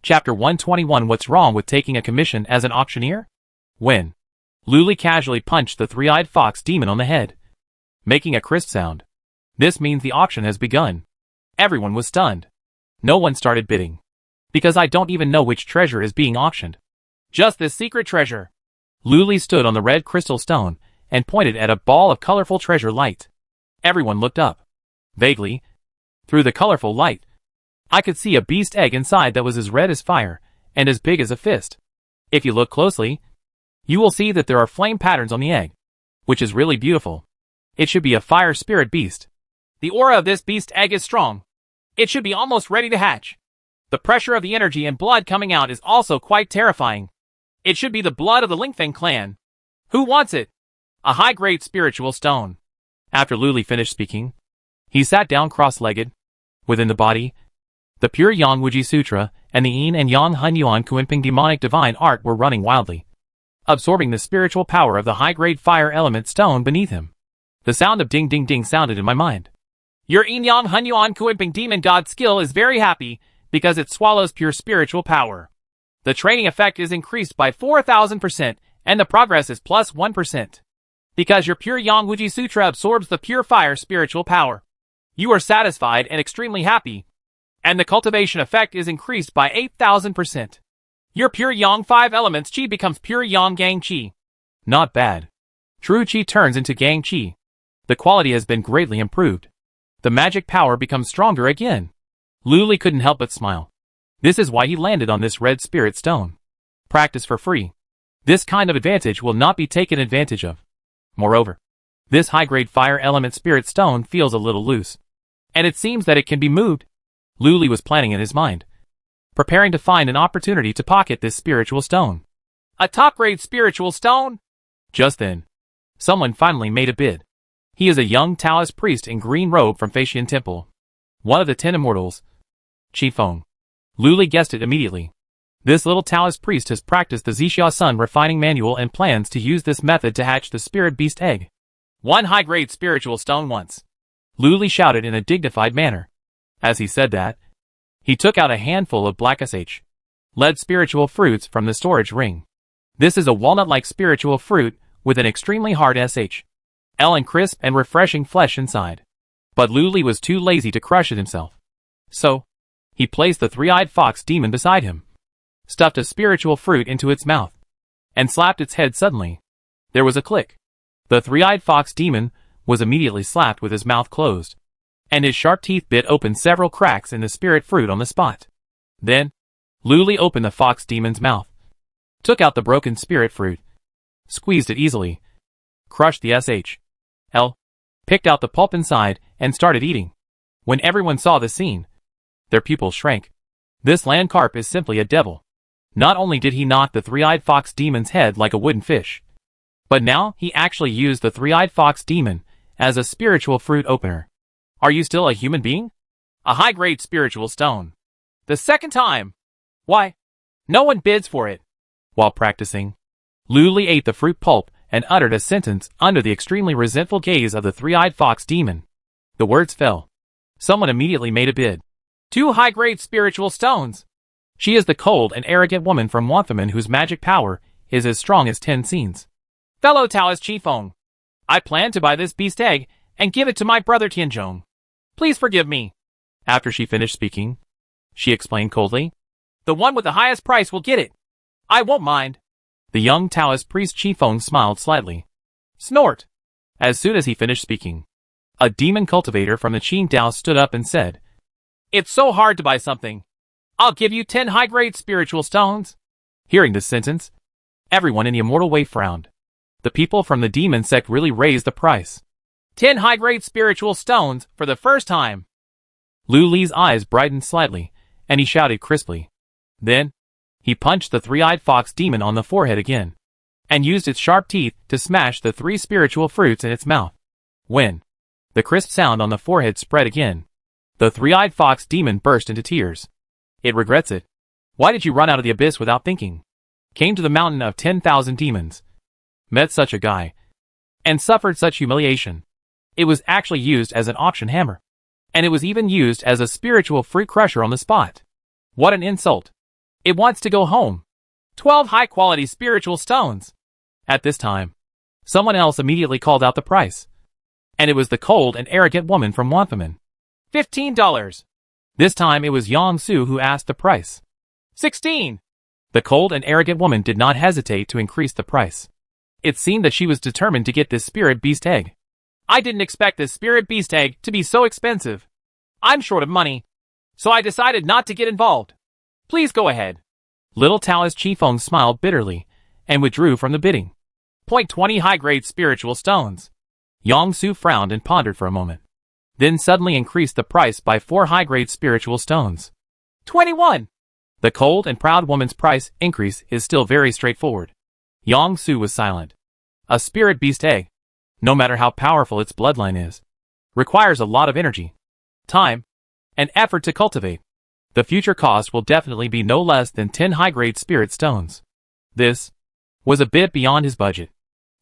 Chapter 121 What's wrong with taking a commission as an auctioneer? When Luli casually punched the three-eyed fox demon on the head, making a crisp sound. This means the auction has begun. Everyone was stunned. No one started bidding. Because I don't even know which treasure is being auctioned. Just this secret treasure. Luli stood on the red crystal stone and pointed at a ball of colorful treasure light. Everyone looked up. Vaguely, through the colorful light, I could see a beast egg inside that was as red as fire and as big as a fist. If you look closely, you will see that there are flame patterns on the egg, which is really beautiful. It should be a fire spirit beast. The aura of this beast egg is strong. It should be almost ready to hatch. The pressure of the energy and blood coming out is also quite terrifying. It should be the blood of the Lingfeng clan. Who wants it? A high-grade spiritual stone. After Luli finished speaking, he sat down cross-legged. Within the body, the pure Yang Wuji Sutra and the Yin and Yang Hunyuan Kuinping demonic divine art were running wildly, absorbing the spiritual power of the high-grade fire element stone beneath him. The sound of ding ding ding sounded in my mind. Your Yin Yang Hunyuan Kuinping demon god skill is very happy because it swallows pure spiritual power. The training effect is increased by 4,000% and the progress is plus 1%. Because your pure Yang Wuji Sutra absorbs the pure fire spiritual power. You are satisfied and extremely happy. And the cultivation effect is increased by 8,000%. Your pure Yang 5 elements Qi becomes pure Yang Gang Qi. Not bad. True Qi turns into Gang Qi. The quality has been greatly improved. The magic power becomes stronger again. Luli couldn't help but smile. This is why he landed on this red spirit stone. Practice for free. This kind of advantage will not be taken advantage of. Moreover, this high-grade fire element spirit stone feels a little loose. And it seems that it can be moved. Luli was planning in his mind, preparing to find an opportunity to pocket this spiritual stone. A top-grade spiritual stone? Just then, someone finally made a bid. He is a young Taoist priest in green robe from Feixian Temple. One of the 10 immortals. Qi Feng. Luli guessed it immediately. This little Taoist priest has practiced the Zixia Sun refining manual and plans to use this method to hatch the spirit beast egg. One high-grade spiritual stone once. Luli shouted in a dignified manner. As he said that, he took out a handful of black sh. Lead spiritual fruits from the storage ring. This is a walnut-like spiritual fruit with an extremely hard sh. L and crisp and refreshing flesh inside. But Luli was too lazy to crush it himself. So, he placed the three-eyed fox demon beside him, stuffed a spiritual fruit into its mouth, and slapped its head suddenly. There was a click. The three-eyed fox demon was immediately slapped with his mouth closed, and his sharp teeth bit open several cracks in the spirit fruit on the spot. Then, Luli opened the fox demon's mouth, took out the broken spirit fruit, squeezed it easily, crushed the sh. Picked out the pulp inside, and started eating. When everyone saw the scene, their pupils shrank. This land carp is simply a devil. Not only did he knock the three-eyed fox demon's head like a wooden fish, but now he actually used the three-eyed fox demon as a spiritual fruit opener. Are you still a human being? A high-grade spiritual stone. The second time! Why? No one bids for it. While practicing, Luli ate the fruit pulp and uttered a sentence under the extremely resentful gaze of the three-eyed fox demon. The words fell. Someone immediately made a bid. 2 high-grade spiritual stones. She is the cold and arrogant woman from Wanthaman whose magic power is as strong as 10 scenes. Fellow Taoist Qi Feng, I plan to buy this beast egg and give it to my brother Tianzhong. Please forgive me. After she finished speaking, she explained coldly. The one with the highest price will get it. I won't mind. The young Taoist priest Qi Feng smiled slightly. Snort. As soon as he finished speaking, a demon cultivator from the Qing Dao stood up and said, It's so hard to buy something. I'll give you 10 high-grade spiritual stones. Hearing this sentence, everyone in the immortal way frowned. The people from the demon sect really raised the price. 10 high-grade spiritual stones for the first time. Luli's eyes brightened slightly, and he shouted crisply. Then, he punched the three-eyed fox demon on the forehead again, and used its sharp teeth to smash the 3 spiritual fruits in its mouth. When the crisp sound on the forehead spread again, the three-eyed fox demon burst into tears. It regrets it. Why did you run out of the abyss without thinking? Came to the mountain of 10,000 demons. Met such a guy. And suffered such humiliation. It was actually used as an auction hammer. And it was even used as a spiritual fruit crusher on the spot. What an insult. It wants to go home. 12 high-quality spiritual stones. At this time, someone else immediately called out the price. And it was the cold and arrogant woman from Wanthaman. $15. This time it was Yang Su who asked the price. 16. The cold and arrogant woman did not hesitate to increase the price. It seemed that she was determined to get this spirit beast egg. I didn't expect this spirit beast egg to be so expensive. I'm short of money, so I decided not to get involved. Please go ahead. Little Taoist Qifeng smiled bitterly and withdrew from the bidding. 20 high-grade spiritual stones. Yang Su frowned and pondered for a moment, then suddenly increased the price by 4 high-grade spiritual stones. 21. The cold and proud woman's price increase is still very straightforward. Yang Su was silent. A spirit beast egg, no matter how powerful its bloodline is, requires a lot of energy, time, and effort to cultivate. The future cost will definitely be no less than 10 high-grade spirit stones. This was a bit beyond his budget.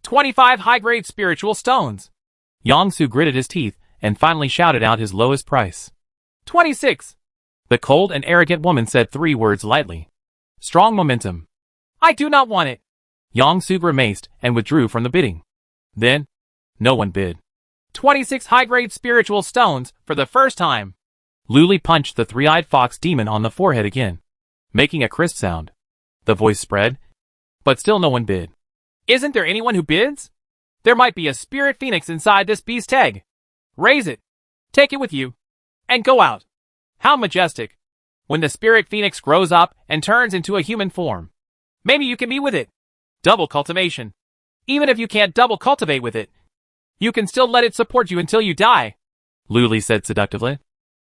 25 high-grade spiritual stones. Yang Su gritted his teeth and finally shouted out his lowest price. 26. The cold and arrogant woman said 3 words lightly. Strong momentum. I do not want it. Yang Su grimaced and withdrew from the bidding. Then, no one bid. 26 high-grade spiritual stones for the first time. Luli punched the 3-eyed fox demon on the forehead again, making a crisp sound. The voice spread, but still no one bid. Isn't there anyone who bids? There might be a spirit phoenix inside this beast egg. Raise it, take it with you, and go out. How majestic, when the spirit phoenix grows up and turns into a human form. Maybe you can be with it. Double cultivation. Even if you can't double cultivate with it, you can still let it support you until you die, Luli said seductively.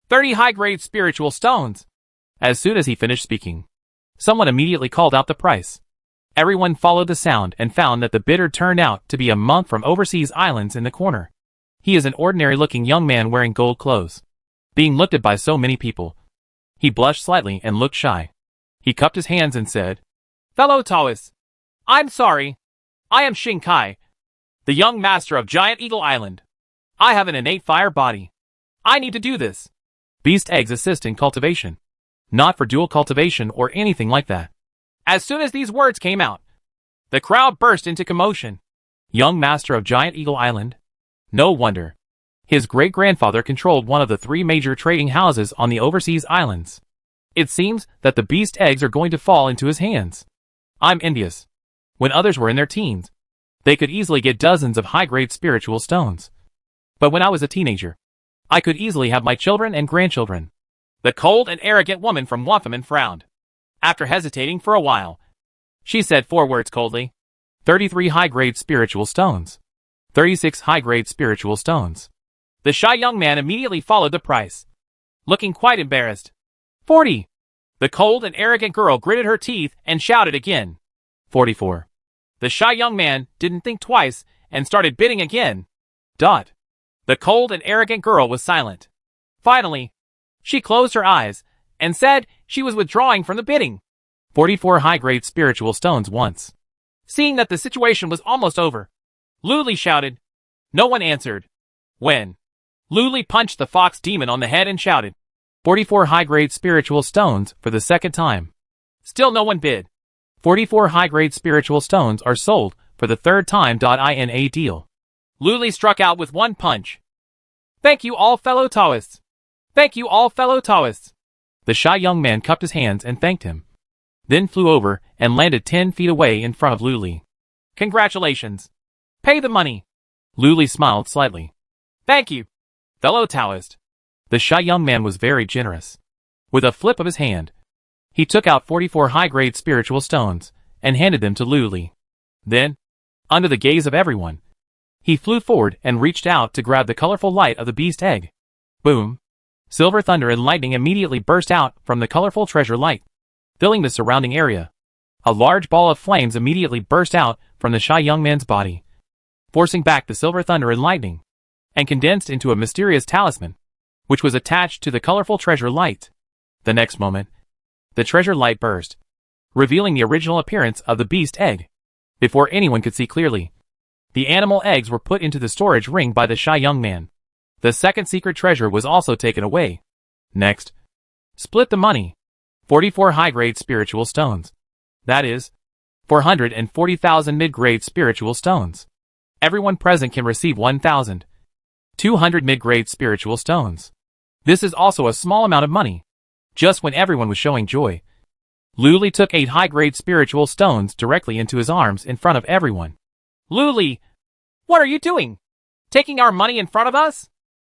30 high-grade spiritual stones. As soon as he finished speaking, someone immediately called out the price. Everyone followed the sound and found that the bidder turned out to be a monk from overseas islands in the corner. He is an ordinary-looking young man wearing gold clothes. Being looked at by so many people, he blushed slightly and looked shy. He cupped his hands and said, Fellow Taoists, I'm sorry. I am Xing Kai, the young master of Giant Eagle Island. I have an innate fire body. I need to do this. Beast eggs assist in cultivation, not for dual cultivation or anything like that. As soon as these words came out, the crowd burst into commotion. Young master of Giant Eagle Island? No wonder. His great-grandfather controlled one of the 3 major trading houses on the overseas islands. It seems that the beast eggs are going to fall into his hands. I'm envious. When others were in their teens, they could easily get dozens of high-grade spiritual stones. But when I was a teenager, I could easily have my children and grandchildren. The cold and arrogant woman from Wanthaman frowned. After hesitating for a while, she said 4 words coldly. 33 high-grade spiritual stones. 36 high-grade spiritual stones. The shy young man immediately followed the price, looking quite embarrassed. 40. The cold and arrogant girl gritted her teeth and shouted again. 44. The shy young man didn't think twice and started bidding again. The cold and arrogant girl was silent. Finally, she closed her eyes and said she was withdrawing from the bidding. 44 high-grade spiritual stones once. Seeing that the situation was almost over, Luli shouted. No one answered. When Luli punched the fox demon on the head and shouted, 44 high-grade spiritual stones for the second time. Still no one bid. 44 high-grade spiritual stones are sold for the 3rd time. In a deal. Luli struck out with 1 punch. Thank you all fellow Taoists. Thank you all fellow Taoists. The shy young man cupped his hands and thanked him, then flew over and landed 10 feet away in front of Luli. Congratulations. Pay the money. Luli smiled slightly. Thank you, fellow Taoist. The shy young man was very generous. With a flip of his hand, he took out 44 high-grade spiritual stones and handed them to Luli. Then, under the gaze of everyone, he flew forward and reached out to grab the colorful light of the beast egg. Boom! Silver thunder and lightning immediately burst out from the colorful treasure light, filling the surrounding area. A large ball of flames immediately burst out from the shy young man's body, forcing back the silver thunder and lightning, and condensed into a mysterious talisman, which was attached to the colorful treasure light. The next moment, the treasure light burst, revealing the original appearance of the beast egg. Before anyone could see clearly, the animal eggs were put into the storage ring by the shy young man. The second secret treasure was also taken away. Next, split the money. 44 high-grade spiritual stones. That is, 440,000 mid-grade spiritual stones. Everyone present can receive 1,200 mid-grade spiritual stones. This is also a small amount of money. Just when everyone was showing joy, Luli took 8 high-grade spiritual stones directly into his arms in front of everyone. Luli, what are you doing? Taking our money in front of us?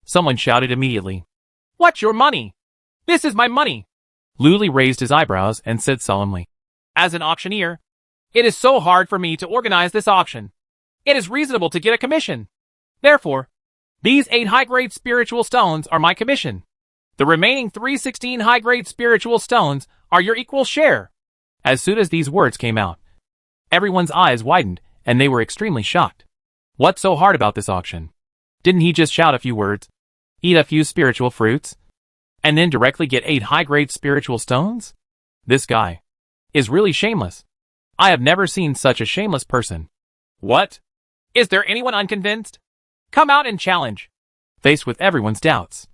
Someone shouted immediately. What's your money? This is my money. Luli raised his eyebrows and said solemnly, As an auctioneer, it is so hard for me to organize this auction. It is reasonable to get a commission. Therefore, these 8 high-grade spiritual stones are my commission. The remaining 316 high-grade spiritual stones are your equal share. As soon as these words came out, everyone's eyes widened and they were extremely shocked. What's so hard about this auction? Didn't he just shout a few words, eat a few spiritual fruits, and then directly get 8 high-grade spiritual stones? This guy is really shameless. I have never seen such a shameless person. What? Is there anyone unconvinced? Come out and challenge. Faced with everyone's doubts,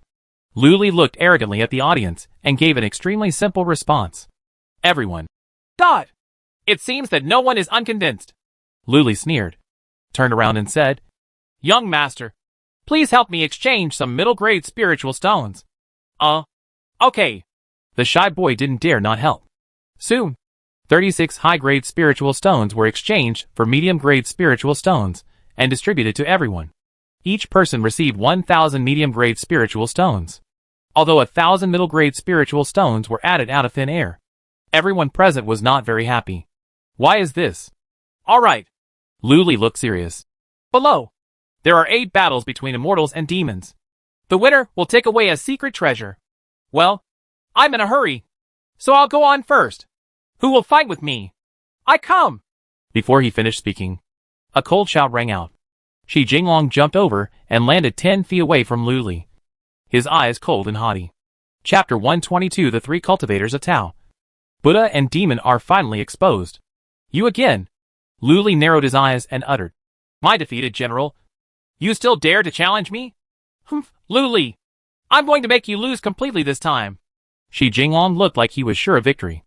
Luli looked arrogantly at the audience and gave an extremely simple response. Everyone. Dot. It seems that no one is unconvinced. Luli sneered, turned around and said, Young master, please help me exchange some middle-grade spiritual stones. Okay. The shy boy didn't dare not help. Soon, 36 high-grade spiritual stones were exchanged for medium-grade spiritual stones and distributed to everyone. Each person received 1,000 medium-grade spiritual stones. Although 1,000 middle-grade spiritual stones were added out of thin air, everyone present was not very happy. Why is this? All right. Luli looked serious. Below, there are 8 battles between immortals and demons. The winner will take away a secret treasure. Well, I'm in a hurry, so I'll go on first. Who will fight with me? I come. Before he finished speaking, a cold shout rang out. Shi Jinglong jumped over and landed 10 feet away from Luli, his eyes cold and haughty. Chapter 122 The 3 Cultivators of Tao. Buddha and Demon are finally exposed. You again? Luli narrowed his eyes and uttered, My defeated general. You still dare to challenge me? Humph, Luli. I'm going to make you lose completely this time. Shi Jinglong looked like he was sure of victory.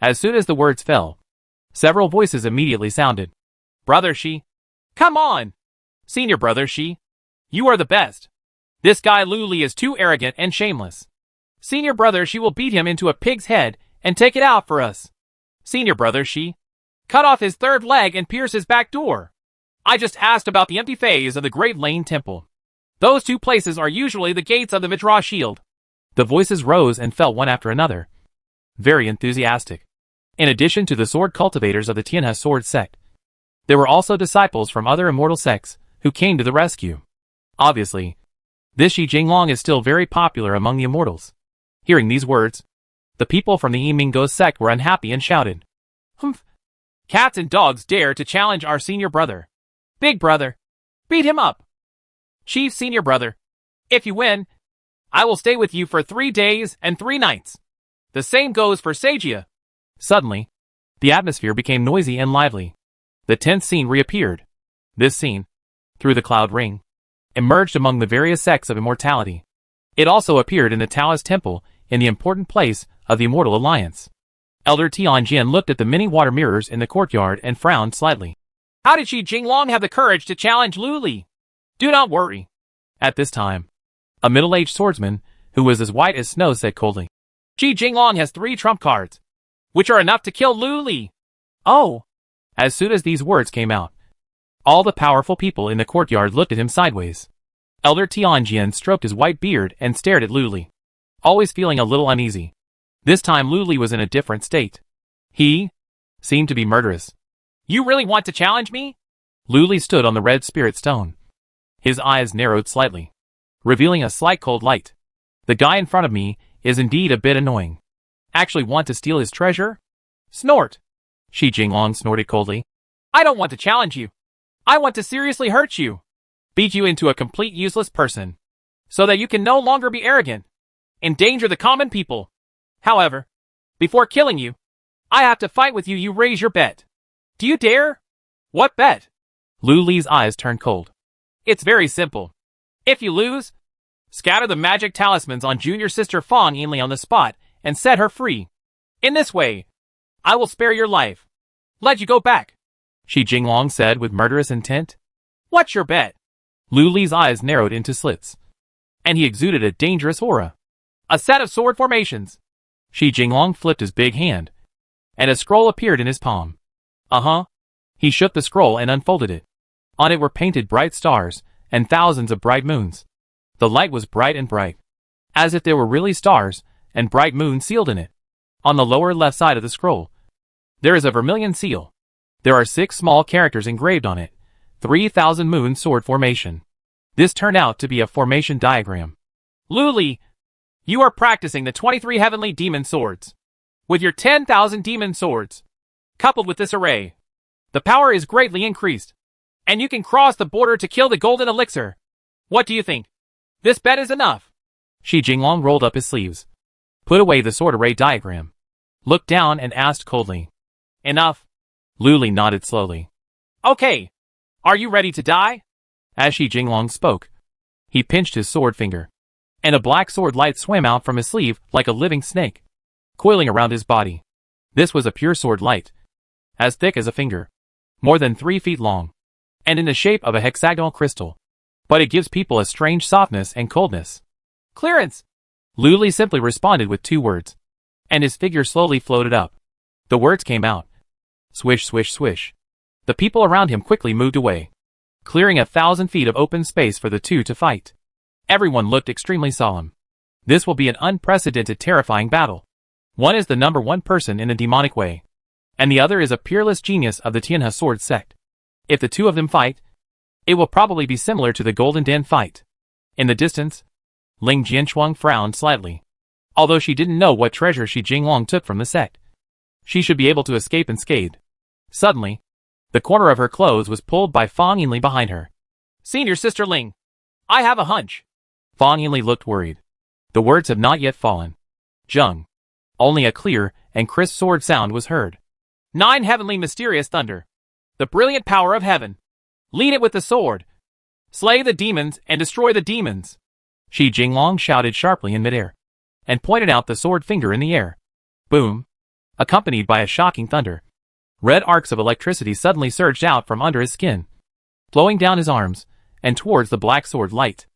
As soon as the words fell, several voices immediately sounded. Brother Shi. Come on. Senior brother Shi. You are the best. This guy Luli is too arrogant and shameless. Senior brother Shi will beat him into a pig's head and take it out for us. Senior brother Shi. Cut off his 3rd leg and pierce his back door. I just asked about the empty phase of the Great Lane Temple. Those 2 places are usually the gates of the Mitra Shield. The voices rose and fell one after another, very enthusiastic. In addition to the sword cultivators of the Tianhe sword sect, there were also disciples from other immortal sects who came to the rescue. Obviously, this Shi Jinglong is still very popular among the immortals. Hearing these words, the people from the Yimingo sect were unhappy and shouted, Humph! Cats and dogs dare to challenge our senior brother. Big brother, beat him up. Chief senior brother, if you win, I will stay with you for 3 days and 3 nights. The same goes for Sagia. Suddenly, the atmosphere became noisy and lively. The 10th scene reappeared. This scene, through the cloud ring, emerged among the various sects of immortality. It also appeared in the Taoist temple in the important place of the Immortal Alliance. Elder Tianjin looked at the many water mirrors in the courtyard and frowned slightly. How did Shi Jinglong have the courage to challenge Luli? Do not worry. At this time, a middle-aged swordsman, who was as white as snow, said coldly, Shi Jinglong has 3 trump cards, which are enough to kill Luli. Oh! As soon as these words came out, all the powerful people in the courtyard looked at him sideways. Elder Tianjin stroked his white beard and stared at Luli, always feeling a little uneasy. This time Luli was in a different state. He seemed to be murderous. You really want to challenge me? Luli stood on the red spirit stone. His eyes narrowed slightly, revealing a slight cold light. The guy in front of me is indeed a bit annoying. Actually want to steal his treasure? Snort. Shi Jinglong snorted coldly. I don't want to challenge you. I want to seriously hurt you. Beat you into a complete useless person, so that you can no longer be arrogant. Endanger the common people. However, before killing you, I have to fight with you. You raise your bet. Do you dare? What bet? Luli's eyes turned cold. It's very simple. If you lose, scatter the magic talismans on junior sister Fang Yinli on the spot and set her free. In this way, I will spare your life. Let you go back, Shi Jinglong said with murderous intent. What's your bet? Lu Li's eyes narrowed into slits, and he exuded a dangerous aura. A set of sword formations. Shi Jinglong flipped his big hand, and a scroll appeared in his palm. He shook the scroll and unfolded it. On it were painted bright stars, and thousands of bright moons. The light was bright and bright, as if there were really stars, and bright moons sealed in it. On the lower left side of the scroll, there is a vermilion seal. There are 6 small characters engraved on it. 3,000 moon sword formation. This turned out to be a formation diagram. Lu Li, you are practicing the 23 heavenly demon swords. With your 10,000 demon swords, coupled with this array, the power is greatly increased, and you can cross the border to kill the golden elixir. What do you think? This bet is enough. Shi Jinglong rolled up his sleeves, put away the sword array diagram, looked down and asked coldly. Enough. Lu Li nodded slowly. Okay. Are you ready to die? As Shi Jinglong spoke, he pinched his sword finger, and a black sword light swam out from his sleeve like a living snake, coiling around his body. This was a pure sword light, as thick as a finger, more than 3 feet long, and in the shape of a hexagonal crystal. But it gives people a strange softness and coldness. Clearance! Lu Li simply responded with 2 words, and his figure slowly floated up. The words came out. Swish, swish, swish. The people around him quickly moved away, clearing 1,000 feet of open space for the two to fight. Everyone looked extremely solemn. This will be an unprecedented, terrifying battle. One is the number 1 person in a demonic way, and the other is a peerless genius of the Tianhe sword sect. If the two of them fight, it will probably be similar to the Golden Den fight. In the distance, Ling Jianchuang frowned slightly. Although she didn't know what treasure Shi Jinglong took from the sect, she should be able to escape unscathed. Suddenly, the corner of her clothes was pulled by Fang Yinli behind her. Senior Sister Ling, I have a hunch. Fang Yinli looked worried. The words have not yet fallen. Zheng. Only a clear and crisp sword sound was heard. 9 heavenly mysterious thunder. The brilliant power of heaven. Lead it with the sword. Slay the demons and destroy the demons. Shi Jinglong shouted sharply in midair, and pointed out the sword finger in the air. Boom! Accompanied by a shocking thunder. Red arcs of electricity suddenly surged out from under his skin, flowing down his arms, and towards the black sword light.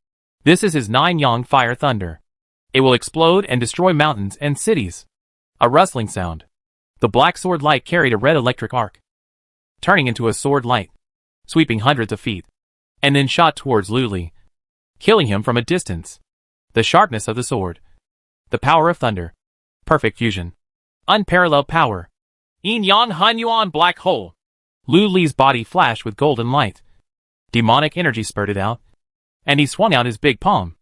This is his 9-yang fire thunder. It will explode and destroy mountains and cities. A rustling sound. The black sword light carried a red electric arc, turning into a sword light, sweeping hundreds of feet, and then shot towards Lu Li, killing him from a distance. The sharpness of the sword. The power of thunder. Perfect fusion. Unparalleled power. Yin-yang Han-yuan black hole. Lu Li's body flashed with golden light. Demonic energy spurted out, and he swung out his big palm.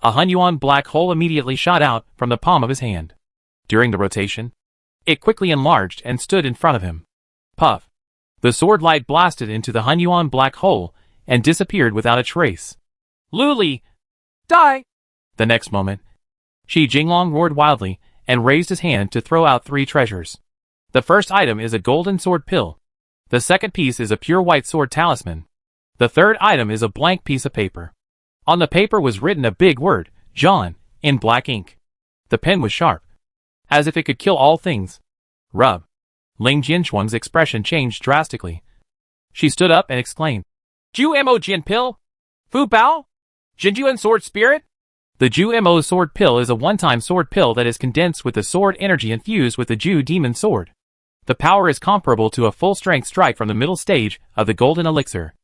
A Han-yuan black hole immediately shot out from the palm of his hand. During the rotation, it quickly enlarged and stood in front of him. Puff! The sword light blasted into the Han-yuan black hole and disappeared without a trace. Lu Li, die! The next moment, Shi Jinglong roared wildly and raised his hand to throw out 3 treasures. The first item is a golden sword pill. The second piece is a pure white sword talisman. The third item is a blank piece of paper. On the paper was written a big word, John, in black ink. The pen was sharp, as if it could kill all things. Rub. Ling Jianchuang's expression changed drastically. She stood up and exclaimed, Ju Mo Jian Pill? Fu Bao? Jinjuan Sword Spirit? The Ju Mo sword pill is a one-time sword pill that is condensed with the sword energy infused with the Ju demon sword. The power is comparable to a full-strength strike from the middle stage of the golden elixir.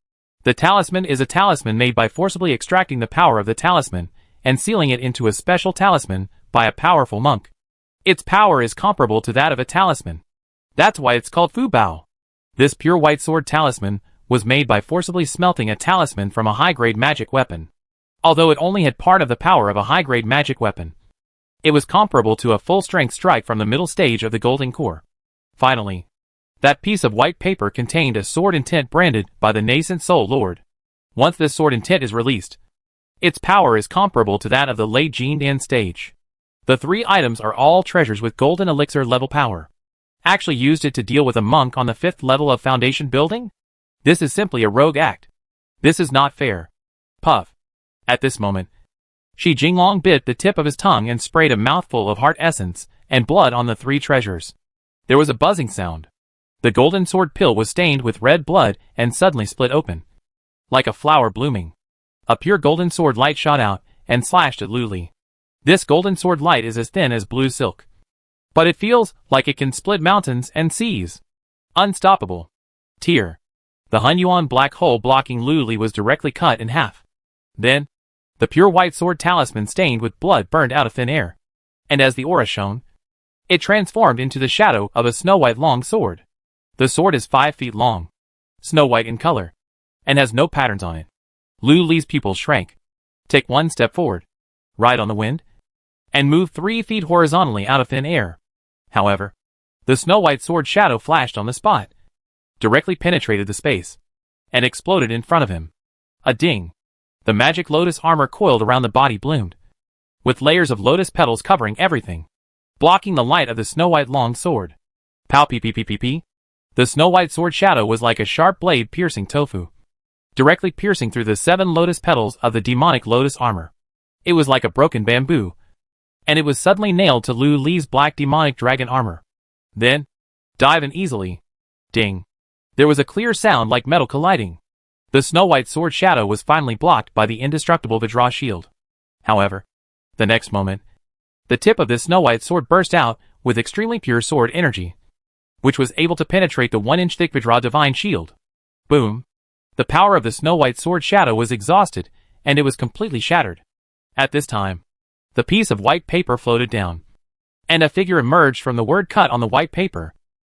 The talisman is a talisman made by forcibly extracting the power of the talisman and sealing it into a special talisman by a powerful monk. Its power is comparable to that of a talisman. That's why it's called Fu Bao. This pure white sword talisman was made by forcibly smelting a talisman from a high-grade magic weapon. Although it only had part of the power of a high-grade magic weapon, it was comparable to a full-strength strike from the middle stage of the golden core. Finally, that piece of white paper contained a sword intent branded by the nascent soul lord. Once this sword intent is released, its power is comparable to that of the late Jin Dan stage. The 3 items are all treasures with golden elixir level power. Actually used it to deal with a monk on the 5th level of foundation building? This is simply a rogue act. This is not fair. Puff. At this moment, Shi Jinglong bit the tip of his tongue and sprayed a mouthful of heart essence and blood on the three treasures. There was a buzzing sound. The golden sword pill was stained with red blood and suddenly split open. Like a flower blooming. A pure golden sword light shot out and slashed at Lu Li. This golden sword light is as thin as blue silk. But it feels like it can split mountains and seas. Unstoppable. Tear. The Hunyuan black hole blocking Lu Li was directly cut in half. Then, the pure white sword talisman stained with blood burned out of thin air. And as the aura shone, it transformed into the shadow of a snow-white long sword. The sword is 5 feet long, snow-white in color, and has no patterns on it. Lu Li's pupils shrank. Take 1 step forward, ride on the wind, and move 3 feet horizontally out of thin air. However, the snow-white sword shadow flashed on the spot, directly penetrated the space, and exploded in front of him. A ding. The magic lotus armor coiled around the body bloomed, with layers of lotus petals covering everything, blocking the light of the snow-white long sword. Pow pee pee pee pee pee. The snow-white sword shadow was like a sharp blade piercing tofu, directly piercing through the 7 lotus petals of the demonic lotus armor. It was like a broken bamboo, and it was suddenly nailed to Lu Li's black demonic dragon armor. Then, dive in easily. Ding. There was a clear sound like metal colliding. The snow-white sword shadow was finally blocked by the indestructible Vajra shield. However, the next moment, the tip of this snow-white sword burst out with extremely pure sword energy, which was able to penetrate the 1-inch thick Vajra divine shield. Boom. The power of the snow-white sword shadow was exhausted, and it was completely shattered. At this time, the piece of white paper floated down, and a figure emerged from the word cut on the white paper,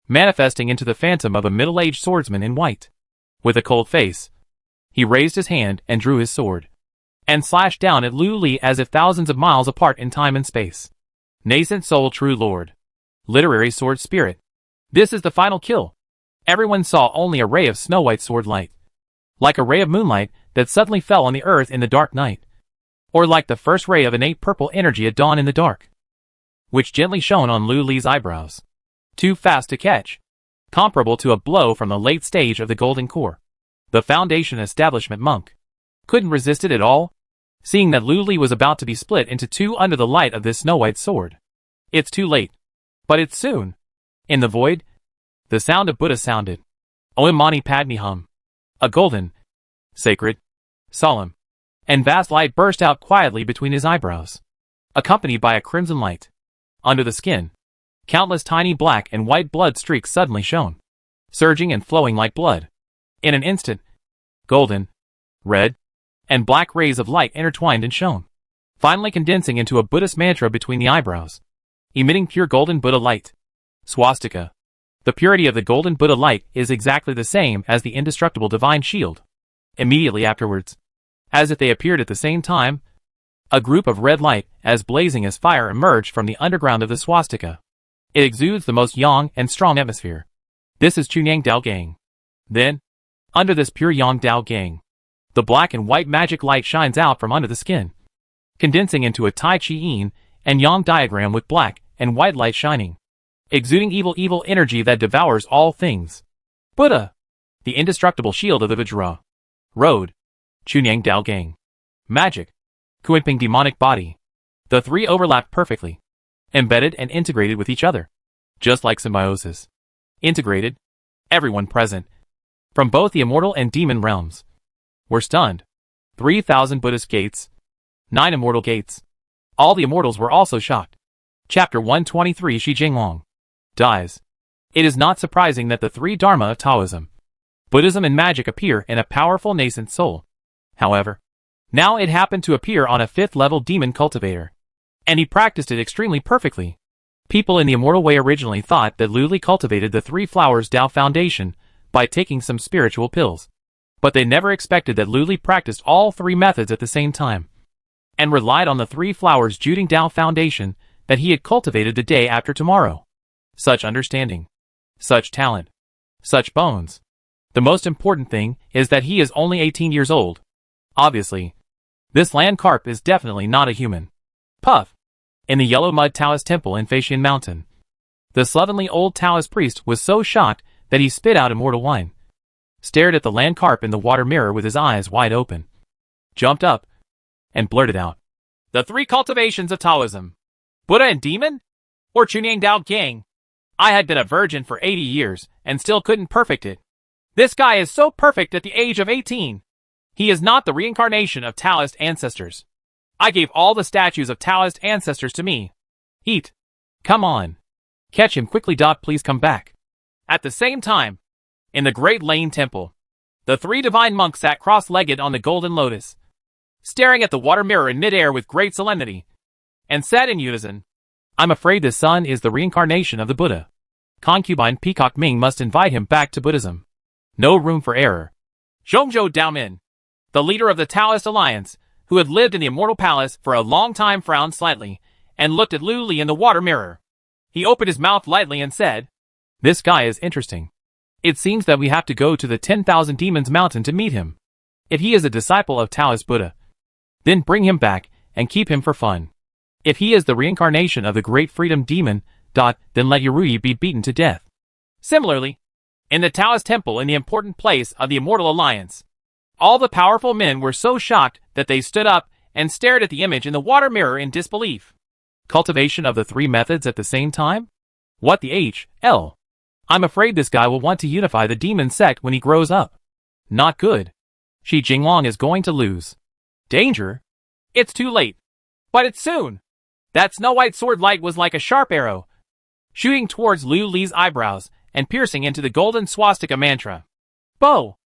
manifesting into the phantom of a middle-aged swordsman in white. With a cold face, he raised his hand and drew his sword, and slashed down at Lu Li as if thousands of miles apart in time and space. Nascent soul true lord. Literary sword spirit. This is the final kill. Everyone saw only a ray of snow-white sword light. Like a ray of moonlight that suddenly fell on the earth in the dark night. Or like the first ray of innate purple energy at dawn in the dark, which gently shone on Lu Li's eyebrows. Too fast to catch. Comparable to a blow from the late stage of the Golden Core. The Foundation Establishment monk couldn't resist it at all, seeing that Lu Li was about to be split into 2 under the light of this snow-white sword. It's too late. But it's soon. In the void, the sound of Buddha sounded. Om Mani Padme Hum. A golden, sacred, solemn, and vast light burst out quietly between his eyebrows, accompanied by a crimson light. Under the skin, countless tiny black and white blood streaks suddenly shone, surging and flowing like blood. In an instant, golden, red, and black rays of light intertwined and shone, finally condensing into a Buddhist mantra between the eyebrows, emitting pure golden Buddha light. Swastika. The purity of the golden Buddha light is exactly the same as the indestructible divine shield. Immediately afterwards, as if they appeared at the same time, a group of red light, as blazing as fire, emerged from the underground of the swastika. It exudes the most yang and strong atmosphere. This is Chunyang Dao Gang. Then, under this pure Yang Dao Gang, the black and white magic light shines out from under the skin, condensing into a Tai Chi Yin and Yang diagram with black and white light shining, exuding evil energy that devours all things. Buddha, the indestructible shield of the Vajra. Road, Chunyang Dao Gang. Magic, Kuanping demonic body. The 3 overlap perfectly, embedded and integrated with each other, just like symbiosis. Integrated, everyone present, from both the immortal and demon realms, were stunned. 3,000 Buddhist gates, 9 immortal gates. All the immortals were also shocked. Chapter 123 Shi Jinglong dies. It is not surprising that the 3 Dharma of Taoism, Buddhism and magic appear in a powerful nascent soul. However, now it happened to appear on a 5th-level demon cultivator, and he practiced it extremely perfectly. People in the immortal way originally thought that Lu Li cultivated the 3 Flowers Dao Foundation by taking some spiritual pills, but they never expected that Lu Li practiced all 3 methods at the same time, and relied on the 3 Flowers Juding Dao Foundation that he had cultivated the day after tomorrow. Such understanding, such talent, such bones. The most important thing is that he is only 18 years old. Obviously, this land carp is definitely not a human. Puff. In the yellow mud Taoist temple in Faxian Mountain, the slovenly old Taoist priest was so shocked that he spit out immortal wine, stared at the land carp in the water mirror with his eyes wide open, jumped up, and blurted out, "The 3 cultivations of Taoism, Buddha and demon? Or Chunyang Dao Gang. I had been a virgin for 80 years and still couldn't perfect it. This guy is so perfect at the age of 18. He is not the reincarnation of Taoist ancestors. I gave all the statues of Taoist ancestors to me. Eat. Come on. Catch him quickly. Please come back. At the same time, in the Great Lane Temple, the three divine monks sat cross-legged on the golden lotus, staring at the water mirror in midair with great solemnity, and said in unison, I'm afraid the son is the reincarnation of the Buddha. Concubine Peacock Ming must invite him back to Buddhism. No room for error. Zhongzhou Daomin, the leader of the Taoist alliance, who had lived in the immortal palace for a long time, frowned slightly and looked at Lu Li in the water mirror. He opened his mouth lightly and said, This guy is interesting. It seems that we have to go to the 10,000 Demons Mountain to meet him. If he is a disciple of Taoist Buddha, then bring him back and keep him for fun. If he is the reincarnation of the great freedom demon, then let Yurui be beaten to death. Similarly, in the Taoist temple in the important place of the Immortal Alliance, all the powerful men were so shocked that they stood up and stared at the image in the water mirror in disbelief. Cultivation of the three methods at the same time? What the hell? I'm afraid this guy will want to unify the demon sect when he grows up. Not good. Shi Jinglong is going to lose. Danger? It's too late. But it's soon. That snow-white sword light was like a sharp arrow, shooting towards Lu Li's eyebrows and piercing into the golden swastika mantra. Bo!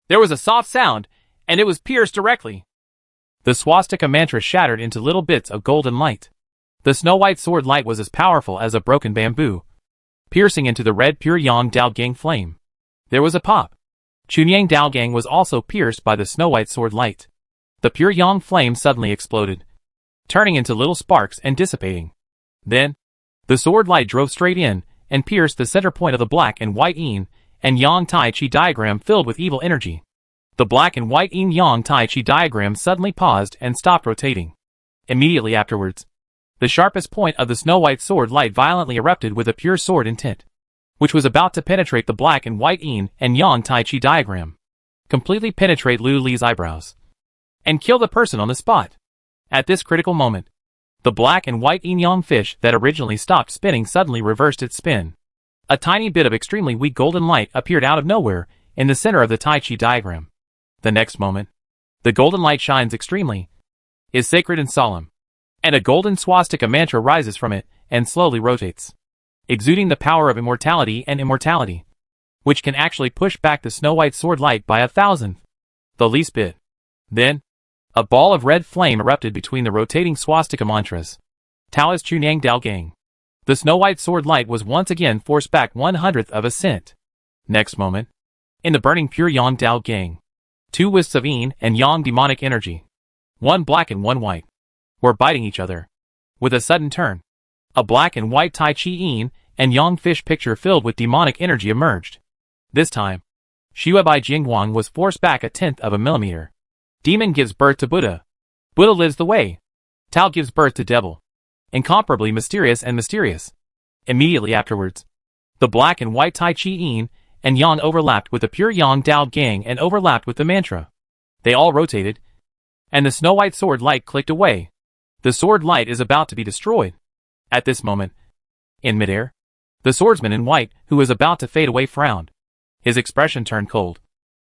There was a soft sound, and it was pierced directly. The swastika mantra shattered into little bits of golden light. The snow-white sword light was as powerful as a broken bamboo, piercing into the red pure Yang Dao Gang flame. There was a pop. Chunyang Dao Gang was also pierced by the snow-white sword light. The pure Yang flame suddenly exploded, turning into little sparks and dissipating. Then, the sword light drove straight in and pierced the center point of the black and white yin and yang tai chi diagram filled with evil energy. The black and white yin yang tai chi diagram suddenly paused and stopped rotating. Immediately afterwards, the sharpest point of the snow-white sword light violently erupted with a pure sword intent, which was about to penetrate the black and white yin and yang tai chi diagram, completely penetrate Lu Li's eyebrows, and kill the person on the spot. At this critical moment, the black and white yin-yang fish that originally stopped spinning suddenly reversed its spin. A tiny bit of extremely weak golden light appeared out of nowhere in the center of the Tai Chi diagram. The next moment, the golden light shines extremely, is sacred and solemn, and a golden swastika mantra rises from it and slowly rotates, exuding the power of immortality and immortality, which can actually push back the snow-white sword light by 1,000th, the least bit. Then, a ball of red flame erupted between the rotating swastika mantras. Taoist Chunyang Dao Gang. The snow-white sword light was once again forced back 1/100th of a cent. Next moment, in the burning pure Yang Dao Gang, two wisps of yin and yang demonic energy, one black and one white, were biting each other. With a sudden turn, a black and white Tai Chi yin and yang fish picture filled with demonic energy emerged. This time, Shuabai Jinghuang was forced back 1/10 of a millimeter. Demon gives birth to Buddha. Buddha lives the way. Tao gives birth to devil. Incomparably mysterious and mysterious. Immediately afterwards, the black and white Tai Chi yin and yang overlapped with the pure Yang Dao Gang and overlapped with the mantra. They all rotated, and the snow-white sword light clicked away. The sword light is about to be destroyed. At this moment, in midair, the swordsman in white, who was about to fade away, frowned. His expression turned cold,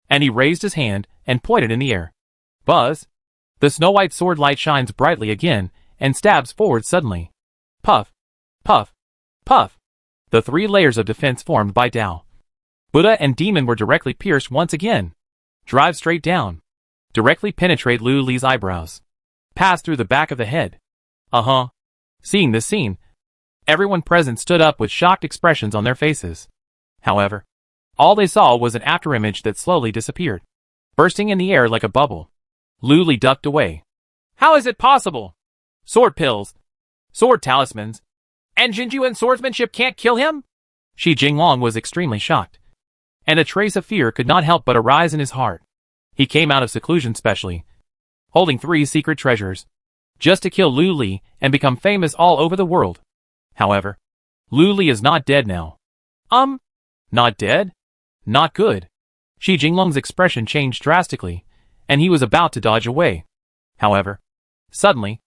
and he raised his hand and pointed in the air. Buzz! The snow-white sword light shines brightly again and stabs forward suddenly. Puff! Puff! Puff! The three layers of defense formed by Tao, Buddha and demon were directly pierced once again. Drive straight down. Directly penetrate Lu Li's eyebrows. Pass through the back of the head. Seeing this scene, everyone present stood up with shocked expressions on their faces. However, all they saw was an afterimage that slowly disappeared, bursting in the air like a bubble. Lu Li ducked away. How is it possible? Sword pills, sword talismans, and Jinjuan swordsmanship can't kill him? Shi Jinglong was extremely shocked, and a trace of fear could not help but arise in his heart. He came out of seclusion specially, holding 3 secret treasures, just to kill Lu Li and become famous all over the world. However, Lu Li is not dead now. Not dead? Not good. Shi Jinglong's expression changed drastically, and he was about to dodge away. However, suddenly,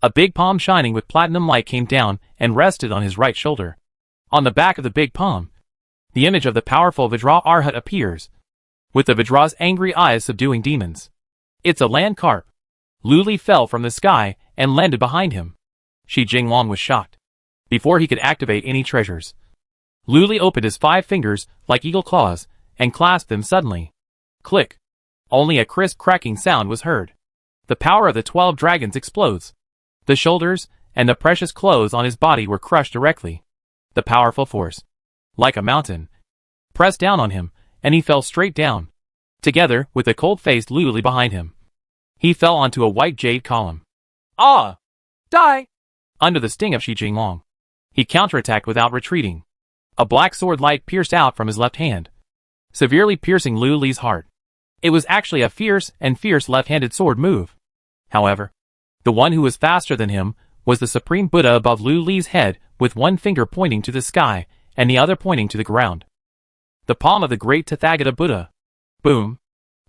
A big palm shining with platinum light came down and rested on his right shoulder. On the back of the big palm, the image of the powerful Vajra Arhat appears, with the Vajra's angry eyes subduing demons. It's a land carp. Lu Li fell from the sky and landed behind him. Shi Jinglong was shocked. Before he could activate any treasures, Lu Li opened his 5 fingers like eagle claws and clasped them suddenly. Click. Only a crisp cracking sound was heard. The power of the 12 dragons explodes. The shoulders and the precious clothes on his body were crushed directly. The powerful force, like a mountain, pressed down on him, and he fell straight down, together with the cold-faced Lu Li behind him. He fell onto a white jade column. Ah! Die! Under the sting of Shi Jinglong, he counterattacked without retreating. A black sword light pierced out from his left hand, severely piercing Lu Li's heart. It was actually a fierce left-handed sword move. However, the one who was faster than him was the Supreme Buddha above Lu Li's head, with one finger pointing to the sky and the other pointing to the ground. The palm of the great Tathagata Buddha. Boom!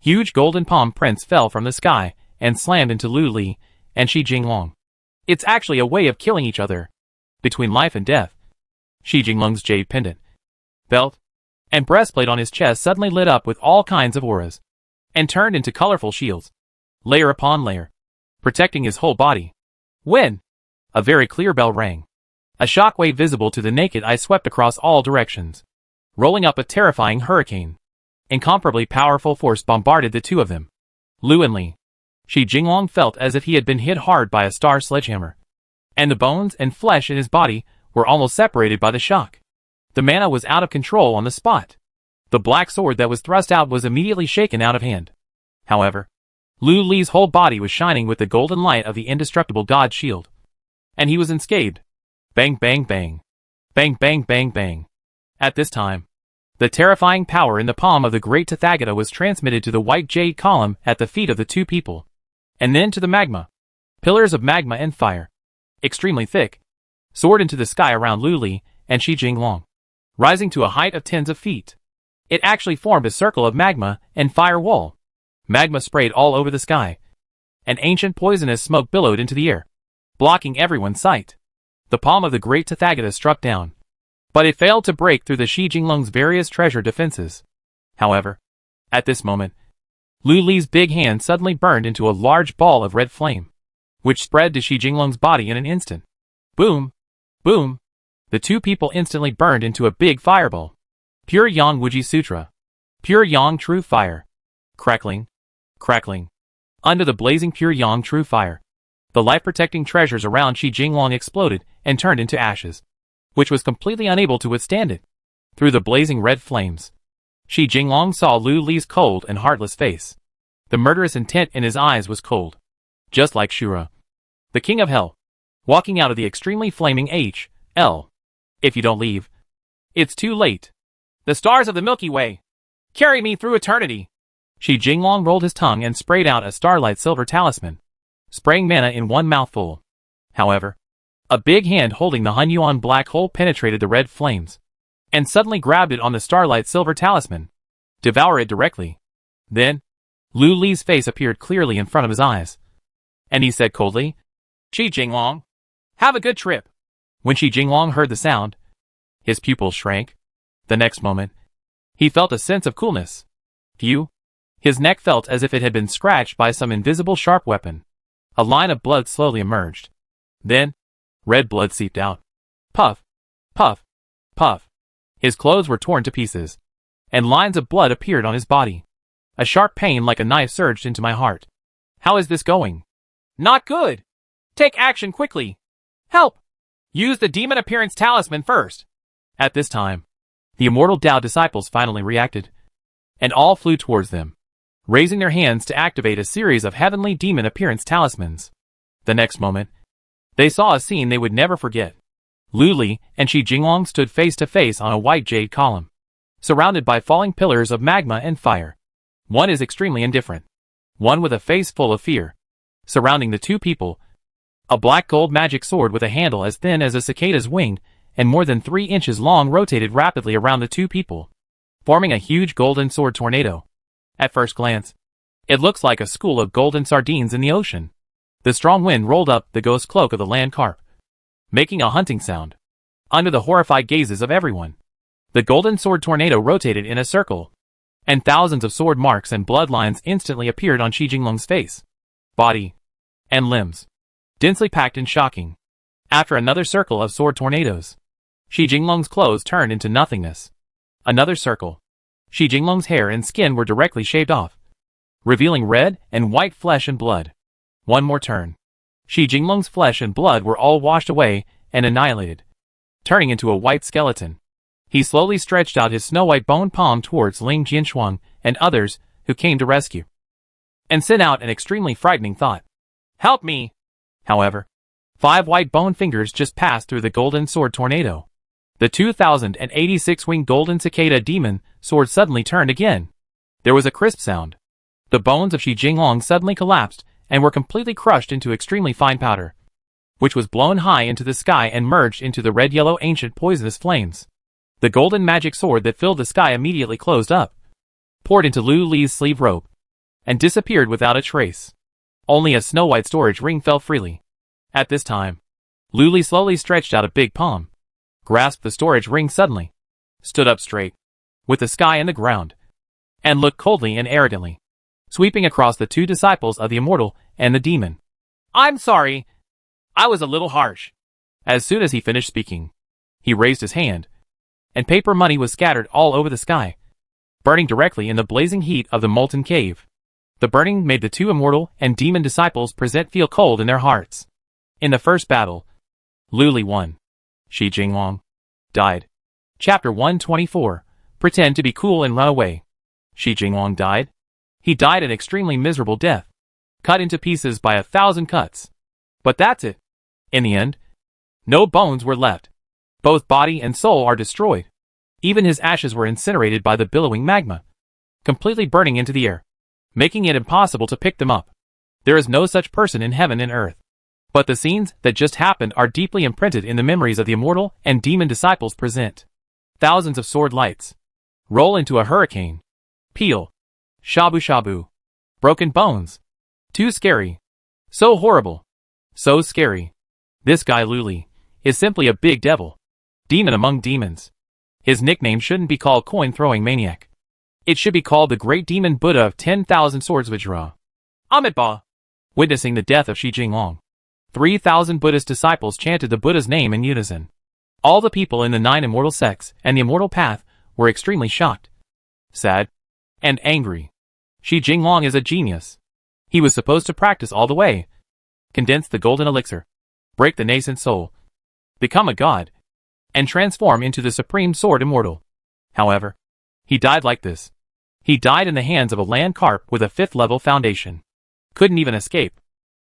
Huge golden palm prints fell from the sky and slammed into Lu Li and Shi Jinglong. It's actually a way of killing each other, between life and death. Shi Jinglong's jade pendant, belt, and breastplate on his chest suddenly lit up with all kinds of auras, and turned into colorful shields, layer upon layer, protecting his whole body. When a very clear bell rang, a shockwave visible to the naked eye swept across all directions, rolling up a terrifying hurricane. Incomparably powerful force bombarded the two of them. Lu and Li. Shi Jinglong felt as if he had been hit hard by a star sledgehammer, and the bones and flesh in his body were almost separated by the shock. The mana was out of control on the spot. The black sword that was thrust out was immediately shaken out of hand. However, Lu Li's whole body was shining with the golden light of the indestructible god shield, and he was unscathed. Bang bang bang. Bang bang bang bang. At this time, the terrifying power in the palm of the great Tathagata was transmitted to the white jade column at the feet of the two people, and then to the magma. Pillars of magma and fire, extremely thick, soared into the sky around Lu Li and Shi Jinglong, rising to a height of tens of feet. It actually formed a circle of magma and fire wall. Magma sprayed all over the sky. An ancient poisonous smoke billowed into the air, blocking everyone's sight. The palm of the great Tathagata struck down, but it failed to break through the Shi Jinglong's various treasure defenses. However, at this moment, Lu Li's big hand suddenly burned into a large ball of red flame, which spread to Shi Jinglong's body in an instant. Boom! Boom! The two people instantly burned into a big fireball. Pure Yang Wuji Sutra. Pure Yang True Fire. Crackling. Crackling. Under the blazing pure Yang True Fire, the life-protecting treasures around Shi Jinglong exploded and turned into ashes, which was completely unable to withstand it. Through the blazing red flames, Shi Jinglong saw Lu Li's cold and heartless face. The murderous intent in his eyes was cold, just like Shura, the king of hell, walking out of the extremely flaming H.L. If you don't leave, it's too late. The stars of the Milky Way, carry me through eternity. Shi Jinglong rolled his tongue and sprayed out a starlight silver talisman, spraying mana in one mouthful. However, a big hand holding the Hunyuan black hole penetrated the red flames, and suddenly grabbed it on the starlight silver talisman, devour it directly. Then, Lu Li's face appeared clearly in front of his eyes, and he said coldly, Shi Jinglong, have a good trip. When Shi Jinglong heard the sound, his pupils shrank. The next moment, he felt a sense of coolness. Phew! His neck felt as if it had been scratched by some invisible sharp weapon. A line of blood slowly emerged. Then, red blood seeped out. Puff! Puff! Puff! His clothes were torn to pieces, and lines of blood appeared on his body. A sharp pain like a knife surged into my heart. How is this going? Not good! Take action quickly! Help! Use the demon appearance talisman first! At this time, the immortal Tao disciples finally reacted, and all flew towards them, raising their hands to activate a series of heavenly demon appearance talismans. The next moment, they saw a scene they would never forget. Lu Li and Shi Jinglong stood face to face on a white jade column, surrounded by falling pillars of magma and fire. One is extremely indifferent, one with a face full of fear. Surrounding the two people, a black gold magic sword with a handle as thin as a cicada's wing and more than 3 inches long rotated rapidly around the two people, forming a huge golden sword tornado. At first glance, it looks like a school of golden sardines in the ocean. The strong wind rolled up the ghost cloak of the land carp, making a hunting sound. Under the horrified gazes of everyone, the golden sword tornado rotated in a circle, and thousands of sword marks and bloodlines instantly appeared on Shi Jinglong's face, body, and limbs, densely packed and shocking. After another circle of sword tornadoes, Shi Jinglong's clothes turned into nothingness. Another circle. Shi Jinglong's hair and skin were directly shaved off, revealing red and white flesh and blood. One more turn. Shi Jinglong's flesh and blood were all washed away and annihilated, turning into a white skeleton. He slowly stretched out his snow-white bone palm towards Ling Jianshuang and others who came to rescue, and sent out an extremely frightening thought. Help me! However, 5 white bone fingers just passed through the golden sword tornado. The 2086-winged golden cicada demon sword suddenly turned again. There was a crisp sound. The bones of Shi Jinglong suddenly collapsed and were completely crushed into extremely fine powder, which was blown high into the sky and merged into the red-yellow ancient poisonous flames. The golden magic sword that filled the sky immediately closed up, poured into Lu Li's sleeve rope, and disappeared without a trace. Only a snow-white storage ring fell freely. At this time, Lu Li slowly stretched out a big palm, grasped the storage ring suddenly, stood up straight, with the sky and the ground, and looked coldly and arrogantly, sweeping across the 2 disciples of the immortal and the demon. I'm sorry. I was a little harsh. As soon as he finished speaking, he raised his hand, and paper money was scattered all over the sky, burning directly in the blazing heat of the molten cave. The burning made the 2 immortal and demon disciples present feel cold in their hearts. In the first battle, Lu Li won. Shi Jinglong died. Chapter 124. Pretend to be cool and run away. Shi Jinglong died. He died an extremely miserable death, cut into pieces by 1,000 cuts. But that's it. In the end, no bones were left. Both body and soul are destroyed. Even his ashes were incinerated by the billowing magma, completely burning into the air, making it impossible to pick them up. There is no such person in heaven and earth. But the scenes that just happened are deeply imprinted in the memories of the immortal and demon disciples present. Thousands of sword lights roll into a hurricane. Peel. Shabu shabu. Broken bones. Too scary. So horrible. So scary. This guy Lu Li is simply a big devil. Demon among demons. His nickname shouldn't be called coin-throwing maniac. It should be called the great demon Buddha of 10,000 swords Vajra. Amitabha. Witnessing the death of Shi Jinglong, 3,000 Buddhist disciples chanted the Buddha's name in unison. All the people in the 9 immortal sects and the immortal path were extremely shocked, sad, and angry. Shi Jinglong is a genius. He was supposed to practice all the way, condense the golden elixir, break the nascent soul, become a god, and transform into the supreme sword immortal. However, he died like this. He died in the hands of a land carp with a 5th level foundation. Couldn't even escape.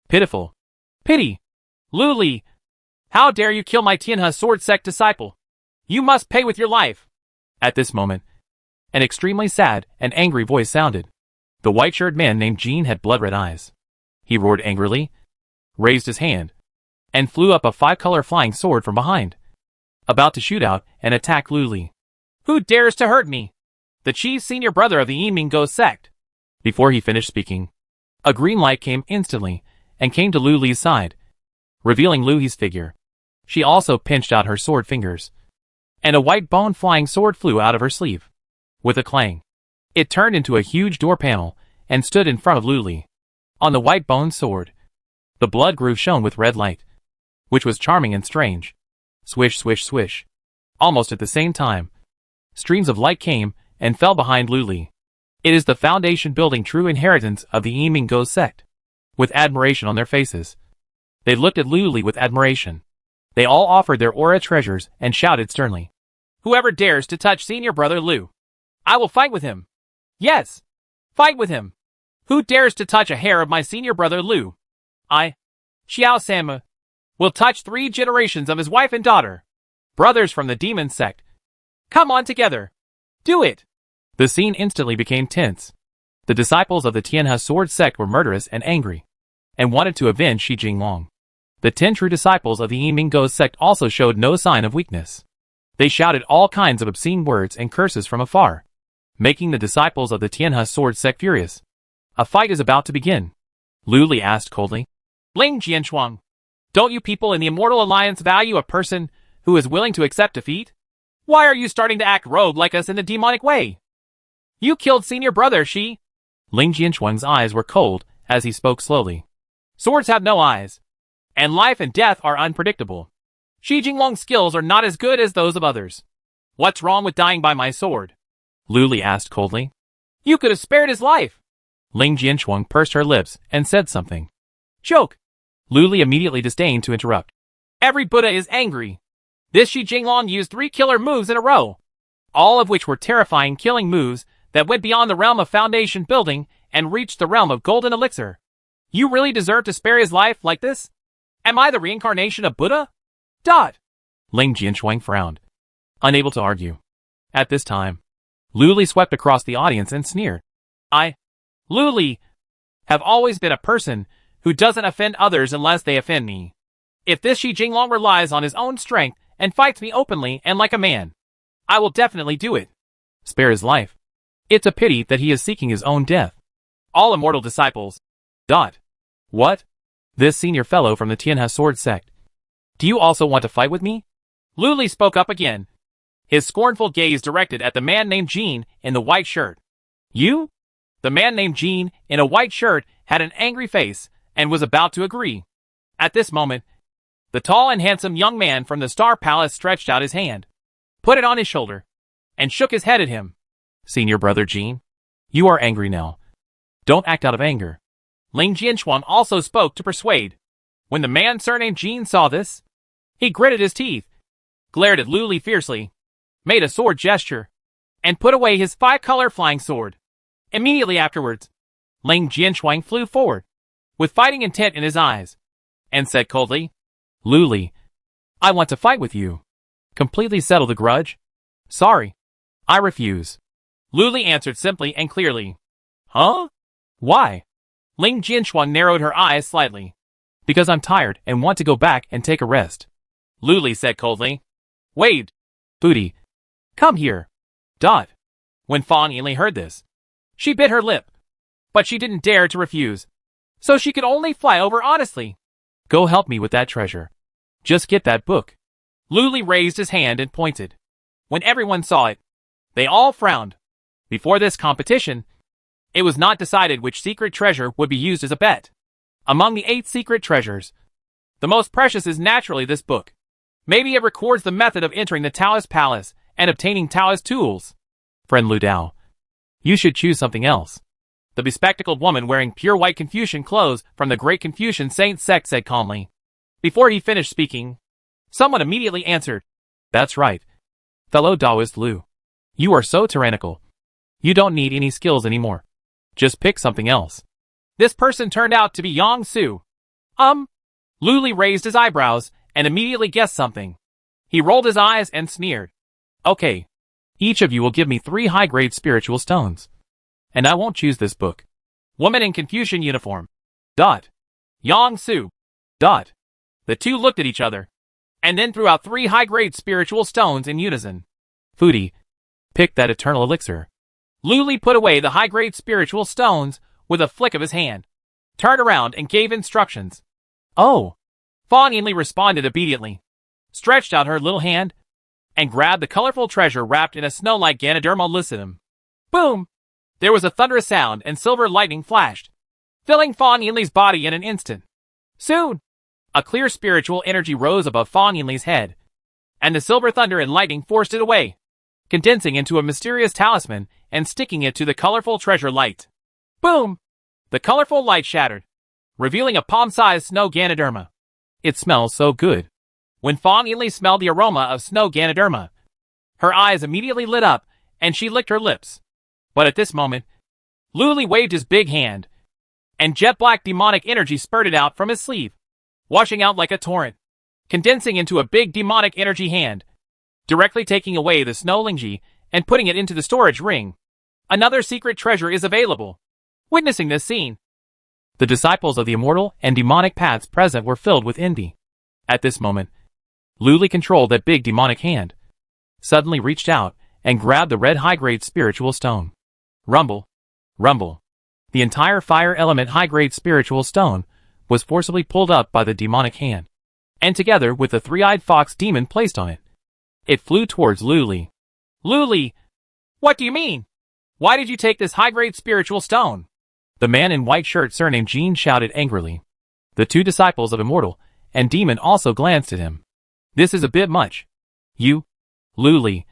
Pitiful. Pity! Lu Li! How dare you kill my Tianhe sword sect disciple? You must pay with your life! At this moment, an extremely sad and angry voice sounded. The white-shirted man named Jean had blood-red eyes. He roared angrily, raised his hand, and flew up a 5-color flying sword from behind, about to shoot out and attack Lu Li. Who dares to hurt me? The chief senior brother of the Yinming sect. Before he finished speaking, a green light came instantly and came to Lu Li's side, revealing Lu Li's figure. She also pinched out her sword fingers, and a white bone flying sword flew out of her sleeve. With a clang, it turned into a huge door panel and stood in front of Lu Li. On the white bone sword, the blood groove shone with red light, which was charming and strange. Swish, swish, swish. Almost at the same time, streams of light came and fell behind Lu Li. It is the foundation building true inheritance of the Yinming sect. With admiration on their faces, they looked at Lu Li with admiration. They all offered their aura treasures and shouted sternly, "Whoever dares to touch senior brother Lu, I will fight with him. Yes, fight with him. Who dares to touch a hair of my senior brother Lu? I, Xiao Sanma, will touch 3 generations of his wife and daughter. Brothers from the demon sect, come on together. Do it!" The scene instantly became tense. The disciples of the Tianhe sword sect were murderous and angry, and wanted to avenge Shi Jinglong. The 10 true disciples of the Yinming sect also showed no sign of weakness. They shouted all kinds of obscene words and curses from afar, making the disciples of the Tianhe sword sect furious. A fight is about to begin. Lu Li asked coldly. Ling Jianshuang. Don't you people in the Immortal Alliance value a person who is willing to accept defeat? Why are you starting to act rogue like us in the demonic way? You killed senior brother, Shi. Ling Jianshuang's eyes were cold as he spoke slowly. Swords have no eyes, and life and death are unpredictable. Shi Jinglong's skills are not as good as those of others. What's wrong with dying by my sword? Lu Li asked coldly. You could have spared his life. Ling Jianshuang pursed her lips and said something. Joke. Lu Li immediately disdained to interrupt. Every Buddha is angry. This Shi Jinglong used 3 killer moves in a row, all of which were terrifying killing moves that went beyond the realm of foundation building and reached the realm of golden elixir. You really deserve to spare his life like this? Am I the reincarnation of Buddha? Ling Jianshuang frowned, unable to argue. At this time, Lu Li swept across the audience and sneered. Lu Li, have always been a person who doesn't offend others unless they offend me. If this Shi Jinglong relies on his own strength and fights me openly and like a man, I will definitely do it. Spare his life. It's a pity that he is seeking his own death. All immortal disciples. What? This senior fellow from the Tianhe Sword Sect. Do you also want to fight with me? Lu Li spoke up again, his scornful gaze directed at the man named Jean in the white shirt. You? The man named Jean in a white shirt had an angry face and was about to agree. At this moment, the tall and handsome young man from the Star Palace stretched out his hand, put it on his shoulder, and shook his head at him. Senior brother Jean, you are angry now. Don't act out of anger. Ling Jianshuang also spoke to persuade. When the man surnamed Jean saw this, he gritted his teeth, glared at Lu Li fiercely, made a sword gesture, and put away his 5-color flying sword. Immediately afterwards, Ling Jianshuang flew forward, with fighting intent in his eyes, and said coldly, Lu Li, I want to fight with you. Completely settle the grudge? Sorry, I refuse. Lu Li answered simply and clearly. Huh? Why? Ling Jianshuang narrowed her eyes slightly. Because I'm tired and want to go back and take a rest. Lu Li said coldly. Wait. Booty. Come here. When Fan Yinli heard this, she bit her lip, but she didn't dare to refuse, so she could only fly over honestly. Go help me with that treasure. Just get that book. Lu Li raised his hand and pointed. When everyone saw it, they all frowned. Before this competition, it was not decided which secret treasure would be used as a bet. Among the 8 secret treasures, the most precious is naturally this book. Maybe it records the method of entering the Taoist palace and obtaining Taoist tools. Friend Lu Dao, you should choose something else. The bespectacled woman wearing pure white Confucian clothes from the Great Confucian Saint Sect said calmly. Before he finished speaking, someone immediately answered. That's right. Fellow Taoist Lu. You are so tyrannical. You don't need any skills anymore. Just pick something else. This person turned out to be Yang Su. Lu Li raised his eyebrows and immediately guessed something. He rolled his eyes and sneered. Okay. Each of you will give me 3 high-grade spiritual stones. And I won't choose this book. Woman in Confucian uniform. Yang Su. The two looked at each other, and then threw out 3 high-grade spiritual stones in unison. Foodie. Pick that eternal elixir. Lu Li put away the high-grade spiritual stones with a flick of his hand, turned around and gave instructions. Oh! Fan Yinli responded obediently, stretched out her little hand, and grabbed the colorful treasure wrapped in a snow-like Ganoderma lucidum. Boom! There was a thunderous sound and silver lightning flashed, filling Fan Yinli's body in an instant. Soon, a clear spiritual energy rose above Fan Yinli's head, and the silver thunder and lightning forced it away, condensing into a mysterious talisman and sticking it to the colorful treasure light. Boom! The colorful light shattered, revealing a palm-sized snow Ganoderma. It smells so good. When Fan Yinli smelled the aroma of snow Ganoderma, her eyes immediately lit up and she licked her lips. But at this moment, Lu Li waved his big hand, and jet-black demonic energy spurted out from his sleeve, washing out like a torrent, condensing into a big demonic energy hand, directly taking away the snow Lingji and putting it into the storage ring. Another secret treasure is available. Witnessing this scene, the disciples of the immortal and demonic paths present were filled with envy. At this moment, Lu Li controlled that big demonic hand, suddenly reached out and grabbed the red high-grade spiritual stone. Rumble, rumble. The entire fire element high-grade spiritual stone was forcibly pulled up by the demonic hand, and together with the three-eyed fox demon placed on it, it flew towards Luli. Luli! What do you mean? Why did you take this high-grade spiritual stone? The man in white shirt surnamed Jean shouted angrily. The two disciples of Immortal and Demon also glanced at him. This is a bit much. You, Luli,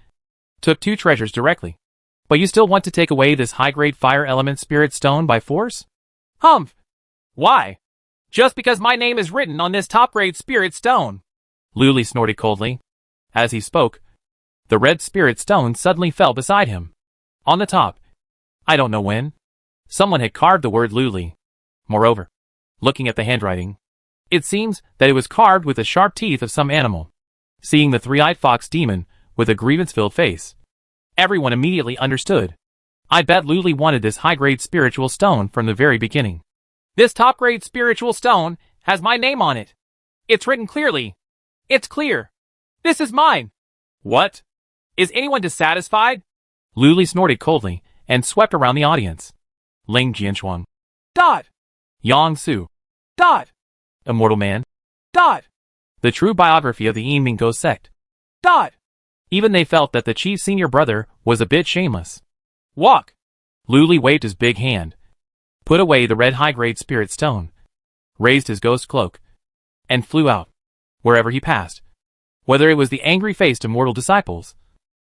took two treasures directly, but you still want to take away this high-grade fire element spirit stone by force? Humph! Why? Just because my name is written on this top-grade spirit stone. Luli snorted coldly. As he spoke, the red spirit stone suddenly fell beside him. On the top, I don't know when, someone had carved the word Luli. Moreover, looking at the handwriting, it seems that it was carved with the sharp teeth of some animal. Seeing the three-eyed fox demon with a grievance-filled face, everyone immediately understood. I bet Luli wanted this high-grade spiritual stone from the very beginning. This top-grade spiritual stone has my name on it. It's written clearly. It's clear. This is mine. What? Is anyone dissatisfied? Luli snorted coldly and swept around the audience. Ling Jianchuang. Dot. Yang Su. Dot. Immortal Man. Dot. The true biography of the Yinmingo sect. Dot. Even they felt that the chief's senior brother was a bit shameless. Walk. Luli waved his big hand, put away the red high-grade spirit stone, raised his ghost cloak, and flew out, wherever he passed. Whether it was the angry-faced immortal disciples,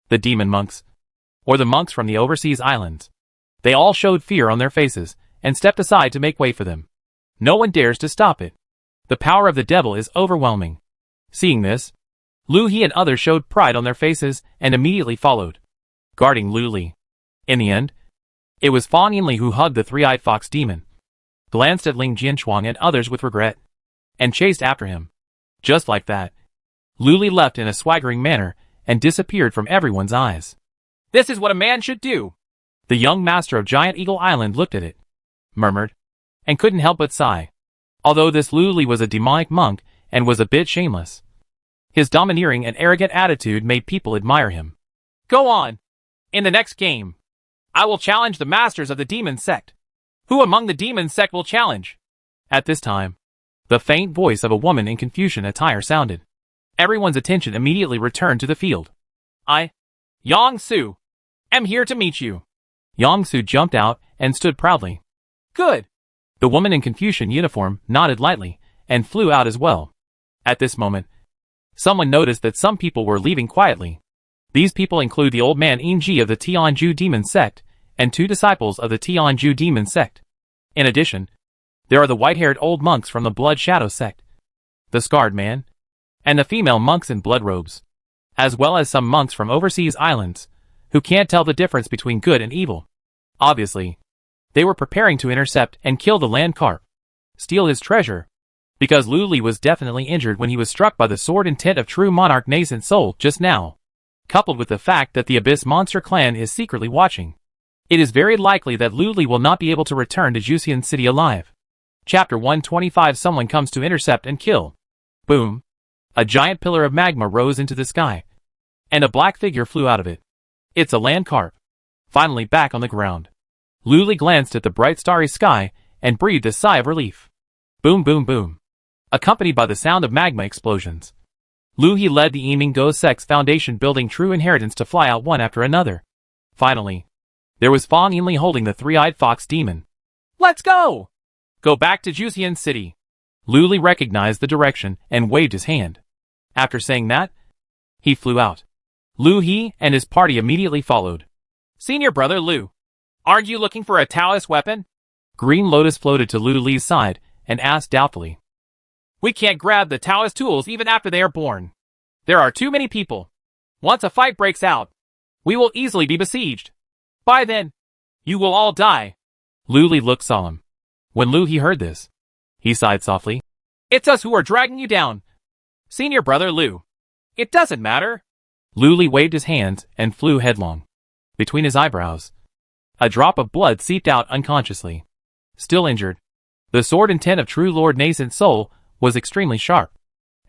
the demon monks, or the monks from the overseas islands, they all showed fear on their faces and stepped aside to make way for them. No one dares to stop it. The power of the devil is overwhelming. Seeing this, Lu He and others showed pride on their faces and immediately followed, guarding Luli. In the end, it was Fan Yinli who hugged the three-eyed fox demon, glanced at Ling Jianchuang and others with regret, and chased after him. Just like that, Luli left in a swaggering manner and disappeared from everyone's eyes. This is what a man should do. The young master of Giant Eagle Island looked at it, murmured, and couldn't help but sigh. Although this Luli was a demonic monk and was a bit shameless, his domineering and arrogant attitude made people admire him. Go on. In the next game, I will challenge the masters of the demon sect. Who among the demon sect will challenge? At this time, the faint voice of a woman in Confucian attire sounded. Everyone's attention immediately returned to the field. I, Yang Su, am here to meet you. Yang Su jumped out and stood proudly. Good. The woman in Confucian uniform nodded lightly and flew out as well. At this moment, someone noticed that some people were leaving quietly. These people include the old man Yinji of the Tianju demon sect and two disciples of the Tianju demon sect. In addition, there are the white-haired old monks from the Blood Shadow sect, the scarred man, and the female monks in blood robes, as well as some monks from overseas islands who can't tell the difference between good and evil. Obviously, they were preparing to intercept and kill the land carp, steal his treasure, because Luli was definitely injured when he was struck by the sword intent of true monarch Nascent Soul just now, coupled with the fact that the Abyss Monster clan is secretly watching. It is very likely that Luli will not be able to return to Juxian City alive. Chapter 125. Someone comes to intercept and kill. Boom. A giant pillar of magma rose into the sky, and a black figure flew out of it. It's a land carp. Finally back on the ground. Luli glanced at the bright starry sky and breathed a sigh of relief. Boom boom boom. Accompanied by the sound of magma explosions, Lu He led the Yinmingo Sect's foundation building true inheritance to fly out one after another. Finally, there was Fan Yinli holding the three-eyed fox demon. Let's go! Go back to Juxian City. Luli recognized the direction and waved his hand. After saying that, he flew out. Lu He and his party immediately followed. Senior brother Lu, aren't you looking for a Taoist weapon? Green Lotus floated to Lu Li's side and asked doubtfully. We can't grab the Taoist tools even after they are born. There are too many people. Once a fight breaks out, we will easily be besieged. By then, you will all die. Lu Li looked solemn. When Lu He heard this, he sighed softly. It's us who are dragging you down. Senior brother Lu. It doesn't matter. Lu Li waved his hands and flew headlong. Between his eyebrows, a drop of blood seeped out unconsciously. Still injured, the sword intent of true Lord Nascent Soul was extremely sharp,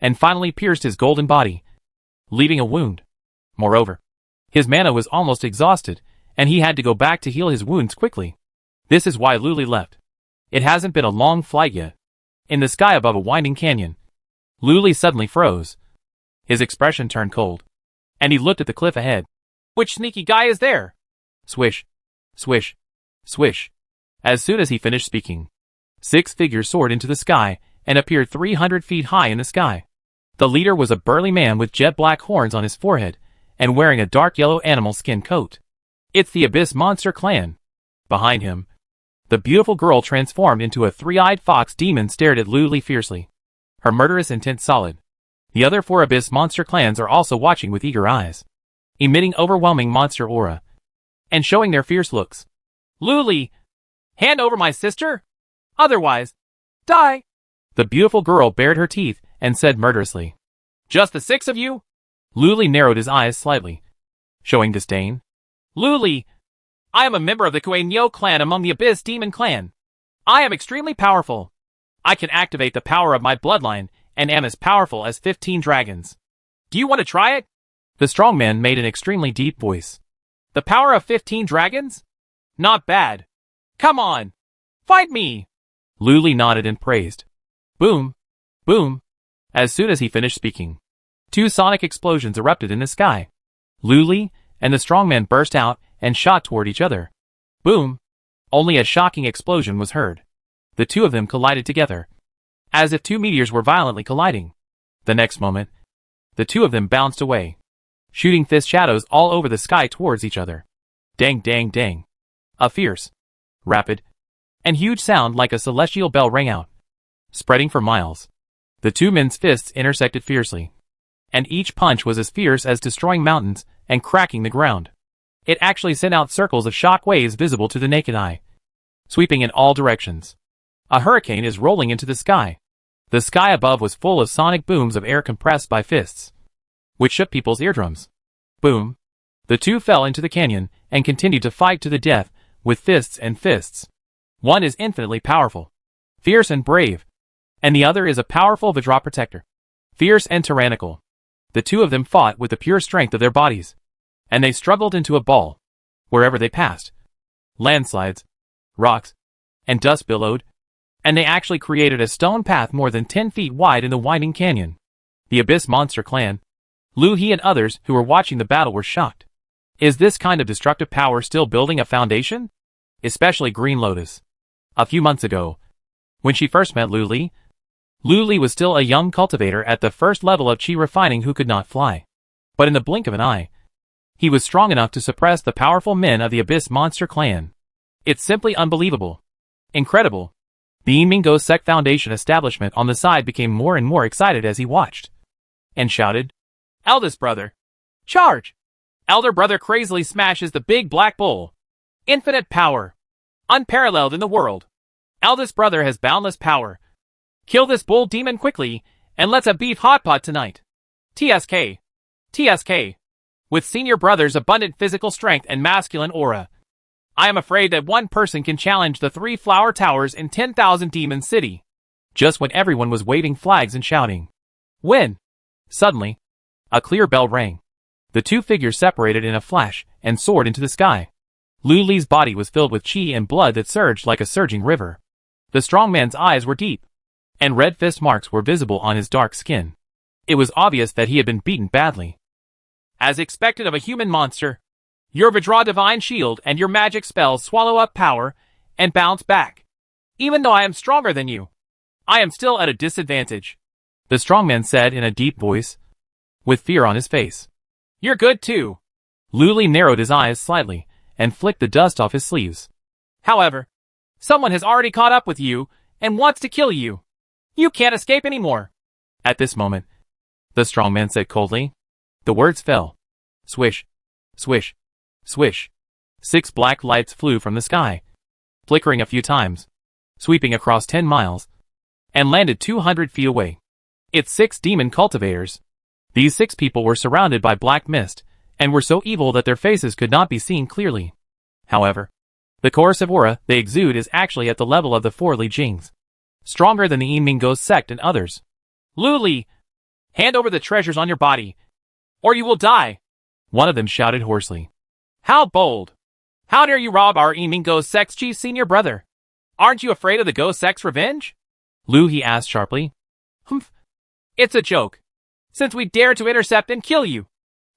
and finally pierced his golden body, leaving a wound. Moreover, his mana was almost exhausted, and he had to go back to heal his wounds quickly. This is why Lu Li left. It hasn't been a long flight yet. In the sky above a winding canyon, Luli suddenly froze. His expression turned cold, and he looked at the cliff ahead. Which sneaky guy is there? Swish, swish, swish. As soon as he finished speaking, 6 figures soared into the sky and appeared 300 feet high in the sky. The leader was a burly man with jet black horns on his forehead and wearing a dark yellow animal skin coat. It's the Abyss Monster Clan. Behind him, the beautiful girl transformed into a 3-eyed fox demon stared at Luli fiercely, her murderous intent solid. The other 4 Abyss Monster Clans are also watching with eager eyes, emitting overwhelming monster aura, and showing their fierce looks. Luli, hand over my sister? Otherwise, die! The beautiful girl bared her teeth and said murderously. Just the 6 of you? Luli narrowed his eyes slightly, showing disdain. Luli, I am a member of the Kuei-Nyo clan among the Abyss Demon clan. I am extremely powerful. I can activate the power of my bloodline and am as powerful as 15 dragons. Do you want to try it? The strong man made an extremely deep voice. The power of 15 dragons? Not bad. Come on, fight me! Luli nodded and praised. Boom, boom. As soon as he finished speaking, 2 sonic explosions erupted in the sky. Luli and the strong man burst out and shot toward each other. Boom! Only a shocking explosion was heard. The 2 of them collided together, as if 2 meteors were violently colliding. The next moment, the 2 of them bounced away, shooting fist shadows all over the sky towards each other. Dang, dang, dang. A fierce, rapid, and huge sound like a celestial bell rang out, spreading for miles. The 2 men's fists intersected fiercely, and each punch was as fierce as destroying mountains and cracking the ground. It actually sent out circles of shock waves visible to the naked eye, sweeping in all directions. A hurricane is rolling into the sky. The sky above was full of sonic booms of air compressed by fists, which shook people's eardrums. Boom! The 2 fell into the canyon and continued to fight to the death with fists and fists. One is infinitely powerful, fierce and brave, and the other is a powerful Vajra protector, fierce and tyrannical. The 2 of them fought with the pure strength of their bodies, and they struggled into a ball. Wherever they passed, landslides, rocks, and dust billowed, and they actually created a stone path more than 10 feet wide in the winding canyon. The Abyss Monster Clan, Lu He and others who were watching the battle were shocked. Is this kind of destructive power still building a foundation? Especially Green Lotus. A few months ago, when she first met Lu Li was still a young cultivator at the first level of chi refining who could not fly. But in the blink of an eye, he was strong enough to suppress the powerful men of the Abyss Monster Clan. It's simply unbelievable. Incredible. The Mingo Sect Foundation establishment on the side became more and more excited as he watched, and shouted, Eldest brother, charge! Elder brother crazily smashes the big black bull. Infinite power. Unparalleled in the world. Eldest brother has boundless power. Kill this bull demon quickly, and let's have beef hot pot tonight. TSK. TSK. With senior brother's abundant physical strength and masculine aura, I am afraid that one person can challenge the 3 flower towers in 10,000 Demon City. Just when everyone was waving flags and shouting, win! Suddenly, a clear bell rang. The 2 figures separated in a flash and soared into the sky. Lu Li's body was filled with chi and blood that surged like a surging river. The strong man's eyes were deep, and red fist marks were visible on his dark skin. It was obvious that he had been beaten badly. As expected of a human monster, your Vajra Divine Shield and your magic spells swallow up power and bounce back. Even though I am stronger than you, I am still at a disadvantage, the strong man said in a deep voice, with fear on his face. You're good too. Lu Li narrowed his eyes slightly and flicked the dust off his sleeves. However, someone has already caught up with you and wants to kill you. You can't escape anymore. At this moment, the strong man said coldly. The words fell. Swish, swish, swish. 6 black lights flew from the sky, flickering a few times, sweeping across 10 miles, and landed 200 feet away. It's 6 demon cultivators. These 6 people were surrounded by black mist, and were so evil that their faces could not be seen clearly. However, the coercive aura they exude is actually at the level of the 4 Li Jings, stronger than the Mingo Sect and others. Lu Li, hand over the treasures on your body, or you will die, one of them shouted hoarsely. How bold! How dare you rob our Mingo Sect's chief senior brother? Aren't you afraid of the Go Sect's revenge? Lu He asked sharply. Humph. It's a joke. Since we dare to intercept and kill you,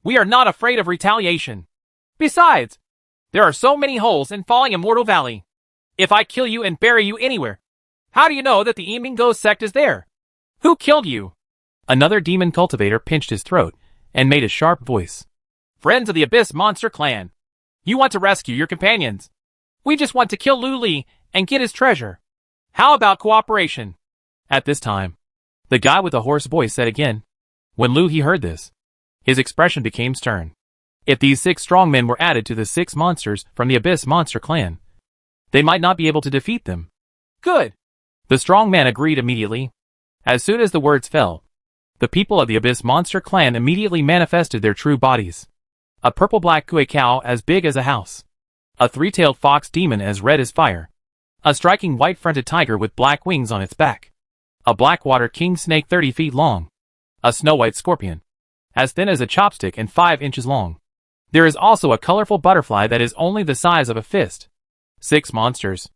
we are not afraid of retaliation. Besides, there are so many holes in Falling Immortal Valley. If I kill you and bury you anywhere, how do you know that the Emingo sect is there? Who killed you? Another demon cultivator pinched his throat and made a sharp voice. Friends of the Abyss Monster Clan. You want to rescue your companions. We just want to kill Lu Li and get his treasure. How about cooperation? At this time, the guy with the hoarse voice said again. When Lu He heard this, his expression became stern. If these 6 strong men were added to the 6 monsters from the Abyss Monster Clan, they might not be able to defeat them. Good. The strong man agreed immediately. As soon as the words fell, the people of the Abyss Monster Clan immediately manifested their true bodies. A purple-black Kui cow as big as a house. A 3-tailed fox demon as red as fire. A striking white-fronted tiger with black wings on its back. A blackwater king snake 30 feet long. A snow-white scorpion, as thin as a chopstick and 5 inches long. There is also a colorful butterfly that is only the size of a fist. 6 monsters.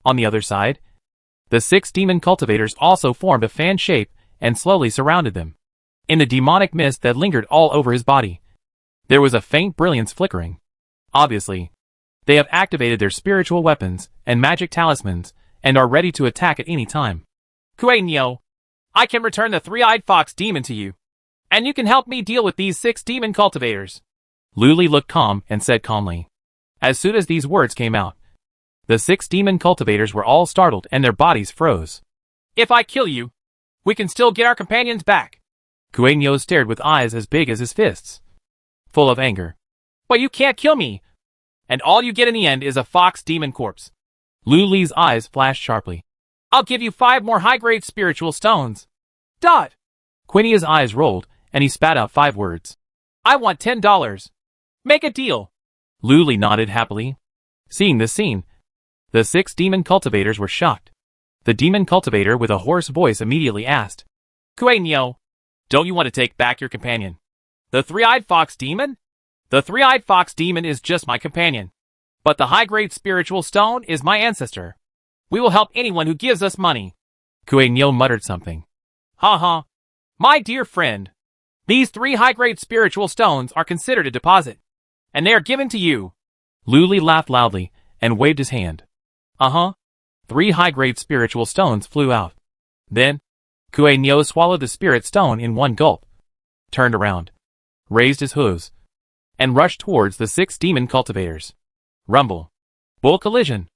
On the other side, the 6 demon cultivators also formed a fan shape and slowly surrounded them. In the demonic mist that lingered all over his body, there was a faint brilliance flickering. Obviously, they have activated their spiritual weapons and magic talismans and are ready to attack at any time. Kuei-Nyo, I can return the 3-eyed fox demon to you, and you can help me deal with these 6 demon cultivators. Lu Li looked calm and said calmly. As soon as these words came out, the 6 demon cultivators were all startled and their bodies froze. If I kill you, we can still get our companions back. Kuei-Nyo stared with eyes as big as his fists, full of anger. But you can't kill me, and all you get in the end is a fox demon corpse. Lu Li's eyes flashed sharply. I'll give you 5 more high-grade spiritual stones. Dot. Quinia's eyes rolled, and he spat out 5 words. I want $10. Make a deal. Lu Li nodded happily. Seeing this scene, the 6 demon cultivators were shocked. The demon cultivator with a hoarse voice immediately asked, Kuei-Nyo, don't you want to take back your companion? The 3-eyed fox demon? The 3-eyed fox demon is just my companion. But the high-grade spiritual stone is my ancestor. We will help anyone who gives us money. Kuei-Nyo muttered something. Ha ha. My dear friend, these 3 high-grade spiritual stones are considered a deposit, and they are given to you. Lu Li laughed loudly and waved his hand. 3 high-grade spiritual stones flew out. Then, Kuei-Nyo swallowed the spirit stone in one gulp, turned around, raised his hooves, and rushed towards the 6 demon cultivators. Rumble. Bull collision.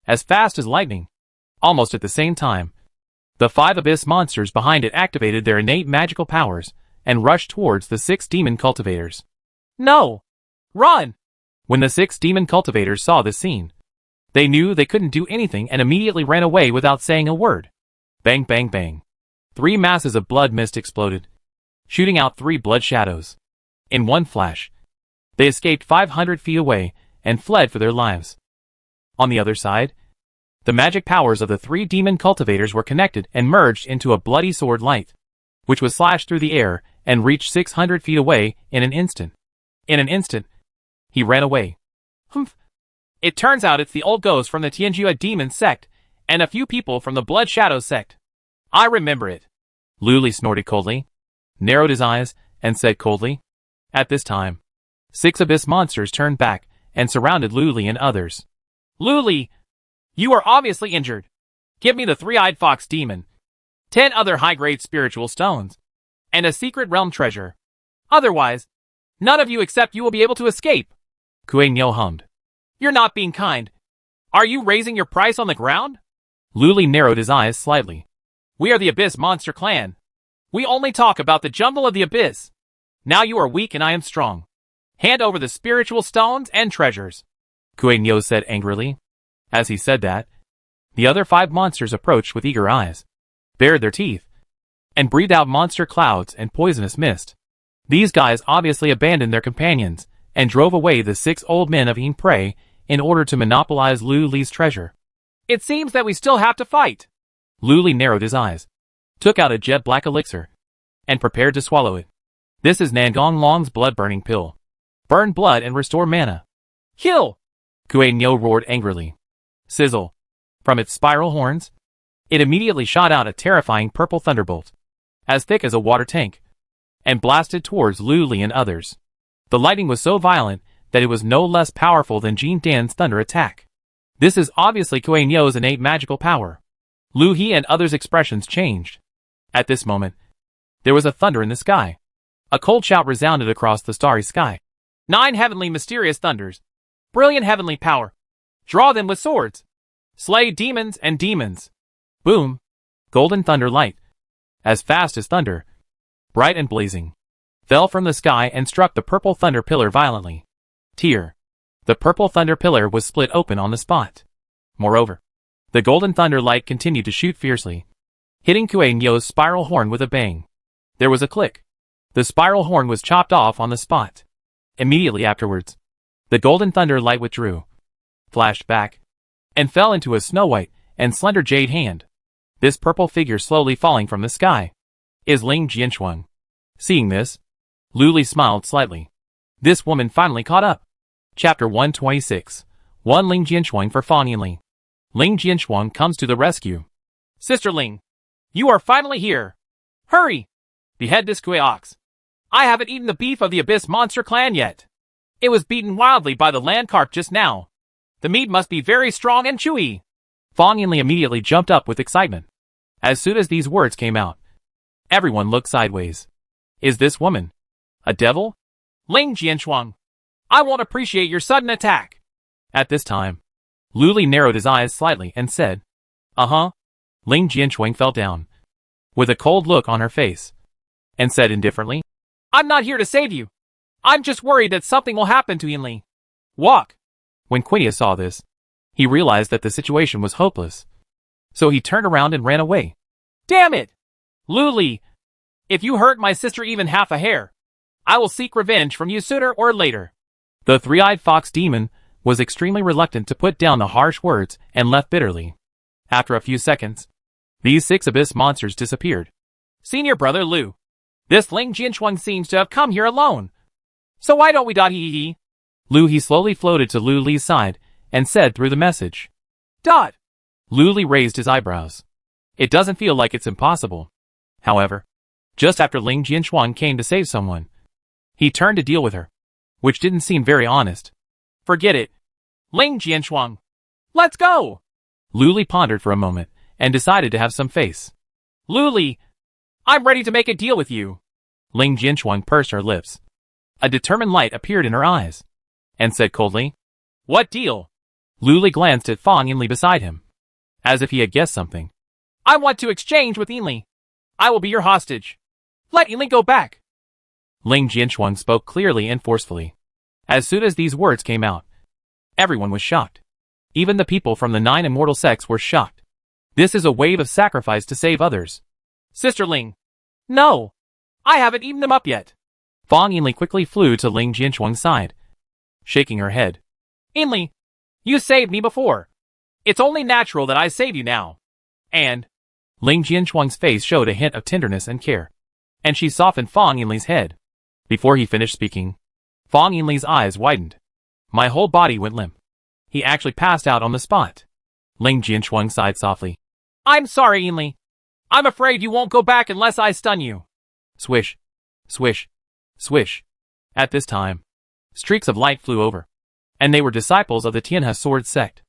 As fast as lightning. Almost at the same time, the 5 abyss monsters behind it activated their innate magical powers and rushed towards the 6 demon cultivators. No! Run! When the 6 demon cultivators saw this scene, they knew they couldn't do anything and immediately ran away without saying a word. Bang bang bang. 3 masses of blood mist exploded, shooting out 3 blood shadows. In one flash, they escaped 500 feet away and fled for their lives. On the other side, the magic powers of the 3 demon cultivators were connected and merged into a bloody sword light, which was slashed through the air and reached 600 feet away in an instant. In an instant, he ran away. Humph. It turns out it's the old ghost from the Tianjua demon sect and a few people from the Blood Shadow sect. I remember it. Lu Li snorted coldly, narrowed his eyes, and said coldly. At this time, 6 abyss monsters turned back and surrounded Lu Li and others. Lu Li, you are obviously injured. Give me the 3-eyed fox demon, 10 other high-grade spiritual stones, and a secret realm treasure. Otherwise, none of you except you will be able to escape. Kuei-Nyo hummed. You're not being kind. Are you raising your price on the ground? Lu Li narrowed his eyes slightly. We are the Abyss Monster Clan. We only talk about the jumble of the Abyss. Now you are weak and I am strong. Hand over the spiritual stones and treasures. Kuei-Nyo said angrily. As he said that, the other 5 monsters approached with eager eyes, bared their teeth, and breathed out monster clouds and poisonous mist. These guys obviously abandoned their companions and drove away the 6 old men of Yin Prey in order to monopolize Lu Li's treasure. It seems that we still have to fight. Lu Li narrowed his eyes, took out a jet black elixir, and prepared to swallow it. This is Nangong Long's blood-burning pill. Burn blood and restore mana. Kill! Kuei-Nyo roared angrily. Sizzle. From its spiral horns, It immediately shot out a terrifying purple thunderbolt, as thick as a water tank, and blasted towards Lu Li and others. The lightning was so violent that it was no less powerful than Jin Dan's thunder attack. This is obviously Kuei Nyo's innate magical power. Lu He and others' expressions changed. At this moment, there was a thunder in the sky. A cold shout resounded across the starry sky. 9 heavenly mysterious thunders. Brilliant heavenly power. Draw them with swords. Slay demons and demons. Boom! Golden thunder light, as fast as thunder, bright and blazing, fell from the sky and struck the purple thunder pillar violently. Tear. The purple thunder pillar was split open on the spot. Moreover, the golden thunder light continued to shoot fiercely, hitting Kuei Nyo's spiral horn with a bang. There was a click. The spiral horn was chopped off on the spot. Immediately afterwards, the golden thunder light withdrew, flashed back, and fell into a snow-white and slender jade hand. This purple figure slowly falling from the sky is Ling Jianshuang. Seeing this, Lu Li smiled slightly. This woman finally caught up. Chapter 126. One Ling Jianshuang for Fan Yinli. Ling Jianshuang comes to the rescue. Sister Ling, you are finally here. Hurry! Behead this Kuei ox. I haven't eaten the beef of the Abyss Monster Clan yet. It was beaten wildly by the land carp just now. The meat must be very strong and chewy. Fan Yinli immediately jumped up with excitement. As soon as these words came out, everyone looked sideways. Is this woman a devil? Ling Jianshuang, I won't appreciate your sudden attack. At this time, Lu Li narrowed his eyes slightly and said, "Uh-huh." Ling Jianshuang fell down, with a cold look on her face, and said indifferently, I'm not here to save you. I'm just worried that something will happen to Yinli. Walk. When Quenya saw this, he realized that the situation was hopeless. So he turned around and ran away. Damn it! Lu Li, if you hurt my sister even half a hair, I will seek revenge from you sooner or later. The three-eyed fox demon was extremely reluctant to put down the harsh words and left bitterly. After a few seconds, these 6 abyss monsters disappeared. Senior brother Lu, this Ling Jianshuang seems to have come here alone. So why don't we He? Lu He slowly floated to Lu Li's side and said through the message. Dot. Lu Li raised his eyebrows. It doesn't feel like it's impossible. However, just after Ling Jianshuang came to save someone, he turned to deal with her, which didn't seem very honest. Forget it. Ling Jianshuang. Let's go! Lu Li pondered for a moment and decided to have some face. Lu Li, I'm ready to make a deal with you. Ling Jianshuang pursed her lips. A determined light appeared in her eyes, and said coldly, What deal? Lu Li glanced at Fan Yinli beside him, as if he had guessed something. I want to exchange with Yinli. I will be your hostage. Let Yinli go back. Ling Jianshuang spoke clearly and forcefully. As soon as these words came out, everyone was shocked. Even the people from the 9 immortal sects were shocked. This is a wave of sacrifice to save others. Sister Ling. No. I haven't eaten them up yet. Fan Yinli quickly flew to Ling Jianshuang's side, shaking her head. Yinli, you saved me before. It's only natural that I save you now. And Ling Jianshuang's face showed a hint of tenderness and care, and she softened Fan Yinli's head. Before he finished speaking, Fan Yinli's eyes widened. My whole body went limp. He actually passed out on the spot. Ling Jianshuang sighed softly. I'm sorry, Yinli. I'm afraid you won't go back unless I stun you. Swish, swish, swish. At this time, streaks of light flew over, and they were disciples of the Tianhe Sword Sect.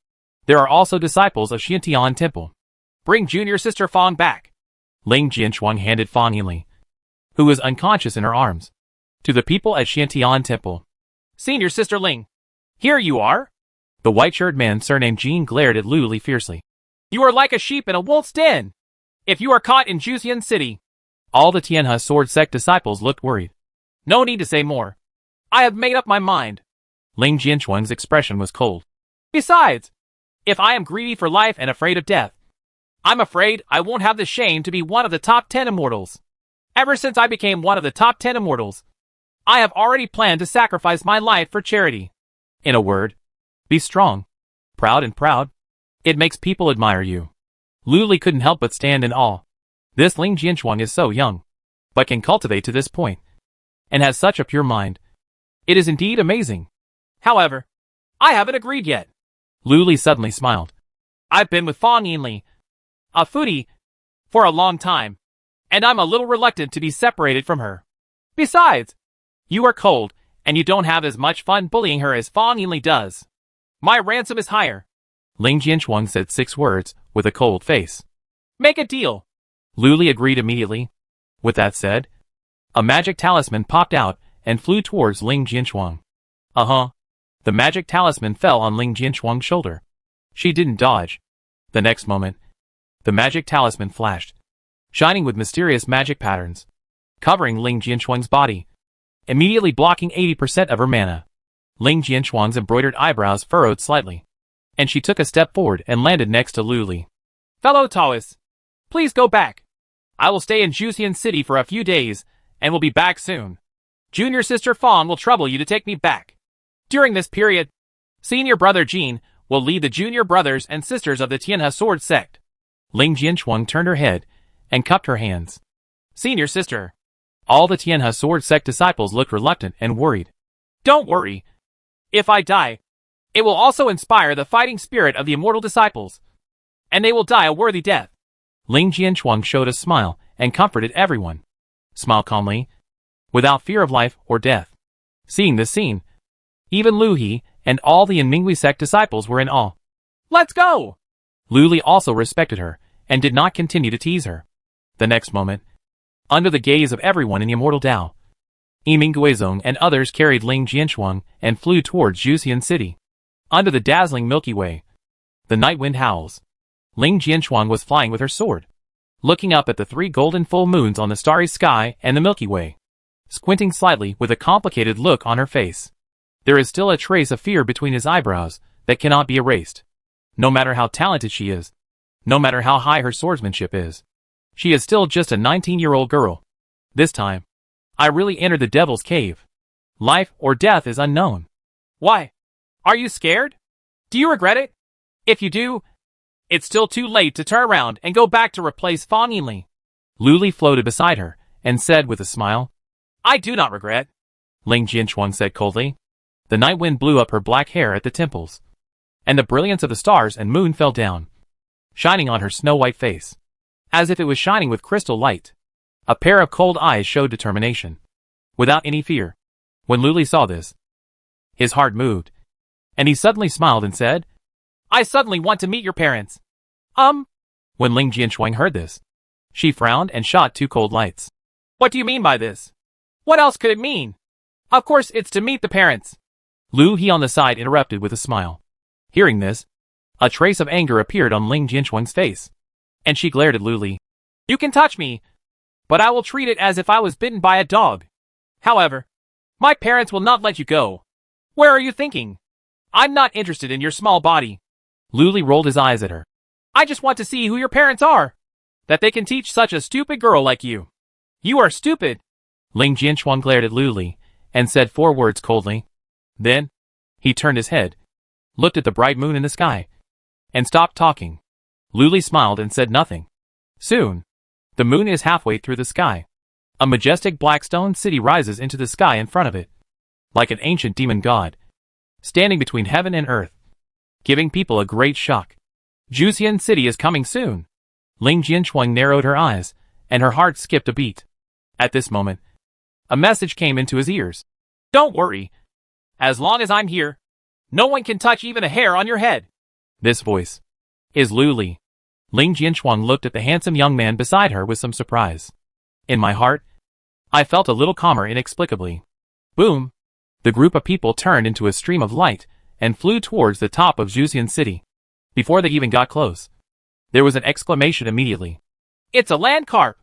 There are also disciples of Xiantian Temple. Bring junior sister Fang back. Ling Jianshuang handed Fan Yinli, who was unconscious in her arms, to the people at Xiantian Temple. Senior sister Ling, here you are. The white-shirted man surnamed Jean glared at Lu Li fiercely. You are like a sheep in a wolf's den. If you are caught in Juxian City. All the Tianhe Sword Sect disciples looked worried. No need to say more. I have made up my mind. Ling Jianshuang's expression was cold. Besides, if I am greedy for life and afraid of death, I'm afraid I won't have the shame to be one of the top 10 immortals. Ever since I became one of the top 10 immortals, I have already planned to sacrifice my life for charity. In a word, be strong, proud and proud. It makes people admire you. Lu Li couldn't help but stand in awe. This Ling Jianshuang is so young, but can cultivate to this point, and has such a pure mind. It is indeed amazing. However, I haven't agreed yet. Lu Li suddenly smiled. I've been with Fan Yinli. a foodie, for a long time, and I'm a little reluctant to be separated from her. Besides, you are cold, and you don't have as much fun bullying her as Fang Yinli does. My ransom is higher. Ling Jianchuang said 6 words, with a cold face. Make a deal. Lu Li agreed immediately. With that said, a magic talisman popped out and flew towards Ling Jianchuang. The magic talisman fell on Ling Jianchuang's shoulder. She didn't dodge. The next moment, the magic talisman flashed, shining with mysterious magic patterns, covering Ling Jianchuang's body, immediately blocking 80% of her mana. Ling Jianchuang's embroidered eyebrows furrowed slightly, and she took a step forward and landed next to Lu Li. Fellow Taoists, please go back. I will stay in Juxian City for a few days, and will be back soon. Junior sister Fang will trouble you to take me back. During this period, senior brother Jin will lead the junior brothers and sisters of the Tianhe Sword Sect. Ling Jianchuang turned her head and cupped her hands. Senior sister. All the Tianhe Sword Sect disciples looked reluctant and worried. Don't worry. If I die, it will also inspire the fighting spirit of the immortal disciples, and they will die a worthy death. Ling Jianchuang showed a smile and comforted everyone. Smile calmly, without fear of life or death. Seeing this scene, even Lu He and all the Yinminghui sect disciples were in awe. Let's go! Lu Li also respected her and did not continue to tease her. The next moment, under the gaze of everyone in the immortal Dao, Yiming Guizong and others carried Ling Jianchuang and flew towards Juxian City. Under the dazzling Milky Way, the night wind howls. Ling Jianchuang was flying with her sword, looking up at the 3 golden full moons on the starry sky and the Milky Way, squinting slightly with a complicated look on her face. There is still a trace of fear between his eyebrows that cannot be erased. No matter how talented she is, no matter how high her swordsmanship is, she is still just a 19-year-old girl. This time, I really entered the devil's cave. Life or death is unknown. Why? Are you scared? Do you regret it? If you do, it's still too late to turn around and go back to replace Fang Yinli. Lu Li floated beside her and said with a smile, I do not regret. Ling Jianchuang said coldly. The night wind blew up her black hair at the temples, and the brilliance of the stars and moon fell down, shining on her snow-white face, as if it was shining with crystal light. A pair of cold eyes showed determination, without any fear. When Lu Li saw this, his heart moved, and he suddenly smiled and said, I suddenly want to meet your parents. When Ling Jianchuang heard this, she frowned and shot 2 cold lights. What do you mean by this? What else could it mean? Of course it's to meet the parents. Lu He on the side interrupted with a smile. Hearing this, a trace of anger appeared on Ling Jianchuang's face, and she glared at Lu Li. You can touch me, but I will treat it as if I was bitten by a dog. However, my parents will not let you go. Where are you thinking? I'm not interested in your small body. Lu Li rolled his eyes at her. I just want to see who your parents are, that they can teach such a stupid girl like you. You are stupid. Ling Jianchuang glared at Lu Li and said 4 words coldly. Then, he turned his head, looked at the bright moon in the sky, and stopped talking. Lu Li smiled and said nothing. Soon, the moon is halfway through the sky. A majestic black stone city rises into the sky in front of it, like an ancient demon god, standing between heaven and earth, giving people a great shock. Juxian City is coming soon. Ling Jianchuang narrowed her eyes, and her heart skipped a beat. At this moment, a message came into his ears. Don't worry. As long as I'm here, no one can touch even a hair on your head. This voice is Lu Li. Ling Jianchuang looked at the handsome young man beside her with some surprise. In my heart, I felt a little calmer inexplicably. Boom! The group of people turned into a stream of light and flew towards the top of Juxian City. Before they even got close, there was an exclamation immediately. It's a land carp.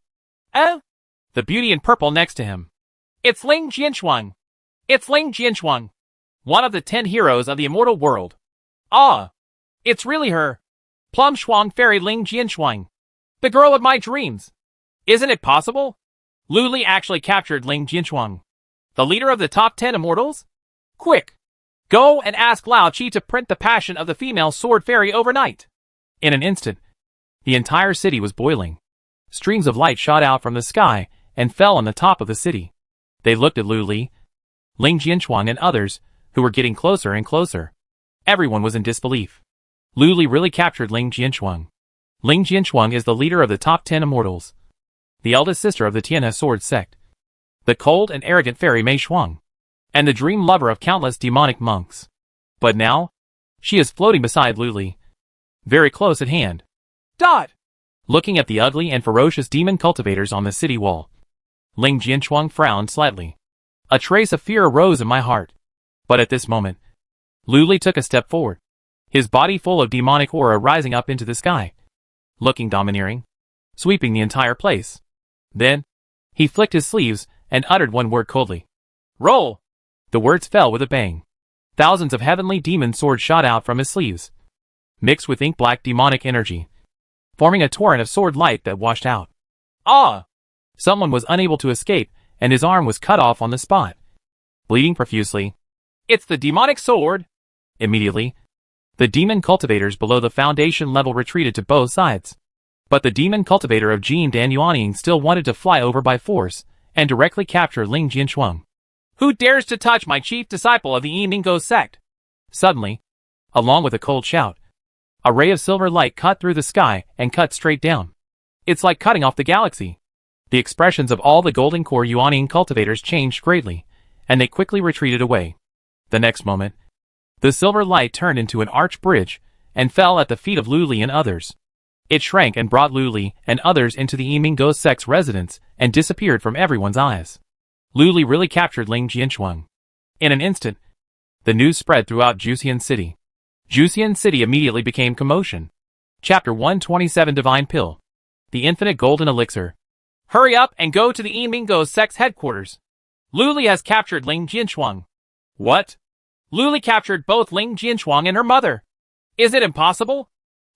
The beauty in purple next to him. It's Ling Jianchuang. It's Ling Jianchuang, one of the 10 heroes of the immortal world. Ah, it's really her. Plum Shuang Fairy Ling Jianchuang, the girl of my dreams. Isn't it possible? Lu Li actually captured Ling Jianchuang, the leader of the top 10 immortals? Quick! Go and ask Lao Qi to print the passion of the female sword fairy overnight. In an instant, the entire city was boiling. Streams of light shot out from the sky and fell on the top of the city. They looked at Lu Li, Ling Jianchuang and others, who were getting closer and closer. Everyone was in disbelief. Lu Li really captured Ling Jianchuang. Ling Jianchuang is the leader of the top 10 immortals, the eldest sister of the Tianhe Sword Sect, the cold and arrogant fairy Mei Shuang, and the dream lover of countless demonic monks. But now, she is floating beside Luli, very close at hand. Dot! Looking at the ugly and ferocious demon cultivators on the city wall, Ling Jianchuang frowned slightly. A trace of fear arose in my heart. But at this moment, Luli took a step forward, his body full of demonic aura rising up into the sky, looking domineering, sweeping the entire place. Then, he flicked his sleeves and uttered one word coldly. Roll! The words fell with a bang. Thousands of heavenly demon swords shot out from his sleeves, mixed with ink-black demonic energy, forming a torrent of sword light that washed out. Ah! Someone was unable to escape, and his arm was cut off on the spot, bleeding profusely. It's the demonic sword! Immediately, the demon cultivators below the foundation level retreated to both sides. But the demon cultivator of Jin Dan Yuanying still wanted to fly over by force and directly capture Ling Jianchuang. Who dares to touch my chief disciple of the Emingo sect? Suddenly, along with a cold shout, a ray of silver light cut through the sky and cut straight down. It's like cutting off the galaxy. The expressions of all the golden core Yuanying cultivators changed greatly, and they quickly retreated away. The next moment, the silver light turned into an arch bridge and fell at the feet of Luli and others. It shrank and brought Luli and others into the Emingo sect's residence and disappeared from everyone's eyes. Luli really captured Ling Jianchuang. In an instant, the news spread throughout Juxian City. Juxian City immediately became commotion. Chapter 127 Divine Pill. The Infinite Golden Elixir. Hurry up and go to the Emingo sect's headquarters. Luli has captured Ling Jianchuang. What? Luli captured both Ling Jianchuang and her mother. Is it impossible?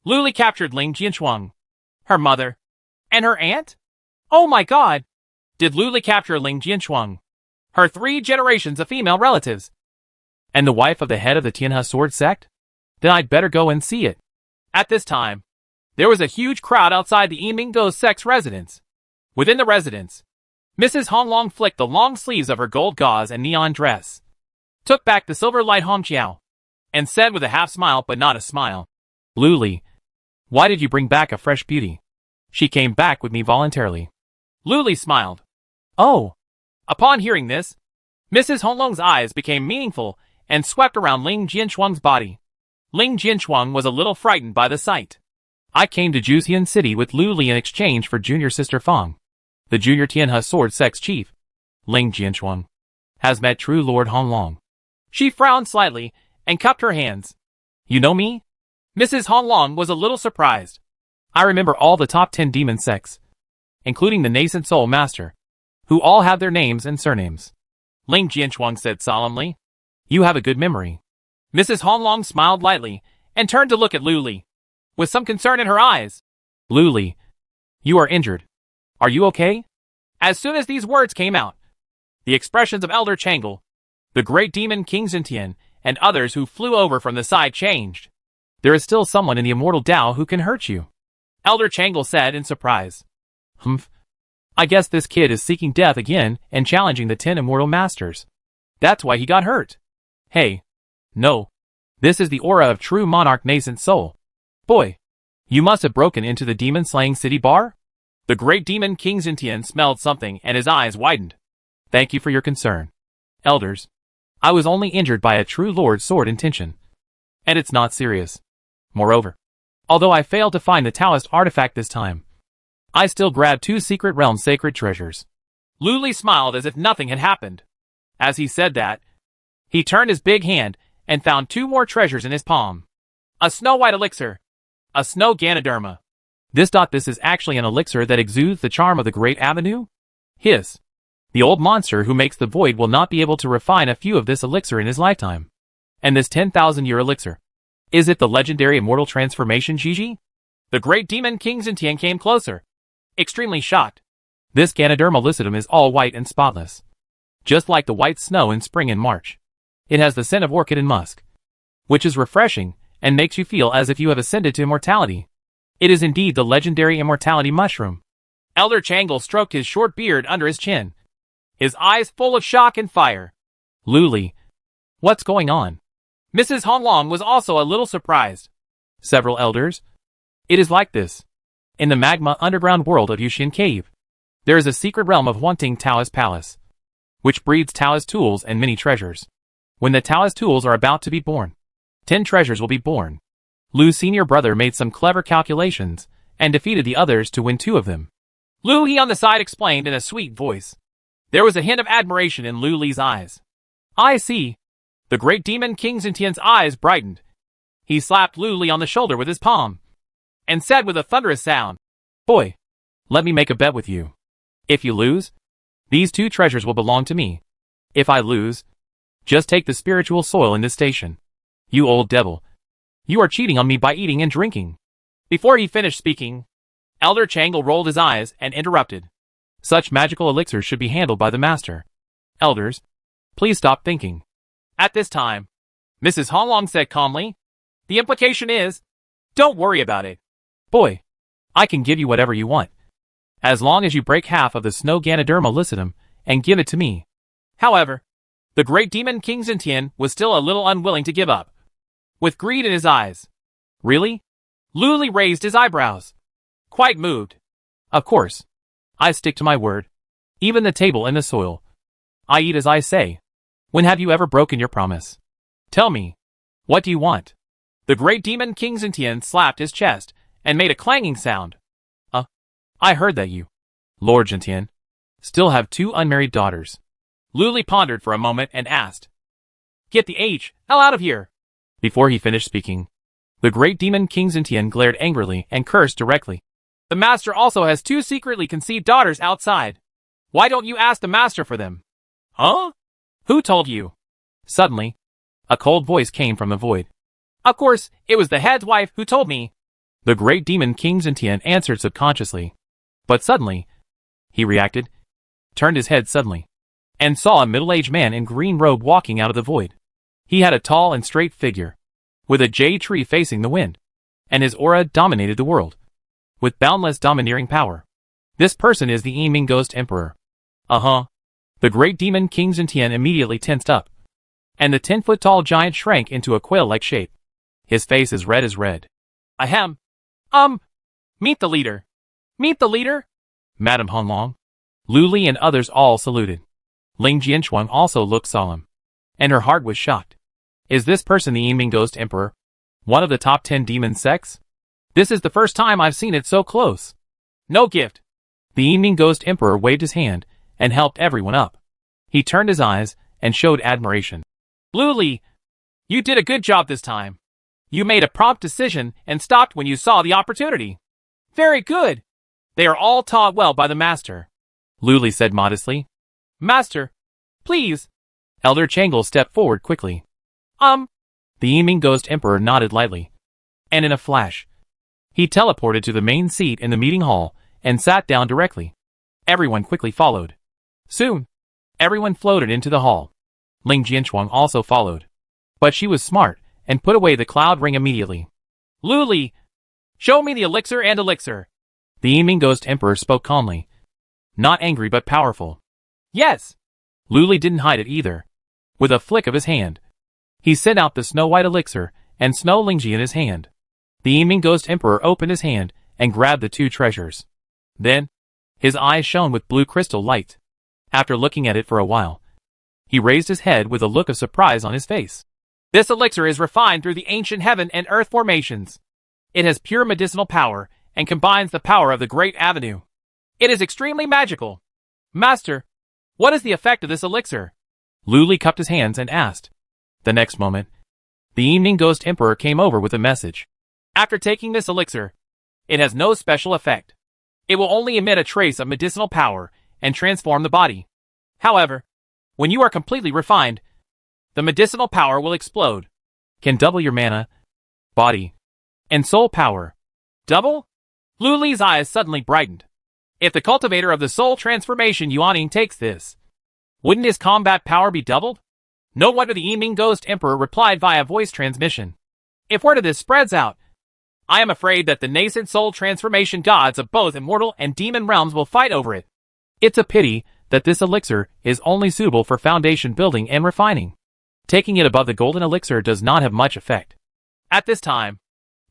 Luli captured Ling Jianchuang, her mother, and her aunt? Oh my god! Did Luli capture Ling Jianchuang, her 3 generations of female relatives, and the wife of the head of the Tianhe Sword Sect? Then I'd better go and see it. At this time, there was a huge crowd outside the Emingo sect's residence. Within the residence, Mrs. Honglong flicked the long sleeves of her gold gauze and neon dress, took back the silver light Hongqiao, and said with a half smile but not a smile, Luli, why did you bring back a fresh beauty? She came back with me voluntarily. Luli smiled. Oh! Upon hearing this, Mrs. Honglong's eyes became meaningful and swept around Ling Jianchuang's body. Ling Jianchuang was a little frightened by the sight. I came to Juxian City with Luli in exchange for junior sister Fang. The junior Tianhe Sword Sect's chief, Ling Jianchuang, has met true Lord Honglong. She frowned slightly and cupped her hands. You know me? Mrs. Honglong was a little surprised. I remember all the top 10 demon sects, including the nascent soul master, who all have their names and surnames. Ling Jianchuang said solemnly. You have a good memory. Mrs. Honglong smiled lightly and turned to look at Luli, with some concern in her eyes. Luli, you are injured. Are you okay? As soon as these words came out, the expressions of Elder Changle, the great demon King Xintian, and others who flew over from the side changed. There is still someone in the immortal Tao who can hurt you, Elder Changle said in surprise. Humph. I guess this kid is seeking death again and challenging the 10 immortal masters. That's why he got hurt. Hey. No. This is the aura of true monarch nascent soul. Boy. You must have broken into the demon-slaying city bar? The great demon King Xintian smelled something and his eyes widened. Thank you for your concern. Elders. I was only injured by a true lord's sword intention. And it's not serious. Moreover, although I failed to find the Taoist artifact this time, I still grabbed 2 secret realm sacred treasures. Luli smiled as if nothing had happened. As he said that, he turned his big hand and found 2 more treasures in his palm. A snow-white elixir. A snow Ganoderma. This is actually an elixir that exudes the charm of the Great Avenue? Hiss. The old monster who makes the void will not be able to refine a few of this elixir in his lifetime. And this 10,000-year elixir. Is it the legendary immortal transformation Gigi? The great demon King Xintian came closer, extremely shocked. This Ganoderma lucidum is all white and spotless, just like the white snow in spring and March. It has the scent of orchid and musk, which is refreshing and makes you feel as if you have ascended to immortality. It is indeed the legendary immortality mushroom. Elder Changle stroked his short beard under his chin, his eyes full of shock and fire. Luli, what's going on? Mrs. Honglong was also a little surprised. Several elders. It is like this. In the magma underground world of Yushin Cave, there is a secret realm of wanting Taoist Palace, which breeds Taoist tools and many treasures. When the Taoist tools are about to be born, 10 treasures will be born. Lu's senior brother made some clever calculations and defeated the others to win 2 of them. Lu Li on the side explained in a sweet voice. There was a hint of admiration in Lu Li's eyes. I see. The great demon King Xintian's eyes brightened. He slapped Lu Li on the shoulder with his palm and said with a thunderous sound, Boy, let me make a bet with you. If you lose, these 2 treasures will belong to me. If I lose, just take the spiritual soil in this station. You old devil. You are cheating on me by eating and drinking. Before he finished speaking, Elder Changle rolled his eyes and interrupted. Such magical elixirs should be handled by the master. Elders, please stop thinking. At this time, Mrs. Honglong said calmly, the implication is, don't worry about it. Boy, I can give you whatever you want, as long as you break half of the snow Ganoderma lucidum and give it to me. However, the great demon King Xintian was still a little unwilling to give up. With greed in his eyes. Really? Lu Li raised his eyebrows, quite moved. Of course. I stick to my word. Even the table and the soil. I eat as I say. When have you ever broken your promise? Tell me, what do you want? The great demon King Xintian slapped his chest and made a clanging sound. I heard that you, Lord Xintian, still have 2 unmarried daughters. Lu Li pondered for a moment and asked, Get the hell out of here. Before he finished speaking, the great demon King Xintian glared angrily and cursed directly. The master also has 2 secretly conceived daughters outside. Why don't you ask the master for them? Huh? Who told you? Suddenly, a cold voice came from the void. Of course, it was the head's wife who told me. The great demon King Xintian answered subconsciously. But suddenly, he reacted, turned his head suddenly, and saw a middle-aged man in green robe walking out of the void. He had a tall and straight figure, with a jade tree facing the wind, and his aura dominated the world, with boundless domineering power. This person is the Yiming Ghost Emperor. The great demon King Xintian immediately tensed up, and the 10-foot-tall giant shrank into a quail-like shape. His face as red. Ahem. Meet the leader. Meet the leader? Madame Honglong, Lu Li and others all saluted. Ling Jianchuang also looked solemn, and her heart was shocked. Is this person the Yiming Ghost Emperor? One of the top 10 demon sects? This is the first time I've seen it so close. No gift. The Yiming Ghost Emperor waved his hand and helped everyone up. He turned his eyes and showed admiration. Lu Li, you did a good job this time. You made a prompt decision and stopped when you saw the opportunity. Very good. They are all taught well by the master. Lu Li said modestly. Master, please. Elder Changle stepped forward quickly. The Yiming Ghost Emperor nodded lightly, and in a flash, he teleported to the main seat in the meeting hall and sat down directly. Everyone quickly followed. Soon, everyone floated into the hall. Ling Jianchuang also followed, but she was smart and put away the cloud ring immediately. Lu Li, show me the elixir and elixir. The Yiming Ghost Emperor spoke calmly, not angry but powerful. Yes. Lu Li didn't hide it either. With a flick of his hand, he sent out the snow-white elixir and Snow Lingji in his hand. The Yiming Ghost Emperor opened his hand and grabbed the 2 treasures. Then, his eyes shone with blue crystal light. After looking at it for a while, he raised his head with a look of surprise on his face. This elixir is refined through the ancient heaven and earth formations. It has pure medicinal power and combines the power of the Great Avenue. It is extremely magical. Master, what is the effect of this elixir? Lu Li cupped his hands and asked. The next moment, the Yiming Ghost Emperor came over with a message. After taking this elixir, it has no special effect. It will only emit a trace of medicinal power and transform the body. However, when you are completely refined, the medicinal power will explode. Can double your mana, body, and soul power. Double? Lu Li's eyes suddenly brightened. If the cultivator of the soul transformation Yuaning takes this, wouldn't his combat power be doubled? No wonder the Yiming Ghost Emperor replied via voice transmission. If word of this spreads out, I am afraid that the nascent soul transformation gods of both immortal and demon realms will fight over it. It's a pity that this elixir is only suitable for foundation building and refining. Taking it above the golden elixir does not have much effect. At this time,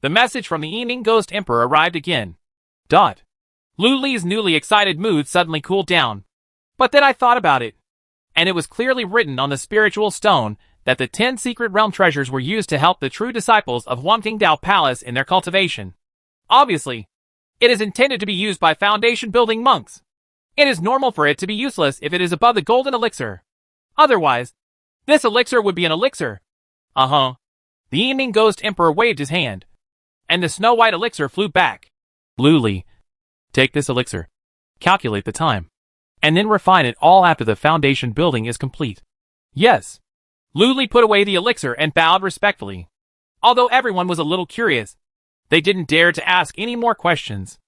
the message from the Yiming Ghost Emperor arrived again. Lu Li's newly excited mood suddenly cooled down. But then I thought about it. And it was clearly written on the spiritual stone that the 10 secret realm treasures were used to help the true disciples of Huangtingdao Palace in their cultivation. Obviously, it is intended to be used by foundation-building monks. It is normal for it to be useless if it is above the golden elixir. Otherwise, this elixir would be an elixir. The Evening Ghost Emperor waved his hand, and the snow-white elixir flew back. Lu Li, take this elixir. Calculate the time, and then refine it all after the foundation building is complete. Yes. Lu Li put away the elixir and bowed respectfully. Although everyone was a little curious, they didn't dare to ask any more questions.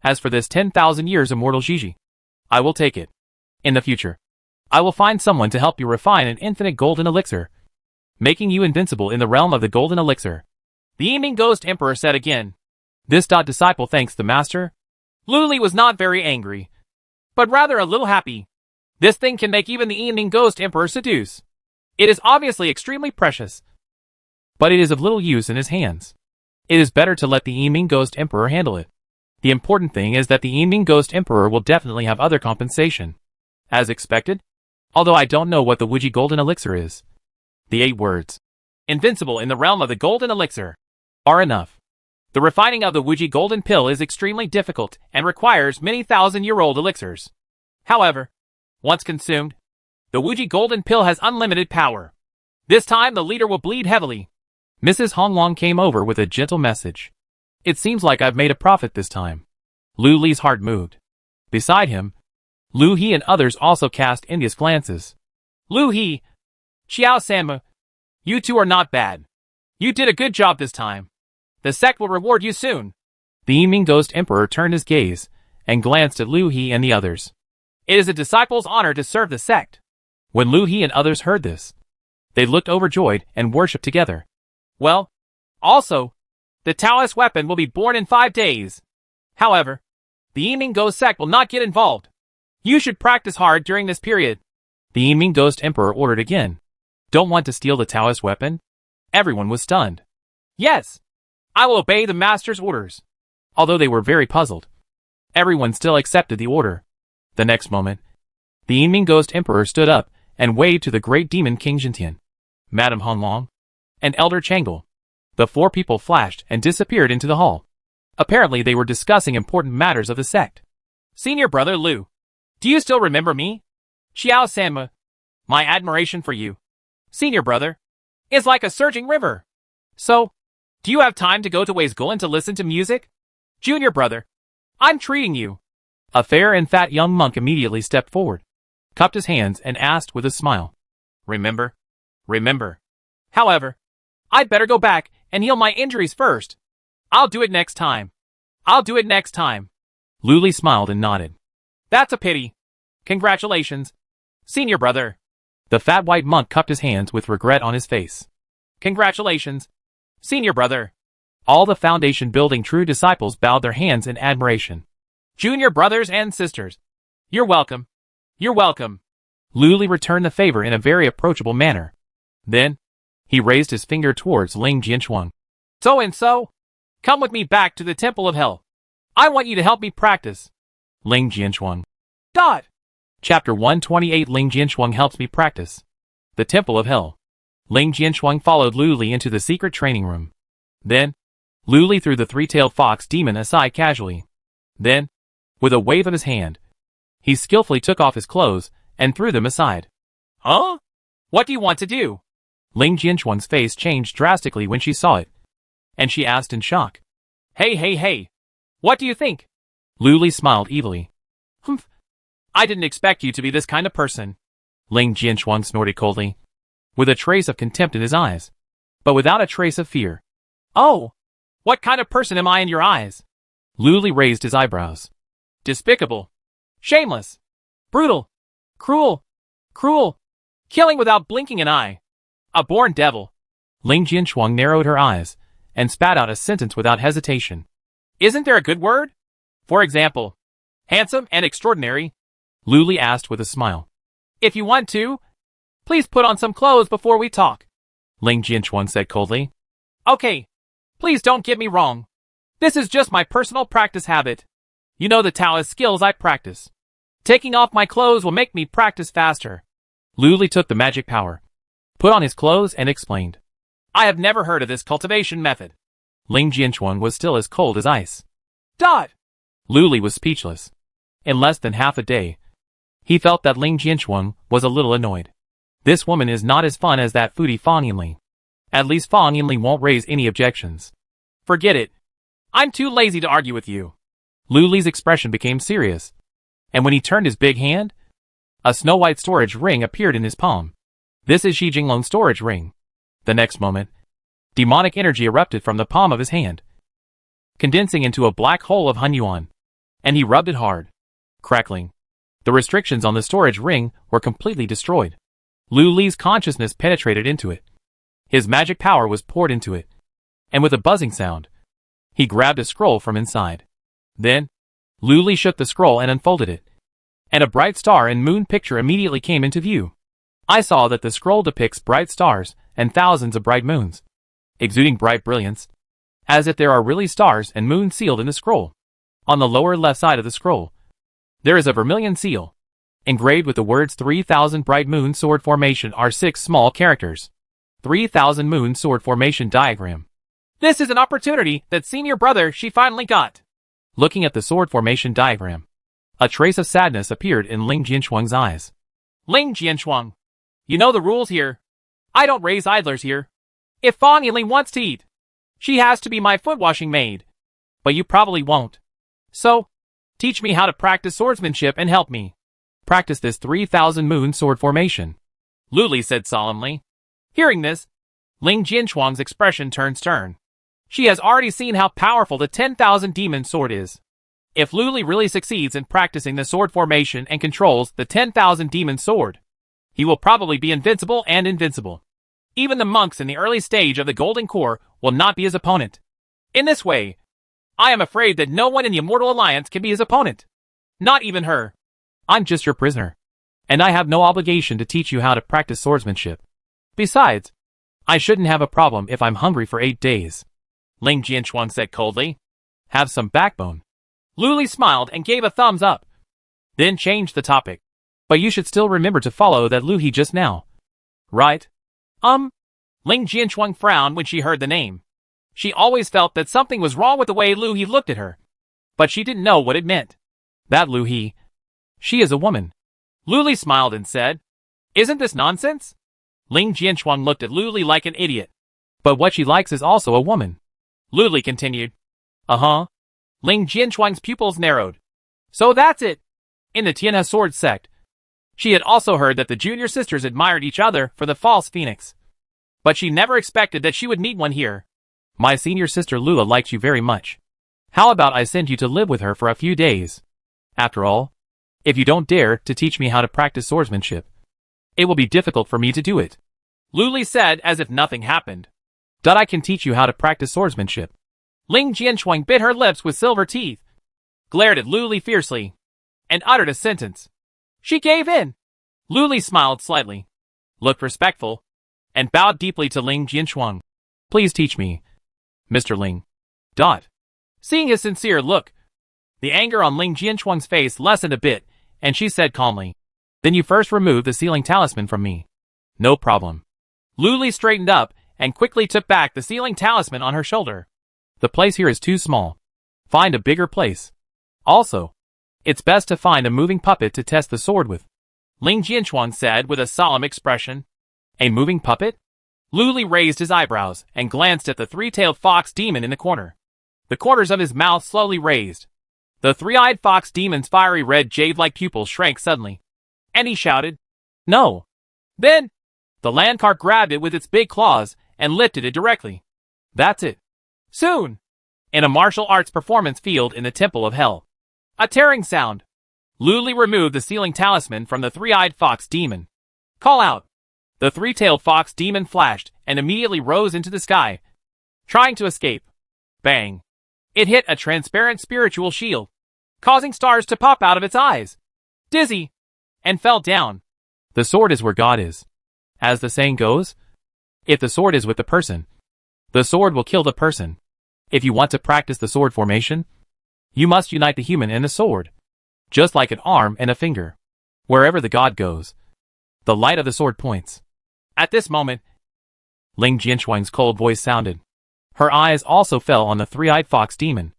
As for this 10,000 years immortal Gigi, I will take it. In the future, I will find someone to help you refine an infinite golden elixir, making you invincible in the realm of the golden elixir. The Evening Ghost Emperor said again. This disciple thanks the master. Lu Li was not very angry, but rather a little happy. This thing can make even the Evening Ghost Emperor seduce. It is obviously extremely precious, but it is of little use in his hands. It is better to let the Evening Ghost Emperor handle it. The important thing is that the Evening Ghost Emperor will definitely have other compensation. As expected, although I don't know what the Wuji Golden Elixir is. The 8 words, invincible in the realm of the Golden Elixir, are enough. The refining of the Wuji Golden Pill is extremely difficult and requires many thousand-year-old elixirs. However, once consumed, the Wuji Golden Pill has unlimited power. This time the leader will bleed heavily. Mrs. Honglong came over with a gentle message. It seems like I've made a profit this time. Lu Li's heart moved. Beside him, Lu He and others also cast envious glances. Lu He, Xiao Sanma, you two are not bad. You did a good job this time. The sect will reward you soon. The Evening Ghost Emperor turned his gaze and glanced at Lu He and the others. It is a disciple's honor to serve the sect. When Lu He and others heard this, they looked overjoyed and worshipped together. Well, also, the Taoist weapon will be born in 5 days. However, the Evening Ghost sect will not get involved. You should practice hard during this period. The Evening Ghost Emperor ordered again. Don't want to steal the Taoist weapon? Everyone was stunned. Yes, I will obey the master's orders. Although they were very puzzled, everyone still accepted the order. The next moment, the Evening Ghost Emperor stood up and waved to the great demon King Jintian, Madame Honglong, and Elder Changle. The 4 people flashed and disappeared into the hall. Apparently they were discussing important matters of the sect. Senior brother Lu, do you still remember me? Xiao Sanma, my admiration for you, senior brother, is like a surging river. So, do you have time to go to Weisgulan to listen to music? Junior brother, I'm treating you. A fair and fat young monk immediately stepped forward, cupped his hands and asked with a smile. Remember? However, I'd better go back and heal my injuries first. I'll do it next time. Lu Li smiled and nodded. That's a pity. Congratulations, senior brother. The fat white monk cupped his hands with regret on his face. Congratulations, senior brother. All the foundation building true disciples bowed their hands in admiration. Junior brothers and sisters, you're welcome. Lu Li returned the favor in a very approachable manner. Then, he raised his finger towards Ling Jianchuang. So and so, come with me back to the Temple of Hell. I want you to help me practice. Ling Jianchuang. Chapter 128 Ling Jianchuang helps me practice. The Temple of Hell. Ling Jianchuang followed Lu Li into the secret training room. Then, Lu Li threw the 3-tailed fox demon aside casually. Then, with a wave of his hand, he skillfully took off his clothes and threw them aside. Huh? What do you want to do? Ling Jianchuang's face changed drastically when she saw it, and she asked in shock. Hey. What do you think? Lu Li smiled evilly. Humph. I didn't expect you to be this kind of person. Ling Jianchuang snorted coldly, with a trace of contempt in his eyes, but without a trace of fear. Oh, what kind of person am I in your eyes? Lu Li raised his eyebrows. Despicable. Shameless. Brutal. Cruel. Killing without blinking an eye. A born devil. Ling Jianchuang narrowed her eyes and spat out a sentence without hesitation. Isn't there a good word? For example, handsome and extraordinary? Lu Li asked with a smile. If you want to, please put on some clothes before we talk. Ling Jianchuang said coldly. Okay, please don't get me wrong. This is just my personal practice habit. You know the Taoist skills I practice. Taking off my clothes will make me practice faster. Lu Li took the magic power, put on his clothes and explained. I have never heard of this cultivation method. Ling Jianchuan was still as cold as ice. Dot! Lu Li was speechless. In less than half a day, he felt that Ling Jianchuan was a little annoyed. This woman is not as fun as that foodie Fan Yinli. At least Fan Yinli won't raise any objections. Forget it. I'm too lazy to argue with you. Lu Li's expression became serious, and when he turned his big hand, a snow-white storage ring appeared in his palm. This is Shi Jinglong's storage ring. The next moment, demonic energy erupted from the palm of his hand, condensing into a black hole of Hunyuan, and he rubbed it hard. Crackling. The restrictions on the storage ring were completely destroyed. Lu Li's consciousness penetrated into it. His magic power was poured into it, and with a buzzing sound, he grabbed a scroll from inside. Then, Lu Li shook the scroll and unfolded it, and a bright star and moon picture immediately came into view. I saw that the scroll depicts bright stars and thousands of bright moons, exuding bright brilliance, as if there are really stars and moons sealed in the scroll. On the lower left side of the scroll, there is a vermilion seal. Engraved with the words 3000 bright moon sword formation are 6 small characters. 3000 moon sword formation diagram. This is an opportunity that senior brother she finally got. Looking at the sword formation diagram, a trace of sadness appeared in Ling Jianchuang's eyes. Ling Jianchuang, you know the rules here. I don't raise idlers here. If Fan Yinli wants to eat, she has to be my foot washing maid. But you probably won't. So, teach me how to practice swordsmanship and help me practice this 3000 moon sword formation, Lu Li said solemnly. Hearing this, Ling Jianchuang's expression turned stern. She has already seen how powerful the 10,000 demon sword is. If Lu Li really succeeds in practicing the sword formation and controls the 10,000 demon sword, he will probably be invincible and invincible. Even the monks in the early stage of the Golden Core will not be his opponent. In this way, I am afraid that no one in the Immortal Alliance can be his opponent. Not even her. I'm just your prisoner, and I have no obligation to teach you how to practice swordsmanship. Besides, I shouldn't have a problem if I'm hungry for 8 days, Ling Jianchuang said coldly. Have some backbone. Lu Li smiled and gave a thumbs up, then changed the topic. But you should still remember to follow that Lu He just now. Right? Ling Jianchuang frowned when she heard the name. She always felt that something was wrong with the way Lu He looked at her, but she didn't know what it meant. That Lu He. She is a woman. Lu Li smiled and said, Isn't this nonsense? Ling Jianchuang looked at Lu Li like an idiot. But what she likes is also a woman, Lu Li continued. Uh-huh. Ling Jianchuang's pupils narrowed. So that's it. In the Tianhe Sword Sect, she had also heard that the junior sisters admired each other for the false phoenix. But she never expected that she would meet one here. My senior sister Lua likes you very much. How about I send you to live with her for a few days? After all, if you don't dare to teach me how to practice swordsmanship, it will be difficult for me to do it, Lu Li said as if nothing happened. That I can teach you how to practice swordsmanship. Ling Jianchuang bit her lips with silver teeth, glared at Lu Li fiercely, and uttered a sentence. She gave in. Lu Li smiled slightly, looked respectful, and bowed deeply to Ling Jianchuang. Please teach me, Mr. Ling. Seeing his sincere look, the anger on Ling Jianchuang's face lessened a bit, and she said calmly, Then you first remove the sealing talisman from me. No problem. Lu Li straightened up and quickly took back the sealing talisman on her shoulder. The place here is too small. Find a bigger place. Also, it's best to find a moving puppet to test the sword with, Ling Jianchuang said with a solemn expression. A moving puppet? Lu Li raised his eyebrows and glanced at the three-tailed fox demon in the corner. The corners of his mouth slowly raised. The three-eyed fox demon's fiery red jade-like pupils shrank suddenly, and he shouted, No! Then, the land cart grabbed it with its big claws and lifted it directly. That's it. Soon, in a martial arts performance field in the Temple of Hell, a tearing sound. Lu Li removed the sealing talisman from the three-eyed fox demon. Call out. The three-tailed fox demon flashed and immediately rose into the sky, trying to escape. Bang! It hit a transparent spiritual shield, causing stars to pop out of its eyes. Dizzy, and fell down. The sword is where God is. As the saying goes, if the sword is with the person, the sword will kill the person. If you want to practice the sword formation, You must unite the human and the sword. Just like an arm and a finger. Wherever the god goes, the light of the sword points. At this moment, Ling Jinshuang's cold voice sounded. Her eyes also fell on the three-eyed fox demon.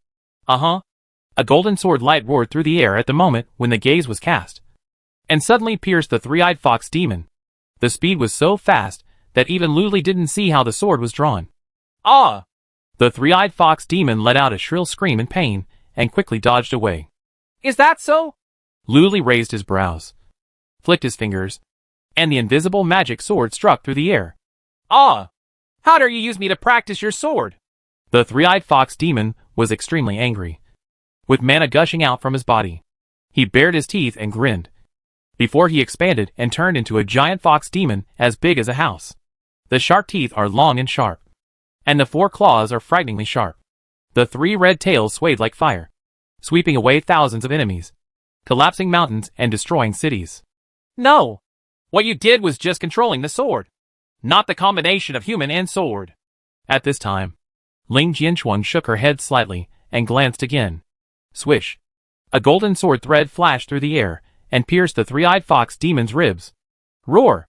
Uh-huh. A golden sword light roared through the air at the moment when the gaze was cast, and suddenly pierced the three-eyed fox demon. The speed was so fast that even Luli didn't see how the sword was drawn. Ah! The three-eyed fox demon let out a shrill scream in pain and quickly dodged away. Is that so? Luli raised his brows, flicked his fingers, and the invisible magic sword struck through the air. Ah! How dare you use me to practice your sword? The three-eyed fox demon was extremely angry. With mana gushing out from his body, he bared his teeth and grinned, before he expanded and turned into a giant fox demon as big as a house. The sharp teeth are long and sharp, and the 4 claws are frighteningly sharp. The 3 red tails swayed like fire, sweeping away thousands of enemies, collapsing mountains and destroying cities. No! What you did was just controlling the sword, not the combination of human and sword. At this time, Ling Jinshuang shook her head slightly and glanced again. Swish! A golden sword thread flashed through the air and pierced the three-eyed fox demon's ribs. Roar!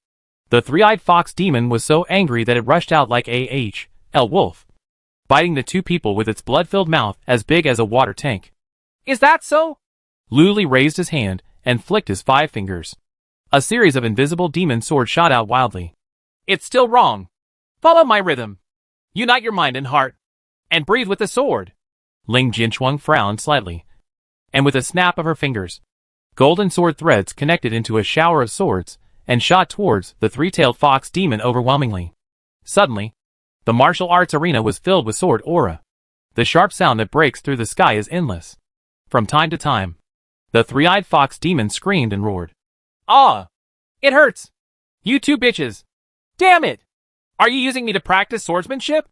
The three-eyed fox demon was so angry that it rushed out like a wolf, biting the 2 people with its blood-filled mouth as big as a water tank. Is that so? Luli raised his hand and flicked his 5 fingers. A series of invisible demon swords shot out wildly. It's still wrong. Follow my rhythm. Unite your mind and heart, and breathe with the sword. Ling Jinshuang frowned slightly, and with a snap of her fingers, golden sword threads connected into a shower of swords and shot towards the 3-tailed fox demon overwhelmingly. Suddenly, the martial arts arena was filled with sword aura. The sharp sound that breaks through the sky is endless. From time to time, the 3-eyed fox demon screamed and roared. Ah! It hurts! You 2 bitches! Damn it! Are you using me to practice swordsmanship?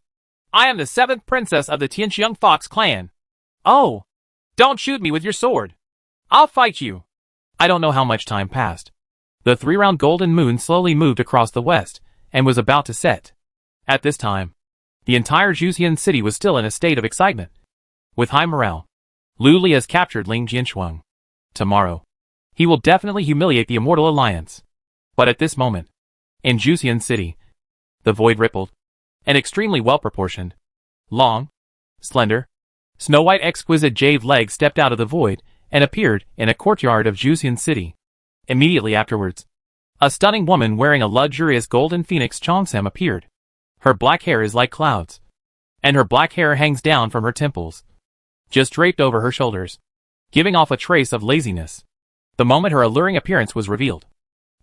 I am the 7th princess of the Tianxiang Fox clan. Oh! Don't shoot me with your sword. I'll fight you. I don't know how much time passed. The 3-round golden moon slowly moved across the west and was about to set. At this time, the entire Juxian city was still in a state of excitement. With high morale, Luli has captured Ling Jinshuang. Tomorrow, he will definitely humiliate the Immortal Alliance. But at this moment, in Juxian city, the void rippled. An extremely well-proportioned, long, slender, snow-white exquisite jade leg stepped out of the void and appeared in a courtyard of Juxian city. Immediately afterwards, a stunning woman wearing a luxurious golden phoenix cheongsam appeared. Her black hair is like clouds, and her black hair hangs down from her temples, just draped over her shoulders, giving off a trace of laziness. The moment her alluring appearance was revealed,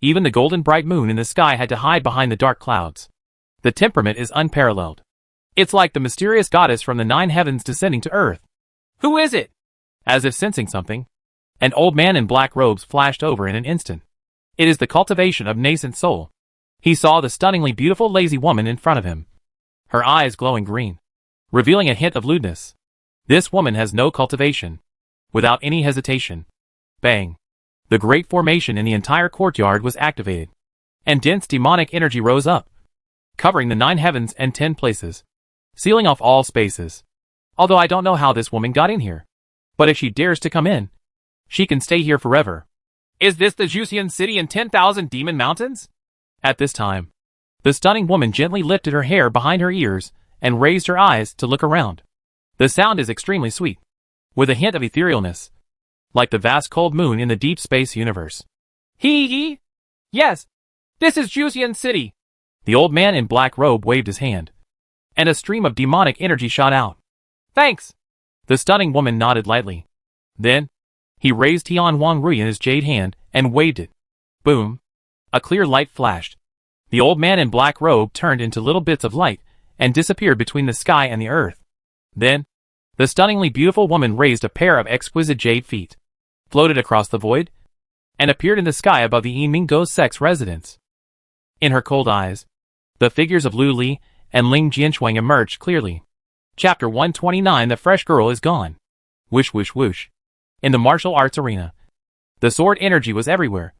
even the golden bright moon in the sky had to hide behind the dark clouds. The temperament is unparalleled. It's like the mysterious goddess from the 9 heavens descending to earth. Who is it? As if sensing something, an old man in black robes flashed over in an instant. It is the cultivation of nascent soul. He saw the stunningly beautiful lazy woman in front of him, her eyes glowing green, revealing a hint of lewdness. This woman has no cultivation. Without any hesitation, bang! The great formation in the entire courtyard was activated, and dense demonic energy rose up, covering the 9 heavens and 10 places, sealing off all spaces. Although I don't know how this woman got in here, but if she dares to come in, she can stay here forever. Is this the Juxian city in 10,000 demon mountains? At this time, the stunning woman gently lifted her hair behind her ears and raised her eyes to look around. The sound is extremely sweet, with a hint of etherealness, like the vast cold moon in the deep space universe. Hee! Yes, this is Juxian city. The old man in black robe waved his hand, and a stream of demonic energy shot out. Thanks. The stunning woman nodded lightly. Then, he raised Tian Wang Rui in his jade hand and waved it. Boom! A clear light flashed. The old man in black robe turned into little bits of light and disappeared between the sky and the earth. Then, the stunningly beautiful woman raised a pair of exquisite jade feet, floated across the void, and appeared in the sky above the Yinming Sect's residence. In her cold eyes, the figures of Lu Li and Ling Jinshuang emerged clearly. Chapter 129. The fresh girl is gone. Whoosh whoosh whoosh. In the martial arts arena, the sword energy was everywhere,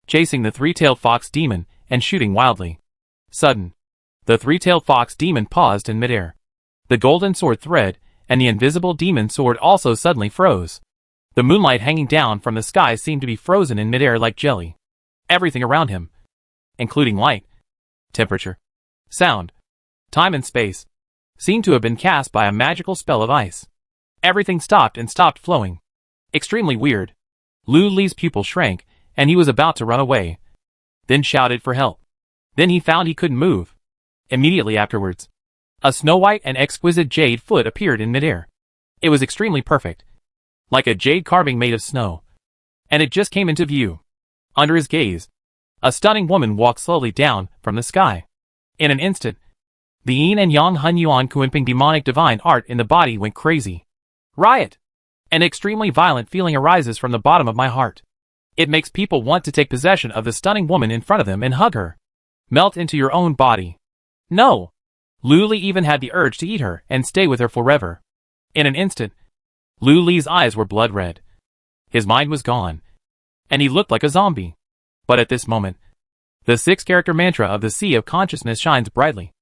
chasing the 3-tailed fox demon and shooting wildly. Sudden, the 3-tailed fox demon paused in midair. The golden sword thread and the invisible demon sword also suddenly froze. The moonlight hanging down from the sky seemed to be frozen in midair like jelly. Everything around him, including light, temperature, sound, time and space, seemed to have been cast by a magical spell of ice. Everything stopped and stopped flowing. Extremely weird. Lu Li's pupil shrank, and he was about to run away. Then shouted for help. Then he found he couldn't move. Immediately afterwards, a snow-white and exquisite jade foot appeared in midair. It was extremely perfect, like a jade carving made of snow. And it just came into view. Under his gaze, a stunning woman walked slowly down from the sky. In an instant, the yin and yang hun yuan kuinping demonic divine art in the body went crazy. Riot! An extremely violent feeling arises from the bottom of my heart. It makes people want to take possession of the stunning woman in front of them and hug her. Melt into your own body. No! Lu Li even had the urge to eat her and stay with her forever. In an instant, Lu Li's eyes were blood red. His mind was gone, and he looked like a zombie. But at this moment, the 6-character mantra of the Sea of Consciousness shines brightly,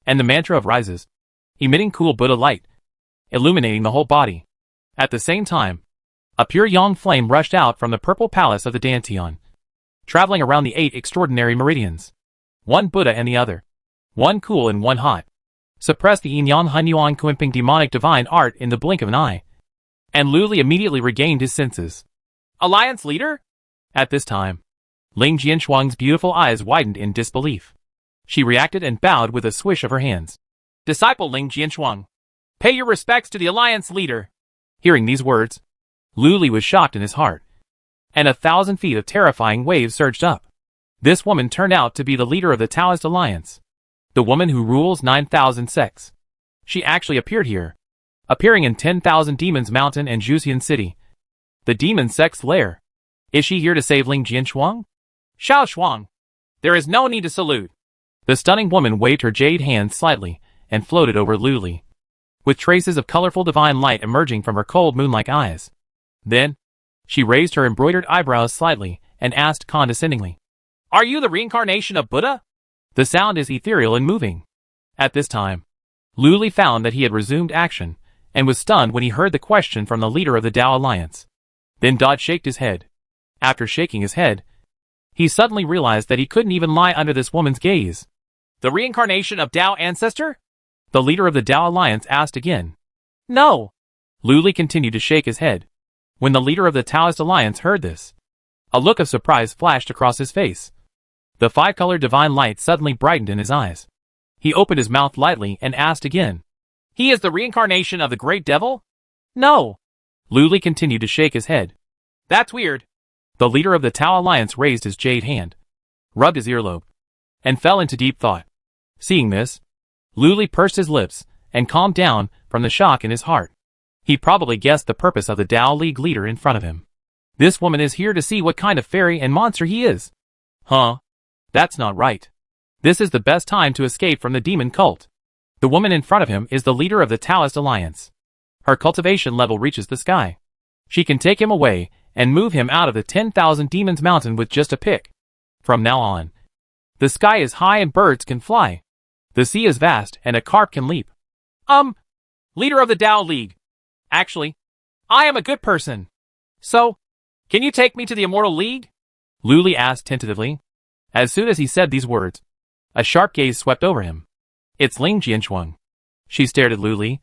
and the mantra of rises, emitting cool Buddha light, illuminating the whole body. At the same time, a pure yang flame rushed out from the purple palace of the Dantian, traveling around the 8 extraordinary meridians. One Buddha and the other, one cool and one hot, suppressed the yin yang hun yuan kuinping demonic divine art in the blink of an eye. And Lu Li immediately regained his senses. Alliance leader? At this time, Ling Jianshuang's beautiful eyes widened in disbelief. She reacted and bowed with a swish of her hands. Disciple Ling Jianshuang, pay your respects to the Alliance leader. Hearing these words, Lu Li was shocked in his heart, and 1,000 feet of terrifying waves surged up. This woman turned out to be the leader of the Taoist Alliance, the woman who rules 9,000 sects. She actually appeared here, appearing in 10,000 Demons Mountain and Juxian City, the demon sect's lair. Is she here to save Ling Jianshuang? Xiao Shuang, there is no need to salute. The stunning woman waved her jade hand slightly and floated over Lu Li, with traces of colorful divine light emerging from her cold moon-like eyes. Then, she raised her embroidered eyebrows slightly and asked condescendingly, Are you the reincarnation of Buddha? The sound is ethereal and moving. At this time, Lu Li found that he had resumed action and was stunned when he heard the question from the leader of the Tao Alliance. Then Dod shaked his head. After shaking his head, he suddenly realized that he couldn't even lie under this woman's gaze. The reincarnation of Tao ancestor? The leader of the Tao Alliance asked again. No. Lu Li continued to shake his head. When the leader of the Taoist Alliance heard this, a look of surprise flashed across his face. The 5-colored divine light suddenly brightened in his eyes. He opened his mouth lightly and asked again. He is the reincarnation of the great devil? No. Lu Li continued to shake his head. That's weird. The leader of the Tao Alliance raised his jade hand, rubbed his earlobe, and fell into deep thought. Seeing this, Lu Li pursed his lips and calmed down from the shock in his heart. He probably guessed the purpose of the Tao League leader in front of him. This woman is here to see what kind of fairy and monster he is. Huh? That's not right. This is the best time to escape from the demon cult. The woman in front of him is the leader of the Taoist Alliance. Her cultivation level reaches the sky. She can take him away and move him out of the 10,000 Demons Mountain with just a pick. From now on, the sky is high and birds can fly. The sea is vast and a carp can leap. Leader of the Tao League. Actually, I am a good person. So, can you take me to the Immortal League? Lu Li asked tentatively. As soon as he said these words, a sharp gaze swept over him. It's Ling Jianshuang. She stared at Lu Li,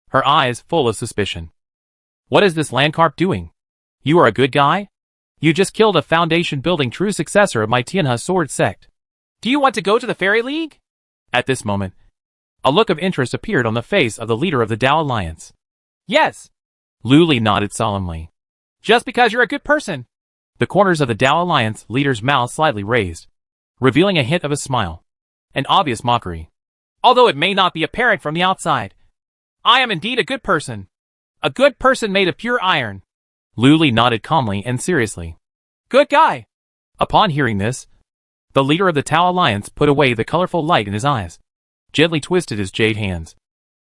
her eyes full of suspicion. What is this land carp doing? You are a good guy? You just killed a foundation-building true successor of my Tianhe sword sect. Do you want to go to the Fairy League? At this moment, a look of interest appeared on the face of the leader of the Tao Alliance. Yes. Lu Li nodded solemnly. Just because you're a good person. The corners of the Tao Alliance leader's mouth slightly raised, revealing a hint of a smile. An obvious mockery. Although it may not be apparent from the outside. I am indeed a good person. A good person made of pure iron. Lu Li nodded calmly and seriously. Good guy. Upon hearing this, the leader of the Tao Alliance put away the colorful light in his eyes, gently twisted his jade hands,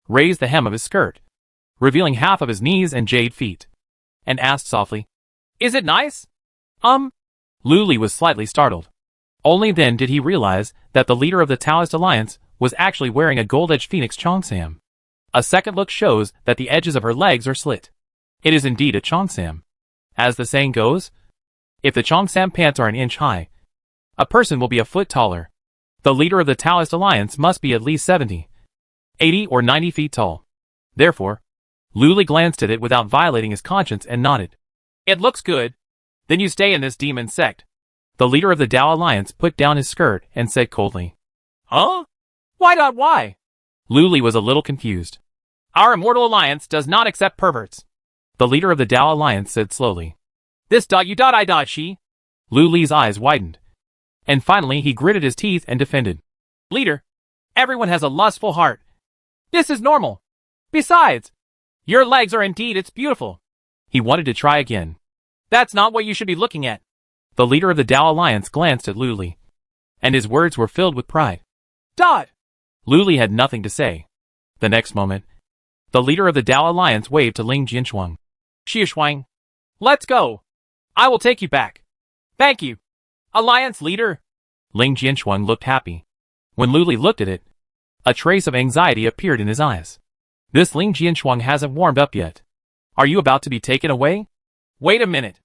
raised the hem of his skirt, revealing half of his knees and jade feet, and asked softly, Is it nice? Lu Li was slightly startled. Only then did he realize that the leader of the Taoist Alliance was actually wearing a gold-edged phoenix cheongsam. A second look shows that the edges of her legs are slit. It is indeed a cheongsam. As the saying goes, if the cheongsam pants are an inch high, a person will be a foot taller. The leader of the Taoist alliance must be at least 70, 80 or 90 feet tall. Therefore, Luli glanced at it without violating his conscience and nodded. It looks good. Then you stay in this demon sect. The leader of the Tao alliance put down his skirt and said coldly. Huh? Why? Luli was a little confused. Our immortal alliance does not accept perverts. The leader of the Tao alliance said slowly. This I she. Luli's eyes widened. And finally he gritted his teeth and defended. Leader, everyone has a lustful heart. This is normal. Besides, your legs are indeed it's beautiful. He wanted to try again. That's not what you should be looking at. The leader of the Tao alliance glanced at Luli. And his words were filled with pride. Luli had nothing to say. The next moment, the leader of the Tao alliance waved to Ling Jinshuang. Xie, let's go. I will take you back. Thank you. Alliance leader. Ling Jinshuang looked happy. When Luli looked at it, a trace of anxiety appeared in his eyes. This Ling Jinshuang hasn't warmed up yet. Are you about to be taken away? Wait a minute.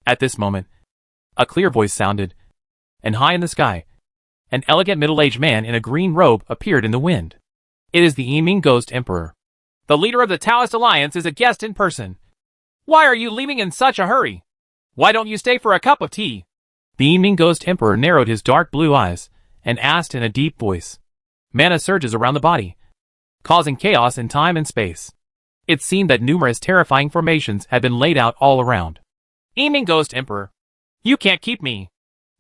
At this moment, a clear voice sounded, and high in the sky, an elegant middle-aged man in a green robe appeared in the wind. It is the Yiming Ghost Emperor. The leader of the Taoist alliance is a guest in person. Why are you leaving in such a hurry? Why don't you stay for a cup of tea? The Yiming Ghost Emperor narrowed his dark blue eyes and asked in a deep voice. Mana surges around the body, causing chaos in time and space. It seemed that numerous terrifying formations had been laid out all around. Yiming Ghost Emperor, you can't keep me.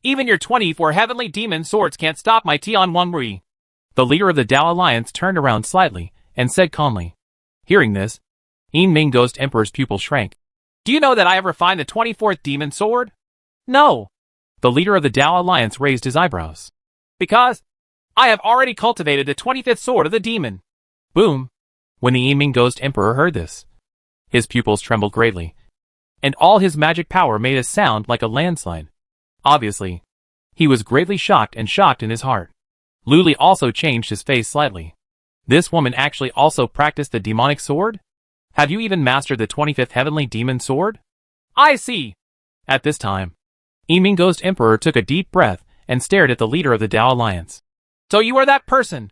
Even your 24 heavenly demon swords can't stop my Tianwanri. The leader of the Tao alliance turned around slightly and said calmly. Hearing this, Yiming Ghost Emperor's pupil shrank. Do you know that I have refined the 24th demon sword? No. The leader of the Tao alliance raised his eyebrows. Because I have already cultivated the 25th sword of the demon. Boom. When the Yiming Ghost Emperor heard this, his pupils trembled greatly, and all his magic power made a sound like a landslide. Obviously, he was greatly shocked in his heart. Luli also changed his face slightly. This woman actually also practiced the demonic sword? Have you even mastered the 25th heavenly demon sword? I see. At this time, Yiming Ghost Emperor took a deep breath and stared at the leader of the Tao alliance. So you are that person?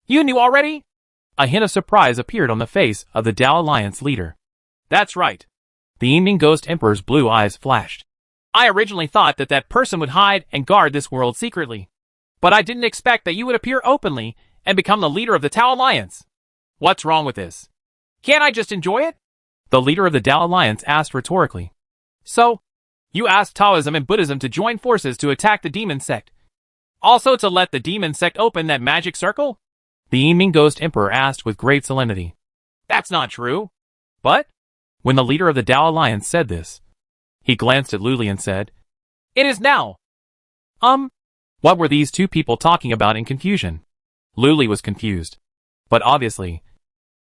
You knew already? A hint of surprise appeared on the face of the Tao alliance leader. That's right. The Yiming Ghost Emperor's blue eyes flashed. I originally thought that that person would hide and guard this world secretly. But I didn't expect that you would appear openly and become the leader of the Tao alliance. What's wrong with this? Can't I just enjoy it? The leader of the Tao alliance asked rhetorically. So, you asked Taoism and Buddhism to join forces to attack the demon sect. Also to let the demon sect open that magic circle? The Yiming Ghost Emperor asked with great solemnity. That's not true. But? When the leader of the Tao alliance said this, he glanced at Luli and said, It is now. What were these two people talking about in confusion? Luli was confused. But obviously,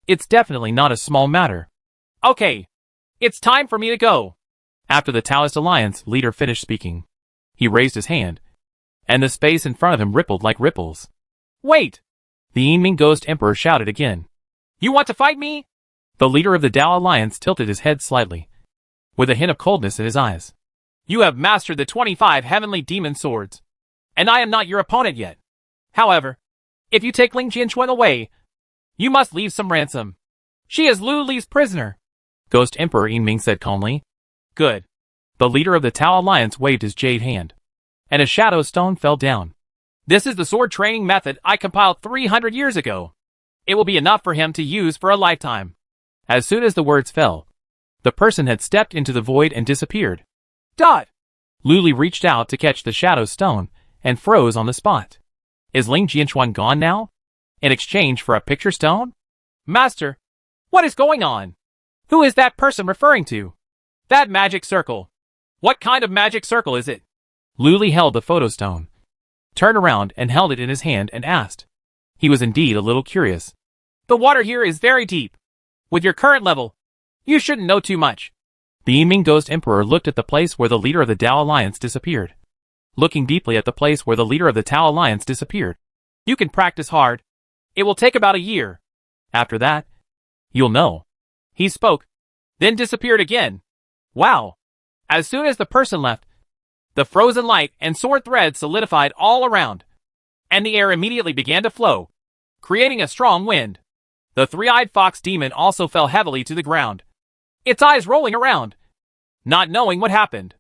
it's definitely not a small matter. Okay. It's time for me to go. After the Taoist alliance leader finished speaking, he raised his hand, and the space in front of him rippled like ripples. Wait! The Yiming Ghost Emperor shouted again. You want to fight me? The leader of the Tao alliance tilted his head slightly, with a hint of coldness in his eyes. You have mastered the 25 heavenly demon swords, and I am not your opponent yet. However, if you take Ling Jinshuan away, you must leave some ransom. She is Lu Li's prisoner. Ghost Emperor Yiming said calmly. Good. The leader of the Tao alliance waved his jade hand, and a shadow stone fell down. This is the sword training method I compiled 300 years ago. It will be enough for him to use for a lifetime. As soon as the words fell, the person had stepped into the void and disappeared. Luli reached out to catch the shadow stone and froze on the spot. Is Ling Jinshuan gone now? In exchange for a picture stone? Master, what is going on? Who is that person referring to? That magic circle. What kind of magic circle is it? Luli held the photo stone, turned around and held it in his hand and asked. He was indeed a little curious. The water here is very deep. With your current level, you shouldn't know too much. The Yiming Ghost Emperor looked at the place where the leader of the Tao alliance disappeared. Looking deeply at the place where the leader of the Tao alliance disappeared. You can practice hard. It will take about a year. After that, You'll know. He spoke, then disappeared again. Wow. As soon as the person left, the frozen light and sword thread solidified all around, and the air immediately began to flow, creating a strong wind. The three-eyed fox demon also fell heavily to the ground, its eyes rolling around, not knowing what happened.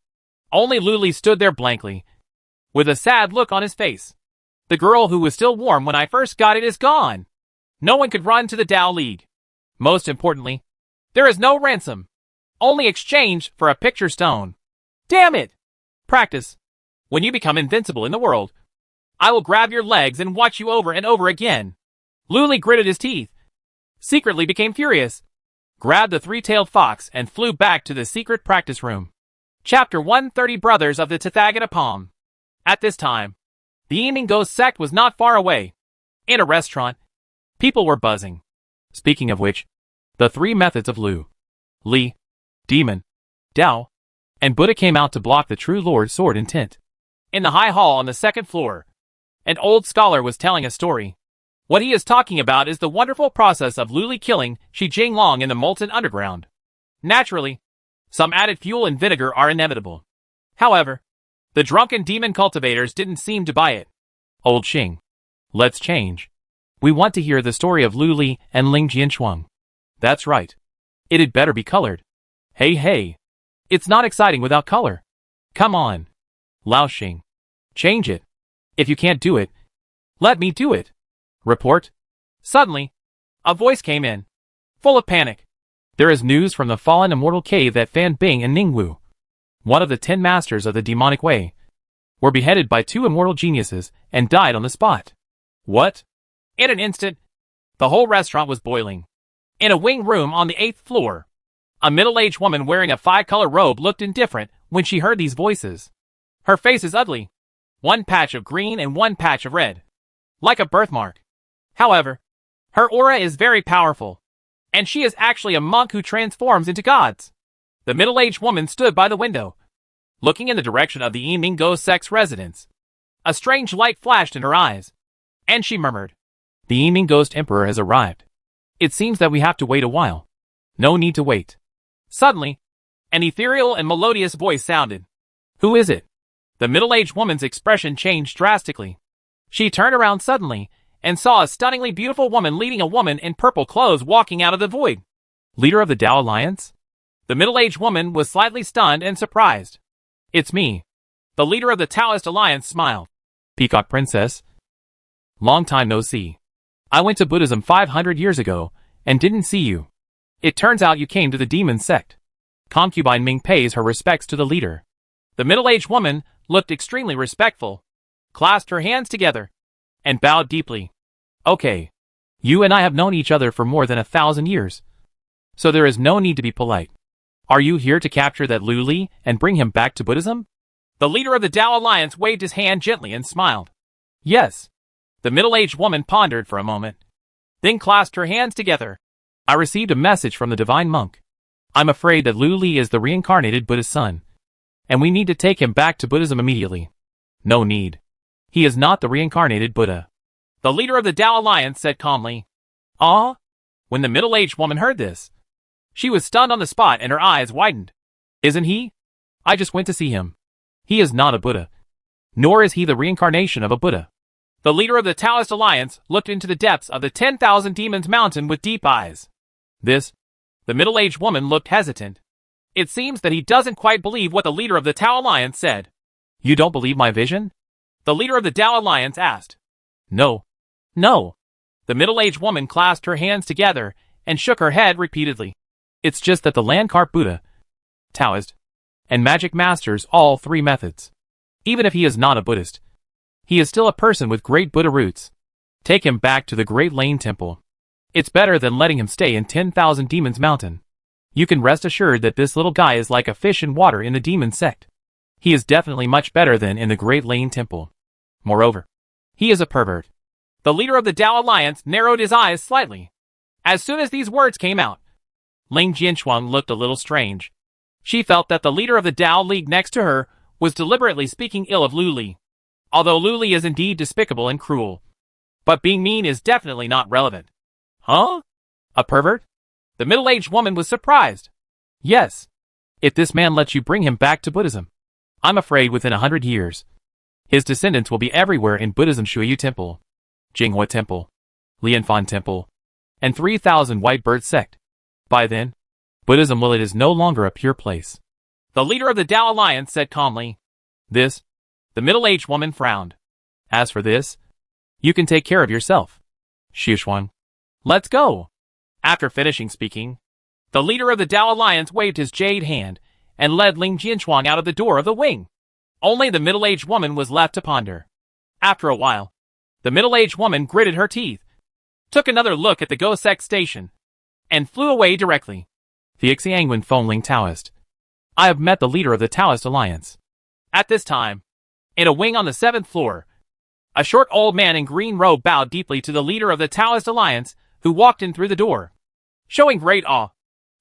Only Luli stood there blankly, with a sad look on his face. The girl who was still warm when I first got it is gone. No one could run to the Tao League. Most importantly, there is no ransom, only exchange for a picture stone. Damn it! Practice. When you become invincible in the world, I will grab your legs and watch you over and over again. Luli gritted his teeth, secretly became furious, grabbed the three-tailed fox and flew back to the secret practice room. Chapter 130 Brothers of the Tathagata Palm. At this time, the Evening Ghost Sect was not far away. In a restaurant, people were buzzing. Speaking of which, the three methods of Li, Demon, Tao, and Buddha came out to block the true Lord's sword intent. In the high hall on the second floor, an old scholar was telling a story. What he is talking about is the wonderful process of Luli killing Shi Jinglong in the molten underground. Naturally, some added fuel and vinegar are inevitable. However, the drunken demon cultivators didn't seem to buy it. Old Xing, let's change. We want to hear the story of Luli and Ling Jianshuang. That's right. It had better be colored. Hey. It's not exciting without color. Come on. Lao Xing. Change it. If you can't do it, let me do it. Report. Suddenly, a voice came in, full of panic. There is news from the fallen immortal cave that Fan Bing and Ningwu, one of the 10 masters of the demonic way, were beheaded by 2 immortal geniuses and died on the spot. What? In an instant, the whole restaurant was boiling. In a wing room on the 8th floor, a middle-aged woman wearing a 5-color robe looked indifferent when she heard these voices. Her face is ugly, one patch of green and one patch of red, like a birthmark. However, her aura is very powerful, and she is actually a monk who transforms into gods. The middle-aged woman stood by the window, looking in the direction of the Evening Ghost Sect's residence. A strange light flashed in her eyes, and she murmured, "The Evening Ghost Emperor has arrived. It seems that we have to wait a while." "No need to wait." Suddenly, an ethereal and melodious voice sounded. "Who is it?" The middle-aged woman's expression changed drastically. She turned around suddenly and saw a stunningly beautiful woman leading a woman in purple clothes walking out of the void. "Leader of the Tao Alliance?" The middle-aged woman was slightly stunned and surprised. "It's me." The leader of the Taoist Alliance smiled. "Peacock Princess. Long time no see. I went to Buddhism 500 years ago and didn't see you. It turns out you came to the demon sect." Concubine Ming pays her respects to the leader. The middle-aged woman looked extremely respectful, clasped her hands together, and bowed deeply. "Okay. You and I have known each other for more than 1,000 years, so there is no need to be polite. Are you here to capture that Luli and bring him back to Buddhism?" The leader of the Tao Alliance waved his hand gently and smiled. "Yes." The middle-aged woman pondered for a moment, then clasped her hands together. "I received a message from the divine monk. I'm afraid that Luli is the reincarnated Buddha's son, and we need to take him back to Buddhism immediately." "No need. He is not the reincarnated Buddha," the leader of the Tao Alliance said calmly. "Ah?" When the middle-aged woman heard this, she was stunned on the spot and her eyes widened. "Isn't he? I just went to see him. He is not a Buddha, nor is he the reincarnation of a Buddha." The leader of the Taoist Alliance looked into the depths of the 10,000 Demons Mountain with deep eyes. The middle-aged woman looked hesitant. It seems that he doesn't quite believe what the leader of the Tao Alliance said. "You don't believe my vision?" the leader of the Tao Alliance asked. No. The middle-aged woman clasped her hands together and shook her head repeatedly. "It's just that the Landcarp Buddha, Taoist, and Magic Masters all 3 methods. Even if he is not a Buddhist, he is still a person with great Buddha roots. Take him back to the Great Lane Temple. It's better than letting him stay in 10,000 Demons Mountain. You can rest assured that this little guy is like a fish in water in the demon sect. He is definitely much better than in the Great Lane Temple. Moreover, he is a pervert." The leader of the Tao Alliance narrowed his eyes slightly. As soon as these words came out, Ling Jianshuang looked a little strange. She felt that the leader of the Tao League next to her was deliberately speaking ill of Luli. Although Luli is indeed despicable and cruel, but being mean is definitely not relevant. Huh? A pervert? The middle-aged woman was surprised. Yes. If this man lets you bring him back to Buddhism, I'm afraid within 100 years, his descendants will be everywhere in Buddhism. Shuyu Temple, Jinghua Temple, Lianfan Temple, and 3,000 White Bird Sect. By then, Buddhism it is no longer a pure place. The leader of the Tao Alliance said calmly. This? The middle-aged woman frowned. As for this, you can take care of yourself. Xushuang. Let's go. After finishing speaking, the leader of the Tao Alliance waved his jade hand and led Ling Jinshuang out of the door of the wing. Only the middle-aged woman was left to ponder. After a while, the middle-aged woman gritted her teeth, took another look at the Go Sect station, and flew away directly. The Xiangwen Fengling Taoist. I have met the leader of the Taoist Alliance. At this time, in a wing on the 7th floor, a short old man in green robe bowed deeply to the leader of the Taoist Alliance, who walked in through the door, showing great awe.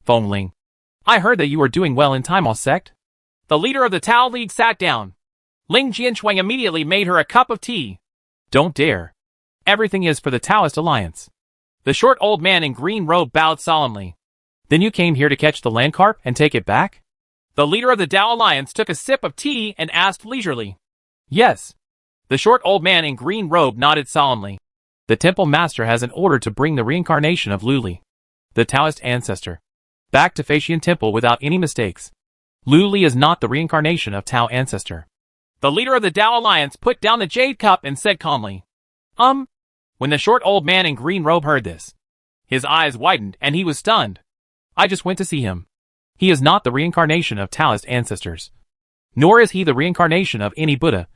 Fengling, I heard that you are doing well in Taimo Sect. The leader of the Tao League sat down. Ling Jinshuang immediately made her a cup of tea. Don't dare. Everything is for the Taoist Alliance. The short old man in green robe bowed solemnly. Then you came here to catch the land carp and take it back? The leader of the Tao Alliance took a sip of tea and asked leisurely. Yes. The short old man in green robe nodded solemnly. The temple master has an order to bring the reincarnation of Luli, the Taoist ancestor, back to Faxian Temple without any mistakes. Luli is not the reincarnation of Tao ancestor. The leader of the Tao Alliance put down the jade cup and said calmly, When the short old man in green robe heard this, his eyes widened and he was stunned. I just went to see him. He is not the reincarnation of Taoist ancestors. Nor is he the reincarnation of any Buddha.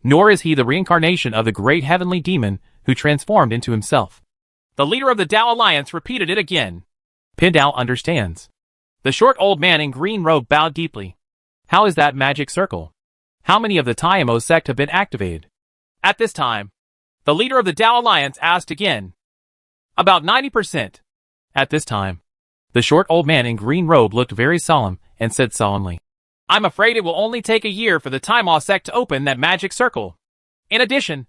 Nor is he the reincarnation of the great heavenly demon who transformed into himself. The leader of the Tao Alliance repeated it again. Pindao understands. The short old man in green robe bowed deeply. How is that magic circle? How many of the Taimo sect have been activated? At this time, the leader of the Tao Alliance asked again. About 90%. At this time, the short old man in green robe looked very solemn and said solemnly, I'm afraid it will only take a year for the Taimo sect to open that magic circle. In addition,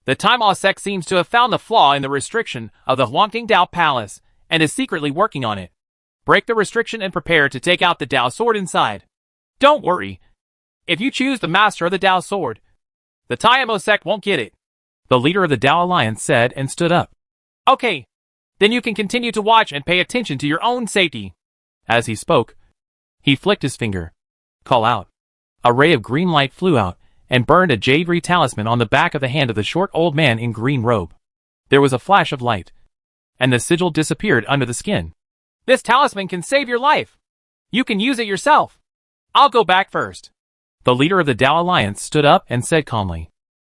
the Taimo sect seems to have found the flaw in the restriction of the Huangting Dao Palace and is secretly working on it. Break the restriction and prepare to take out the Dao sword inside. Don't worry. If you choose the master of the Dao sword, the Taimo sect won't get it. The leader of the Dao Alliance said and stood up. Okay. Then you can continue to watch and pay attention to your own safety. As he spoke, he flicked his finger. Call out. A ray of green light flew out and burned a jade talisman on the back of the hand of the short old man in green robe. There was a flash of light, and the sigil disappeared under the skin. This talisman can save your life. You can use it yourself. I'll go back first. The leader of the Tao Alliance stood up and said calmly.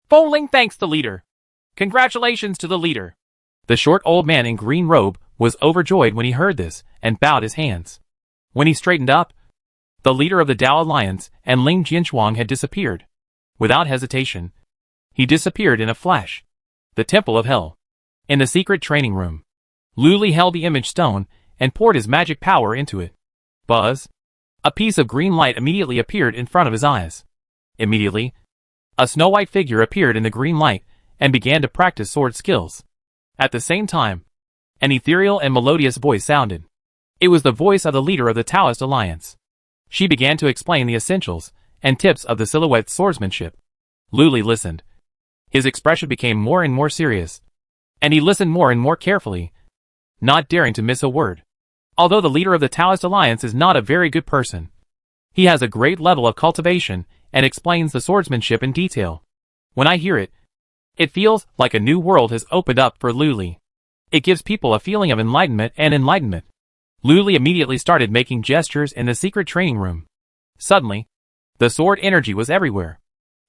Fengling thanks the leader. Congratulations to the leader. The short old man in green robe was overjoyed when he heard this and bowed his hands. When he straightened up, the leader of the Tao Alliance and Ling Jinshuang had disappeared. Without hesitation, he disappeared in a flash. The Temple of Hell. In the secret training room, Luli held the image stone and poured his magic power into it. Buzz! A piece of green light immediately appeared in front of his eyes. Immediately, a snow-white figure appeared in the green light and began to practice sword skills. At the same time, an ethereal and melodious voice sounded. It was the voice of the leader of the Taoist Alliance. She began to explain the essentials and tips of the silhouette swordsmanship. Luli listened. His expression became more and more serious, and he listened more and more carefully, not daring to miss a word. Although the leader of the Taoist Alliance is not a very good person, he has a great level of cultivation and explains the swordsmanship in detail. When I hear it, it feels like a new world has opened up for Luli. It gives people a feeling of enlightenment and enlightenment. Luli immediately started making gestures in the secret training room. Suddenly, the sword energy was everywhere.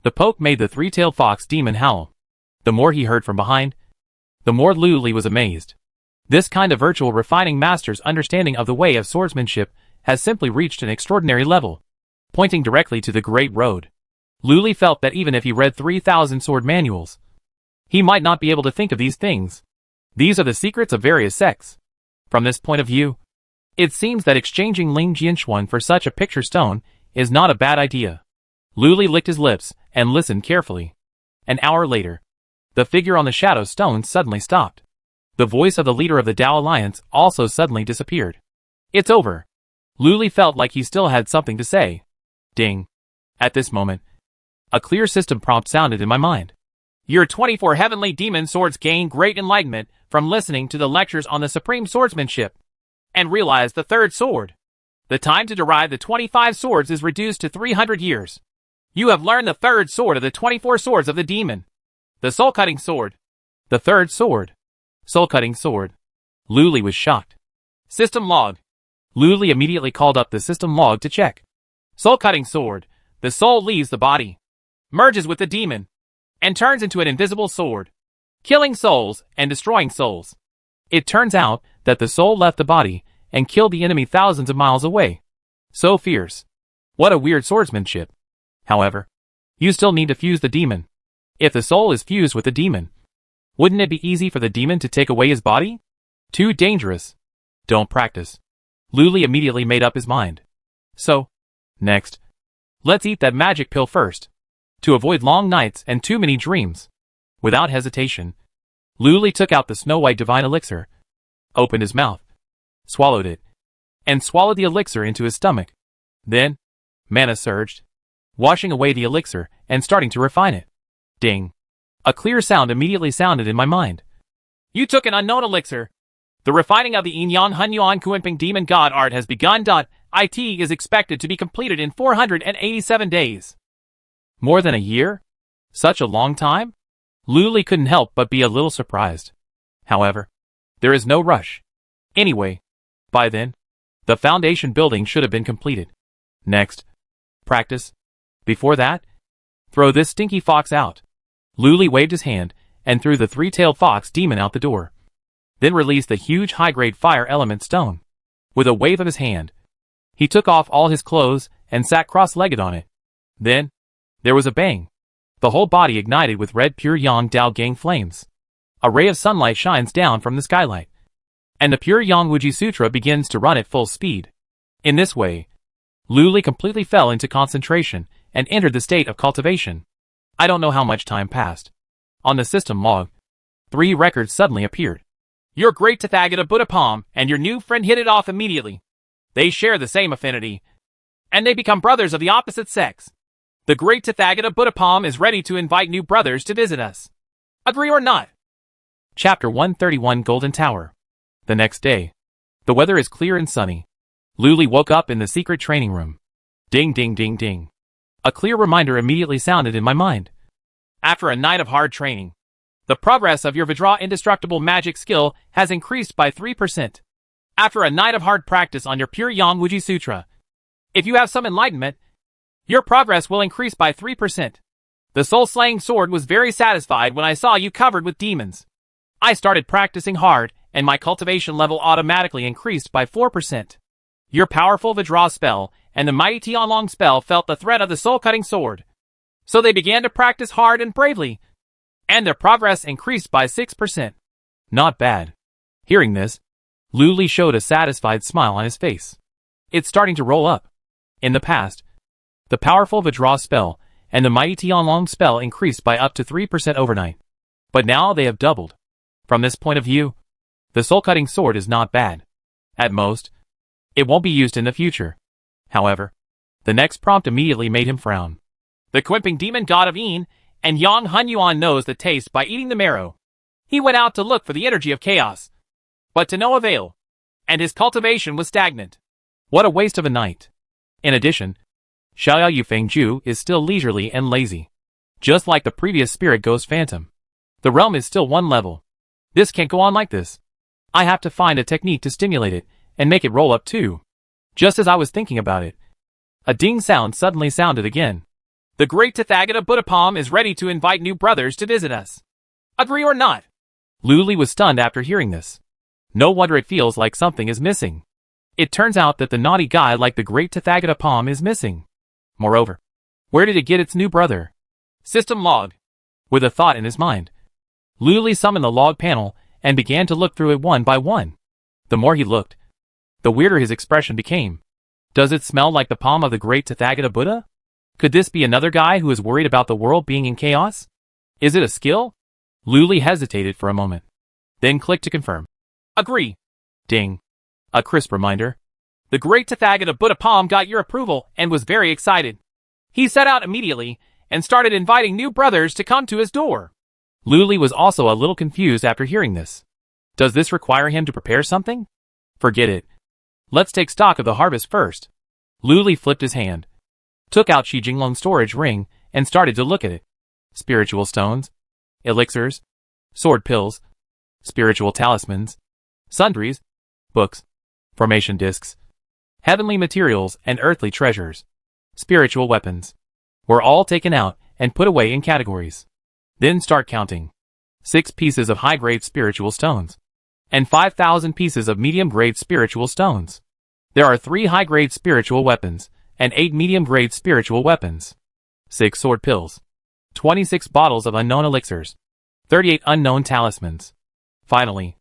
The poke made the three-tailed fox demon howl. The more he heard from behind, the more Luli was amazed. This kind of virtual refining master's understanding of the way of swordsmanship has simply reached an extraordinary level. Pointing directly to the Great Road, Luli felt that even if he read 3,000 sword manuals, he might not be able to think of these things. These are the secrets of various sects. From this point of view, it seems that exchanging Ling Jinshuan for such a picture stone is not a bad idea. Luli licked his lips and listened carefully. An hour later, the figure on the shadow stone suddenly stopped. The voice of the leader of the Tao Alliance also suddenly disappeared. It's over. Luli felt like he still had something to say. Ding. At this moment, a clear system prompt sounded in my mind. Your 24 heavenly demon swords gain great enlightenment from listening to the lectures on the supreme swordsmanship. And realize the third sword. The time to derive the 25 swords is reduced to 300 years. You have learned the third sword of the 24 swords of the demon. The soul-cutting sword. The third sword. Soul-cutting sword. Luli was shocked. System log. Luli immediately called up the system log to check. Soul-cutting sword. The soul leaves the body, merges with the demon, and turns into an invisible sword, killing souls and destroying souls. It turns out that the soul left the body and killed the enemy thousands of miles away. So fierce. What a weird swordsmanship. However, you still need to fuse the demon. If the soul is fused with the demon, wouldn't it be easy for the demon to take away his body? Too dangerous. Don't practice. Luli immediately made up his mind. So, next, let's eat that magic pill first, to avoid long nights and too many dreams. Without hesitation, Luli took out the snow-white divine elixir, opened his mouth, swallowed it, and swallowed the elixir into his stomach. Then, mana surged, washing away the elixir and starting to refine it. Ding. A clear sound immediately sounded in my mind. You took an unknown elixir. The refining of the Yin Yang Hun Yuan Kuenping Demon God art has begun. It is expected to be completed in 487 days. More than a year? Such a long time? Luli couldn't help but be a little surprised. However, there is no rush. Anyway, by then, the foundation building should have been completed. Next, practice. Before that, throw this stinky fox out. Luli waved his hand and threw the three-tailed fox demon out the door. Then released the huge high-grade fire element stone. With a wave of his hand, he took off all his clothes and sat cross-legged on it. Then, there was a bang. The whole body ignited with red pure Yang Dao Gang flames. A ray of sunlight shines down from the skylight, and the pure Yang Wuji Sutra begins to run at full speed. In this way, Luli completely fell into concentration and entered the state of cultivation. I don't know how much time passed. On the system log, 3 records suddenly appeared. Your great Tathagata Buddha Palm and your new friend hit it off immediately. They share the same affinity, and they become brothers of the opposite sex. The great Tathagata Buddha Palm is ready to invite new brothers to visit us. Agree or not? Chapter 131 Golden Tower. The next day, the weather is clear and sunny. Luli woke up in the secret training room. Ding ding ding ding. A clear reminder immediately sounded in my mind. After a night of hard training, the progress of your Vidra indestructible magic skill has increased by 3%. After a night of hard practice on your pure Yang Wuji Sutra, if you have some enlightenment, your progress will increase by 3%. The soul-slaying sword was very satisfied when I saw you covered with demons. I started practicing hard, and my cultivation level automatically increased by 4%. Your powerful Vidra spell and the mighty Tianlong spell felt the threat of the soul-cutting sword. So they began to practice hard and bravely, and their progress increased by 6%. Not bad. Hearing this, Luli showed a satisfied smile on his face. It's starting to roll up. In the past, the powerful Vidra spell and the mighty Tianlong spell increased by up to 3% overnight. But now they have doubled. From this point of view, the soul-cutting sword is not bad. At most, it won't be used in the future. However, the next prompt immediately made him frown. The Kuenping demon god of Yin and Yang Hun Yuan knows the taste by eating the marrow. He went out to look for the energy of chaos, but to no avail, and his cultivation was stagnant. What a waste of a night. In addition, Xiao Yufeng Ju is still leisurely and lazy. Just like the previous spirit ghost phantom. The realm is still 1 level. This can't go on like this. I have to find a technique to stimulate it and make it roll up too. Just as I was thinking about it, a ding sound suddenly sounded again. The great Tathagata Buddha Palm is ready to invite new brothers to visit us. Agree or not? Luli was stunned after hearing this. No wonder it feels like something is missing. It turns out that the naughty guy like the great Tathagata Palm is missing. Moreover, where did it get its new brother? System log. With a thought in his mind, Luli summoned the log panel and began to look through it one by one. The more he looked, the weirder his expression became. Does it smell like the palm of the great Tathagata Buddha? Could this be another guy who is worried about the world being in chaos? Is it a skill? Luli hesitated for a moment. then click to confirm. Agree. Ding. A crisp reminder. The great Tathagata Buddha Palm got your approval and was very excited. He set out immediately and started inviting new brothers to come to his door. Luli was also a little confused after hearing this. Does this require him to prepare something? Forget it. Let's take stock of the harvest first. Luli flipped his hand, took out Shi Jinglong's storage ring, and started to look at it. Spiritual stones, elixirs, sword pills, spiritual talismans, sundries, books, formation discs, heavenly materials and earthly treasures, spiritual weapons, were all taken out and put away in categories. Then start counting. 6 pieces of high-grade spiritual stones, and 5,000 pieces of medium-grade spiritual stones. There are 3 high-grade spiritual weapons, and 8 medium-grade spiritual weapons. 6 sword pills, 26 bottles of unknown elixirs, 38 unknown talismans. Finally,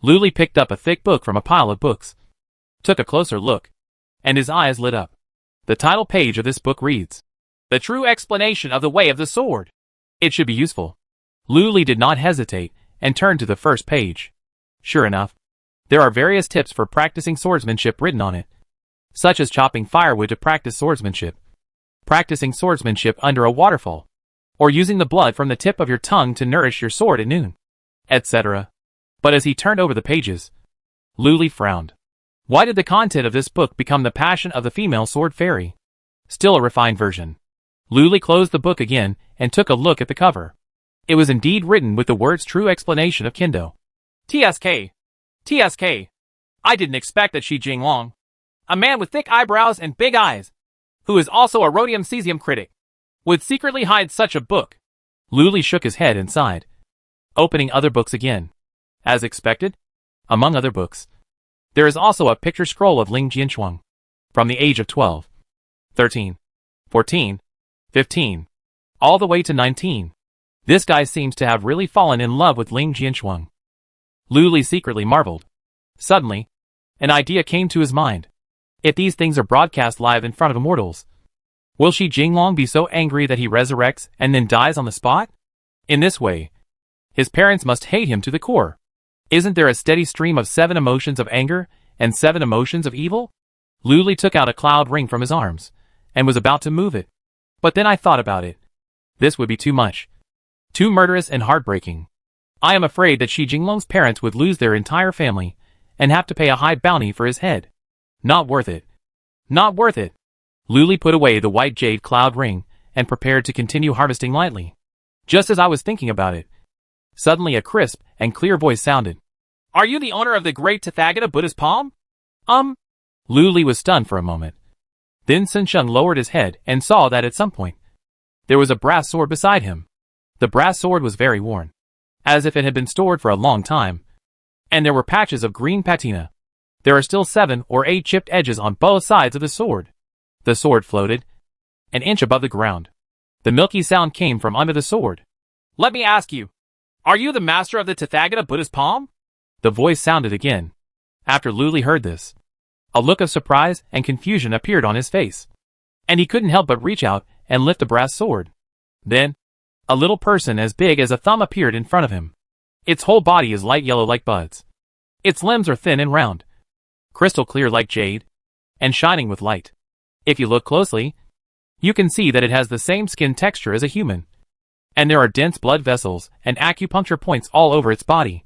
Luli picked up a thick book from a pile of books, took a closer look, and his eyes lit up. The title page of this book reads, The True Explanation of the Way of the Sword. It should be useful. Luli did not hesitate and turned to the first page. Sure enough, there are various tips for practicing swordsmanship written on it, such as chopping firewood to practice swordsmanship, practicing swordsmanship under a waterfall, or using the blood from the tip of your tongue to nourish your sword at noon, etc. But as he turned over the pages, Luli frowned. Why did the content of this book become the passion of the female sword fairy? Still a refined version. Luli closed the book again and took a look at the cover. It was indeed written with the words True Explanation of Kendo. TSK. I didn't expect that Shi Jinglong, a man with thick eyebrows and big eyes, who is also a rhodium cesium critic, would secretly hide such a book. Luli shook his head and sighed, opening other books again. As expected, among other books, there is also a picture scroll of Ling Jianshuang, from the age of 12, 13, 14, 15, all the way to 19. This guy seems to have really fallen in love with Ling Jianshuang. Luli secretly marveled. Suddenly, an idea came to his mind. If these things are broadcast live in front of immortals, will Shi Jinglong be so angry that he resurrects and then dies on the spot? In this way, his parents must hate him to the core. Isn't there a steady stream of 7 emotions of anger and 7 emotions of evil? Luli took out a cloud ring from his arms and was about to move it. But then I thought about it. This would be too much. Too murderous and heartbreaking. I am afraid that Shi Jinglong's parents would lose their entire family and have to pay a high bounty for his head. Not worth it. Not worth it. Luli put away the white jade cloud ring and prepared to continue harvesting lightly. Just as I was thinking about it, suddenly a crisp and clear voice sounded. Are you the owner of the great Tathagata Buddha's palm? Luli was stunned for a moment. Then Sunshung lowered his head and saw that at some point, there was a brass sword beside him. The brass sword was very worn, as if it had been stored for a long time, and there were patches of green patina. There are still 7 or 8 chipped edges on both sides of the sword. The sword floated an inch above the ground. The milky sound came from under the sword. Let me ask you, are you the master of the Tathagata Buddha's palm? The voice sounded again. After Luli heard this, a look of surprise and confusion appeared on his face, and he couldn't help but reach out and lift the brass sword. Then, a little person as big as a thumb appeared in front of him. Its whole body is light yellow like buds. Its limbs are thin and round, crystal clear like jade, and shining with light. If you look closely, you can see that it has the same skin texture as a human, and there are dense blood vessels and acupuncture points all over its body,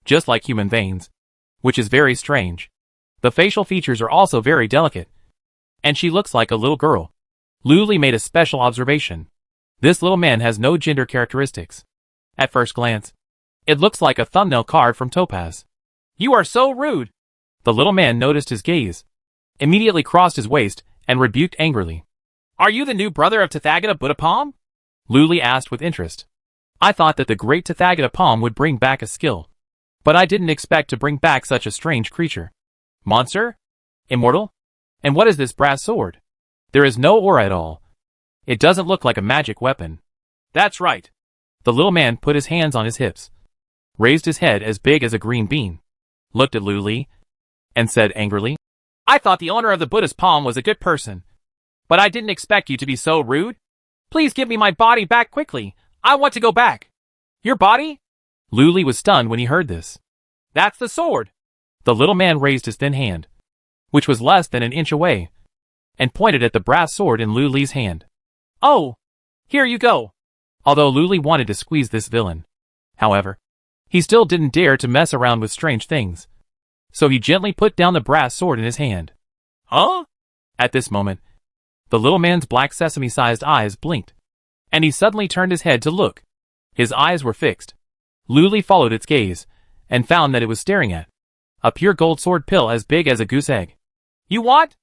just like human veins, which is very strange. The facial features are also very delicate, and she looks like a little girl. Luli made a special observation. This little man has no gender characteristics. At first glance, it looks like a thumbnail card from Topaz. You are so rude! The little man noticed his gaze, immediately crossed his waist, and rebuked angrily. Are you the new brother of Tathagata Buddha Palm? Luli asked with interest. I thought that the great Tathagata Palm would bring back a skill, but I didn't expect to bring back such a strange creature. Monster? Immortal? And what is this brass sword? There is no aura at all. It doesn't look like a magic weapon. That's right. The little man put his hands on his hips, raised his head as big as a green bean, looked at Luli, and said angrily, I thought the owner of the Buddha's palm was a good person, but I didn't expect you to be so rude. Please give me my body back quickly. I want to go back. Your body? Luli was stunned when he heard this. That's the sword! The little man raised his thin hand, which was less than an inch away, and pointed at the brass sword in Luli's hand. Oh! Here you go! Although Luli wanted to squeeze this villain, however, he still didn't dare to mess around with strange things. So he gently put down the brass sword in his hand. Huh? At this moment, the little man's black sesame-sized eyes blinked, and he suddenly turned his head to look. His eyes were fixed. Luli followed its gaze, and found that it was staring at a pure gold sword pill as big as a goose egg. You what?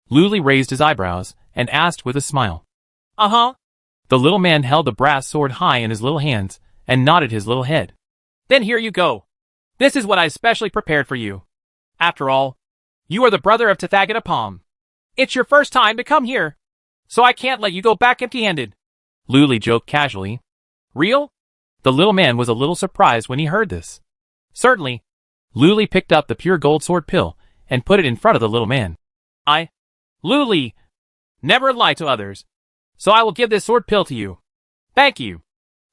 Luli raised his eyebrows, and asked with a smile. Uh-huh. The little man held the brass sword high in his little hands, and nodded his little head. Then here you go. This is what I specially prepared for you. After all, you are the brother of Tathagata. It's your first time to come here, so I can't let you go back empty-handed. Luli joked casually. Real? The little man was a little surprised when he heard this. Certainly. Luli picked up the pure gold sword pill, and put it in front of the little man. Luli, never lie to others. So I will give this sword pill to you. Thank you.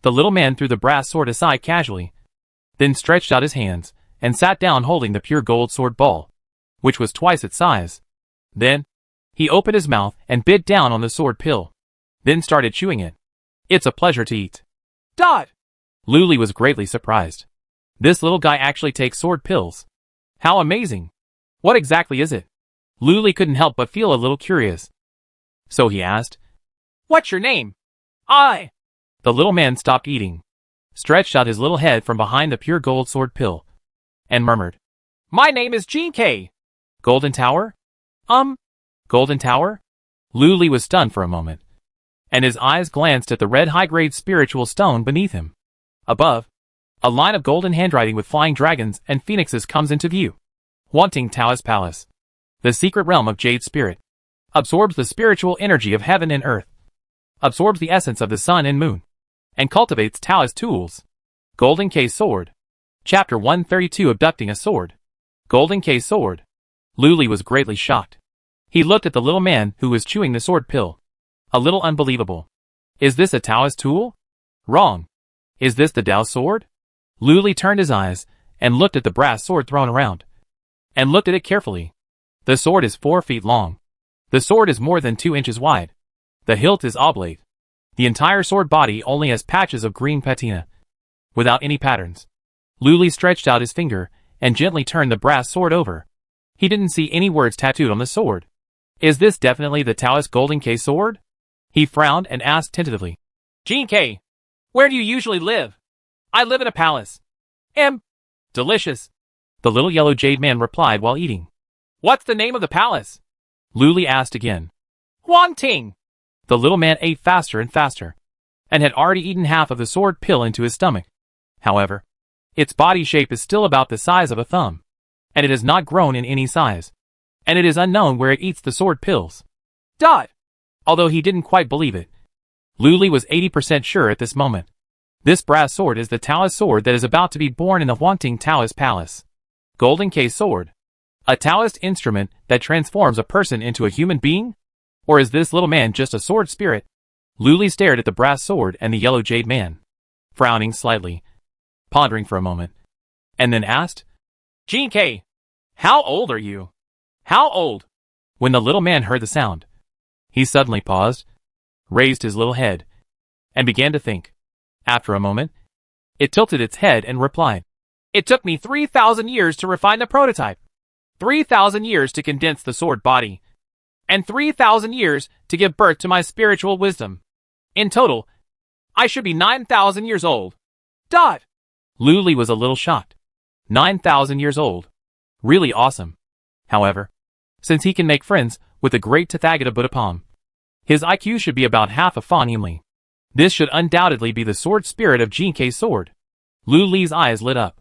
The little man threw the brass sword aside casually, then stretched out his hands, and sat down holding the pure gold sword ball, which was twice its size. Then, he opened his mouth and bit down on the sword pill, then started chewing it. It's a pleasure to eat. Dot! Luli was greatly surprised. This little guy actually takes sword pills. How amazing! What exactly is it? Luli couldn't help but feel a little curious. So he asked, What's your name? The little man stopped eating, stretched out his little head from behind the pure gold sword pill, and murmured, My name is G.K. Golden Tower? Golden Tower? Luli was stunned for a moment, and his eyes glanced at the red high-grade spiritual stone beneath him. Above, a line of golden handwriting with flying dragons and phoenixes comes into view. Wanting Taoist Palace. The secret realm of Jade Spirit. Absorbs the spiritual energy of heaven and earth. Absorbs the essence of the sun and moon, and cultivates Taoist tools. Golden K Sword. Chapter 132 Abducting a Sword. Golden K Sword. Luli was greatly shocked. He looked at the little man who was chewing the sword pill. A little unbelievable. Is this a Taoist tool? Wrong. Is this the Tao sword? Luli turned his eyes, and looked at the brass sword thrown around, and looked at it carefully. The sword is 4 feet long. The sword is more than 2 inches wide. The hilt is oblate. The entire sword body only has patches of green patina, without any patterns. Luli stretched out his finger, and gently turned the brass sword over. He didn't see any words tattooed on the sword. Is this definitely the Taoist Golden K sword? He frowned and asked tentatively. G.K., where do you usually live? I live in a palace. Delicious. The little yellow jade man replied while eating. What's the name of the palace? Luli asked again. Huangting. The little man ate faster and faster, and had already eaten half of the sword pill into his stomach. However, its body shape is still about the size of a thumb, and it has not grown in any size, and it is unknown where it eats the sword pills. Although he didn't quite believe it, Luli was 80% sure at this moment. This brass sword is the Taoist sword that is about to be born in the Huangting Taoist Palace. Golden K Sword. A Taoist instrument that transforms a person into a human being? Or is this little man just a sword spirit? Luli stared at the brass sword and the yellow jade man, frowning slightly, pondering for a moment, and then asked, G.K., how old are you? How old? When the little man heard the sound, he suddenly paused, raised his little head, and began to think. After a moment, it tilted its head and replied, It took me 3,000 years to refine the prototype, 3,000 years to condense the sword body, and 3,000 years to give birth to my spiritual wisdom. In total, I should be 9,000 years old. Luli was a little shocked. 9,000 years old. Really awesome. However, since he can make friends with the great Tathagata Buddhapam, his IQ should be about half of Fan Yimli. This should undoubtedly be the sword spirit of G.K. Sword. Luli's eyes lit up.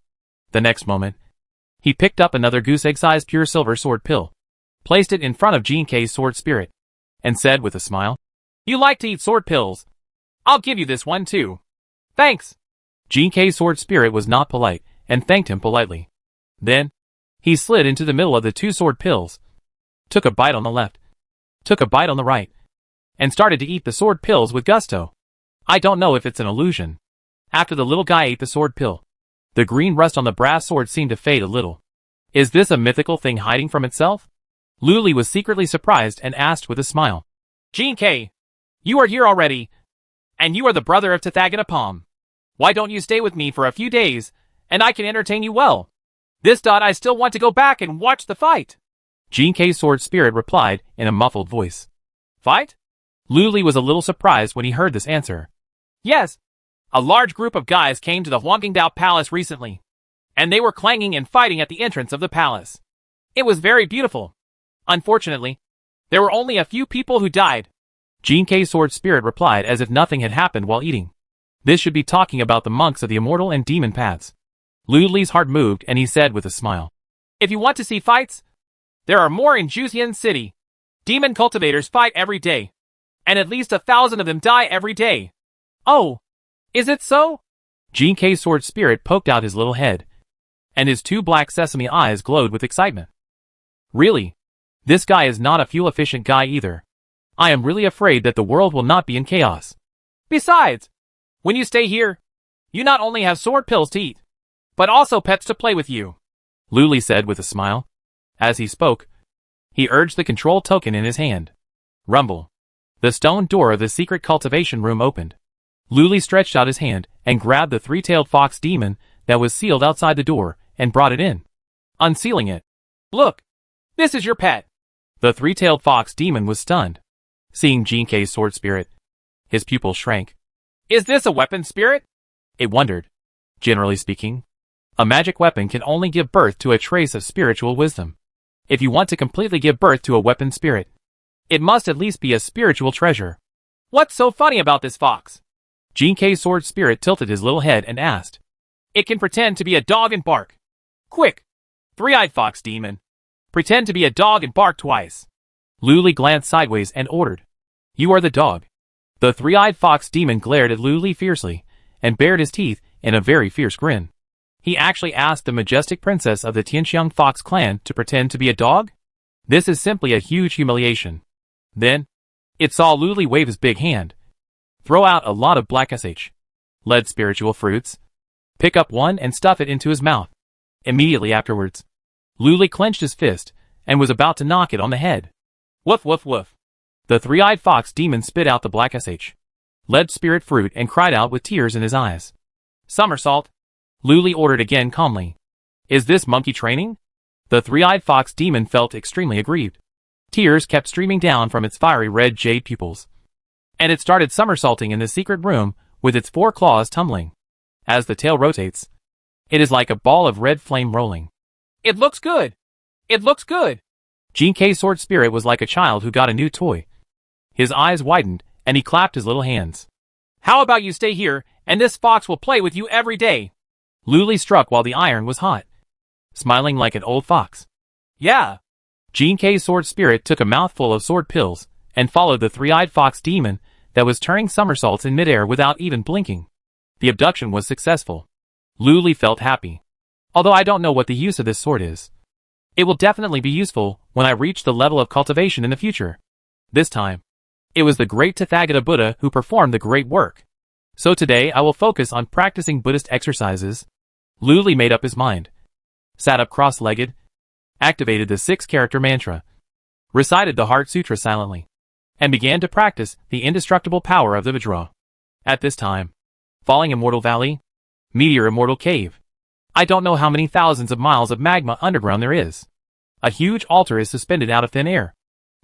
The next moment, he picked up another goose egg-sized pure silver sword pill, placed it in front of G.K.'s sword spirit, and said with a smile, You like to eat sword pills. I'll give you this one too. Thanks. G.K.'s sword spirit was not polite, and thanked him politely. Then, he slid into the middle of the 2 sword pills, took a bite on the left, took a bite on the right, and started to eat the sword pills with gusto. I don't know if it's an illusion. After the little guy ate the sword pill, The green rust on the brass sword seemed to fade a little. Is this a mythical thing hiding from itself? Luli was secretly surprised and asked with a smile. Jean K, you are here already, and you are the brother of Tathaganapalm. Why don't you stay with me for a few days, and I can entertain you well? I still want to go back and watch the fight. Jean K's sword spirit replied in a muffled voice. Fight? Luli was a little surprised when he heard this answer. Yes. A large group of guys came to the Huangqingdao Palace recently, and they were clanging and fighting at the entrance of the palace. It was very beautiful. Unfortunately, there were only a few people who died. Jean K's sword spirit replied as if nothing had happened while eating. This should be talking about the monks of the immortal and demon paths. Luli's heart moved and he said with a smile. If you want to see fights, there are more in Juxian City. Demon cultivators fight every day, and at least 1,000 of them die every day. Oh, is it so? Jean K's sword spirit poked out his little head, and his two black sesame eyes glowed with excitement. Really? This guy is not a fuel-efficient guy either. I am really afraid that the world will not be in chaos. Besides, when you stay here, you not only have sword pills to eat, but also pets to play with you, Luli said with a smile. As he spoke, he urged the control token in his hand. Rumble. The stone door of the secret cultivation room opened. Luli stretched out his hand and grabbed the three-tailed fox demon that was sealed outside the door and brought it in. Unsealing it. Look, this is your pet. The three-tailed fox demon was stunned. Seeing Jean K's sword spirit, his pupils shrank. Is this a weapon spirit? It wondered. Generally speaking, a magic weapon can only give birth to a trace of spiritual wisdom. If you want to completely give birth to a weapon spirit, it must at least be a spiritual treasure. What's so funny about this fox? Jean K's sword spirit tilted his little head and asked. It can pretend to be a dog and bark. Quick, three-eyed fox demon. Pretend to be a dog and bark twice. Luli glanced sideways and ordered. You are the dog. The three-eyed fox demon glared at Luli fiercely and bared his teeth in a very fierce grin. He actually asked the majestic princess of the Tianxiang Fox clan to pretend to be a dog? This is simply a huge humiliation. Then, it saw Luli wave his big hand, throw out a lot of black lead spiritual fruits, pick up one and stuff it into his mouth. Immediately afterwards, Luli clenched his fist and was about to knock it on the head. Woof woof woof. The three-eyed fox demon spit out the black lead spirit fruit and cried out with tears in his eyes. Somersault. Luli ordered again calmly. Is this monkey training? The three-eyed fox demon felt extremely aggrieved. Tears kept streaming down from its fiery red jade pupils. And it started somersaulting in the secret room with its 4 claws tumbling. As the tail rotates, it is like a ball of red flame rolling. It looks good. It looks good. Jean K's sword spirit was like a child who got a new toy. His eyes widened and he clapped his little hands. How about you stay here and this fox will play with you every day? Luli struck while the iron was hot, smiling like an old fox. Yeah. Jean K's sword spirit took a mouthful of sword pills and followed the three-eyed fox demon that was turning somersaults in midair without even blinking. The abduction was successful. Luli felt happy. Although I don't know what the use of this sword is. It will definitely be useful when I reach the level of cultivation in the future. This time, it was the great Tathagata Buddha who performed the great work. So today I will focus on practicing Buddhist exercises. Luli made up his mind. Sat up cross-legged, activated the 6-character mantra, recited the Heart Sutra silently, and began to practice the indestructible power of the Vajra. At this time, Falling Immortal Valley, Meteor Immortal Cave. I don't know how many thousands of miles of magma underground there is. A huge altar is suspended out of thin air,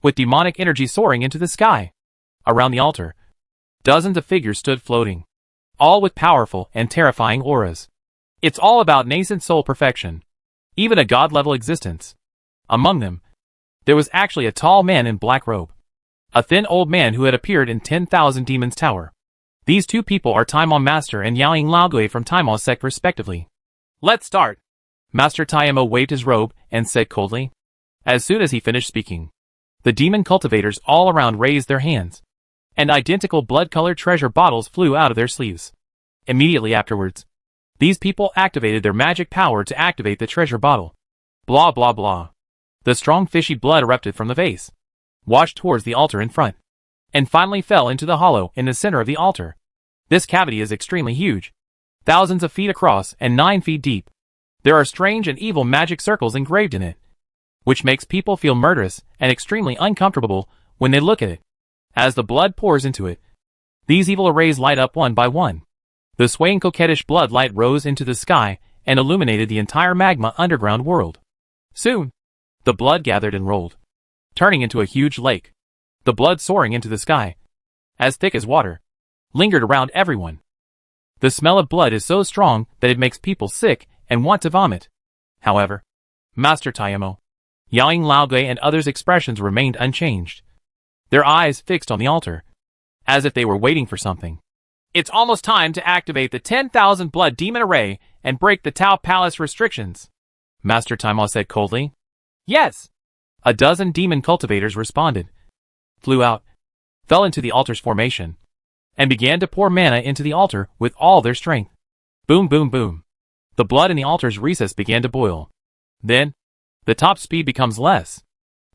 with demonic energy soaring into the sky. Around the altar, dozens of figures stood floating, all with powerful and terrifying auras. It's all about nascent soul perfection, even a god-level existence. Among them, there was actually a tall man in black robe, a thin old man who had appeared in 10,000 Demons Tower. These two people are Taimon Master and Yaoying Laogui from Taimon Sect respectively. Let's start. Master Taimo waved his robe and said coldly. As soon as he finished speaking, the demon cultivators all around raised their hands, and identical blood-colored treasure bottles flew out of their sleeves. Immediately afterwards, these people activated their magic power to activate the treasure bottle. Blah blah blah. The strong fishy blood erupted from the vase, washed towards the altar in front, and finally fell into the hollow in the center of the altar. This cavity is extremely huge. thousands of feet across and 9 feet deep. There are strange and evil magic circles engraved in it, which makes people feel murderous and extremely uncomfortable when they look at it. As the blood pours into it, these evil rays light up one by one. The swaying coquettish blood light rose into the sky and illuminated the entire magma underground world. Soon, the blood gathered and rolled, turning into a huge lake. The blood soaring into the sky, as thick as water, lingered around everyone. The smell of blood is so strong that it makes people sick and want to vomit. However, Master Taimo, Yaoying Laogui and others' expressions remained unchanged, their eyes fixed on the altar, as if they were waiting for something. It's almost time to activate the 10,000 blood demon array and break the Tao Palace restrictions, Master Taimo said coldly. Yes. A dozen demon cultivators responded, flew out, fell into the altar's formation, and began to pour mana into the altar with all their strength. Boom, boom, boom. The blood in the altar's recess began to boil. Then, the top speed becomes less.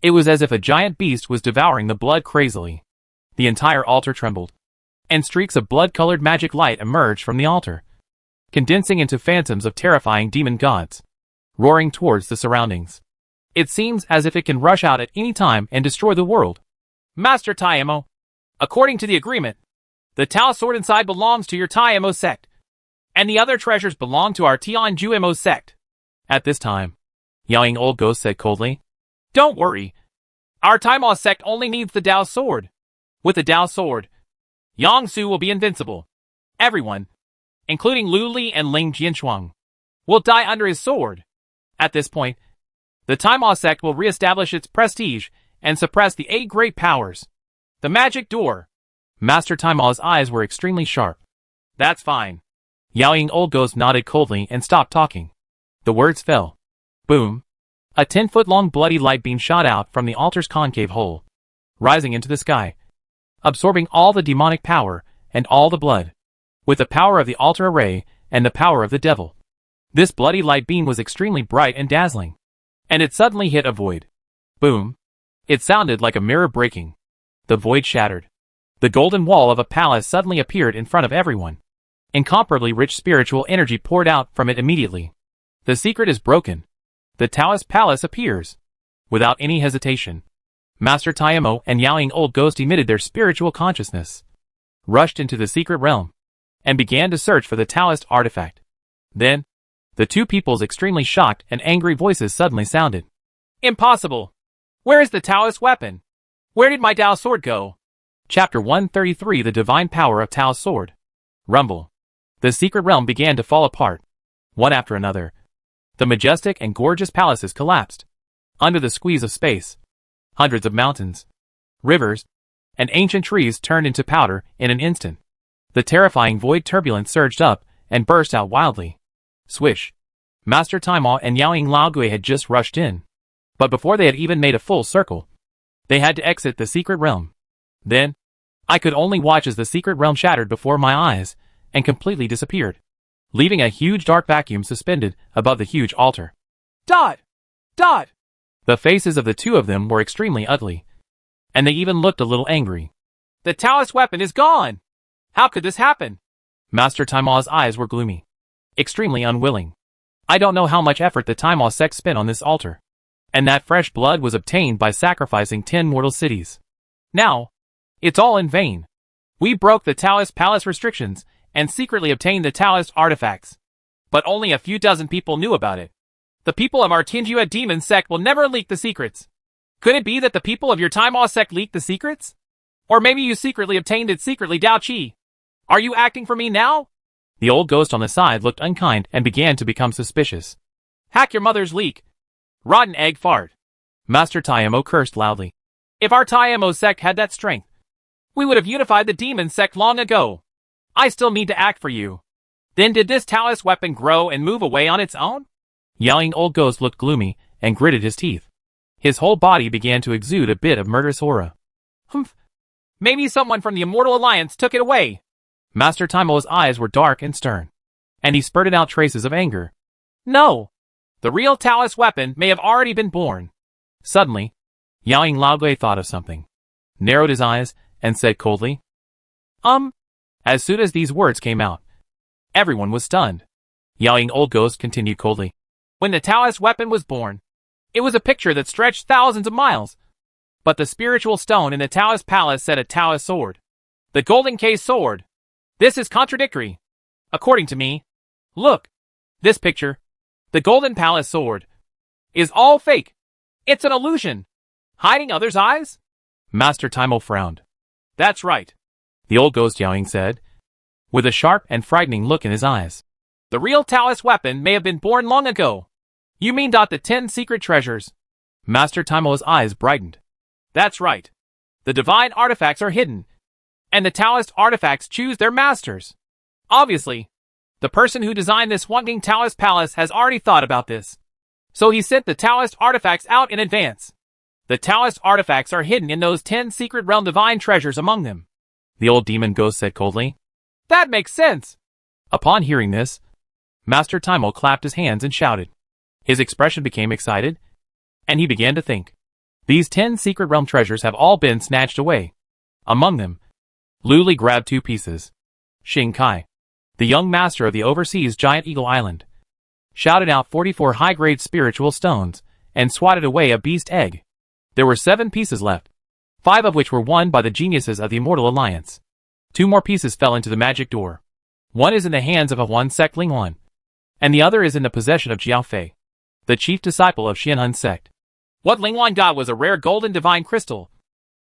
It was as if a giant beast was devouring the blood crazily. The entire altar trembled, and streaks of blood-colored magic light emerged from the altar, condensing into phantoms of terrifying demon gods, roaring towards the surroundings. It seems as if it can rush out at any time and destroy the world. Master Taimo, according to the agreement, the Tao sword inside belongs to your Taimo sect, and the other treasures belong to our Tianjuimo sect. At this time, Yaoying Old Ghost said coldly, Don't worry. Our Taimo sect only needs the Dao sword. With the Dao sword, Yangsu will be invincible. Everyone, including Lu Li and Ling Jinshuang, will die under his sword. At this point, the Taimo sect will re-establish its prestige and suppress the 8 great powers. The magic door. Master Taimo's eyes were extremely sharp. That's fine. Yaoying Old Ghost nodded coldly and stopped talking. The words fell. Boom. A 10-foot-long bloody light beam shot out from the altar's concave hole, rising into the sky, absorbing all the demonic power and all the blood, with the power of the altar array and the power of the devil. This bloody light beam was extremely bright and dazzling, and it suddenly hit a void. Boom. It sounded like a mirror breaking. The void shattered. The golden wall of a palace suddenly appeared in front of everyone. Incomparably rich spiritual energy poured out from it immediately. The secret is broken. The Taoist palace appears. Without any hesitation, Master Taimo and Yaoying Old Ghost emitted their spiritual consciousness, rushed into the secret realm, and began to search for the Taoist artifact. Then, the two people's extremely shocked and angry voices suddenly sounded. Impossible! Where is the Taoist weapon? Where did my Dao sword go? Chapter 133 The Divine Power of Tao's Sword. Rumble. The secret realm began to fall apart, one after another. The majestic and gorgeous palaces collapsed. Under the squeeze of space, hundreds of mountains, rivers, and ancient trees turned into powder in an instant. The terrifying void turbulence surged up and burst out wildly. Swish. Master Taimo and Yaoying Laogui had just rushed in. But before they had even made a full circle, they had to exit the secret realm. Then, I could only watch as the secret realm shattered before my eyes and completely disappeared, leaving a huge dark vacuum suspended above the huge altar. Dot! Dot! The faces of the two of them were extremely ugly, and they even looked a little angry. The Taoist weapon is gone! How could this happen? Master Taimo's eyes were gloomy, extremely unwilling. I don't know how much effort the Taimo sect spent on this altar, and that fresh blood was obtained by sacrificing 10 mortal cities. Now, it's all in vain. We broke the Taoist palace restrictions and secretly obtained the Taoist artifacts. But only a few dozen people knew about it. The people of our Tinjua demon sect will never leak the secrets. Could it be that the people of your Taimo sect leaked the secrets? Or maybe you secretly obtained it secretly, Dao Qi. Are you acting for me now? The old ghost on the side looked unkind and began to become suspicious. Hack your mother's leak. Rotten egg fart. Master Taimo cursed loudly. If our Taimo sect had that strength, we would have unified the demon sect long ago. I still need to act for you. Then did this Taoist weapon grow and move away on its own? Yaoying Old Ghost looked gloomy and gritted his teeth. His whole body began to exude a bit of murderous aura. Humph. Maybe someone from the Immortal Alliance took it away. Master Taimo's eyes were dark and stern, and he spurted out traces of anger. No. The real Taoist weapon may have already been born. Suddenly, Yaoying Laogui thought of something, narrowed his eyes, and said coldly, As soon as these words came out, Everyone was stunned. Yelling old ghost continued coldly. When the Taoist weapon was born, it was a picture that stretched thousands of miles. But the spiritual stone in the Taoist palace said a Taoist sword. The golden case sword. This is contradictory. According to me. Look. This picture. The golden palace sword. Is all fake. It's an illusion. Hiding others' eyes? Master Taimo frowned. That's right. The old ghost Yaoying said, with a sharp and frightening look in his eyes. The real Taoist weapon may have been born long ago. You mean the 10 secret treasures? Master Taimo's eyes brightened. That's right. The divine artifacts are hidden. And the Taoist artifacts choose their masters. Obviously, the person who designed this wanting Taoist palace has already thought about this. So he sent the Taoist artifacts out in advance. The Taoist artifacts are hidden in those 10 secret realm divine treasures among them. The old demon ghost said coldly. That makes sense. Upon hearing this, Master Taimo clapped his hands and shouted. His expression became excited, and he began to think. These 10 secret realm treasures have all been snatched away. Among them, Luli grabbed 2 pieces. Xing Kai, the young master of the overseas giant Eagle Island, shouted out 44 high-grade spiritual stones, and swatted away a beast egg. There were 7 pieces left, 5 of which were won by the geniuses of the Immortal Alliance. 2 more pieces fell into the magic door. One is in the hands of a Sect Linghuan, and the other is in the possession of Jiao Fei, the chief disciple of Xianhun Sect. What Linghuan got was a rare golden divine crystal,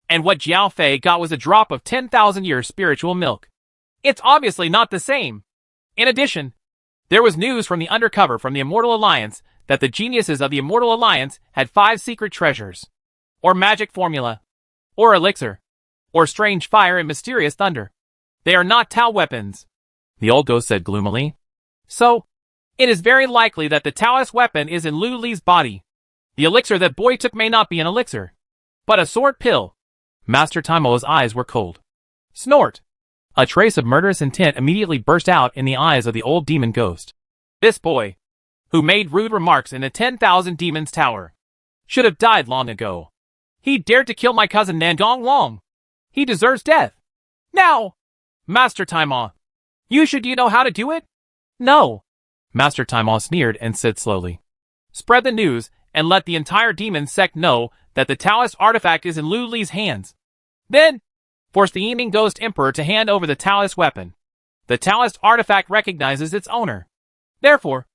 and what Jiao Fei got was a drop of 10,000 years spiritual milk. It's obviously not the same. In addition, there was news from the undercover from the Immortal Alliance that the geniuses of the Immortal Alliance had 5 secret treasures, or magic formula, or elixir, or strange fire and mysterious thunder. They are not Tao weapons, the old ghost said gloomily. So, it is very likely that the Taoist weapon is in Lu Li's body. The elixir that boy took may not be an elixir, but a sword pill. Master Taimo's eyes were cold. Snort. A trace of murderous intent immediately burst out in the eyes of the old demon ghost. This boy, who made rude remarks in the 10,000 Demons Tower, should have died long ago. He dared to kill my cousin Nandong Long. He deserves death. Now, Master Taimo, you know how to do it? No. Master Taimo sneered and said slowly. Spread the news and let the entire demon sect know that the Taoist artifact is in Lu Li's hands. Then, force the Yiming Ghost Emperor to hand over the Taoist weapon. The Taoist artifact recognizes its owner. Therefore,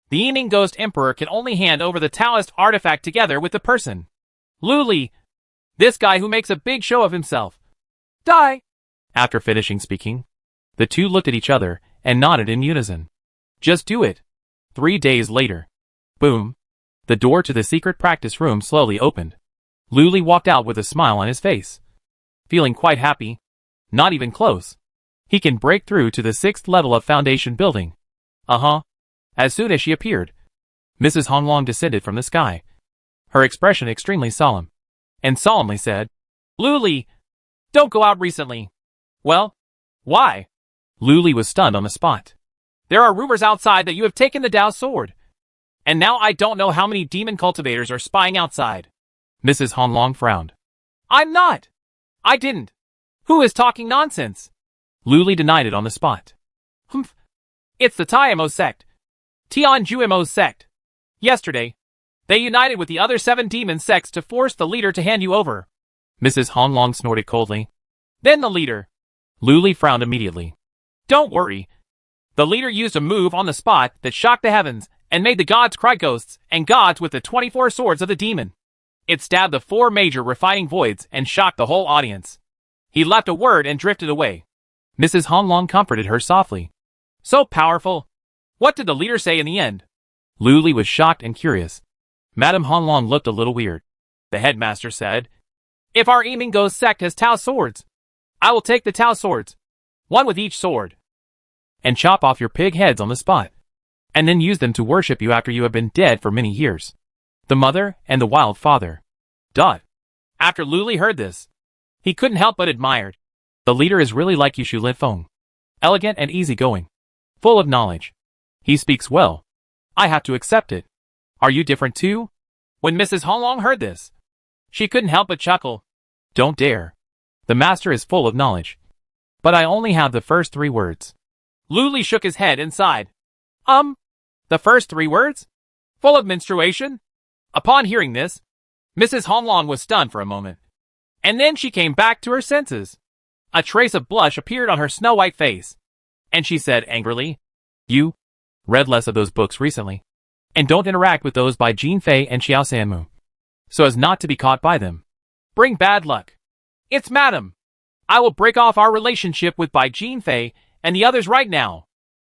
the Yiming Ghost Emperor can only hand over the Taoist artifact together with the person. Lu Li, this guy who makes a big show of himself. Die! After finishing speaking, the two looked at each other and nodded in unison. Just do it. 3 days later. Boom. The door to the secret practice room slowly opened. Lu Li walked out with a smile on his face. Feeling quite happy. Not even close. He can break through to the 6th level of Foundation building. As soon as she appeared, Mrs. Honglong descended from the sky. Her expression extremely solemn. And solemnly said, Lu Li, don't go out recently. Well, why? Lu Li was stunned on the spot. There are rumors outside that you have taken the Dao sword. And now I don't know how many demon cultivators are spying outside. Mrs. Honglong frowned. I'm not. I didn't. Who is talking nonsense? Lu Li denied it on the spot. Humph. It's the Taimo sect. Tianjuimo's sect. Yesterday, they united with the other 7 demon sects to force the leader to hand you over. Mrs. Honglong snorted coldly. Then the leader. Lu Li frowned immediately. Don't worry. The leader used a move on the spot that shocked the heavens and made the gods cry ghosts and gods with the 24 swords of the demon. It stabbed the 4 major refining voids and shocked the whole audience. He left a word and drifted away. Mrs. Honglong comforted her softly. So powerful. What did the leader say in the end? Lu Li was shocked and curious. Madame Honglong looked a little weird. The headmaster said, If our Yiming Ghost sect has Tao swords, I will take the Tao swords, 1 with each sword, and chop off your pig heads on the spot, and then use them to worship you after you have been dead for many years. The mother and the wild father. After Lu Li heard this, he couldn't help but admired. The leader is really like Yushu Linfeng. Elegant and easygoing. Full of knowledge. He speaks well. I have to accept it. Are you different too? When Mrs. Honglong heard this, she couldn't help but chuckle. Don't dare. The master is full of knowledge. But I only have the first 3 words. Lu Li shook his head and sighed. The first 3 words? Full of menstruation? Upon hearing this, Mrs. Honglong was stunned for a moment. And then she came back to her senses. A trace of blush appeared on her snow-white face. And she said angrily, "You read less of those books recently. And don't interact with those by Jin Fei and Xiao Sanmu, so as not to be caught by them. Bring bad luck. It's Madam. I will break off our relationship with Bai Jin Fei and the others right now.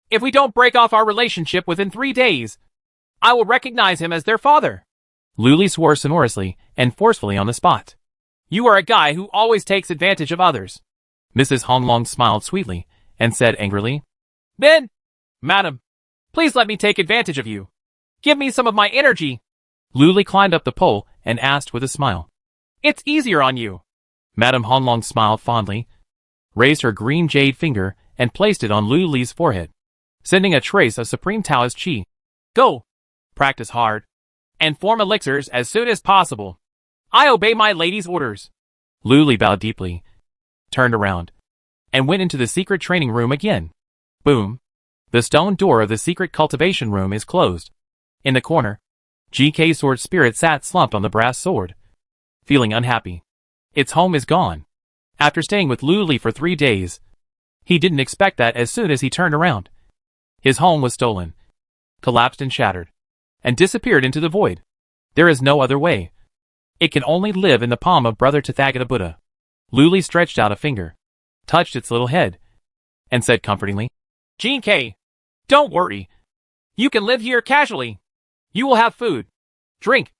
If we don't break off our relationship within 3 days, I will recognize him as their father." Lu Li swore sonorously and forcefully on the spot. "You are a guy who always takes advantage of others." Mrs. Honglong smiled sweetly and said angrily, "Then, Madam, please let me take advantage of you. Give me some of my energy." Lu Li climbed up the pole and asked with a smile, "It's easier on you." Madame Honglong smiled fondly, raised her green jade finger and placed it on Lu Li's forehead, sending a trace of supreme Taoist qi. "Go, practice hard, and form elixirs as soon as possible. I obey my lady's orders." Lu Li bowed deeply, turned around, and went into the secret training room again. Boom. The stone door of the secret cultivation room is closed. In the corner, GK Sword Spirit sat slumped on the brass sword, feeling unhappy. Its home is gone. After staying with Lu Li for 3 days, he didn't expect that as soon as he turned around, his home was stolen, collapsed and shattered, and disappeared into the void. There is no other way. It can only live in the palm of Brother Tathagata Buddha. Lu Li stretched out a finger, touched its little head, and said comfortingly, "Jin K, don't worry. You can live here casually. You will have food, drink,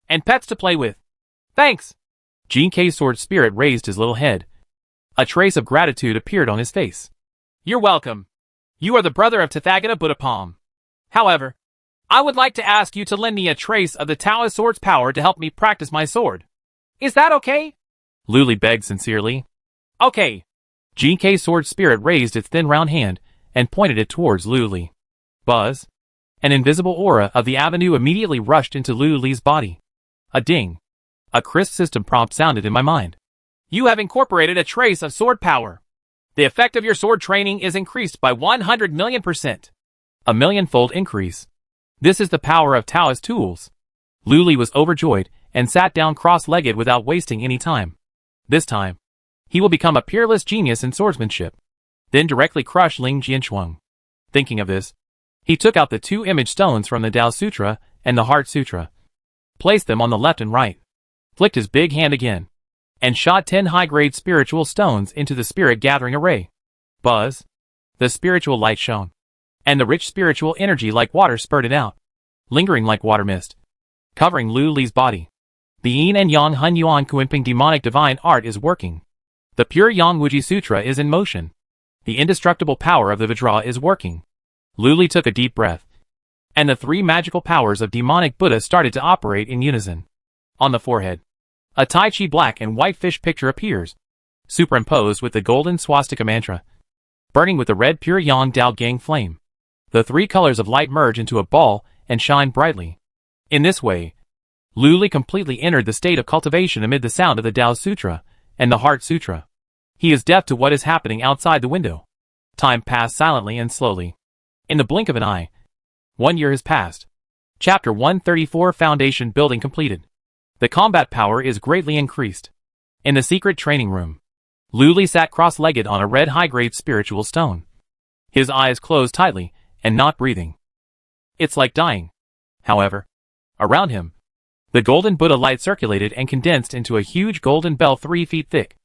and pets to play with. Thanks." Jin K's sword spirit raised his little head. A trace of gratitude appeared on his face. "You're welcome. You are the brother of Tathagata Buddha Palm. However, I would like to ask you to lend me a trace of the Taoist sword's power to help me practice my sword. Is that okay?" Lu Li begged sincerely. "Okay." Jin K's sword spirit raised its thin round hand and pointed it towards Lu Li. Buzz. An invisible aura of the avenue immediately rushed into Lu Li's body. A ding. A crisp system prompt sounded in my mind. "You have incorporated a trace of sword power. The effect of your sword training is increased by 100 million%. A millionfold increase. This is the power of Taoist tools." Lu Li was overjoyed and sat down cross-legged without wasting any time. This time, he will become a peerless genius in swordsmanship, then directly crush Ling Jianchuang. Thinking of this, he took out the 2 image stones from the Tao Sutra and the Heart Sutra, placed them on the left and right, flicked his big hand again, and shot 10 high-grade spiritual stones into the spirit-gathering array. Buzz. The spiritual light shone, and the rich spiritual energy like water spurted out, lingering like water mist, covering Lu Li's body. The Yin and Yang Hun Yuan Kuinping demonic divine art is working. The pure Yang Wuji Sutra is in motion. The indestructible power of the Vajra is working. Lu Li took a deep breath, and the 3 magical powers of demonic Buddha started to operate in unison. On the forehead, a Tai Chi black and white fish picture appears, superimposed with the golden swastika mantra, burning with the red pure Yang Dao Gang flame. The 3 colors of light merge into a ball and shine brightly. In this way, Lu Li completely entered the state of cultivation amid the sound of the Tao Sutra and the Heart Sutra. He is deaf to what is happening outside the window. Time passed silently and slowly. In the blink of an eye, 1 year has passed. Chapter 134 Foundation Building completed. The combat power is greatly increased. In the secret training room, Lu Li sat cross-legged on a red high-grade spiritual stone. His eyes closed tightly and not breathing. It's like dying. However, around him, the golden Buddha light circulated and condensed into a huge golden bell 3 feet thick,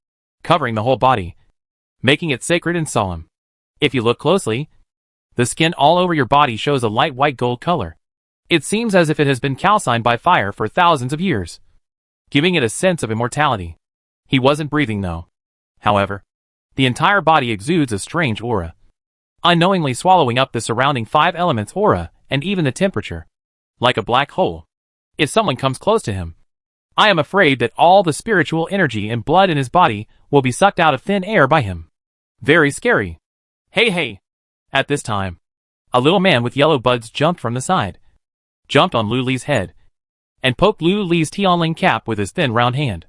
covering the whole body, making it sacred and solemn. If you look closely, the skin all over your body shows a light white gold color. It seems as if it has been calcined by fire for thousands of years, giving it a sense of immortality. He wasn't breathing though. However, the entire body exudes a strange aura, unknowingly swallowing up the surrounding 5 elements aura and even the temperature, like a black hole. If someone comes close to him, I am afraid that all the spiritual energy and blood in his body will be sucked out of thin air by him. Very scary. Hey. At this time, a little man with yellow buds jumped from the side, jumped on Lu Li's head, and poked Lu Li's Tianling cap with his thin round hand.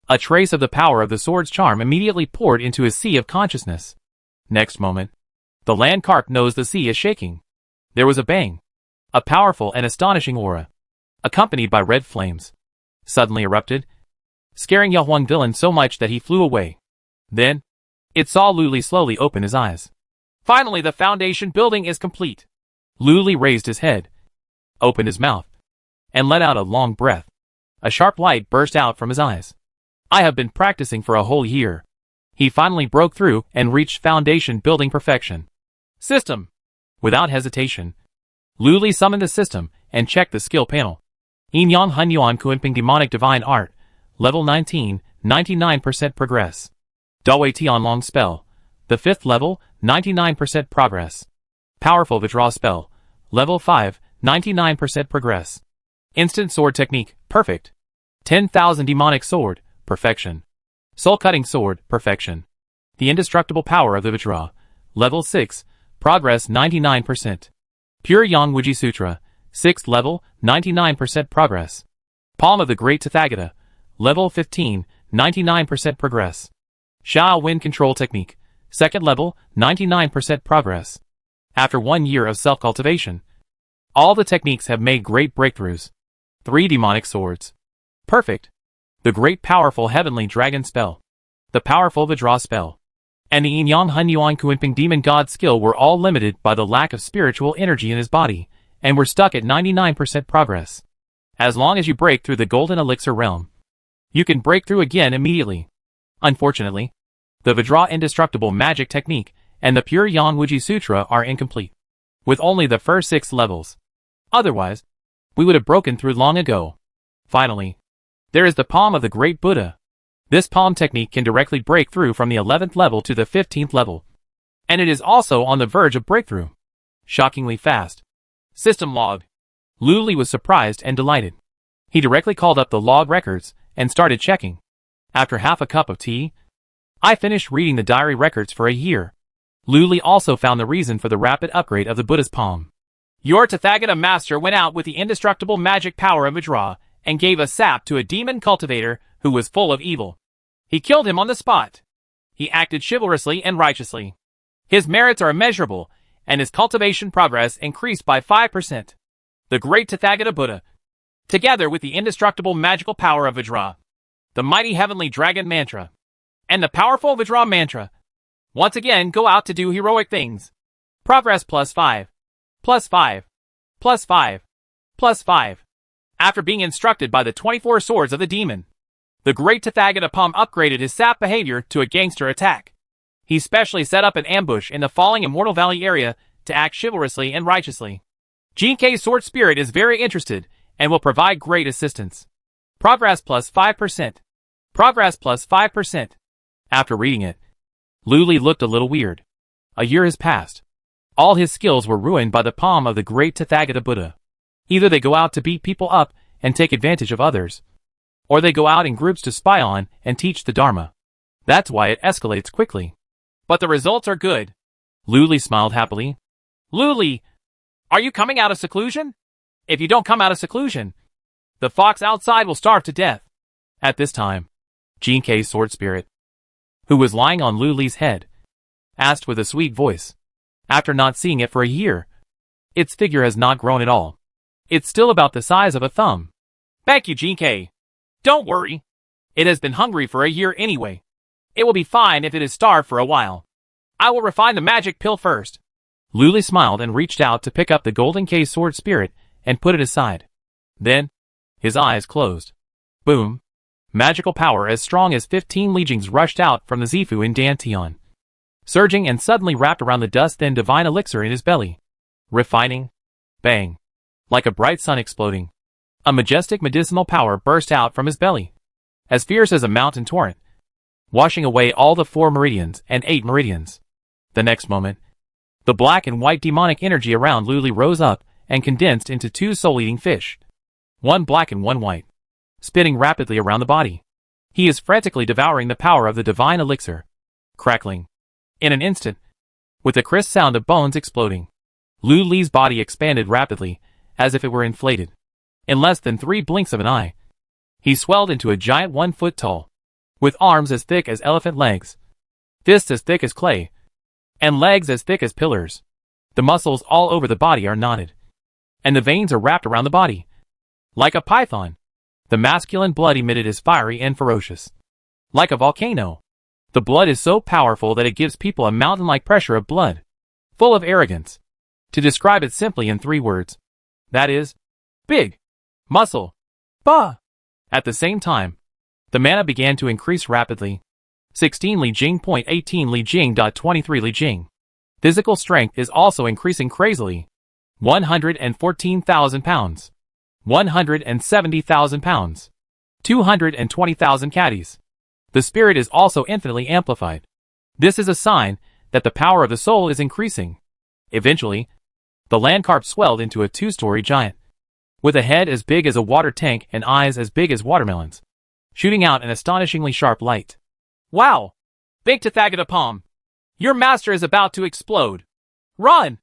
A trace of the power of the sword's charm immediately poured into his sea of consciousness. Next moment, The land carp knows the sea is shaking. There was a bang. A powerful and astonishing aura, accompanied by red flames, suddenly erupted, scaring Yahuang villain so much that he flew away. Then, it saw Luli slowly open his eyes. Finally, the foundation building is complete. Luli raised his head, opened his mouth, and let out a long breath. A sharp light burst out from his eyes. I have been practicing for a whole year. He finally broke through and reached foundation building perfection. System. Without hesitation, Luli summoned the system and checked the skill panel. Yin Yang Hun Yuan Kuanping Demonic Divine Art, level 19, 99% progress. Dawei Tian Long Spell, the 5th level, 99% progress. Powerful Withdraw Spell, level 5, 99% progress. Instant Sword Technique, perfect. 10,000 Demonic Sword, perfection. Soul Cutting Sword, perfection. The Indestructible Power of the Withdraw, level 6, progress 99%. Pure Yang Wuji Sutra, 6th level, 99% progress. Palm of the Great Tathagata, level 15, 99% progress. Xiao Wind Control Technique, 2nd level, 99% progress. After 1 year of self-cultivation, all the techniques have made great breakthroughs. 3 demonic swords. Perfect. The great powerful heavenly dragon spell. The powerful Withdraw spell. And the Yin Yang Hun Yuan Kuanping Demon God skill were all limited by the lack of spiritual energy in his body, and were stuck at 99% progress. As long as you break through the golden elixir realm, you can break through again immediately. Unfortunately, the Withdraw Indestructible Magic Technique and the Pure Yang Wuji Sutra are incomplete, with only the first 6 levels. Otherwise, we would have broken through long ago. Finally, there is the Palm of the Great Buddha. This palm technique can directly break through from the 11th level to the 15th level. And it is also on the verge of breakthrough. Shockingly fast. System log. Luli was surprised and delighted. He directly called up the log records and started checking. After half a cup of tea, I finished reading the diary records for a year. Luli also found the reason for the rapid upgrade of the Buddha's palm. Your Tathagata master went out with the indestructible magic power of Withdraw and gave a sap to a demon cultivator who was full of evil. He killed him on the spot. He acted chivalrously and righteously. His merits are immeasurable, and his cultivation progress increased by 5%. The great Tathagata Buddha, together with the indestructible magical power of Withdraw, the mighty heavenly dragon mantra, and the powerful Withdraw mantra, once again go out to do heroic things. Progress +5, +5, +5, +5. After being instructed by the 24 swords of the demon, the great Tathagata Palm upgraded his sap behavior to a gangster attack. He specially set up an ambush in the falling Immortal Valley area to act chivalrously and righteously. Jinkei's sword spirit is very interested and will provide great assistance. Progress +5%. Progress +5%. After reading it, Luli looked a little weird. A year has passed. All his skills were ruined by the palm of the great Tathagata Buddha. Either they go out to beat people up and take advantage of others, or they go out in groups to spy on and teach the Dharma. That's why it escalates quickly. But the results are good. Luli smiled happily. Luli, are you coming out of seclusion? If you don't come out of seclusion, the fox outside will starve to death. At this time, Jinkei's sword spirit, who was lying on Luli's head, asked with a sweet voice. After not seeing it for a year, its figure has not grown at all. It's still about the size of a thumb. Thank you, Jinkei. Don't worry. It has been hungry for a year anyway. It will be fine if it is starved for a while. I will refine the magic pill first. Luli smiled and reached out to pick up the Golden K sword spirit and put it aside. Then, his eyes closed. Boom. Magical power as strong as 15 legions rushed out from the Zifu in Dantian, surging and suddenly wrapped around the dust-thin divine elixir in his belly. Refining. Bang. Like a bright sun exploding. A majestic medicinal power burst out from his belly, as fierce as a mountain torrent, washing away all the 4 meridians and 8 meridians. The next moment, the black and white demonic energy around Luli rose up and condensed into 2 soul-eating fish, one black and one white, spinning rapidly around the body. He is frantically devouring the power of the divine elixir. Crackling. In an instant, with the crisp sound of bones exploding, Luli's body expanded rapidly, as if it were inflated. In less than 3 blinks of an eye, he swelled into a giant 1 foot tall, with arms as thick as elephant legs, fists as thick as clay, and legs as thick as pillars. The muscles all over the body are knotted, and the veins are wrapped around the body. Like a python, the masculine blood emitted is fiery and ferocious. Like a volcano, the blood is so powerful that it gives people a mountain-like pressure of blood, full of arrogance. To describe it simply in 3 words, that is, big, muscle, bah. At the same time, the mana began to increase rapidly. 16 Li Jing. 18 Li Jing. 23 Li Jing. Physical strength is also increasing crazily. 114,000 pounds. 170,000 pounds. 220,000 caddies. The spirit is also infinitely amplified. This is a sign that the power of the soul is increasing. Eventually, the landcarp swelled into a 2-story giant, with a head as big as a water tank and eyes as big as watermelons, shooting out an astonishingly sharp light. Wow! Big Tathagata, your master is about to explode. Run!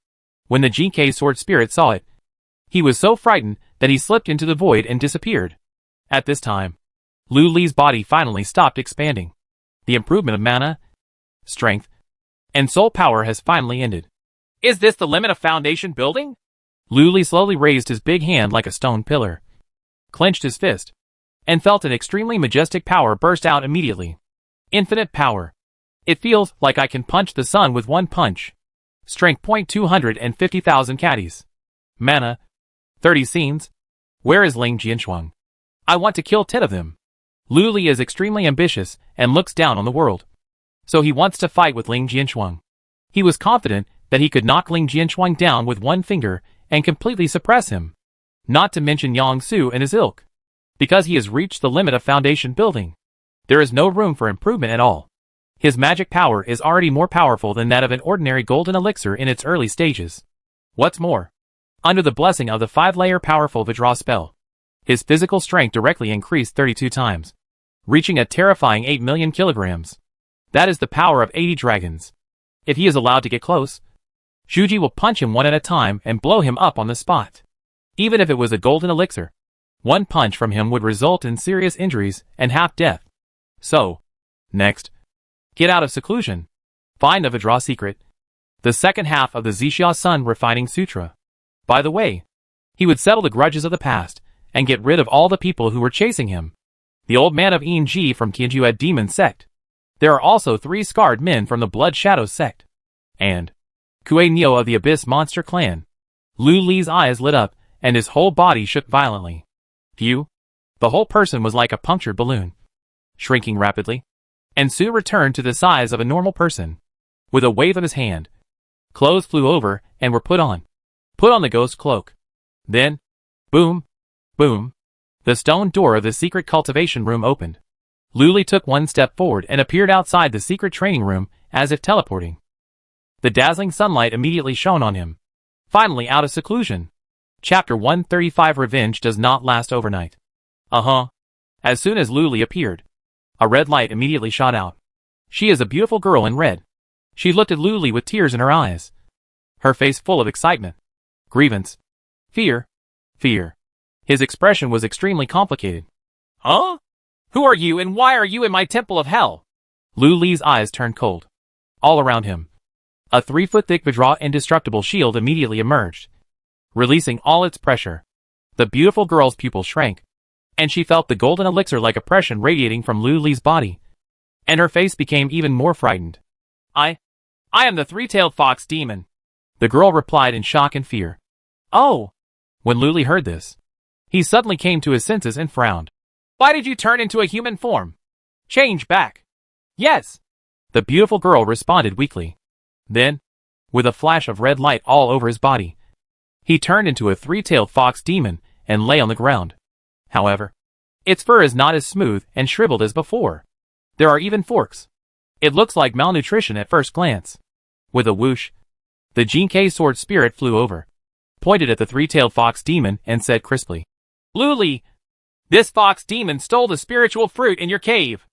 When the GK sword spirit saw it, he was so frightened that he slipped into the void and disappeared. At this time, Lu Li's body finally stopped expanding. The improvement of mana, strength, and soul power has finally ended. Is this the limit of foundation building? Lu Li slowly raised his big hand like a stone pillar, clenched his fist, and felt an extremely majestic power burst out immediately. Infinite power. It feels like I can punch the sun with one punch. Strength. 250,000 caddies. Mana. 30 scenes. Where is Ling Jianshuang? I want to kill 10 of them. Lu Li is extremely ambitious and looks down on the world. So he wants to fight with Ling Jianshuang. He was confident that he could knock Ling Jianshuang down with one finger and completely suppress him. Not to mention Yang Su and his ilk. Because he has reached the limit of foundation building, there is no room for improvement at all. His magic power is already more powerful than that of an ordinary golden elixir in its early stages. What's more, under the blessing of the 5-layer powerful Vajra spell, his physical strength directly increased 32 times, reaching a terrifying 8 million kilograms. That is the power of 80 dragons. If he is allowed to get close, Shuji will punch him one at a time and blow him up on the spot. Even if it was a golden elixir, one punch from him would result in serious injuries and half death. So, next, get out of seclusion. Find a Vajra secret. The second half of the Zixia Sun Refining Sutra. By the way, he would settle the grudges of the past and get rid of all the people who were chasing him. The old man of Enji from Tianjuad Demon Sect. There are also 3 scarred men from the Blood Shadow Sect. And Kue Neo of the Abyss Monster Clan. Lu Li's eyes lit up, and his whole body shook violently. Phew! The whole person was like a punctured balloon, shrinking rapidly, and soon returned to the size of a normal person. With a wave of his hand, clothes flew over and were put on. Put on the ghost cloak. Then, boom, boom, the stone door of the secret cultivation room opened. Lu Li took one step forward and appeared outside the secret training room, as if teleporting. The dazzling sunlight immediately shone on him. Finally out of seclusion. Chapter 135. Revenge does not last overnight. As soon as Lu Li appeared, a red light immediately shot out. She is a beautiful girl in red. She looked at Lu Li with tears in her eyes, her face full of excitement, grievance, fear. His expression was extremely complicated. Huh? Who are you and why are you in my temple of hell? Lu Li's eyes turned cold. All around him, a 3-foot-thick Vajra indestructible shield immediately emerged, releasing all its pressure. The beautiful girl's pupils shrank, and she felt the golden elixir-like oppression radiating from Lu Li's body, and her face became even more frightened. I am the 3-tailed fox demon, the girl replied in shock and fear. Oh! When Lu Li heard this, he suddenly came to his senses and frowned. Why did you turn into a human form? Change back. Yes, the beautiful girl responded weakly. Then, with a flash of red light all over his body, he turned into a 3-tailed fox demon and lay on the ground. However, its fur is not as smooth and shriveled as before. There are even forks. It looks like malnutrition at first glance. With a whoosh, the Jinkai sword spirit flew over, pointed at the 3-tailed fox demon and said crisply, Lu Li, this fox demon stole the spiritual fruit in your cave.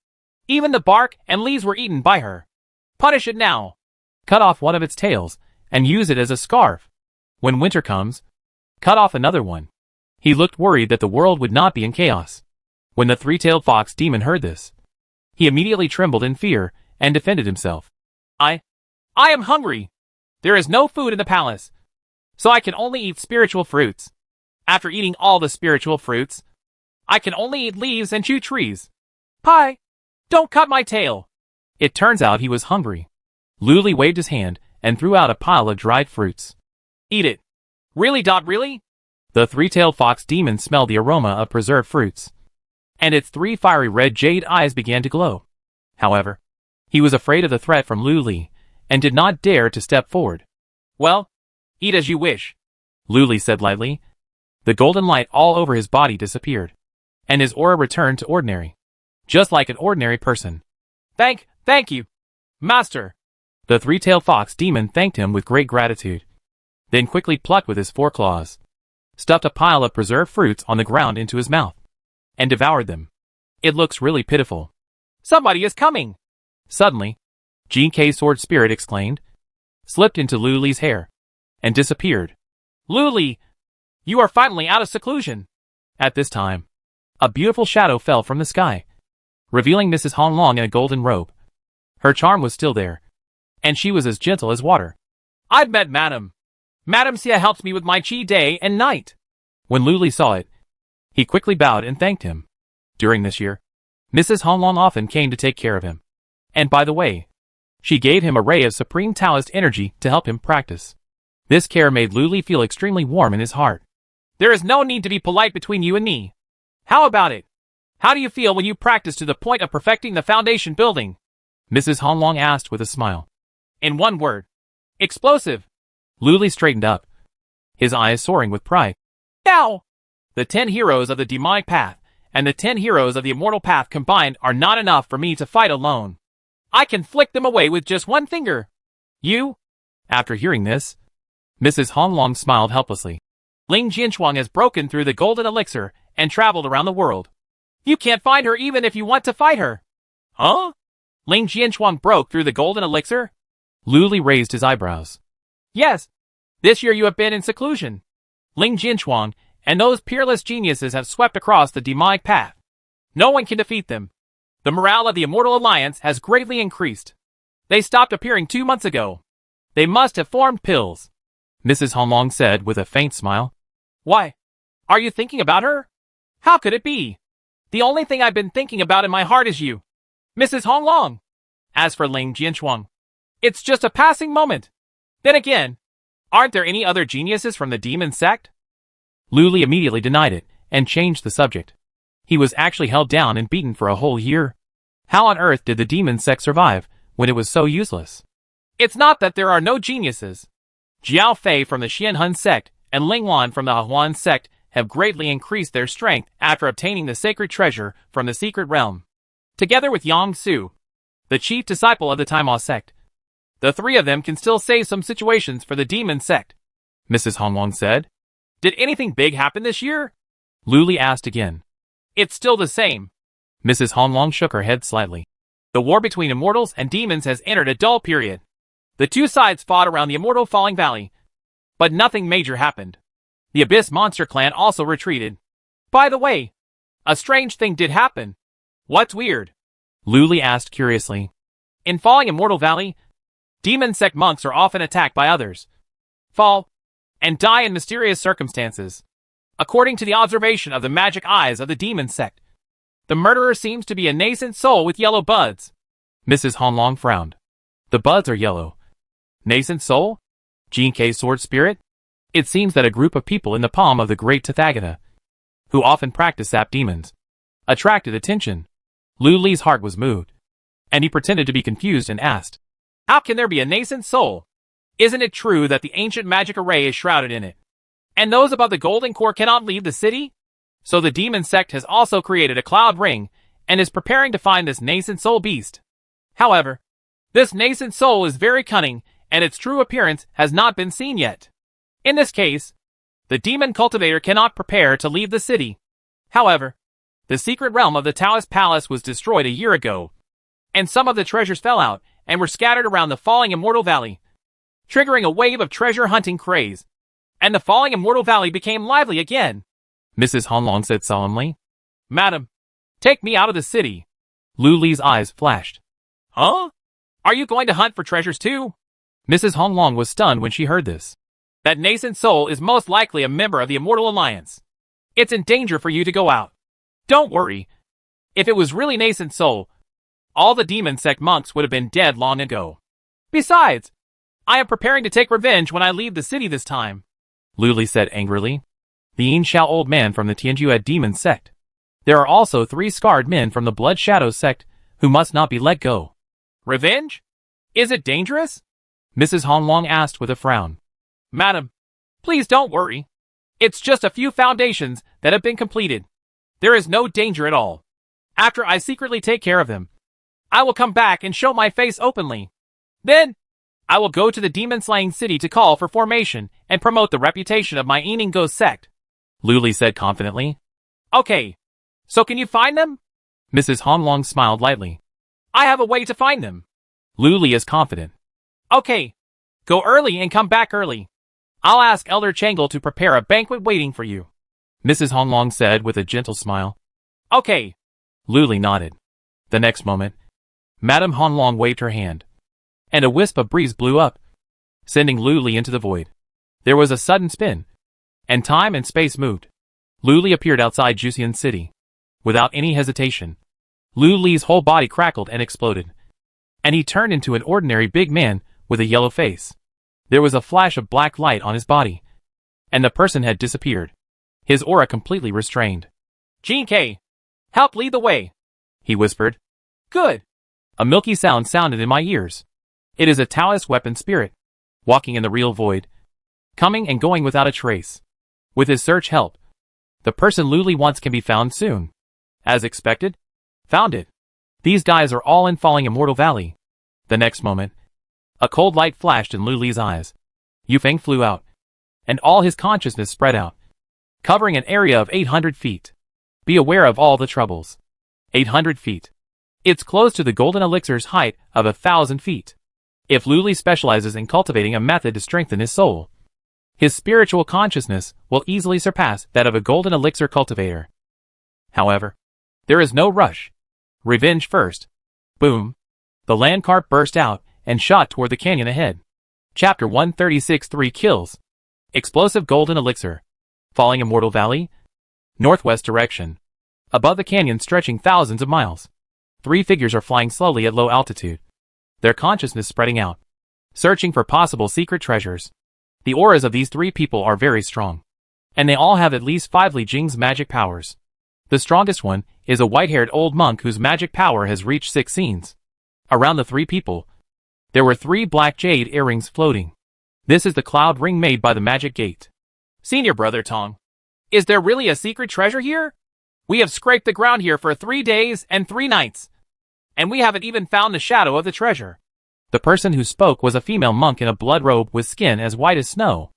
Even the bark and leaves were eaten by her. Punish it now. Cut off one of its tails and use it as a scarf. When winter comes, cut off another one. He looked worried that the world would not be in chaos. When the 3-tailed fox demon heard this, he immediately trembled in fear and defended himself. I am hungry. There is no food in the palace, so I can only eat spiritual fruits. After eating all the spiritual fruits, I can only eat leaves and chew trees. Pie, don't cut my tail. It turns out he was hungry. Luli waved his hand and threw out a pile of dried fruits. Eat it. Really, really? The three-tailed fox demon smelled the aroma of preserved fruits, and its three fiery red jade eyes began to glow. However, he was afraid of the threat from Luli and did not dare to step forward. Well, eat as you wish, Luli said lightly. The golden light all over his body disappeared, and his aura returned to ordinary, just like an ordinary person. Thank you, Master. The three-tailed fox demon thanked him with great gratitude, then quickly plucked with his foreclaws, stuffed a pile of preserved fruits on the ground into his mouth, and devoured them. It looks really pitiful. Somebody is coming. Suddenly, Jean-K's sword spirit exclaimed, slipped into Luli's hair, and disappeared. Luli, you are finally out of seclusion. At this time, a beautiful shadow fell from the sky, revealing Mrs. Honglong in a golden robe. Her charm was still there, and she was as gentle as water. I've met Madam. Madam Xia helps me with my chi day and night. When Luli saw it, he quickly bowed and thanked him. During this year, Mrs. Honglong often came to take care of him. And by the way, she gave him a ray of supreme Taoist energy to help him practice. This care made Luli feel extremely warm in his heart. There is no need to be polite between you and me. How about it? How do you feel when you practice to the point of perfecting the foundation building? Mrs. Honglong asked with a smile. In one word. Explosive. Luli straightened up, his eyes soaring with pride. Now, the 10 heroes of the demonic path and the 10 heroes of the immortal path combined are not enough for me to fight alone. I can flick them away with just one finger. You? After hearing this, Mrs. Honglong smiled helplessly. Ling Jianchuang has broken through the golden elixir and traveled around the world. You can't find her even if you want to fight her. Huh? Ling Jianchuang broke through the golden elixir? Luli raised his eyebrows. Yes. This year you have been in seclusion. Ling Jianchuang and those peerless geniuses have swept across the demonic path. No one can defeat them. The morale of the Immortal Alliance has greatly increased. They stopped appearing 2 months ago. They must have formed pills. Mrs. Honglong said with a faint smile. Why? Are you thinking about her? How could it be? The only thing I've been thinking about in my heart is you, Mrs. Honglong. As for Ling Jianchuang, it's just a passing moment. Then again, aren't there any other geniuses from the demon sect? Luli immediately denied it and changed the subject. He was actually held down and beaten for a whole year. How on earth did the demon sect survive when it was so useless? It's not that there are no geniuses. Jiao Fei from the Xianhun sect and Ling Wan from the Huan sect have greatly increased their strength after obtaining the sacred treasure from the secret realm. Together with Yang Su, the chief disciple of the Taimao sect, the three of them can still save some situations for the demon sect. Mrs. Honglong said. Did anything big happen this year? Luli asked again. It's still the same. Mrs. Honglong shook her head slightly. The war between immortals and demons has entered a dull period. The two sides fought around the immortal Falling Valley, but nothing major happened. The Abyss Monster Clan also retreated. By the way, a strange thing did happen. What's weird? Luli asked curiously. In Falling Immortal Valley, demon sect monks are often attacked by others, fall, and die in mysterious circumstances. According to the observation of the magic eyes of the demon sect, the murderer seems to be a nascent soul with yellow buds. Mrs. Honglong frowned. The buds are yellow. Nascent soul? Jean-K's sword spirit? It seems that a group of people in the palm of the great Tathagata, who often practice sap demons, attracted attention. Luli's heart was moved, and he pretended to be confused and asked, How can there be a nascent soul? Isn't it true that the ancient magic array is shrouded in it, and those above the golden core cannot leave the city? So the demon sect has also created a cloud ring and is preparing to find this nascent soul beast. However, this nascent soul is very cunning and its true appearance has not been seen yet. In this case, the demon cultivator cannot prepare to leave the city. However, the secret realm of the Taoist palace was destroyed a year ago, and some of the treasures fell out and were scattered around the Falling Immortal Valley, triggering a wave of treasure hunting craze, and the Falling Immortal Valley became lively again. Mrs. Honglong said solemnly. Madam, take me out of the city. Luli's eyes flashed. Huh? Are you going to hunt for treasures too? Mrs. Honglong was stunned when she heard this. That nascent soul is most likely a member of the Immortal Alliance. It's in danger for you to go out. Don't worry. If it was really nascent soul, all the demon sect monks would have been dead long ago. Besides, I am preparing to take revenge when I leave the city this time, Luli said angrily. The Yin Xiao old man from the Tianjue demon sect. There are also 3 scarred men from the Blood Shadow sect who must not be let go. Revenge? Is it dangerous? Mrs. Honglong asked with a frown. Madam, please don't worry. It's just a few foundations that have been completed. There is no danger at all. After I secretly take care of them, I will come back and show my face openly. Then, I will go to the demon-slaying city to call for formation and promote the reputation of my Eningo sect, Luli said confidently. Okay, so can you find them? Mrs. Honglong smiled lightly. I have a way to find them. Luli is confident. Okay, go early and come back early. I'll ask Elder Changle to prepare a banquet waiting for you, Mrs. Honglong said with a gentle smile. Okay. Luli nodded. The next moment, Madame Honglong waved her hand, and a wisp of breeze blew up, sending Luli into the void. There was a sudden spin, and time and space moved. Luli appeared outside Juxian City. Without any hesitation, Luli's whole body crackled and exploded, and he turned into an ordinary big man with a yellow face. There was a flash of black light on his body, and the person had disappeared, his aura completely restrained. Jean K, help lead the way, he whispered. Good. A milky sound sounded in my ears. It is a Taoist weapon spirit, walking in the real void, coming and going without a trace. With his search help, the person Luli wants can be found soon. As expected, found it. These guys are all in Falling Immortal Valley. The next moment, a cold light flashed in Luli's eyes. Yufeng flew out, and all his consciousness spread out, covering an area of 800 feet. Be aware of all the troubles. 800 feet. It's close to the golden elixir's height of 1,000 feet. If Luli specializes in cultivating a method to strengthen his soul, his spiritual consciousness will easily surpass that of a golden elixir cultivator. However, there is no rush. Revenge first. Boom. The land cart burst out and shot toward the canyon ahead. Chapter 136 3 Kills. Explosive golden elixir. Falling Immortal Valley. Northwest direction. Above the canyon stretching thousands of miles. 3 figures are flying slowly at low altitude, their consciousness spreading out, searching for possible secret treasures. The auras of these 3 people are very strong, and they all have at least 5 Li Jing's magic powers. The strongest one is a white-haired old monk whose magic power has reached 6 scenes. Around the 3 people, there were 3 black jade earrings floating. This is the cloud ring made by the magic gate. Senior Brother Tong, is there really a secret treasure here? We have scraped the ground here for 3 days and 3 nights, and we haven't even found the shadow of the treasure. The person who spoke was a female monk in a blood robe with skin as white as snow.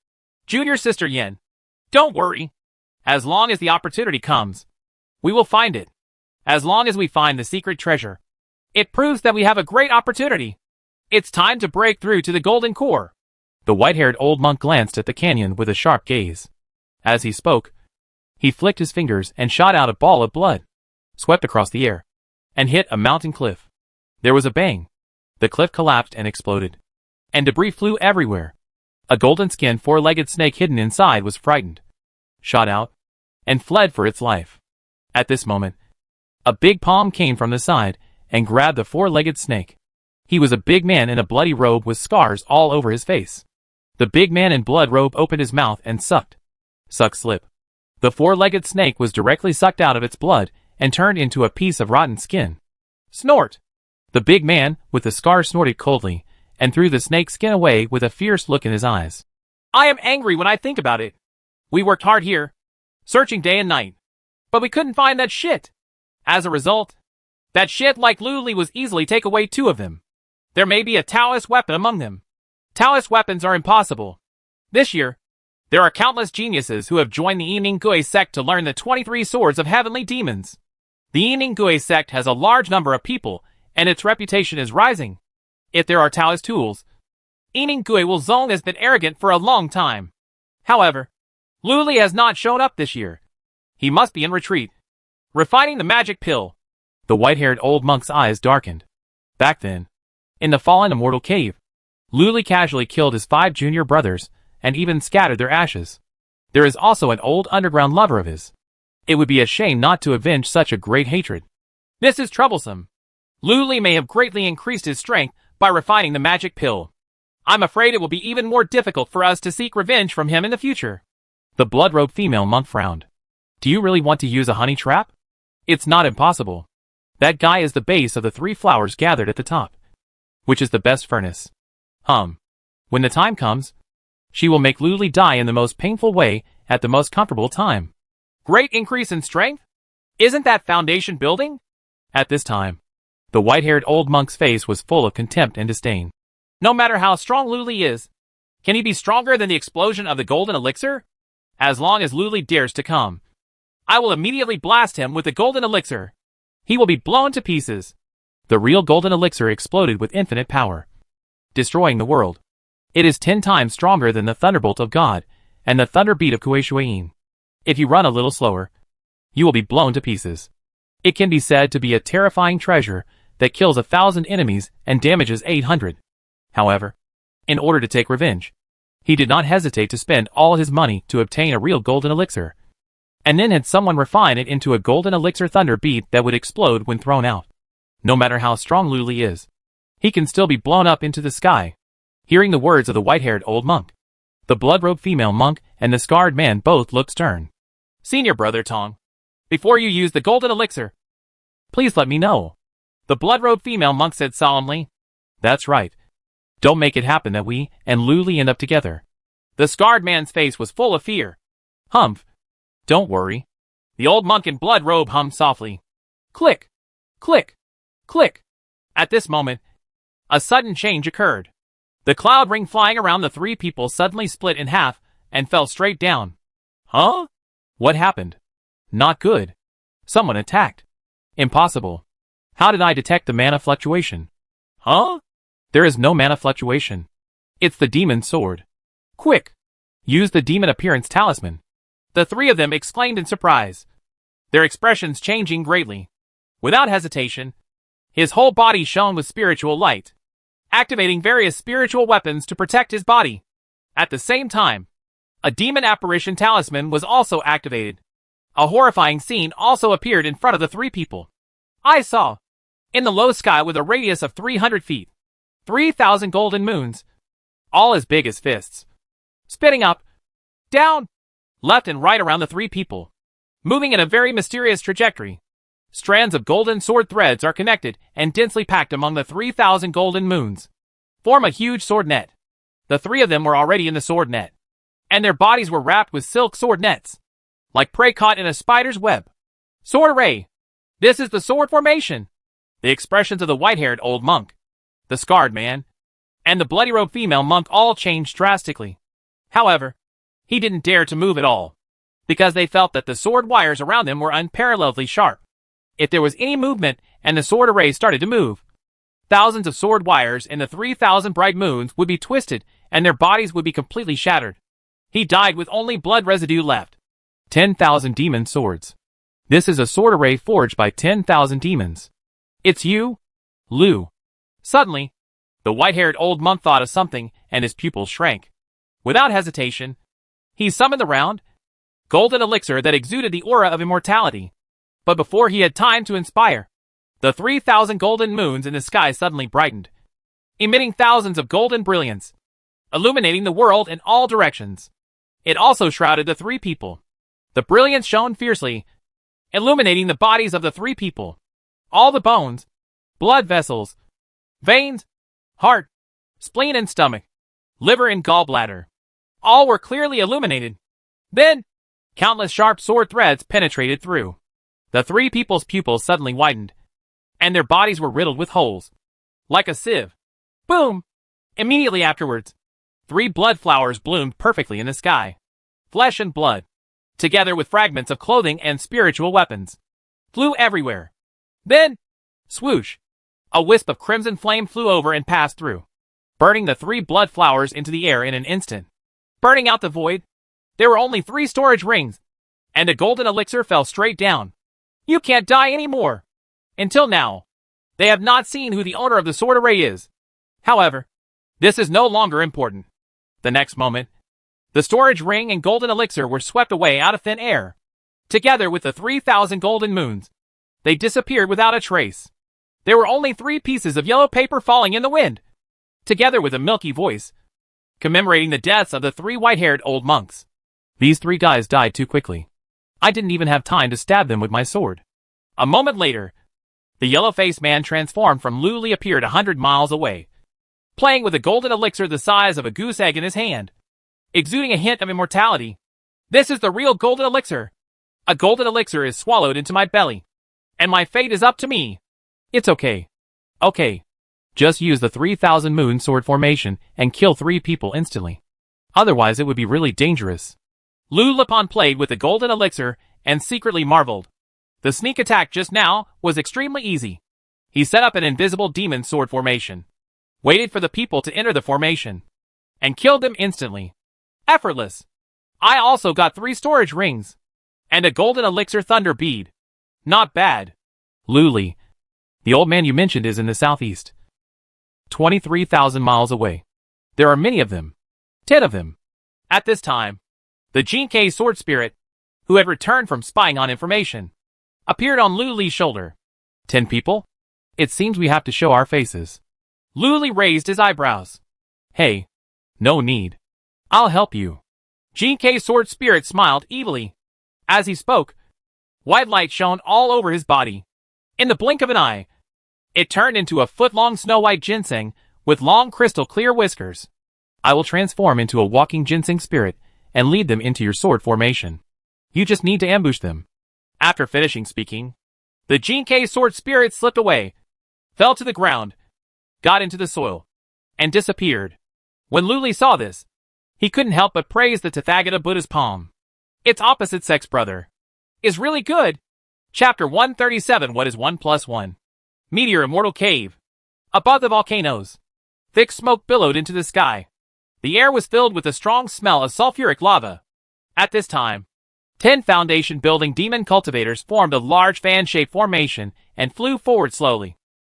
Junior Sister Yen, don't worry. As long as the opportunity comes, we will find it. As long as we find the secret treasure, it proves that we have a great opportunity. It's time to break through to the golden core. The white-haired old monk glanced at the canyon with a sharp gaze. As he spoke, he flicked his fingers and shot out a ball of blood, swept across the air, and hit a mountain cliff. There was a bang. The cliff collapsed and exploded, and debris flew everywhere. A golden-skinned 4-legged snake hidden inside was frightened, shot out, and fled for its life. At this moment, a big palm came from the side and grabbed the 4-legged snake. He was a big man in a bloody robe with scars all over his face. The big man in blood robe opened his mouth and sucked. Suck slip. The 4-legged snake was directly sucked out of its blood and turned into a piece of rotten skin. Snort! The big man with the scar snorted coldly and threw the snake's skin away with a fierce look in his eyes. I am angry when I think about it. We worked hard here, searching day and night, but we couldn't find that shit. As a result, that shit like Luli was easily take away 2 of them. There may be a Taoist weapon among them. Taoist weapons are impossible. This year, there are countless geniuses who have joined the Yinninggui sect to learn the 23 swords of heavenly demons. The Yinninggui sect has a large number of people, and its reputation is rising. If there are Taoist tools, Yinninggui will zone has been arrogant for a long time. However, Luli has not shown up this year. He must be in retreat, refining the magic pill. The white-haired old monk's eyes darkened. Back then, in the fallen immortal cave, Luli casually killed his 5 junior brothers, and even scattered their ashes. There is also an old underground lover of his. It would be a shame not to avenge such a great hatred. This is troublesome. Luli may have greatly increased his strength by refining the magic pill. I'm afraid it will be even more difficult for us to seek revenge from him in the future. The blood-robed female monk frowned. Do you really want to use a honey trap? It's not impossible. That guy is the base of the 3 flowers gathered at the top. Which is the best furnace? When the time comes, she will make Luli die in the most painful way at the most comfortable time. Great increase in strength? Isn't that foundation building? At this time, the white-haired old monk's face was full of contempt and disdain. No matter how strong Luli is, can he be stronger than the explosion of the golden elixir? As long as Luli dares to come, I will immediately blast him with the golden elixir. He will be blown to pieces. The real golden elixir exploded with infinite power, destroying the world. It is 10 times stronger than the thunderbolt of God and the thunderbeat of Kuei-Shuayin. If you run a little slower, you will be blown to pieces. It can be said to be a terrifying treasure that kills 1,000 enemies and damages 800. However, in order to take revenge, he did not hesitate to spend all his money to obtain a real golden elixir, and then had someone refine it into a golden elixir thunder beat that would explode when thrown out. No matter how strong Luli is, he can still be blown up into the sky. Hearing the words of the white-haired old monk, the blood-robed female monk and the scarred man both looked stern. Senior brother Tong, before you use the golden elixir, please let me know. The blood-robed female monk said solemnly. That's right. Don't make it happen that we and Luli end up together. The scarred man's face was full of fear. Humph. Don't worry. The old monk in blood robe hummed softly. Click, click, click. At this moment, a sudden change occurred. The cloud ring flying around the 3 people suddenly split in half and fell straight down. Huh? What happened? Not good. Someone attacked. Impossible. How did I detect the mana fluctuation? Huh? There is no mana fluctuation. It's the demon sword. Quick! Use the demon appearance talisman. The 3 of them exclaimed in surprise, their expressions changing greatly. Without hesitation, his whole body shone with spiritual light, activating various spiritual weapons to protect his body. At the same time, a demon apparition talisman was also activated. A horrifying scene also appeared in front of the 3 people. I saw, in the low sky with a radius of 300 feet, 3,000 golden moons, all as big as fists, spitting up, down, left and right around the 3 people, moving in a very mysterious trajectory. Strands of golden sword threads are connected and densely packed among the 3,000 golden moons, form a huge sword net. The 3 of them were already in the sword net, and their bodies were wrapped with silk sword nets, like prey caught in a spider's web. Sword array! This is the sword formation! The expressions of the white-haired old monk, the scarred man, and the bloody-robed female monk all changed drastically. However, he didn't dare to move at all, because they felt that the sword wires around them were unparalleledly sharp. If there was any movement and the sword array started to move, thousands of sword wires in the 3,000 bright moons would be twisted and their bodies would be completely shattered. He died with only blood residue left. 10,000 demon swords. This is a sword array forged by 10,000 demons. It's you, Lu. Suddenly, the white-haired old monk thought of something and his pupils shrank. Without hesitation, he summoned the round, golden elixir that exuded the aura of immortality. But before he had time to inspire, the 3,000 golden moons in the sky suddenly brightened, emitting thousands of golden brilliance, illuminating the world in all directions. It also shrouded the 3 people. The brilliance shone fiercely, illuminating the bodies of the 3 people. All the bones, blood vessels, veins, heart, spleen and stomach, liver and gallbladder, all were clearly illuminated. Then, countless sharp sword threads penetrated through. The 3 people's pupils suddenly widened, and their bodies were riddled with holes, like a sieve. Boom! Immediately afterwards, 3 blood flowers bloomed perfectly in the sky. Flesh and blood, together with fragments of clothing and spiritual weapons, flew everywhere. Then, swoosh! A wisp of crimson flame flew over and passed through, burning the 3 blood flowers into the air in an instant. Burning out the void, there were only 3 storage rings, and a golden elixir fell straight down. You can't die anymore. Until now, they have not seen who the owner of the sword array is. However, This is no longer important. The next moment, the storage ring and golden elixir were swept away out of thin air. Together with the 3,000 golden moons, they disappeared without a trace. There were only 3 pieces of yellow paper falling in the wind, together with a milky voice, commemorating the deaths of the 3 white-haired old monks. These 3 guys died too quickly. I didn't even have time to stab them with my sword. A moment later, the yellow-faced man transformed from Luli appeared 100 miles away, playing with a golden elixir the size of a goose egg in his hand, exuding a hint of immortality. This is the real golden elixir. A golden elixir is swallowed into my belly, and my fate is up to me. It's okay. Okay. Just use the 3,000 moon sword formation and kill 3 people instantly. Otherwise it would be really dangerous. Lulipon played with the golden elixir and secretly marveled. The sneak attack just now was extremely easy. He set up an invisible demon sword formation, waited for the people to enter the formation, and killed them instantly. Effortless. I also got 3 storage rings, and a golden elixir thunder bead. Not bad. Luli, the old man you mentioned is in the southeast. 23,000 miles away. There are many of them. 10 of them. At this time, the Jinkei sword spirit, who had returned from spying on information, appeared on Luli's shoulder. 10 people? It seems we have to show our faces. Luli raised his eyebrows. Hey, no need. I'll help you. Jinkei sword spirit smiled evilly. As he spoke, white light shone all over his body. In the blink of an eye, it turned into a foot-long snow-white ginseng with long crystal-clear whiskers. I will transform into a walking ginseng spirit and lead them into your sword formation. You just need to ambush them. After finishing speaking, the Jinkei sword spirit slipped away, fell to the ground, got into the soil, and disappeared. When Luli saw this, he couldn't help but praise the Tathagata Buddha's palm. Its opposite sex brother is really good. Chapter 137. What is 1 plus 1? Meteor Immortal Cave. Above the volcanoes, thick smoke billowed into the sky. The air was filled with a strong smell of sulfuric lava. At this time, 10 foundation-building demon cultivators formed a large fan-shaped formation and flew forward slowly,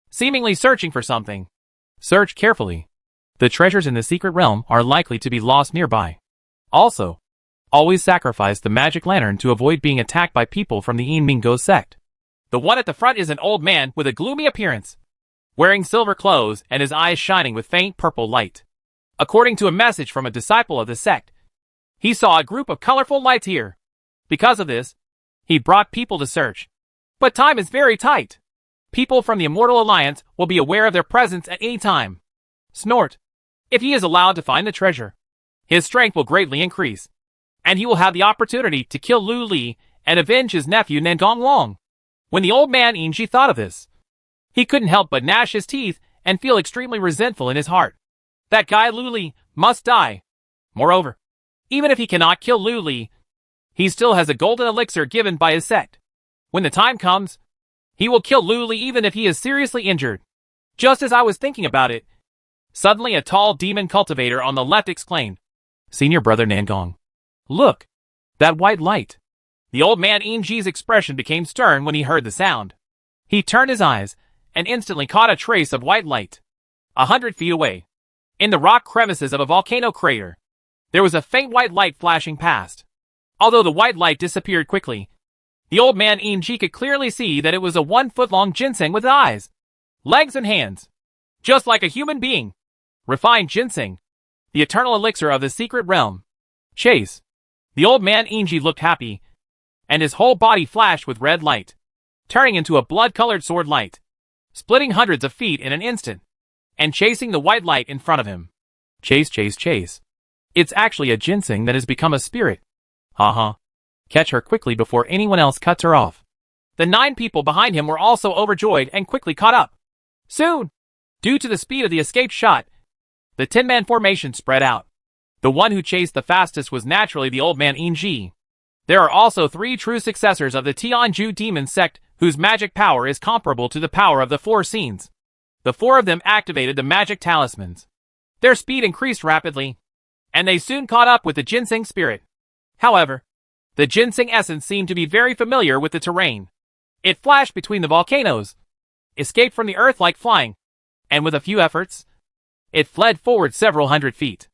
seemingly searching for something. Search carefully. The treasures in the secret realm are likely to be lost nearby. Also, always sacrifice the magic lantern to avoid being attacked by people from the Inmingo sect. The one at the front is an old man with a gloomy appearance, wearing silver clothes and his eyes shining with faint purple light. According to a message from a disciple of the sect, he saw a group of colorful lights here. Because of this, he brought people to search. But time is very tight. People from the Immortal Alliance will be aware of their presence at any time. Snort. If he is allowed to find the treasure, his strength will greatly increase, and he will have the opportunity to kill Lu Li and avenge his nephew Nangong Long. When the old man Yingji thought of this, he couldn't help but gnash his teeth and feel extremely resentful in his heart. That guy Lu Li must die. Moreover, even if he cannot kill Lu Li, he still has a golden elixir given by his sect. When the time comes, he will kill Lu Li even if he is seriously injured. Just as I was thinking about it, suddenly a tall demon cultivator on the left exclaimed, Senior brother Nangong. Look! That white light! The old man Yingji's expression became stern when he heard the sound. He turned his eyes and instantly caught a trace of white light. 100 feet away, in the rock crevices of a volcano crater, there was a faint white light flashing past. Although the white light disappeared quickly, the old man Yingji could clearly see that it was a 1-foot-long ginseng with eyes, legs and hands, just like a human being. Refined ginseng, the eternal elixir of the secret realm. Chase. The old man Yingji looked happy, and his whole body flashed with red light, turning into a blood-colored sword light, splitting hundreds of feet in an instant, and chasing the white light in front of him. Chase, chase, chase. It's actually a ginseng that has become a spirit. Haha. Catch her quickly before anyone else cuts her off. The 9 people behind him were also overjoyed and quickly caught up. Soon, due to the speed of the escaped shot, the 10-man formation spread out. The one who chased the fastest was naturally the old man Yingji. There are also 3 true successors of the Tianju demon sect whose magic power is comparable to the power of the 4 scenes. The 4 of them activated the magic talismans. Their speed increased rapidly, and they soon caught up with the ginseng spirit. However, the ginseng essence seemed to be very familiar with the terrain. It flashed between the volcanoes, escaped from the earth like flying, and with a few efforts, It fled forward several hundred feet.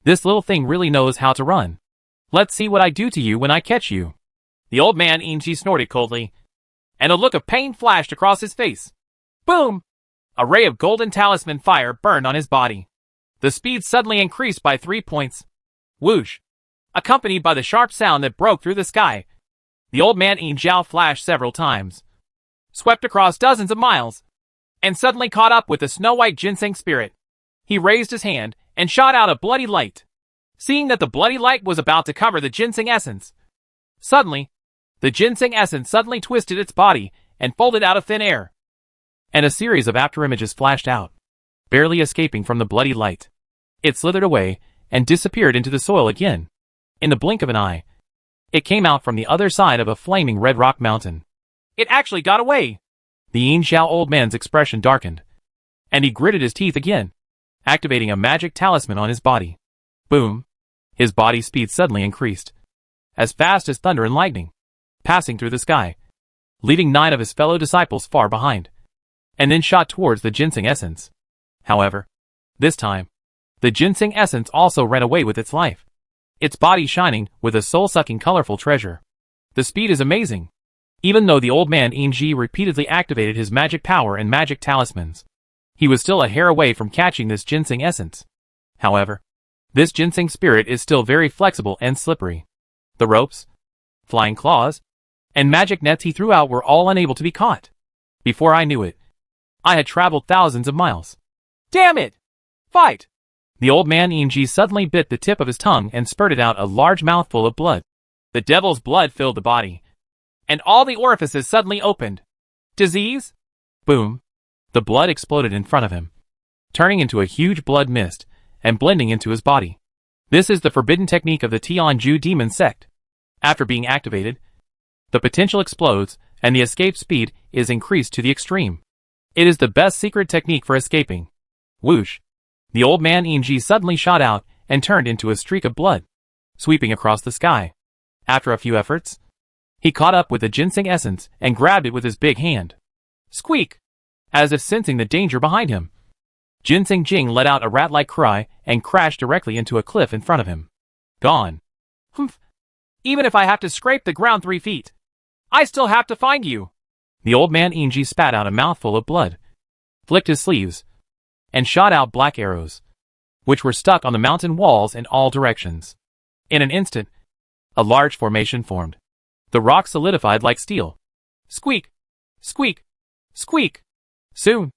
This little thing really knows how to run. Let's see what I do to you when I catch you. The old man Inji snorted coldly, and a look of pain flashed across his face. Boom! A ray of golden talisman fire burned on his body. The speed suddenly increased by 3 points. Whoosh! Accompanied by the sharp sound that broke through the sky. The old man Injiao flashed several times, swept across dozens of miles, and suddenly caught up with the snow-white ginseng spirit. He raised his hand and shot out a bloody light. Seeing that the bloody light was about to cover the ginseng essence, suddenly, the ginseng essence suddenly twisted its body and folded out of thin air. And a series of afterimages flashed out, barely escaping from the bloody light. It slithered away and disappeared into the soil again. In the blink of an eye, it came out from the other side of a flaming red rock mountain. It actually got away! The Injiao old man's expression darkened, and he gritted his teeth again, activating a magic talisman on his body. Boom! His body speed suddenly increased, as fast as thunder and lightning, passing through the sky, leaving 9 of his fellow disciples far behind, and then shot towards the ginseng essence. However, this time, the ginseng essence also ran away with its life, its body shining with a soul-sucking colorful treasure. The speed is amazing. Even though the old man Inji repeatedly activated his magic power and magic talismans, he was still a hair away from catching this ginseng essence. However, this ginseng spirit is still very flexible and slippery. The ropes, flying claws, and magic nets he threw out were all unable to be caught. Before I knew it, I had traveled thousands of miles. Damn it! Fight! The old man Inji suddenly bit the tip of his tongue and spurted out a large mouthful of blood. The devil's blood filled the body, and all the orifices suddenly opened. Disease? Boom! The blood exploded in front of him, turning into a huge blood mist and blending into his body. This is the forbidden technique of the Tianju demon sect. After being activated, the potential explodes and the escape speed is increased to the extreme. It is the best secret technique for escaping. Whoosh! The old man Inji suddenly shot out and turned into a streak of blood, sweeping across the sky. After a few efforts, he caught up with the ginseng essence and grabbed it with his big hand. Squeak! As if sensing the danger behind him, Ginseng Jing let out a rat-like cry and crashed directly into a cliff in front of him. Gone. Humph. Even if I have to scrape the ground 3 feet, I still have to find you. The old man Inji spat out a mouthful of blood, flicked his sleeves, and shot out black arrows, which were stuck on the mountain walls in all directions. In an instant, a large formation formed. The rock solidified like steel. Squeak! Squeak! Squeak! Soon,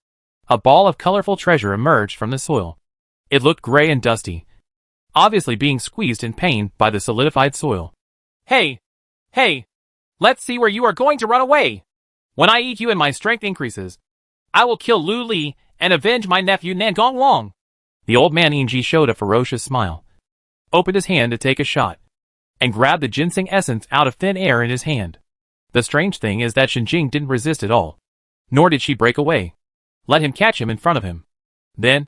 a ball of colorful treasure emerged from the soil. It looked gray and dusty, obviously being squeezed in pain by the solidified soil. Hey! Hey! Let's see where you are going to run away! When I eat you and my strength increases, I will kill Lu Li and avenge my nephew Nangong Wang. The old man Inji showed a ferocious smile, opened his hand to take a shot, and grabbed the ginseng essence out of thin air in his hand. The strange thing is that Shinjing didn't resist at all, nor did she break away. Let him catch him in front of him. Then,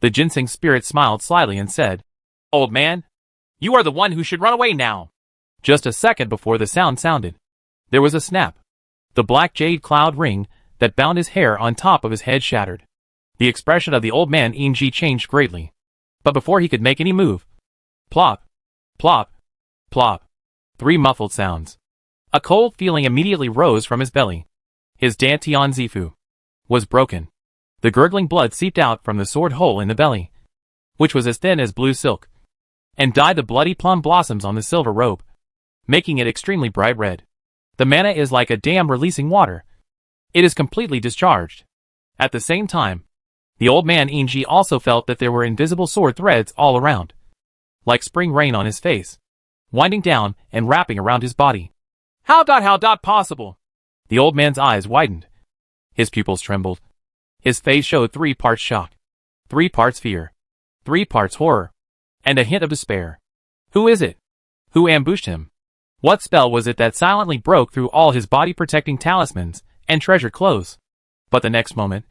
the ginseng spirit smiled slyly and said, Old man, you are the one who should run away now. Just a second before the sound sounded, there was a snap. The black jade cloud ring that bound his hair on top of his head shattered. The expression of the old man Inji changed greatly. But before he could make any move, plop, plop, plop, 3 muffled sounds. A cold feeling immediately rose from his belly. His Dantian Zifu was broken. The gurgling blood seeped out from the sword hole in the belly, which was as thin as blue silk, and dyed the bloody plum blossoms on the silver robe, making it extremely bright red. The mana is like a dam releasing water. It is completely discharged. At the same time, the old man Inji also felt that there were invisible sword threads all around, like spring rain on his face, winding down and wrapping around his body. How possible? The old man's eyes widened. His pupils trembled. His face showed 3 parts shock, 3 parts fear, 3 parts horror, and a hint of despair. Who is it? Who ambushed him? What spell was it that silently broke through all his body-protecting talismans and treasured clothes? But the next moment,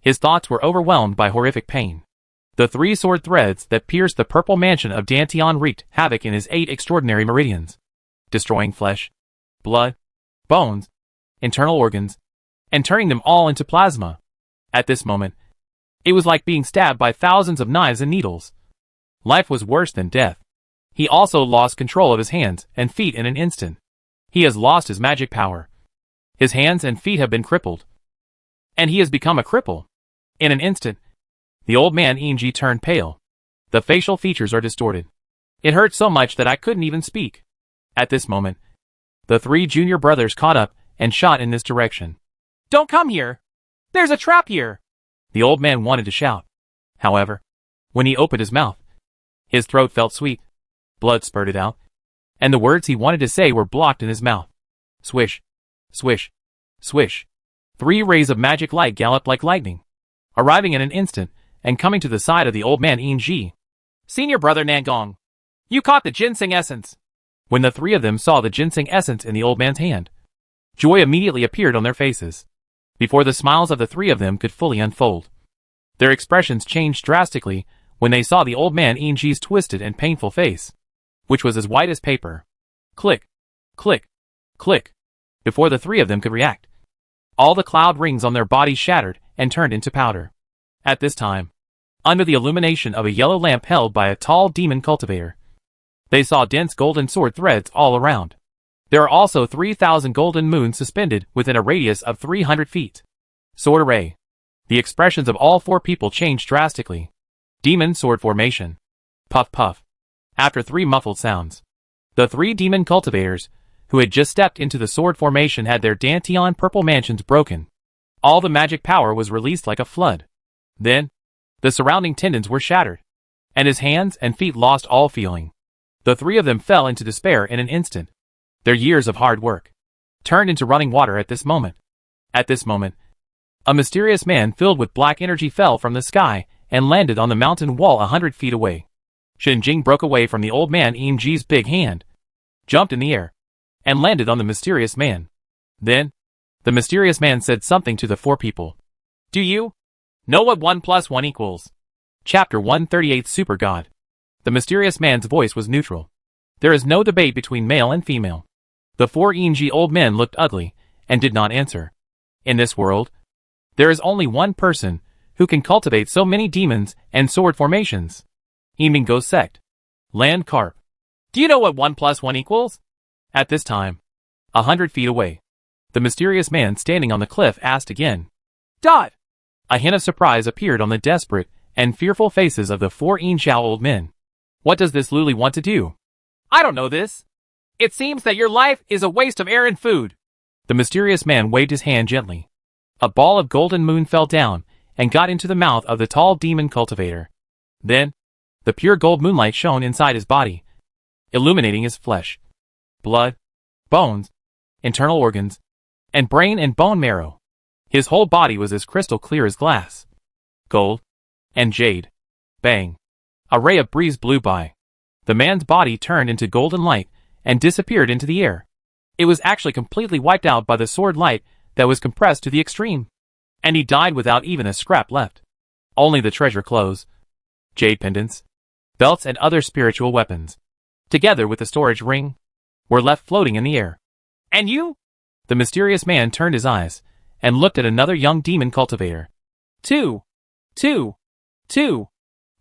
his thoughts were overwhelmed by horrific pain. The 3 sword threads that pierced the purple mansion of Dantian wreaked havoc in his 8 extraordinary meridians, destroying flesh, blood, bones, internal organs, and turning them all into plasma. At this moment, It was like being stabbed by thousands of knives and needles. Life was worse than death. He also lost control of his hands and feet in an instant. He has lost his magic power. His hands and feet have been crippled. And he has become a cripple. In an instant, the old man Inji turned pale. The facial features are distorted. It hurt so much that I couldn't even speak. At this moment, the three junior brothers caught up and shot in this direction. Don't come here! There's a trap here! The old man wanted to shout. However, when he opened his mouth, his throat felt sweet. Blood spurted out, and the words he wanted to say were blocked in his mouth. Swish, swish, swish. 3 rays of magic light galloped like lightning, arriving in an instant and coming to the side of the old man Inji. Senior brother Nangong, you caught the ginseng essence. When the 3 of them saw the ginseng essence in the old man's hand, joy immediately appeared on their faces. Before the smiles of the 3 of them could fully unfold, their expressions changed drastically when they saw the old man Inji's twisted and painful face, which was as white as paper. Click, click, click. Before the 3 of them could react, all the cloud rings on their bodies shattered and turned into powder. At this time, under the illumination of a yellow lamp held by a tall demon cultivator, they saw dense golden sword threads all around. There are also 3,000 golden moons suspended within a radius of 300 feet. Sword array. The expressions of all 4 people changed drastically. Demon sword formation. Puff puff. After 3 muffled sounds, the 3 demon cultivators, who had just stepped into the sword formation, had their Danteon purple mansions broken. All the magic power was released like a flood. Then, the surrounding tendons were shattered, and his hands and feet lost all feeling. The 3 of them fell into despair in an instant. Their years of hard work turned into running water at this moment. At this moment, a mysterious man filled with black energy fell from the sky and landed on the mountain wall 100 feet away. Shinjing broke away from the old man Inji's big hand, jumped in the air, and landed on the mysterious man. Then, the mysterious man said something to the 4 people. Do you know what 1 + 1 equals? Chapter 138 Super God. The mysterious man's voice was neutral. There is no debate between male and female. The 4 Inji old men looked ugly and did not answer. In this world, there is only one person who can cultivate so many demons and sword formations. Emingo Sect. Land Carp. Do you know what 1 + 1 equals? At this time, 100 feet away, the mysterious man standing on the cliff asked again. Dot! A hint of surprise appeared on the desperate and fearful faces of the 4 Inxiao old men. What does this Luli want to do? I don't know this. It seems that your life is a waste of air and food. The mysterious man waved his hand gently. A ball of golden moon fell down and got into the mouth of the tall demon cultivator. Then, the pure gold moonlight shone inside his body, illuminating his flesh, blood, bones, internal organs, and brain and bone marrow. His whole body was as crystal clear as glass. Gold and jade. Bang. A ray of breeze blew by. The man's body turned into golden light and disappeared into the air. It was actually completely wiped out by the sword light that was compressed to the extreme. And he died without even a scrap left. Only the treasure clothes, jade pendants, belts and other spiritual weapons, together with the storage ring, were left floating in the air. And you? The mysterious man turned his eyes and looked at another young demon cultivator. 2.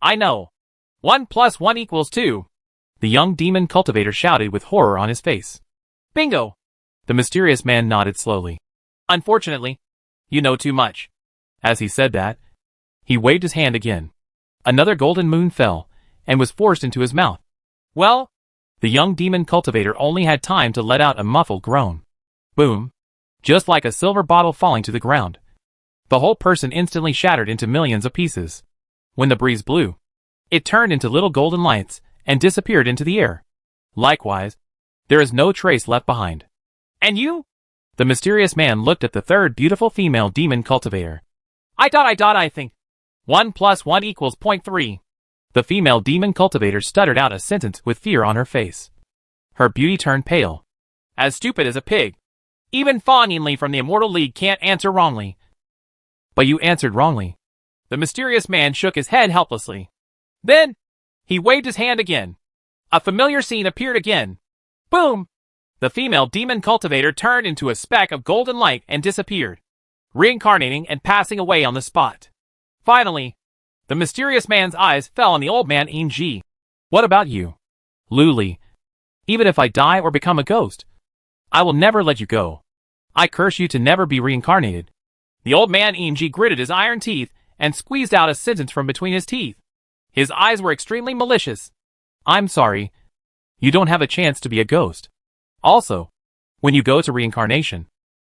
I know. 1 + 1 equals 2. The young demon cultivator shouted with horror on his face. Bingo! The mysterious man nodded slowly. Unfortunately, you know too much. As he said that, he waved his hand again. Another golden moon fell and was forced into his mouth. Well, the young demon cultivator only had time to let out a muffled groan. Boom! Just like a silver bottle falling to the ground. The whole person instantly shattered into millions of pieces. When the breeze blew, it turned into little golden lights and disappeared into the air. Likewise, there is no trace left behind. And you? The mysterious man looked at the 3rd beautiful female demon cultivator. I think. 1 + 1 equals 0.3. The female demon cultivator stuttered out a sentence with fear on her face. Her beauty turned pale. As stupid as a pig. Even Fa Nianli from the Immortal League can't answer wrongly. But you answered wrongly. The mysterious man shook his head helplessly. Then, he waved his hand again. A familiar scene appeared again. Boom! The female demon cultivator turned into a speck of golden light and disappeared, reincarnating and passing away on the spot. Finally, the mysterious man's eyes fell on the old man Ng. What about you? Luli. Even if I die or become a ghost, I will never let you go. I curse you to never be reincarnated. The old man Ng gritted his iron teeth and squeezed out a sentence from between his teeth. His eyes were extremely malicious. I'm sorry. You don't have a chance to be a ghost. Also, when you go to reincarnation,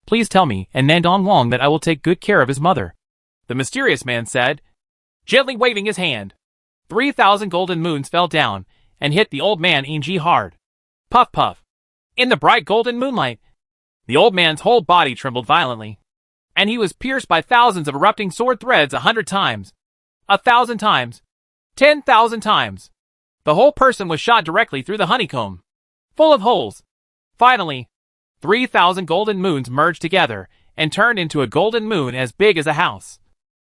please tell me and Nandong Wong that I will take good care of his mother. The mysterious man said, gently waving his hand. 3,000 golden moons fell down and hit the old man Ng hard. Puff puff. In the bright golden moonlight, the old man's whole body trembled violently, and he was pierced by thousands of erupting sword threads 100 times, 1,000 times, 10,000 times. The whole person was shot directly through the honeycomb, full of holes. Finally, 3,000 golden moons merged together and turned into a golden moon as big as a house.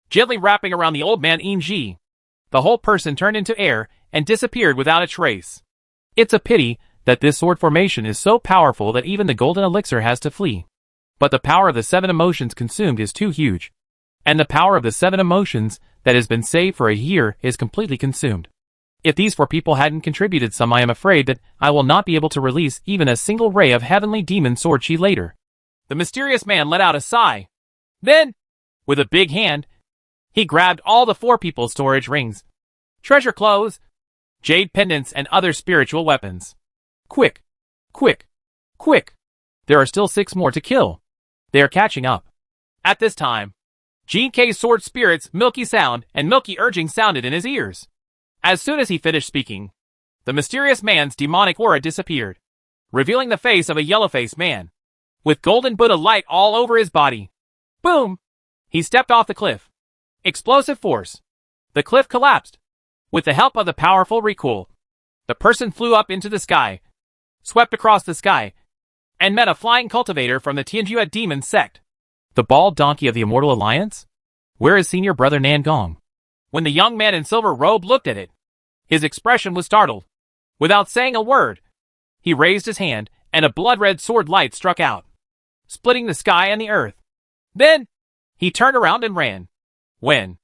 Gently wrapping around the old man Ng, the whole person turned into air and disappeared without a trace. It's a pity that this sword formation is so powerful that even the golden elixir has to flee. But the power of the 7 emotions consumed is too huge. And the power of the 7 emotions that has been saved for a year is completely consumed. If these 4 people hadn't contributed some, I am afraid that I will not be able to release even a single ray of heavenly demon sword chi later. The mysterious man let out a sigh. Then, with a big hand, he grabbed all the 4 people's storage rings, treasure clothes, jade pendants, and other spiritual weapons. Quick! Quick! Quick! There are still 6 more to kill. They are catching up. At this time, Gene K's sword spirit's milky sound and milky urging sounded in his ears. As soon as he finished speaking, the mysterious man's demonic aura disappeared, revealing the face of a yellow-faced man, with golden Buddha light all over his body. Boom! He stepped off the cliff. Explosive force. The cliff collapsed. With the help of the powerful recoil, the person flew up into the sky, swept across the sky, and met a flying cultivator from the Tianjua demon sect. The bald donkey of the Immortal Alliance? Where is senior brother Nandong? When the young man in silver robe looked at it, his expression was startled. Without saying a word, he raised his hand, and a blood-red sword light struck out, splitting the sky and the earth. Then, he turned around and ran. When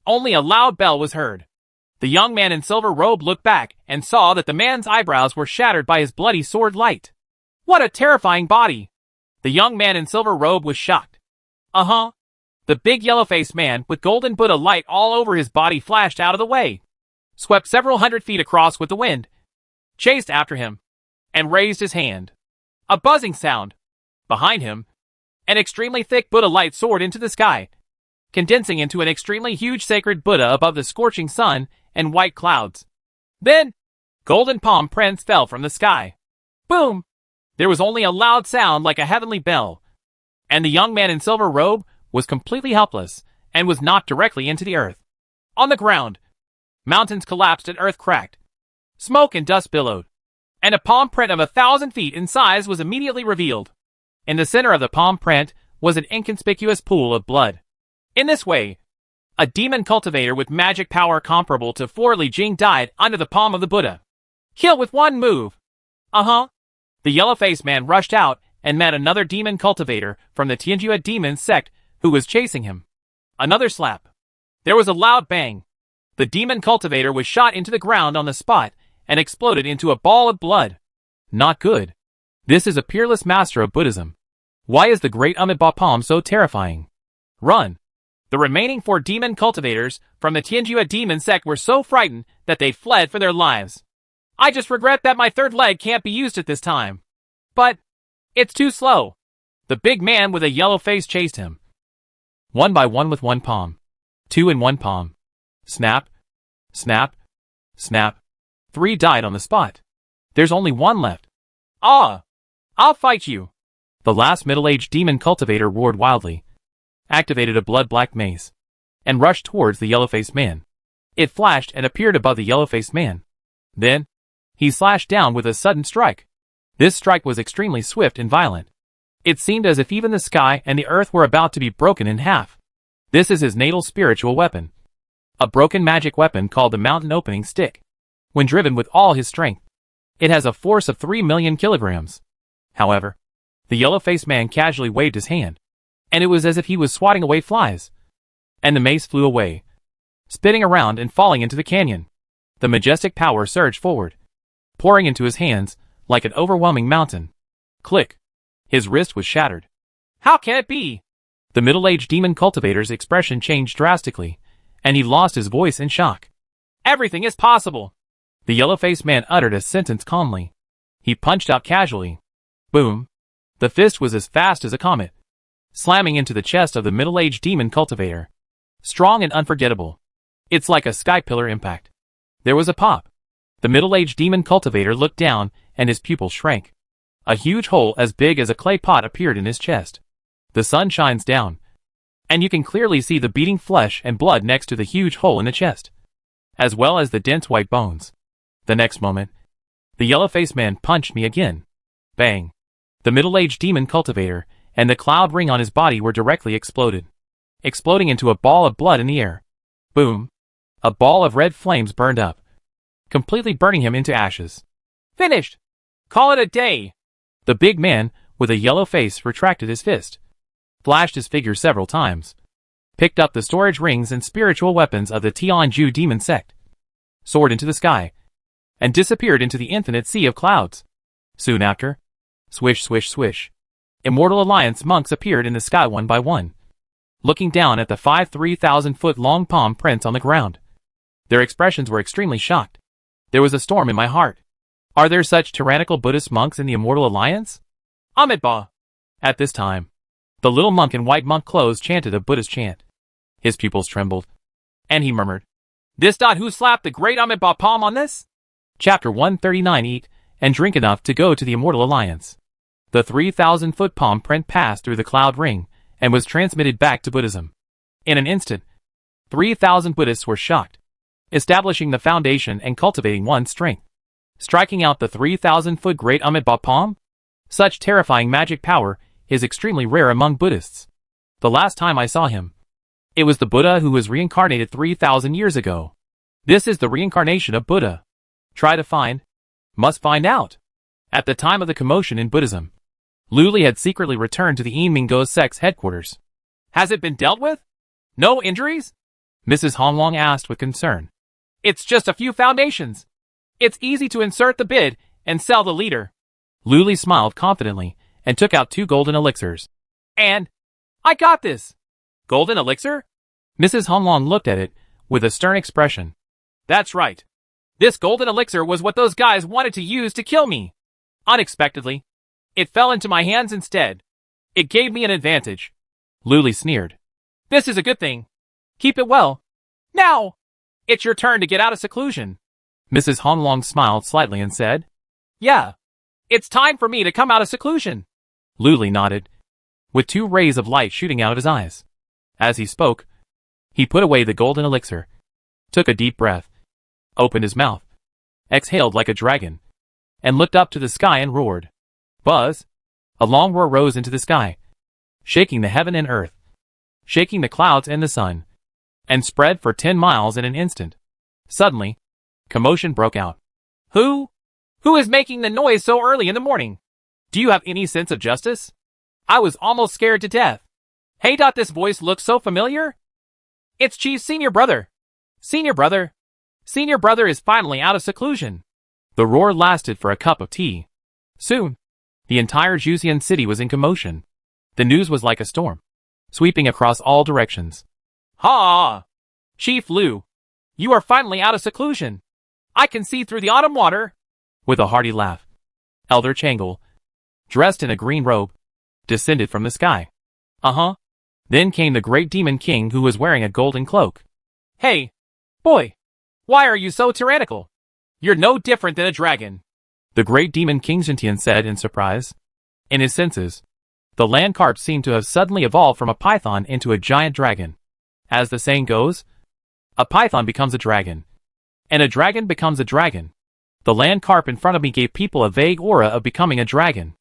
only a loud bell was heard, the young man in silver robe looked back and saw that the man's eyebrows were shattered by his bloody sword light. What a terrifying body! The young man in silver robe was shocked. The big yellow-faced man with golden Buddha light all over his body flashed out of the way, swept several hundred feet across with the wind, chased after him, and raised his hand. A buzzing sound. Behind him, an extremely thick Buddha light soared into the sky, condensing into an extremely huge sacred Buddha above the scorching sun and white clouds. Then, golden palm prints fell from the sky. Boom! There was only a loud sound like a heavenly bell, and the young man in silver robe was completely helpless and was knocked directly into the earth. On the ground, mountains collapsed and earth cracked. Smoke and dust billowed, and a palm print of 1,000 feet in size was immediately revealed. In the center of the palm print was an inconspicuous pool of blood. In this way, a demon cultivator with magic power comparable to Fu Li Jing died under the palm of the Buddha. Kill with one move. The yellow-faced man rushed out and met another demon cultivator from the Tianjua demon sect who was chasing him. Another slap. There was a loud bang. The demon cultivator was shot into the ground on the spot and exploded into a ball of blood. Not good. This is a peerless master of Buddhism. Why is the great Amitabha Palm so terrifying? Run! The remaining 4 demon cultivators from the Tianjua demon sect were so frightened that they fled for their lives. I just regret that my third leg can't be used at this time. But it's too slow. The big man with a yellow face chased him. 1 by 1 with 1 palm. 2 in 1 palm. Snap. Snap. Snap. 3 died on the spot. There's only 1 left. I'll fight you. The last middle-aged demon cultivator roared wildly, activated a blood-black mace, and rushed towards the yellow-faced man. It flashed and appeared above the yellow-faced man. Then, he slashed down with a sudden strike. This strike was extremely swift and violent. It seemed as if even the sky and the earth were about to be broken in half. This is his natal spiritual weapon. A broken magic weapon called the Mountain Opening Stick. When driven with all his strength, it has a force of 3 million kilograms. However, the yellow-faced man casually waved his hand, and it was as if he was swatting away flies. And the mace flew away, spinning around and falling into the canyon. The majestic power surged forward, pouring into his hands like an overwhelming mountain. Click. His wrist was shattered. How can it be? The middle-aged demon cultivator's expression changed drastically, and he lost his voice in shock. Everything is possible. The yellow-faced man uttered a sentence calmly. He punched out casually. Boom. The fist was as fast as a comet, slamming into the chest of the middle-aged demon cultivator. Strong and unforgettable. It's like a sky pillar impact. There was a pop. The middle-aged demon cultivator looked down, and his pupils shrank. A huge hole as big as a clay pot appeared in his chest. The sun shines down, and you can clearly see the beating flesh and blood next to the huge hole in the chest, as well as the dense white bones. The next moment, the yellow-faced man punched me again. Bang! The middle-aged demon cultivator and the cloud ring on his body were directly exploding into a ball of blood in the air. Boom! A ball of red flames burned up, completely burning him into ashes. Finished! Call it a day! The big man, with a yellow face, retracted his fist, flashed his figure several times, picked up the storage rings and spiritual weapons of the Tianju demon sect, soared into the sky, and disappeared into the infinite sea of clouds. Soon after, swish, swish, swish, Immortal Alliance monks appeared in the sky one by one, looking down at the 3,000-foot-long palm prints on the ground. Their expressions were extremely shocked. There was a storm in my heart. Are there such tyrannical Buddhist monks in the Immortal Alliance? Amitabha! At this time, the little monk in white monk clothes chanted a Buddhist chant. His pupils trembled, and he murmured, "This dot who slapped the great Amitabha palm on this?" Chapter 139. Eat and drink enough to go to the Immortal Alliance. The 3,000-foot palm print passed through the cloud ring and was transmitted back to Buddhism. In an instant, 3,000 Buddhists were shocked, establishing the foundation and cultivating one's strength. Striking out the 3,000-foot great Amitabha palm? Such terrifying magic power is extremely rare among Buddhists. The last time I saw him, it was the Buddha who was reincarnated 3,000 years ago. This is the reincarnation of Buddha. Try to find, must find out. At the time of the commotion in Buddhism, Lu Li had secretly returned to the Yinmingo sect's headquarters. Has it been dealt with? No injuries? Mrs. Honglong asked with concern. It's just a few foundations. It's easy to insert the bid and sell the leader. Lu Li smiled confidently and took out 2 golden elixirs. And I got this. Golden elixir? Mrs. Honglong looked at it with a stern expression. That's right. This golden elixir was what those guys wanted to use to kill me. Unexpectedly, it fell into my hands instead. It gave me an advantage. Lu Li sneered. This is a good thing. Keep it well. Now, it's your turn to get out of seclusion. Mrs. Honglong smiled slightly and said, Yeah, it's time for me to come out of seclusion. Lu Li nodded, with 2 rays of light shooting out of his eyes. As he spoke, he put away the golden elixir, took a deep breath, opened his mouth, exhaled like a dragon, and looked up to the sky and roared. Buzz! A long roar rose into the sky, shaking the heaven and earth, shaking the clouds and the sun, and spread for 10 miles in an instant. Suddenly, commotion broke out. Who is making the noise so early in the morning? Do you have any sense of justice? I was almost scared to death. Hey, this voice looks so familiar. It's Chief's senior brother. Senior brother. Senior brother is finally out of seclusion. The roar lasted for a cup of tea. Soon, the entire Juxian city was in commotion. The news was like a storm, sweeping across all directions. Ha! Chief Lu, you are finally out of seclusion. I can see through the autumn water. With a hearty laugh, Elder Changle, dressed in a green robe, descended from the sky. Then came the great demon king who was wearing a golden cloak. Hey, boy, why are you so tyrannical? You're no different than a dragon. The great demon King Jintian said in surprise. In his senses, the land carp seemed to have suddenly evolved from a python into a giant dragon. As the saying goes, a python becomes a dragon, and a dragon becomes a dragon. The land carp in front of me gave people a vague aura of becoming a dragon.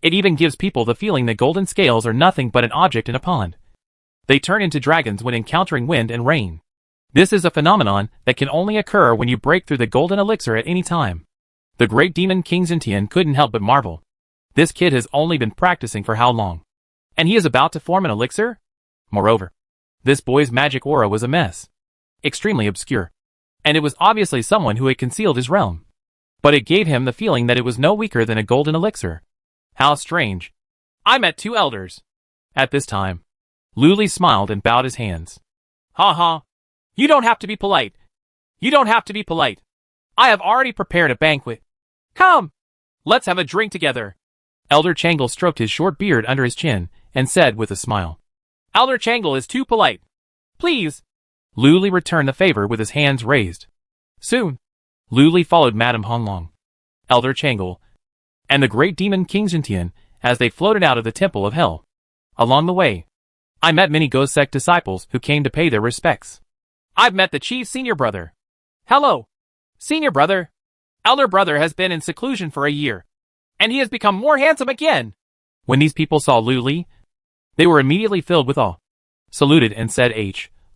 It even gives people the feeling that golden scales are nothing but an object in a pond. They turn into dragons when encountering wind and rain. This is a phenomenon that can only occur when you break through the golden elixir at any time. The great demon King Jintian couldn't help but marvel. This kid has only been practicing for how long? And he is about to form an elixir? Moreover, this boy's magic aura was a mess. extremely obscure. And it was obviously someone who had concealed his realm. But it gave him the feeling that it was no weaker than a golden elixir. How strange. I met two elders. At this time, Luli smiled and bowed his hands. Ha ha. You don't have to be polite. You don't have to be polite. I have already prepared a banquet. Come. Let's have a drink together. Elder Changle stroked his short beard under his chin and said with a smile. Elder Changle is too polite. Please. Luli returned the favor with his hands raised. Soon, Luli followed Madame Honglong, Elder Changle, and the great demon King Jintian as they floated out of the Temple of Hell. Along the way, I met many Ghost Sect disciples who came to pay their respects. I've met the chief senior brother. Hello, senior brother. Elder brother has been in seclusion for a year, and he has become more handsome again. When these people saw Luli, they were immediately filled with awe, saluted and said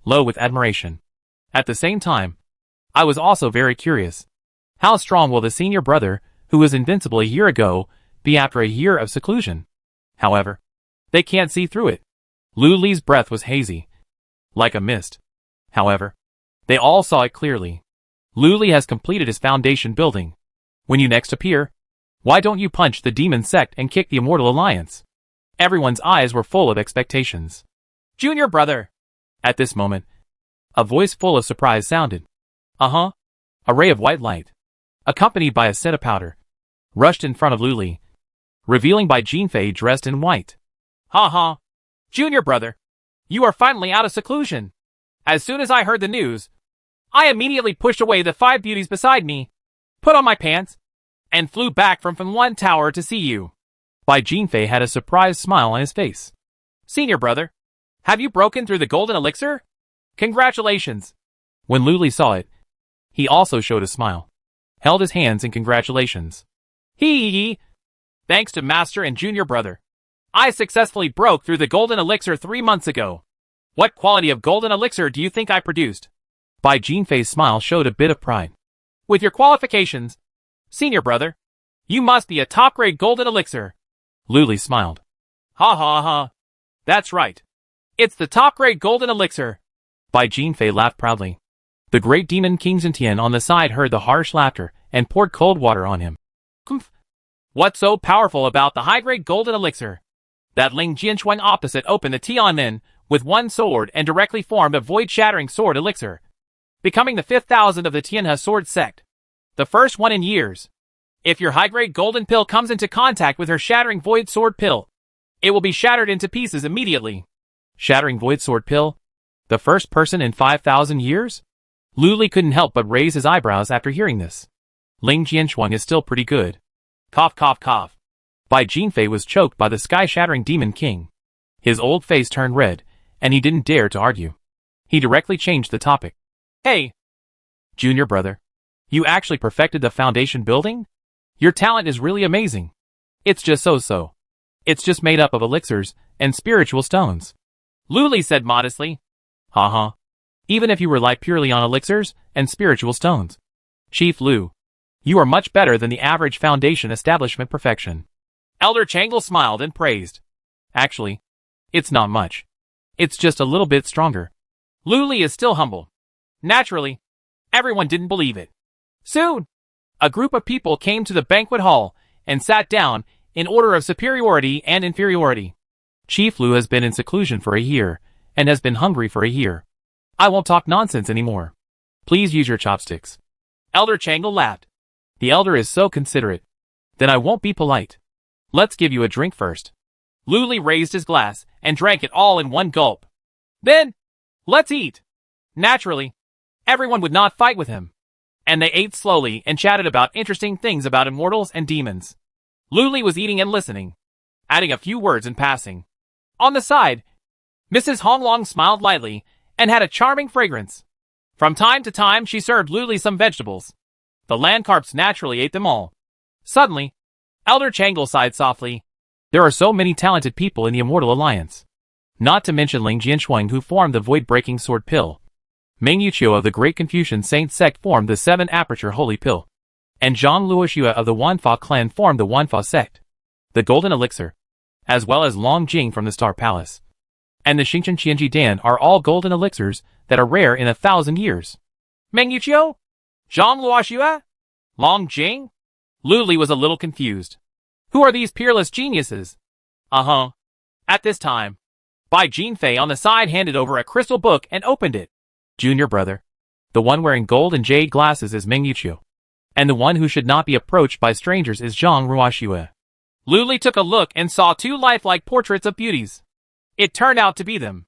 low with admiration. At the same time, I was also very curious. How strong will the senior brother, who was invincible a year ago, be after a year of seclusion? However, they can't see through it. Luli's breath was hazy, like a mist. However, they all saw it clearly. Luli has completed his foundation building. When you next appear, why don't you punch the demon sect and kick the immortal alliance? Everyone's eyes were full of expectations. Junior brother! At this moment, a voice full of surprise sounded. A ray of white light, accompanied by a set of powder, rushed in front of Luli, revealing by Jinfei dressed in white. Ha ha! Junior brother, you are finally out of seclusion. As soon as I heard the news, I immediately pushed away the 5 beauties beside me, put on my pants, and flew back from one tower to see you. Bai Jinfei had a surprised smile on his face. Senior brother, have you broken through the golden elixir? Congratulations! When Luli saw it, he also showed a smile, held his hands in congratulations. Hee. Thanks to Master and Junior brother, I successfully broke through the golden elixir 3 months ago. What quality of golden elixir do you think I produced? Bai Jinfei's smile showed a bit of pride. With your qualifications, senior brother, you must be a top-grade golden elixir. Luli smiled. Ha ha ha. That's right. It's the top-grade golden elixir. Bai Jinfei laughed proudly. The great demon King Jintian on the side heard the harsh laughter and poured cold water on him. Kumph. What's so powerful about the high-grade golden elixir? That Ling Jianchuan opposite opened the Tianmen with one sword and directly formed a void-shattering sword elixir, becoming the 5,000 of the Tianhe sword sect. The first one in years. If your high-grade golden pill comes into contact with her shattering void sword pill, it will be shattered into pieces immediately. Shattering void sword pill? The first person in 5,000 years? Luli couldn't help but raise his eyebrows after hearing this. Ling Jianchuan is still pretty good. Cough cough cough. Bai Jinfei was choked by the sky-shattering demon king. His old face turned red, and he didn't dare to argue. He directly changed the topic. Hey, junior brother, you actually perfected the foundation building? Your talent is really amazing. It's just so. It's just made up of elixirs and spiritual stones. Luli said modestly. Ha. Even if you rely purely on elixirs and spiritual stones, Chief Lu, you are much better than the average foundation establishment perfection. Elder Changle smiled and praised. Actually, it's not much. It's just a little bit stronger. Luli is still humble. Naturally, everyone didn't believe it. Soon, a group of people came to the banquet hall and sat down in order of superiority and inferiority. Chief Lu has been in seclusion for a year and has been hungry for a year. I won't talk nonsense anymore. Please use your chopsticks. Elder Changle laughed. The elder is so considerate. Then I won't be polite. Let's give you a drink first. Luli raised his glass and drank it all in one gulp. Then, let's eat. Naturally, everyone would not fight with him. And they ate slowly and chatted about interesting things about immortals and demons. Luli was eating and listening, adding a few words in passing. On the side, Mrs. Honglong smiled lightly and had a charming fragrance. From time to time she served Luli some vegetables. The land carps naturally ate them all. Suddenly, Elder Changle sighed softly. There are so many talented people in the Immortal Alliance. Not to mention Ling Jianchuan who formed the void-breaking sword pill. Meng Yuqiu of the Great Confucian Saint Sect formed the 7 Aperture Holy Pill. And Zhang Luoxue of the Wanfa clan formed the Wanfa Sect. The Golden Elixir, as well as Long Jing from the Star Palace, and the Xingchen Qianji Dan are all golden elixirs that are rare in 1,000 years. Meng Yuqiu? Zhang Luoxue? Long Jing? Lu Li was a little confused. Who are these peerless geniuses? Uh-huh. At this time, Bai Jinfei on the side handed over a crystal book and opened it. Junior brother. The one wearing gold and jade glasses is Meng Yuqiu. And the one who should not be approached by strangers is Zhang Luoxue. Lu Li took a look and saw two lifelike portraits of beauties. It turned out to be them.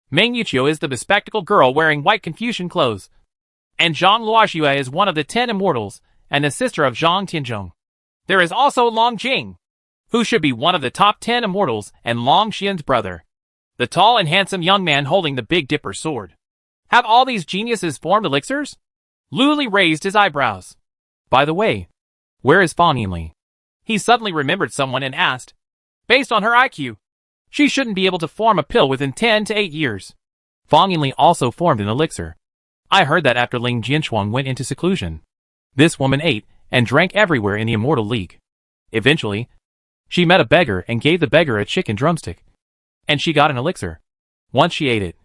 Meng Yuqiu is the bespectacled girl wearing white Confucian clothes. And Zhang Luoxue is one of the 10 immortals, and the sister of Zhang Tianzhong. There is also Long Jing, who should be one of the top 10 immortals and Long Xian's brother, the tall and handsome young man holding the Big Dipper sword. Have all these geniuses formed elixirs? Lu Li raised his eyebrows. By the way, where is Fan Yinli? He suddenly remembered someone and asked. Based on her IQ, she shouldn't be able to form a pill within 10 to 8 years. Fan Yinli also formed an elixir. I heard that after Ling Jinshuang went into seclusion. This woman ate and drank everywhere in the Immortal League. Eventually, she met a beggar and gave the beggar a chicken drumstick. And she got an elixir. Once she ate it,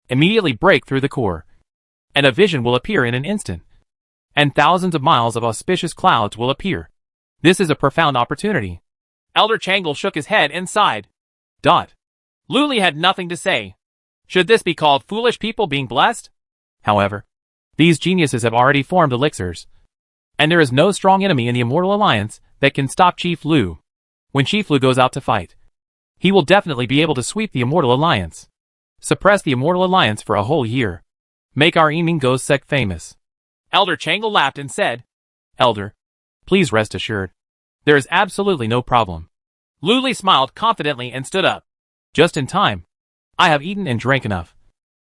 immediately break through the core, and a vision will appear in an instant. And thousands of miles of auspicious clouds will appear. This is a profound opportunity. Elder Changle shook his head and sighed. Lu Li had nothing to say. Should this be called foolish people being blessed? However, these geniuses have already formed elixirs. And there is no strong enemy in the Immortal Alliance that can stop Chief Lu. When Chief Lu goes out to fight, he will definitely be able to sweep the Immortal Alliance. Suppress the Immortal Alliance for a whole year. Make our Emingo's Sect famous. Elder Changle laughed and said, Elder, please rest assured. There is absolutely no problem. Lu Li smiled confidently and stood up. Just in time. I have eaten and drank enough.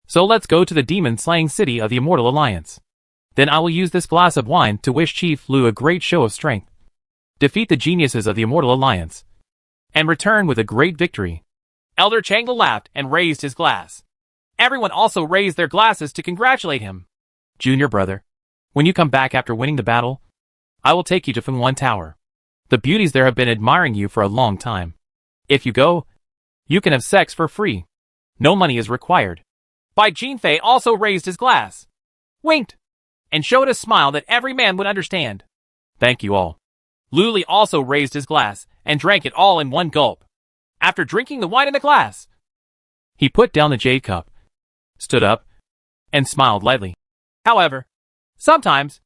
So let's go to the demon-slaying city of the Immortal Alliance. Then I will use this glass of wine to wish Chief Lu a great show of strength. Defeat the geniuses of the Immortal Alliance. And return with a great victory. Elder Changle laughed and raised his glass. Everyone also raised their glasses to congratulate him. Junior brother, when you come back after winning the battle, I will take you to Fengwan Tower. The beauties there have been admiring you for a long time. If you go, you can have sex for free. No money is required. Bai Jinfei also raised his glass, winked, and showed a smile that every man would understand. Thank you all. Lu Li also raised his glass and drank it all in one gulp. After drinking the wine in the glass, he put down the jade cup, stood up, and smiled lightly. However, sometimes,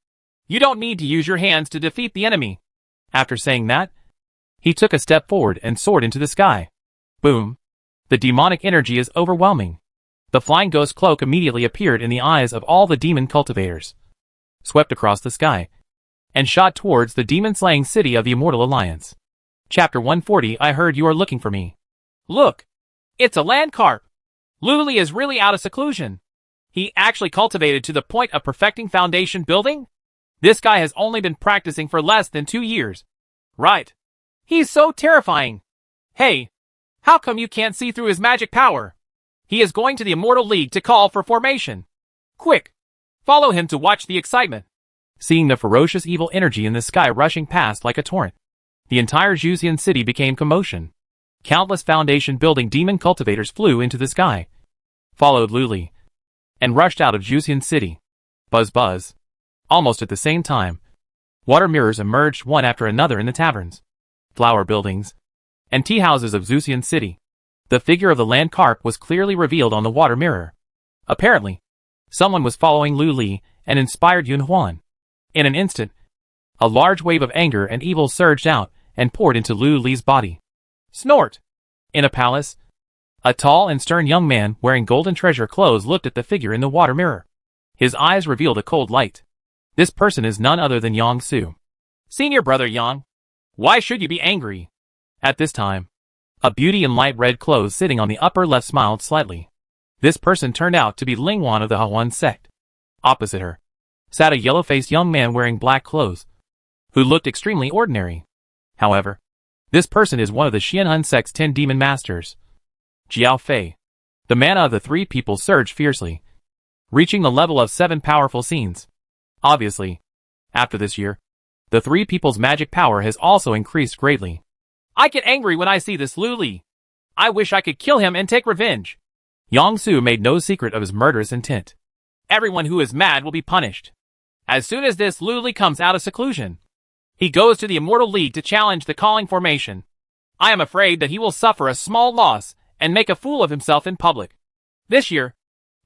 you don't need to use your hands to defeat the enemy. After saying that, he took a step forward and soared into the sky. Boom! The demonic energy is overwhelming. The flying ghost cloak immediately appeared in the eyes of all the demon cultivators, swept across the sky, and shot towards the demon-slaying city of the Immortal Alliance. Chapter 140. I heard you are looking for me. Look! It's a land carp! Lu Li is really out of seclusion. He actually cultivated to the point of perfecting foundation building? This guy has only been practicing for less than 2 years. Right. He's so terrifying. Hey, how come you can't see through his magic power? He is going to the Immortal League to call for formation. Quick, follow him to watch the excitement. Seeing the ferocious evil energy in the sky rushing past like a torrent, the entire Zhuxian city became commotion. Countless foundation building demon cultivators flew into the sky, followed Lu Li, and rushed out of Zhuxian city. Buzz buzz. Almost at the same time, water mirrors emerged one after another in the taverns, flower buildings, and tea houses of Zhuxian city. The figure of the land carp was clearly revealed on the water mirror. Apparently, someone was following Lu Li and inspired Yun Huan. In an instant, a large wave of anger and evil surged out and poured into Lu Li's body. Snort! In a palace, a tall and stern young man wearing golden treasure clothes looked at the figure in the water mirror. His eyes revealed a cold light. This person is none other than Yang Su. Senior brother Yang, why should you be angry? At this time, a beauty in light red clothes sitting on the upper left smiled slightly. This person turned out to be Ling Wan of the Hawan Sect. Opposite her sat a yellow-faced young man wearing black clothes, who looked extremely ordinary. However, this person is one of the Xianhun Sect's 10 demon masters. Jiao Fei. The mana of the three people surged fiercely, reaching the level of 7 powerful scenes. Obviously, after this year, the three people's magic power has also increased greatly. I get angry when I see this Lu Li. I wish I could kill him and take revenge. Yang Su made no secret of his murderous intent. Everyone who is mad will be punished. As soon as this Luli comes out of seclusion, he goes to the Immortal League to challenge the calling formation. I am afraid that he will suffer a small loss and make a fool of himself in public. This year,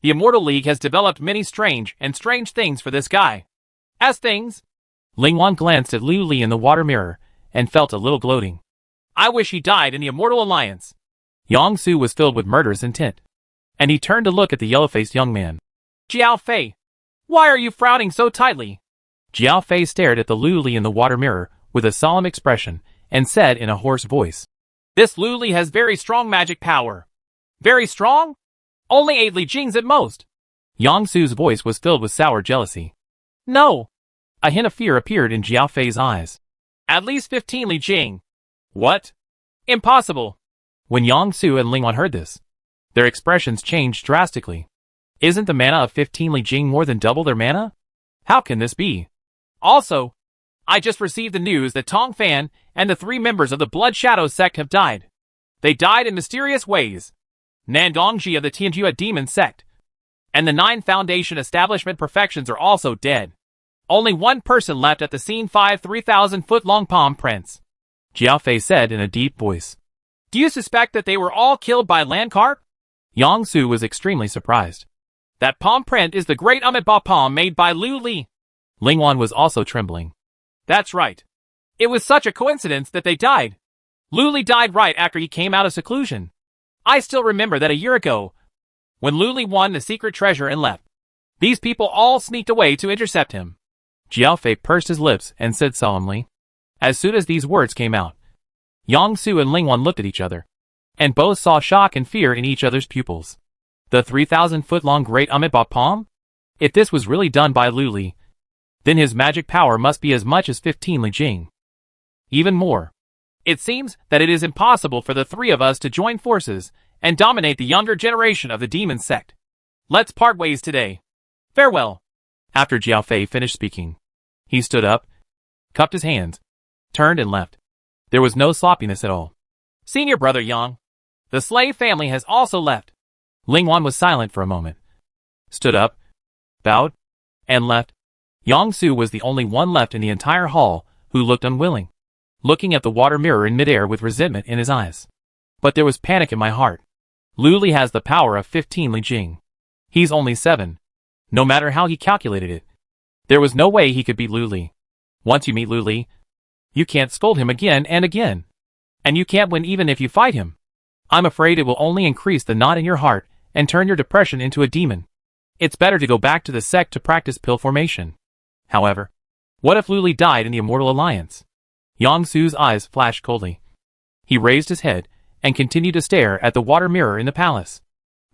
the Immortal League has developed many strange things for this guy. As things, Lingwan glanced at Lu Li in the water mirror and felt a little gloating. I wish he died in the Immortal Alliance. Yang Su was filled with murderous intent, and he turned to look at the yellow-faced young man. Jiao Fei, why are you frowning so tightly? Jiao Fei stared at the Lu Li in the water mirror with a solemn expression and said in a hoarse voice, This Lu Li has very strong magic power. Very strong? Only 8 Li Jings at most. Yang Su's voice was filled with sour jealousy. No. A hint of fear appeared in Jiao Fei's eyes. At least 15 Li Jing. What? Impossible. When Yang Su and Lingwan heard this, their expressions changed drastically. Isn't the mana of 15 Li Jing more than double their mana? How can this be? Also, I just received the news that Tong Fan and the 3 members of the Blood Shadow Sect have died. They died in mysterious ways. Nandongji of the Tianjua Demon Sect and the 9 Foundation Establishment Perfections are also dead. Only one person left at the scene 5 3,000-foot-long palm prints. Jiao Fei said in a deep voice. Do you suspect that they were all killed by land carp? Yang Su was extremely surprised. That palm print is the great Amiibo palm made by Lu Li. Lingwan was also trembling. That's right. It was such a coincidence that they died. Lu Li died right after he came out of seclusion. I still remember that a year ago, when Lu Li won the secret treasure and left, these people all sneaked away to intercept him. Jiao Fei pursed his lips and said solemnly. As soon as these words came out, Yang Su and Lingwan looked at each other, and both saw shock and fear in each other's pupils. The 3,000-foot-long great Amiibo palm? If this was really done by Lu Li, then his magic power must be as much as 15 Li Jing. Even more. It seems that it is impossible for the 3 of us to join forces and dominate the younger generation of the Demon Sect. Let's part ways today. Farewell. After Jiao Fei finished speaking, he stood up, cupped his hands, turned and left. There was no sloppiness at all. Senior brother Yang, the slave family has also left. Lingwan was silent for a moment, stood up, bowed, and left. Yang Su was the only one left in the entire hall who looked unwilling, looking at the water mirror in midair with resentment in his eyes. But there was panic in my heart. Lu Li has the power of 15 Li Jing. He's only 7. No matter how he calculated it, there was no way he could beat Lu Li. Once you meet Lu Li, you can't scold him again and again. And you can't win even if you fight him. I'm afraid it will only increase the knot in your heart and turn your depression into a demon. It's better to go back to the sect to practice pill formation. However, what if Lu Li died in the Immortal Alliance? Yang Su's eyes flashed coldly. He raised his head and continued to stare at the water mirror in the palace.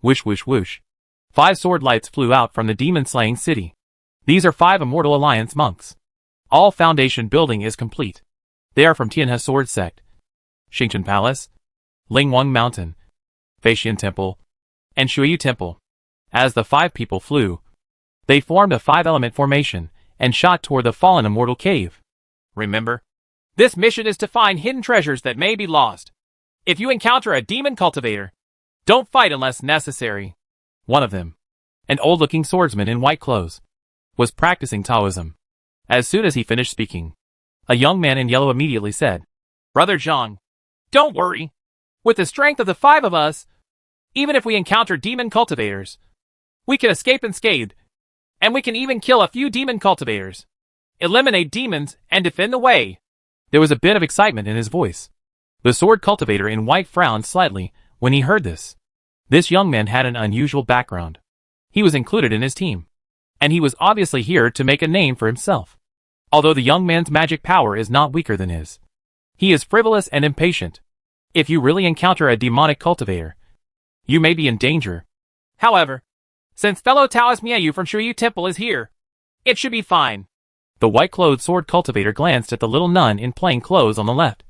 Whoosh whoosh whoosh. 5 sword lights flew out from the demon-slaying city. These are 5 Immortal Alliance monks. All foundation building is complete. They are from Tianhe Sword Sect, Xingchen Palace, Lingwang Mountain, Feixian Temple, and Shuyu Temple. As the 5 people flew, they formed a 5-element formation and shot toward the fallen immortal cave. Remember, this mission is to find hidden treasures that may be lost. If you encounter a demon cultivator, don't fight unless necessary. One of them, an old-looking swordsman in white clothes, was practicing Taoism. As soon as he finished speaking, a young man in yellow immediately said, Brother Zhang, don't worry. With the strength of the 5 of us, even if we encounter demon cultivators, we can escape unscathed, and we can even kill a few demon cultivators, eliminate demons, and defend the way. There was a bit of excitement in his voice. The sword cultivator in white frowned slightly when he heard this. This young man had an unusual background. He was included in his team, and he was obviously here to make a name for himself. Although the young man's magic power is not weaker than his, he is frivolous and impatient. If you really encounter a demonic cultivator, you may be in danger. However, since fellow Taoist Miayu from Shuyu Temple is here, it should be fine. The white-clothed sword cultivator glanced at the little nun in plain clothes on the left,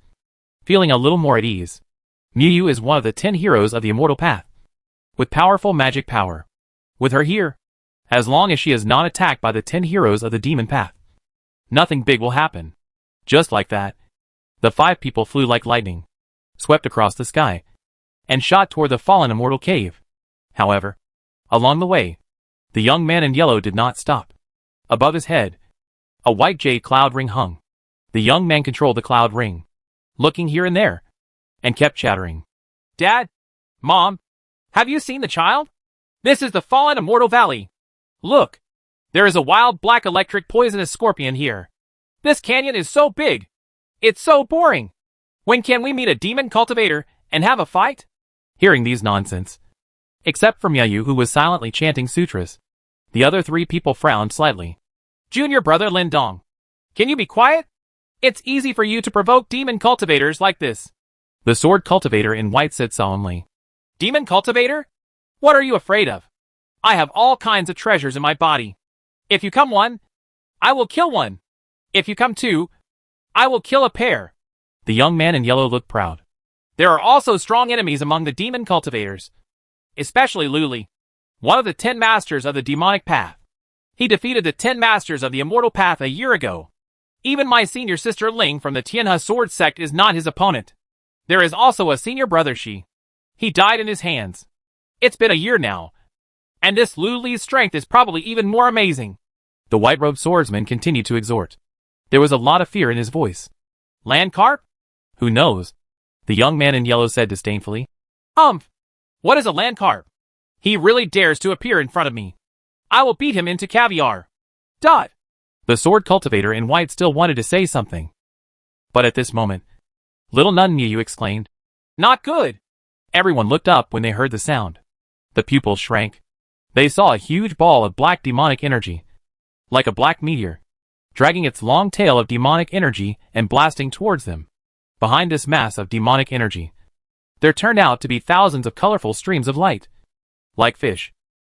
feeling a little more at ease. Miayu is one of the 10 heroes of the Immortal Path, with powerful magic power. With her here, as long as she is not attacked by the 10 heroes of the Demon Path, nothing big will happen. Just like that, the 5 people flew like lightning, swept across the sky, and shot toward the fallen immortal cave. However, along the way, The young man in yellow did not stop. Above his head, a white jade cloud ring hung. The young man controlled the cloud ring, looking here and there, and kept chattering. Dad? Mom? Have you seen the child? This is the fallen Immortal Valley. Look, there is a wild black electric poisonous scorpion here. This canyon is so big. It's so boring. When can we meet a demon cultivator and have a fight? Hearing these nonsense, except for Miayu, who was silently chanting sutras, the other three people frowned slightly. Junior brother Lindong, can you be quiet? It's easy for you to provoke demon cultivators like this. The sword cultivator in white said solemnly. Demon cultivator? What are you afraid of? I have all kinds of treasures in my body. If you come one, I will kill one. If you come two, I will kill a pair. The young man in yellow looked proud. There are also strong enemies among the demon cultivators, especially Luli, one of the 10 masters of the demonic path. He defeated the 10 masters of the immortal path a year ago. Even my senior sister Ling from the Tianhe sword sect is not his opponent. There is also a senior brother Shi. He died in his hands. It's been a year now, and this Luli's strength is probably even more amazing. The white-robed swordsman continued to exhort. There was a lot of fear in his voice. Land carp? Who knows? The young man in yellow said disdainfully. What is a land carp? He really dares to appear in front of me. I will beat him into caviar. Dot. The sword cultivator in white still wanted to say something. But at this moment, little Nun Miyu exclaimed, Not good. Everyone looked up when they heard the sound. The pupils shrank. They saw a huge ball of black demonic energy, like a black meteor, dragging its long tail of demonic energy and blasting towards them. Behind this mass of demonic energy, there turned out to be thousands of colorful streams of light, like fish,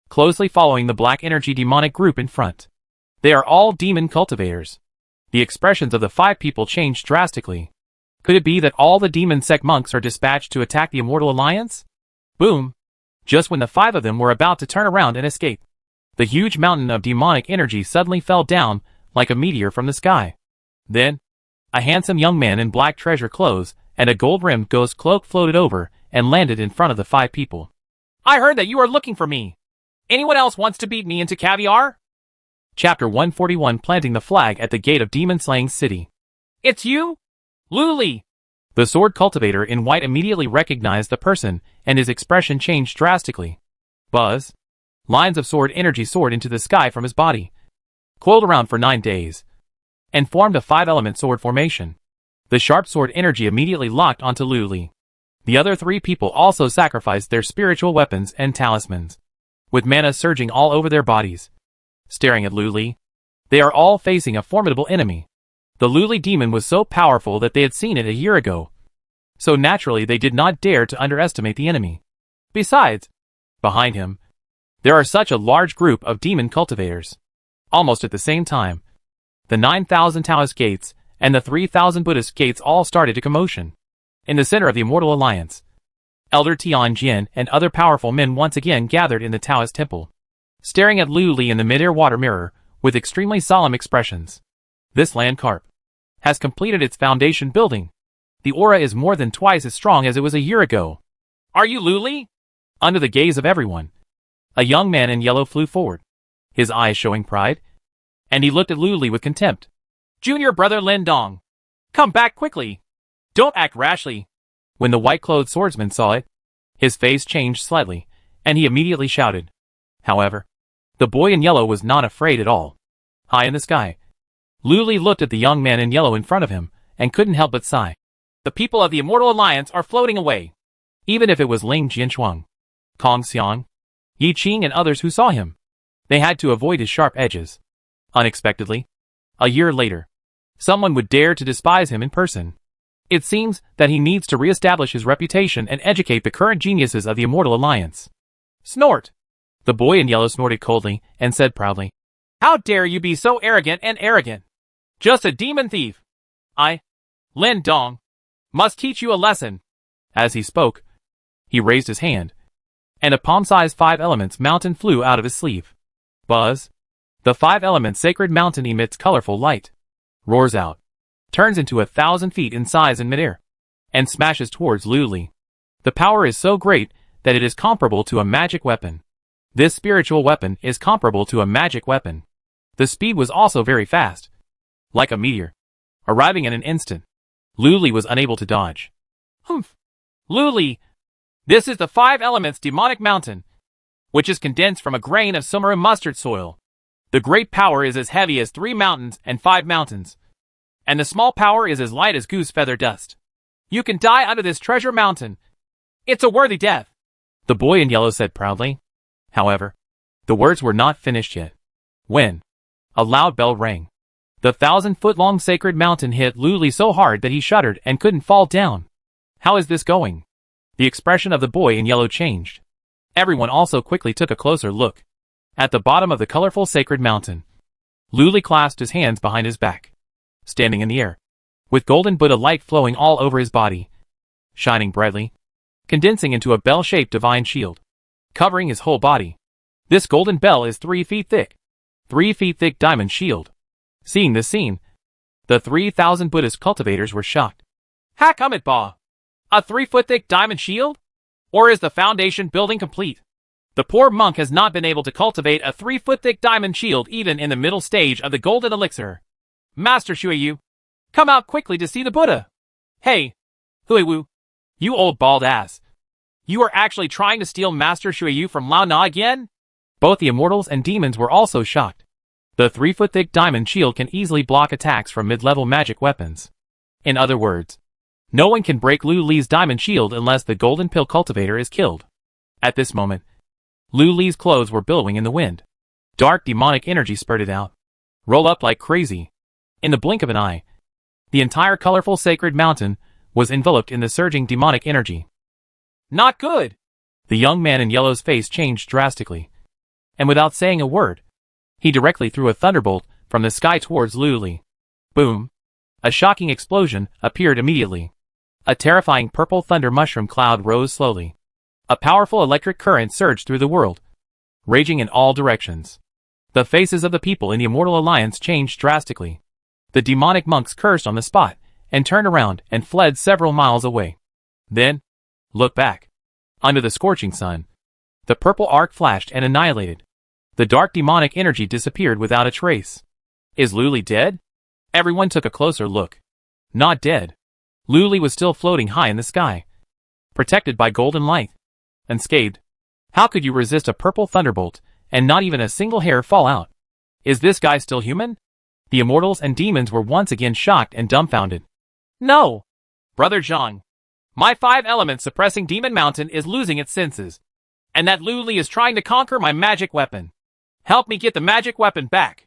closely following the black energy demonic group in front. They are all demon cultivators. The expressions of the 5 people changed drastically. Could it be that all the demon sect monks are dispatched to attack the Immortal Alliance? Boom! Just when the 5 of them were about to turn around and escape, the huge mountain of demonic energy suddenly fell down like a meteor from the sky. Then, a handsome young man in black treasure clothes and a gold-rimmed ghost cloak floated over and landed in front of the 5 people. I heard that you are looking for me. Anyone else wants to beat me into caviar? Chapter 141, Planting the Flag at the Gate of Demon Slaying City. It's you? Luli! The sword cultivator in white immediately recognized the person, and his expression changed drastically. Buzz! Lines of sword energy soared into the sky from his body, coiled around for 9 days, and formed a 5-element sword formation. The sharp sword energy immediately locked onto Luli. The other 3 people also sacrificed their spiritual weapons and talismans, with mana surging all over their bodies. Staring at Luli, they are all facing a formidable enemy. The Luli demon was so powerful that they had seen it a year ago, so naturally they did not dare to underestimate the enemy. Besides, behind him, there are such a large group of demon cultivators. Almost at the same time, the 9,000 Taoist gates and the 3,000 Buddhist gates all started a commotion. In the center of the Immortal Alliance, Elder Tian Jin and other powerful men once again gathered in the Taoist temple, staring at Luli in the mid-air water mirror with extremely solemn expressions. This land carp has completed its foundation building. The aura is more than twice as strong as it was a year ago. Are you Luli? Under the gaze of everyone, a young man in yellow flew forward, his eyes showing pride, and he looked at Luli with contempt. Junior brother Lindong, come back quickly. Don't act rashly. When the white-clothed swordsman saw it, his face changed slightly, and he immediately shouted. However, the boy in yellow was not afraid at all. High in the sky, Luli looked at the young man in yellow in front of him, and couldn't help but sigh. The people of the Immortal Alliance are floating away. Even if it was Ling Jinshuang, Kong Xiang, Yi Qing and others who saw him, they had to avoid his sharp edges. Unexpectedly, a year later, someone would dare to despise him in person. It seems that he needs to re-establish his reputation and educate the current geniuses of the Immortal Alliance. Snort! The boy in yellow snorted coldly and said proudly, How dare you be so arrogant and arrogant? Just a demon thief. I, Lin Dong, must teach you a lesson. As he spoke, he raised his hand, and a palm-sized 5-elements mountain flew out of his sleeve. Buzz! The 5-element sacred mountain emits colorful light, roars out, turns into 1,000 feet in size in midair, and smashes towards Luli. The power is so great that it is comparable to a magic weapon. This spiritual weapon is comparable to a magic weapon. The speed was also very fast, like a meteor, arriving in an instant. Luli was unable to dodge. Humph. Luli, this is the 5 Elements Demonic Mountain, which is condensed from a grain of Sumeru mustard soil. The great power is as heavy as 3 mountains and 5 mountains, and the small power is as light as goose feather dust. You can die under this treasure mountain. It's a worthy death, the boy in yellow said proudly. However, the words were not finished yet, when a loud bell rang. The 1,000-foot-long sacred mountain hit Luli so hard that he shuddered and couldn't fall down. How is this going? The expression of the boy in yellow changed. Everyone also quickly took a closer look. At the bottom of the colorful sacred mountain, Luli clasped his hands behind his back, standing in the air, with golden Buddha light flowing all over his body, shining brightly, condensing into a bell-shaped divine shield, covering his whole body. This golden bell is 3 feet thick. 3 feet thick diamond shield. Seeing this scene, the 3,000 Buddhist cultivators were shocked. How come it, Ba? A 3-foot thick diamond shield? Or is the foundation building complete? The poor monk has not been able to cultivate a 3-foot thick diamond shield even in the middle stage of the golden elixir. Master Shuiyu, come out quickly to see the Buddha. Hey, Huiwu, you old bald ass. You are actually trying to steal Master Shuiyu from Lao Na again? Both the immortals and demons were also shocked. The 3-foot thick diamond shield can easily block attacks from mid-level magic weapons. In other words, no one can break Lu Li's diamond shield unless the golden pill cultivator is killed. At this moment, Lu Li's clothes were billowing in the wind. Dark demonic energy spurted out, rolled up like crazy. In the blink of an eye, the entire colorful sacred mountain was enveloped in the surging demonic energy. Not good! The young man in yellow's face changed drastically, and without saying a word, he directly threw a thunderbolt from the sky towards Lu Li. Boom! A shocking explosion appeared immediately. A terrifying purple thunder mushroom cloud rose slowly. A powerful electric current surged through the world, raging in all directions. The faces of the people in the Immortal Alliance changed drastically. The demonic monks cursed on the spot, and turned around and fled several miles away. Then, look back. Under the scorching sun, the purple arc flashed and annihilated. The dark demonic energy disappeared without a trace. Is Lu Li dead? Everyone took a closer look. Not dead. Lu Li was still floating high in the sky, protected by golden light. Unscathed. How could you resist a purple thunderbolt, and not even a single hair fall out? Is this guy still human? The immortals and demons were once again shocked and dumbfounded. No! Brother Zhang, my 5 elements suppressing demon mountain is losing its senses, and that Lu Li is trying to conquer my magic weapon. Help me get the magic weapon back.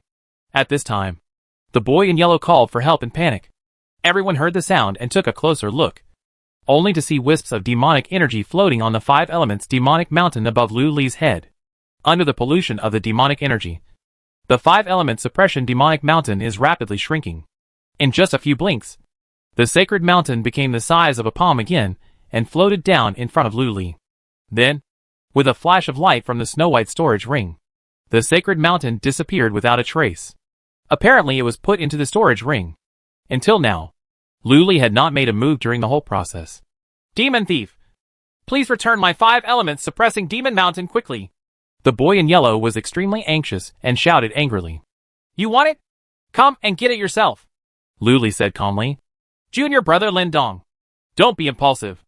At this time, the boy in yellow called for help in panic. Everyone heard the sound and took a closer look, only to see wisps of demonic energy floating on the 5 elements demonic mountain above Lu Li's head. Under the pollution of the demonic energy, the 5 element suppression demonic mountain is rapidly shrinking. In just a few blinks, the sacred mountain became the size of a palm again and floated down in front of Lu Li. Then, with a flash of light from the snow-white storage ring, the sacred mountain disappeared without a trace. Apparently it was put into the storage ring. Until now, Lu Li had not made a move during the whole process. Demon thief! Please return my 5 elements suppressing demon mountain quickly. The boy in yellow was extremely anxious and shouted angrily. You want it? Come and get it yourself. Lu Li said calmly. Junior brother Lin Dong, don't be impulsive.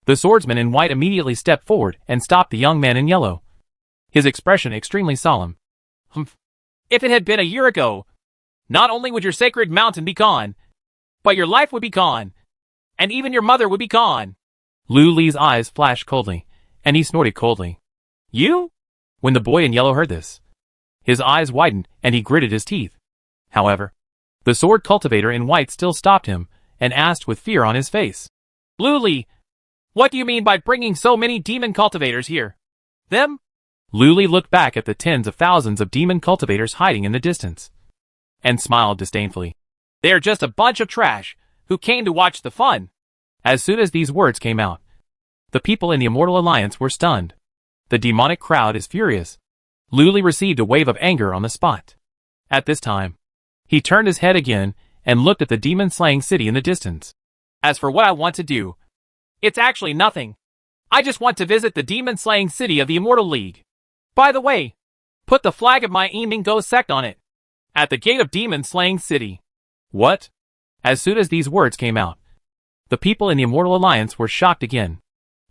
The swordsman in white immediately stepped forward and stopped the young man in yellow, his expression extremely solemn. Humph. If it had been a year ago, not only would your sacred mountain be gone, but your life would be gone, and even your mother would be gone. Lu Li's eyes flashed coldly, and he snorted coldly. You? When the boy in yellow heard this, his eyes widened and he gritted his teeth. However, the sword cultivator in white still stopped him and asked with fear on his face. Lu Li, what do you mean by bringing so many demon cultivators here? Them? Lu Li looked back at the tens of thousands of demon cultivators hiding in the distance, and smiled disdainfully. They're just a bunch of trash who came to watch the fun. As soon as these words came out, the people in the Immortal Alliance were stunned. The demonic crowd is furious. Lu Li received a wave of anger on the spot. At this time, he turned his head again and looked at the demon-slaying city in the distance. As for what I want to do, it's actually nothing. I just want to visit the demon-slaying city of the Immortal League. By the way, put the flag of my Emingo sect on it. At the gate of demon-slaying city. What? As soon as these words came out, the people in the Immortal Alliance were shocked again.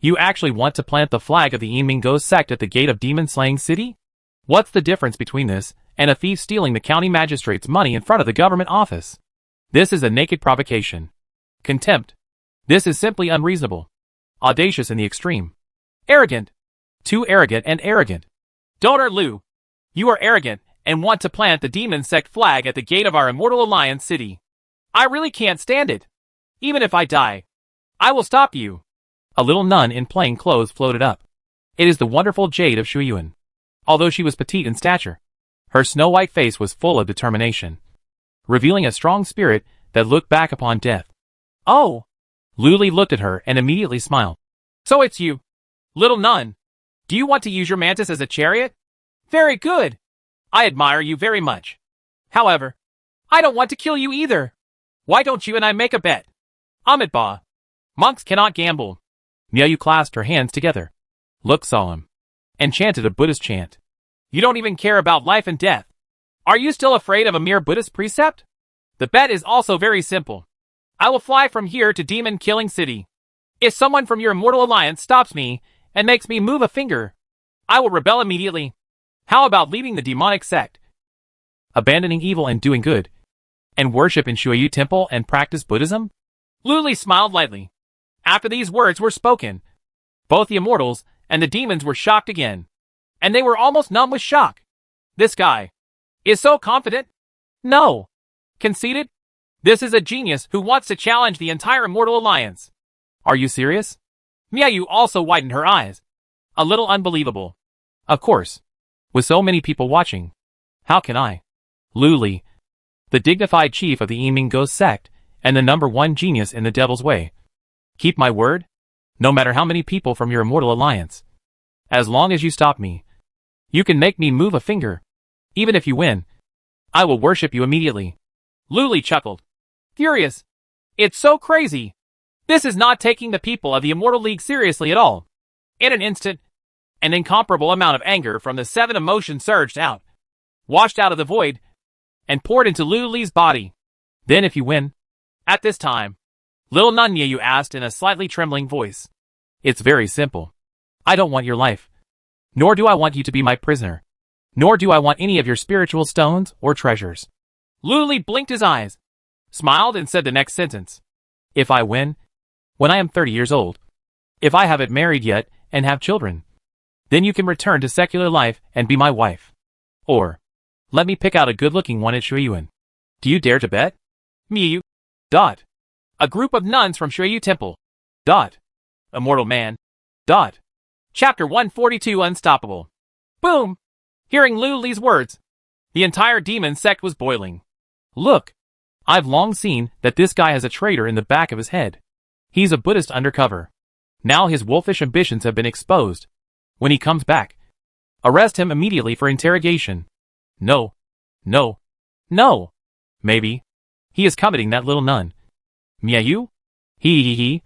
You actually want to plant the flag of the Emingo sect at the gate of demon-slaying city? What's the difference between this and a thief stealing the county magistrate's money in front of the government office? This is a naked provocation. Contempt. This is simply unreasonable. Audacious in the extreme. Arrogant. Too arrogant and arrogant. Donor Lu, you are arrogant and want to plant the demon sect flag at the gate of our Immortal Alliance city. I really can't stand it. Even if I die, I will stop you. A little nun in plain clothes floated up. It is the wonderful Jade of Shuyuan. Although she was petite in stature, her snow-white face was full of determination, revealing a strong spirit that looked back upon death. Oh! Luli looked at her and immediately smiled. So it's you, little nun. Do you want to use your mantis as a chariot? Very good. I admire you very much. However, I don't want to kill you either. Why don't you and I make a bet? Amitabha. Monks cannot gamble. Miayu clasped her hands together, looked solemn, and chanted a Buddhist chant. You don't even care about life and death. Are you still afraid of a mere Buddhist precept? The bet is also very simple. I will fly from here to Demon Killing City. If someone from your Immortal Alliance stops me and makes me move a finger, I will rebel immediately. How about leaving the demonic sect? Abandoning evil and doing good, and worship in Shuyu Temple and practice Buddhism? Luli smiled lightly. After these words were spoken, both the immortals and the demons were shocked again. And they were almost numb with shock. This guy is so confident. No. Conceited? This is a genius who wants to challenge the entire Immortal Alliance. Are you serious? Miayu also widened her eyes. A little unbelievable. Of course. With so many people watching, how can I? Luli, the dignified chief of the Emingo sect, and the #1 genius in the Devil's Way. Keep my word? No matter how many people from your Immortal Alliance. As long as you stop me, you can make me move a finger. Even if you win, I will worship you immediately. Luli chuckled. Furious. It's so crazy. This is not taking the people of the Immortal League seriously at all. In an instant, an incomparable amount of anger from the 7 emotions surged out, washed out of the void, and poured into Luli's body. Then if you win? At this time, little Nun Miayu asked in a slightly trembling voice. It's very simple. I don't want your life. Nor do I want you to be my prisoner. Nor do I want any of your spiritual stones or treasures. Luli blinked his eyes, smiled and said the next sentence. If I win, when I am 30 years old, if I haven't married yet and have children, then you can return to secular life and be my wife. Or, let me pick out a good-looking one at Shuyuan. Do you dare to bet? Miayu. Dot. A group of nuns from Shuyu Temple. Dot. Immortal Man. Dot. Chapter 142 Unstoppable. Boom! Hearing Luli's words, the entire demon sect was boiling. Look! I've long seen that this guy has a traitor in the back of his head. He's a Buddhist undercover. Now his wolfish ambitions have been exposed. When he comes back, arrest him immediately for interrogation. No. No. No. Maybe. He is coveting that little nun. Miayu? He.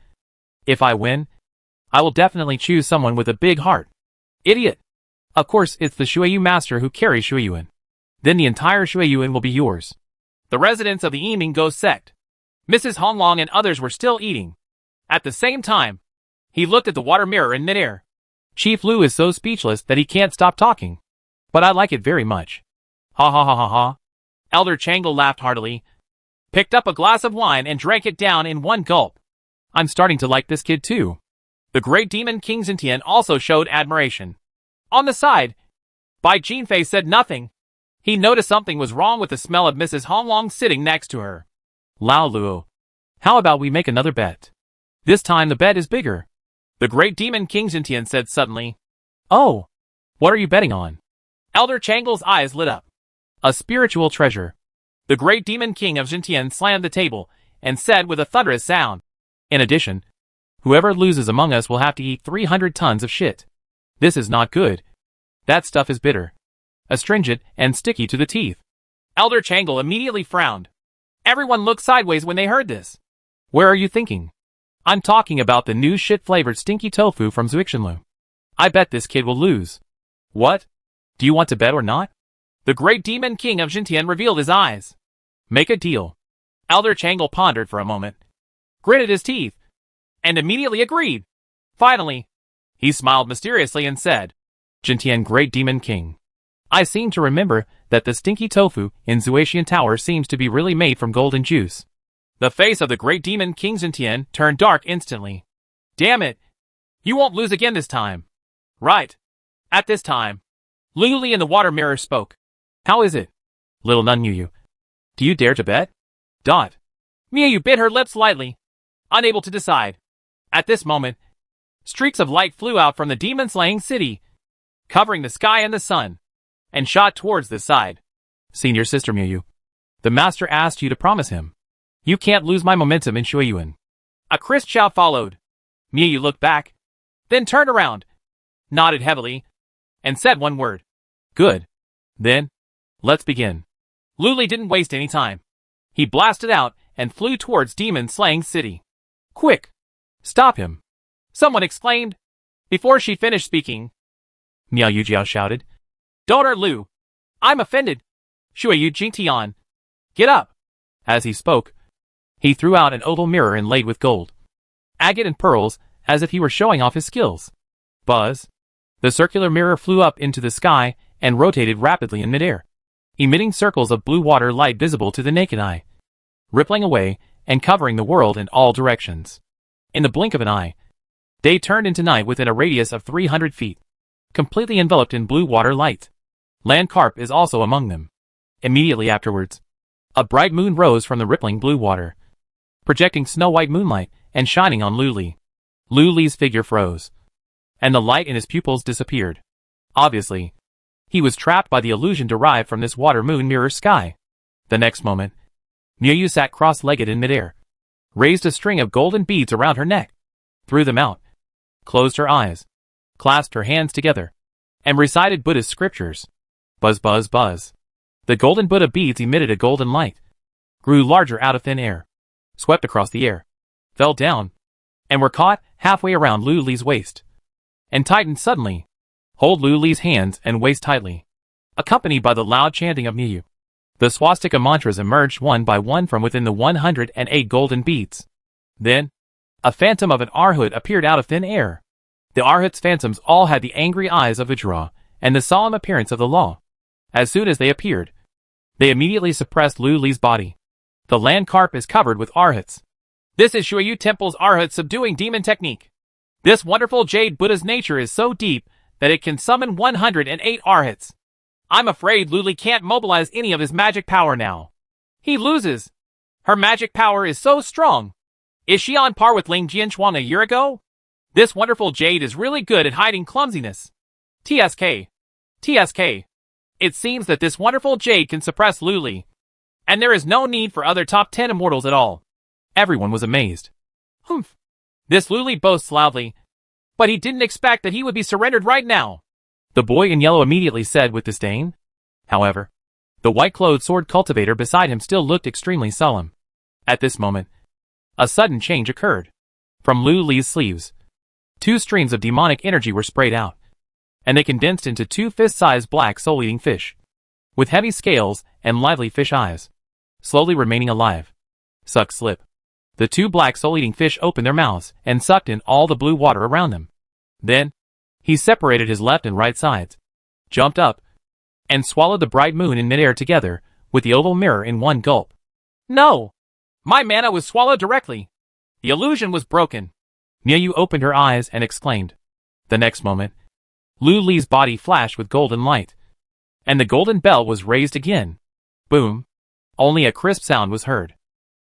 If I win, I will definitely choose someone with a big heart. Idiot. Of course, it's the Shuyu master who carries Shuyuan. Then the entire Shuyuan will be yours. The residents of the Emingo sect, Mrs. Honglong and others were still eating. At the same time, he looked at the water mirror in midair. Chief Lu is so speechless that he can't stop talking. But I like it very much. Ha ha ha ha ha. Elder Changle laughed heartily, picked up a glass of wine and drank it down in one gulp. I'm starting to like this kid too. The great demon King Xintian also showed admiration. On the side, Bai Jinfei said nothing. He noticed something was wrong with the smell of Mrs. Honglong sitting next to her. Lao Luo, how about we make another bet? This time the bet is bigger. The great demon King Xintian said suddenly. Oh, what are you betting on? Elder Changle's eyes lit up. A spiritual treasure. The great demon king of Xintian slammed the table and said with a thunderous sound. In addition, whoever loses among us will have to eat 300 tons of shit. This is not good. That stuff is bitter, astringent, and sticky to the teeth. Elder Changle immediately frowned. Everyone looked sideways when they heard this. Where are you thinking? I'm talking about the new shit-flavored stinky tofu from Zuixinlu. I bet this kid will lose. What? Do you want to bet or not? The great demon king of Jintian revealed his eyes. Make a deal. Elder Changle pondered for a moment, gritted his teeth, and immediately agreed. Finally, he smiled mysteriously and said, Jintian Great Demon King. I seem to remember that the stinky tofu in Zuatian Tower seems to be really made from golden juice. The face of the great demon King Jintian turned dark instantly. Damn it! You won't lose again this time. Right. At this time, Luli in the water mirror spoke. How is it? Little Nun Yu. Do you dare to bet? Dot. Miyu bit her lips lightly, unable to decide. At this moment, streaks of light flew out from the demon-slaying city, covering the sky and the sun, and shot towards the side. Senior Sister Miyu. The master asked you to promise him. You can't lose my momentum in Shuiyuan. A crisp shout followed. Miyu looked back, then turned around, nodded heavily, and said one word. Good. Then, let's begin. Luli didn't waste any time. He blasted out and flew towards demon-slaying city. Quick! Stop him! Someone exclaimed. Before she finished speaking, Miao Yujiao shouted. Daughter Lu, I'm offended. Shuiyu Jingtian, get up. As he spoke, he threw out an oval mirror inlaid with gold, agate and pearls, as if he were showing off his skills. Buzz! The circular mirror flew up into the sky and rotated rapidly in midair, emitting circles of blue water light visible to the naked eye, rippling away and covering the world in all directions. In the blink of an eye, day turned into night within a radius of 300 feet, completely enveloped in blue water light. Land carp is also among them. Immediately afterwards, a bright moon rose from the rippling blue water, projecting snow-white moonlight and shining on Luli. Luli's figure froze, and the light in his pupils disappeared. Obviously, he was trapped by the illusion derived from this water-moon mirror sky. The next moment, Miyu sat cross-legged in midair, raised a string of golden beads around her neck, threw them out, closed her eyes, clasped her hands together, and recited Buddhist scriptures. Buzz, buzz, buzz. The golden Buddha beads emitted a golden light, grew larger out of thin air, swept across the air, fell down, and were caught halfway around Luli's waist, and tightened suddenly. Hold Luli's hands and waist tightly, accompanied by the loud chanting of Miyu. The swastika mantras emerged one by one from within the 108 golden beads. Then, a phantom of an Arhut appeared out of thin air. The Arhut's phantoms all had the angry eyes of Vajra and the solemn appearance of the law. As soon as they appeared, they immediately suppressed Luli's body. The land carp is covered with Arhuts. This is Shuiyu Temple's Arhut subduing demon technique. This wonderful jade Buddha's nature is so deep that it can summon 108 Arhuts. I'm afraid Luli can't mobilize any of his magic power now. He loses. Her magic power is so strong. Is she on par with Ling Jianchuan a year ago? This wonderful jade is really good at hiding clumsiness. TSK. TSK. It seems that this wonderful jade can suppress Luli, and there is no need for other top 10 immortals at all. Everyone was amazed. Humph. This Luli boasts loudly, but he didn't expect that he would be surrendered right now. The boy in yellow immediately said with disdain. However, the white-clothed sword cultivator beside him still looked extremely solemn. At this moment, a sudden change occurred. From Luli's sleeves, 2 streams of demonic energy were sprayed out, and they condensed into 2 fist-sized black soul-eating fish, with heavy scales and lively fish eyes, slowly remaining alive. Suck slip. The 2 black soul-eating fish opened their mouths and sucked in all the blue water around them. Then, he separated his left and right sides, jumped up, and swallowed the bright moon in midair together with the oval mirror in one gulp. No! My mana was swallowed directly. The illusion was broken. Miyu opened her eyes and exclaimed. The next moment, Luli's body flashed with golden light, and the golden bell was raised again. Boom! Only a crisp sound was heard.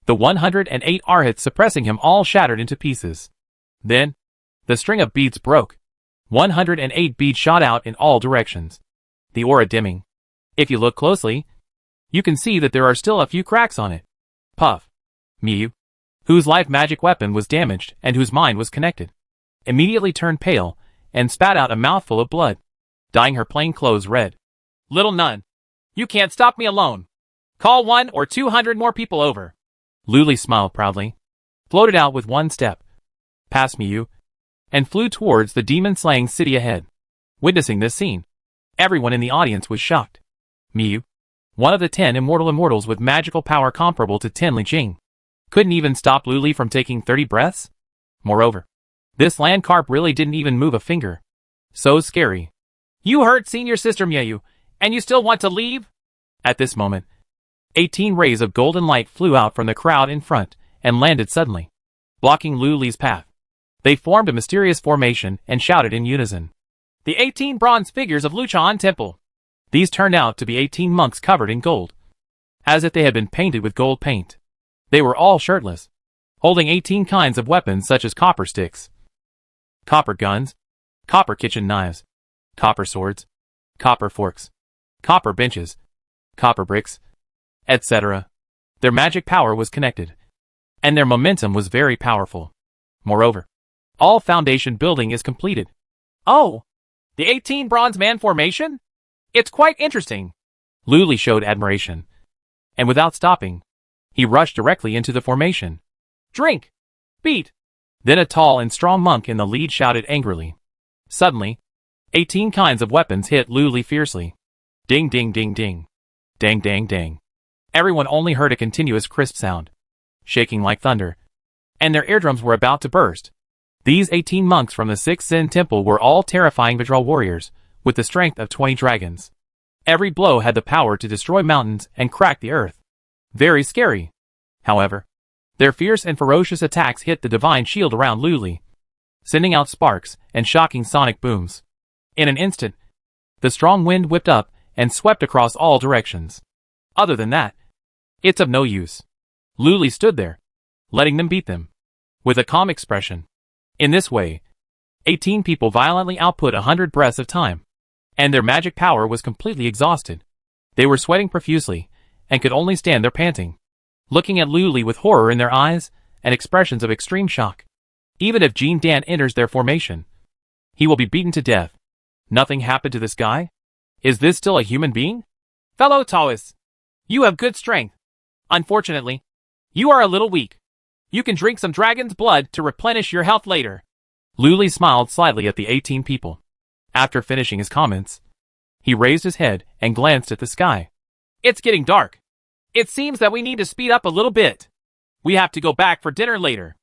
The 108 Arhats suppressing him all shattered into pieces. Then, the string of beads broke. 108 beads shot out in all directions, the aura dimming. If you look closely, you can see that there are still a few cracks on it. Puff. Miyu, whose life magic weapon was damaged and whose mind was connected, immediately turned pale and spat out a mouthful of blood, dyeing her plain clothes red. Little nun, you can't stop me alone. Call 1 or 200 more people over. Luli smiled proudly, floated out with one step, past Miyu, and flew towards the demon-slaying city ahead. Witnessing this scene, Everyone in the audience was shocked. Miu, one of the 10 immortals with magical power comparable to Tin Li Jing, couldn't even stop Luli from taking 30 breaths? Moreover, this land carp really didn't even move a finger. So scary. You hurt senior sister Miu, and you still want to leave? At this moment, 18 rays of golden light flew out from the crowd in front and landed suddenly, blocking Luli's path. They formed a mysterious formation and shouted in unison. The 18 bronze figures of Luchan Temple. These turned out to be 18 monks covered in gold, as if they had been painted with gold paint. They were all shirtless, holding 18 kinds of weapons such as copper sticks, copper guns, copper kitchen knives, copper swords, copper forks, copper benches, copper bricks, etc. Their magic power was connected, and their momentum was very powerful. Moreover, all foundation building is completed. Oh, the 18 bronze man formation? It's quite interesting. Luli showed admiration, and without stopping, he rushed directly into the formation. Drink! Beat! Then a tall and strong monk in the lead shouted angrily. Suddenly, 18 kinds of weapons hit Luli fiercely. Ding ding ding ding. Dang dang dang. Everyone only heard a continuous crisp sound, shaking like thunder, and their eardrums were about to burst. These 18 monks from the 6th Zen Temple were all terrifying Vajra warriors, with the strength of 20 dragons. Every blow had the power to destroy mountains and crack the earth. Very scary. However, their fierce and ferocious attacks hit the divine shield around Luli, sending out sparks and shocking sonic booms. In an instant, the strong wind whipped up and swept across all directions. Other than that, it's of no use. Luli stood there, letting them beat them, with a calm expression. In this way, 18 people violently output 100 breaths of time, and their magic power was completely exhausted. They were sweating profusely, and could only stand there panting, looking at Luli with horror in their eyes and expressions of extreme shock. Even if Jean Dan enters their formation, he will be beaten to death. Nothing happened to this guy? Is this still a human being? Fellow Taoists, you have good strength. Unfortunately, you are a little weak. You can drink some dragon's blood to replenish your health later. Luli smiled slightly at the 18 people. After finishing his comments, he raised his head and glanced at the sky. It's getting dark. It seems that we need to speed up a little bit. We have to go back for dinner later.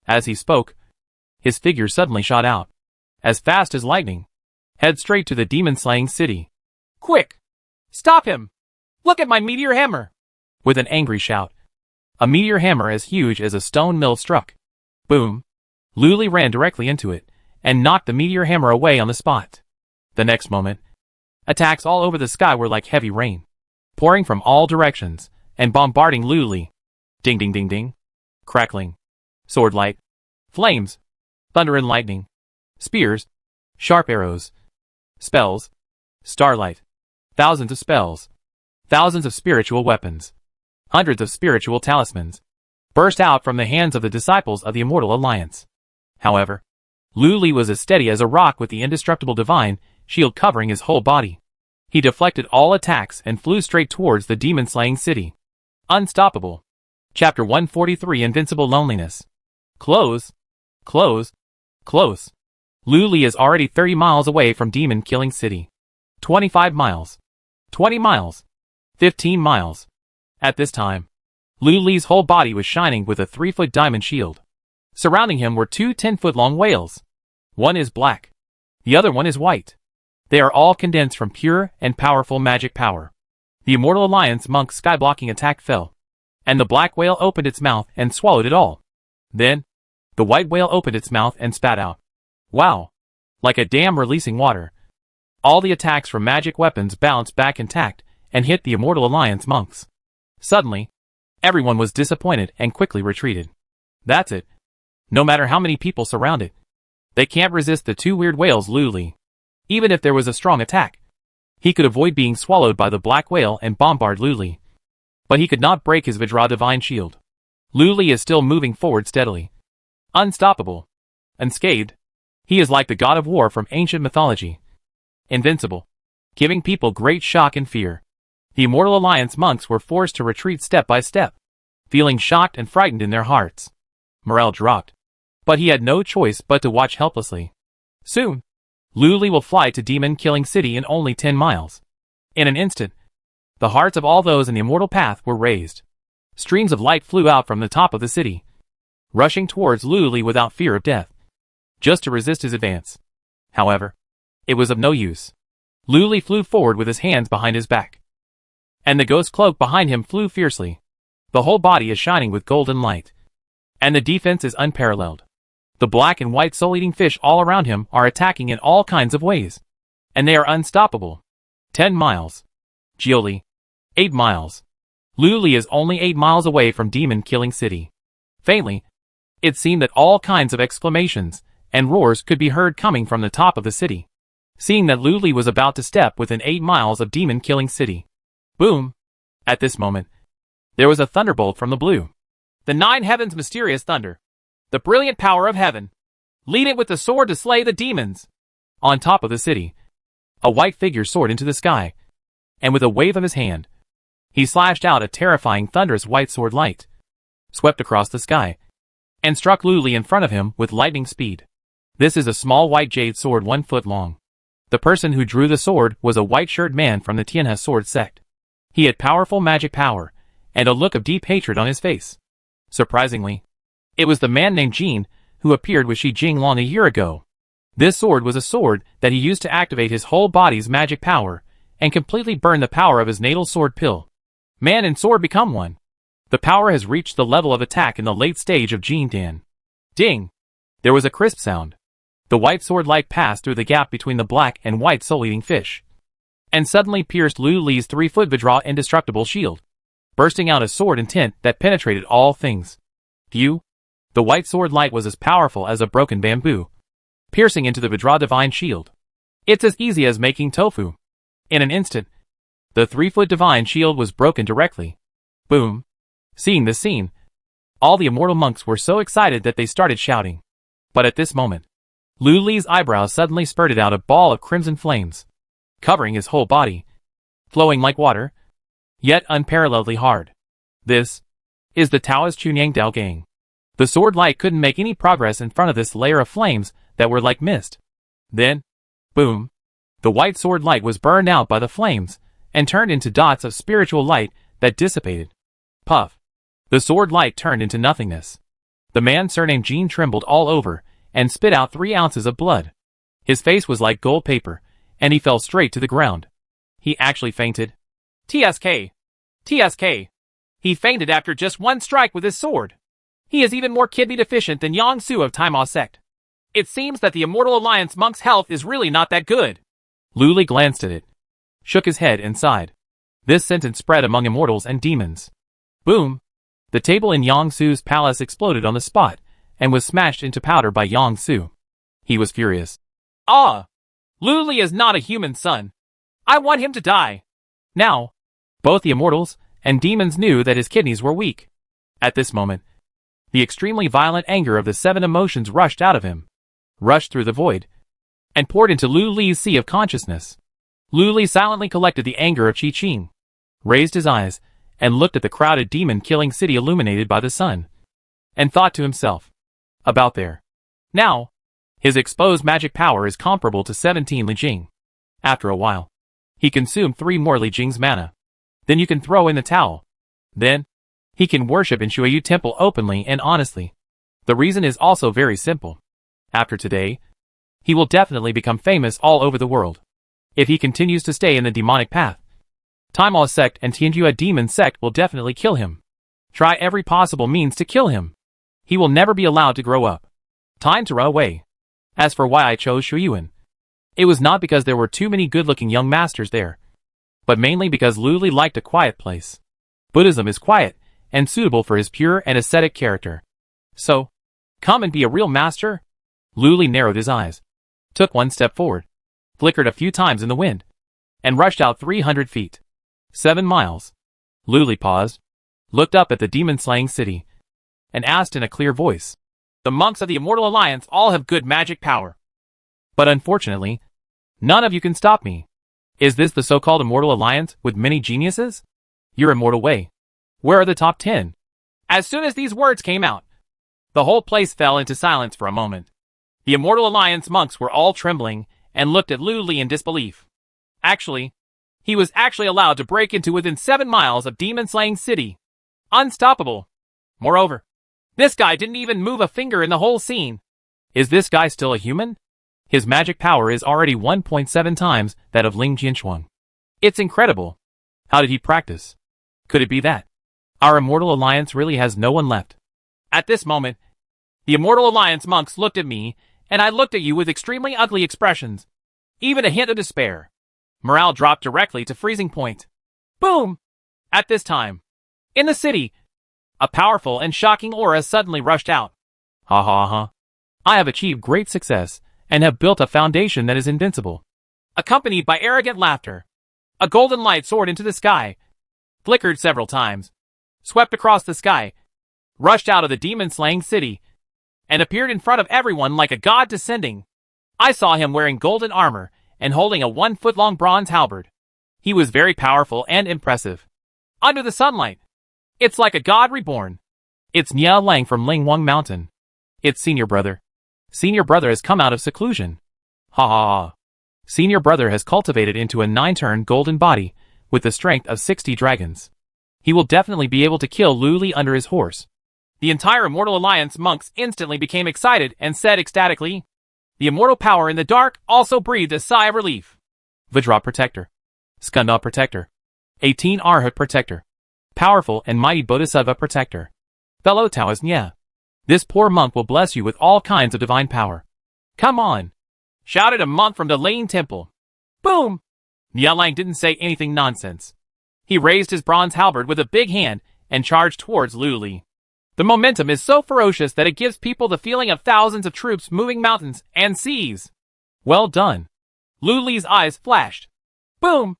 As he spoke, his figure suddenly shot out, as fast as lightning, head straight to the demon-slaying city. Quick! Stop him! Look at my meteor hammer! With an angry shout, a meteor hammer as huge as a stone mill struck. Boom! Luli ran directly into it, and knocked the meteor hammer away on the spot. The next moment, attacks all over the sky were like heavy rain, pouring from all directions, and bombarding Luli. Ding ding ding ding. Crackling. Sword light. Flames. Thunder and lightning. Spears. Sharp arrows. Spells. Starlight. Thousands of spells. Thousands of spiritual weapons. Hundreds of spiritual talismans burst out from the hands of the disciples of the Immortal Alliance. However, Luli was as steady as a rock with the indestructible divine shield covering his whole body. He deflected all attacks and flew straight towards the demon-slaying city. Unstoppable. Chapter 143 Invincible Loneliness. Close. Close. Close. Luli is already 30 miles away from demon-killing city. 25 miles. 20 miles. 15 miles. At this time, Luli's whole body was shining with a 3-foot diamond shield. Surrounding him were 2 10-foot-long whales. One is black. The other one is white. They are all condensed from pure and powerful magic power. The Immortal Alliance monk's sky-blocking attack fell, and the black whale opened its mouth and swallowed it all. Then, the white whale opened its mouth and spat out. Wow! Like a dam releasing water. All the attacks from magic weapons bounced back intact and hit the Immortal Alliance monks. Suddenly, everyone was disappointed and quickly retreated. That's it. No matter how many people surround it, they can't resist the 2 weird whales Luli. Even if there was a strong attack, he could avoid being swallowed by the black whale and bombard Luli. But he could not break his Vajra divine shield. Luli is still moving forward steadily. Unstoppable. Unscathed. He is like the god of war from ancient mythology. Invincible. Giving people great shock and fear. The Immortal Alliance monks were forced to retreat step by step, feeling shocked and frightened in their hearts. Morale dropped, but he had no choice but to watch helplessly. Soon, Luli will fly to demon-killing city in only 10 miles. In an instant, the hearts of all those in the immortal path were raised. Streams of light flew out from the top of the city, rushing towards Luli without fear of death, just to resist his advance. However, it was of no use. Luli flew forward with his hands behind his back, and the ghost cloak behind him flew fiercely. The whole body is shining with golden light, and the defense is unparalleled. The black and white soul-eating fish all around him are attacking in all kinds of ways, and they are unstoppable. 10 miles. Gioli. 8 miles. Luli is only 8 miles away from demon-killing city. Faintly, it seemed that all kinds of exclamations and roars could be heard coming from the top of the city. Seeing that Luli was about to step within 8 miles of demon-killing city. Boom! At this moment, there was a thunderbolt from the blue. The 9 heavens' mysterious thunder. The brilliant power of heaven. Lead it with the sword to slay the demons. On top of the city, a white figure soared into the sky, and with a wave of his hand, he slashed out a terrifying thunderous white sword light, swept across the sky, and struck Luli in front of him with lightning speed. This is a small white jade sword 1 foot long. The person who drew the sword was a white-shirt man from the Tianhe sword sect. He had powerful magic power, and a look of deep hatred on his face. Surprisingly, it was the man named Jin who appeared with Shi Jinglong a year ago. This sword was a sword that he used to activate his whole body's magic power and completely burn the power of his natal sword pill. Man and sword become one. The power has reached the level of attack in the late stage of Jin Dan. Ding! There was a crisp sound. The white sword light passed through the gap between the black and white soul-eating fish, and suddenly pierced Luli's 3-foot Vajra indestructible shield, bursting out a sword intent that penetrated all things. Phew! The white sword light was as powerful as a broken bamboo, piercing into the Vajra divine shield. It's as easy as making tofu. In an instant, the 3-foot divine shield was broken directly. Boom! Seeing this scene, all the immortal monks were so excited that they started shouting. But at this moment, Luli's eyebrows suddenly spurted out a ball of crimson flames, covering his whole body, flowing like water, yet unparalleledly hard. This is the Taoist Chunyang Dao Gang. The sword light couldn't make any progress in front of this layer of flames that were like mist. Then, boom, the white sword light was burned out by the flames and turned into dots of spiritual light that dissipated. Puff. The sword light turned into nothingness. The man surnamed Jin trembled all over and spit out 3 ounces of blood. His face was like gold paper, and he fell straight to the ground. He actually fainted. TSK. TSK. He fainted after just 1 strike with his sword. He is even more kidney deficient than Yang Su of Taima Sect. It seems that the Immortal Alliance monk's health is really not that good. Luli glanced at it, shook his head and sighed. This sentence spread among immortals and demons. Boom! The table in Yang Su's palace exploded on the spot, and was smashed into powder by Yang Su. He was furious. Ah! Luli is not a human son. I want him to die. Now, both the immortals and demons knew that his kidneys were weak. At this moment, the extremely violent anger of the 7 emotions rushed out of him, rushed through the void, and poured into Luli's sea of consciousness. Luli silently collected the anger of Qi-Qing, raised his eyes, and looked at the crowded demon-killing city illuminated by the sun, and thought to himself, about there. Now, his exposed magic power is comparable to 17 Li Jing. After a while, he consumed 3 more Li Jing's mana. Then you can throw in the towel. Then, he can worship in Shuiyu Temple openly and honestly. The reason is also very simple. After today, he will definitely become famous all over the world. If he continues to stay in the demonic path, Taima Sect and Tianjua Demon Sect will definitely kill him. Try every possible means to kill him. He will never be allowed to grow up. Time to run away. As for why I chose Shuyuan, it was not because there were too many good-looking young masters there, but mainly because Luli liked a quiet place. Buddhism is quiet and suitable for his pure and ascetic character. So, come and be a real master? Luli narrowed his eyes, took 1 step forward, flickered a few times in the wind, and rushed out 300 feet. 7 miles. Luli paused, looked up at the demon-slaying city, and asked in a clear voice. The monks of the Immortal Alliance all have good magic power. But unfortunately, none of you can stop me. Is this the so-called Immortal Alliance with many geniuses? Your immortal way. Where are the top 10? As soon as these words came out, the whole place fell into silence for a moment. The Immortal Alliance monks were all trembling and looked at Lu Li in disbelief. He was actually allowed to break into within 7 miles of demon-slaying city. Unstoppable. Moreover, this guy didn't even move a finger in the whole scene. Is this guy still a human? His magic power is already 1.7 times that of Ling Jinshuang. It's incredible. How did he practice? Could it be that our Immortal Alliance really has no one left? At this moment, the Immortal Alliance monks looked at me, and I looked at you with extremely ugly expressions. Even a hint of despair. Morale dropped directly to freezing point. Boom! At this time, in the city, a powerful and shocking aura suddenly rushed out. Ha ha ha. I have achieved great success, and have built a foundation that is invincible. Accompanied by arrogant laughter, a golden light soared into the sky, flickered several times, swept across the sky, rushed out of the demon-slaying city, and appeared in front of everyone like a god descending. I saw him wearing golden armor and holding a 1-foot-long bronze halberd. He was very powerful and impressive. Under the sunlight, it's like a god reborn. It's Nia Lang from Lingwang Mountain. It's Senior Brother. Senior Brother has come out of seclusion. Ha ha ha. Senior Brother has cultivated into a 9-turn golden body with the strength of 60 dragons. He will definitely be able to kill Lu Li under his horse. The entire Immortal Alliance monks instantly became excited and said ecstatically, the immortal power in the dark also breathed a sigh of relief. Vajra Protector. Skanda Protector. 18 Arhat Protector. Powerful and mighty Bodhisattva Protector. Fellow Taoist Nya. This poor monk will bless you with all kinds of divine power. Come on! Shouted a monk from the Lane Temple. Boom! Nia Lang didn't say anything nonsense. He raised his bronze halberd with a big hand and charged towards Lu Li. The momentum is so ferocious that it gives people the feeling of thousands of troops moving mountains and seas. Well done. Lu Li's eyes flashed. Boom!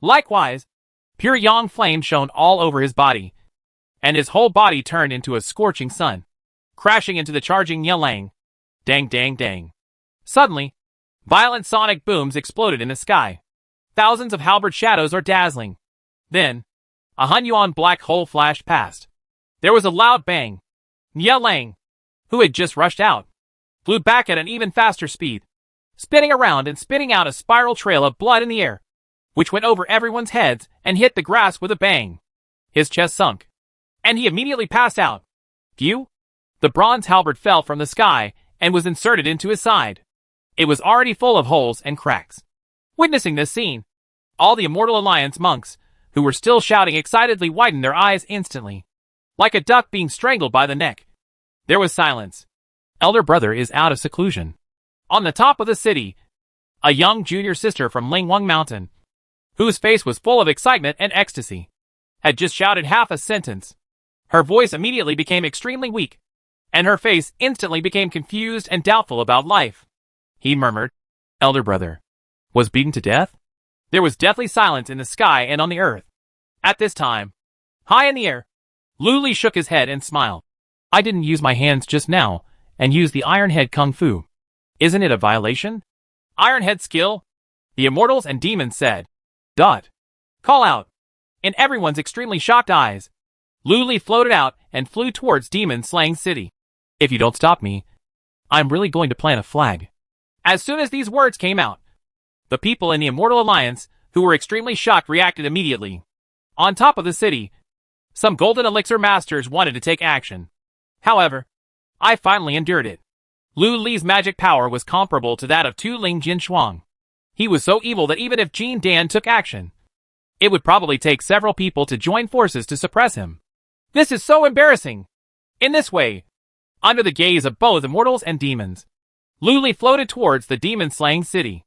Likewise, pure yang flame shone all over his body, and his whole body turned into a scorching sun, crashing into the charging Nia Lang. Dang dang dang. Suddenly, violent sonic booms exploded in the sky. Thousands of halberd shadows are dazzling. Then, a Hunyuan black hole flashed past. There was a loud bang. Nia Lang, who had just rushed out, flew back at an even faster speed, spinning around and spitting out a spiral trail of blood in the air, which went over everyone's heads and hit the grass with a bang. His chest sunk, and he immediately passed out. Phew! The bronze halberd fell from the sky and was inserted into his side. It was already full of holes and cracks. Witnessing this scene, all the Immortal Alliance monks, who were still shouting excitedly, widened their eyes instantly. Like a duck being strangled by the neck. There was silence. Elder Brother is out of seclusion. On the top of the city, a young junior sister from Lingwang Mountain, whose face was full of excitement and ecstasy, had just shouted half a sentence. Her voice immediately became extremely weak, and her face instantly became confused and doubtful about life. He murmured, Elder Brother was beaten to death? There was deathly silence in the sky and on the earth. At this time, high in the air, Lu Li shook his head and smiled. I didn't use my hands just now, and used the Iron Head Kung Fu. Isn't it a violation? Iron Head skill? The immortals and demons said. Call out. In everyone's extremely shocked eyes, Lu Li floated out and flew towards demon-slaying city. If you don't stop me, I'm really going to plant a flag. As soon as these words came out, the people in the Immortal Alliance, who were extremely shocked, reacted immediately. On top of the city, some golden elixir masters wanted to take action. However, I finally endured it. Lu Li's magic power was comparable to that of Tu Ling Jinshuang. He was so evil that even if Jin Dan took action, it would probably take several people to join forces to suppress him. This is so embarrassing. In this way, under the gaze of both immortals and demons, Lu Li floated towards the demon-slaying city.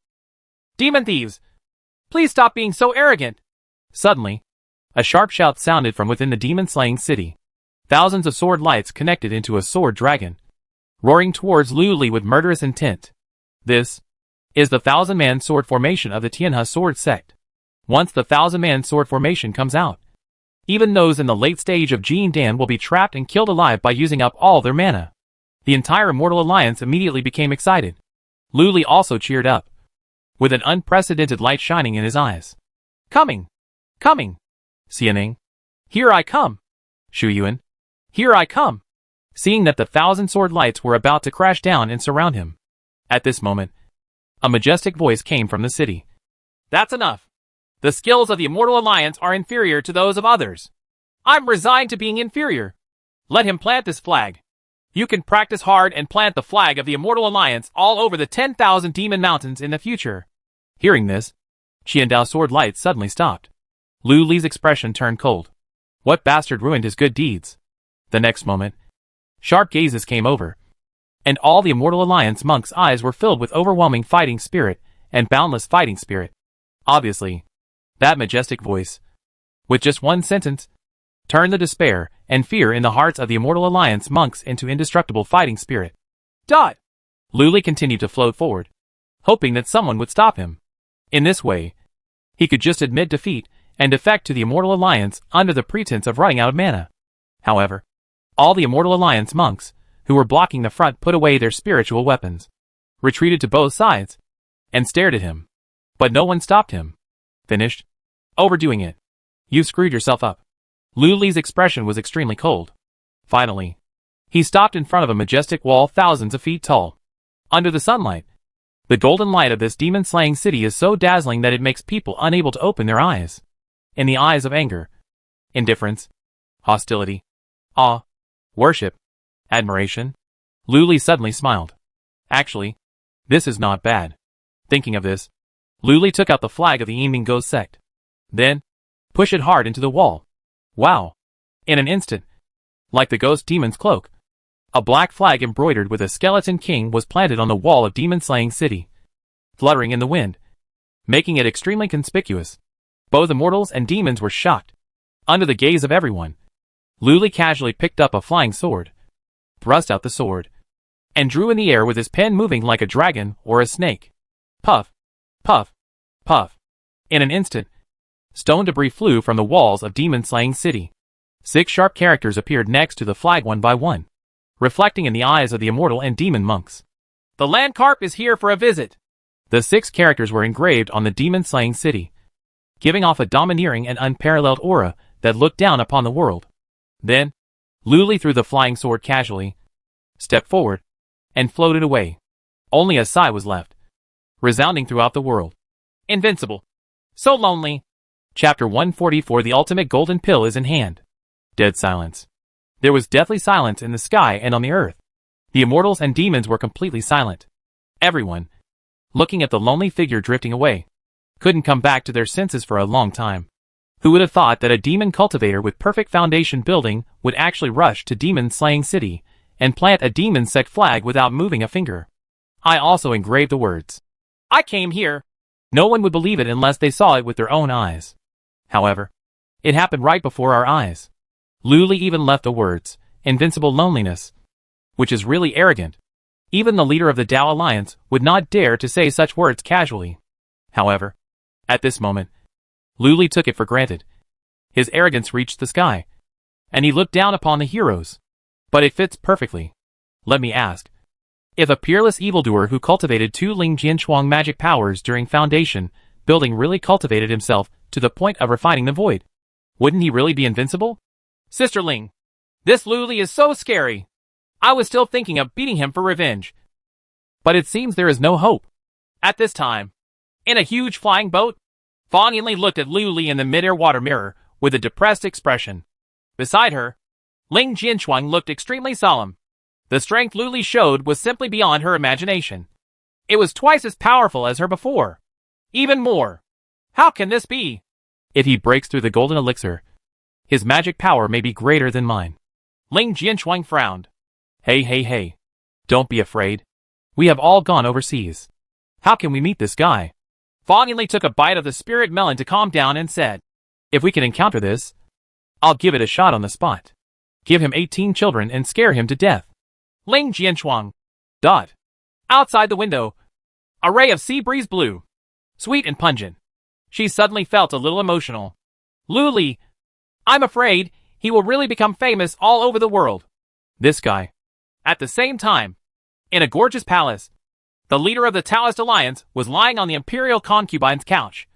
Demon thieves! Please stop being so arrogant! Suddenly, a sharp shout sounded from within the demon-slaying city. Thousands of sword lights connected into a sword dragon, roaring towards Lu Li with murderous intent. This is the 1,000-man sword formation of the Tianhe sword sect. Once the 1,000-man sword formation comes out, even those in the late stage of Jin Dan will be trapped and killed alive by using up all their mana. The entire Immortal Alliance immediately became excited. Lu Li also cheered up, with an unprecedented light shining in his eyes. Coming! Coming! Xianing, here I come! Shu Yuan, here I come! Seeing that the 1,000 sword lights were about to crash down and surround him. At this moment, A majestic voice came from the city. That's enough. The skills of the Immortal Alliance are inferior to those of others. I'm resigned to being inferior. Let him plant this flag. You can practice hard and plant the flag of the Immortal Alliance all over the 10,000 demon mountains in the future. Hearing this, Qiandao's sword light suddenly stopped. Lu Li's expression turned cold. What bastard ruined his good deeds? The next moment, sharp gazes came over, and all the Immortal Alliance monks' eyes were filled with overwhelming fighting spirit and boundless fighting spirit. Obviously, that majestic voice, with just one sentence, turned the despair and fear in the hearts of the Immortal Alliance monks into indestructible fighting spirit. Lu Li continued to float forward, hoping that someone would stop him. In this way, he could just admit defeat and defect to the Immortal Alliance under the pretense of running out of mana. However, all the Immortal Alliance monks, who were blocking the front, put away their spiritual weapons, retreated to both sides, and stared at him. But no one stopped him. Finished? Overdoing it. You've screwed yourself up. Lu Li's expression was extremely cold. Finally, he stopped in front of a majestic wall thousands of feet tall. Under the sunlight, the golden light of this demon-slaying city is so dazzling that it makes people unable to open their eyes. In the eyes of anger, indifference, hostility, awe, worship, admiration, Lu Li suddenly smiled. Actually, this is not bad. Thinking of this, Lu Li took out the flag of the Evening Ghost Sect. Then, pushed it hard into the wall. Wow! In an instant, like the ghost demon's cloak, a black flag embroidered with a skeleton king was planted on the wall of demon-slaying city, fluttering in the wind, making it extremely conspicuous. Both immortals and demons were shocked. Under the gaze of everyone, Lu Li casually picked up a flying sword, thrust out the sword, and drew in the air with his pen moving like a dragon or a snake. Puff, puff, puff. In an instant, stone debris flew from the walls of demon-slaying city. 6 sharp characters appeared next to the flag one by one, reflecting in the eyes of the immortal and demon monks. The land carp is here for a visit. The 6 characters were engraved on the demon-slaying city, giving off a domineering and unparalleled aura that looked down upon the world. Then, Lu Li threw the flying sword casually, stepped forward, and floated away. Only a sigh was left, resounding throughout the world. Invincible. So lonely. Chapter 144. The ultimate golden pill is in hand. Dead silence. There was deathly silence in the sky and on the earth. The immortals and demons were completely silent. Everyone, looking at the lonely figure drifting away, couldn't come back to their senses for a long time. Who would have thought that a demon cultivator with perfect foundation building would actually rush to demon-slaying city and plant a demon sect flag without moving a finger? I also engraved the words, I came here. No one would believe it unless they saw it with their own eyes. However, it happened right before our eyes. Lu Li even left the words, invincible loneliness, which is really arrogant. Even the leader of the Tao Alliance would not dare to say such words casually. However, at this moment, Lu Li took it for granted. His arrogance reached the sky, and he looked down upon the heroes. But it fits perfectly. Let me ask, if a peerless evildoer who cultivated 2 Ling Jianchuang magic powers during foundation building really cultivated himself to the point of refining the void, wouldn't he really be invincible? Sister Ling, this Lu Li is so scary. I was still thinking of beating him for revenge. But it seems there is no hope. At this time, in a huge flying boat, Fan Yinli looked at Lu Li in the midair water mirror with a depressed expression. Beside her, Ling Jianchuang looked extremely solemn. The strength Lu Li showed was simply beyond her imagination. It was twice as powerful as her before. Even more. How can this be? If he breaks through the golden elixir, his magic power may be greater than mine. Ling Jianchuang frowned. Hey. Don't be afraid. We have all gone overseas. How can we meet this guy? Fan Yinli took a bite of the spirit melon to calm down and said, if we can encounter this, I'll give it a shot on the spot. Give him 18 children and scare him to death. Ling Jianchuang. Dot. Outside the window, a ray of sea breeze blew. Sweet and pungent. She suddenly felt a little emotional. Lu Li, I'm afraid he will really become famous all over the world. This guy. At the same time, in a gorgeous palace, the leader of the Taoist Alliance was lying on the imperial concubine's couch,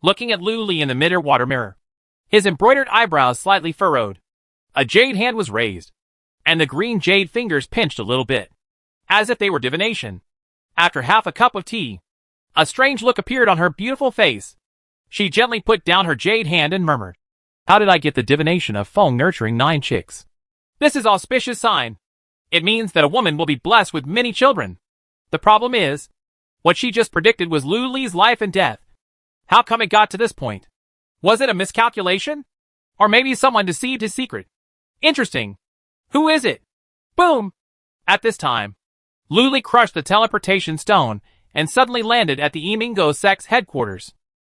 looking at Lu Li in the midair water mirror. His embroidered eyebrows slightly furrowed. A jade hand was raised, and the green jade fingers pinched a little bit, as if they were divination. After half a cup of tea, A strange look appeared on her beautiful face. She gently put down her jade hand and murmured, "How did I get the divination of Feng nurturing 9 chicks?" "This is auspicious sign. It means that a woman will be blessed with many children. The problem is, what she just predicted was Lu Li's life and death. How come it got to this point? Was it a miscalculation? Or maybe someone deceived his secret? Interesting. Who is it?" Boom! At this time, Lu Li crushed the teleportation stone and suddenly landed at the Emingo Sect's headquarters.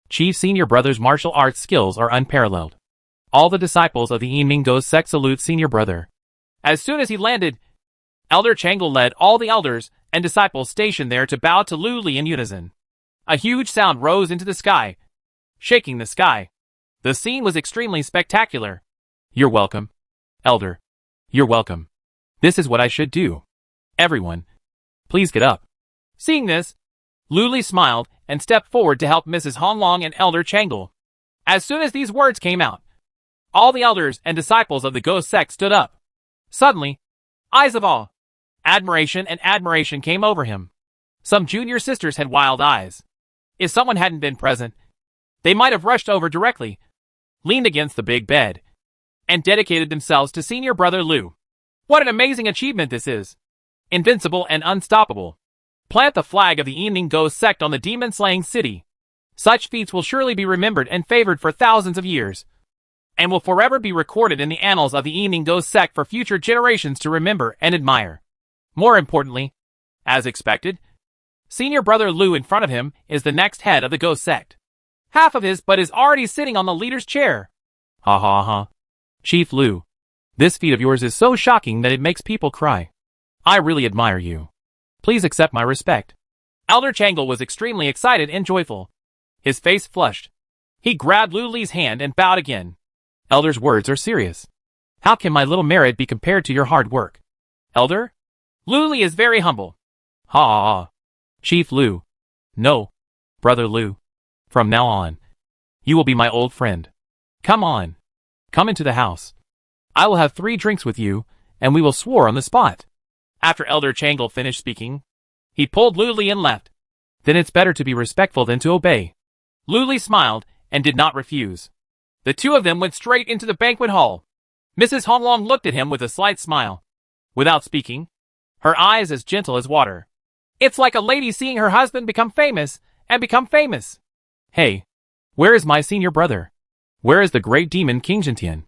Chief Senior Brother's martial arts skills are unparalleled. All the disciples of the Emingo Sect salute Senior Brother. As soon as he landed, Elder Changle led all the elders and disciples stationed there to bow to Lu Li in unison. A huge sound rose into the sky, shaking the sky. The scene was extremely spectacular. "You're welcome, Elder. You're welcome. This is what I should do. Everyone, please get up." Seeing this, Lu Li smiled and stepped forward to help Mrs. Honglong and Elder Changle. As soon as these words came out, all the elders and disciples of the Ghost Sect stood up. Suddenly, eyes of awe, admiration came over him. Some junior sisters had wild eyes. If someone hadn't been present, they might have rushed over directly, leaned against the big bed, and dedicated themselves to Senior Brother Lu. What an amazing achievement this is! Invincible and unstoppable. Plant the flag of the Emingo Sect on the demon-slaying city. Such feats will surely be remembered and favored for thousands of years, and will forever be recorded in the annals of the Emingo Sect for future generations to remember and admire. More importantly, as expected, Senior Brother Lu in front of him is the next head of the Ghost Sect. Half of his butt is already sitting on the leader's chair. Ha ha ha. Chief Lu, this feat of yours is so shocking that it makes people cry. I really admire you. Please accept my respect. Elder Changle was extremely excited and joyful. His face flushed. He grabbed Lu Li's hand and bowed again. Elder's words are serious. How can my little merit be compared to your hard work? Elder? Lu Li is very humble. Ha ha ha. Chief Lu. No, Brother Lu. From now on, you will be my old friend. Come on. Come into the house. I will have 3 drinks with you, and we will swore on the spot. After Elder Changle finished speaking, he pulled Lu Li and left. Then it's better to be respectful than to obey. Lu Li smiled and did not refuse. The two of them went straight into the banquet hall. Mrs. Honglong looked at him with a slight smile. Without speaking, her eyes as gentle as water. It's like a lady seeing her husband become famous and become famous. Hey, where is my senior brother? Where is the great demon King Jintian?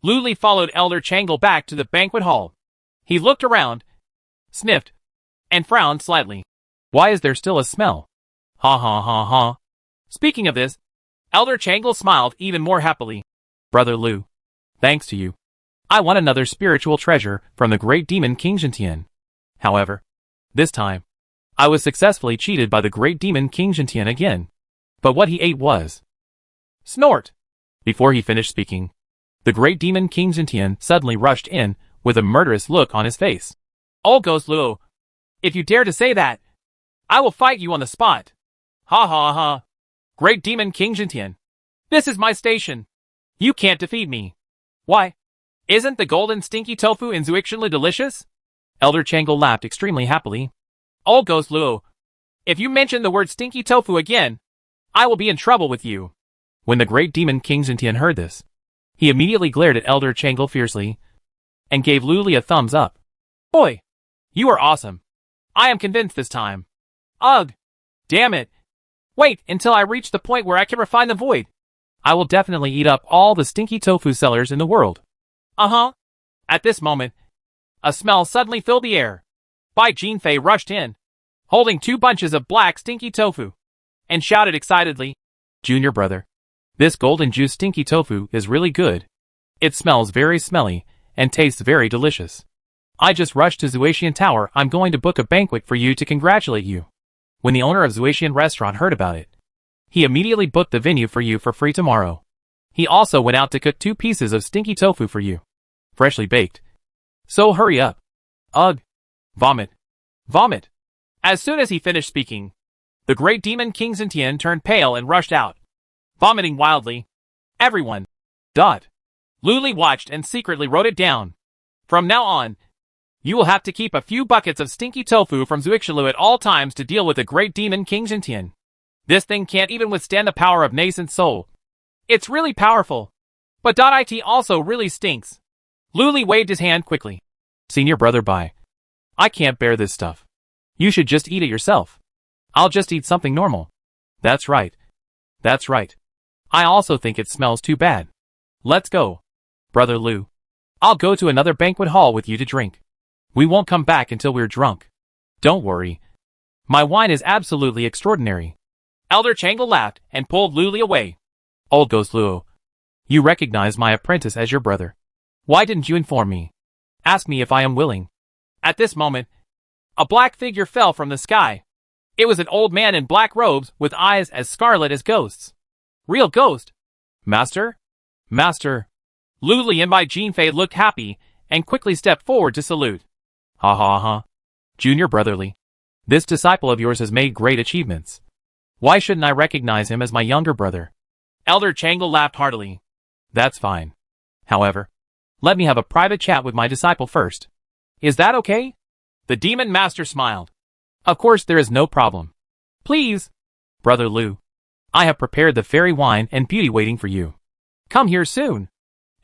Lu Li followed Elder Changle back to the banquet hall. He looked around, sniffed, and frowned slightly. Why is there still a smell? Ha ha ha ha. Speaking of this, Elder Changle smiled even more happily. Brother Lu, thanks to you, I won another spiritual treasure from the great demon King Jintian. However, this time, I was successfully cheated by the great demon King Jintian again. But what he ate was... Snort! Before he finished speaking, the great demon King Jintian suddenly rushed in with a murderous look on his face. Oh Ghost Lu, if you dare to say that, I will fight you on the spot. Ha ha ha. Great demon King Jintian, this is my station. You can't defeat me. Why? Isn't the golden stinky tofu in Zuixinlu delicious? Elder Changle laughed extremely happily. Oh Ghost Lu, if you mention the word stinky tofu again, I will be in trouble with you. When the great demon King Jintian heard this, he immediately glared at Elder Changle fiercely and gave Lu Li a thumbs up. Boy, you are awesome. I am convinced this time. Ugh! Damn it! Wait until I reach the point where I can refine the void. I will definitely eat up all the stinky tofu sellers in the world. Uh-huh. At this moment, a smell suddenly filled the air. Bai Jinfei rushed in, holding 2 bunches of black stinky tofu, and shouted excitedly, Junior brother, this golden juice stinky tofu is really good. It smells very smelly and tastes very delicious. I just rushed to Zuaxian Tower. I'm going to book a banquet for you to congratulate you. When the owner of Zuaxian Restaurant heard about it, he immediately booked the venue for you for free tomorrow. He also went out to cook 2 pieces of stinky tofu for you, freshly baked. So hurry up. Ugh. Vomit. Vomit. As soon as he finished speaking, the great demon King Jintian turned pale and rushed out, vomiting wildly. Everyone. Lu Li watched and secretly wrote it down. From now on, you will have to keep a few buckets of stinky tofu from Zuixinlu at all times to deal with the great demon King Jintian. This thing can't even withstand the power of nascent soul. It's really powerful. But .it also really stinks. Luli waved his hand quickly. Senior brother, bye. I can't bear this stuff. You should just eat it yourself. I'll just eat something normal. That's right. That's right. I also think it smells too bad. Let's go. Brother Lu. I'll go to another banquet hall with you to drink. We won't come back until we're drunk. Don't worry. My wine is absolutely extraordinary. Elder Changle laughed and pulled Luli away. Old Ghost Luo. You recognize my apprentice as your brother. Why didn't you inform me? Ask me if I am willing. At this moment, a black figure fell from the sky. It was an old man in black robes with eyes as scarlet as ghosts. Real ghost. Master? Master. Luli and Bai Jinfei looked happy and quickly stepped forward to salute. Ha ha ha. Junior brotherly. This disciple of yours has made great achievements. Why shouldn't I recognize him as my younger brother? Elder Changle laughed heartily. That's fine. However, let me have a private chat with my disciple first. Is that okay? The demon master smiled. Of course there is no problem. Please. Brother Lu. I have prepared the fairy wine and beauty waiting for you. Come here soon.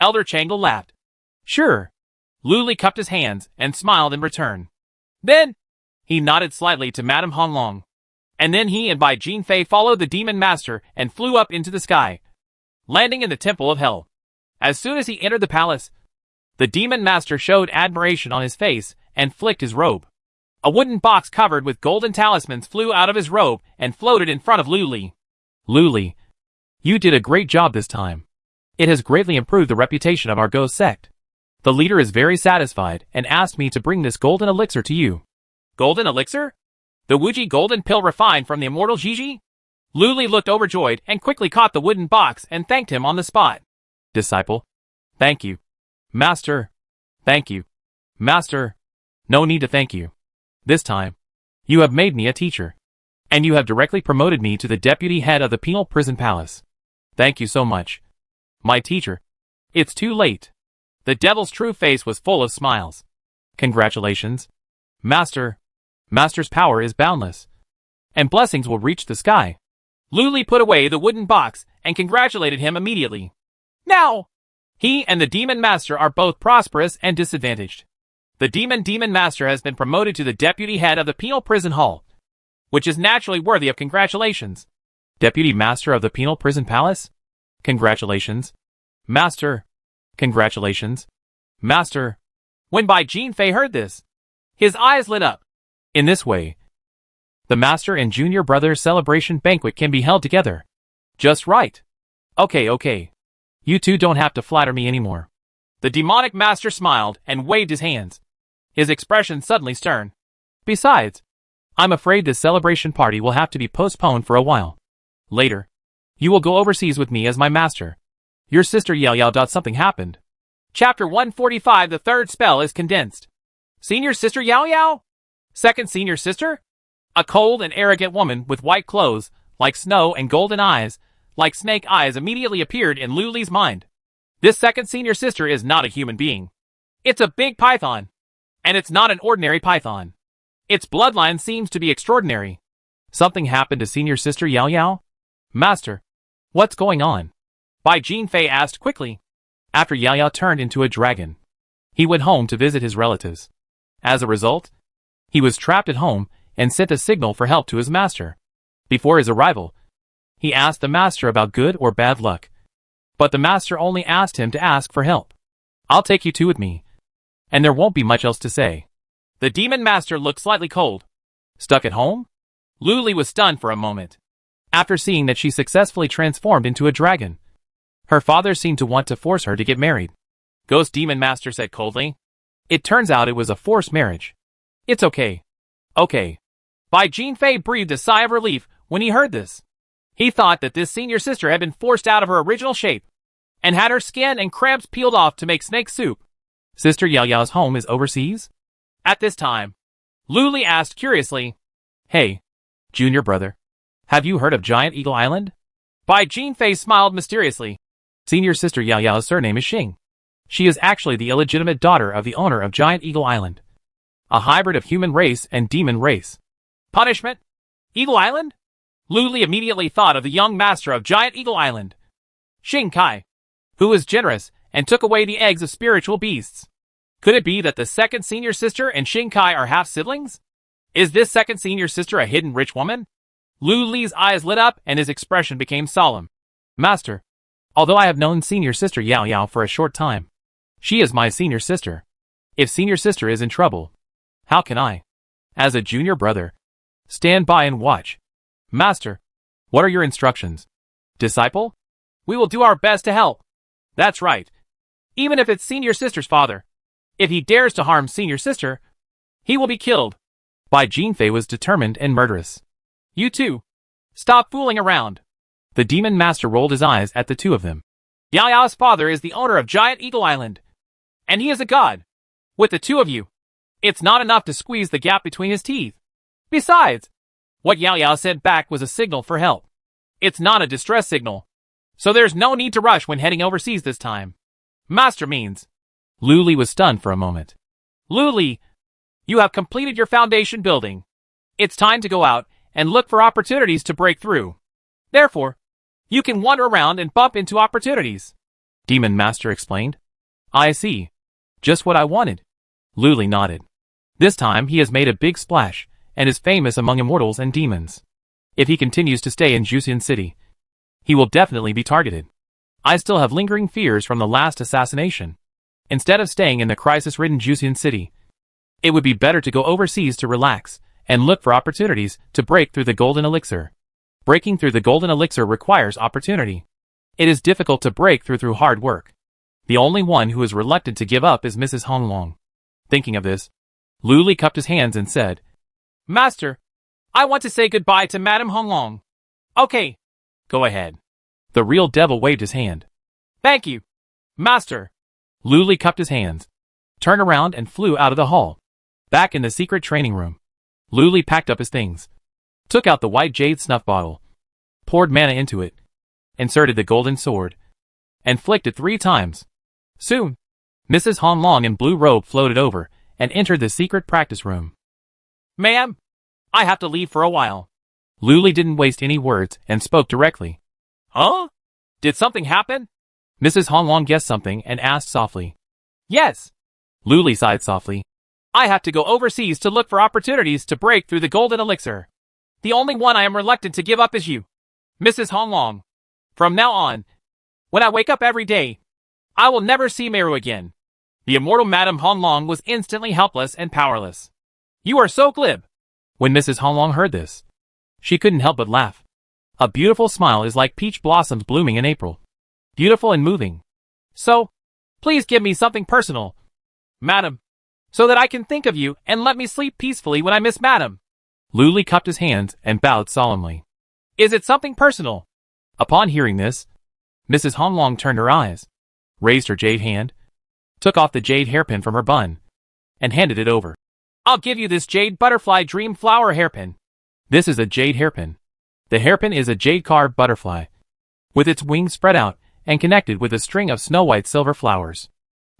Elder Changle laughed. Sure. Luli cupped his hands and smiled in return. Then, he nodded slightly to Madame Honglong. And then he and Bai Jinfei followed the demon master and flew up into the sky, landing in the Temple of Hell. As soon as he entered the palace, the demon master showed admiration on his face and flicked his robe. A wooden box covered with golden talismans flew out of his robe and floated in front of Luli. Luli, you did a great job this time. It has greatly improved the reputation of our ghost sect. The leader is very satisfied and asked me to bring this golden elixir to you. Golden elixir? The Wuji golden pill refined from the immortal Gigi? Luli looked overjoyed and quickly caught the wooden box and thanked him on the spot. Disciple. Thank you. Master. Thank you. Master. No need to thank you. This time, you have made me a teacher. And you have directly promoted me to the deputy head of the penal prison palace. Thank you so much. My teacher. It's too late. The devil's true face was full of smiles. Congratulations. Master. Master's power is boundless. And blessings will reach the sky. Luli put away the wooden box and congratulated him immediately. Now, he and the demon master are both prosperous and disadvantaged. The demon master has been promoted to the deputy head of the penal prison hall, which is naturally worthy of congratulations. Deputy master of the penal prison palace? Congratulations. Master. Congratulations. Master. When Bai Jinfei heard this, his eyes lit up. In this way, the master and junior brother celebration banquet can be held together. Just right. Okay. You two don't have to flatter me anymore. The demonic master smiled and waved his hands, his expression suddenly stern. Besides, I'm afraid this celebration party will have to be postponed for a while. Later, you will go overseas with me as my master. Your sister Yao Yao. Something happened. Chapter 145. The third spell is condensed. Senior sister Yao Yao? Second senior sister? A cold and arrogant woman with white clothes, like snow, and golden eyes, like snake eyes, immediately appeared in Luli's mind. This second senior sister is not a human being. It's a big python. And it's not an ordinary python. Its bloodline seems to be extraordinary. Something happened to senior sister Yao Yao? Master, what's going on? Bai Jinfei asked quickly. After Yao Yao turned into a dragon, he went home to visit his relatives. As a result, he was trapped at home and sent a signal for help to his master. Before his arrival, he asked the master about good or bad luck. But the master only asked him to ask for help. I'll take you two with me, and there won't be much else to say. The demon master looked slightly cold. Stuck at home? Luli was stunned for a moment. After seeing that she successfully transformed into a dragon, her father seemed to want to force her to get married. Ghost demon master said coldly. It turns out it was a forced marriage. It's okay. Okay. Bai Jinfei breathed a sigh of relief when he heard this. He thought that this senior sister had been forced out of her original shape and had her skin and crabs peeled off to make snake soup. Sister Yao Yao's home is overseas? At this time, Luli asked curiously. Hey, junior brother, have you heard of Giant Eagle Island? Bai Jinfei smiled mysteriously. Senior sister Yao Yao's surname is Xing. She is actually the illegitimate daughter of the owner of Giant Eagle Island, a hybrid of human race and demon race. Punishment? Eagle Island? Luli immediately thought of the young master of Giant Eagle Island, Xing Kai, who was generous and took away the eggs of spiritual beasts. Could it be that the second senior sister and Xing Kai are half-siblings? Is this second senior sister a hidden rich woman? Lu Li's eyes lit up and his expression became solemn. Master, although I have known senior sister Yao Yao for a short time, she is my senior sister. If senior sister is in trouble, how can I, as a junior brother, stand by and watch? Master, what are your instructions? Disciple? We will do our best to help. That's right. Even if it's senior sister's father. If he dares to harm senior sister, he will be killed. Bai Jinfei was determined and murderous. You two, stop fooling around. The demon master rolled his eyes at the two of them. Yao Yao's father is the owner of Giant Eagle Island, and he is a god. With the two of you, it's not enough to squeeze the gap between his teeth. Besides, what Yao Yao sent back was a signal for help. It's not a distress signal, so there's no need to rush when heading overseas this time. Master means. Lu Li was stunned for a moment. Lu Li, you have completed your foundation building. It's time to go out and look for opportunities to break through. Therefore, you can wander around and bump into opportunities. Demon Master explained. I see. Just what I wanted. Lu Li nodded. This time he has made a big splash, and is famous among immortals and demons. If he continues to stay in Juxian City, he will definitely be targeted. I still have lingering fears from the last assassination. Instead of staying in the crisis-ridden Juxian City, it would be better to go overseas to relax, and look for opportunities to break through the golden elixir. Breaking through the golden elixir requires opportunity. It is difficult to break through hard work. The only one who is reluctant to give up is Mrs. Honglong. Thinking of this, Lu Li cupped his hands and said, Master, I want to say goodbye to Madame Honglong. Okay, go ahead. The real devil waved his hand. Thank you, Master. Lu Li cupped his hands, turned around and flew out of the hall. Back in the secret training room, Lu Li packed up his things, took out the white jade snuff bottle, poured mana into it, inserted the golden sword, and flicked it 3 times. Soon, Mrs. Honglong in blue robe floated over and entered the secret practice room. Ma'am, I have to leave for a while. Lu Li didn't waste any words and spoke directly. Huh? Did something happen? Mrs. Honglong guessed something and asked softly. Yes. Lu Li sighed softly. I have to go overseas to look for opportunities to break through the golden elixir. The only one I am reluctant to give up is you, Mrs. Honglong. From now on, when I wake up every day, I will never see Meru again. The immortal Madame Honglong was instantly helpless and powerless. You are so glib. When Mrs. Honglong heard this, she couldn't help but laugh. A beautiful smile is like peach blossoms blooming in April. Beautiful and moving. So, please give me something personal, Madam, so that I can think of you and let me sleep peacefully when I miss Madam. Lu Li cupped his hands and bowed solemnly. Is it something personal? Upon hearing this, Mrs. Honglong turned her eyes, raised her jade hand, took off the jade hairpin from her bun, and handed it over. I'll give you this jade butterfly dream flower hairpin. This is a jade hairpin. The hairpin is a jade-carved butterfly, with its wings spread out and connected with a string of snow-white silver flowers.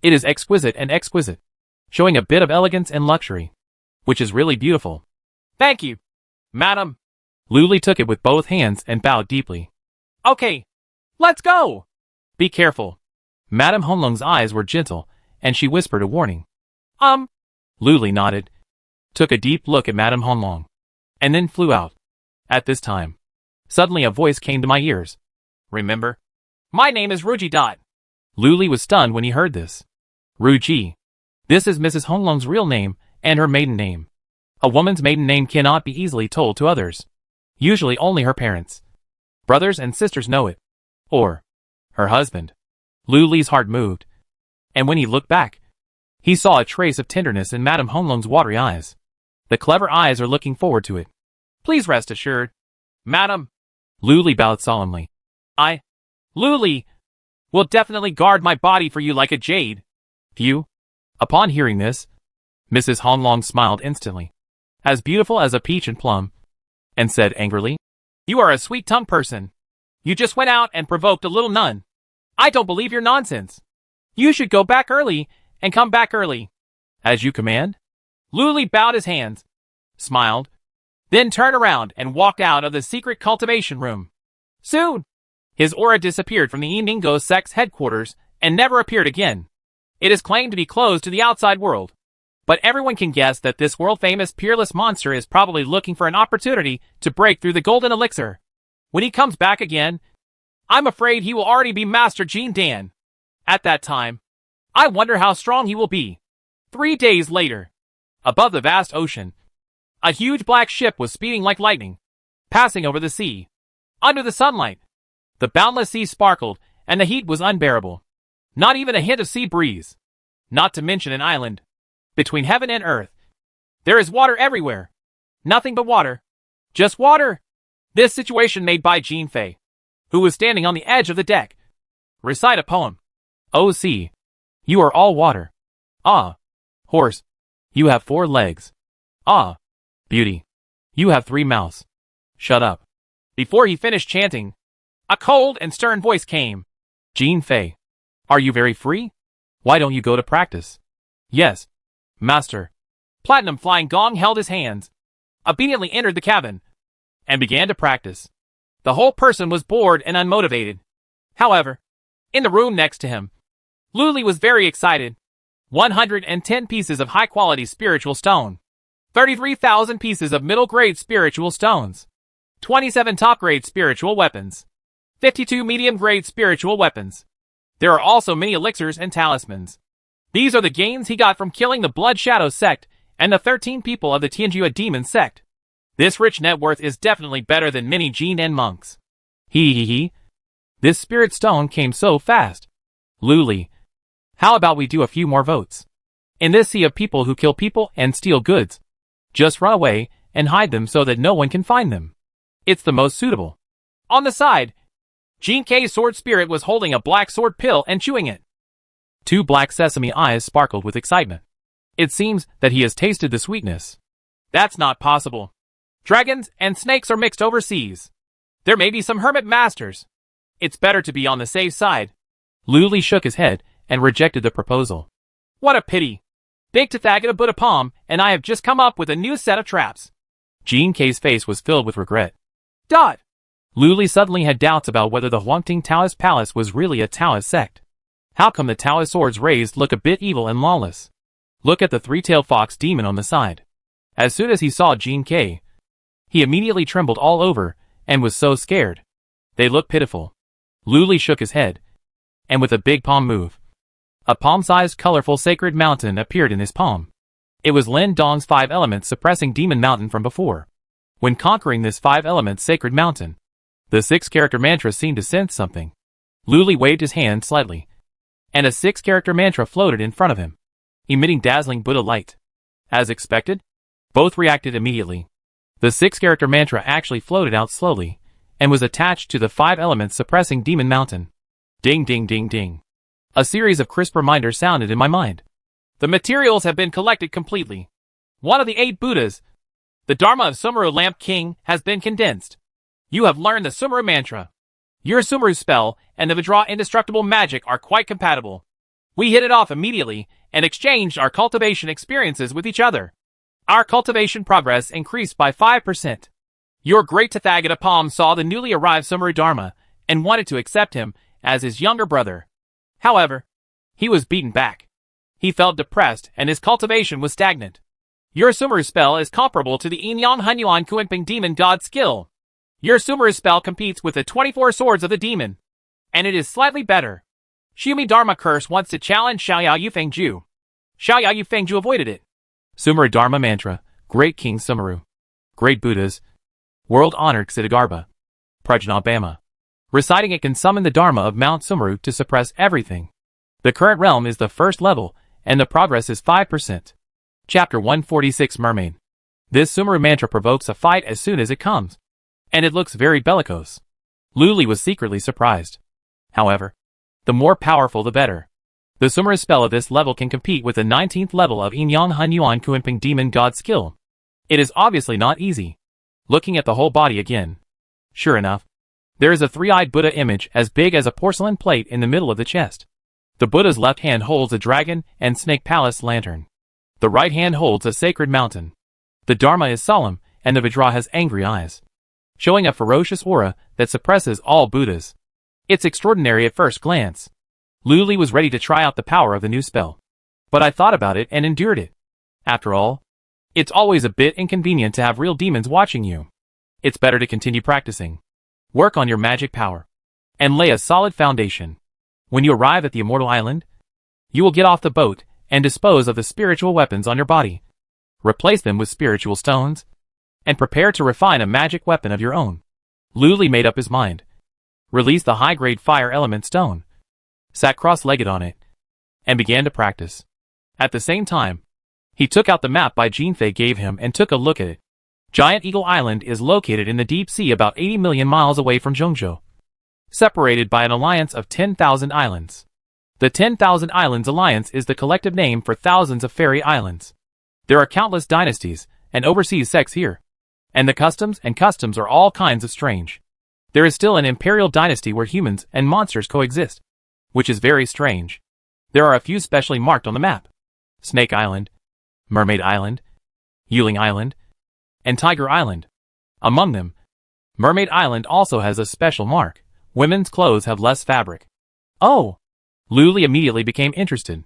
It is exquisite and exquisite, showing a bit of elegance and luxury, which is really beautiful. Thank you, Madam. Lu Li took it with both hands and bowed deeply. Okay, let's go. Be careful. Madame Honglong's eyes were gentle, and she whispered a warning. Lu Li nodded, took a deep look at Madame Honglong, and then flew out. At this time, suddenly a voice came to my ears. Remember? My name is Ruji Dot. Lu Li was stunned when he heard this. Ruji. This is Mrs. Honglong's real name and her maiden name. A woman's maiden name cannot be easily told to others. Usually only her parents, brothers and sisters know it. Or her husband. Lu Li's heart moved, and when he looked back, he saw a trace of tenderness in Madame Honglong's watery eyes. The clever eyes are looking forward to it. Please rest assured, Madam. Lu Li bowed solemnly. Lu Li, will definitely guard my body for you like a jade. You? Upon hearing this, Mrs. Honglong smiled instantly, as beautiful as a peach and plum, and said angrily, You are a sweet-tongued person. You just went out and provoked a little nun. I don't believe your nonsense. You should go back early and come back early. As you command? Lu Li bowed his hands, smiled, then turned around and walked out of the secret cultivation room. Soon, his aura disappeared from the Eningo Sect's headquarters and never appeared again. It is claimed to be closed to the outside world, but everyone can guess that this world-famous peerless monster is probably looking for an opportunity to break through the golden elixir. When he comes back again, I'm afraid he will already be Master Gene Dan. At that time, I wonder how strong he will be. 3 days later, above the vast ocean, a huge black ship was speeding like lightning, passing over the sea. Under the sunlight, the boundless sea sparkled, and the heat was unbearable. Not even a hint of sea breeze. Not to mention an island. Between heaven and earth, there is water everywhere. Nothing but water. Just water. This situation made by Jean Fei, who was standing on the edge of the deck, recite a poem. Oh sea, you are all water. Ah, horse, you have 4 legs. Ah, beauty, you have 3 mouths. Shut up. Before he finished chanting, a cold and stern voice came. Jean Fei, are you very free? Why don't you go to practice? Yes, master. Platinum Flying Gong held his hands, obediently entered the cabin, and began to practice. The whole person was bored and unmotivated. However, in the room next to him, Luli was very excited. 110 pieces of high-quality spiritual stone. 33,000 pieces of middle-grade spiritual stones. 27 top-grade spiritual weapons. 52 medium-grade spiritual weapons. There are also many elixirs and talismans. These are the gains he got from killing the Blood Shadow Sect and the 13 people of the Tianjua Demon Sect. This rich net worth is definitely better than many Jin and monks. Hee. This spirit stone came so fast. Luli, how about we do a few more votes? In this sea of people who kill people and steal goods, just run away and hide them so that no one can find them. It's the most suitable. On the side, Jean K's sword spirit was holding a black sword pill and chewing it. 2 black sesame eyes sparkled with excitement. It seems that he has tasted the sweetness. That's not possible. Dragons and snakes are mixed overseas. There may be some hermit masters. It's better to be on the safe side. Luli shook his head and rejected the proposal. What a pity. Big Tathagata Buddhapalm and I have just come up with a new set of traps. Jean K's face was filled with regret. Luli suddenly had doubts about whether the Huangting Taoist Palace was really a Taoist sect. How come the Taoist swords raised look a bit evil and lawless? Look at the 3-tailed fox demon on the side. As soon as he saw Jean K, he immediately trembled all over and was so scared. They look pitiful. Luli shook his head, and with a big palm move, a palm-sized colorful sacred mountain appeared in his palm. It was Lin Dong's 5 elements suppressing demon mountain from before. When conquering this 5 elements sacred mountain, the 6-character mantra seemed to sense something. Luli waved his hand slightly, and a 6-character mantra floated in front of him, emitting dazzling Buddha light. As expected, both reacted immediately. The 6-character mantra actually floated out slowly, and was attached to the 5 elements suppressing demon mountain. Ding ding ding ding. A series of crisp reminders sounded in my mind. The materials have been collected completely. One of the 8 Buddhas, the Dharma of Sumeru Lamp King, has been condensed. You have learned the Sumeru mantra. Your Sumeru spell and the Vajra indestructible magic are quite compatible. We hit it off immediately and exchanged our cultivation experiences with each other. Our cultivation progress increased by 5%. Your great Tathagata Palm saw the newly arrived Sumeru Dharma and wanted to accept him as his younger brother. However, he was beaten back. He felt depressed and his cultivation was stagnant. Your Sumeru spell is comparable to the Inyang Hunyuan Kuenping Demon God skill. Your Sumeru spell competes with the 24 swords of the demon, and it is slightly better. Shumi Dharma Curse wants to challenge Xiaoyao Yufengju. Xiaoyao Yufengju avoided it. Sumeru Dharma Mantra, Great King Sumeru. Great Buddhas. World-honored Ksitigarbha. Prajnabhama. Reciting it can summon the Dharma of Mount Sumeru to suppress everything. The current realm is the first level, and the progress is 5%. Chapter 146 Mermaid. This Sumeru mantra provokes a fight as soon as it comes, and it looks very bellicose. Luli was secretly surprised. However, the more powerful the better. The Sumeru spell of this level can compete with the 19th level of Inyang Hunyuan Kuenping Demon God skill. It is obviously not easy. Looking at the whole body again. Sure enough, there is a 3-eyed Buddha image as big as a porcelain plate in the middle of the chest. The Buddha's left hand holds a dragon and snake palace lantern. The right hand holds a sacred mountain. The Dharma is solemn, and the Vajra has angry eyes, showing a ferocious aura that suppresses all Buddhas. It's extraordinary at first glance. Luli was ready to try out the power of the new spell. But I thought about it and endured it. After all, it's always a bit inconvenient to have real demons watching you. It's better to continue practicing. Work on your magic power. And lay a solid foundation. When you arrive at the Immortal Island, you will get off the boat and dispose of the spiritual weapons on your body. Replace them with spiritual stones, and prepare to refine a magic weapon of your own. Luli made up his mind. Released the high-grade fire element stone, sat cross-legged on it, and began to practice. At the same time, he took out the map Bai Jinfei gave him and took a look at it. Giant Eagle Island is located in the deep sea about 80 million miles away from Zhongzhou, separated by an alliance of 10,000 islands. The 10,000 Islands Alliance is the collective name for thousands of fairy islands. There are countless dynasties and overseas sects here, and the customs are all kinds of strange. There is still an imperial dynasty where humans and monsters coexist, which is very strange. There are a few specially marked on the map: Snake Island, Mermaid Island, Yuling Island, and Tiger Island. Among them, Mermaid Island also has a special mark: women's clothes have less fabric. Oh! Luli immediately became interested.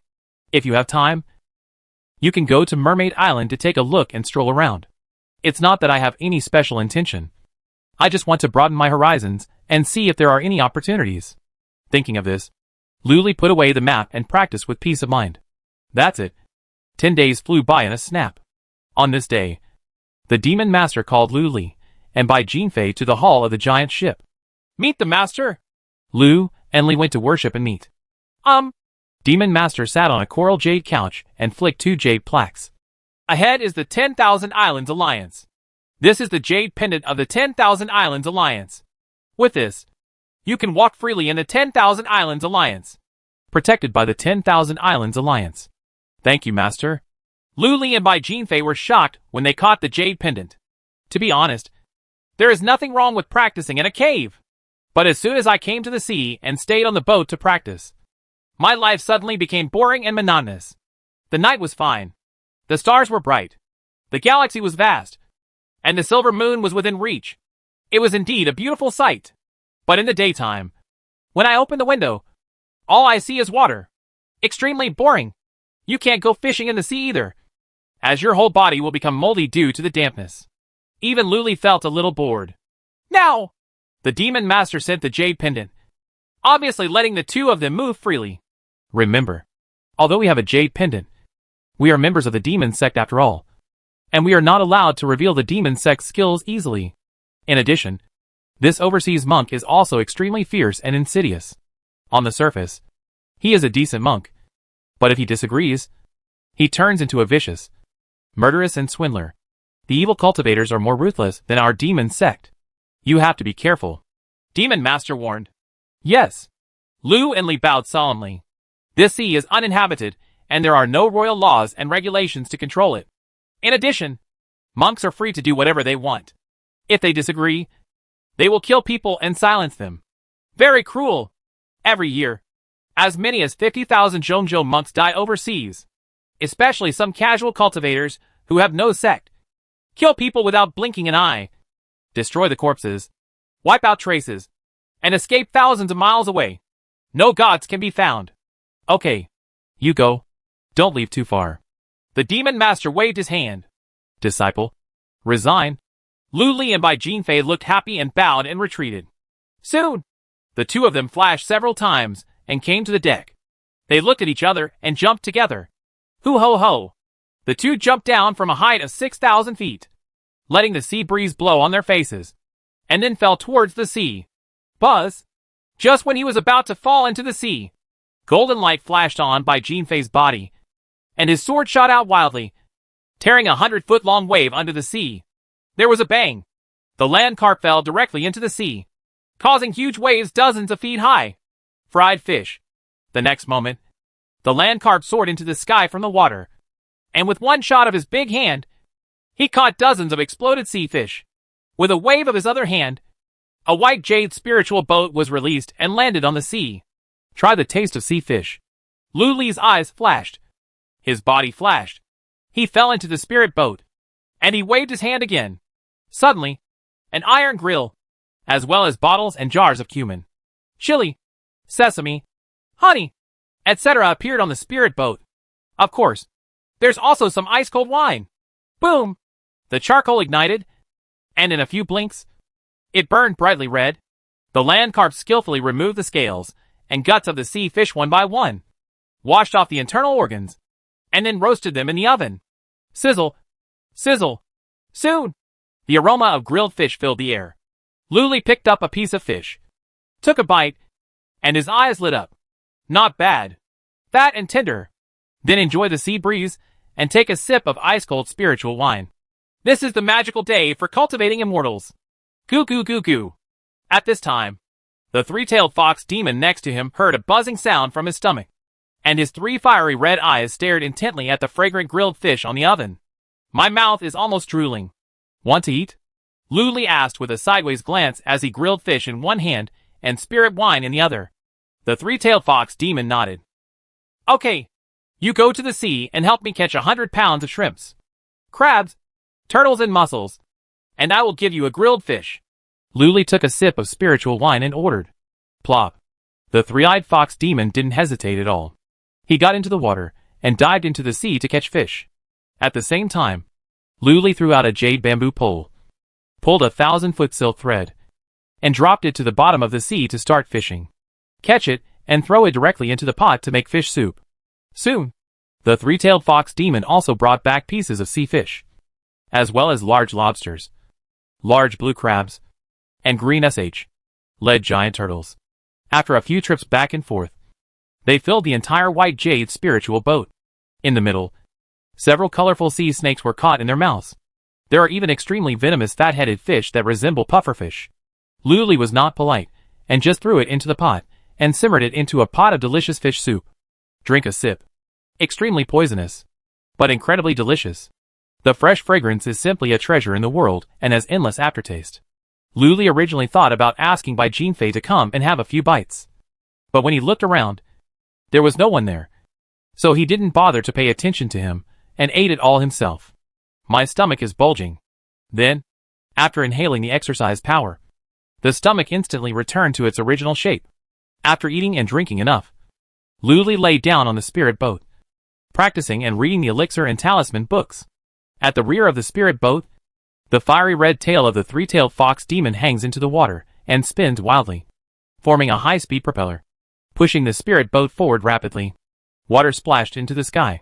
If you have time, you can go to Mermaid Island to take a look and stroll around. It's not that I have any special intention. I just want to broaden my horizons and see if there are any opportunities. Thinking of this, Luli put away the map and practiced with peace of mind. That's it. 10 days flew by in a snap. On this day, the demon master called Luli and Bai Jinfei to the hull of the giant ship. Meet the master! Lu and Li went to worship and meet. Demon master sat on a coral jade couch and flicked 2 jade plaques. Ahead is the 10,000 Islands Alliance. This is the jade pendant of the 10,000 Islands Alliance. With this, you can walk freely in the 10,000 Islands Alliance, protected by the 10,000 Islands Alliance. Thank you, master. Luli and Bai Jinfei were shocked when they caught the jade pendant. To be honest, there is nothing wrong with practicing in a cave. But as soon as I came to the sea and stayed on the boat to practice, my life suddenly became boring and monotonous. The night was fine. The stars were bright. The galaxy was vast. And the silver moon was within reach. It was indeed a beautiful sight. But in the daytime, when I open the window, all I see is water. Extremely boring. You can't go fishing in the sea either, as your whole body will become moldy due to the dampness. Even Luli felt a little bored. Now! The demon master sent the jade pendant, obviously letting the two of them move freely. Remember, although we have a jade pendant, we are members of the demon sect after all, and we are not allowed to reveal the demon sect's skills easily. In addition, this overseas monk is also extremely fierce and insidious. On the surface, he is a decent monk, but if he disagrees, he turns into a vicious, murderous and swindler. The evil cultivators are more ruthless than our demon sect. You have to be careful. Demon Master warned. Yes. Lu and Li bowed solemnly. This sea is uninhabited, and there are no royal laws and regulations to control it. In addition, monks are free to do whatever they want. If they disagree, they will kill people and silence them. Very cruel. Every year, as many as 50,000 Zhongzhou monks die overseas, especially some casual cultivators who have no sect. Kill people without blinking an eye, destroy the corpses, wipe out traces, and escape thousands of miles away. No gods can be found. Okay, you go. Don't leave too far. The demon master waved his hand. Disciple, resign. Luli and Bai Jinfei looked happy and bowed and retreated. Soon, the two of them flashed several times and came to the deck. They looked at each other and jumped together. Hoo ho ho! The two jumped down from a height of 6,000 feet, letting the sea breeze blow on their faces, and then fell towards the sea. Buzz! Just when he was about to fall into the sea, golden light flashed on Bai Jinfei's body, and his sword shot out wildly, tearing a 100-foot-long wave under the sea. There was a bang. The land carp fell directly into the sea, causing huge waves dozens of feet high. Fried fish. The next moment, the land carp soared into the sky from the water, and with one shot of his big hand, he caught dozens of exploded sea fish. With a wave of his other hand, a white jade spiritual boat was released and landed on the sea. Try the taste of sea fish. Luli's eyes flashed. His body flashed. He fell into the spirit boat, and he waved his hand again. Suddenly, an iron grill, as well as bottles and jars of cumin, chili, sesame, honey, etc. appeared on the spirit boat. Of course, there's also some ice-cold wine. Boom! The charcoal ignited, and in a few blinks, it burned brightly red. The land carp skillfully removed the scales and guts of the sea fish one by one, washed off the internal organs, and then roasted them in the oven. Sizzle! Sizzle! Soon, the aroma of grilled fish filled the air. Luli picked up a piece of fish, took a bite, and his eyes lit up. Not bad. Fat and tender. Then enjoy the sea breeze and take a sip of ice-cold spiritual wine. This is the magical day for cultivating immortals. Goo goo goo goo. At this time, the three-tailed fox demon next to him heard a buzzing sound from his stomach, and his three fiery red eyes stared intently at the fragrant grilled fish on the oven. My mouth is almost drooling. Want to eat? Luli asked with a sideways glance as he grilled fish in one hand and spirit wine in the other. The three-tailed fox demon nodded. Okay, you go to the sea and help me catch 100 pounds of shrimps, crabs, turtles and mussels, and I will give you a grilled fish. Luli took a sip of spiritual wine and ordered. Plop. The three-eyed fox demon didn't hesitate at all. He got into the water and dived into the sea to catch fish. At the same time, Luli threw out a jade bamboo pole, pulled a 1,000-foot silk thread, and dropped it to the bottom of the sea to start fishing. Catch it and throw it directly into the pot to make fish soup. Soon, the three-tailed fox demon also brought back pieces of sea fish, as well as large lobsters, large blue crabs, and green lead giant turtles. After a few trips back and forth, they filled the entire white jade spiritual boat. In the middle, several colorful sea snakes were caught in their mouths. There are even extremely venomous fat-headed fish that resemble pufferfish. Luli was not polite, and just threw it into the pot, and simmered it into a pot of delicious fish soup. Drink a sip. Extremely poisonous, but incredibly delicious. The fresh fragrance is simply a treasure in the world and has endless aftertaste. Luli originally thought about asking Bai Jinfei to come and have a few bites. But when he looked around, there was no one there. So he didn't bother to pay attention to him, and ate it all himself. My stomach is bulging. Then, after inhaling the exercise power, the stomach instantly returned to its original shape. After eating and drinking enough, Luli lay down on the spirit boat, practicing and reading the elixir and talisman books. At the rear of the spirit boat, the fiery red tail of the three-tailed fox demon hangs into the water and spins wildly, forming a high-speed propeller, pushing the spirit boat forward rapidly. Water splashed into the sky.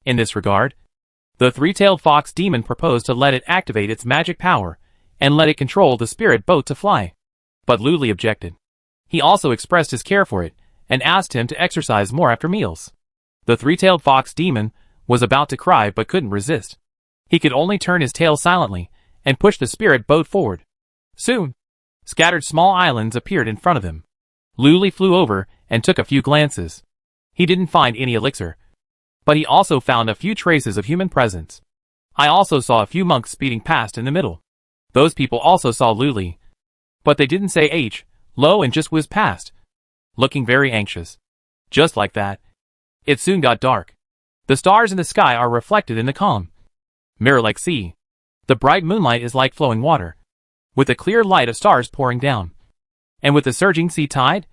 In this regard, the three-tailed fox demon proposed to let it activate its magic power and let it control the spirit boat to fly. But Luli objected. He also expressed his care for it and asked him to exercise more after meals. The three-tailed fox demon was about to cry but couldn't resist. He could only turn his tail silently and push the spirit boat forward. Soon, scattered small islands appeared in front of him. Luli flew over and took a few glances. He didn't find any elixir, but he also found a few traces of human presence. I also saw a few monks speeding past in the middle. Those people also saw Luli, but they didn't say hello and just whizzed past, looking very anxious. Just like that, it soon got dark. The stars in the sky are reflected in the calm, mirror-like sea. The bright moonlight is like flowing water, with a clear light of stars pouring down. And with the surging sea tide,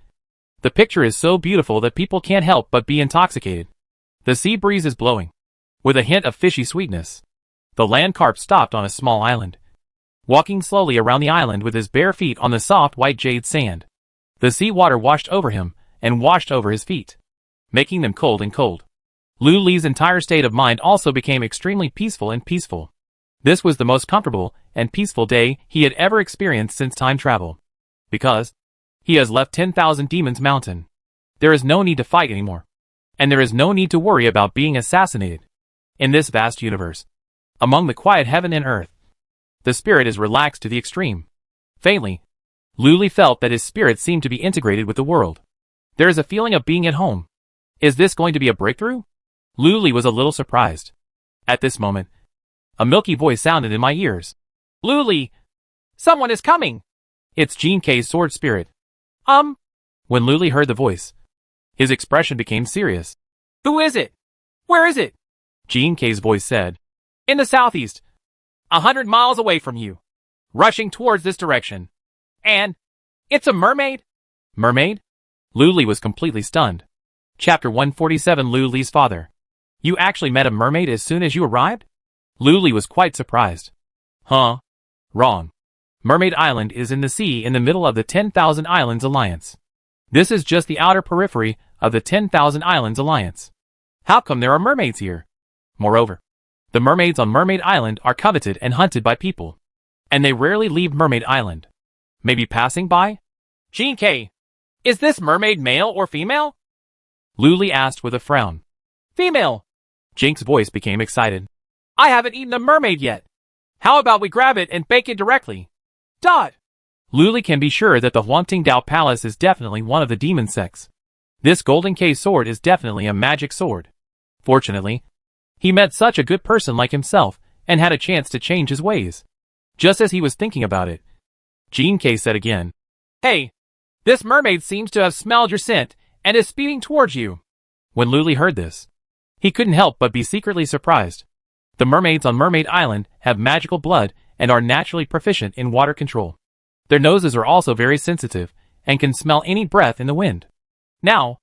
the picture is so beautiful that people can't help but be intoxicated. The sea breeze is blowing, with a hint of fishy sweetness. The land carp stopped on a small island, walking slowly around the island with his bare feet on the soft white jade sand. The sea water washed over him and washed over his feet, making them cold and cold. Luli's entire state of mind also became extremely peaceful and peaceful. This was the most comfortable and peaceful day he had ever experienced since time travel. Because he has left 10,000 Demons Mountain. There is no need to fight anymore. And there is no need to worry about being assassinated. In this vast universe, among the quiet heaven and earth, the spirit is relaxed to the extreme. Faintly, Luli felt that his spirit seemed to be integrated with the world. There is a feeling of being at home. Is this going to be a breakthrough? Luli was a little surprised. At this moment, a milky voice sounded in my ears. Luli! Someone is coming! It's Jinkei's sword spirit. When Luli heard the voice, his expression became serious. Who is it? Where is it? Jinkei's voice said. In the southeast. 100 miles away from you. rushing towards this direction. And it's a mermaid? Mermaid? Luli was completely stunned. Chapter 147 Luli's father. You actually met a mermaid as soon as you arrived? Luli was quite surprised. Huh? Wrong. Mermaid Island is in the sea in the middle of the 10,000 Islands Alliance. This is just the outer periphery of the 10,000 Islands Alliance. How come there are mermaids here? Moreover, the mermaids on Mermaid Island are coveted and hunted by people. And they rarely leave Mermaid Island. Maybe passing by? Jean K. Is this mermaid male or female? Luli asked with a frown. Female. Jink's voice became excited. I haven't eaten a mermaid yet. How about we grab it and bake it directly? Dot. Luli can be sure that the Haunting Dao Palace is definitely one of the demon sects. This Golden K sword is definitely a magic sword. Fortunately, he met such a good person like himself and had a chance to change his ways. Just as he was thinking about it, Jean K said again, Hey, this mermaid seems to have smelled your scent and is speeding towards you. When Luli heard this, he couldn't help but be secretly surprised. The mermaids on Mermaid Island have magical blood and are naturally proficient in water control. Their noses are also very sensitive and can smell any breath in the wind. Now,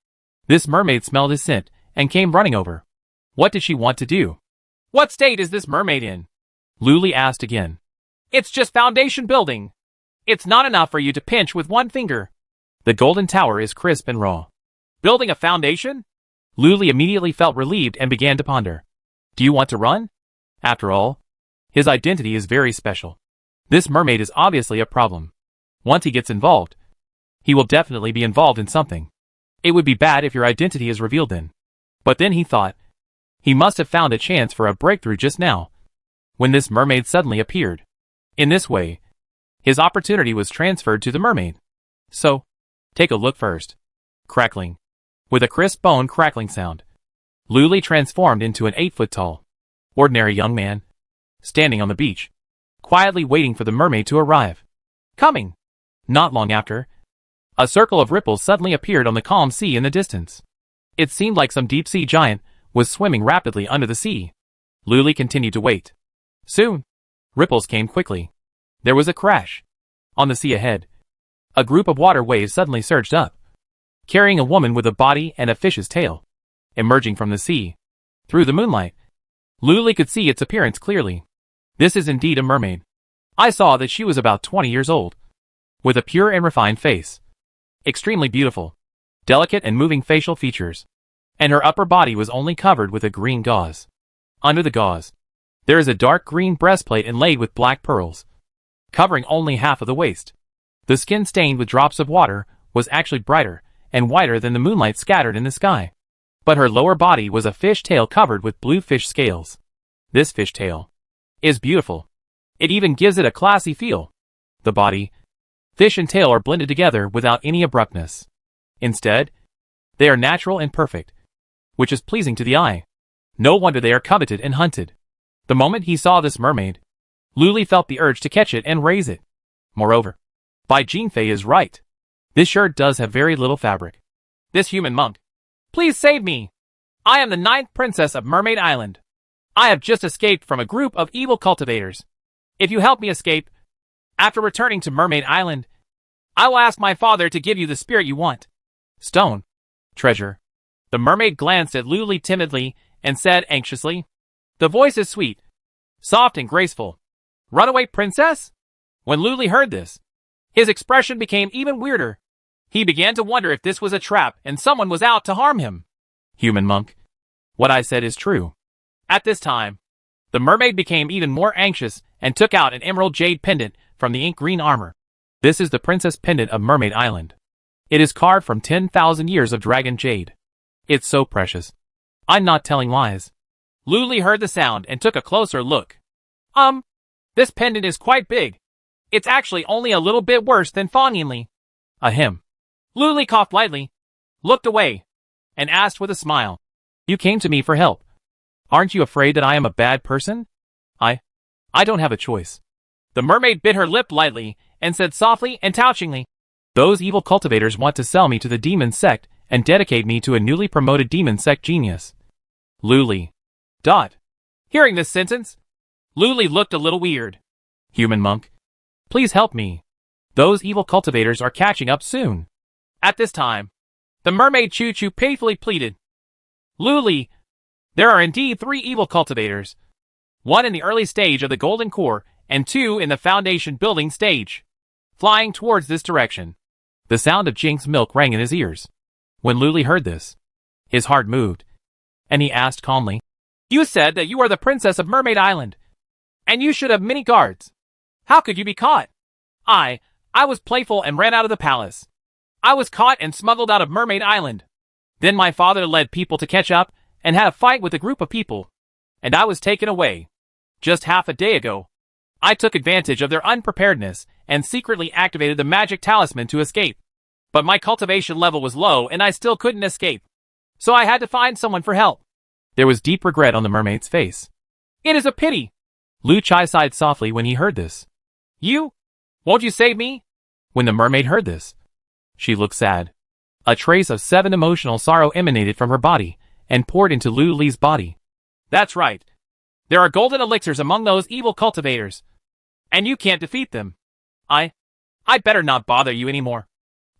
this mermaid smelled his scent and came running over. What did she want to do? What state is this mermaid in? Luli asked again. It's just foundation building. It's not enough for you to pinch with one finger. The golden tower is crisp and raw. Building a foundation? Luli immediately felt relieved and began to ponder. Do you want to run? After all, his identity is very special. This mermaid is obviously a problem. Once he gets involved, he will definitely be involved in something. It would be bad if your identity is revealed then. But then he thought, he must have found a chance for a breakthrough just now, when this mermaid suddenly appeared. In this way, his opportunity was transferred to the mermaid. So, take a look first. Crackling. With a crisp bone crackling sound, Luli transformed into an 8-foot-tall, ordinary young man, standing on the beach, quietly waiting for the mermaid to arrive. Coming! Not long after, a circle of ripples suddenly appeared on the calm sea in the distance. It seemed like some deep-sea giant was swimming rapidly under the sea. Luli continued to wait. Soon, ripples came quickly. There was a crash. On the sea ahead, a group of water waves suddenly surged up, carrying a woman with a body and a fish's tail. Emerging from the sea, through the moonlight, Luli could see its appearance clearly. This is indeed a mermaid. I saw that she was about 20 years old, with a pure and refined face. Extremely beautiful, delicate and moving facial features, and her upper body was only covered with a green gauze. Under the gauze, there is a dark green breastplate inlaid with black pearls, covering only half of the waist. The skin stained with drops of water was actually brighter and whiter than the moonlight scattered in the sky. But her lower body was a fish tail covered with blue fish scales. This fish tail is beautiful. It even gives it a classy feel. The body, fish and tail are blended together without any abruptness. Instead, they are natural and perfect, which is pleasing to the eye. No wonder they are coveted and hunted. The moment he saw this mermaid, Luli felt the urge to catch it and raise it. Moreover, Bai Jinfei is right. This shirt does have very little fabric. This human monk. Please save me. I am the 9th princess of Mermaid Island. I have just escaped from a group of evil cultivators. If you help me escape, after returning to Mermaid Island, I will ask my father to give you the spirit you want. Stone. Treasure. The mermaid glanced at Luli timidly and said anxiously, The voice is sweet, soft and graceful. Runaway princess? When Luli heard this, his expression became even weirder. He began to wonder if this was a trap and someone was out to harm him. Human monk. What I said is true. At this time, the mermaid became even more anxious and took out an emerald jade pendant from the ink green armor. This is the princess pendant of Mermaid Island. It is carved from 10,000 years of dragon jade. It's so precious. I'm not telling lies. Luli heard the sound and took a closer look. This pendant is quite big. It's actually only a little bit worse than Fawningly. Ahem. Luli coughed lightly, looked away, and asked with a smile. You came to me for help. Aren't you afraid that I am a bad person? I don't have a choice. The mermaid bit her lip lightly and said softly and touchingly, Those evil cultivators want to sell me to the demon sect and dedicate me to a newly promoted demon sect genius. Luli. Hearing this sentence, Luli looked a little weird. Human monk. Please help me. Those evil cultivators are catching up soon. At this time, the mermaid Choo-Choo painfully pleaded. Luli, there are indeed 3 evil cultivators. 1 in the early stage of the golden core, and 2 in the foundation building stage, flying towards this direction. The sound of Jink's milk rang in his ears. When Luli heard this, his heart moved, and he asked calmly, You said that you are the princess of Mermaid Island, and you should have many guards. How could you be caught? I was playful and ran out of the palace. I was caught and smuggled out of Mermaid Island. Then my father led people to catch up and had a fight with a group of people, and I was taken away. Just half a day ago, I took advantage of their unpreparedness and secretly activated the magic talisman to escape. But my cultivation level was low and I still couldn't escape. So I had to find someone for help. There was deep regret on the mermaid's face. It is a pity. Lu Chai sighed softly when he heard this. Won't you save me? When the mermaid heard this, she looked sad. A trace of 7 emotional sorrow emanated from her body and poured into Lu Li's body. That's right. There are golden elixirs among those evil cultivators, and you can't defeat them. I'd better not bother you anymore.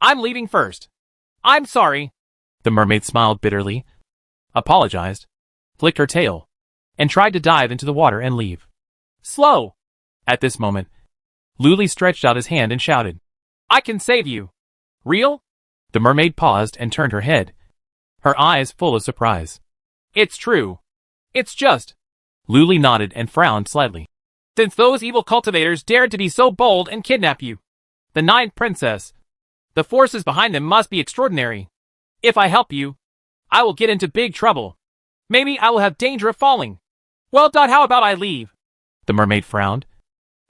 I'm leaving first. I'm sorry. The mermaid smiled bitterly, apologized, flicked her tail, and tried to dive into the water and leave. Slow. At this moment, Luli stretched out his hand and shouted, I can save you. Real? The mermaid paused and turned her head, her eyes full of surprise. It's true. It's just. Luli nodded and frowned slightly. Since those evil cultivators dared to be so bold and kidnap you, the 9th princess, the forces behind them must be extraordinary. If I help you, I will get into big trouble. Maybe I will have danger of falling. Well, how about I leave? The mermaid frowned,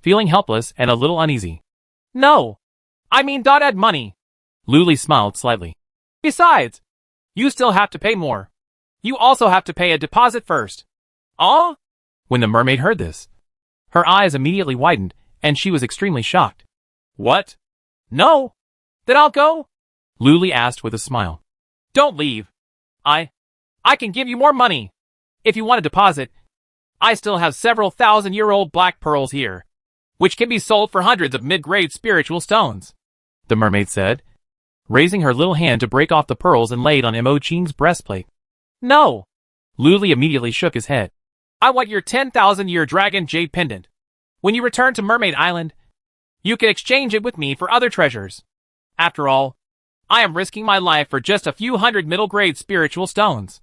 feeling helpless and a little uneasy. No. I mean, add money. Luli smiled slightly. Besides, you still have to pay more. You also have to pay a deposit first. When the mermaid heard this, her eyes immediately widened and she was extremely shocked. What? No. Then I'll go? Luli asked with a smile. Don't leave. I can give you more money. If you want a deposit, I still have several 1,000-year-old black pearls here, which can be sold for hundreds of mid-grade spiritual stones. The mermaid said, raising her little hand to break off the pearls and lay it on Mo Ching's breastplate. No. Luli immediately shook his head. I want your 10,000-year dragon jade pendant. When you return to Mermaid Island, you can exchange it with me for other treasures. After all, I am risking my life for just a few hundred middle-grade spiritual stones.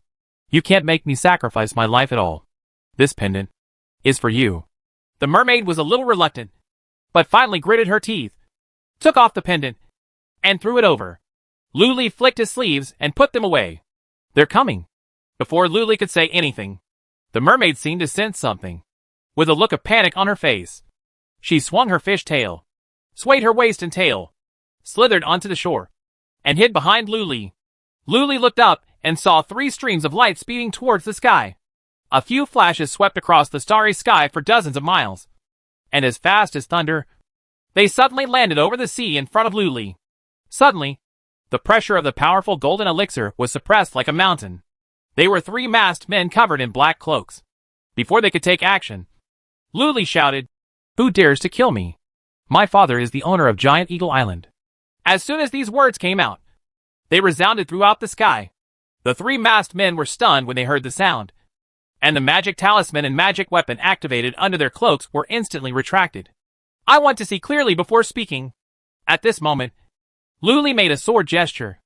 You can't make me sacrifice my life at all. This pendant is for you. The mermaid was a little reluctant, but finally gritted her teeth, took off the pendant, and threw it over. Luli flicked his sleeves and put them away. They're coming. Before Luli could say anything, the mermaid seemed to sense something. With a look of panic on her face, she swung her fish tail, swayed her waist and tail, slithered onto the shore, and hid behind Luli. Luli looked up and saw 3 streams of light speeding towards the sky. A few flashes swept across the starry sky for dozens of miles, and as fast as thunder, they suddenly landed over the sea in front of Luli. Suddenly, the pressure of the powerful golden elixir was suppressed like a mountain. They were 3 masked men covered in black cloaks. Before they could take action, Luli shouted, Who dares to kill me? My father is the owner of Giant Eagle Island. As soon as these words came out, they resounded throughout the sky. The 3 masked men were stunned when they heard the sound, and the magic talisman and magic weapon activated under their cloaks were instantly retracted. I want to see clearly before speaking. At this moment, Luli made a sword gesture,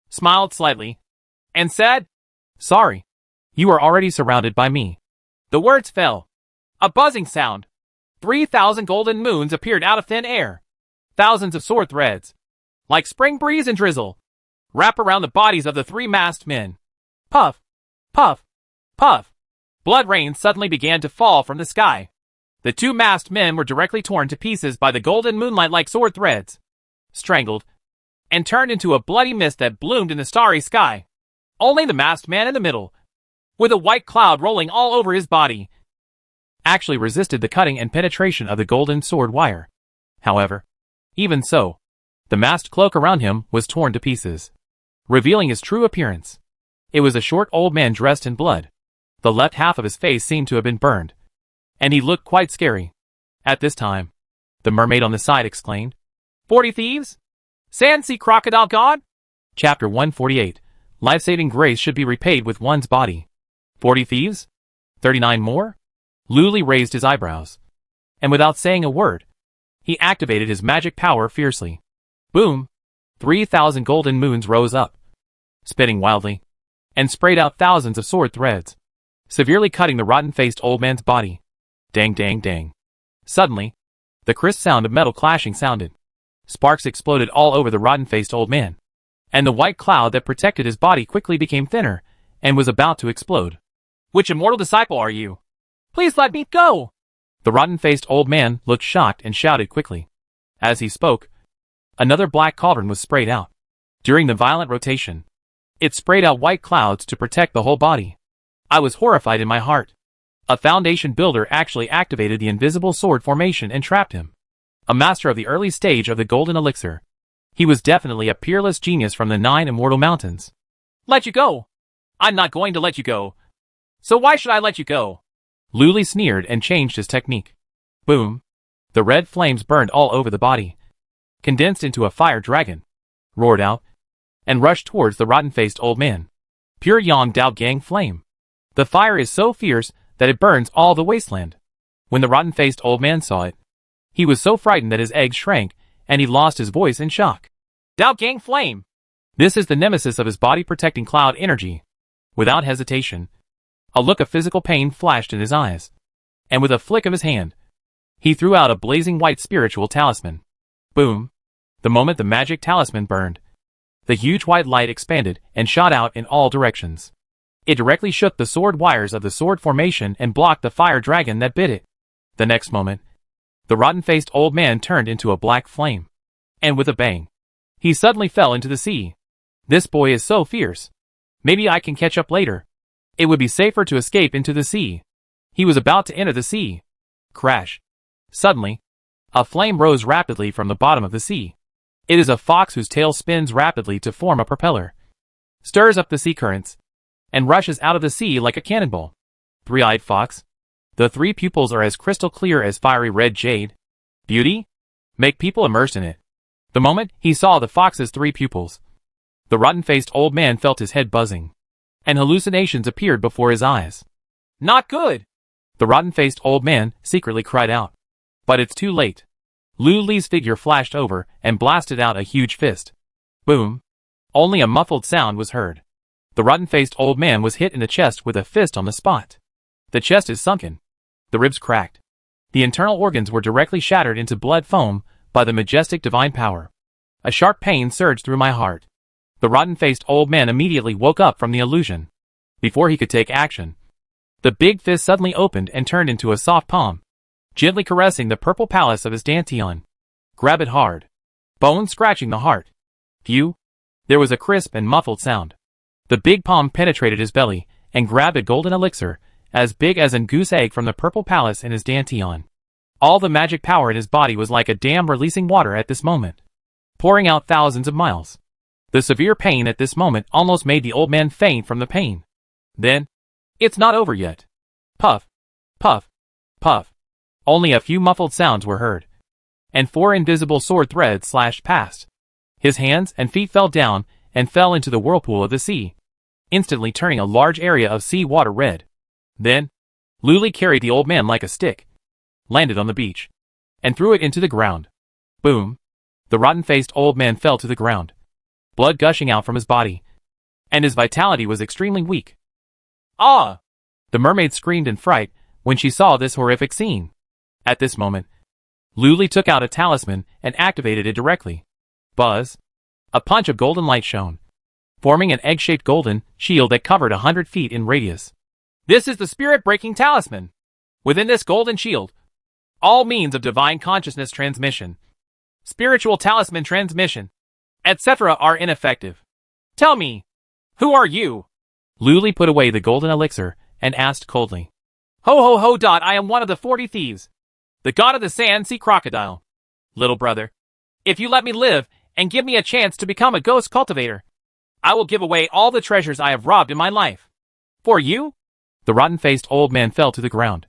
smiled slightly, and said, Sorry. You are already surrounded by me. The words fell. A buzzing sound. 3,000 golden moons appeared out of thin air. Thousands of sword threads, like spring breeze and drizzle, wrap around the bodies of the 3 masked men. Puff, puff, puff. Blood rain suddenly began to fall from the sky. The 2 masked men were directly torn to pieces by the golden moonlight like sword threads, strangled, and turned into a bloody mist that bloomed in the starry sky. Only the masked man in the middle, with a white cloud rolling all over his body, actually resisted the cutting and penetration of the golden sword wire. However, even so, the masked cloak around him was torn to pieces, revealing his true appearance. It was a short old man dressed in blood. The left half of his face seemed to have been burned, and he looked quite scary. At this time, the mermaid on the side exclaimed. 40 thieves? Sand Sea Crocodile God? Chapter 148. Life-saving grace should be repaid with one's body. 40 thieves? 39 more? Luli raised his eyebrows. And without saying a word, he activated his magic power fiercely. Boom! 3,000 golden moons rose up, spitting wildly, and sprayed out thousands of sword threads, severely cutting the rotten-faced old man's body. Dang, dang, dang. Suddenly, the crisp sound of metal clashing sounded. Sparks exploded all over the rotten-faced old man, and the white cloud that protected his body quickly became thinner and was about to explode. Which immortal disciple are you? Please let me go! The rotten-faced old man looked shocked and shouted quickly. As he spoke, another black cauldron was sprayed out. During the violent rotation, it sprayed out white clouds to protect the whole body. I was horrified in my heart. A foundation builder actually activated the invisible sword formation and trapped him. A master of the early stage of the golden elixir. He was definitely a peerless genius from the 9 immortal mountains. Let you go! I'm not going to let you go. So why should I let you go? Luli sneered and changed his technique. Boom! The red flames burned all over the body, condensed into a fire dragon, roared out, and rushed towards the rotten-faced old man. Pure Yang Dao Gang flame. The fire is so fierce that it burns all the wasteland. When the rotten-faced old man saw it, he was so frightened that his eggs shrank, and he lost his voice in shock. Dao Gang flame! This is the nemesis of his body-protecting cloud energy. Without hesitation, a look of physical pain flashed in his eyes, and with a flick of his hand, he threw out a blazing white spiritual talisman. Boom! The moment the magic talisman burned, the huge white light expanded and shot out in all directions. It directly shook the sword wires of the sword formation and blocked the fire dragon that bit it. The next moment, the rotten-faced old man turned into a black flame. And with a bang, he suddenly fell into the sea. This boy is so fierce. Maybe I can catch up later. It would be safer to escape into the sea. He was about to enter the sea. Crash. Suddenly, a flame rose rapidly from the bottom of the sea. It is a fox whose tail spins rapidly to form a propeller, stirs up the sea currents, and rushes out of the sea like a cannonball. Three-eyed fox. The 3 pupils are as crystal clear as fiery red jade. Beauty? Make people immersed in it. The moment he saw the fox's 3 pupils, the rotten-faced old man felt his head buzzing, and hallucinations appeared before his eyes. Not good! The rotten-faced old man secretly cried out. But it's too late. Luli's figure flashed over and blasted out a huge fist. Boom! Only a muffled sound was heard. The rotten-faced old man was hit in the chest with a fist on the spot. The chest is sunken. The ribs cracked. The internal organs were directly shattered into blood foam by the majestic divine power. A sharp pain surged through my heart. The rotten-faced old man immediately woke up from the illusion. Before he could take action, the big fist suddenly opened and turned into a soft palm, gently caressing the purple palace of his dantian. Grab it hard. Bone scratching the heart. Phew! There was a crisp and muffled sound. The big palm penetrated his belly and grabbed a golden elixir, as big as an goose egg from the purple palace in his dantian. All the magic power in his body was like a dam releasing water at this moment, pouring out thousands of miles. The severe pain at this moment almost made the old man faint from the pain. Then, it's not over yet. Puff, puff, puff. Only a few muffled sounds were heard, and 4 invisible sword threads slashed past. His hands and feet fell down and fell into the whirlpool of the sea, instantly turning a large area of sea water red. Then, Luli carried the old man like a stick, landed on the beach, and threw it into the ground. Boom! The rotten-faced old man fell to the ground, blood gushing out from his body, and his vitality was extremely weak. Ah! The mermaid screamed in fright when she saw this horrific scene. At this moment, Luli took out a talisman and activated it directly. Buzz! A punch of golden light shone, forming an egg-shaped golden shield that covered 100 feet in radius. This is the spirit-breaking talisman. Within this golden shield, all means of divine consciousness transmission, spiritual talisman transmission, etc. are ineffective. Tell me, who are you? Luli put away the golden elixir and asked coldly. Ho ho ho dot, I am one of the 40 thieves, the god of the Sand Sea Crocodile. Little brother, if you let me live and give me a chance to become a ghost cultivator, I will give away all the treasures I have robbed in my life. For you? The rotten-faced old man fell to the ground,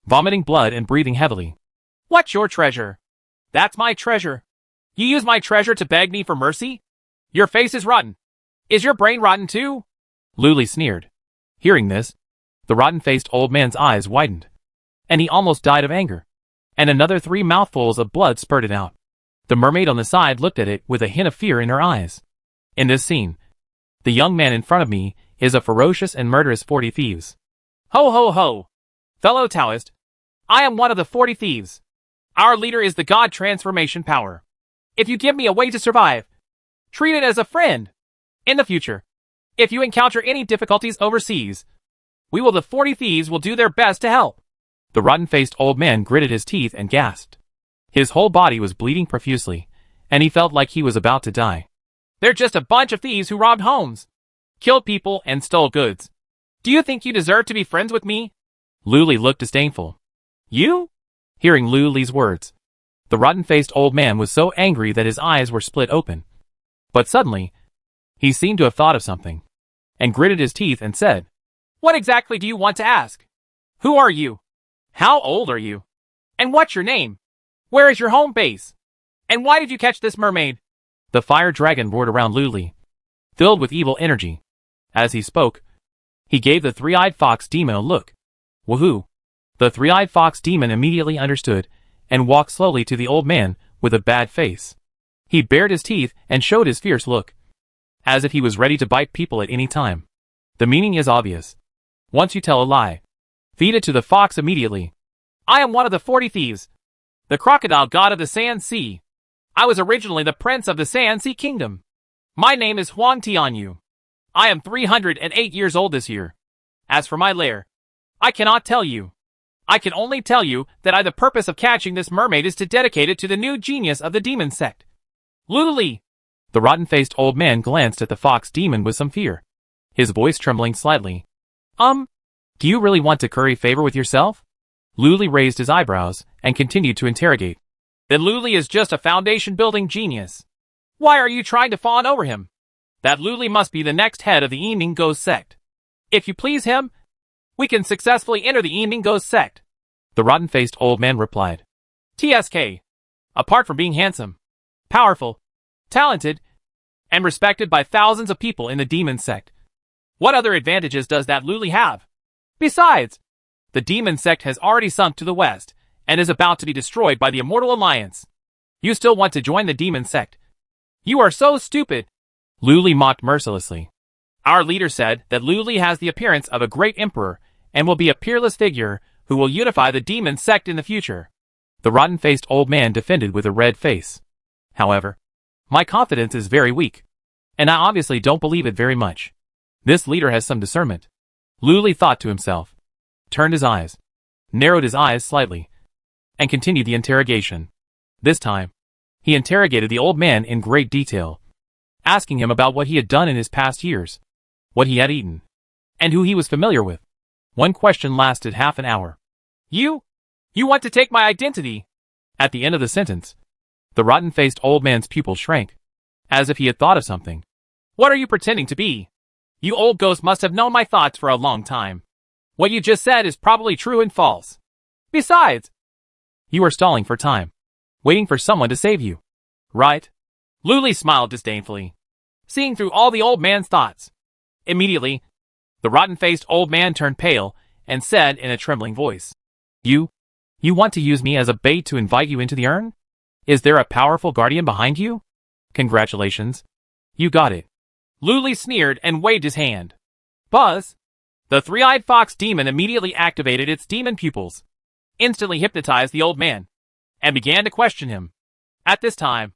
vomiting blood and breathing heavily. What's your treasure? That's my treasure. You use my treasure to beg me for mercy? Your face is rotten. Is your brain rotten too? Luli sneered. Hearing this, the rotten-faced old man's eyes widened, and he almost died of anger. And another 3 mouthfuls of blood spurted out. The mermaid on the side looked at it with a hint of fear in her eyes. In this scene, the young man in front of me is a ferocious and murderous 40 thieves. Ho ho ho! Fellow Taoist, I am one of the 40 thieves. Our leader is the God Transformation Power. If you give me a way to survive, treat it as a friend. In the future, if you encounter any difficulties overseas, the 40 thieves will do their best to help. The rotten-faced old man gritted his teeth and gasped. His whole body was bleeding profusely, and he felt like he was about to die. They're just a bunch of thieves who robbed homes, killed people, and stole goods. Do you think you deserve to be friends with me? Luli looked disdainful. You? Hearing Luli's words, the rotten-faced old man was so angry that his eyes were split open. But suddenly, he seemed to have thought of something, and gritted his teeth and said, What exactly do you want to ask? Who are you? How old are you? And what's your name? Where is your home base? And why did you catch this mermaid? The fire dragon roared around Luli, filled with evil energy. As he spoke, he gave the 3-eyed fox demon a look. Woohoo! The 3-eyed fox demon immediately understood and walked slowly to the old man with a bad face. He bared his teeth and showed his fierce look, as if he was ready to bite people at any time. The meaning is obvious. Once you tell a lie, feed it to the fox immediately. I am one of the 40 thieves, the crocodile god of the Sand Sea. I was originally the prince of the Sand Sea Kingdom. My name is Huang Tianyu. I am 308 years old this year. As for my lair, I cannot tell you. I can only tell you that the purpose of catching this mermaid is to dedicate it to the new genius of the demon sect. Luli! The rotten-faced old man glanced at the fox demon with some fear, his voice trembling slightly. Do you really want to curry favor with yourself? Luli raised his eyebrows and continued to interrogate. Then Luli is just a foundation-building genius. Why are you trying to fawn over him? That Luli must be the next head of the Evening Ghost Sect. If you please him, we can successfully enter the Evening Ghost Sect. The rotten-faced old man replied. TSK. Apart from being handsome, powerful, talented, and respected by thousands of people in the demon sect, what other advantages does that Luli have? Besides, the demon sect has already sunk to the west and is about to be destroyed by the Immortal Alliance. You still want to join the demon sect? You are so stupid. Luli mocked mercilessly. Our leader said that Luli has the appearance of a great emperor and will be a peerless figure who will unify the demon sect in the future. The rotten-faced old man defended with a red face. However, my confidence is very weak, and I obviously don't believe it very much. This leader has some discernment. Luli thought to himself, turned his eyes, narrowed his eyes slightly, and continued the interrogation. This time, he interrogated the old man in great detail, asking him about what he had done in his past years, what he had eaten, and who he was familiar with. One question lasted half an hour. You want to take my identity? At the end of the sentence, the rotten-faced old man's pupil shrank, as if he had thought of something. What are you pretending to be? You old ghost must have known my thoughts for a long time. What you just said is probably true and false. Besides, you are stalling for time, waiting for someone to save you, right? Luli smiled disdainfully, seeing through all the old man's thoughts. Immediately, the rotten-faced old man turned pale and said in a trembling voice, You want to use me as a bait to invite you into the urn? Is there a powerful guardian behind you? Congratulations. You got it. Luli sneered and waved his hand. Buzz! The 3-eyed fox demon immediately activated its demon pupils, instantly hypnotized the old man, and began to question him. At this time,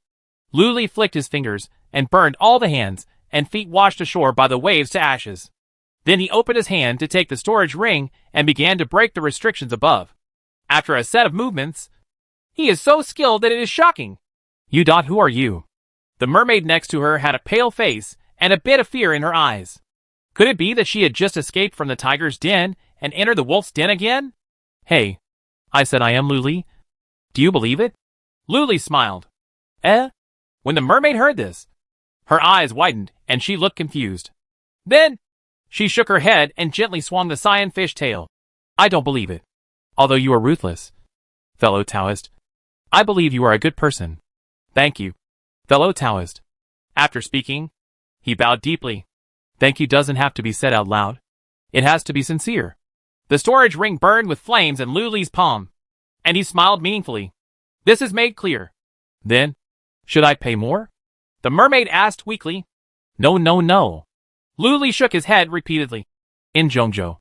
Luli flicked his fingers and burned all the hands and feet washed ashore by the waves to ashes. Then he opened his hand to take the storage ring and began to break the restrictions above. After a set of movements, he is so skilled that it is shocking. Who are you? The mermaid next to her had a pale face and a bit of fear in her eyes. Could it be that she had just escaped from the tiger's den and entered the wolf's den again? Hey, I said I am Luli. Do you believe it? Luli smiled. When the mermaid heard this, her eyes widened and she looked confused. Then, she shook her head and gently swung the cyan fish tail. I don't believe it. Although you are ruthless, fellow Taoist, I believe you are a good person. Thank you, fellow Taoist. After speaking, he bowed deeply. Thank you doesn't have to be said out loud. It has to be sincere. The storage ring burned with flames in Lu Li's palm, and he smiled meaningfully. This is made clear. Then, should I pay more? The mermaid asked weakly. No, no, no. Lu Li shook his head repeatedly. In Zhongzhou,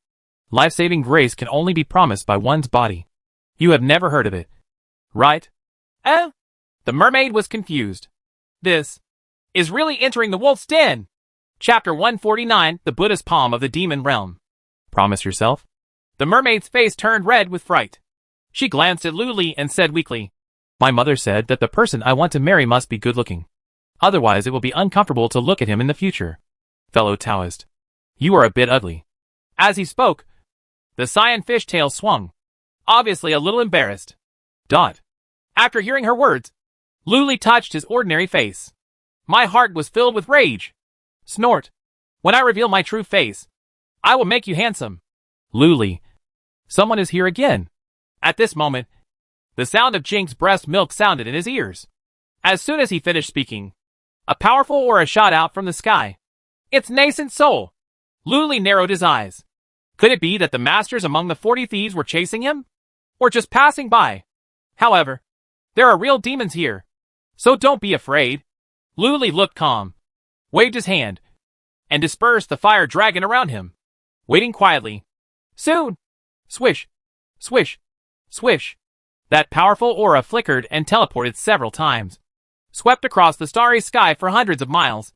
life-saving grace can only be promised by one's body. You have never heard of it, right? The mermaid was confused. This is really entering the wolf's den. Chapter 149, The Buddha's Palm of the Demon Realm. Promise yourself? The mermaid's face turned red with fright. She glanced at Lu Li and said weakly, My mother said that the person I want to marry must be good-looking. Otherwise it will be uncomfortable to look at him in the future. Fellow Taoist, you are a bit ugly. As he spoke, the cyan fish tail swung, obviously a little embarrassed. After hearing her words, Lu Li touched his ordinary face. My heart was filled with rage. Snort. When I reveal my true face, I will make you handsome. Lu Li, someone is here again. At this moment, the sound of Jink's breast milk sounded in his ears. As soon as he finished speaking, a powerful aura shot out from the sky. Its nascent soul. Lu Li narrowed his eyes. Could it be that the masters among the 40 thieves were chasing him? Or just passing by? However, there are real demons here, so don't be afraid. Lu Li looked calm, waved his hand, and dispersed the fire dragon around him, waiting quietly. Soon! Swish! Swish! Swish! That powerful aura flickered and teleported several times, swept across the starry sky for hundreds of miles,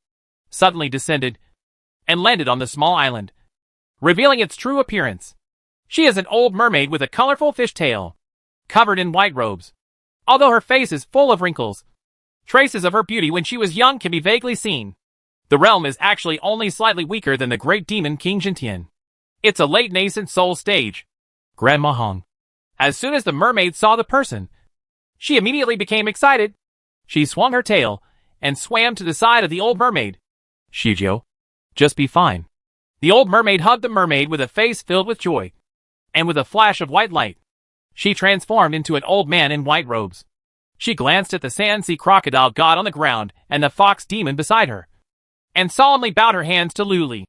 suddenly descended, and landed on the small island, revealing its true appearance. She is an old mermaid with a colorful fish tail, covered in white robes. Although her face is full of wrinkles, traces of her beauty when she was young can be vaguely seen. The realm is actually only slightly weaker than the great demon King Jintian. It's a late nascent soul stage. Grandma Hong. As soon as the mermaid saw the person, she immediately became excited. She swung her tail and swam to the side of the old mermaid. Shizhou, just be fine. The old mermaid hugged the mermaid with a face filled with joy, and with a flash of white light, she transformed into an old man in white robes. She glanced at the sand-sea crocodile god on the ground and the fox demon beside her, and solemnly bowed her hands to Lu Li.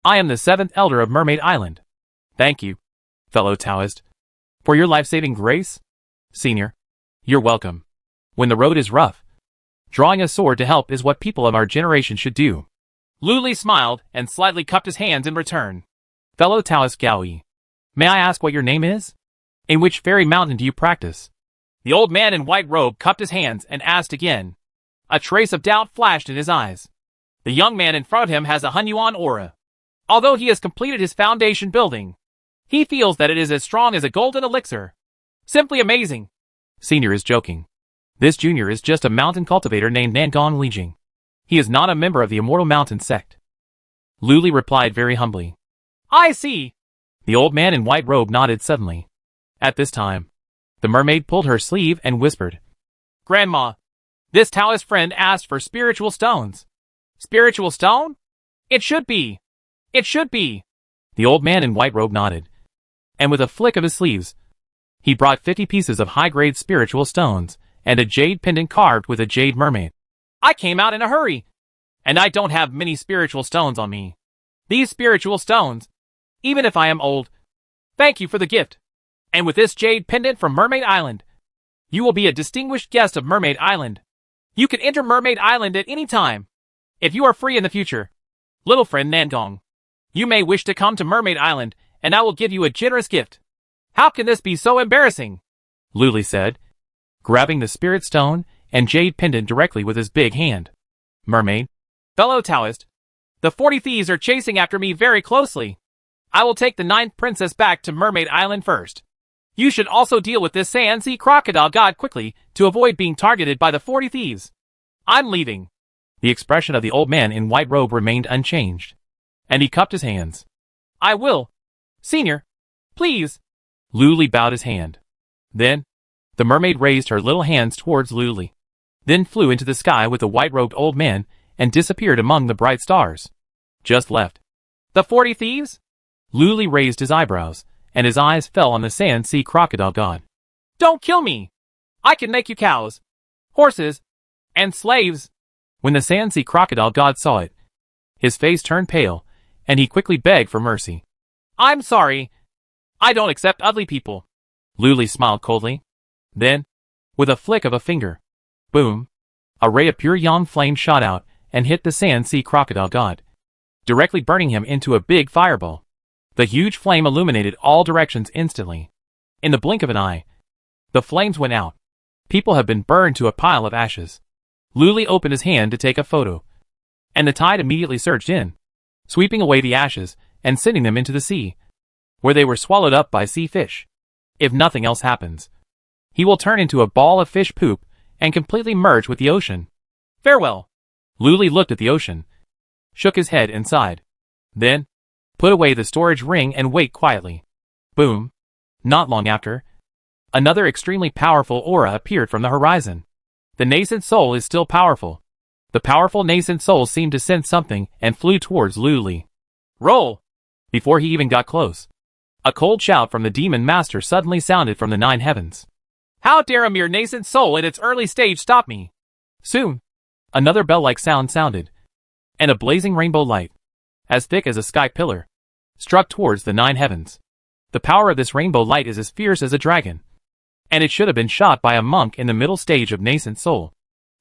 I am the 7th elder of Mermaid Island. Thank you, fellow Taoist, for your life-saving grace. Senior, you're welcome. When the road is rough, drawing a sword to help is what people of our generation should do. Lu Li smiled and slightly cupped his hands in return. Fellow Taoist Gao Yi, may I ask what your name is? In which fairy mountain do you practice? The old man in white robe cupped his hands and asked again. A trace of doubt flashed in his eyes. The young man in front of him has a Hunyuan aura. Although he has completed his foundation building, he feels that it is as strong as a golden elixir. Simply amazing. Senior is joking. This junior is just a mountain cultivator named Nangong Lijing. He is not a member of the Immortal Mountain Sect. Lu Li replied very humbly. I see. The old man in white robe nodded suddenly. At this time, the mermaid pulled her sleeve and whispered. Grandma, this Taoist friend asked for spiritual stones. Spiritual stone? It should be. It should be. The old man in white robe nodded, and with a flick of his sleeves, he brought 50 pieces of high-grade spiritual stones and a jade pendant carved with a jade mermaid. I came out in a hurry, and I don't have many spiritual stones on me. These spiritual stones, even if I am old, thank you for the gift. And with this jade pendant from Mermaid Island, you will be a distinguished guest of Mermaid Island. You can enter Mermaid Island at any time. If you are free in the future, little friend Nangong, you may wish to come to Mermaid Island, and I will give you a generous gift. How can this be so embarrassing? Lu Li said, grabbing the spirit stone and jade pendant directly with his big hand. Mermaid, fellow Taoist, the 40 thieves are chasing after me very closely. I will take the 9th princess back to Mermaid Island first. You should also deal with this sand-sea crocodile god quickly to avoid being targeted by the 40 thieves. I'm leaving. The expression of the old man in white robe remained unchanged, and he cupped his hands. I will. Senior, please. Lu Li bowed his hand. Then, the mermaid raised her little hands towards Lu Li, then flew into the sky with the white-robed old man and disappeared among the bright stars. Just left. The 40 thieves? Lu Li raised his eyebrows, and his eyes fell on the sand-sea crocodile god. Don't kill me! I can make you cows, horses, and slaves. When the Sand Sea Crocodile God saw it, his face turned pale, and he quickly begged for mercy. I'm sorry. I don't accept ugly people. Luli smiled coldly. Then, with a flick of a finger, boom, a ray of pure yang flame shot out and hit the Sand Sea Crocodile God, directly burning him into a big fireball. The huge flame illuminated all directions instantly. In the blink of an eye, the flames went out. People have been burned to a pile of ashes. Luli opened his hand to take a photo, and the tide immediately surged in, sweeping away the ashes and sending them into the sea, where they were swallowed up by sea fish. If nothing else happens, he will turn into a ball of fish poop and completely merge with the ocean. Farewell. Luli looked at the ocean, shook his head and sighed. Then, put away the storage ring and wait quietly. Boom. Not long after, another extremely powerful aura appeared from the horizon. The nascent soul is still powerful. The powerful nascent soul seemed to sense something and flew towards Luli. Roll! Before he even got close, a cold shout from the demon master suddenly sounded from the 9 heavens. How dare a mere nascent soul in its early stage stop me? Soon, another bell-like sound sounded, and a blazing rainbow light, as thick as a sky pillar, struck towards the 9 heavens. The power of this rainbow light is as fierce as a dragon, and it should have been shot by a monk in the middle stage of nascent soul.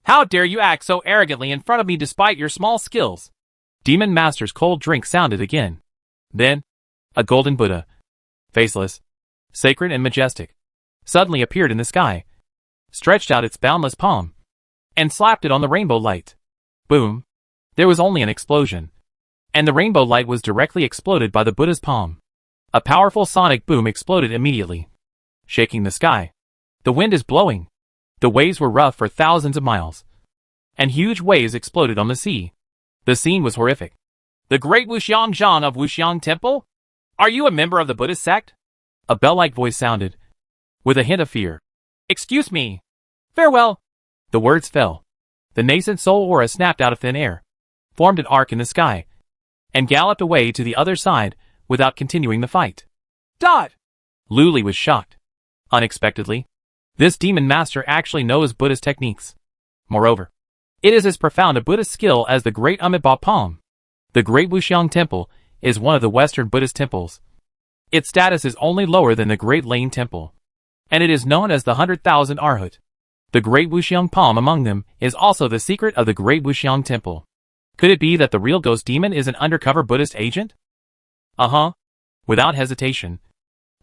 How dare you act so arrogantly in front of me despite your small skills? Demon Master's cold drink sounded again. Then, a golden Buddha, faceless, sacred and majestic, suddenly appeared in the sky, stretched out its boundless palm, and slapped it on the rainbow light. Boom! There was only an explosion, and the rainbow light was directly exploded by the Buddha's palm. A powerful sonic boom exploded immediately, shaking the sky. The wind is blowing. The waves were rough for thousands of miles, and huge waves exploded on the sea. The scene was horrific. The great Wuxiang Zhang of Wuxiang Temple? Are you a member of the Buddhist sect? A bell-like voice sounded, with a hint of fear. Excuse me. Farewell. The words fell. The nascent soul aura snapped out of thin air, formed an arc in the sky, and galloped away to the other side without continuing the fight. Dot! Luli was shocked. Unexpectedly, this demon master actually knows Buddhist techniques. Moreover, it is as profound a Buddhist skill as the Great Amitabha Palm. The Great Wuxiang Temple is one of the Western Buddhist temples. Its status is only lower than the Great Lane Temple, and it is known as the 100,000 Arhat. The Great Wuxiang Palm among them is also the secret of the Great Wuxiang Temple. Could it be that the real ghost demon is an undercover Buddhist agent? Without hesitation,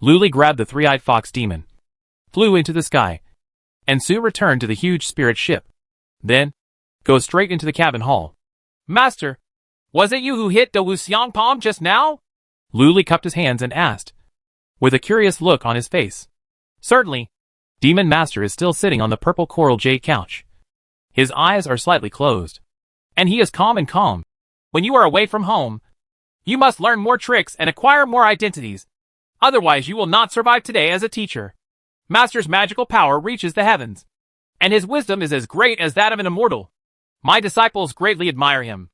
Luli grabbed the three-eyed fox demon, flew into the sky, and soon returned to the huge spirit ship. Then, go straight into the cabin hall. Master, was it you who hit the Wuxiang Palm just now? Luli cupped his hands and asked, with a curious look on his face. Certainly. Demon Master is still sitting on the purple coral jade couch. His eyes are slightly closed, and he is calm. When you are away from home, you must learn more tricks and acquire more identities. Otherwise you will not survive today as a teacher. Master's magical power reaches the heavens, and his wisdom is as great as that of an immortal. My disciples greatly admire him.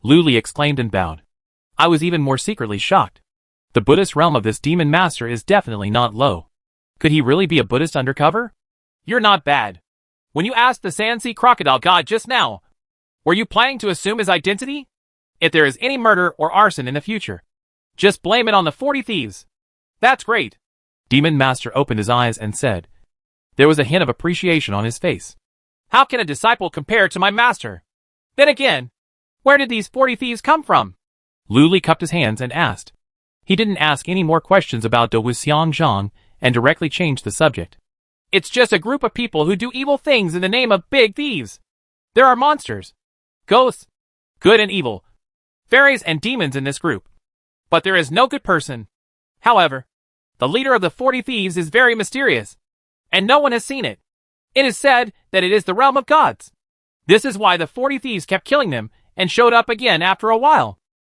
Luli exclaimed and bowed. I was even more secretly shocked. The Buddhist realm of this demon master is definitely not low. Could he really be a Buddhist undercover? You're not bad. When you asked the Sand Sea Crocodile God just now, were you planning to assume his identity? If there is any murder or arson in the future, just blame it on the 40 thieves. That's great. Demon Master opened his eyes and said. There was a hint of appreciation on his face. How can a disciple compare to my master? Then again, where did these 40 thieves come from? Luli cupped his hands and asked. He didn't ask any more questions about the Wuxiang Zhang and directly changed the subject. It's just a group of people who do evil things in the name of big thieves. There are monsters, ghosts, good and evil, fairies and demons in this group. But there is no good person. However, the leader of the 40 thieves is very mysterious, and no one has seen it. It is said that it is the realm of gods. This is why the 40 thieves kept killing them and showed up again after a while.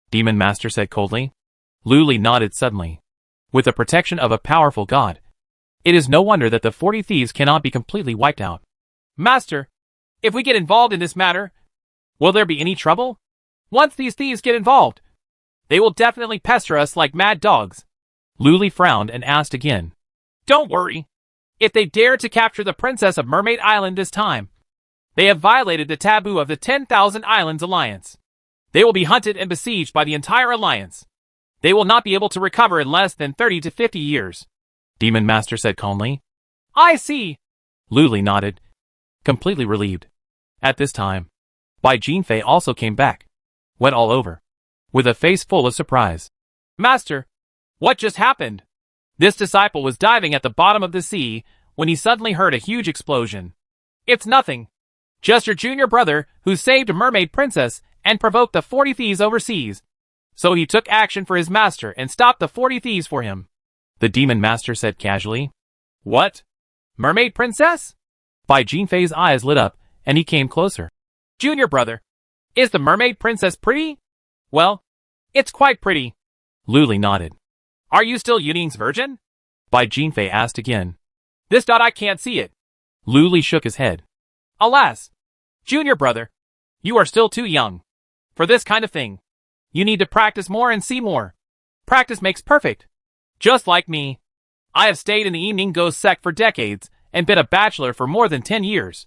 Demon Master said coldly. Luli nodded suddenly. With the protection of a powerful god, it is no wonder that the 40 thieves cannot be completely wiped out. Master, if we get involved in this matter, will there be any trouble? Once these thieves get involved, they will definitely pester us like mad dogs. Luli frowned and asked again. Don't worry. If they dare to capture the Princess of Mermaid Island this time, they have violated the taboo of the 10,000 Islands Alliance. They will be hunted and besieged by the entire alliance. They will not be able to recover in less than 30 to 50 years. Demon Master said calmly. I see. Luli nodded, completely relieved. At this time, Bai Jinfei also came back, went all over, with a face full of surprise. Master, what just happened? This disciple was diving at the bottom of the sea when he suddenly heard a huge explosion. It's nothing. Just your junior brother who saved a mermaid princess and provoked the 40 thieves overseas. So he took action for his master and stopped the 40 thieves for him. The Demon Master said casually. What? Mermaid princess? Bai Jinfei's eyes lit up and he came closer. Junior brother, is the mermaid princess pretty? Well, it's quite pretty. Luli nodded. Are you still Yuning's virgin? Bai Jinfei asked again. This dot I can't see it. Luli shook his head. Alas, junior brother, you are still too young for this kind of thing. You need to practice more and see more. Practice makes perfect. Just like me. I have stayed in the evening ghost sect for decades and been a bachelor for more than 10 years.